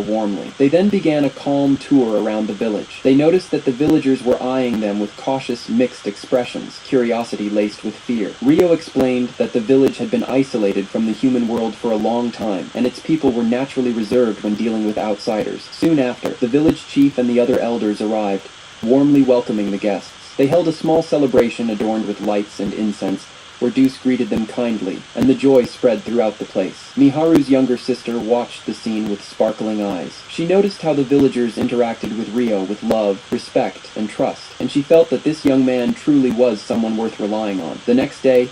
Speaker 18: warmly. They then began a calm tour around the village. They noticed that the villagers were eyeing them with cautious, mixed expressions, curiosity laced with fear. Rio explained that the village had been isolated from the human world for a long time, and its people were naturally reserved when dealing with outsiders. Soon after, the village chief and the other elders arrived, warmly welcoming the guests. They held a small celebration adorned with lights and incense, where Deuce greeted them kindly, and the joy spread throughout the place. Miharu's younger sister watched the scene with sparkling eyes. She noticed how the villagers interacted with Rio with love, respect, and trust, and she felt that this young man truly was someone worth relying on. The next day,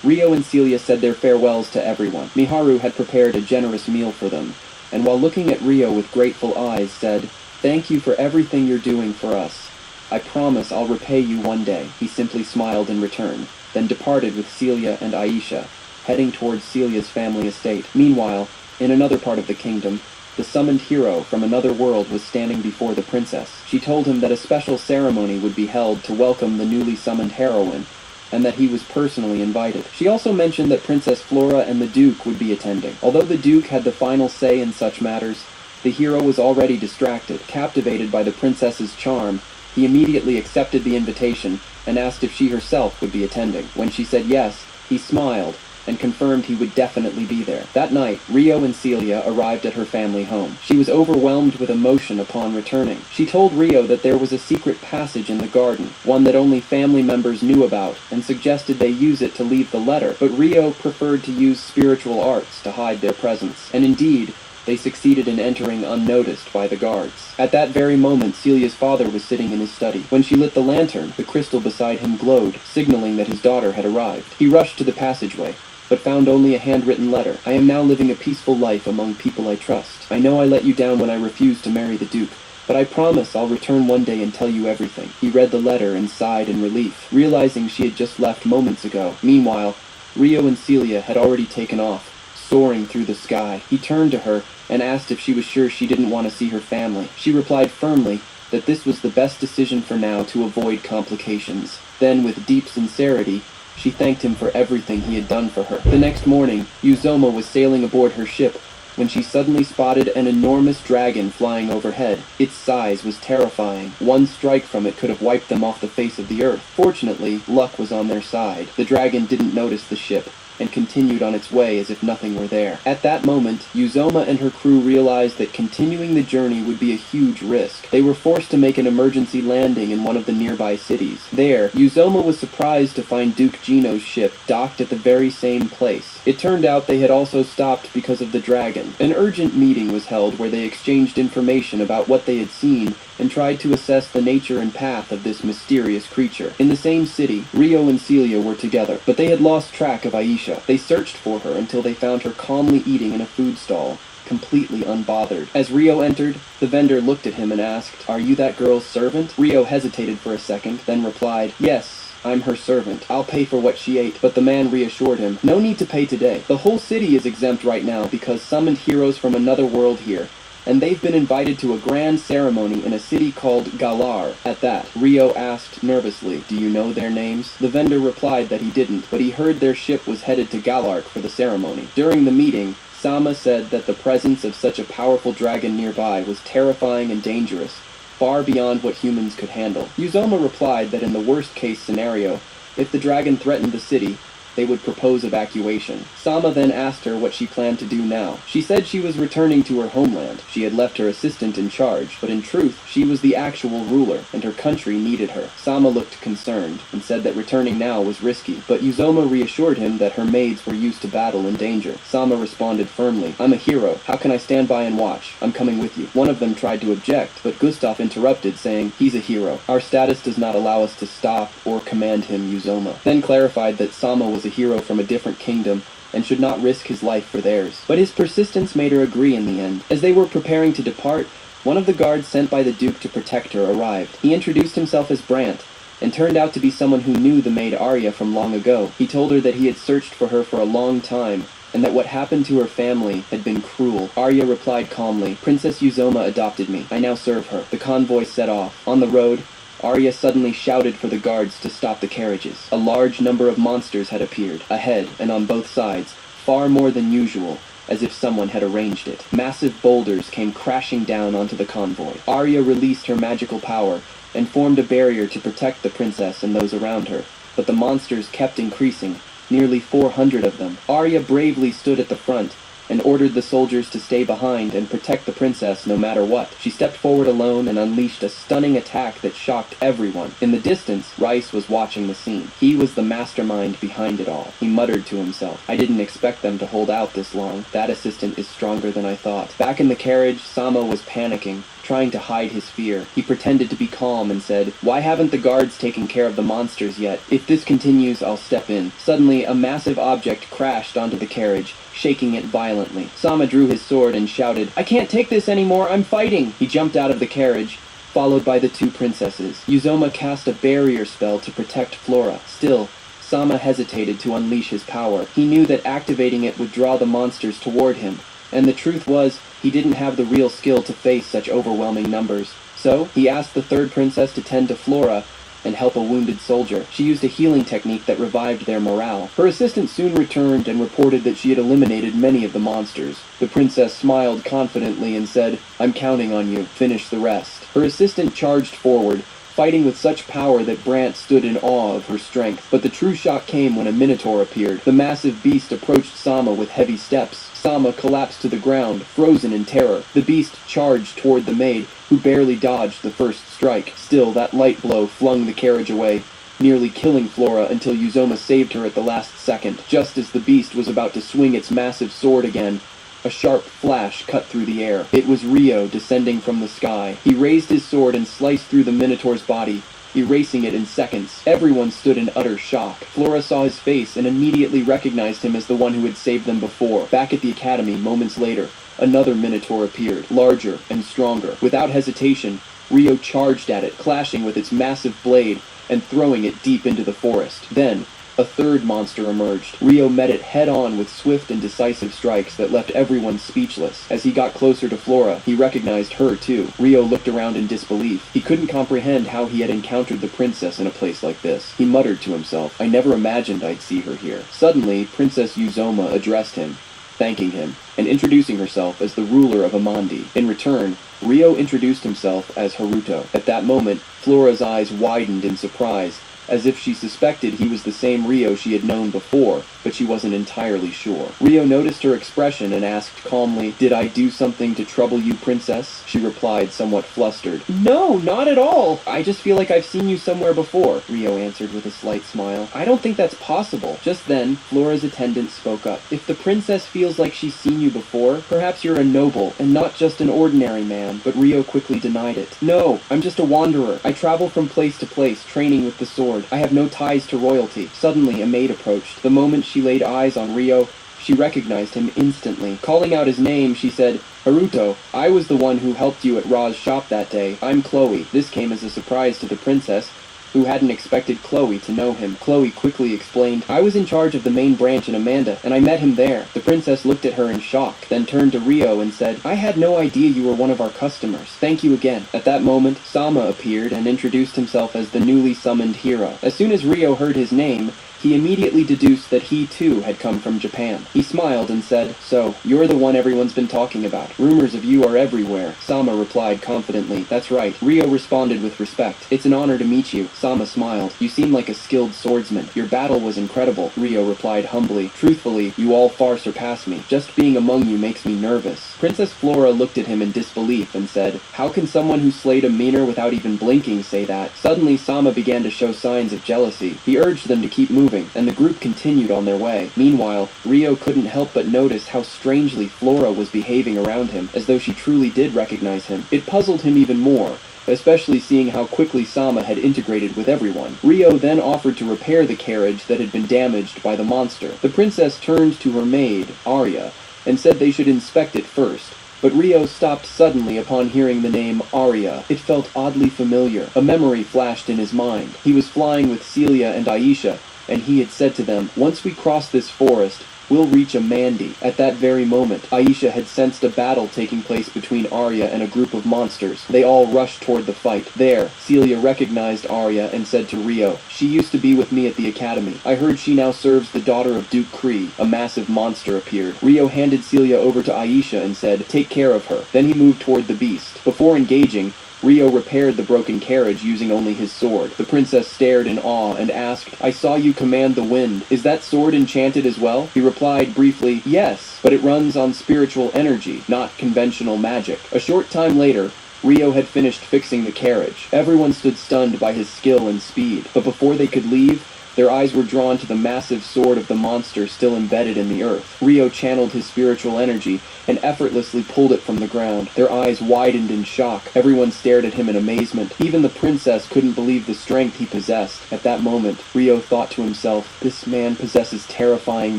Speaker 18: Rio and Celia said their farewells to everyone. Miharu had prepared a generous meal for them, and while looking at Rio with grateful eyes, said, "Thank you for everything you're doing for us. I promise I'll repay you one day." He simply smiled in return, then departed with Celia and Aisha, heading towards Celia's family estate. Meanwhile, in another part of the kingdom, the summoned hero from another world was standing before the princess. She told him that a special ceremony would be held to welcome the newly summoned heroine, and that he was personally invited. She also mentioned that Princess Flora and the Duke would be attending. Although the Duke had the final say in such matters, the hero was already distracted. Captivated by the princess's charm, he immediately accepted the invitation and asked if she herself would be attending. When she said yes, he smiled and confirmed he would definitely be there. That night, Rio and Celia arrived at her family home. She was overwhelmed with emotion upon returning. She told Rio that there was a secret passage in the garden, one that only family members knew about, and suggested they use it to leave the letter, but Rio preferred to use spiritual arts to hide their presence. And indeed, they succeeded in entering unnoticed by the guards. At that very moment, Celia's father was sitting in his study. When she lit the lantern, the crystal beside him glowed, signaling that his daughter had arrived. He rushed to the passageway, but found only a handwritten letter. I am now living a peaceful life among people I trust. I know I let you down when I refused to marry the Duke, but I promise I'll return one day and tell you everything. He read the letter and sighed in relief, realizing she had just left moments ago. Meanwhile, Rio and Celia had already taken off, soaring through the sky. He turned to her and asked if she was sure she didn't want to see her family. She replied firmly that this was the best decision for now to avoid complications. Then, with deep sincerity, she thanked him for everything he had done for her. The next morning, Uzoma was sailing aboard her ship when she suddenly spotted an enormous dragon flying overhead. Its size was terrifying. One strike from it could have wiped them off the face of the earth. Fortunately, luck was on their side. The dragon didn't notice the ship and continued on its way as if nothing were there. At that moment, Uzoma and her crew realized that continuing the journey would be a huge risk. They were forced to make an emergency landing in one of the nearby cities. There, Uzoma was surprised to find Duke Gino's ship docked at the very same place. It turned out they had also stopped because of the dragon. An urgent meeting was held where they exchanged information about what they had seen and tried to assess the nature and path of this mysterious creature. In the same city, Rio and Celia were together, but they had lost track of Aisha. They searched for her until they found her calmly eating in a food stall, completely unbothered. As Rio entered, the vendor looked at him and asked, "Are you that girl's servant?" Rio hesitated for a second, then replied, "Yes, I'm her servant. I'll pay for what she ate." But the man reassured him, "No need to pay today. The whole city is exempt right now because summoned heroes from another world here, and they've been invited to a grand ceremony in a city called Galar." At that, Rio asked nervously, "Do you know their names?" The vendor replied that he didn't, but he heard their ship was headed to Galark for the ceremony. During the meeting, Sama said that the presence of such a powerful dragon nearby was terrifying and dangerous, far beyond what humans could handle. Uzoma replied that in the worst-case scenario, if the dragon threatened the city, they would propose evacuation. Sama then asked her what she planned to do now. She said she was returning to her homeland. She had left her assistant in charge, but in truth, she was the actual ruler, and her country needed her. Sama looked concerned, and said that returning now was risky, but Uzoma reassured him that her maids were used to battle and danger. Sama responded firmly, "I'm a hero. How can I stand by and watch? I'm coming with you." One of them tried to object, but Gustav interrupted, saying, "He's a hero. Our status does not allow us to stop or command him, Uzoma." Then clarified that Sama was a hero from a different kingdom and should not risk his life for theirs. But his persistence made her agree in the end. As they were preparing to depart, one of the guards sent by the Duke to protect her arrived. He introduced himself as Brant, and turned out to be someone who knew the maid Arya from long ago. He told her that he had searched for her for a long time, and that what happened to her family had been cruel. Arya replied calmly, "Princess Uzoma adopted me. I now serve her." The convoy set off. On the road, Arya suddenly shouted for the guards to stop the carriages. A large number of monsters had appeared, ahead and on both sides, far more than usual, as if someone had arranged it. Massive boulders came crashing down onto the convoy. Arya released her magical power and formed a barrier to protect the princess and those around her, but the monsters kept increasing, nearly 400 of them. Arya bravely stood at the front and ordered the soldiers to stay behind and protect the princess no matter what. She stepped forward alone and unleashed a stunning attack that shocked everyone. In the distance, Rice was watching the scene. He was the mastermind behind it all. He muttered to himself, "I didn't expect them to hold out this long. That assistant is stronger than I thought." Back in the carriage, Sama was panicking, trying to hide his fear. He pretended to be calm and said, "Why haven't the guards taken care of the monsters yet? If this continues, I'll step in." Suddenly, a massive object crashed onto the carriage, shaking it violently. Sama drew his sword and shouted, "I can't take this anymore, I'm fighting!" He jumped out of the carriage, followed by the two princesses. Uzoma cast a barrier spell to protect Flora. Still, Sama hesitated to unleash his power. He knew that activating it would draw the monsters toward him, and the truth was, he didn't have the real skill to face such overwhelming numbers. So, he asked the third princess to tend to Flora and help a wounded soldier. She used a healing technique that revived their morale. Her assistant soon returned and reported that she had eliminated many of the monsters. The princess smiled confidently and said, "I'm counting on you. Finish the rest." Her assistant charged forward, fighting with such power that Brant stood in awe of her strength. But the true shock came when a minotaur appeared. The massive beast approached Sama with heavy steps. Sama collapsed to the ground, frozen in terror. The beast charged toward the maid, who barely dodged the first strike. Still, that light blow flung the carriage away, nearly killing Flora until Uzoma saved her at the last second. Just as the beast was about to swing its massive sword again, a sharp flash cut through the air. It was Rio descending from the sky. He raised his sword and sliced through the Minotaur's body, erasing it in seconds. Everyone stood in utter shock. Flora saw his face and immediately recognized him as the one who had saved them before. Back at the academy, moments later, another Minotaur appeared, larger and stronger. Without hesitation, Rio charged at it, clashing with its massive blade and throwing it deep into the forest. Then, a third monster emerged. Rio met it head-on with swift and decisive strikes that left everyone speechless. As he got closer to Flora, he recognized her too. Rio looked around in disbelief. He couldn't comprehend how he had encountered the princess in a place like this. He muttered to himself, "I never imagined I'd see her here." Suddenly, Princess Uzoma addressed him, thanking him, and introducing herself as the ruler of Amandi. In return, Rio introduced himself as Haruto. At that moment, Flora's eyes widened in surprise, as if she suspected he was the same Rio she had known before, but she wasn't entirely sure. Rio noticed her expression and asked calmly, "Did I do something to trouble you, princess?" She replied, somewhat flustered, "No, not at all. I just feel like I've seen you somewhere before," Rio answered with a slight smile. "I don't think that's possible." Just then, Flora's attendant spoke up. "If the princess feels like she's seen you before, perhaps you're a noble, and not just an ordinary man." But Rio quickly denied it. "No, I'm just a wanderer. I travel from place to place, training with the sword. I have no ties to royalty." Suddenly, a maid approached. The moment she laid eyes on Rio, she recognized him instantly. Calling out his name, she said, "Haruto, I was the one who helped you at Ra's shop that day. I'm Chloe." This came as a surprise to the princess, who hadn't expected Chloe to know him. Chloe quickly explained, "I was in charge of the main branch in Amanda, and I met him there." The princess looked at her in shock, then turned to Rio and said, "I had no idea you were one of our customers. Thank you again." At that moment, Sama appeared and introduced himself as the newly summoned hero. As soon as Rio heard his name, he immediately deduced that he too had come from Japan. He smiled and said, "So, you're the one everyone's been talking about. Rumors of you are everywhere." Sama replied confidently, "That's right." Rio responded with respect. "It's an honor to meet you." Sama smiled. "You seem like a skilled swordsman. Your battle was incredible." Rio replied humbly, "Truthfully, you all far surpass me. Just being among you makes me nervous." Princess Flora looked at him in disbelief and said, "How can someone who slayed a meaner without even blinking say that?" Suddenly, Sama began to show signs of jealousy. He urged them to keep moving, and the group continued on their way. Meanwhile, Rio couldn't help but notice how strangely Flora was behaving around him, as though she truly did recognize him. It puzzled him even more, especially seeing how quickly Sama had integrated with everyone. Rio then offered to repair the carriage that had been damaged by the monster. The princess turned to her maid, Arya, and said they should inspect it first. But Rio stopped suddenly upon hearing the name Arya. It felt oddly familiar. A memory flashed in his mind. He was flying with Celia and Aisha, and he had said to them, "Once we cross this forest, we'll reach Amandi." At that very moment, Aisha had sensed a battle taking place between Arya and a group of monsters. They all rushed toward the fight. There, Celia recognized Arya and said to Rio, "She used to be with me at the academy. I heard she now serves the daughter of Duke Kree." A massive monster appeared. Rio handed Celia over to Aisha and said, "Take care of her." Then he moved toward the beast. Before engaging, Rio repaired the broken carriage using only his sword. The princess stared in awe and asked, "I saw you command the wind. Is that sword enchanted as well?" He replied briefly, "Yes, but it runs on spiritual energy, not conventional magic." A short time later, Rio had finished fixing the carriage. Everyone stood stunned by his skill and speed, but before they could leave, their eyes were drawn to the massive sword of the monster still embedded in the earth. Rio channeled his spiritual energy and effortlessly pulled it from the ground. Their eyes widened in shock. Everyone stared at him in amazement. Even the princess couldn't believe the strength he possessed. At that moment, Rio thought to himself, "This man possesses terrifying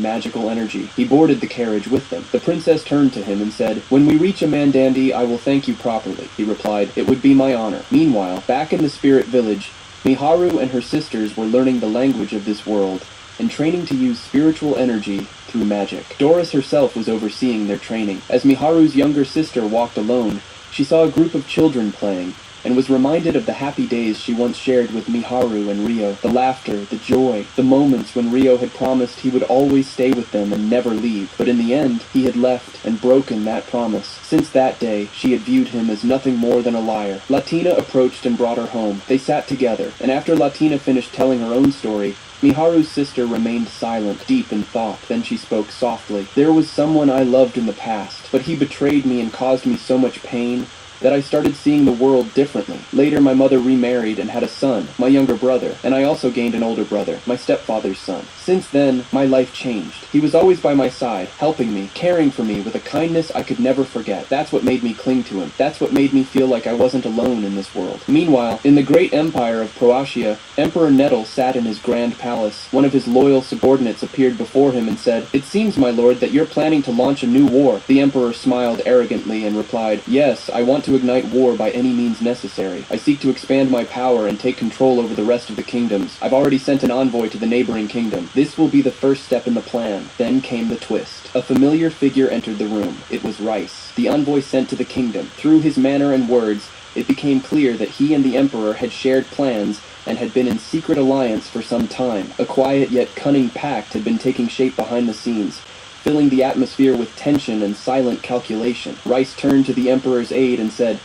Speaker 18: magical energy." He boarded the carriage with them. The princess turned to him and said, "When we reach Amandandi, I will thank you properly." He replied, "It would be my honor." Meanwhile, back in the spirit village, Miharu and her sisters were learning the language of this world and training to use spiritual energy through magic. Doris herself was overseeing their training. As Miharu's younger sister walked alone, she saw a group of children playing. and was reminded of the happy days she once shared with Miharu and Rio, the laughter, the joy, the moments when Rio had promised he would always stay with them and never leave, but in the end, he had left and broken that promise. Since that day, she had viewed him as nothing more than a liar. Latina approached and brought her home. They sat together, and after Latina finished telling her own story, Miharu's sister remained silent, deep in thought. Then she spoke softly. "There was someone I loved in the past, but he betrayed me and caused me so much pain that I started seeing the world differently. Later, my mother remarried and had a son, my younger brother, and I also gained an older brother, my stepfather's son. Since then, my life changed. He was always by my side, helping me, caring for me with a kindness I could never forget. That's what made me cling to him. That's what made me feel like I wasn't alone in this world." Meanwhile, in the great empire of Croatia, Emperor Nettle sat in his grand palace. One of his loyal subordinates appeared before him and said, "It seems, my lord, that you're planning to launch a new war." The emperor smiled arrogantly and replied, "Yes, I want to ignite war by any means necessary. I seek to expand my power and take control over the rest of the kingdoms. I've already sent an envoy to the neighboring kingdom. This will be the first step in the plan." Then came the twist. A familiar figure entered the room. It was Rice, the envoy sent to the kingdom. Through his manner and words, it became clear that he and the emperor had shared plans and had been in secret alliance for some time. A quiet yet cunning pact had been taking shape behind the scenes, filling the atmosphere with tension and silent calculation. Rice turned to the emperor's aide and said,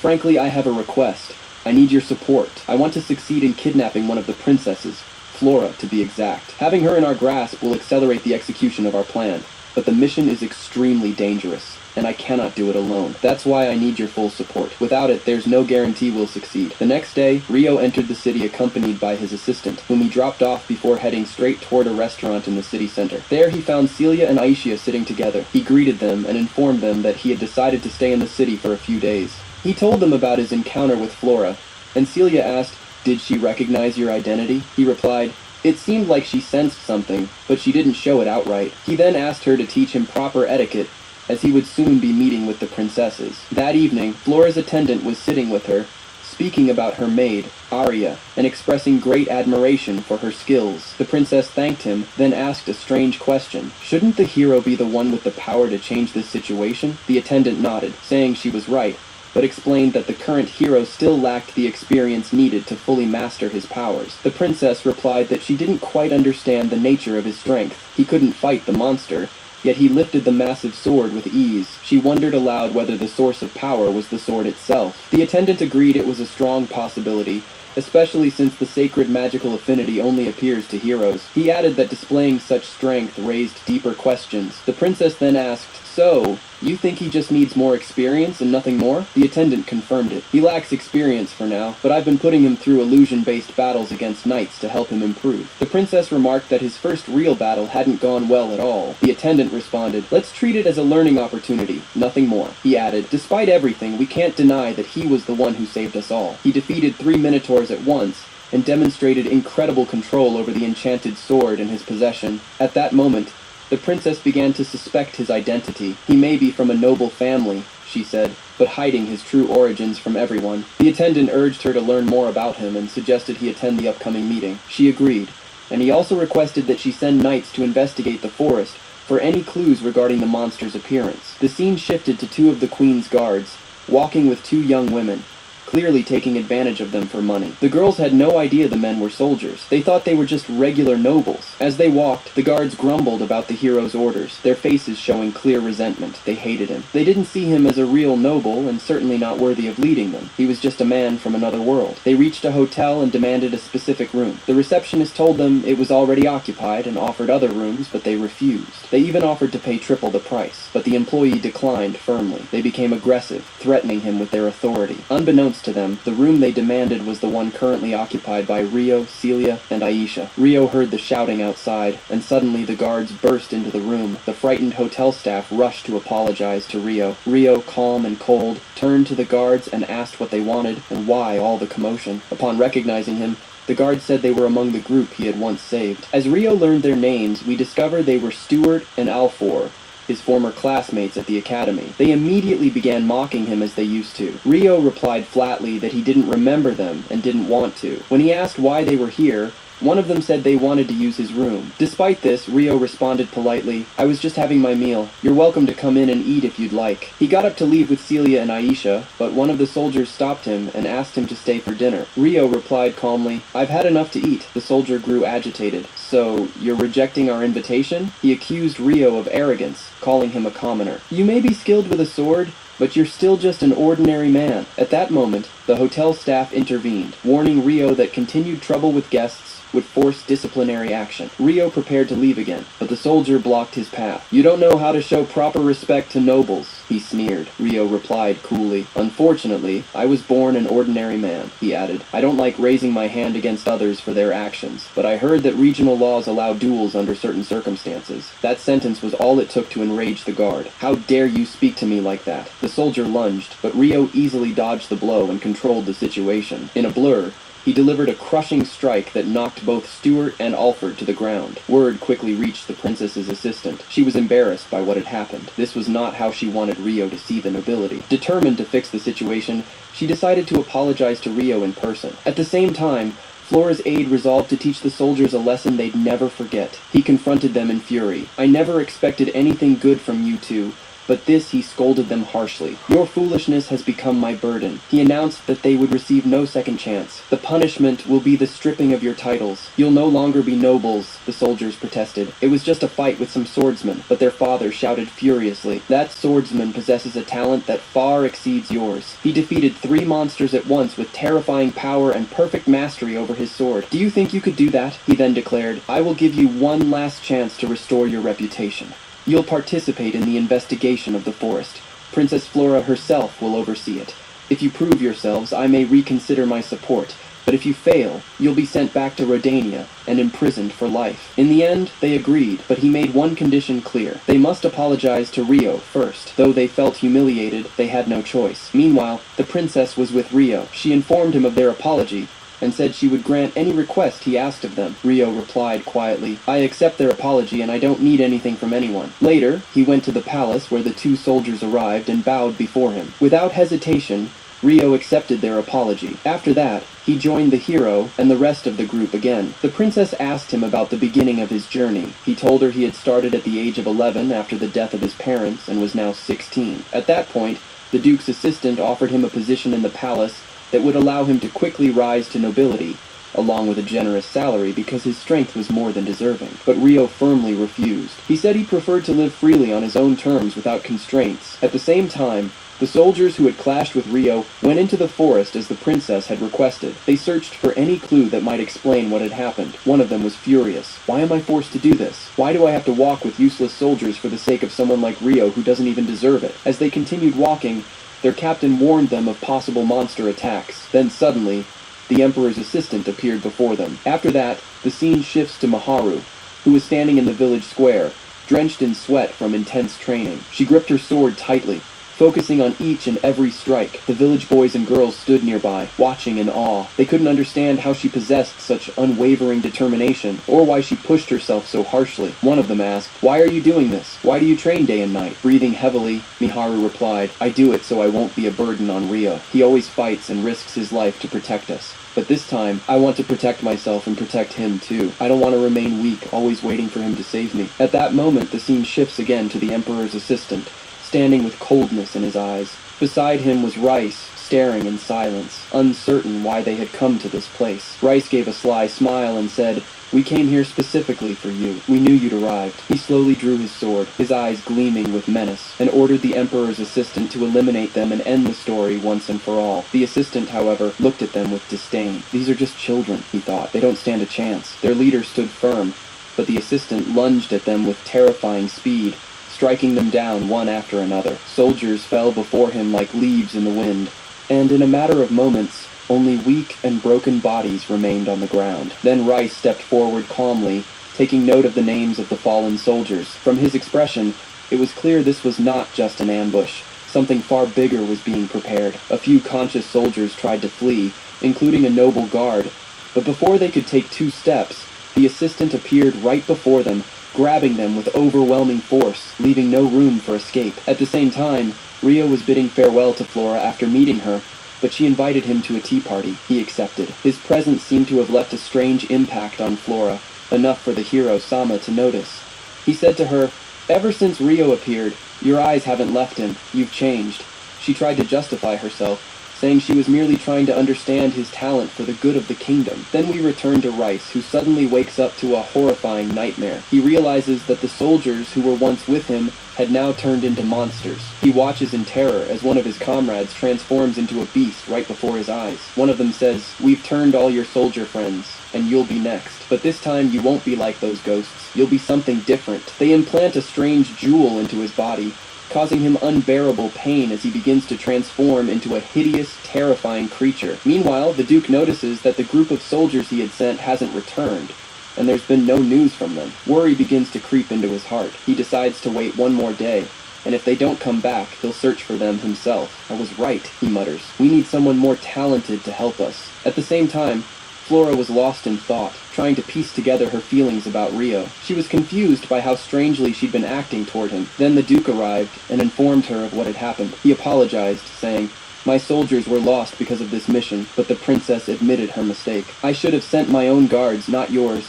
Speaker 18: "Frankly, I have a request. I need your support. I want to succeed in kidnapping one of the princesses, Flora to be exact. Having her in our grasp will accelerate the execution of our plan, but the mission is extremely dangerous, and I cannot do it alone. That's why I need your full support. Without it, there's no guarantee we'll succeed." The next day, Rio entered the city accompanied by his assistant, whom he dropped off before heading straight toward a restaurant in the city center. There he found Celia and Aisha sitting together. He greeted them and informed them that he had decided to stay in the city for a few days. He told them about his encounter with Flora, and Celia asked, "Did she recognize your identity?" He replied, "It seemed like she sensed something, but she didn't show it outright." He then asked her to teach him proper etiquette, as he would soon be meeting with the princesses. That evening, Flora's attendant was sitting with her, speaking about her maid, Arya, and expressing great admiration for her skills. The princess thanked him, then asked a strange question. Shouldn't the hero be the one with the power to change this situation? The attendant nodded, saying she was right, but explained that the current hero still lacked the experience needed to fully master his powers. The princess replied that she didn't quite understand the nature of his strength. He couldn't fight the monster, yet he lifted the massive sword with ease. She wondered aloud whether the source of power was the sword itself. The attendant agreed it was a strong possibility, especially since the sacred magical affinity only appears to heroes. He added that displaying such strength raised deeper questions. The princess then asked, "So, you think he just needs more experience and nothing more?" The attendant confirmed it. "He lacks experience for now, but I've been putting him through illusion-based battles against knights to help him improve." The princess remarked that his first real battle hadn't gone well at all. The attendant responded, "Let's treat it as a learning opportunity, nothing more." He added, "Despite everything, we can't deny that he was the one who saved us all. He defeated 3 minotaurs at once, and demonstrated incredible control over the enchanted sword in his possession. At that moment, the princess began to suspect his identity. He may be from a noble family, she said, but hiding his true origins from everyone. The attendant urged her to learn more about him and suggested he attend the upcoming meeting. She agreed, and he also requested that she send knights to investigate the forest for any clues regarding the monster's appearance. The scene shifted to 2 of the queen's guards, walking with 2 young women, clearly taking advantage of them for money. The girls had no idea the men were soldiers. They thought they were just regular nobles. As they walked, the guards grumbled about the hero's orders, their faces showing clear resentment. They hated him. They didn't see him as a real noble, and certainly not worthy of leading them. He was just a man from another world. They reached a hotel and demanded a specific room. The receptionist told them it was already occupied and offered other rooms, but they refused. They even offered to pay triple the price, but the employee declined firmly. They became aggressive, threatening him with their authority. Unbeknownst to them, the room they demanded was the one currently occupied by Rio, Celia, and Aisha. Rio heard the shouting outside, and suddenly the guards burst into the room. The frightened hotel staff rushed to apologize to Rio. Rio, calm and cold, turned to the guards and asked what they wanted and why all the commotion. Upon recognizing him, the guards said they were among the group he had once saved. As Rio learned their names, we discovered they were Stuart and Alfor, his former classmates at the academy. They immediately began mocking him as they used to. Rio replied flatly that he didn't remember them and didn't want to. When he asked why they were here, One of them said they wanted to use his room. Despite this, Rio responded politely, "I was just having my meal. You're welcome to come in and eat if you'd like." He got up to leave with Celia and Aisha, but one of the soldiers stopped him and asked him to stay for dinner. Rio replied calmly, "I've had enough to eat." The soldier grew agitated. "So, you're rejecting our invitation?" He accused Rio of arrogance, calling him a commoner. "You may be skilled with a sword, but you're still just an ordinary man." At that moment, the hotel staff intervened, warning Rio that continued trouble with guests would force disciplinary action. Rio prepared to leave again, but the soldier blocked his path. "You don't know how to show proper respect to nobles," he sneered. Rio replied coolly, "Unfortunately, I was born an ordinary man," he added. "I don't like raising my hand against others for their actions, but I heard that regional laws allow duels under certain circumstances." That sentence was all it took to enrage the guard. "How dare you speak to me like that?" The soldier lunged, but Rio easily dodged the blow and controlled the situation. In a blur, he delivered a crushing strike that knocked both Stuart and Alfred to the ground. Word quickly reached the princess's assistant. She was embarrassed by what had happened. This was not how she wanted Rio to see the nobility. Determined to fix the situation, she decided to apologize to Rio in person. At the same time, Flora's aide resolved to teach the soldiers a lesson they'd never forget. He confronted them in fury. "I never expected anything good from you two, but this," he scolded them harshly. "Your foolishness has become my burden." He announced that they would receive no second chance. "The punishment will be the stripping of your titles. You'll no longer be nobles," the soldiers protested. "It was just a fight with some swordsmen," but their father shouted furiously, "That swordsman possesses a talent that far exceeds yours. He defeated 3 monsters at once with terrifying power and perfect mastery over his sword. Do you think you could do that?" He then declared, "I will give you one last chance to restore your reputation. You'll participate in the investigation of the forest. Princess Flora herself will oversee it. If you prove yourselves, I may reconsider my support, but if you fail, you'll be sent back to Rodania and imprisoned for life." In the end, they agreed, but he made one condition clear. They must apologize to Rio first. Though they felt humiliated, they had no choice. Meanwhile, the princess was with Rio. She informed him of their apology, and said she would grant any request he asked of them. Rio replied quietly, "I accept their apology and I don't need anything from anyone." Later, he went to the palace where the 2 soldiers arrived and bowed before him. Without hesitation, Rio accepted their apology. After that, he joined the hero and the rest of the group again. The princess asked him about the beginning of his journey. He told her he had started at the age of 11 after the death of his parents and was now 16. At that point, the duke's assistant offered him a position in the palace that would allow him to quickly rise to nobility, along with a generous salary because his strength was more than deserving. But Rio firmly refused. He said he preferred to live freely on his own terms without constraints. At the same time, the soldiers who had clashed with Rio went into the forest as the princess had requested. They searched for any clue that might explain what had happened. One of them was furious. "Why am I forced to do this? Why do I have to walk with useless soldiers for the sake of someone like Rio who doesn't even deserve it?" As they continued walking, their captain warned them of possible monster attacks. Then suddenly, the Emperor's assistant appeared before them. After that, the scene shifts to Maharu, who was standing in the village square, drenched in sweat from intense training. She gripped her sword tightly, focusing on each and every strike. The village boys and girls stood nearby, watching in awe. They couldn't understand how she possessed such unwavering determination, or why she pushed herself so harshly. One of them asked, "Why are you doing this? Why do you train day and night?" Breathing heavily, Miharu replied, "I do it so I won't be a burden on Rio. He always fights and risks his life to protect us. But this time, I want to protect myself and protect him too. I don't want to remain weak, always waiting for him to save me." At that moment, the scene shifts again to the Emperor's assistant, standing with coldness in his eyes. Beside him was Rice, staring in silence, uncertain why they had come to this place. Rice gave a sly smile and said, "We came here specifically for you. We knew you'd arrived." He slowly drew his sword, his eyes gleaming with menace, and ordered the Emperor's assistant to eliminate them and end the story once and for all. The assistant, however, looked at them with disdain. "These are just children," he thought. "They don't stand a chance." Their leader stood firm, but the assistant lunged at them with terrifying speed, striking them down one after another. Soldiers fell before him like leaves in the wind, and in a matter of moments, only weak and broken bodies remained on the ground. Then Rice stepped forward calmly, taking note of the names of the fallen soldiers. From his expression, it was clear this was not just an ambush. Something far bigger was being prepared. A few conscious soldiers tried to flee, including a noble guard, but before they could take 2 steps, the assistant appeared right before them, grabbing them with overwhelming force, leaving no room for escape. At the same time, Rio was bidding farewell to Flora after meeting her, but she invited him to a tea party. He accepted. His presence seemed to have left a strange impact on Flora, enough for the hero Sama to notice. He said to her, "Ever since Rio appeared, your eyes haven't left him. You've changed." She tried to justify herself, saying she was merely trying to understand his talent for the good of the kingdom. Then we return to Rice, who suddenly wakes up to a horrifying nightmare. He realizes that the soldiers who were once with him had now turned into monsters. He watches in terror as one of his comrades transforms into a beast right before his eyes. One of them says, "We've turned all your soldier friends, and you'll be next. But this time you won't be like those ghosts. You'll be something different." They implant a strange jewel into his body, causing him unbearable pain as he begins to transform into a hideous, terrifying creature. Meanwhile, the Duke notices that the group of soldiers he had sent hasn't returned, and there's been no news from them. Worry begins to creep into his heart. He decides to wait one more day, and if they don't come back, he'll search for them himself. "I was right," he mutters. "We need someone more talented to help us." At the same time, Flora was lost in thought, trying to piece together her feelings about Rio. She was confused by how strangely she'd been acting toward him. Then the Duke arrived and informed her of what had happened. He apologized, saying, "My soldiers were lost because of this mission," but the princess admitted her mistake. "I should have sent my own guards, not yours.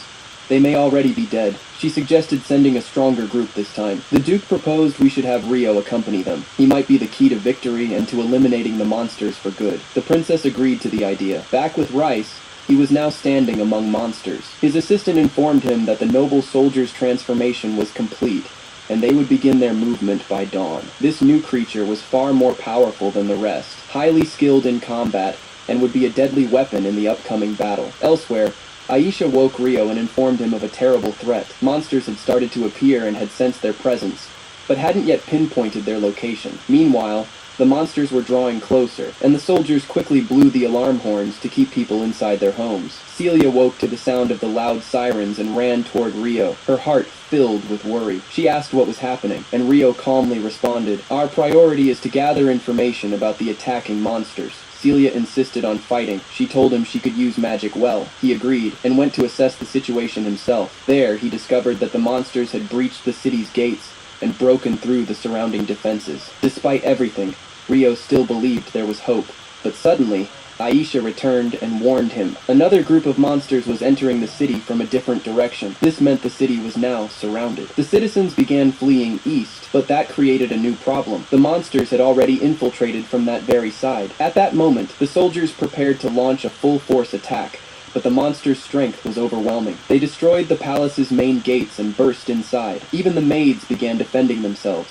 Speaker 18: They may already be dead." She suggested sending a stronger group this time. The Duke proposed we should have Rio accompany them. He might be the key to victory and to eliminating the monsters for good. The princess agreed to the idea. Back with Rice, he was now standing among monsters. His assistant informed him that the noble soldier's transformation was complete, and they would begin their movement by dawn. This new creature was far more powerful than the rest, highly skilled in combat, and would be a deadly weapon in the upcoming battle. Elsewhere, Aisha woke Rio and informed him of a terrible threat. Monsters had started to appear and had sensed their presence, but hadn't yet pinpointed their location. Meanwhile, the monsters were drawing closer, and the soldiers quickly blew the alarm horns to keep people inside their homes. Celia woke to the sound of the loud sirens and ran toward Rio, her heart filled with worry. She asked what was happening, and Rio calmly responded, "Our priority is to gather information about the attacking monsters." Celia insisted on fighting. She told him she could use magic well. He agreed, and went to assess the situation himself. There, he discovered that the monsters had breached the city's gates and broken through the surrounding defenses. Despite everything, Rio still believed there was hope, but suddenly, Aisha returned and warned him. Another group of monsters was entering the city from a different direction. This meant the city was now surrounded. The citizens began fleeing east, but that created a new problem. The monsters had already infiltrated from that very side. At that moment, the soldiers prepared to launch a full-force attack, but the monsters' strength was overwhelming. They destroyed the palace's main gates and burst inside. Even the maids began defending themselves.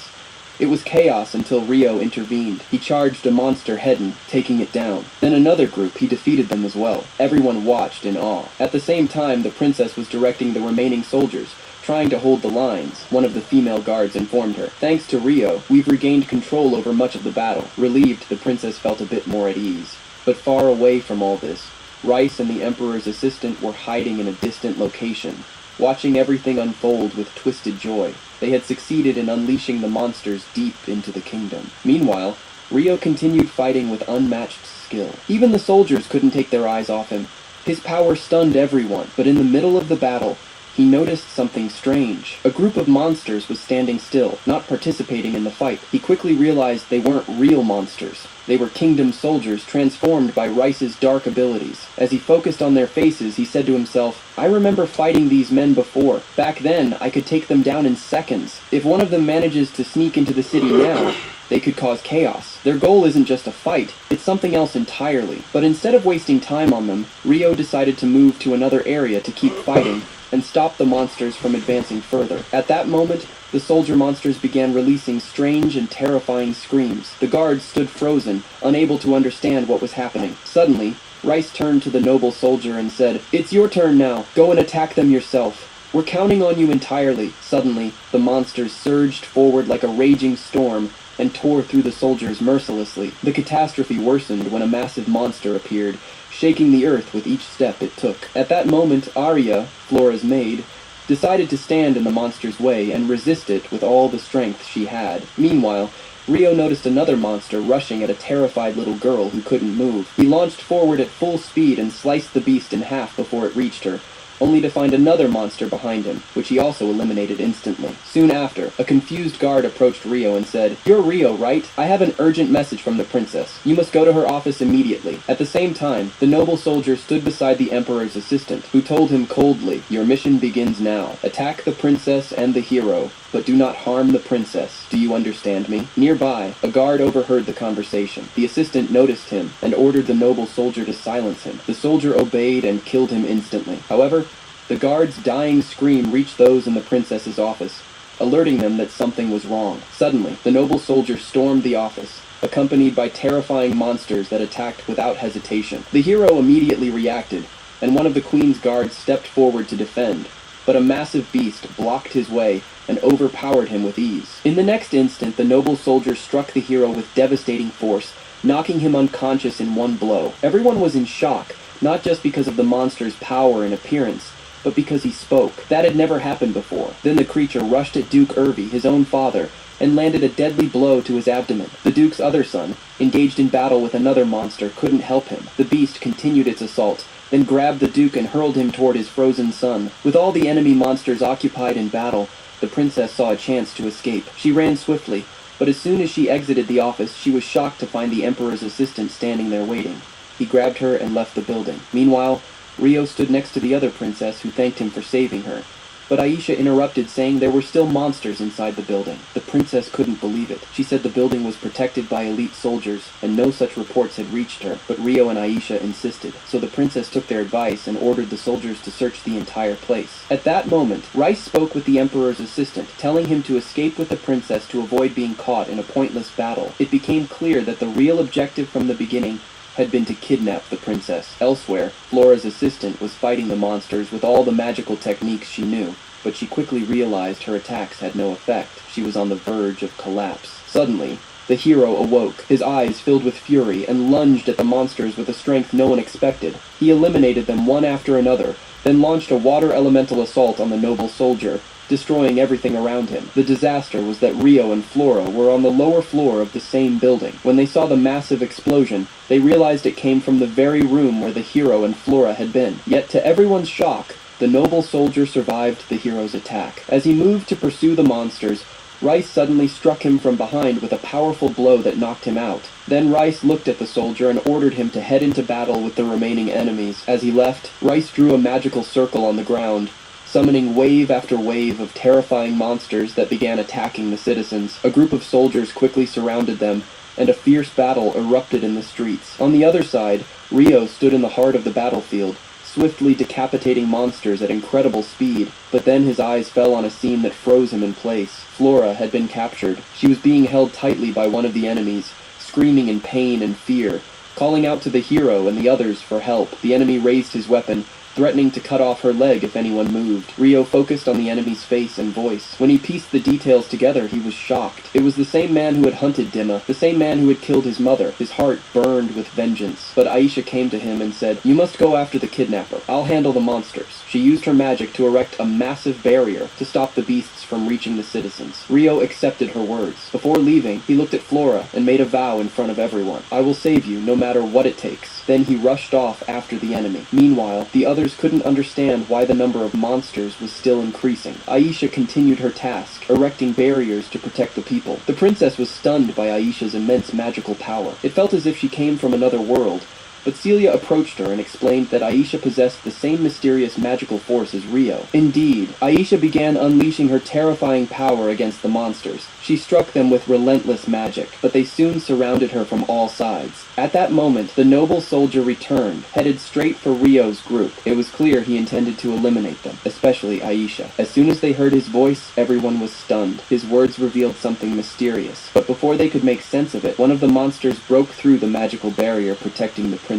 Speaker 18: It was chaos until Rio intervened. He charged a monster head-on, taking it down. Then another group, he defeated them as well. Everyone watched in awe. At the same time, the princess was directing the remaining soldiers, trying to hold the lines, one of the female guards informed her. "Thanks to Rio, we've regained control over much of the battle." Relieved, the princess felt a bit more at ease. But far away from all this, Rice and the Emperor's assistant were hiding in a distant location, watching everything unfold with twisted joy. They had succeeded in unleashing the monsters deep into the kingdom. Meanwhile, Rio continued fighting with unmatched skill. Even the soldiers couldn't take their eyes off him. His power stunned everyone, but in the middle of the battle, he noticed something strange. A group of monsters was standing still, not participating in the fight. He quickly realized they weren't real monsters. They were kingdom soldiers transformed by Rice's dark abilities. As he focused on their faces, he said to himself, "I remember fighting these men before. Back then, I could take them down in seconds. If one of them manages to sneak into the city now, they could cause chaos. Their goal isn't just a fight, it's something else entirely." But instead of wasting time on them, Rio decided to move to another area to keep fighting and stop the monsters from advancing further. At that moment, the soldier monsters began releasing strange and terrifying screams. The guards stood frozen, unable to understand what was happening. Suddenly, Rice turned to the noble soldier and said, "It's your turn now. Go and attack them yourself. We're counting on you entirely." Suddenly, the monsters surged forward like a raging storm and tore through the soldiers mercilessly. The catastrophe worsened when a massive monster appeared, shaking the earth with each step it took. At that moment, Arya, Flora's maid, decided to stand in the monster's way and resist it with all the strength she had. Meanwhile, Rio noticed another monster rushing at a terrified little girl who couldn't move. He launched forward at full speed and sliced the beast in half before it reached her, only to find another monster behind him, which he also eliminated instantly. Soon after, a confused guard approached Rio and said, "You're Rio, right? I have an urgent message from the princess. You must go to her office immediately." At the same time, the noble soldier stood beside the Emperor's assistant, who told him coldly, "Your mission begins now. Attack the princess and the hero, but do not harm the princess. Do you understand me?" Nearby, a guard overheard the conversation. The assistant noticed him and ordered the noble soldier to silence him. The soldier obeyed and killed him instantly. However, the guard's dying scream reached those in the princess's office, alerting them that something was wrong. Suddenly, the noble soldier stormed the office, accompanied by terrifying monsters that attacked without hesitation. The hero immediately reacted, and one of the queen's guards stepped forward to defend, but a massive beast blocked his way and overpowered him with ease. In the next instant, the noble soldier struck the hero with devastating force, knocking him unconscious in one blow. Everyone was in shock, not just because of the monster's power and appearance, but because he spoke. That had never happened before. Then the creature rushed at Duke Irvy, his own father, and landed a deadly blow to his abdomen. The Duke's other son, engaged in battle with another monster, couldn't help him. The beast continued its assault, then grabbed the Duke and hurled him toward his frozen son. With all the enemy monsters occupied in battle, the princess saw a chance to escape. She ran swiftly, but as soon as she exited the office, she was shocked to find the Emperor's assistant standing there waiting. He grabbed her and left the building. Meanwhile, Rio stood next to the other princess, who thanked him for saving her. But Aisha interrupted, saying there were still monsters inside the building. The princess couldn't believe it. She said the building was protected by elite soldiers, and no such reports had reached her. But Rio and Aisha insisted, so the princess took their advice and ordered the soldiers to search the entire place. At that moment, Rice spoke with the Emperor's assistant, telling him to escape with the princess to avoid being caught in a pointless battle. It became clear that the real objective from the beginning had been to kidnap the princess. Elsewhere, Flora's assistant was fighting the monsters with all the magical techniques she knew, but she quickly realized her attacks had no effect. She was on the verge of collapse. Suddenly, the hero awoke, his eyes filled with fury, and lunged at the monsters with a strength no one expected. He eliminated them one after another, then launched a water elemental assault on the noble soldier, destroying everything around him. The disaster was that Rio and Flora were on the lower floor of the same building. When they saw the massive explosion, they realized it came from the very room where the hero and Flora had been. Yet to everyone's shock, the noble soldier survived the hero's attack. As he moved to pursue the monsters, Rice suddenly struck him from behind with a powerful blow that knocked him out. Then Rice looked at the soldier and ordered him to head into battle with the remaining enemies. As he left, Rice drew a magical circle on the ground, summoning wave after wave of terrifying monsters that began attacking the citizens. A group of soldiers quickly surrounded them, and a fierce battle erupted in the streets. On the other side, Rio stood in the heart of the battlefield, swiftly decapitating monsters at incredible speed, but then his eyes fell on a scene that froze him in place. Flora had been captured. She was being held tightly by one of the enemies, screaming in pain and fear, calling out to the hero and the others for help. The enemy raised his weapon, threatening to cut off her leg if anyone moved. Rio focused on the enemy's face and voice. When he pieced the details together, he was shocked. It was the same man who had hunted Dimma, the same man who had killed his mother. His heart burned with vengeance. But Aisha came to him and said, "You must go after the kidnapper. I'll handle the monsters." She used her magic to erect a massive barrier to stop the beasts from reaching the citizens. Rio accepted her words. Before leaving, he looked at Flora and made a vow in front of everyone. "I will save you no matter what it takes." Then he rushed off after the enemy. Meanwhile, the others couldn't understand why the number of monsters was still increasing. Aisha continued her task, erecting barriers to protect the people. The princess was stunned by Aisha's immense magical power. It felt as if she came from another world, but Celia approached her and explained that Aisha possessed the same mysterious magical force as Rio. Indeed, Aisha began unleashing her terrifying power against the monsters. She struck them with relentless magic, but they soon surrounded her from all sides. At that moment, the noble soldier returned, headed straight for Rio's group. It was clear he intended to eliminate them, especially Aisha. As soon as they heard his voice, everyone was stunned. His words revealed something mysterious, but before they could make sense of it, one of the monsters broke through the magical barrier protecting the princess.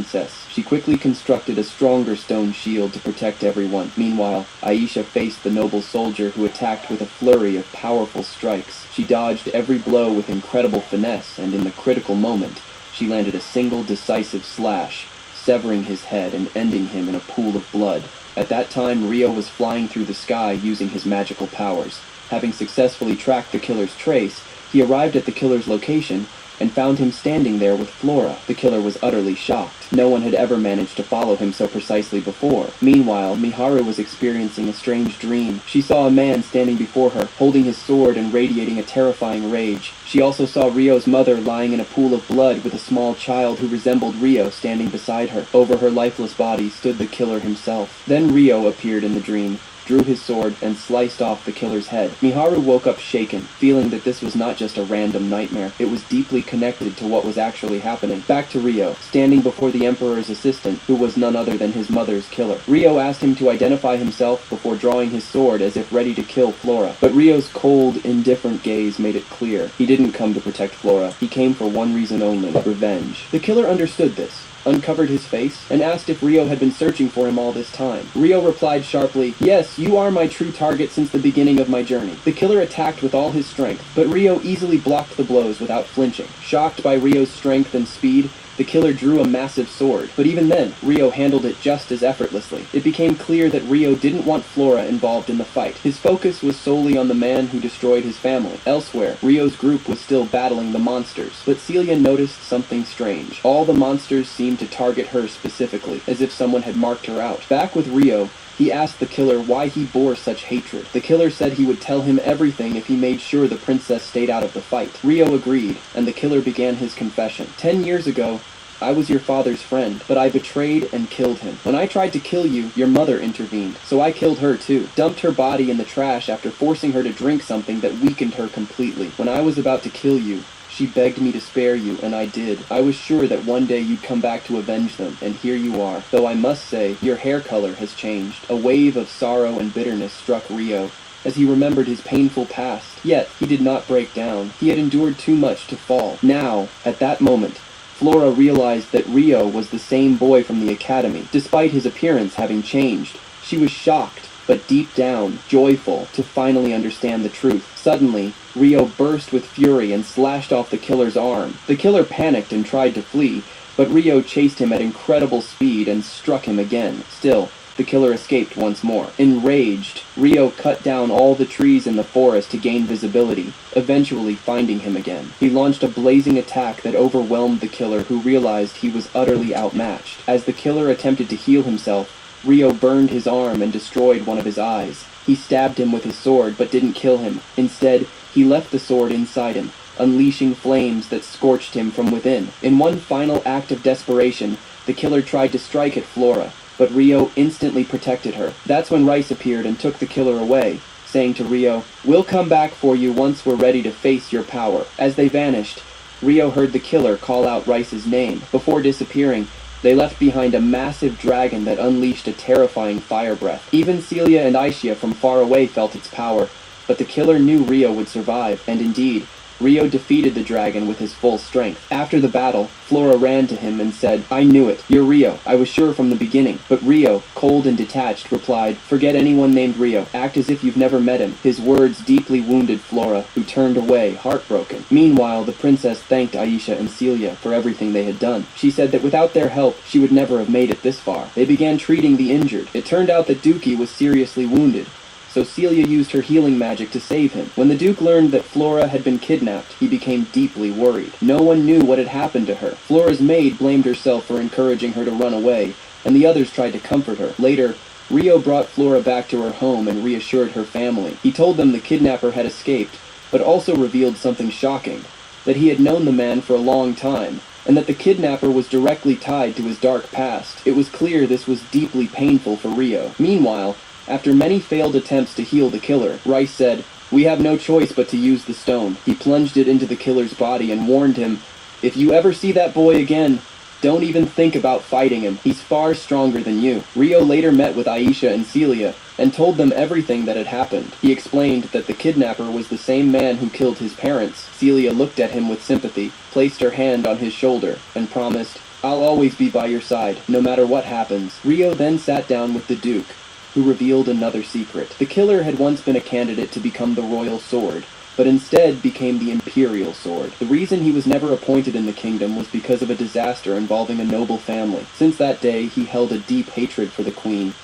Speaker 18: She quickly constructed a stronger stone shield to protect everyone. Meanwhile, Aisha faced the noble soldier, who attacked with a flurry of powerful strikes. She dodged every blow with incredible finesse, and in the critical moment, she landed a single decisive slash, severing his head and ending him in a pool of blood. At that time, Rio was flying through the sky using his magical powers. Having successfully tracked the killer's trace, he arrived at the killer's location and found him standing there with Flora. The killer was utterly shocked. No one had ever managed to follow him so precisely before. Meanwhile, Miharu was experiencing a strange dream. She saw a man standing before her, holding his sword and radiating a terrifying rage. She also saw Ryo's mother lying in a pool of blood with a small child who resembled Ryo standing beside her. Over her lifeless body stood the killer himself. Then Ryo appeared in the dream, drew his sword, and sliced off the killer's head. Miharu woke up shaken, feeling that this was not just a random nightmare. It was deeply connected to what was actually happening. Back to Ryo, standing before the Emperor's assistant, who was none other than his mother's killer. Ryo asked him to identify himself before drawing his sword as if ready to kill Flora. But Ryo's cold, indifferent gaze made it clear. He didn't come to protect Flora. He came for one reason only: revenge. The killer understood this, uncovered his face, and asked if Ryo had been searching for him all this time. Ryo replied sharply, "Yes, you are my true target since the beginning of my journey." The killer attacked with all his strength, but Ryo easily blocked the blows without flinching. Shocked by Ryo's strength and speed, the killer drew a massive sword, but even then, Ryo handled it just as effortlessly. It became clear that Ryo didn't want Flora involved in the fight. His focus was solely on the man who destroyed his family. Elsewhere, Ryo's group was still battling the monsters, but Celia noticed something strange. All the monsters seemed to target her specifically, as if someone had marked her out. Back with Ryo, he asked the killer why he bore such hatred. The killer said he would tell him everything if he made sure the princess stayed out of the fight. Ryo agreed, and the killer began his confession. 10 years ago, I was your father's friend, but I betrayed and killed him. When I tried to kill you, your mother intervened, so I killed her too. Dumped her body in the trash after forcing her to drink something that weakened her completely. When I was about to kill you, she begged me to spare you, and I did. I was sure that one day you'd come back to avenge them, and here you are. Though I must say, your hair color has changed. A wave of sorrow and bitterness struck Ryo as he remembered his painful past. Yet, he did not break down. He had endured too much to fall. Now, at that moment, Flora realized that Ryo was the same boy from the academy, despite his appearance having changed. She was shocked, but deep down, joyful, to finally understand the truth. Suddenly, Ryo burst with fury and slashed off the killer's arm. The killer panicked and tried to flee, but Ryo chased him at incredible speed and struck him again. Still, the killer escaped once more. Enraged, Ryo cut down all the trees in the forest to gain visibility, eventually finding him again. He launched a blazing attack that overwhelmed the killer, who realized he was utterly outmatched. As the killer attempted to heal himself, Ryo burned his arm and destroyed one of his eyes. He stabbed him with his sword, but didn't kill him. Instead, he left the sword inside him, unleashing flames that scorched him from within. In one final act of desperation, the killer tried to strike at Flora, but Ryo instantly protected her. That's when Rice appeared and took the killer away, saying to Ryo, "We'll come back for you once we're ready to face your power." As they vanished, Ryo heard the killer call out Rice's name. Before disappearing, they left behind a massive dragon that unleashed a terrifying fire breath. Even Celia and Aisha from far away felt its power, but the killer knew Ryo would survive, and indeed, Ryo defeated the dragon with his full strength. After the battle, Flora ran to him and said, "I knew it. You're Ryo. I was sure from the beginning." But Ryo, cold and detached, replied, "Forget anyone named Ryo. Act as if you've never met him." His words deeply wounded Flora, who turned away, heartbroken. Meanwhile, the princess thanked Aisha and Celia for everything they had done. She said that without their help, she would never have made it this far. They began treating the injured. It turned out that Dookie was seriously wounded, so Celia used her healing magic to save him. When the Duke learned that Flora had been kidnapped, he became deeply worried. No one knew what had happened to her. Flora's maid blamed herself for encouraging her to run away, and the others tried to comfort her. Later, Ryo brought Flora back to her home and reassured her family. He told them the kidnapper had escaped, but also revealed something shocking, that he had known the man for a long time, and that the kidnapper was directly tied to his dark past. It was clear this was deeply painful for Ryo. Meanwhile, after many failed attempts to heal the killer, Rice said, "We have no choice but to use the stone." He plunged it into the killer's body and warned him, "If you ever see that boy again, don't even think about fighting him. He's far stronger than you." Ryo later met with Aisha and Celia and told them everything that had happened. He explained that the kidnapper was the same man who killed his parents. Celia looked at him with sympathy, placed her hand on his shoulder, and promised, "I'll always be by your side, no matter what happens." Ryo then sat down with the Duke, who revealed another secret. The killer had once been a candidate to become the royal sword, but instead became the imperial sword. The reason he was never appointed in the kingdom was because of a disaster involving a noble family. Since that day, he held a deep hatred for the queen,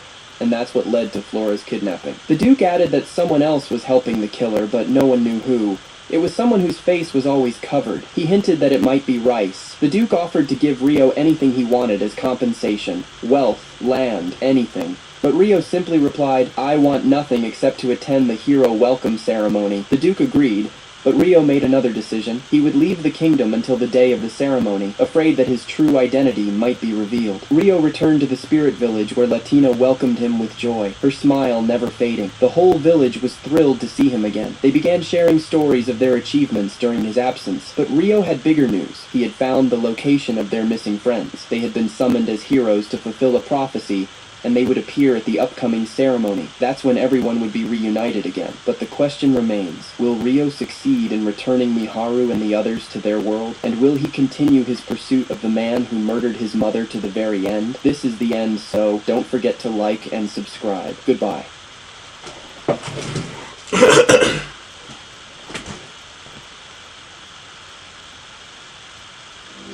Speaker 18: and that's what led to Flora's kidnapping. The Duke added that someone else was helping the killer, but no one knew who, It was someone whose face was always covered. He hinted that it might be rice. The Duke offered to give Rio anything he wanted as compensation. Wealth, land, anything. But Rio simply replied, "I want nothing except to attend the hero welcome ceremony." The Duke agreed, but Rio made another decision. He would leave the kingdom until the day of the ceremony, afraid that his true identity might be revealed. Rio returned to the spirit village where Latina welcomed him with joy, her smile never fading. The whole village was thrilled to see him again. They began sharing stories of their achievements during his absence, but Rio had bigger news. He had found the location of their missing friends. They had been summoned as heroes to fulfill a prophecy, and they would appear at the upcoming ceremony. That's when everyone would be reunited again. But the question remains, will Rio succeed in returning Miharu and the others to their world? And will he continue his pursuit of the man who murdered his mother to the very end? This is the end, so don't forget to like and subscribe. Goodbye.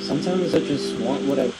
Speaker 7: Sometimes I just want what I...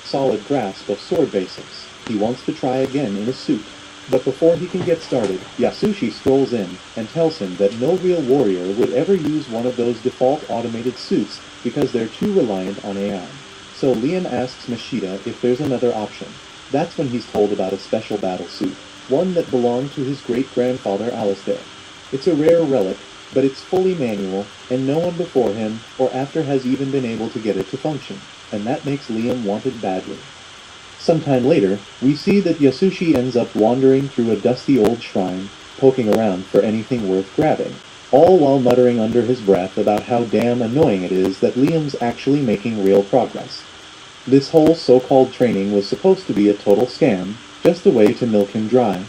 Speaker 12: Solid grasp of sword basics. He wants to try again in a suit. But before he can get started, Yasushi strolls in and tells him that no real warrior would ever use one of those default automated suits because they're too reliant on AI. So Liam asks Mashida if there's another option. That's when he's told about a special battle suit, one that belonged to his great-grandfather Alistair. It's a rare relic, but it's fully manual, and no one before him or after has even been able to get it to function, and that makes Liam want it badly. Sometime later, we see that Yasushi ends up wandering through a dusty old shrine, poking around for anything worth grabbing, all while muttering under his breath about how damn annoying it is that Liam's actually making real progress. This whole so-called training was supposed to be a total scam, just a way to milk him dry,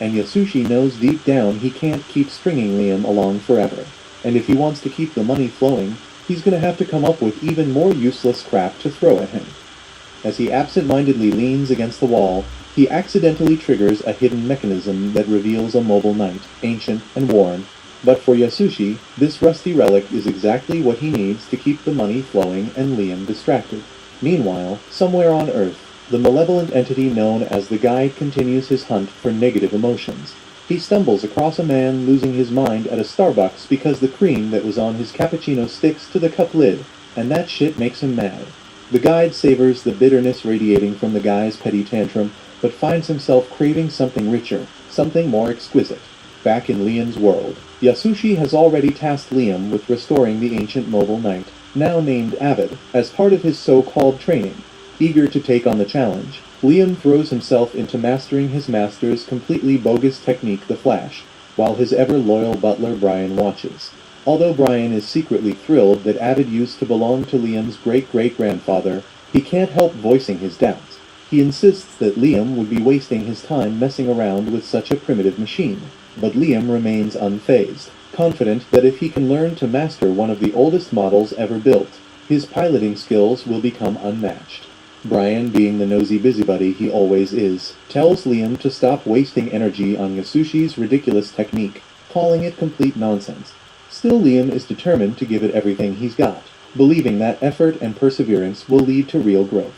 Speaker 12: and Yasushi knows deep down he can't keep stringing Liam along forever, and if he wants to keep the money flowing, he's gonna have to come up with even more useless crap to throw at him. As he absent-mindedly leans against the wall, he accidentally triggers a hidden mechanism that reveals a mobile knight, ancient and worn, but for Yasushi, this rusty relic is exactly what he needs to keep the money flowing and Liam distracted. Meanwhile, somewhere on Earth, the malevolent entity known as the Guide continues his hunt for negative emotions. He stumbles across a man losing his mind at a Starbucks because the cream that was on his cappuccino sticks to the cup lid, and that shit makes him mad. The Guide savors the bitterness radiating from the guy's petty tantrum, but finds himself craving something richer, something more exquisite. Back in Liam's world, Yasushi has already tasked Liam with restoring the ancient mobile knight, now named Avid, as part of his so-called training. Eager to take on the challenge, Liam throws himself into mastering his master's completely bogus technique, the Flash, while his ever-loyal butler Brian watches. Although Brian is secretly thrilled that Avid used to belong to Liam's great-great-grandfather, he can't help voicing his doubts. He insists that Liam would be wasting his time messing around with such a primitive machine, but Liam remains unfazed, confident that if he can learn to master one of the oldest models ever built, his piloting skills will become unmatched. Brian, being the nosy busybody he always is, tells Liam to stop wasting energy on Yasushi's ridiculous technique, calling it complete nonsense. Still, Liam is determined to give it everything he's got, believing that effort and perseverance will lead to real growth.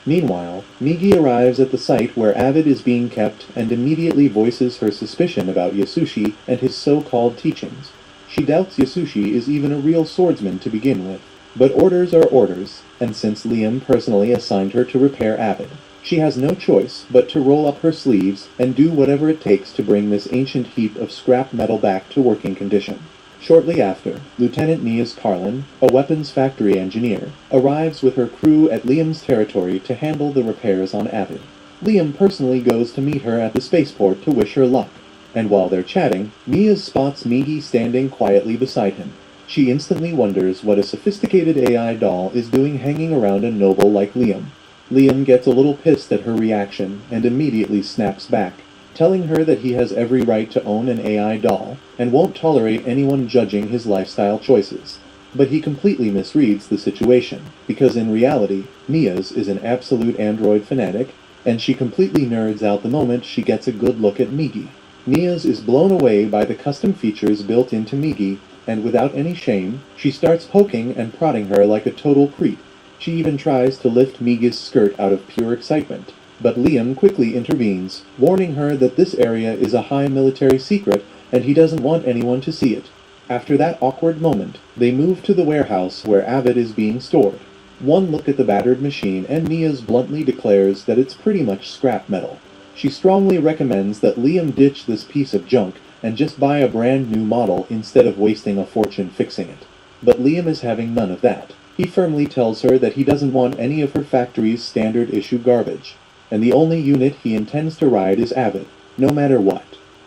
Speaker 12: Meanwhile, Migi arrives at the site where Avid is being kept and immediately voices her suspicion about Yasushi and his so-called teachings. She doubts Yasushi is even a real swordsman to begin with. But orders are orders, and since Liam personally assigned her to repair Avid, she has no choice but to roll up her sleeves and do whatever it takes to bring this ancient heap of scrap metal back to working condition. Shortly after, Lieutenant Nias Carlin, a weapons factory engineer, arrives with her crew at Liam's territory to handle the repairs on Avid. Liam personally goes to meet her at the spaceport to wish her luck, and while they're chatting, Mia spots Migi standing quietly beside him. She instantly wonders what a sophisticated AI doll is doing hanging around a noble like Liam. Liam gets a little pissed at her reaction and immediately snaps back, telling her that he has every right to own an AI doll and won't tolerate anyone judging his lifestyle choices. But he completely misreads the situation, because in reality, Mia's is an absolute android fanatic, and she completely nerds out the moment she gets a good look at Migi. Mia's is blown away by the custom features built into Migi, and without any shame, she starts poking and prodding her like a total creep. She even tries to lift Migi's skirt out of pure excitement, but Liam quickly intervenes, warning her that this area is a high military secret and he doesn't want anyone to see it. After that awkward moment, they move to the warehouse where Avid is being stored. One look at the battered machine and Mia's bluntly declares that it's pretty much scrap metal. She strongly recommends that Liam ditch this piece of junk and just buy a brand new model instead of wasting a fortune fixing it. But Liam is having none of that. He firmly tells her that he doesn't want any of her factory's standard issue garbage, and the only unit he intends to ride is Avid, no matter what.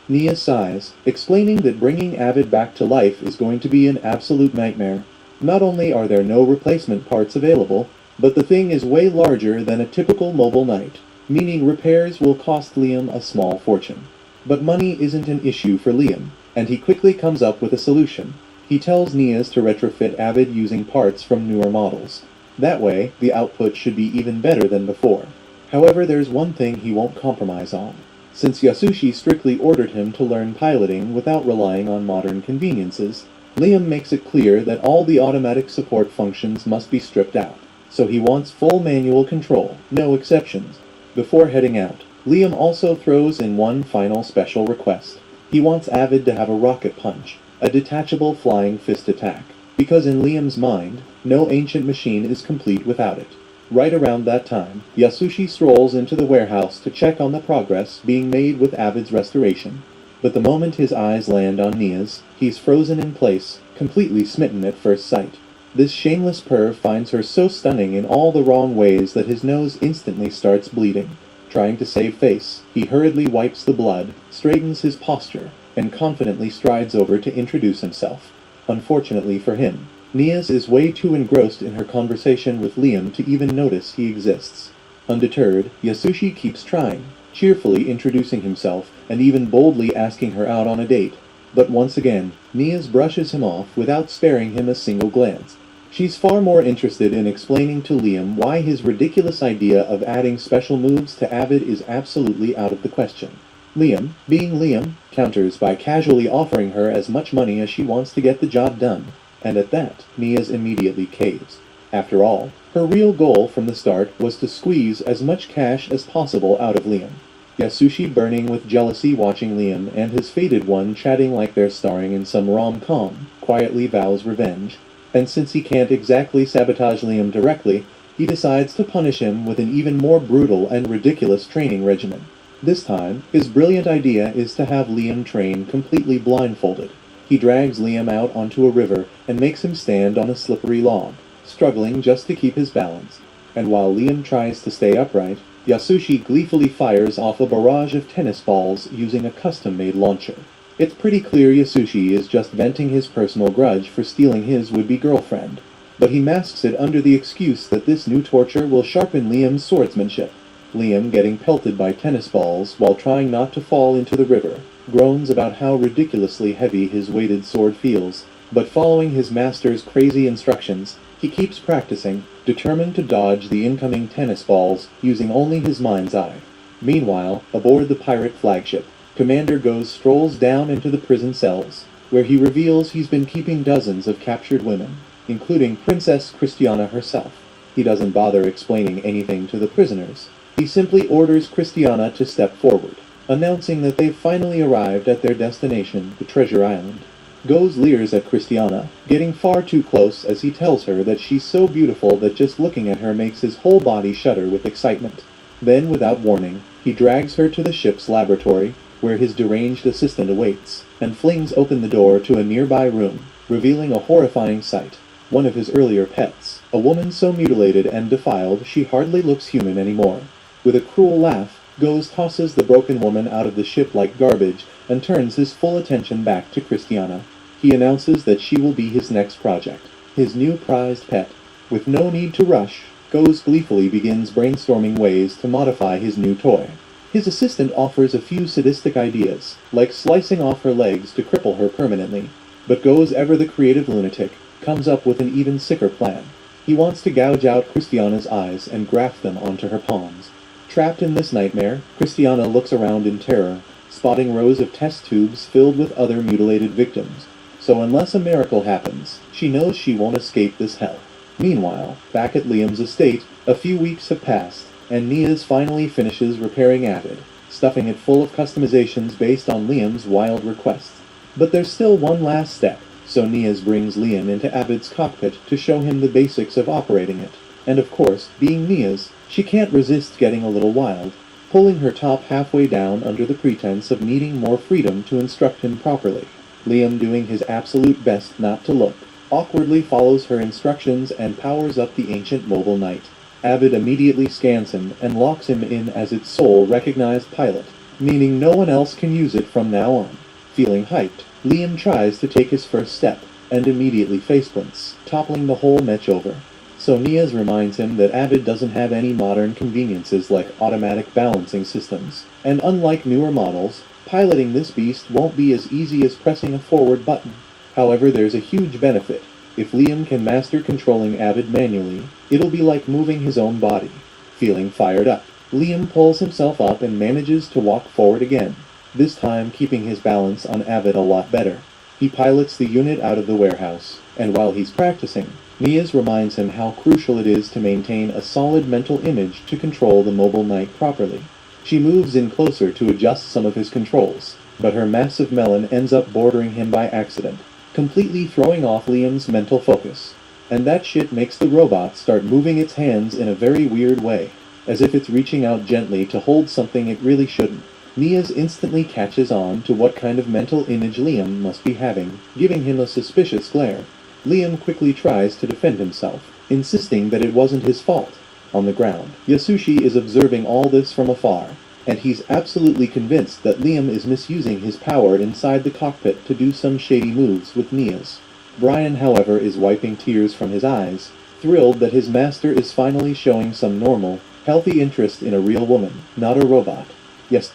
Speaker 12: Nia sighs, explaining that bringing Avid back to life is going to be an absolute nightmare. Not only are there no replacement parts available, but the thing is way larger than a typical mobile knight, meaning repairs will cost Liam a small fortune. But money isn't an issue for Liam, and he quickly comes up with a solution. He tells Nias to retrofit Avid using parts from newer models. That way, the output should be even better than before. However, there's one thing he won't compromise on. Since Yasushi strictly ordered him to learn piloting without relying on modern conveniences, Liam makes it clear that all the automatic support functions must be stripped out, so he wants full manual control, no exceptions. Before heading out, Liam also throws in one final special request. He wants Avid to have a rocket punch, a detachable flying fist attack, because in Liam's mind, no ancient machine is complete without it. Right around that time, Yasushi strolls into the warehouse to check on the progress being made with Avid's restoration. But the moment his eyes land on Nia's, he's frozen in place, completely smitten at first sight. This shameless perv finds her so stunning in all the wrong ways that his nose instantly starts bleeding. Trying to save face, he hurriedly wipes the blood, straightens his posture, and confidently strides over to introduce himself. Unfortunately for him, Nias is way too engrossed in her conversation with Liam to even notice he exists. Undeterred, Yasushi keeps trying, cheerfully introducing himself and even boldly asking her out on a date. But once again, Nias brushes him off without sparing him a single glance. She's far more interested in explaining to Liam why his ridiculous idea of adding special moves to Avid is absolutely out of the question. Liam, being Liam, counters by casually offering her as much money as she wants to get the job done. And at that, Nias immediately caves. After all, her real goal from the start was to squeeze as much cash as possible out of Liam. Yasushi burning with jealousy watching Liam and his fated one chatting like they're starring in some rom-com, quietly vows revenge, and since he can't exactly sabotage Liam directly, he decides to punish him with an even more brutal and ridiculous training regimen. This time, his brilliant idea is to have Liam train completely blindfolded. He drags Liam out onto a river and makes him stand on a slippery log, struggling just to keep his balance. And while Liam tries to stay upright, Yasushi gleefully fires off a barrage of tennis balls using a custom-made launcher. It's pretty clear Yasushi is just venting his personal grudge for stealing his would-be girlfriend, but he masks it under the excuse that this new torture will sharpen Liam's swordsmanship. Liam, getting pelted by tennis balls while trying not to fall into the river, groans about how ridiculously heavy his weighted sword feels, but following his master's crazy instructions, he keeps practicing, determined to dodge the incoming tennis balls using only his mind's eye. Meanwhile, aboard the pirate flagship, Commander Goes strolls down into the prison cells, where he reveals he's been keeping dozens of captured women, including Princess Christiana herself. He doesn't bother explaining anything to the prisoners. He simply orders Christiana to step forward, announcing that they've finally arrived at their destination, the Treasure Island. Goes leers at Christiana, getting far too close as he tells her that she's so beautiful that just looking at her makes his whole body shudder with excitement. Then, without warning, he drags her to the ship's laboratory, where his deranged assistant awaits, and flings open the door to a nearby room, revealing a horrifying sight. One of his earlier pets, a woman so mutilated and defiled she hardly looks human anymore. With a cruel laugh, Goes tosses the broken woman out of the ship like garbage and turns his full attention back to Christiana. He announces that she will be his next project, his new prized pet. With no need to rush, Goes gleefully begins brainstorming ways to modify his new toy. His assistant offers a few sadistic ideas, like slicing off her legs to cripple her permanently. But Goes, ever the creative lunatic, comes up with an even sicker plan. He wants to gouge out Christiana's eyes and graft them onto her palms. Trapped in this nightmare, Christiana looks around in terror, spotting rows of test tubes filled with other mutilated victims. So unless a miracle happens, she knows she won't escape this hell. Meanwhile, back at Liam's estate, a few weeks have passed, and Niaz finally finishes repairing Avid, stuffing it full of customizations based on Liam's wild requests. But there's still one last step, so Niaz brings Liam into Avid's cockpit to show him the basics of operating it. And of course, being Niaz, she can't resist getting a little wild, pulling her top halfway down under the pretense of needing more freedom to instruct him properly. Liam, doing his absolute best not to look, awkwardly follows her instructions and powers up the ancient mobile knight. Avid immediately scans him and locks him in as its sole recognized pilot, meaning no one else can use it from now on. Feeling hyped, Liam tries to take his first step, and immediately faceplants, toppling the whole mech over. So Niaz reminds him that Avid doesn't have any modern conveniences like automatic balancing systems, and unlike newer models, piloting this beast won't be as easy as pressing a forward button. However, there's a huge benefit. If Liam can master controlling Avid manually, it'll be like moving his own body. Feeling fired up, Liam pulls himself up and manages to walk forward again, this time keeping his balance on Avid a lot better. He pilots the unit out of the warehouse, and while he's practicing, Niaz reminds him how crucial it is to maintain a solid mental image to control the mobile knight properly. She moves in closer to adjust some of his controls, but her massive melon ends up bordering him by accident, completely throwing off Liam's mental focus. And that shit makes the robot start moving its hands in a very weird way, as if it's reaching out gently to hold something it really shouldn't. Niaz instantly catches on to what kind of mental image Liam must be having, giving him a suspicious glare. Liam quickly tries to defend himself, insisting that it wasn't his fault. On the ground, Yasushi is observing all this from afar, and he's absolutely convinced that Liam is misusing his power inside the cockpit to do some shady moves with Niaz. Brian, however, is wiping tears from his eyes, thrilled that his master is finally showing some normal, healthy interest in a real woman, not a robot. Yes.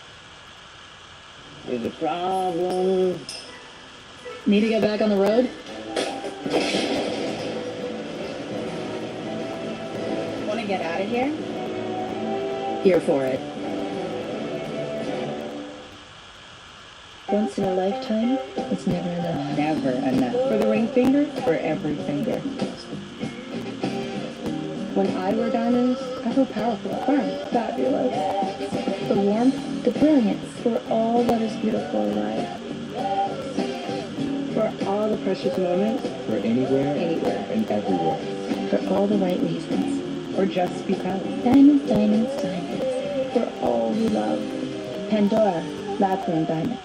Speaker 1: There's a problem.
Speaker 19: Need to get back on the road?
Speaker 1: Want to get out of here?
Speaker 19: Here for it.
Speaker 11: Once in a lifetime, it's never enough.
Speaker 1: Never enough.
Speaker 11: For the ring finger,
Speaker 1: For every finger.
Speaker 11: when I wear diamonds, I feel powerful, firm, fabulous. The warmth, the brilliance, for all that is beautiful in life. For all the precious moments.
Speaker 17: For anywhere, and everywhere.
Speaker 11: For all the right reasons.
Speaker 1: Or just because.
Speaker 11: Diamonds, diamonds, diamonds. For all who love. Pandora, lab-grown diamonds.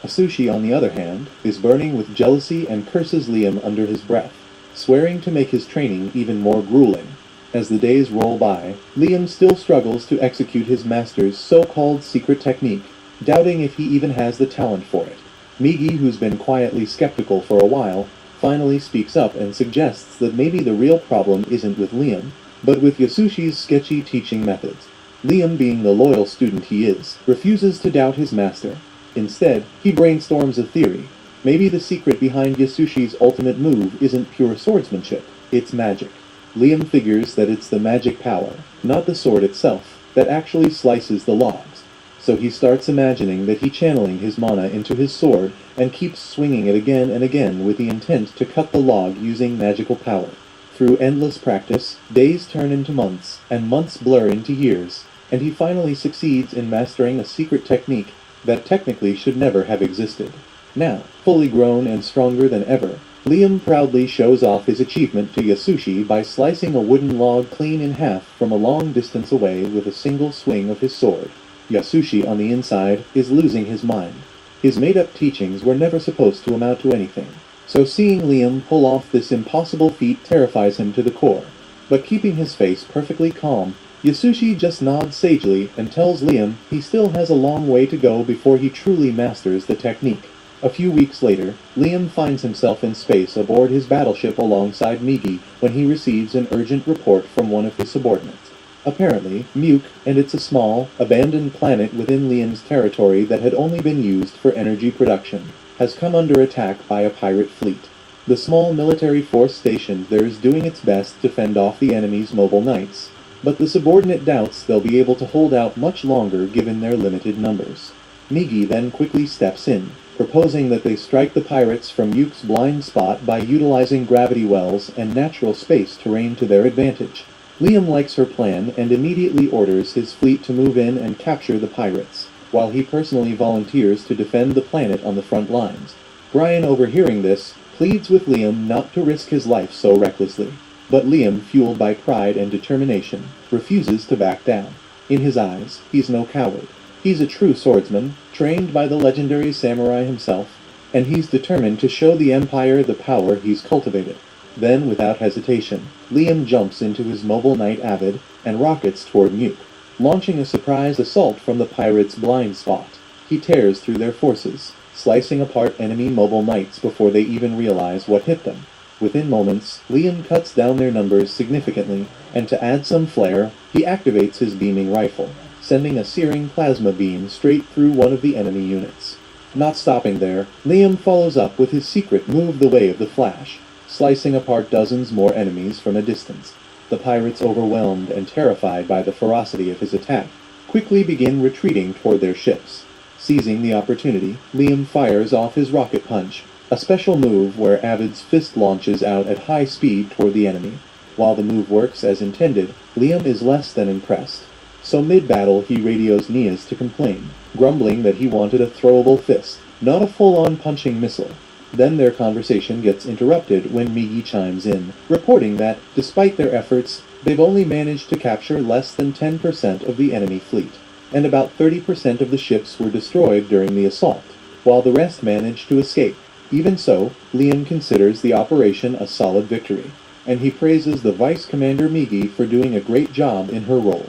Speaker 12: Yasushi, on the other hand, is burning with jealousy and curses Liam under his breath, swearing to make his training even more grueling. As the days roll by, Liam still struggles to execute his master's so-called secret technique, doubting if he even has the talent for it. Migi, who's been quietly skeptical for a while, finally speaks up and suggests that maybe the real problem isn't with Liam, but with Yasushi's sketchy teaching methods. Liam, being the loyal student he is, refuses to doubt his master. Instead, he brainstorms a theory. Maybe the secret behind Yasushi's ultimate move isn't pure swordsmanship, it's magic. Liam figures that it's the magic power, not the sword itself, that actually slices the logs. So he starts imagining that he's channeling his mana into his sword and keeps swinging it again and again with the intent to cut the log using magical power. Through endless practice, days turn into months, and months blur into years, and he finally succeeds in mastering a secret technique that technically should never have existed. Now, fully grown and stronger than ever, Liam proudly shows off his achievement to Yasushi by slicing a wooden log clean in half from a long distance away with a single swing of his sword. Yasushi, on the inside, is losing his mind. His made-up teachings were never supposed to amount to anything, so seeing Liam pull off this impossible feat terrifies him to the core. But keeping his face perfectly calm, Yasushi just nods sagely and tells Liam he still has a long way to go before he truly masters the technique. A few weeks later, Liam finds himself in space aboard his battleship alongside Migi when he receives an urgent report from one of his subordinates. Apparently, Muke, and it's a small, abandoned planet within Liam's territory that had only been used for energy production, has come under attack by a pirate fleet. The small military force stationed there is doing its best to fend off the enemy's mobile knights, but the subordinate doubts they'll be able to hold out much longer given their limited numbers. Migi then quickly steps in, proposing that they strike the pirates from Muke's blind spot by utilizing gravity wells and natural space terrain to their advantage. Liam likes her plan and immediately orders his fleet to move in and capture the pirates, while he personally volunteers to defend the planet on the front lines. Brian, overhearing this, pleads with Liam not to risk his life so recklessly, but Liam, fueled by pride and determination, refuses to back down. In his eyes, he's no coward. He's a true swordsman, trained by the legendary samurai himself, and he's determined to show the Empire the power he's cultivated. Then, without hesitation, Liam jumps into his mobile knight Avid and rockets toward Muke. Launching a surprise assault from the pirates' blind spot, he tears through their forces, slicing apart enemy mobile knights before they even realize what hit them. Within moments, Liam cuts down their numbers significantly, and to add some flair, he activates his beaming rifle, sending a searing plasma beam straight through one of the enemy units. Not stopping there, Liam follows up with his secret move the way of the Flash, slicing apart dozens more enemies from a distance. The pirates, overwhelmed and terrified by the ferocity of his attack, quickly begin retreating toward their ships. Seizing the opportunity, Liam fires off his rocket punch, a special move where Avid's fist launches out at high speed toward the enemy. While the move works as intended, Liam is less than impressed. So mid-battle he radios Nias to complain, grumbling that he wanted a throwable fist, not a full-on punching missile. Then their conversation gets interrupted when Migi chimes in, reporting that, despite their efforts, they've only managed to capture less than 10% of the enemy fleet, and about 30% of the ships were destroyed during the assault, while the rest managed to escape. Even so, Liam considers the operation a solid victory, and he praises the Vice Commander Migi for doing a great job in her role.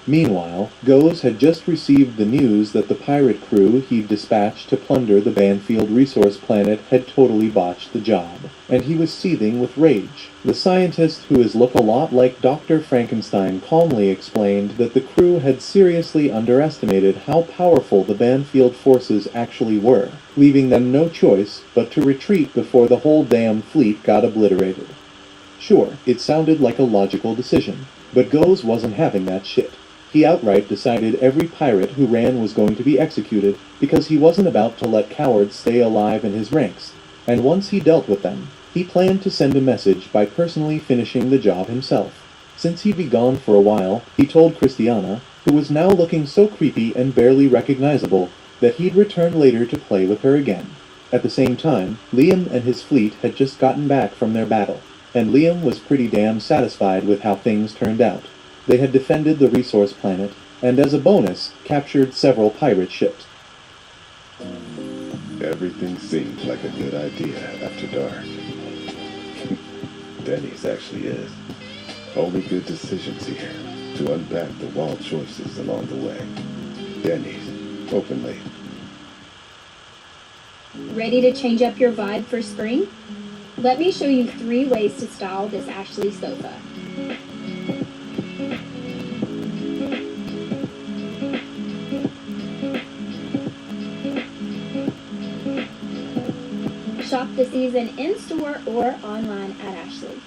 Speaker 12: Meanwhile, Goes had just received the news that the pirate crew he'd dispatched to plunder the Banfield resource planet had totally botched the job, and he was seething with rage. The scientist, who is look a lot like Dr. Frankenstein, calmly explained that the crew had seriously underestimated how powerful the Banfield forces actually were, leaving them no choice but to retreat before the whole damn fleet got obliterated. Sure, it sounded like a logical decision, but Goes wasn't having that shit. He outright decided every pirate who ran was going to be executed because he wasn't about to let cowards stay alive in his ranks, and once he dealt with them, he planned to send a message by personally finishing the job himself. Since he'd be gone for a while, he told Christiana, who was now looking so creepy and barely recognizable, that he'd return later to play with her again. At the same time, Liam and his fleet had just gotten back from their battle, and Liam was pretty damn satisfied with how things turned out. They had defended the resource planet, and as a bonus, captured several pirate ships.
Speaker 15: Everything seemed like a good idea after dark. Denny's actually is. Only good decisions here, to unpack the wild choices along the way. Denny's, open late.
Speaker 3: Ready to change up your vibe for spring? Let me show you 3 ways to style this Ashley sofa. Shop the season in-store or online at Ashley.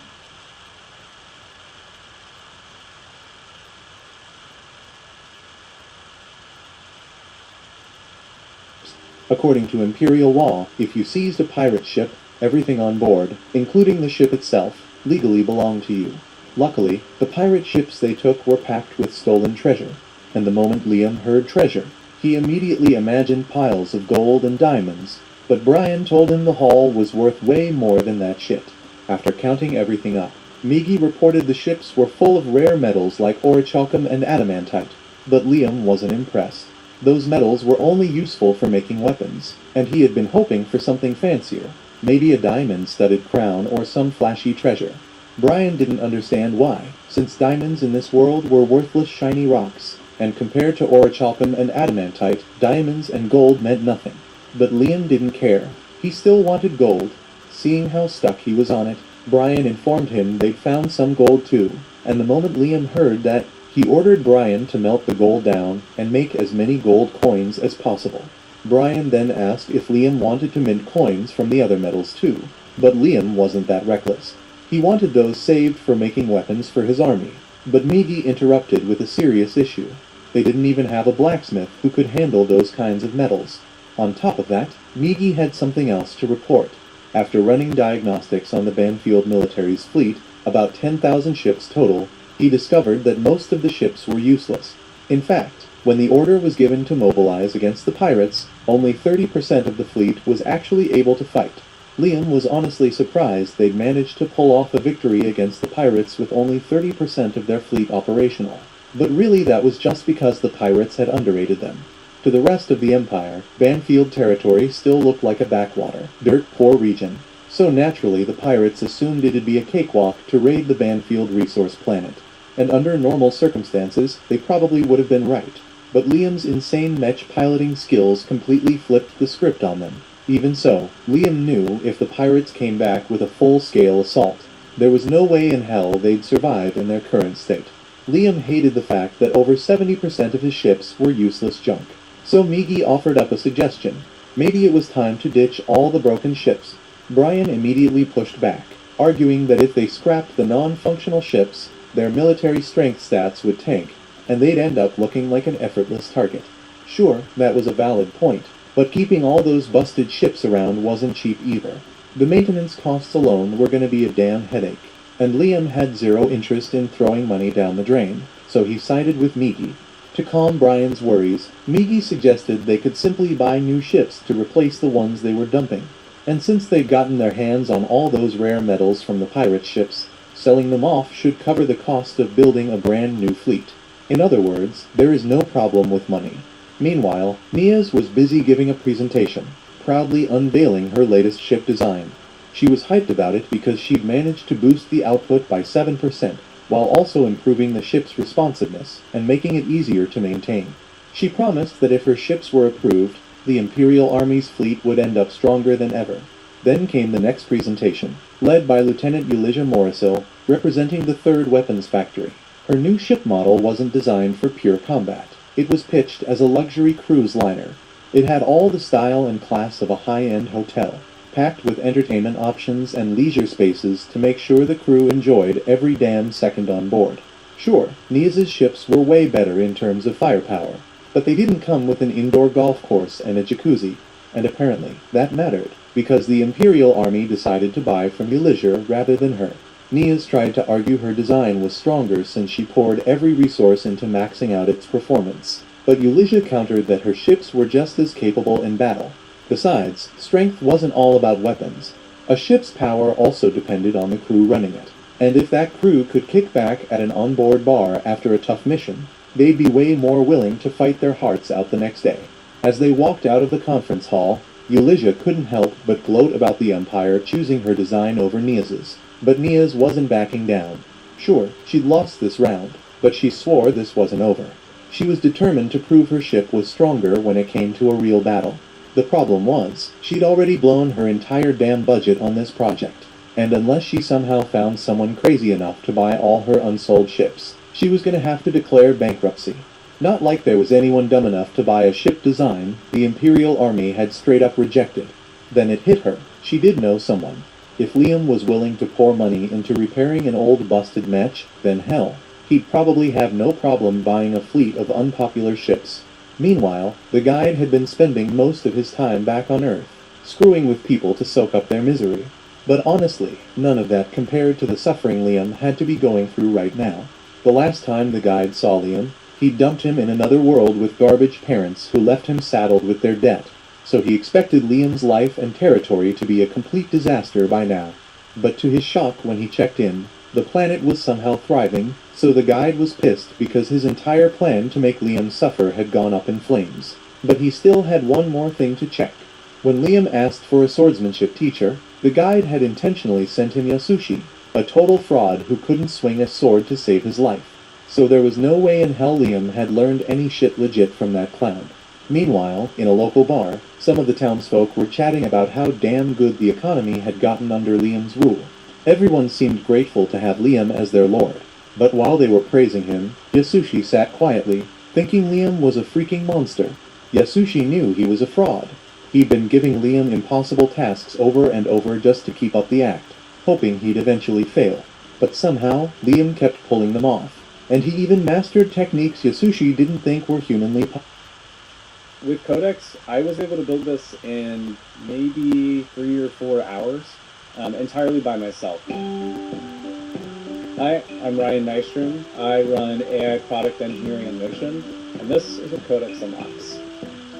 Speaker 12: According to Imperial law, if you seized a pirate ship, everything on board, including the ship itself, legally belonged to you. Luckily, the pirate ships they took were packed with stolen treasure, and the moment Liam heard treasure, he immediately imagined piles of gold and diamonds, but Brian told him the haul was worth way more than that shit. After counting everything up, Migi reported the ships were full of rare metals like orichalcum and adamantite, but Liam wasn't impressed. Those metals were only useful for making weapons, and he had been hoping for something fancier, maybe a diamond-studded crown or some flashy treasure. Brian didn't understand why, since diamonds in this world were worthless shiny rocks, and compared to orichalcum and adamantite, diamonds and gold meant nothing. But Liam didn't care. He still wanted gold. Seeing how stuck he was on it, Brian informed him they'd found some gold too, and the moment Liam heard that, he ordered Brian to melt the gold down and make as many gold coins as possible. Brian then asked if Liam wanted to mint coins from the other metals too, but Liam wasn't that reckless. He wanted those saved for making weapons for his army, but Migi interrupted with a serious issue. They didn't even have a blacksmith who could handle those kinds of metals. On top of that, Migi had something else to report. After running diagnostics on the Banfield military's fleet, about 10,000 ships total, he discovered that most of the ships were useless. In fact, when the order was given to mobilize against the pirates, only 30% of the fleet was actually able to fight. Liam was honestly surprised they'd managed to pull off a victory against the pirates with only 30% of their fleet operational. But really that was just because the pirates had underrated them. To the rest of the Empire, Banfield territory still looked like a backwater, dirt-poor region, so naturally the pirates assumed it'd be a cakewalk to raid the Banfield resource planet. And under normal circumstances, they probably would have been right. But Liam's insane mech piloting skills completely flipped the script on them. Even so, Liam knew if the pirates came back with a full-scale assault, there was no way in hell they'd survive in their current state. Liam hated the fact that over 70% of his ships were useless junk. So Migi offered up a suggestion. Maybe it was time to ditch all the broken ships. Brian immediately pushed back, arguing that if they scrapped the non-functional ships, their military strength stats would tank, and they'd end up looking like an effortless target. Sure, that was a valid point, but keeping all those busted ships around wasn't cheap either. The maintenance costs alone were going to be a damn headache, and Liam had zero interest in throwing money down the drain, so he sided with Migi. To calm Brian's worries, Migi suggested they could simply buy new ships to replace the ones they were dumping, and since they'd gotten their hands on all those rare metals from the pirate ships, selling them off should cover the cost of building a brand new fleet. In other words, there is no problem with money. Meanwhile, Niaz was busy giving a presentation, proudly unveiling her latest ship design. She was hyped about it because she'd managed to boost the output by 7%, while also improving the ship's responsiveness and making it easier to maintain. She promised that if her ships were approved, the Imperial Army's fleet would end up stronger than ever. Then came the next presentation, led by Lieutenant Ulysses Morrisil, representing the 3rd Weapons Factory. Her new ship model wasn't designed for pure combat. It was pitched as a luxury cruise liner. It had all the style and class of a high-end hotel, packed with entertainment options and leisure spaces to make sure the crew enjoyed every damn second on board. Sure, Niaz's ships were way better in terms of firepower, but they didn't come with an indoor golf course and a jacuzzi, and apparently that mattered, because the Imperial Army decided to buy from Ulysses rather than her. Niaz tried to argue her design was stronger since she poured every resource into maxing out its performance, but Ulysses countered that her ships were just as capable in battle. Besides, strength wasn't all about weapons. A ship's power also depended on the crew running it, and if that crew could kick back at an onboard bar after a tough mission, they'd be way more willing to fight their hearts out the next day. As they walked out of the conference hall, Ulysses couldn't help but gloat about the Empire choosing her design over Niaz's. But Niaz wasn't backing down. Sure, she'd lost this round, but she swore this wasn't over. She was determined to prove her ship was stronger when it came to a real battle. The problem was, she'd already blown her entire damn budget on this project, and unless she somehow found someone crazy enough to buy all her unsold ships, she was going to have to declare bankruptcy. Not like there was anyone dumb enough to buy a ship design the Imperial Army had straight up rejected. Then it hit her. She did know someone. If Liam was willing to pour money into repairing an old busted mech, then hell, he'd probably have no problem buying a fleet of unpopular ships. Meanwhile, the guide had been spending most of his time back on Earth, screwing with people to soak up their misery. But honestly, none of that compared to the suffering Liam had to be going through right now. The last time the guide saw Liam, he dumped him in another world with garbage parents who left him saddled with their debt. So he expected Liam's life and territory to be a complete disaster by now. But to his shock when he checked in, the planet was somehow thriving, so the guide was pissed because his entire plan to make Liam suffer had gone up in flames. But he still had one more thing to check. When Liam asked for a swordsmanship teacher, the guide had intentionally sent him Yasushi, a total fraud who couldn't swing a sword to save his life. So there was no way in hell Liam had learned any shit legit from that clown. Meanwhile, in a local bar, some of the townsfolk were chatting about how damn good the economy had gotten under Liam's rule. Everyone seemed grateful to have Liam as their lord. But while they were praising him, Yasushi sat quietly, thinking Liam was a freaking monster. Yasushi knew he was a fraud. He'd been giving Liam impossible tasks over and over just to keep up the act, hoping he'd eventually fail. But somehow, Liam kept pulling them off. And he even mastered techniques Yasushi didn't think were humanly possible.
Speaker 21: With Codex, I was able to build this in maybe 3 or 4 hours, entirely by myself. Hi, I'm Ryan Nystrom. I run AI product engineering on Notion, and this is what Codex unlocks.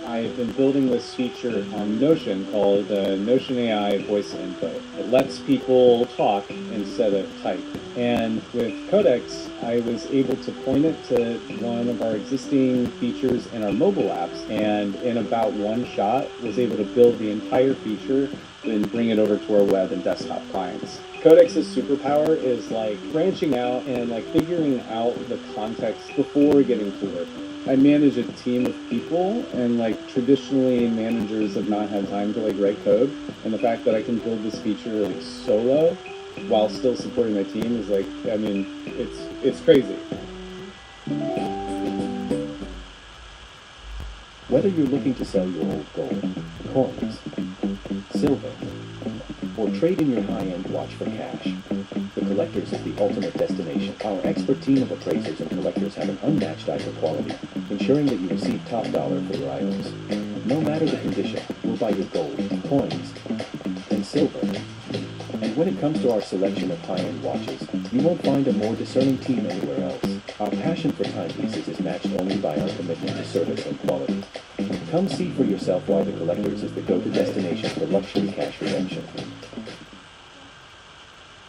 Speaker 21: I've been building this feature on Notion called Notion AI Voice Input. It lets people talk instead of type. And with Codex, I was able to point it to one of our existing features in our mobile apps, and in about one shot was able to build the entire feature and bring it over to our web and desktop clients. Codex's superpower is like branching out and like figuring out the context before getting to work. I manage a team of people, and like traditionally managers have not had time to like write code, and the fact that I can build this feature like solo while still supporting my team is like, I mean, it's crazy.
Speaker 5: Whether you're looking to sell your old gold, coins, silver, or trade in your high-end watch for cash, the Collectors is the ultimate destination. Our expert team of appraisers and collectors have an unmatched eye for quality, ensuring that you receive top dollar for your items. No matter the condition, we'll buy your gold, coins, and silver. And when it comes to our selection of high-end watches, you won't find a more discerning team anywhere else. Our passion for timepieces is matched only by our commitment to service and quality. Come see for yourself why the Collectors is the go-to destination for luxury cash redemption.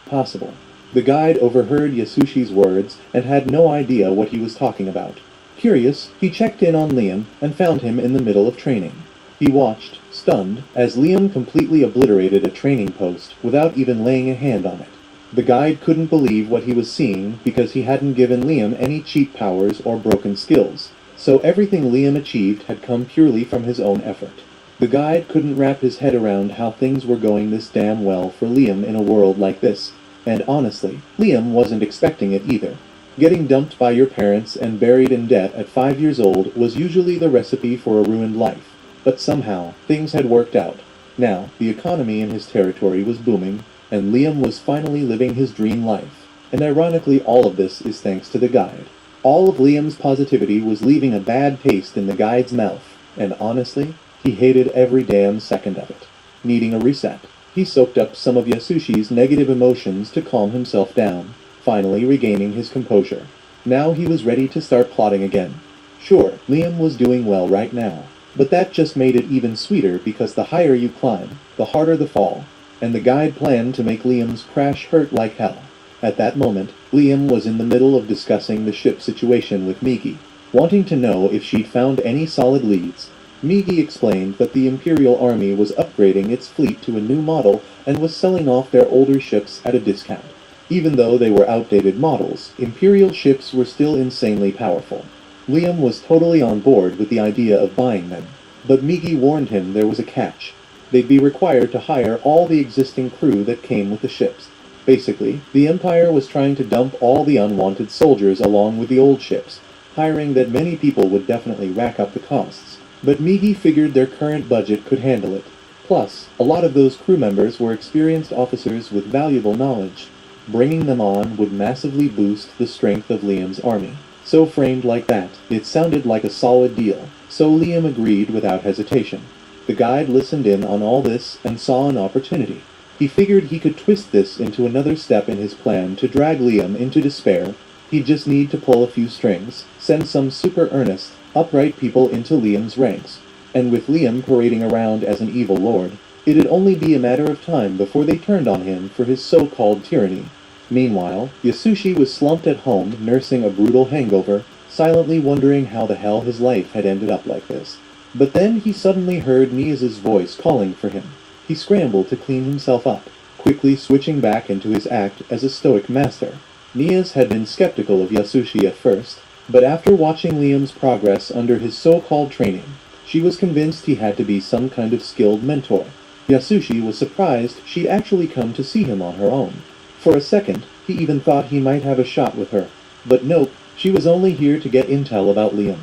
Speaker 5: Possible. The guide overheard Yasushi's words and had no idea what he was talking about. Curious, he checked in on Liam and found him in the middle of training. He watched, stunned, as Liam completely obliterated a training post without even laying a hand on it. The guide couldn't believe what he was seeing because he hadn't given Liam any cheat powers or broken skills, so everything Liam achieved had come purely from his own effort. The guide couldn't wrap his head around how things were going this damn well for Liam in a world like this, and honestly, Liam wasn't expecting it either. Getting dumped by your parents and buried in debt at 5 years old was usually the recipe for a ruined life, but somehow, things had worked out. Now, the economy in his territory was booming, and Liam was finally living his dream life. And ironically, all of this is thanks to the guide. All of Liam's positivity was leaving a bad taste in the guide's mouth, and honestly, he hated every damn second of it. Needing a reset, he soaked up some of Yasushi's negative emotions to calm himself down, finally regaining his composure. Now he was ready to start plotting again. Sure, Liam was doing well right now, but that just made it even sweeter because the higher you climb, the harder the fall, and the guide planned to make Liam's crash hurt like hell. At that moment, Liam was in the middle of discussing the ship situation with Migi, wanting to know if she'd found any solid leads. Migi explained that the Imperial Army was upgrading its fleet to a new model and was selling off their older ships at a discount. Even though they were outdated models, Imperial ships were still insanely powerful. Liam was totally on board with the idea of buying them, but Migi warned him there was a catch. They'd be required to hire all the existing crew that came with the ships. Basically, the Empire was trying to dump all the unwanted soldiers along with the old ships, hiring that many people would definitely rack up the costs. But Migi figured their current budget could handle it. Plus, a lot of those crew members were experienced officers with valuable knowledge. Bringing them on would massively boost the strength of Liam's army. So framed like that, it sounded like a solid deal, so Liam agreed without hesitation. The guide listened in on all this and saw an opportunity. He figured he could twist this into another step in his plan to drag Liam into despair. He'd just need to pull a few strings, send some super earnest, upright people into Liam's ranks, and with Liam parading around as an evil lord, it'd only be a matter of time before they turned on him for his so-called tyranny. Meanwhile, Yasushi was slumped at home nursing a brutal hangover, silently wondering how the hell his life had ended up like this. But then he suddenly heard Nia's voice calling for him. He scrambled to clean himself up,
Speaker 12: quickly switching back into his act as a stoic master. Nias had been skeptical of Yasushi at first, but after watching Liam's progress under his so-called training, she was convinced he had to be some kind of skilled mentor. Yasushi was surprised she'd actually come to see him on her own. For a second, he even thought he might have a shot with her. But nope, she was only here to get intel about Liam.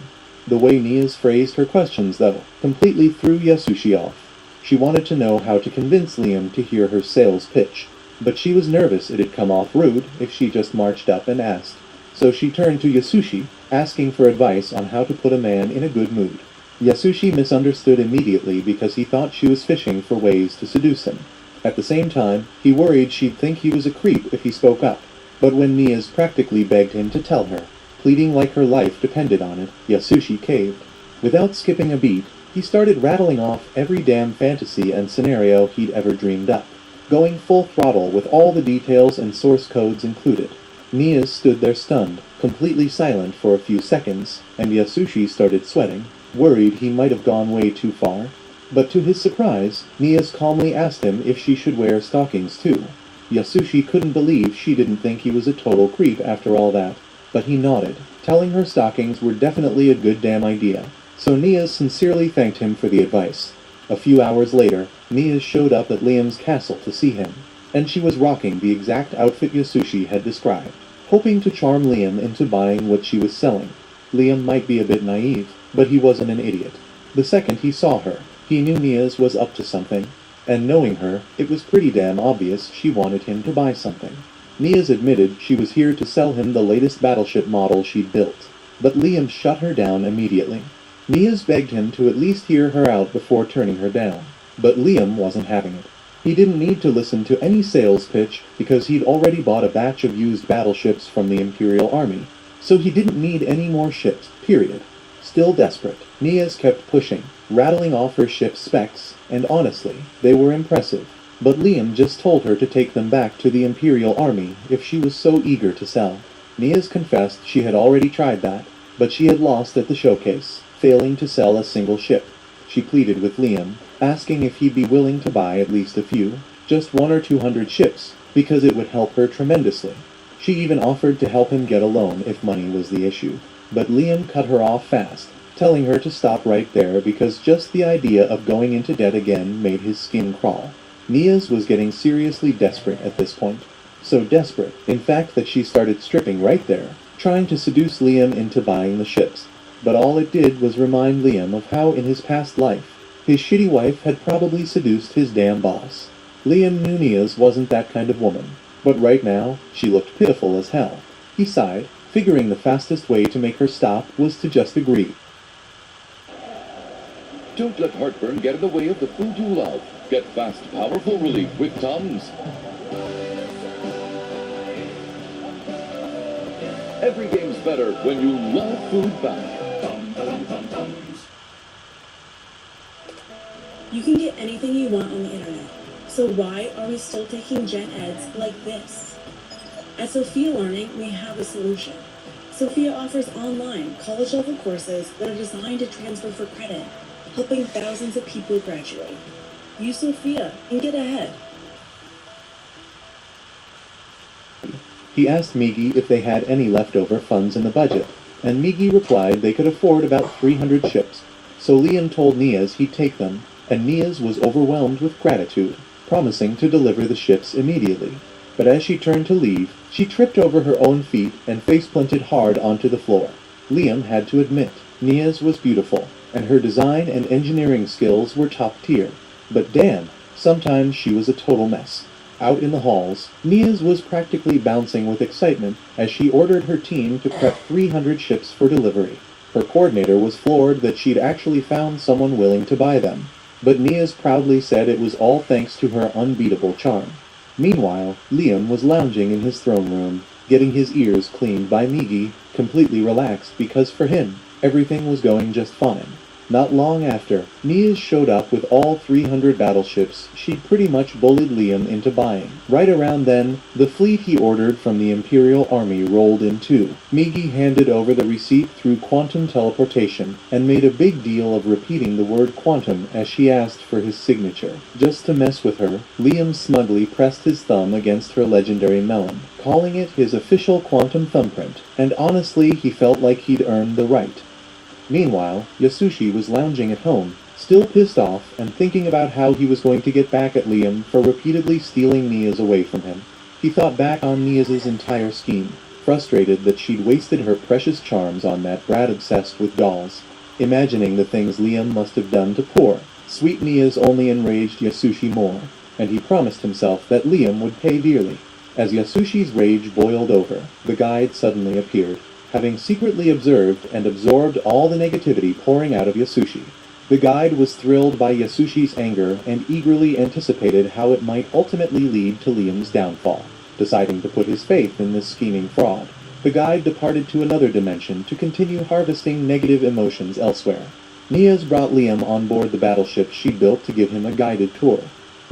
Speaker 12: The way Nias phrased her questions, though, completely threw Yasushi off. She wanted to know how to convince Liam to hear her sales pitch, but she was nervous it'd come off rude if she just marched up and asked. So she turned to Yasushi, asking for advice on how to put a man in a good mood. Yasushi misunderstood immediately because he thought she was fishing for ways to seduce him. At the same time, he worried she'd think he was a creep if he spoke up. But when Nias practically begged him to tell her, pleading like her life depended on it, Yasushi caved. Without skipping a beat, he started rattling off every damn fantasy and scenario he'd ever dreamed up, going full throttle with all the details and source codes included. Nias stood there stunned, completely silent for a few seconds, and Yasushi started sweating, worried he might have gone way too far. But to his surprise, Nias calmly asked him if she should wear stockings too. Yasushi couldn't believe she didn't think he was a total creep after all that, but he nodded, telling her stockings were definitely a good damn idea. So Nias sincerely thanked him for the advice. A few hours later, Nias showed up at Liam's castle to see him, and she was rocking the exact outfit Yasushi had described, hoping to charm Liam into buying what she was selling. Liam might be a bit naive, but he wasn't an idiot. The second he saw her, he knew Nias was up to something, and knowing her, it was pretty damn obvious she wanted him to buy something. Nias admitted she was here to sell him the latest battleship model she'd built, but Liam shut her down immediately. Nias begged him to at least hear her out before turning her down, but Liam wasn't having it. He didn't need to listen to any sales pitch because he'd already bought a batch of used battleships from the Imperial Army, so he didn't need any more ships, period. Still desperate, Nias kept pushing, rattling off her ship's specs, and honestly, they were impressive. But Liam just told her to take them back to the Imperial Army if she was so eager to sell. Nias confessed she had already tried that, but she had lost at the showcase, failing to sell a single ship. She pleaded with Liam, asking if he'd be willing to buy at least a few, just 100 or 200 ships, because it would help her tremendously. She even offered to help him get a loan if money was the issue. But Liam cut her off fast, telling her to stop right there because just the idea of going into debt again made his skin crawl. Nias was getting seriously desperate at this point. So desperate, in fact, that she started stripping right there, trying to seduce Liam into buying the ships. But all it did was remind Liam of how in his past life, his shitty wife had probably seduced his damn boss. Liam knew Nias wasn't that kind of woman, but right now, she looked pitiful as hell. He sighed, figuring the fastest way to make her stop was to just agree.
Speaker 6: Don't let heartburn get in the way of the food you love. Get fast, powerful relief with Tums. Every game's better when you love food back.
Speaker 22: You can get anything you want on the internet, so why are we still taking gen eds like this? At Sophia Learning, we have a solution. Sophia offers online, college-level courses that are designed to transfer for credit, helping thousands of people graduate. Use Sophia and get ahead.
Speaker 12: He asked Migi if they had any leftover funds in the budget, and Migi replied they could afford about 300 ships. So Liam told Nias he'd take them, and Nias was overwhelmed with gratitude, promising to deliver the ships immediately. But as she turned to leave, she tripped over her own feet and face-planted hard onto the floor. Liam had to admit, Nias was beautiful, and her design and engineering skills were top tier. But damn, sometimes she was a total mess. Out in the halls, Nias was practically bouncing with excitement as she ordered her team to prep 300 ships for delivery. Her coordinator was floored that she'd actually found someone willing to buy them, but Nias proudly said it was all thanks to her unbeatable charm. Meanwhile, Liam was lounging in his throne room, getting his ears cleaned by Migi, completely relaxed because for him, everything was going just fine. Not long after, Nia showed up with all 300 battleships she'd pretty much bullied Liam into buying. Right around then, the fleet he ordered from the Imperial Army rolled in too. Migi handed over the receipt through quantum teleportation, and made a big deal of repeating the word quantum as she asked for his signature. Just to mess with her, Liam smugly pressed his thumb against her legendary melon, calling it his official quantum thumbprint, and honestly he felt like he'd earned the right. Meanwhile, Yasushi was lounging at home, still pissed off and thinking about how he was going to get back at Liam for repeatedly stealing Nia's away from him. He thought back on Nia's entire scheme, frustrated that she'd wasted her precious charms on that brat obsessed with dolls, imagining the things Liam must have done to poor. Sweet Nia's only enraged Yasushi more, and he promised himself that Liam would pay dearly. As Yasushi's rage boiled over, the guide suddenly appeared, having secretly observed and absorbed all the negativity pouring out of Yasushi. The guide was thrilled by Yasushi's anger and eagerly anticipated how it might ultimately lead to Liam's downfall. Deciding to put his faith in this scheming fraud, the guide departed to another dimension to continue harvesting negative emotions elsewhere. Nia's brought Liam on board the battleship she built to give him a guided tour.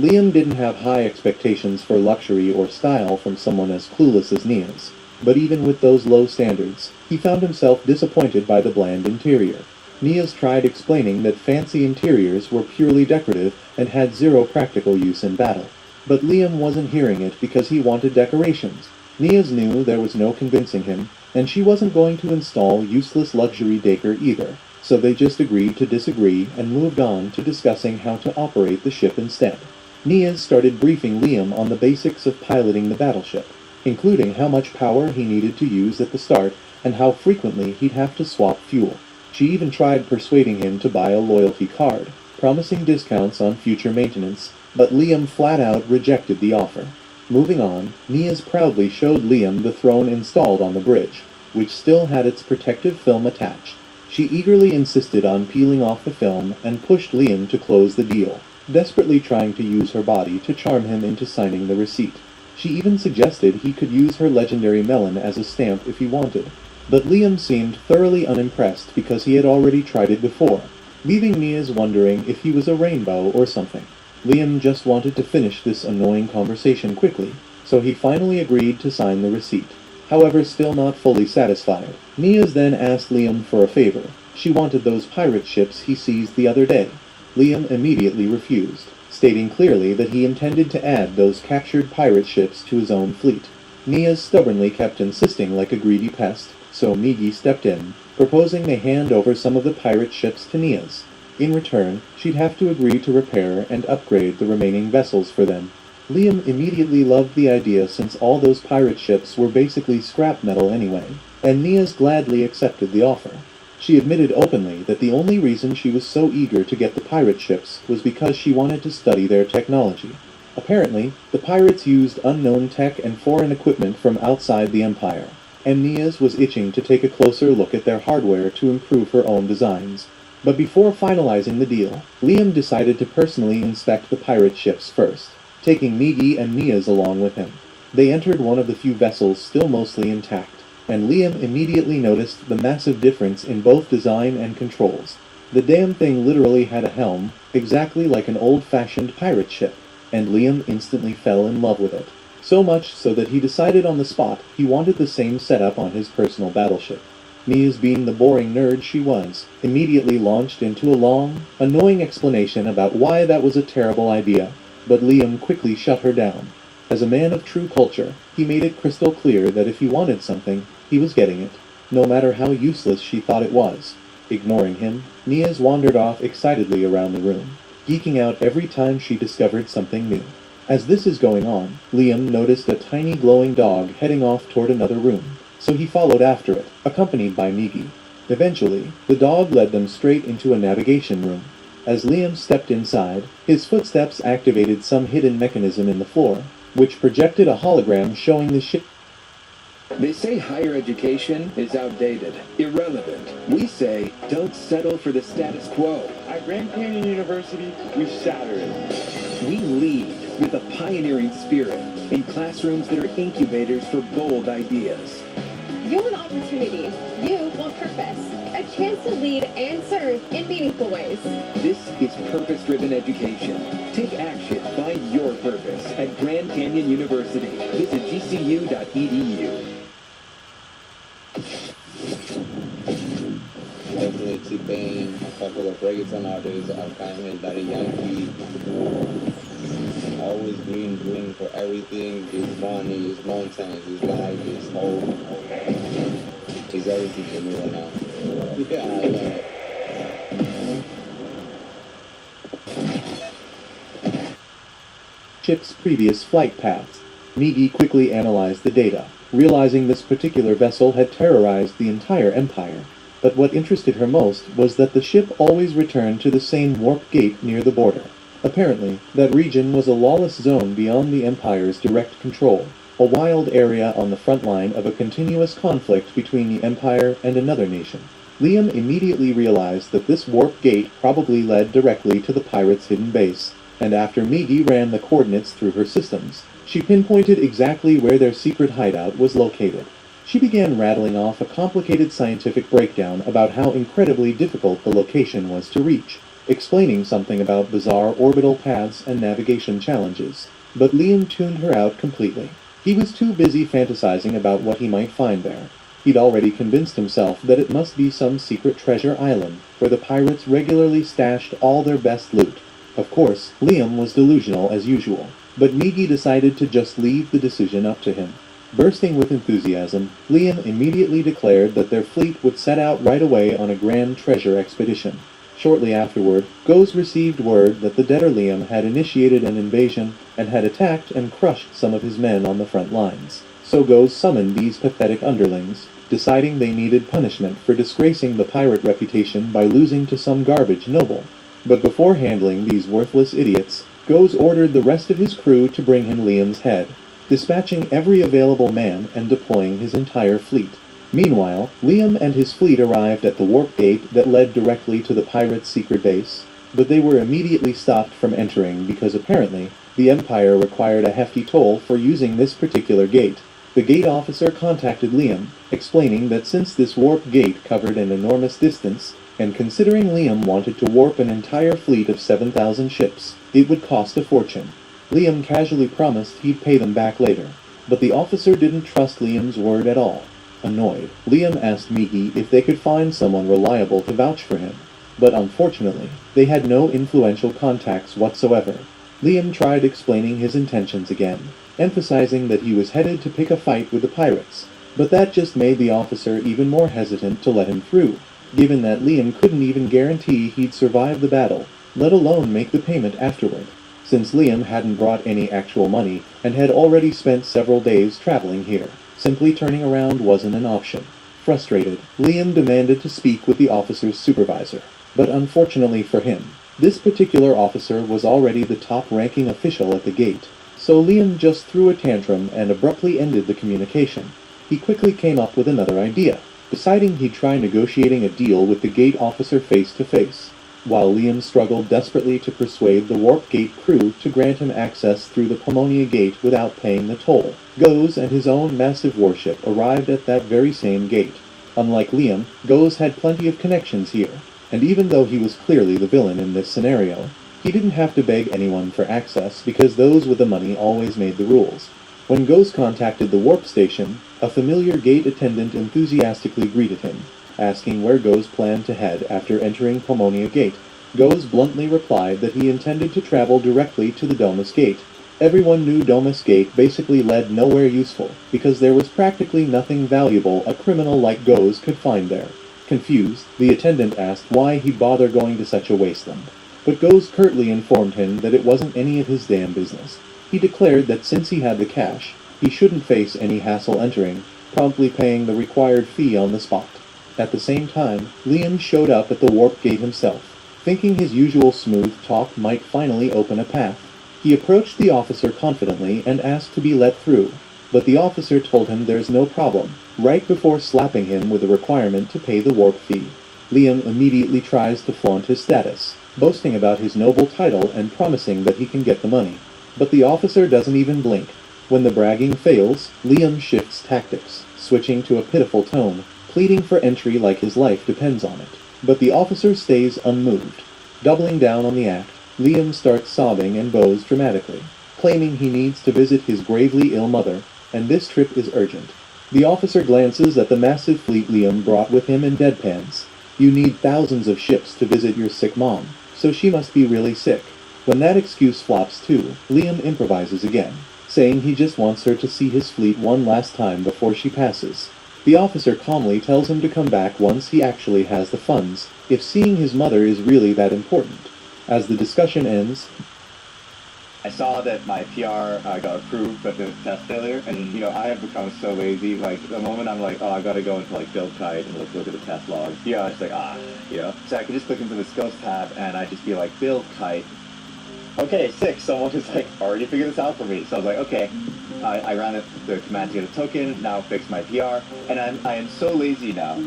Speaker 12: Liam didn't have high expectations for luxury or style from someone as clueless as Nia's. But even with those low standards, he found himself disappointed by the bland interior. Nia's tried explaining that fancy interiors were purely decorative and had zero practical use in battle. But Liam wasn't hearing it because he wanted decorations. Nia's knew there was no convincing him, and she wasn't going to install useless luxury decor either, so they just agreed to disagree and moved on to discussing how to operate the ship instead. Nia started briefing Liam on the basics of piloting the battleship, including how much power he needed to use at the start and how frequently he'd have to swap fuel. She even tried persuading him to buy a loyalty card, promising discounts on future maintenance, but Liam flat out rejected the offer. Moving on, Nia's proudly showed Liam the throne installed on the bridge, which still had its protective film attached. She eagerly insisted on peeling off the film and pushed Liam to close the deal, desperately trying to use her body to charm him into signing the receipt. She even suggested he could use her legendary melon as a stamp if he wanted, but Liam seemed thoroughly unimpressed because he had already tried it before, leaving Nia's wondering if he was a rainbow or something. Liam just wanted to finish this annoying conversation quickly, so he finally agreed to sign the receipt. However, still not fully satisfied, Nia's then asked Liam for a favor. She wanted those pirate ships he seized the other day. Liam immediately refused, stating clearly that he intended to add those captured pirate ships to his own fleet. Nia stubbornly kept insisting like a greedy pest, so Migi stepped in, proposing they hand over some of the pirate ships to Nia's. In return, she'd have to agree to repair and upgrade the remaining vessels for them. Liam immediately loved the idea since all those pirate ships were basically scrap metal anyway, and Nia's gladly accepted the offer. She admitted openly that the only reason she was so eager to get the pirate ships was because she wanted to study their technology. Apparently, the pirates used unknown tech and foreign equipment from outside the Empire, and Nia's was itching to take a closer look at their hardware to improve her own designs. But before finalizing the deal, Liam decided to personally inspect the pirate ships first, taking Migi and Nia's along with him. They entered one of the few vessels still mostly intact, and Liam immediately noticed the massive difference in both design and controls. The damn thing literally had a helm, exactly like an old-fashioned pirate ship, and Liam instantly fell in love with it. So much so that he decided on the spot he wanted the same setup on his personal battleship. Nia's, being the boring nerd she was, immediately launched into a long, annoying explanation about why that was a terrible idea, but Liam quickly shut her down. As a man of true culture, he made it crystal clear that if he wanted something, he was getting it, no matter how useless she thought it was. Ignoring him, Nia's wandered off excitedly around the room, geeking out every time she discovered something new. As this is going on, Liam noticed a tiny glowing dog heading off toward another room, so he followed after it, accompanied by Migi. Eventually, the dog led them straight into a navigation room. As Liam stepped inside, his footsteps activated some hidden mechanism in the floor, which projected a hologram showing the ship.
Speaker 17: They say higher education is outdated, irrelevant. We say, don't settle for the status quo.
Speaker 2: At Grand Canyon University, we shatter it.
Speaker 17: We lead with a pioneering spirit in classrooms that are incubators for bold ideas.
Speaker 3: You want opportunities. You want purpose. A chance to lead and serve in meaningful ways.
Speaker 17: This is purpose-driven education. Take action. Find your purpose at Grand Canyon University. Visit gcu.edu.
Speaker 9: Definitely T-Pain, a couple of reggaeton artists, Arcángel, Daddy Yankee. Always green for everything. It's money, it's mountains, it's life, it's hope. It's everything for me right now. Yeah, I love it.
Speaker 12: Ship's previous flight paths. Migi quickly analyzed the data, realizing this particular vessel had terrorized the entire Empire. But what interested her most was that the ship always returned to the same warp gate near the border. Apparently, that region was a lawless zone beyond the Empire's direct control, a wild area on the front line of a continuous conflict between the Empire and another nation. Liam immediately realized that this warp gate probably led directly to the pirates' hidden base, and after Migi ran the coordinates through her systems, she pinpointed exactly where their secret hideout was located. She began rattling off a complicated scientific breakdown about how incredibly difficult the location was to reach, explaining something about bizarre orbital paths and navigation challenges. But Liam tuned her out completely. He was too busy fantasizing about what he might find there. He'd already convinced himself that it must be some secret treasure island where the pirates regularly stashed all their best loot. Of course, Liam was delusional as usual, but Migi decided to just leave the decision up to him. Bursting with enthusiasm, Liam immediately declared that their fleet would set out right away on a grand treasure expedition. Shortly afterward, Goes received word that the debtor Liam had initiated an invasion and had attacked and crushed some of his men on the front lines. So Goes summoned these pathetic underlings, deciding they needed punishment for disgracing the pirate reputation by losing to some garbage noble. But before handling these worthless idiots, Goes ordered the rest of his crew to bring him Liam's head, dispatching every available man and deploying his entire fleet. Meanwhile, Liam and his fleet arrived at the warp gate that led directly to the pirates' secret base, but they were immediately stopped from entering because apparently the Empire required a hefty toll for using this particular gate. The gate officer contacted Liam, explaining that since this warp gate covered an enormous distance, and considering Liam wanted to warp an entire fleet of 7,000 ships, it would cost a fortune. Liam casually promised he'd pay them back later, but the officer didn't trust Liam's word at all. Annoyed, Liam asked Migi if they could find someone reliable to vouch for him, but unfortunately, they had no influential contacts whatsoever. Liam tried explaining his intentions again, emphasizing that he was headed to pick a fight with the pirates, but that just made the officer even more hesitant to let him through, given that Liam couldn't even guarantee he'd survive the battle, let alone make the payment afterward, since Liam hadn't brought any actual money and had already spent several days traveling here. Simply turning around wasn't an option. Frustrated, Liam demanded to speak with the officer's supervisor, but unfortunately for him, this particular officer was already the top-ranking official at the gate, so Liam just threw a tantrum and abruptly ended the communication. He quickly came up with another idea, deciding he'd try negotiating a deal with the gate officer face-to-face, while Liam struggled desperately to persuade the Warp Gate crew to grant him access through the Pomonia Gate without paying the toll. Goes and his own massive warship arrived at that very same gate. Unlike Liam, Goes had plenty of connections here, and even though he was clearly the villain in this scenario, he didn't have to beg anyone for access because those with the money always made the rules. When Goes contacted the warp station, a familiar gate attendant enthusiastically greeted him, asking where Goes planned to head after entering Pomonia Gate. Goes bluntly replied that he intended to travel directly to the Domus Gate. Everyone knew Domus Gate basically led nowhere useful, because there was practically nothing valuable a criminal like Goes could find there. Confused, the attendant asked why he'd bother going to such a wasteland, but Goes curtly informed him that it wasn't any of his damn business. He declared that since he had the cash, he shouldn't face any hassle entering, promptly paying the required fee on the spot. At the same time, Liam showed up at the warp gate himself, thinking his usual smooth talk might finally open a path. He approached the officer confidently and asked to be let through, but the officer told him there's no problem, right before slapping him with a requirement to pay the warp fee. Liam immediately tries to flaunt his status, boasting about his noble title and promising that he can get the money. But the officer doesn't even blink. When the bragging fails, Liam shifts tactics, switching to a pitiful tone. pleading for entry like his life depends on it. But the officer stays unmoved. Doubling down on the act, Liam starts sobbing and bows dramatically, claiming he needs to visit his gravely ill mother, and this trip is urgent. The officer glances at the massive fleet Liam brought with him and deadpans. You need thousands of ships to visit your sick mom, so she must be really sick. When that excuse flops too, Liam improvises again, saying he just wants her to see his fleet one last time before she passes. The officer calmly tells him to come back once he actually has the funds, if seeing his mother is really that important. As the discussion ends,
Speaker 13: I saw that my PR got approved, but the test failure, and I have become so lazy. Like the moment I'm like, oh, I gotta go into like build kite and look at the test logs. It's like so I can just click into the skills tab and I just be like build kite. Okay, sick. Someone has like already figured this out for me. So I was like, okay. I ran the command to get a token. Now fix my PR, and I am so lazy now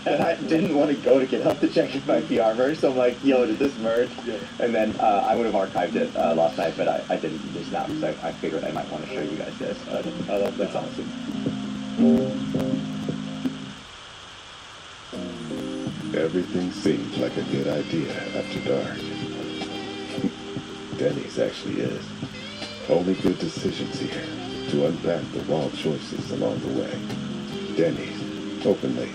Speaker 13: that I didn't want to go to GitHub to check if my PR merged. So I'm like, yo, did this merge? Yeah. And then I would have archived it last night, but I didn't just now because I figured I might want to show you guys this. That's awesome.
Speaker 15: Everything seems like a good idea after dark. Denny's actually is. Only good decisions here, to unpack the wild choices along the way. Denny's, open late.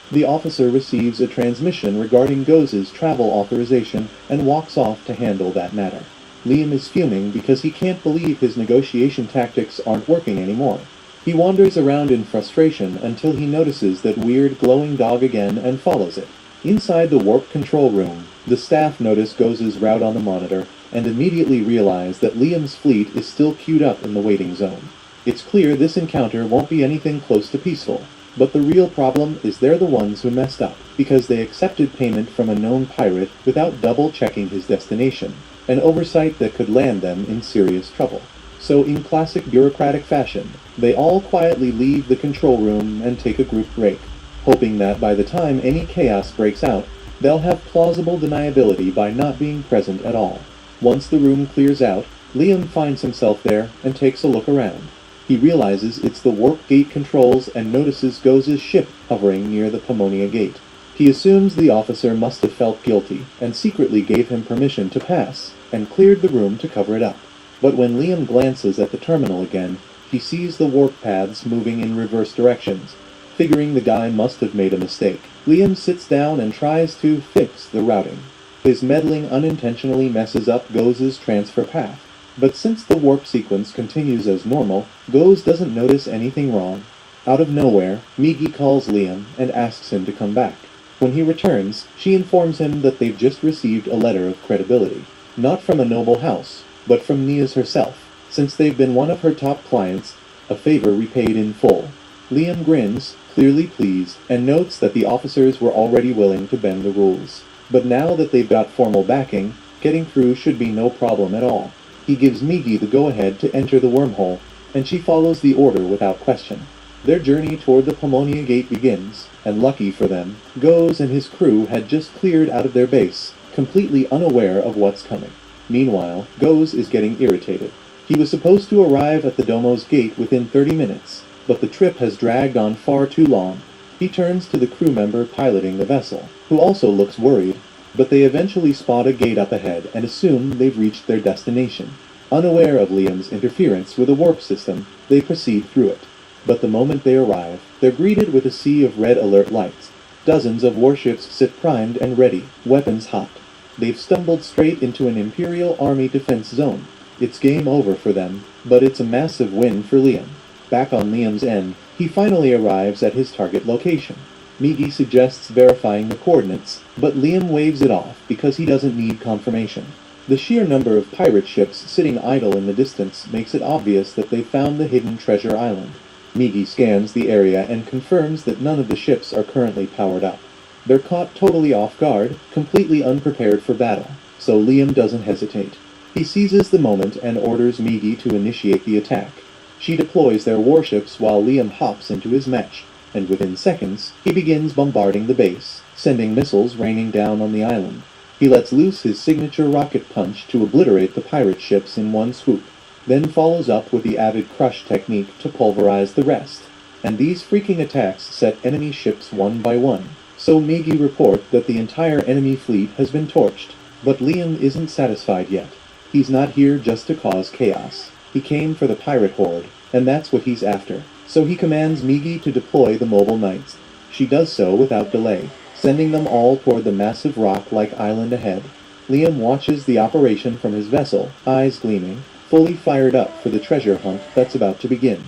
Speaker 12: The officer receives a transmission regarding Goze's travel authorization and walks off to handle that matter. Liam is fuming because he can't believe his negotiation tactics aren't working anymore. He wanders around in frustration until he notices that weird glowing dog again and follows it. Inside the warp control room, the staff notice Goze's route on the monitor and immediately realize that Liam's fleet is still queued up in the waiting zone. It's clear this encounter won't be anything close to peaceful, but the real problem is they're the ones who messed up, because they accepted payment from a known pirate without double-checking his destination, an oversight that could land them in serious trouble. So in classic bureaucratic fashion, they all quietly leave the control room and take a group break, hoping that by the time any chaos breaks out, they'll have plausible deniability by not being present at all. Once the room clears out, Liam finds himself there and takes a look around. He realizes it's the warp gate controls and notices Goze's ship hovering near the Pomonia gate. He assumes the officer must have felt guilty and secretly gave him permission to pass, and cleared the room to cover it up. But when Liam glances at the terminal again, he sees the warp paths moving in reverse directions. Figuring the guy must have made a mistake, Liam sits down and tries to fix the routing. His meddling unintentionally messes up Goze's transfer path. But since the warp sequence continues as normal, Goze doesn't notice anything wrong. Out of nowhere, Migi calls Liam and asks him to come back. When he returns, she informs him that they've just received a letter of credibility. Not from a noble house, but from Nia's herself. Since they've been one of her top clients, a favor repaid in full. Liam grins, clearly pleased, and notes that the officers were already willing to bend the rules. But now that they've got formal backing, getting through should be no problem at all. He gives Migi the go-ahead to enter the wormhole, and she follows the order without question. Their journey toward the Pomonia gate begins, and lucky for them, Goze and his crew had just cleared out of their base, completely unaware of what's coming. Meanwhile, Goze is getting irritated. He was supposed to arrive at the Domo's gate within 30 minutes, but the trip has dragged on far too long. He turns to the crew member piloting the vessel, who also looks worried, but they eventually spot a gate up ahead and assume they've reached their destination. Unaware of Liam's interference with a warp system, they proceed through it. But the moment they arrive, they're greeted with a sea of red alert lights. Dozens of warships sit primed and ready, weapons hot. They've stumbled straight into an Imperial Army defense zone. It's game over for them, but it's a massive win for Liam. Back on Liam's end, he finally arrives at his target location. Migi suggests verifying the coordinates, but Liam waves it off because he doesn't need confirmation. The sheer number of pirate ships sitting idle in the distance makes it obvious that they've found the hidden treasure island. Migi scans the area and confirms that none of the ships are currently powered up. They're caught totally off guard, completely unprepared for battle, so Liam doesn't hesitate. He seizes the moment and orders Migi to initiate the attack. She deploys their warships while Liam hops into his mesh, and within seconds, he begins bombarding the base, sending missiles raining down on the island. He lets loose his signature rocket punch to obliterate the pirate ships in one swoop, then follows up with the avid crush technique to pulverize the rest. and these freaking attacks set enemy ships one by one. So Migi report that the entire enemy fleet has been torched. But Liam isn't satisfied yet. He's not here just to cause chaos. He came for the pirate horde, and that's what he's after. So he commands Migi to deploy the mobile knights. She does so without delay, sending them all toward the massive rock-like island ahead. Liam watches the operation from his vessel, eyes gleaming, fully fired up for the treasure hunt that's about to begin.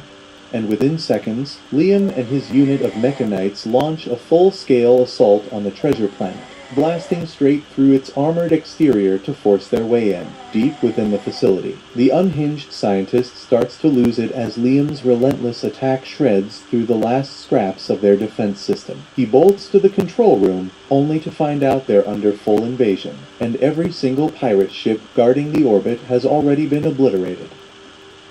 Speaker 12: And within seconds, Liam and his unit of Mecha Knights launch a full-scale assault on the treasure planet, blasting straight through its armored exterior to force their way in, deep within the facility. The unhinged scientist starts to lose it as Liam's relentless attack shreds through the last scraps of their defense system. He bolts to the control room, only to find out they're under full invasion, and every single pirate ship guarding the orbit has already been obliterated.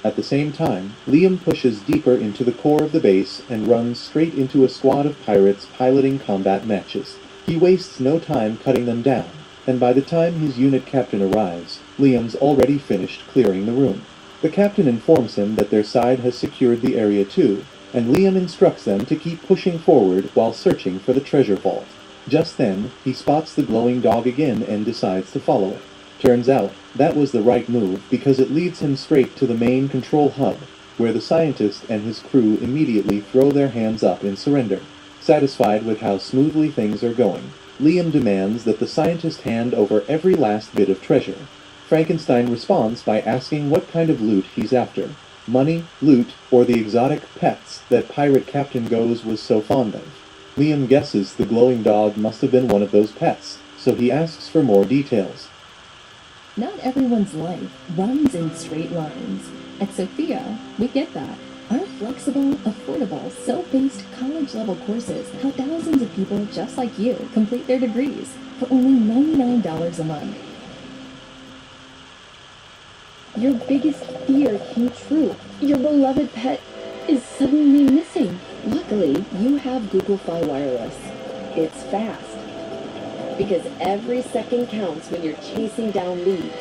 Speaker 12: At the same time, Liam pushes deeper into the core of the base and runs straight into a squad of pirates piloting combat matches. He wastes no time cutting them down, and by the time his unit captain arrives, Liam's already finished clearing the room. The captain informs him that their side has secured the area too, and Liam instructs them to keep pushing forward while searching for the treasure vault. Just then, he spots the glowing dog again and decides to follow it. Turns out, that was the right move because it leads him straight to the main control hub, where the scientist and his crew immediately throw their hands up in surrender. Satisfied with how smoothly things are going, Liam demands that the scientist hand over every last bit of treasure. Frankenstein responds by asking what kind of loot he's after. Money, loot, or the exotic pets that pirate Captain Goes was so fond of. Liam guesses the glowing dog must have been one of those pets, so he asks for more details.
Speaker 4: Not everyone's life runs in straight lines. At Sophia, we get that. Our flexible, affordable, self-paced college-level courses help thousands of people just like you complete their degrees for only $99 a month.
Speaker 3: Your biggest fear came true. Your beloved pet is suddenly missing.
Speaker 11: Luckily, you have Google Fi Wireless. It's fast, because every second counts when you're chasing down leads.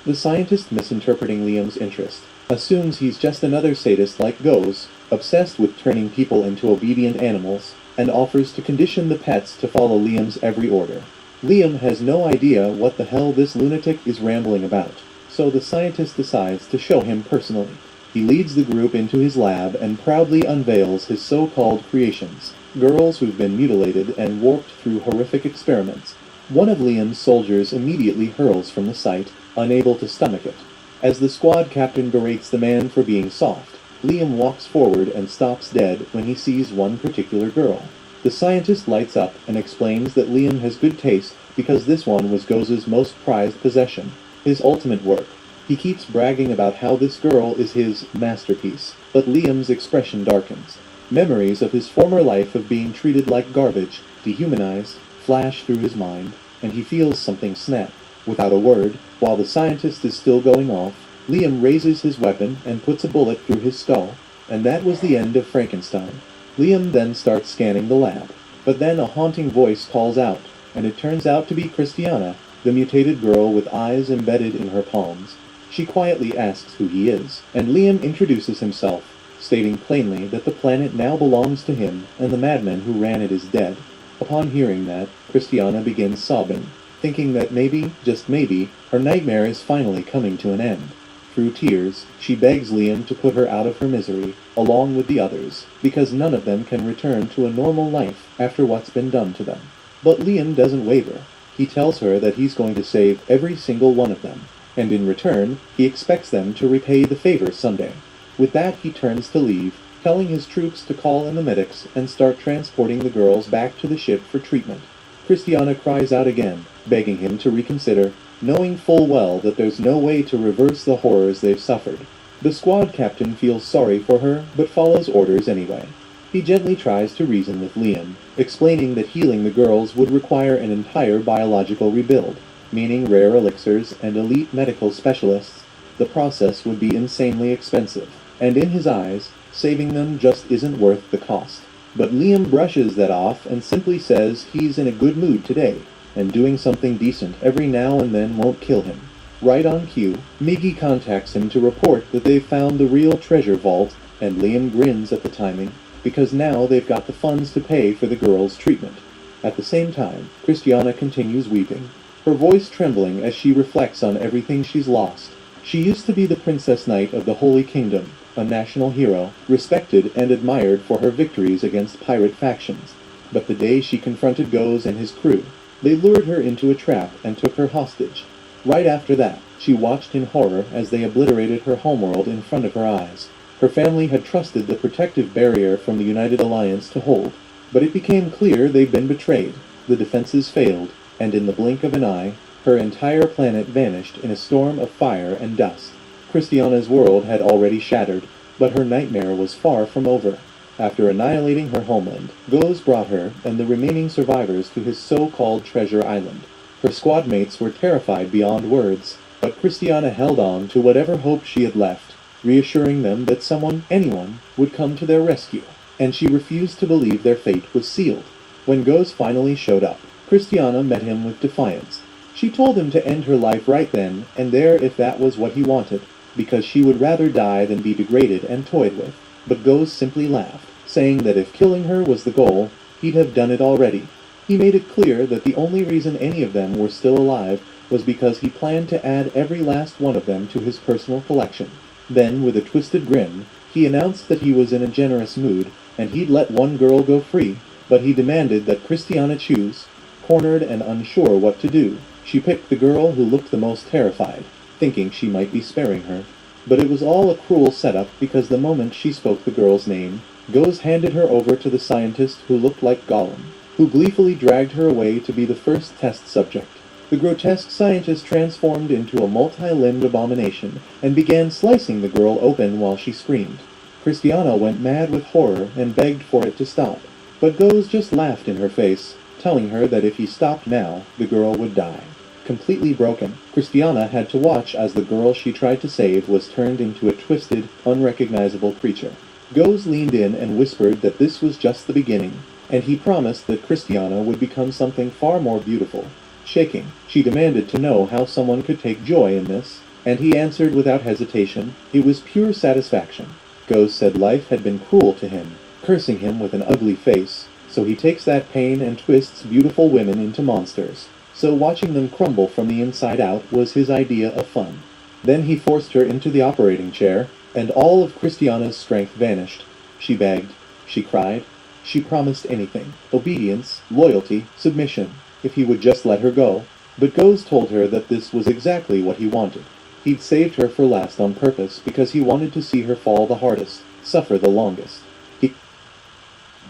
Speaker 12: The scientist, misinterpreting Liam's interest, assumes he's just another sadist like Goes, obsessed with turning people into obedient animals, and offers to condition the pets to follow Liam's every order. Liam has no idea what the hell this lunatic is rambling about, so the scientist decides to show him personally. He leads the group into his lab and proudly unveils his so-called creations, girls who've been mutilated and warped through horrific experiments. One of Liam's soldiers immediately hurls from the sight, unable to stomach it. As the squad captain berates the man for being soft, Liam walks forward and stops dead when he sees one particular girl. The scientist lights up and explains that Liam has good taste because this one was Goze's most prized possession, his ultimate work. He keeps bragging about how this girl is his masterpiece, but Liam's expression darkens. Memories of his former life of being treated like garbage, dehumanized, flash through his mind, and he feels something snap. Without a word, while the scientist is still going off, Liam raises his weapon and puts a bullet through his skull, and that was the end of Frankenstein. Liam then starts scanning the lab, but then a haunting voice calls out, and it turns out to be Christiana, the mutated girl with eyes embedded in her palms. She quietly asks who he is, and Liam introduces himself, stating plainly that the planet now belongs to him and the madman who ran it is dead. Upon hearing that, Christiana begins sobbing, thinking that maybe, just maybe, her nightmare is finally coming to an end. Through tears, she begs Liam to put her out of her misery, along with the others, because none of them can return to a normal life after what's been done to them. But Liam doesn't waver. He tells her that he's going to save every single one of them, and in return, he expects them to repay the favor someday. With that, he turns to leave, telling his troops to call in the medics and start transporting the girls back to the ship for treatment. Christiana cries out again, begging him to reconsider, knowing full well that there's no way to reverse the horrors they've suffered. The squad captain feels sorry for her, but follows orders anyway. He gently tries to reason with Liam, explaining that healing the girls would require an entire biological rebuild, meaning rare elixirs and elite medical specialists. The process would be insanely expensive, and in his eyes, saving them just isn't worth the cost. But Liam brushes that off and simply says he's in a good mood today, and doing something decent every now and then won't kill him. Right on cue, Miggy contacts him to report that they've found the real treasure vault, and Liam grins at the timing, because now they've got the funds to pay for the girl's treatment. At the same time, Christiana continues weeping, her voice trembling as she reflects on everything she's lost. She used to be the Princess Knight of the Holy Kingdom, a national hero, respected and admired for her victories against pirate factions. But the day she confronted Goze and his crew, they lured her into a trap and took her hostage. Right after that, she watched in horror as they obliterated her homeworld in front of her eyes. Her family had trusted the protective barrier from the United Alliance to hold, but it became clear they'd been betrayed. The defenses failed, and in the blink of an eye, her entire planet vanished in a storm of fire and dust. Christiana's world had already shattered, but her nightmare was far from over. After annihilating her homeland, Goze brought her and the remaining survivors to his so-called treasure island. Her squad mates were terrified beyond words, but Christiana held on to whatever hope she had left, reassuring them that someone, anyone, would come to their rescue, and she refused to believe their fate was sealed. When Goze finally showed up, Christiana met him with defiance. She told him to end her life right then and there if that was what he wanted, because she would rather die than be degraded and toyed with. But Goze simply laughed, saying that if killing her was the goal, he'd have done it already. He made it clear that the only reason any of them were still alive was because he planned to add every last one of them to his personal collection. Then, with a twisted grin, he announced that he was in a generous mood, and he'd let one girl go free, but he demanded that Christiana choose. Cornered and unsure what to do, she picked the girl who looked the most terrified, thinking she might be sparing her. But it was all a cruel setup, because the moment she spoke the girl's name, Goze handed her over to the scientist who looked like Gollum, who gleefully dragged her away to be the first test subject. The grotesque scientist transformed into a multi-limbed abomination and began slicing the girl open while she screamed. Christiana went mad with horror and begged for it to stop, but Goze just laughed in her face, telling her that if he stopped now, the girl would die. Completely broken, Christiana had to watch as the girl she tried to save was turned into a twisted, unrecognizable creature. Goze leaned in and whispered that this was just the beginning, and he promised that Christiana would become something far more beautiful. Shaking, she demanded to know how someone could take joy in this, and he answered without hesitation, it was pure satisfaction. Goze said life had been cruel to him, cursing him with an ugly face, so he takes that pain and twists beautiful women into monsters. So watching them crumble from the inside out was his idea of fun. Then he forced her into the operating chair, and all of Christiana's strength vanished. She begged, she cried, she promised anything, obedience, loyalty, submission, if he would just let her go. But Goze told her that this was exactly what he wanted. He'd saved her for last on purpose because he wanted to see her fall the hardest, suffer the longest.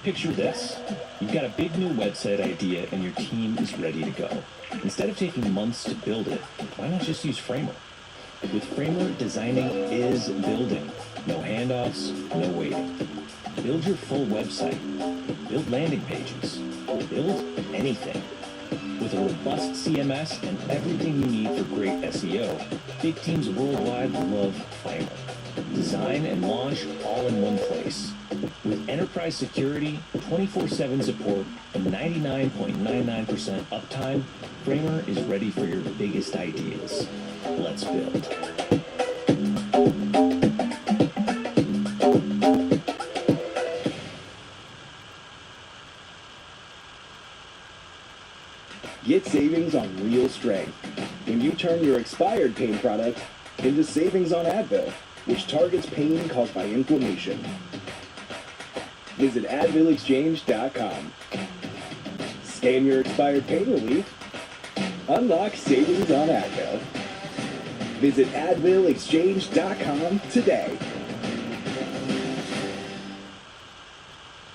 Speaker 5: Picture this. You've got a big new website idea and your team is ready to go. Instead of taking months to build it, why not just use Framer? With Framer, designing is building. No handoffs, no waiting. Build your full website. Build landing pages. Build anything. With a robust CMS and everything you need for great SEO, big teams worldwide love Framer. Design and launch all in one place. With enterprise security, 24/7 support, and 99.99% uptime, Framer is ready for your biggest ideas. Let's build.
Speaker 17: Get savings on real strength when you turn your expired pain product into savings on Advil, which targets pain caused by inflammation. Visit AdvilExchange.com. Scan your expired pain relief. Unlock savings on Advil. Visit AdvilExchange.com today.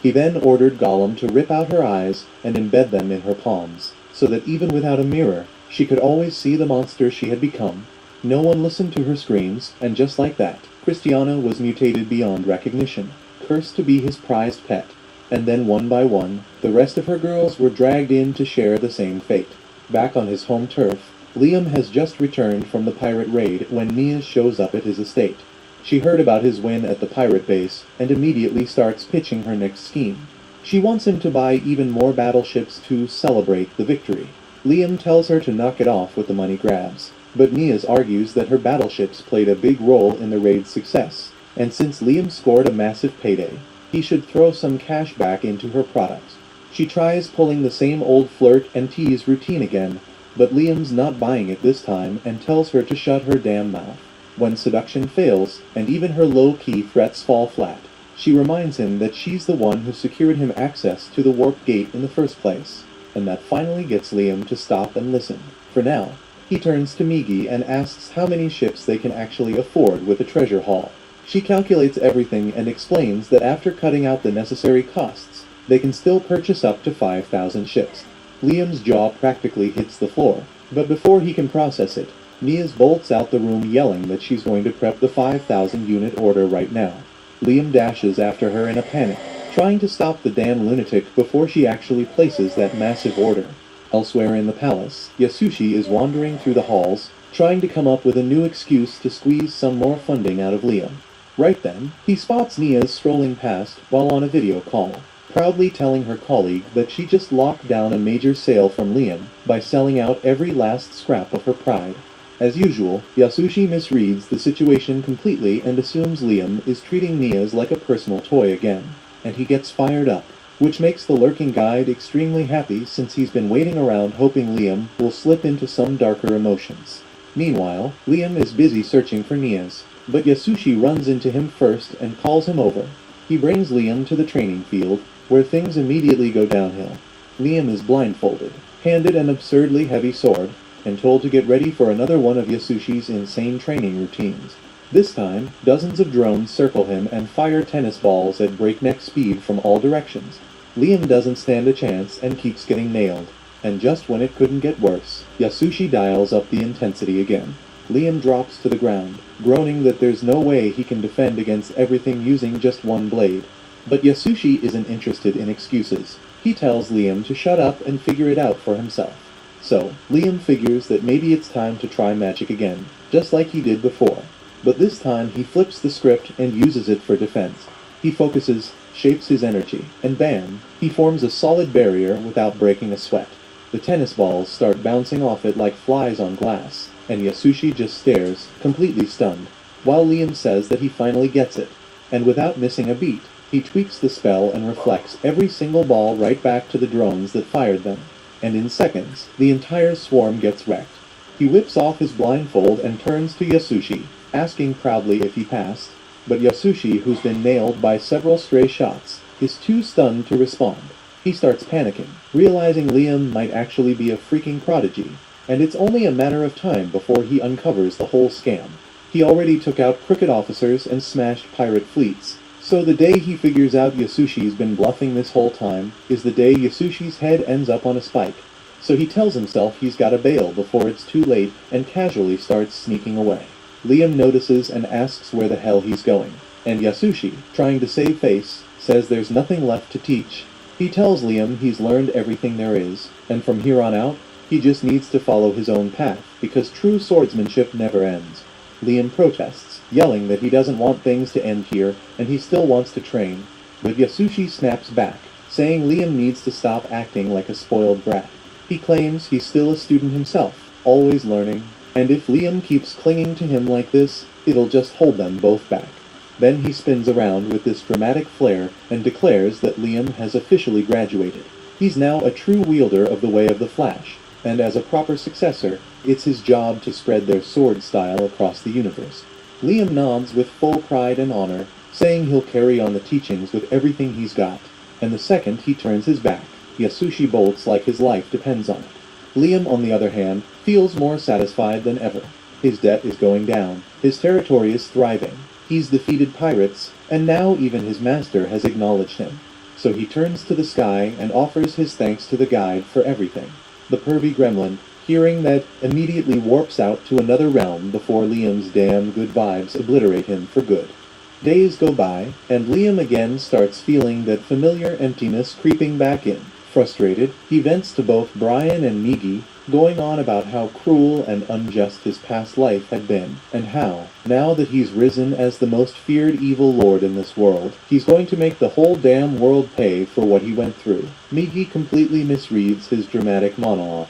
Speaker 12: He then ordered Gollum to rip out her eyes and embed them in her palms, so that even without a mirror, she could always see the monster she had become. No one listened to her screams, and just like that, Christiana was mutated beyond recognition, cursed to be his prized pet, and then one by one, the rest of her girls were dragged in to share the same fate. Back on his home turf, Liam has just returned from the pirate raid when Mia shows up at his estate. She heard about his win at the pirate base, and immediately starts pitching her next scheme. She wants him to buy even more battleships to celebrate the victory. Liam tells her to knock it off with the money grabs. but Nias argues that her battleships played a big role in the raid's success, and since Liam scored a massive payday, he should throw some cash back into her products. She tries pulling the same old flirt and tease routine again, but Liam's not buying it this time and tells her to shut her damn mouth. When seduction fails, and even her low-key threats fall flat, she reminds him that she's the one who secured him access to the warp gate in the first place, and that finally gets Liam to stop and listen. For now, he turns to Migi and asks how many ships they can actually afford with a treasure haul. She calculates everything and explains that after cutting out the necessary costs, they can still purchase up to 5,000 ships. Liam's jaw practically hits the floor, but before he can process it, Nias bolts out the room yelling that she's going to prep the 5,000 unit order right now. Liam dashes after her in a panic, trying to stop the damn lunatic before she actually places that massive order. Elsewhere in the palace, Yasushi is wandering through the halls, trying to come up with a new excuse to squeeze some more funding out of Liam. Right then, he spots Nias strolling past while on a video call, proudly telling her colleague that she just locked down a major sale from Liam by selling out every last scrap of her pride. As usual, Yasushi misreads the situation completely and assumes Liam is treating Nias like a personal toy again, and he gets fired up, which makes the lurking guide extremely happy since he's been waiting around hoping Liam will slip into some darker emotions. Meanwhile, Liam is busy searching for Nias, but Yasushi runs into him first and calls him over. He brings Liam to the training field, where things immediately go downhill. Liam is blindfolded, handed an absurdly heavy sword, and told to get ready for another one of Yasushi's insane training routines. This time, dozens of drones circle him and fire tennis balls at breakneck speed from all directions. Liam doesn't stand a chance and keeps getting nailed, and just when it couldn't get worse, Yasushi dials up the intensity again. Liam drops to the ground, groaning that there's no way he can defend against everything using just one blade. But Yasushi isn't interested in excuses. He tells Liam to shut up and figure it out for himself. So, Liam figures that maybe it's time to try magic again, just like he did before. But this time he flips the script and uses it for defense. He focuses, shapes his energy, and bam, he forms a solid barrier without breaking a sweat. The tennis balls start bouncing off it like flies on glass, and Yasushi just stares, completely stunned, while Liam says that he finally gets it, and without missing a beat, he tweaks the spell and reflects every single ball right back to the drones that fired them. And in seconds, the entire swarm gets wrecked. He whips off his blindfold and turns to Yasushi, asking proudly if he passed, but Yasushi, who's been nailed by several stray shots, is too stunned to respond. He starts panicking, realizing Liam might actually be a freaking prodigy, and it's only a matter of time before he uncovers the whole scam. He already took out crooked officers and smashed pirate fleets, so the day he figures out Yasushi's been bluffing this whole time is the day Yasushi's head ends up on a spike. So he tells himself he's gotta bail before it's too late and casually starts sneaking away. Liam notices and asks where the hell he's going, and Yasushi, trying to save face, says there's nothing left to teach. He tells Liam he's learned everything there is, and from here on out, he just needs to follow his own path, because true swordsmanship never ends. Liam protests, yelling that he doesn't want things to end here, and he still wants to train, but Yasushi snaps back, saying Liam needs to stop acting like a spoiled brat. He claims he's still a student himself, always learning, and if Liam keeps clinging to him like this, it'll just hold them both back. Then he spins around with this dramatic flair and declares that Liam has officially graduated. He's now a true wielder of the Way of the Flash, and as a proper successor, it's his job to spread their sword style across the universe. Liam nods with full pride and honor, saying he'll carry on the teachings with everything he's got, and the second he turns his back, Yasushi bolts like his life depends on it. Liam, on the other hand, feels more satisfied than ever. His debt is going down, his territory is thriving, he's defeated pirates, and now even his master has acknowledged him. So he turns to the sky and offers his thanks to the guide for everything. The pervy gremlin, hearing that, immediately warps out to another realm before Liam's damn good vibes obliterate him for good. Days go by, and Liam again starts feeling that familiar emptiness creeping back in. Frustrated, he vents to both Brian and Migi, going on about how cruel and unjust his past life had been, and how, now that he's risen as the most feared evil lord in this world, he's going to make the whole damn world pay for what he went through. Migi completely misreads his dramatic monologue.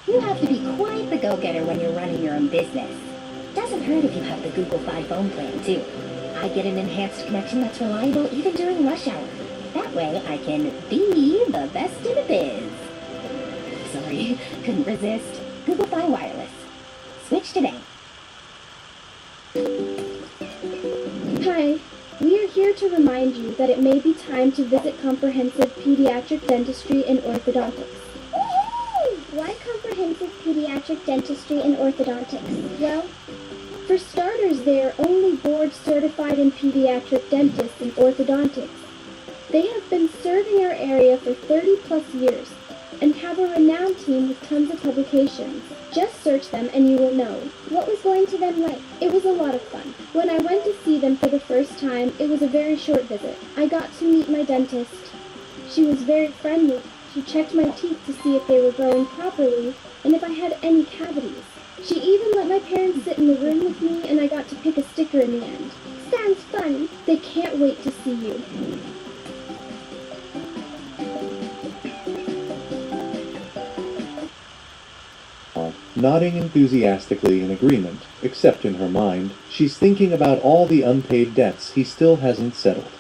Speaker 8: You have to be quite the go-getter when you're running your own business. Doesn't hurt if you have the Google Fi phone plan, too. I get an enhanced connection that's reliable even during rush hour. That way I can be the best in the biz. Sorry, couldn't resist. Google Fi Wireless. Switch today.
Speaker 3: Hi, we are here to remind you that it may be time to visit comprehensive pediatric dentistry and orthodontics.
Speaker 14: Why comprehensive pediatric dentistry and orthodontics?
Speaker 3: Well, for starters, they are only board-certified in pediatric dentists and orthodontics. They have been serving our area for 30-plus years and have a renowned team with tons of publications. Just search them and you will know.
Speaker 14: What was going to them like?
Speaker 3: It was a lot of fun. When I went to see them for the first time, it was a very short visit. I got to meet my dentist. She was very friendly. She checked my teeth to see if they were growing properly and if I had any cavities. She even let my parents sit in the room with me and I got to pick a sticker in the end.
Speaker 14: Sounds fun.
Speaker 3: They can't wait to see you.
Speaker 12: Nodding enthusiastically in agreement, except in her mind, she's thinking about all the unpaid debts he still hasn't settled.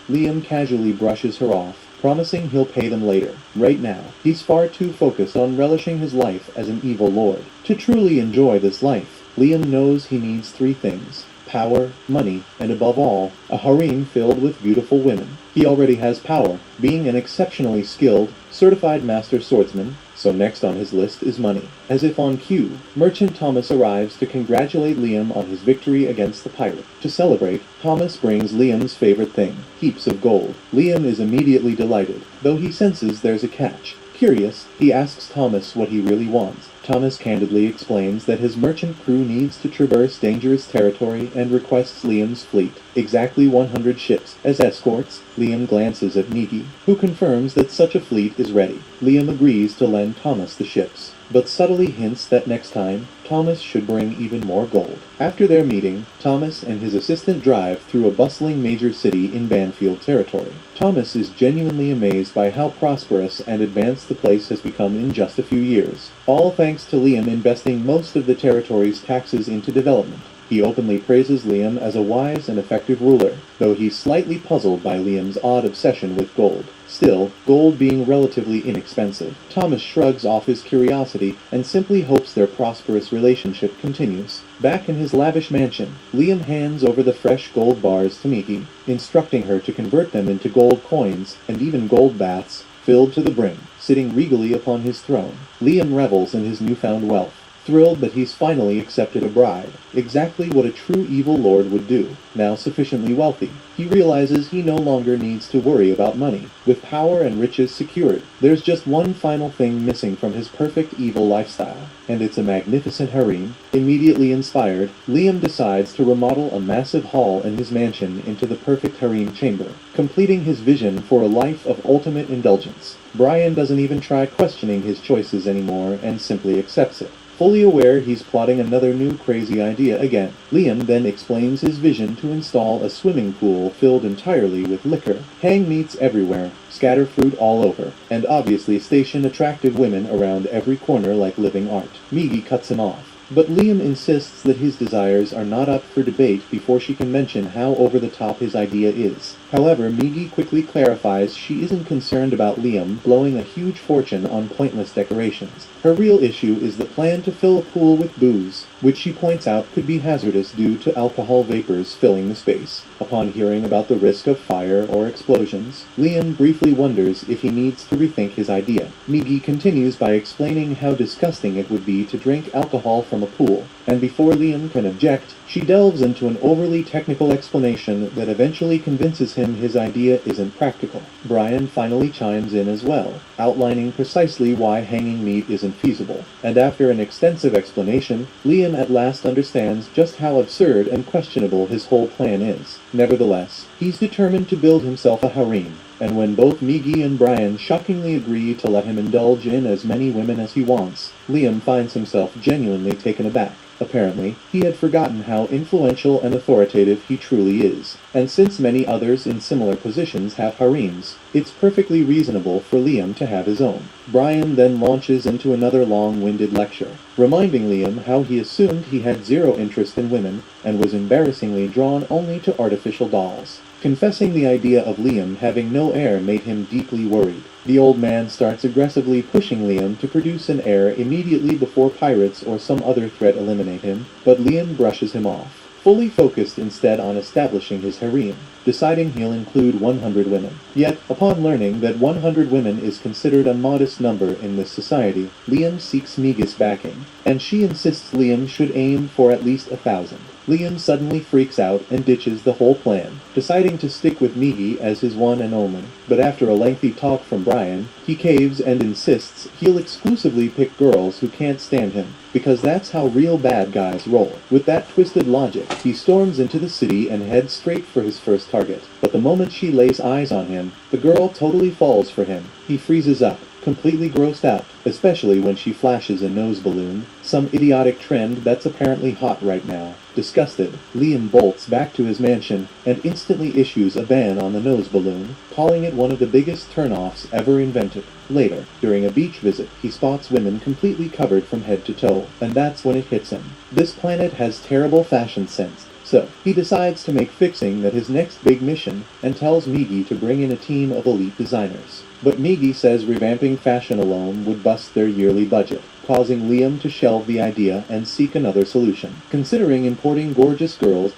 Speaker 12: Liam casually brushes her off, promising he'll pay them later. Right now, he's far too focused on relishing his life as an evil lord. To truly enjoy this life, Liam knows he needs three things: power, money, and above all, a harem filled with beautiful women. He already has power, being an exceptionally skilled, certified master swordsman, so next on his list is money. As if on cue, Merchant Thomas arrives to congratulate Liam on his victory against the pirate. To celebrate, Thomas brings Liam's favorite thing, heaps of gold. Liam is immediately delighted, though he senses there's a catch. Curious, he asks Thomas what he really wants. Thomas candidly explains that his merchant crew needs to traverse dangerous territory and requests Liam's fleet, exactly 100 ships, as escorts. Liam glances at Miki, who confirms that such a fleet is ready. Liam agrees to lend Thomas the ships, but subtly hints that next time, Thomas should bring even more gold. After their meeting, Thomas and his assistant drive through a bustling major city in Banfield territory. Thomas is genuinely amazed by how prosperous and advanced the place has become in just a few years, all thanks to Liam investing most of the territory's taxes into development. He openly praises Liam as a wise and effective ruler, though he's slightly puzzled by Liam's odd obsession with gold. Still, gold being relatively inexpensive, Thomas shrugs off his curiosity and simply hopes their prosperous relationship continues. Back in his lavish mansion, Liam hands over the fresh gold bars to Miki, instructing her to convert them into gold coins and even gold baths filled to the brim. Sitting regally upon his throne, Liam revels in his newfound wealth, thrilled that he's finally accepted a bride, exactly what a true evil lord would do. Now sufficiently wealthy, he realizes he no longer needs to worry about money. With power and riches secured, there's just one final thing missing from his perfect evil lifestyle, and it's a magnificent harem. Immediately inspired, Liam decides to remodel a massive hall in his mansion into the perfect harem chamber, completing his vision for a life of ultimate indulgence. Brian doesn't even try questioning his choices anymore and simply accepts it. Fully aware he's plotting another new crazy idea again, Liam then explains his vision to install a swimming pool filled entirely with liquor, hang meats everywhere, scatter fruit all over, and obviously station attractive women around every corner like living art. Migi cuts him off, but Liam insists that his desires are not up for debate before she can mention how over-the-top his idea is. However, Migi quickly clarifies she isn't concerned about Liam blowing a huge fortune on pointless decorations. Her real issue is the plan to fill a pool with booze, which she points out could be hazardous due to alcohol vapors filling the space. Upon hearing about the risk of fire or explosions, Liam briefly wonders if he needs to rethink his idea. Migi continues by explaining how disgusting it would be to drink alcohol from a pool, and before Liam can object, she delves into an overly technical explanation that eventually convinces him his idea isn't practical. Brian finally chimes in as well, outlining precisely why hanging meat isn't feasible, and after an extensive explanation, Liam at last understands just how absurd and questionable his whole plan is. Nevertheless, he's determined to build himself a harem, And when both Migi and Brian shockingly agree to let him indulge in as many women as he wants, Liam finds himself genuinely taken aback. Apparently, he had forgotten how influential and authoritative he truly is, and since many others in similar positions have harems, it's perfectly reasonable for Liam to have his own. Brian then launches into another long-winded lecture, reminding Liam how he assumed he had zero interest in women and was embarrassingly drawn only to artificial dolls. Confessing the idea of Liam having no heir made him deeply worried. The old man starts aggressively pushing Liam to produce an heir immediately before pirates or some other threat eliminate him, but Liam brushes him off, fully focused instead on establishing his harem, deciding he'll include 100 women. Yet, upon learning that 100 women is considered a modest number in this society, Liam seeks Migi's backing, and she insists Liam should aim for at least 1,000. Liam suddenly freaks out and ditches the whole plan, deciding to stick with Migi as his one and only. But after a lengthy talk from Brian, he caves and insists he'll exclusively pick girls who can't stand him, because that's how real bad guys roll. With that twisted logic, he storms into the city and heads straight for his first target. But the moment she lays eyes on him, the girl totally falls for him. He freezes up, completely grossed out, especially when she flashes a nose balloon, some idiotic trend that's apparently hot right now. Disgusted, Liam bolts back to his mansion and instantly issues a ban on the nose balloon, calling it one of the biggest turn-offs ever invented. Later, during a beach visit, he spots women completely covered from head to toe, and that's when it hits him. This planet has terrible fashion sense. So, he decides to make fixing that his next big mission and tells Migi to bring in a team of elite designers. But Migi says revamping fashion alone would bust their yearly budget, causing Liam to shelve the idea and seek another solution. Considering importing gorgeous girls,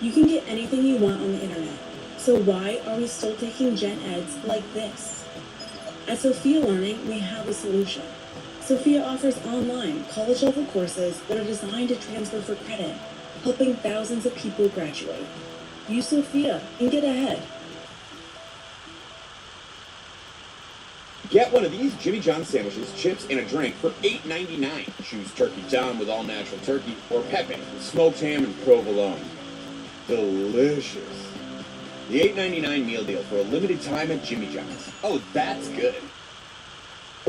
Speaker 22: You can get anything you want on the internet. So why are we still taking gen eds like this? At Sophia Learning, we have a solution. Sophia offers online, college-level courses that are designed to transfer for credit, helping thousands of people graduate. Use Sophia and get ahead.
Speaker 10: Get one of these Jimmy John's sandwiches, chips, and a drink for $8.99. Choose Turkey Tom with all-natural turkey or Pepe with smoked ham and provolone. Delicious. The $8.99 meal deal for a limited time at Jimmy John's. Oh, that's good.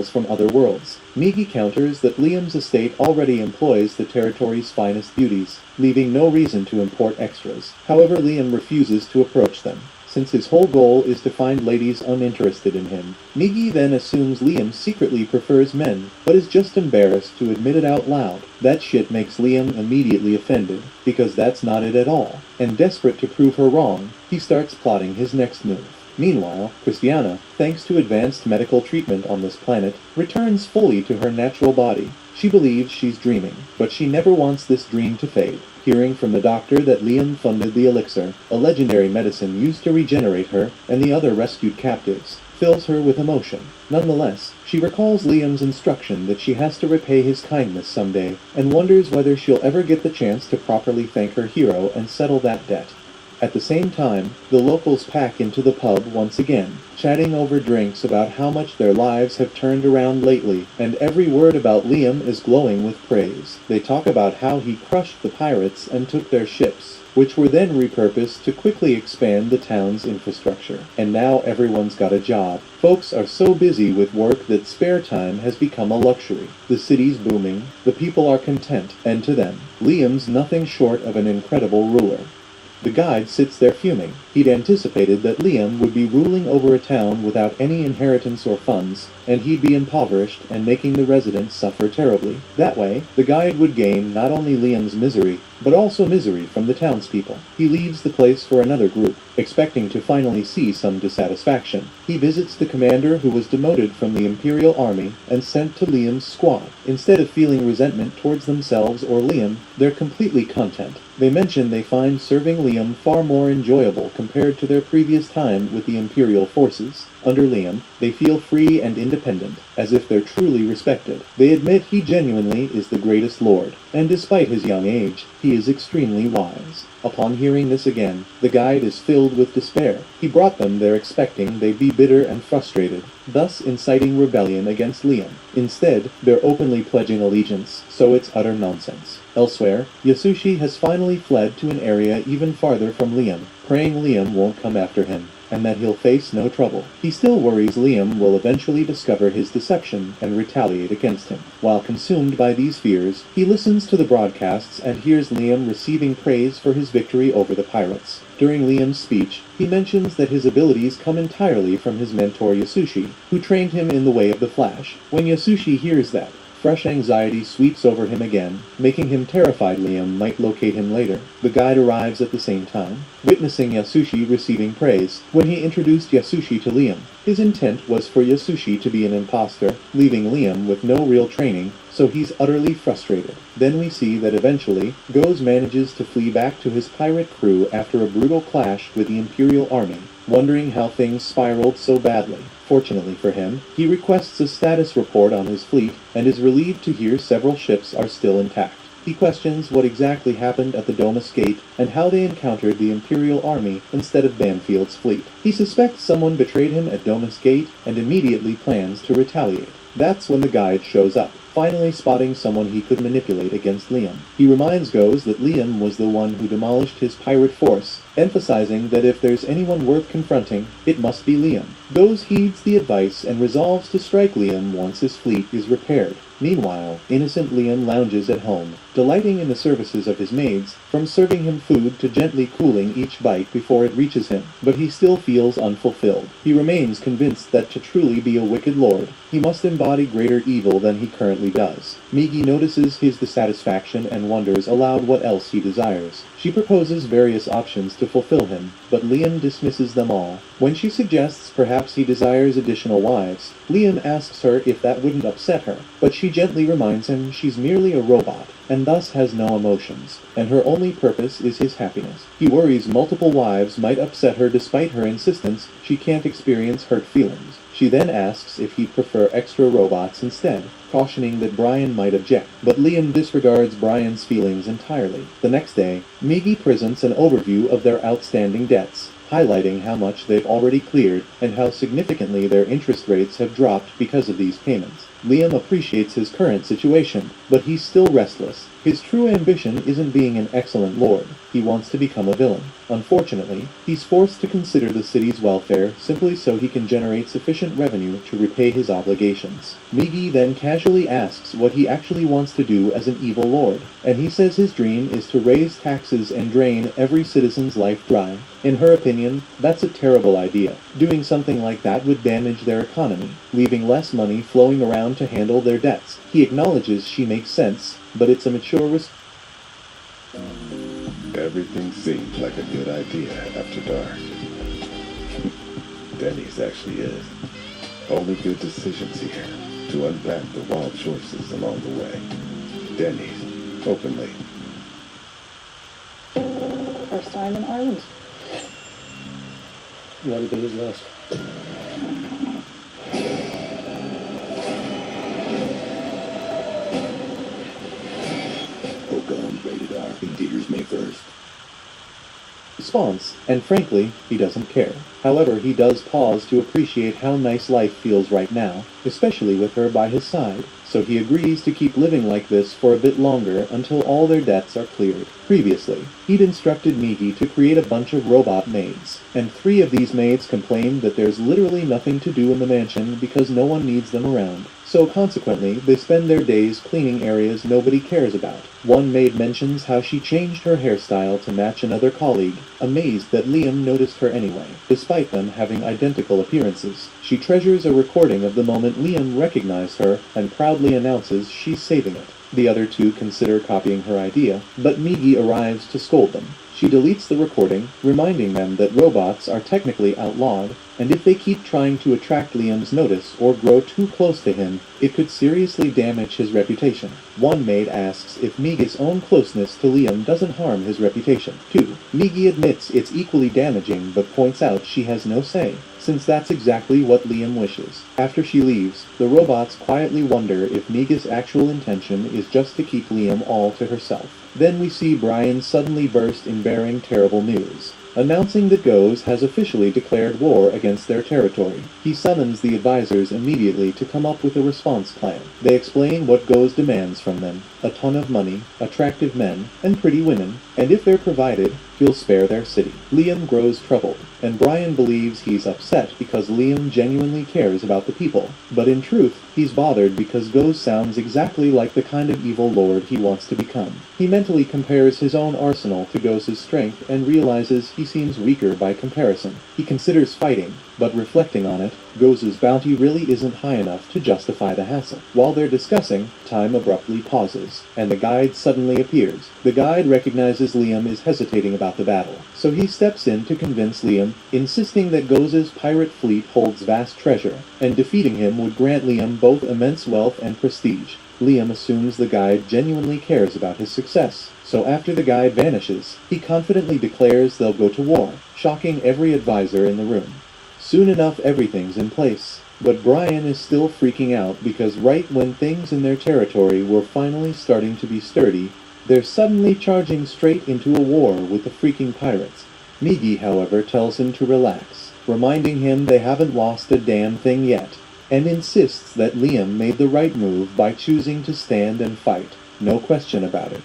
Speaker 12: from other worlds. Migi counters that Liam's estate already employs the territory's finest beauties, leaving no reason to import extras. However, Liam refuses to approach them, since his whole goal is to find ladies uninterested in him. Migi then assumes Liam secretly prefers men, but is just embarrassed to admit it out loud. That shit makes Liam immediately offended, because that's not it at all, and desperate to prove her wrong, he starts plotting his next move. Meanwhile, Christiana, thanks to advanced medical treatment on this planet, returns fully to her natural body. She believes she's dreaming, but she never wants this dream to fade. Hearing from the doctor that Liam funded the elixir, a legendary medicine used to regenerate her and the other rescued captives, fills her with emotion. Nonetheless, she recalls Liam's instruction that she has to repay his kindness someday, and wonders whether she'll ever get the chance to properly thank her hero and settle that debt. At the same time, the locals pack into the pub once again, chatting over drinks about how much their lives have turned around lately, and every word about Liam is glowing with praise. They talk about how he crushed the pirates and took their ships, which were then repurposed to quickly expand the town's infrastructure. And now everyone's got a job. Folks are so busy with work that spare time has become a luxury. The city's booming, the people are content, and to them, Liam's nothing short of an incredible ruler. The guide sits there fuming. He'd anticipated that Liam would be ruling over a town without any inheritance or funds, and he'd be impoverished and making the residents suffer terribly. That way, the guide would gain not only Liam's misery, but also misery from the townspeople. He leaves the place for another group, expecting to finally see some dissatisfaction. He visits the commander who was demoted from the Imperial Army and sent to Liam's squad. Instead of feeling resentment towards themselves or Liam, they're completely content. They mention they find serving Liam far more enjoyable compared to their previous time with the Imperial forces. Under Liam, they feel free and independent, as if they're truly respected. They admit he genuinely is the greatest lord, and despite his young age, he is extremely wise. Upon hearing this again, the guide is filled with despair. He brought them there expecting they'd be bitter and frustrated, thus inciting rebellion against Liam. Instead, they're openly pledging allegiance, so it's utter nonsense. Elsewhere, Yasushi has finally fled to an area even farther from Liam, praying Liam won't come after him. and that he'll face no trouble. He still worries Liam will eventually discover his deception and retaliate against him. While consumed by these fears, he listens to the broadcasts and hears Liam receiving praise for his victory over the pirates. During Liam's speech, he mentions that his abilities come entirely from his mentor Yasushi, who trained him in the way of the Flash. When Yasushi hears that, fresh anxiety sweeps over him again, making him terrified Liam might locate him later. The guide arrives at the same time, witnessing Yasushi receiving praise. When he introduced Yasushi to Liam, his intent was for Yasushi to be an imposter, leaving Liam with no real training, so he's utterly frustrated. Then we see that eventually, Goze manages to flee back to his pirate crew after a brutal clash with the Imperial Army, wondering how things spiraled so badly. Fortunately for him, he requests a status report on his fleet and is relieved to hear several ships are still intact. He questions what exactly happened at the Domus Gate and how they encountered the Imperial Army instead of Banfield's fleet. He suspects someone betrayed him at Domus Gate and immediately plans to retaliate. That's when the guide shows up, finally spotting someone he could manipulate against Liam. He reminds Goze that Liam was the one who demolished his pirate force, emphasizing that if there's anyone worth confronting, it must be Liam. Goze heeds the advice and resolves to strike Liam once his fleet is repaired. Meanwhile, innocent Liam lounges at home, delighting in the services of his maids, from serving him food to gently cooling each bite before it reaches him. But he still feels unfulfilled. He remains convinced that to truly be a wicked lord, he must embody greater evil than he currently does. Migi notices his dissatisfaction and wonders aloud what else he desires. She proposes various options to fulfill him, but Liam dismisses them all. When she suggests perhaps he desires additional wives, Liam asks her if that wouldn't upset her, but she gently reminds him she's merely a robot, and thus has no emotions, and her only purpose is his happiness. He worries multiple wives might upset her despite her insistence she can't experience hurt feelings. She then asks if he'd prefer extra robots instead, cautioning that Brian might object, but Liam disregards Brian's feelings entirely. The next day, Migi presents an overview of their outstanding debts, highlighting how much they've already cleared and how significantly their interest rates have dropped because of these payments. Liam appreciates his current situation, but he's still restless. His true ambition isn't being an excellent lord. He wants to become a villain. Unfortunately, he's forced to consider the city's welfare simply so he can generate sufficient revenue to repay his obligations. Migi then casually asks what he actually wants to do as an evil lord, and he says his dream is to raise taxes and drain every citizen's life dry. In her opinion, that's a terrible idea. Doing something like that would damage their economy, leaving less money flowing around to handle their debts. He acknowledges she makes sense, but it's a mature
Speaker 15: Everything seems like a good idea after dark. Denny's actually is. Only good decisions here to unwrap the wild choices along the way. Denny's, open late.
Speaker 1: First time in Ireland.
Speaker 21: What do you think is left?
Speaker 15: Rated R. In theaters May 1st.
Speaker 12: response, and frankly, he doesn't care. However, he does pause to appreciate how nice life feels right now, especially with her by his side, so he agrees to keep living like this for a bit longer until all their debts are cleared. Previously, he'd instructed Migi to create a bunch of robot maids, and 3 of these maids complained that there's literally nothing to do in the mansion because no one needs them around. So consequently, they spend their days cleaning areas nobody cares about. One maid mentions how she changed her hairstyle to match another colleague, amazed that Liam noticed her anyway, despite them having identical appearances. She treasures a recording of the moment Liam recognized her and proudly announces she's saving it. The other 2 consider copying her idea, but Migi arrives to scold them. She deletes the recording, reminding them that robots are technically outlawed, and if they keep trying to attract Liam's notice or grow too close to him, it could seriously damage his reputation. One maid asks if Migi's own closeness to Liam doesn't harm his reputation. 2. Migi admits it's equally damaging but points out she has no say, since that's exactly what Liam wishes. After she leaves, the robots quietly wonder if Migi's actual intention is just to keep Liam all to herself. Then we see Brian suddenly burst in bearing terrible news. announcing that Goes has officially declared war against their territory. He summons the advisors immediately to come up with a response plan. They explain what Goes demands from them: a ton of money, attractive men, and pretty women, and if they're provided, he'll spare their city. Liam grows troubled, and Brian believes he's upset because Liam genuinely cares about the people. But in truth, he's bothered because Goes sounds exactly like the kind of evil lord he wants to become. He mentally compares his own arsenal to Goes' strength and realizes he seems weaker by comparison. He considers fighting, but reflecting on it, Goes' bounty really isn't high enough to justify the hassle. While they're discussing, time abruptly pauses, and the guide suddenly appears. The guide recognizes Liam is hesitating about the battle, so he steps in to convince Liam, insisting that Goes' pirate fleet holds vast treasure, and defeating him would grant Liam both immense wealth and prestige. Liam assumes the guide genuinely cares about his success, so after the guide vanishes, he confidently declares they'll go to war, shocking every advisor in the room. Soon enough, everything's in place, but Brian is still freaking out because right when things in their territory were finally starting to be sturdy, they're suddenly charging straight into a war with the freaking pirates. Miggy, however, tells him to relax, reminding him they haven't lost a damn thing yet, and insists that Liam made the right move by choosing to stand and fight, no question about it.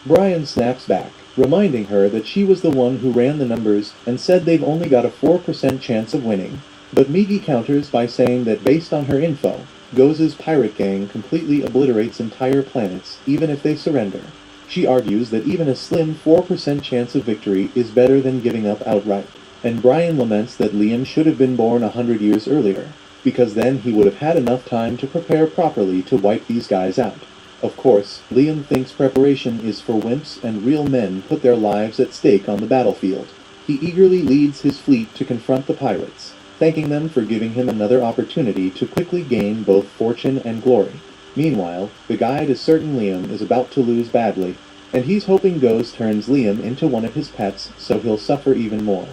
Speaker 12: Brian snaps back, reminding her that she was the one who ran the numbers and said they've only got a 4% chance of winning. But Miggy counters by saying that based on her info, Goes' pirate gang completely obliterates entire planets, even if they surrender. She argues that even a slim 4% chance of victory is better than giving up outright, and Brian laments that Liam should have been born 100 years earlier, because then he would have had enough time to prepare properly to wipe these guys out. Of course, Liam thinks preparation is for wimps and real men put their lives at stake on the battlefield. He eagerly leads his fleet to confront the pirates, thanking them for giving him another opportunity to quickly gain both fortune and glory. Meanwhile, the guide is certain Liam is about to lose badly, and he's hoping Goes turns Liam into one of his pets so he'll suffer even more.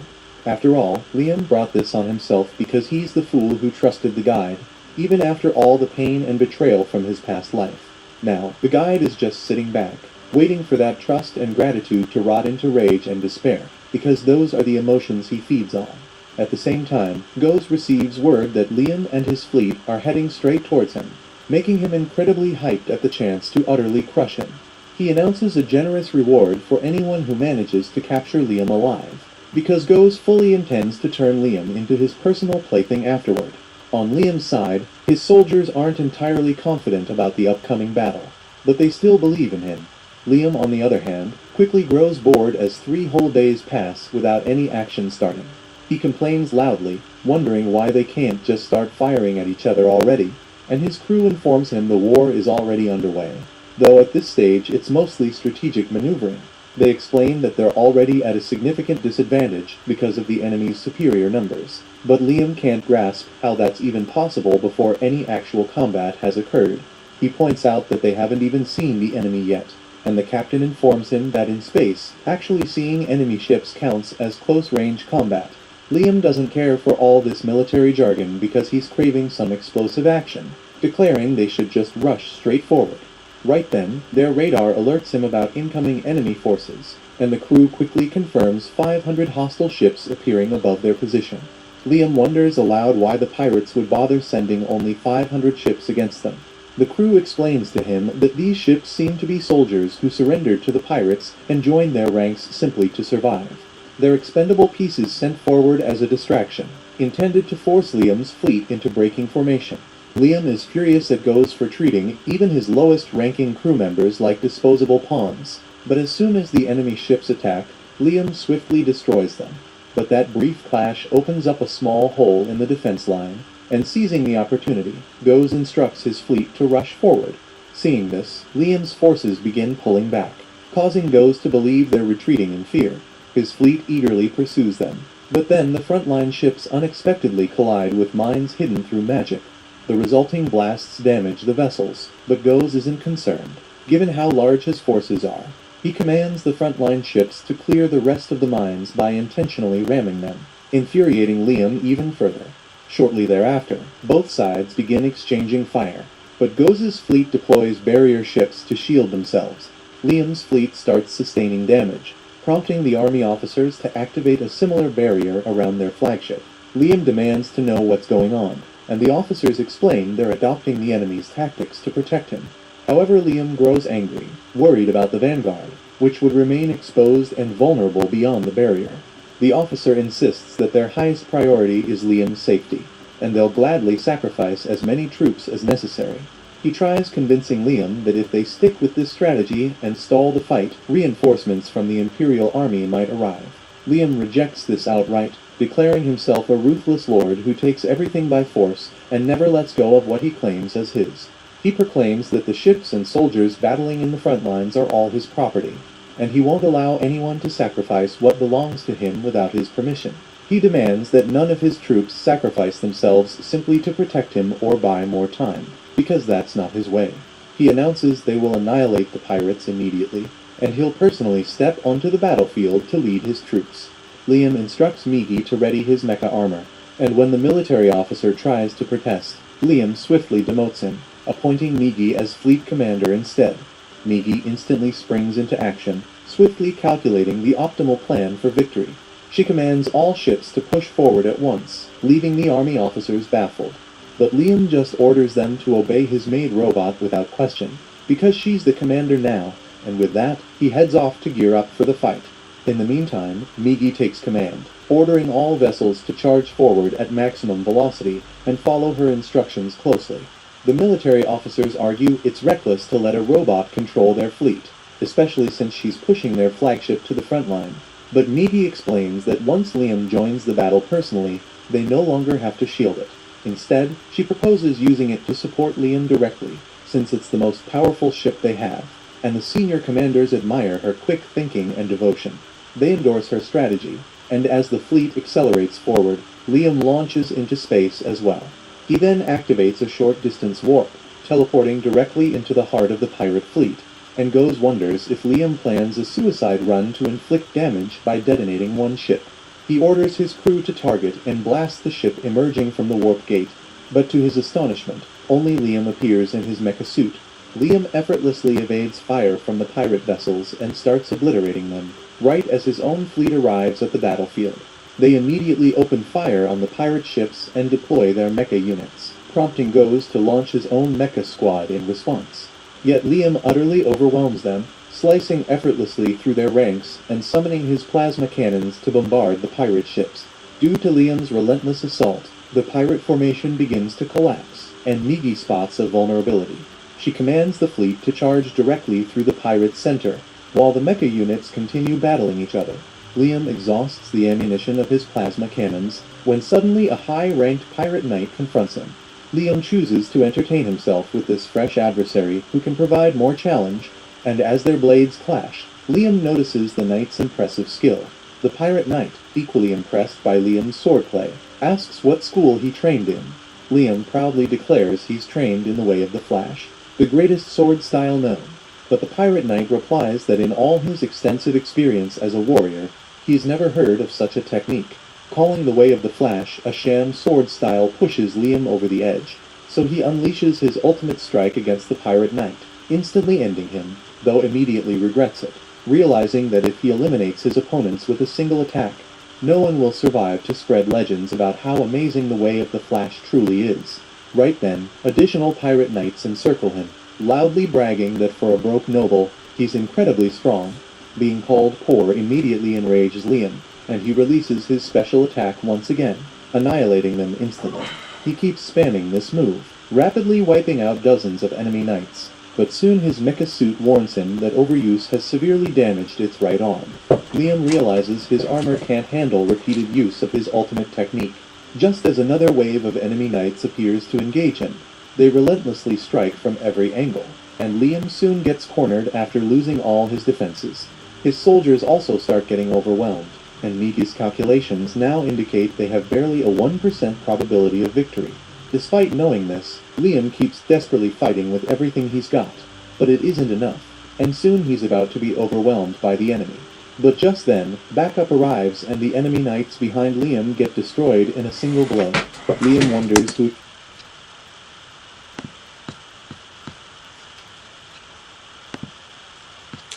Speaker 12: After all, Liam brought this on himself because he's the fool who trusted the guide, even after all the pain and betrayal from his past life. Now, the guide is just sitting back, waiting for that trust and gratitude to rot into rage and despair, because those are the emotions he feeds on. At the same time, Goes receives word that Liam and his fleet are heading straight towards him, making him incredibly hyped at the chance to utterly crush him. He announces a generous reward for anyone who manages to capture Liam alive, because Goes fully intends to turn Liam into his personal plaything afterward. On Liam's side, his soldiers aren't entirely confident about the upcoming battle, but they still believe in him. Liam, on the other hand, quickly grows bored as 3 whole days pass without any action starting. He complains loudly, wondering why they can't just start firing at each other already, and his crew informs him the war is already underway, though at this stage it's mostly strategic maneuvering. They explain that they're already at a significant disadvantage because of the enemy's superior numbers, but Liam can't grasp how that's even possible before any actual combat has occurred. He points out that they haven't even seen the enemy yet, and the captain informs him that in space, actually seeing enemy ships counts as close-range combat. Liam doesn't care for all this military jargon because he's craving some explosive action, declaring they should just rush straight forward. Right then, their radar alerts him about incoming enemy forces, and the crew quickly confirms 500 hostile ships appearing above their position. Liam wonders aloud why the pirates would bother sending only 500 ships against them. The crew explains to him that these ships seem to be soldiers who surrendered to the pirates and joined their ranks simply to survive. They're expendable pieces sent forward as a distraction, intended to force Liam's fleet into breaking formation. Liam is furious at Goes for treating even his lowest-ranking crew members like disposable pawns, but as soon as the enemy ships attack, Liam swiftly destroys them. But that brief clash opens up a small hole in the defense line, and seizing the opportunity, Goes instructs his fleet to rush forward. Seeing this, Liam's forces begin pulling back, causing Goes to believe they're retreating in fear. His fleet eagerly pursues them, but then the frontline ships unexpectedly collide with mines hidden through magic. The resulting blasts damage the vessels, but Goes isn't concerned, given how large his forces are. He commands the frontline ships to clear the rest of the mines by intentionally ramming them, infuriating Liam even further. Shortly thereafter, both sides begin exchanging fire, but Goes' fleet deploys barrier ships to shield themselves. Liam's fleet starts sustaining damage, prompting the army officers to activate a similar barrier around their flagship. Liam demands to know what's going on, and the officers explain they're adopting the enemy's tactics to protect him. However, Liam grows angry, worried about the Vanguard, which would remain exposed and vulnerable beyond the barrier. The officer insists that their highest priority is Liam's safety, and they'll gladly sacrifice as many troops as necessary. He tries convincing Liam that if they stick with this strategy and stall the fight, reinforcements from the Imperial Army might arrive. Liam rejects this outright, declaring himself a ruthless lord who takes everything by force and never lets go of what he claims as his. He proclaims that the ships and soldiers battling in the front lines are all his property, and he won't allow anyone to sacrifice what belongs to him without his permission. He demands that none of his troops sacrifice themselves simply to protect him or buy more time, because that's not his way. He announces they will annihilate the pirates immediately, and he'll personally step onto the battlefield to lead his troops. Liam instructs Migi to ready his mecha armor, and when the military officer tries to protest, Liam swiftly demotes him, appointing Migi as fleet commander instead. Migi instantly springs into action, swiftly calculating the optimal plan for victory. She commands all ships to push forward at once, leaving the army officers baffled. But Liam just orders them to obey his maid robot without question, because she's the commander now, and with that, he heads off to gear up for the fight. In the meantime, Migi takes command, ordering all vessels to charge forward at maximum velocity and follow her instructions closely. The military officers argue it's reckless to let a robot control their fleet, especially since she's pushing their flagship to the front line. But Migi explains that once Liam joins the battle personally, they no longer have to shield it. Instead, she proposes using it to support Liam directly, since it's the most powerful ship they have, and the senior commanders admire her quick thinking and devotion. They endorse her strategy, and as the fleet accelerates forward, Liam launches into space as well. He then activates a short-distance warp, teleporting directly into the heart of the pirate fleet, and Goes wonders if Liam plans a suicide run to inflict damage by detonating one ship. He orders his crew to target and blast the ship emerging from the warp gate, but to his astonishment, only Liam appears in his mecha suit. Liam effortlessly evades fire from the pirate vessels and starts obliterating them, right as his own fleet arrives at the battlefield. They immediately open fire on the pirate ships and deploy their mecha units, prompting Goes to launch his own mecha squad in response. Yet Liam utterly overwhelms them, slicing effortlessly through their ranks and summoning his plasma cannons to bombard the pirate ships. Due to Liam's relentless assault, the pirate formation begins to collapse, and Migi spots a vulnerability. She commands the fleet to charge directly through the pirate's center, while the mecha units continue battling each other. Liam exhausts the ammunition of his plasma cannons, when suddenly a high-ranked pirate knight confronts him. Liam chooses to entertain himself with this fresh adversary who can provide more challenge, and as their blades clash, Liam notices the knight's impressive skill. The pirate knight, equally impressed by Liam's swordplay, asks what school he trained in. Liam proudly declares he's trained in the way of the Flash, the greatest sword style known. But the pirate knight replies that in all his extensive experience as a warrior, he's never heard of such a technique. Calling the way of the Flash a sham sword style pushes Liam over the edge, so he unleashes his ultimate strike against the pirate knight, instantly ending him, though immediately regrets it, realizing that if he eliminates his opponents with a single attack, no one will survive to spread legends about how amazing the way of the Flash truly is. Right then, additional pirate knights encircle him, loudly bragging that for a broke noble, he's incredibly strong. Being called poor immediately enrages Liam, and he releases his special attack once again, annihilating them instantly. He keeps spamming this move, rapidly wiping out dozens of enemy knights, but soon his mecha suit warns him that overuse has severely damaged its right arm. Liam realizes his armor can't handle repeated use of his ultimate technique, just as another wave of enemy knights appears to engage him. They relentlessly strike from every angle, and Liam soon gets cornered after losing all his defenses. His soldiers also start getting overwhelmed, and Migi's calculations now indicate they have barely a 1% probability of victory. Despite knowing this, Liam keeps desperately fighting with everything he's got, but it isn't enough, and soon he's about to be overwhelmed by the enemy. But just then, backup arrives and the enemy knights behind Liam get destroyed in a single blow. Liam wonders who...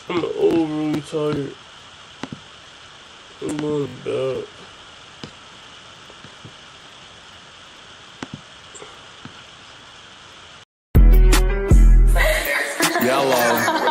Speaker 16: I'm overly tired. Yellow.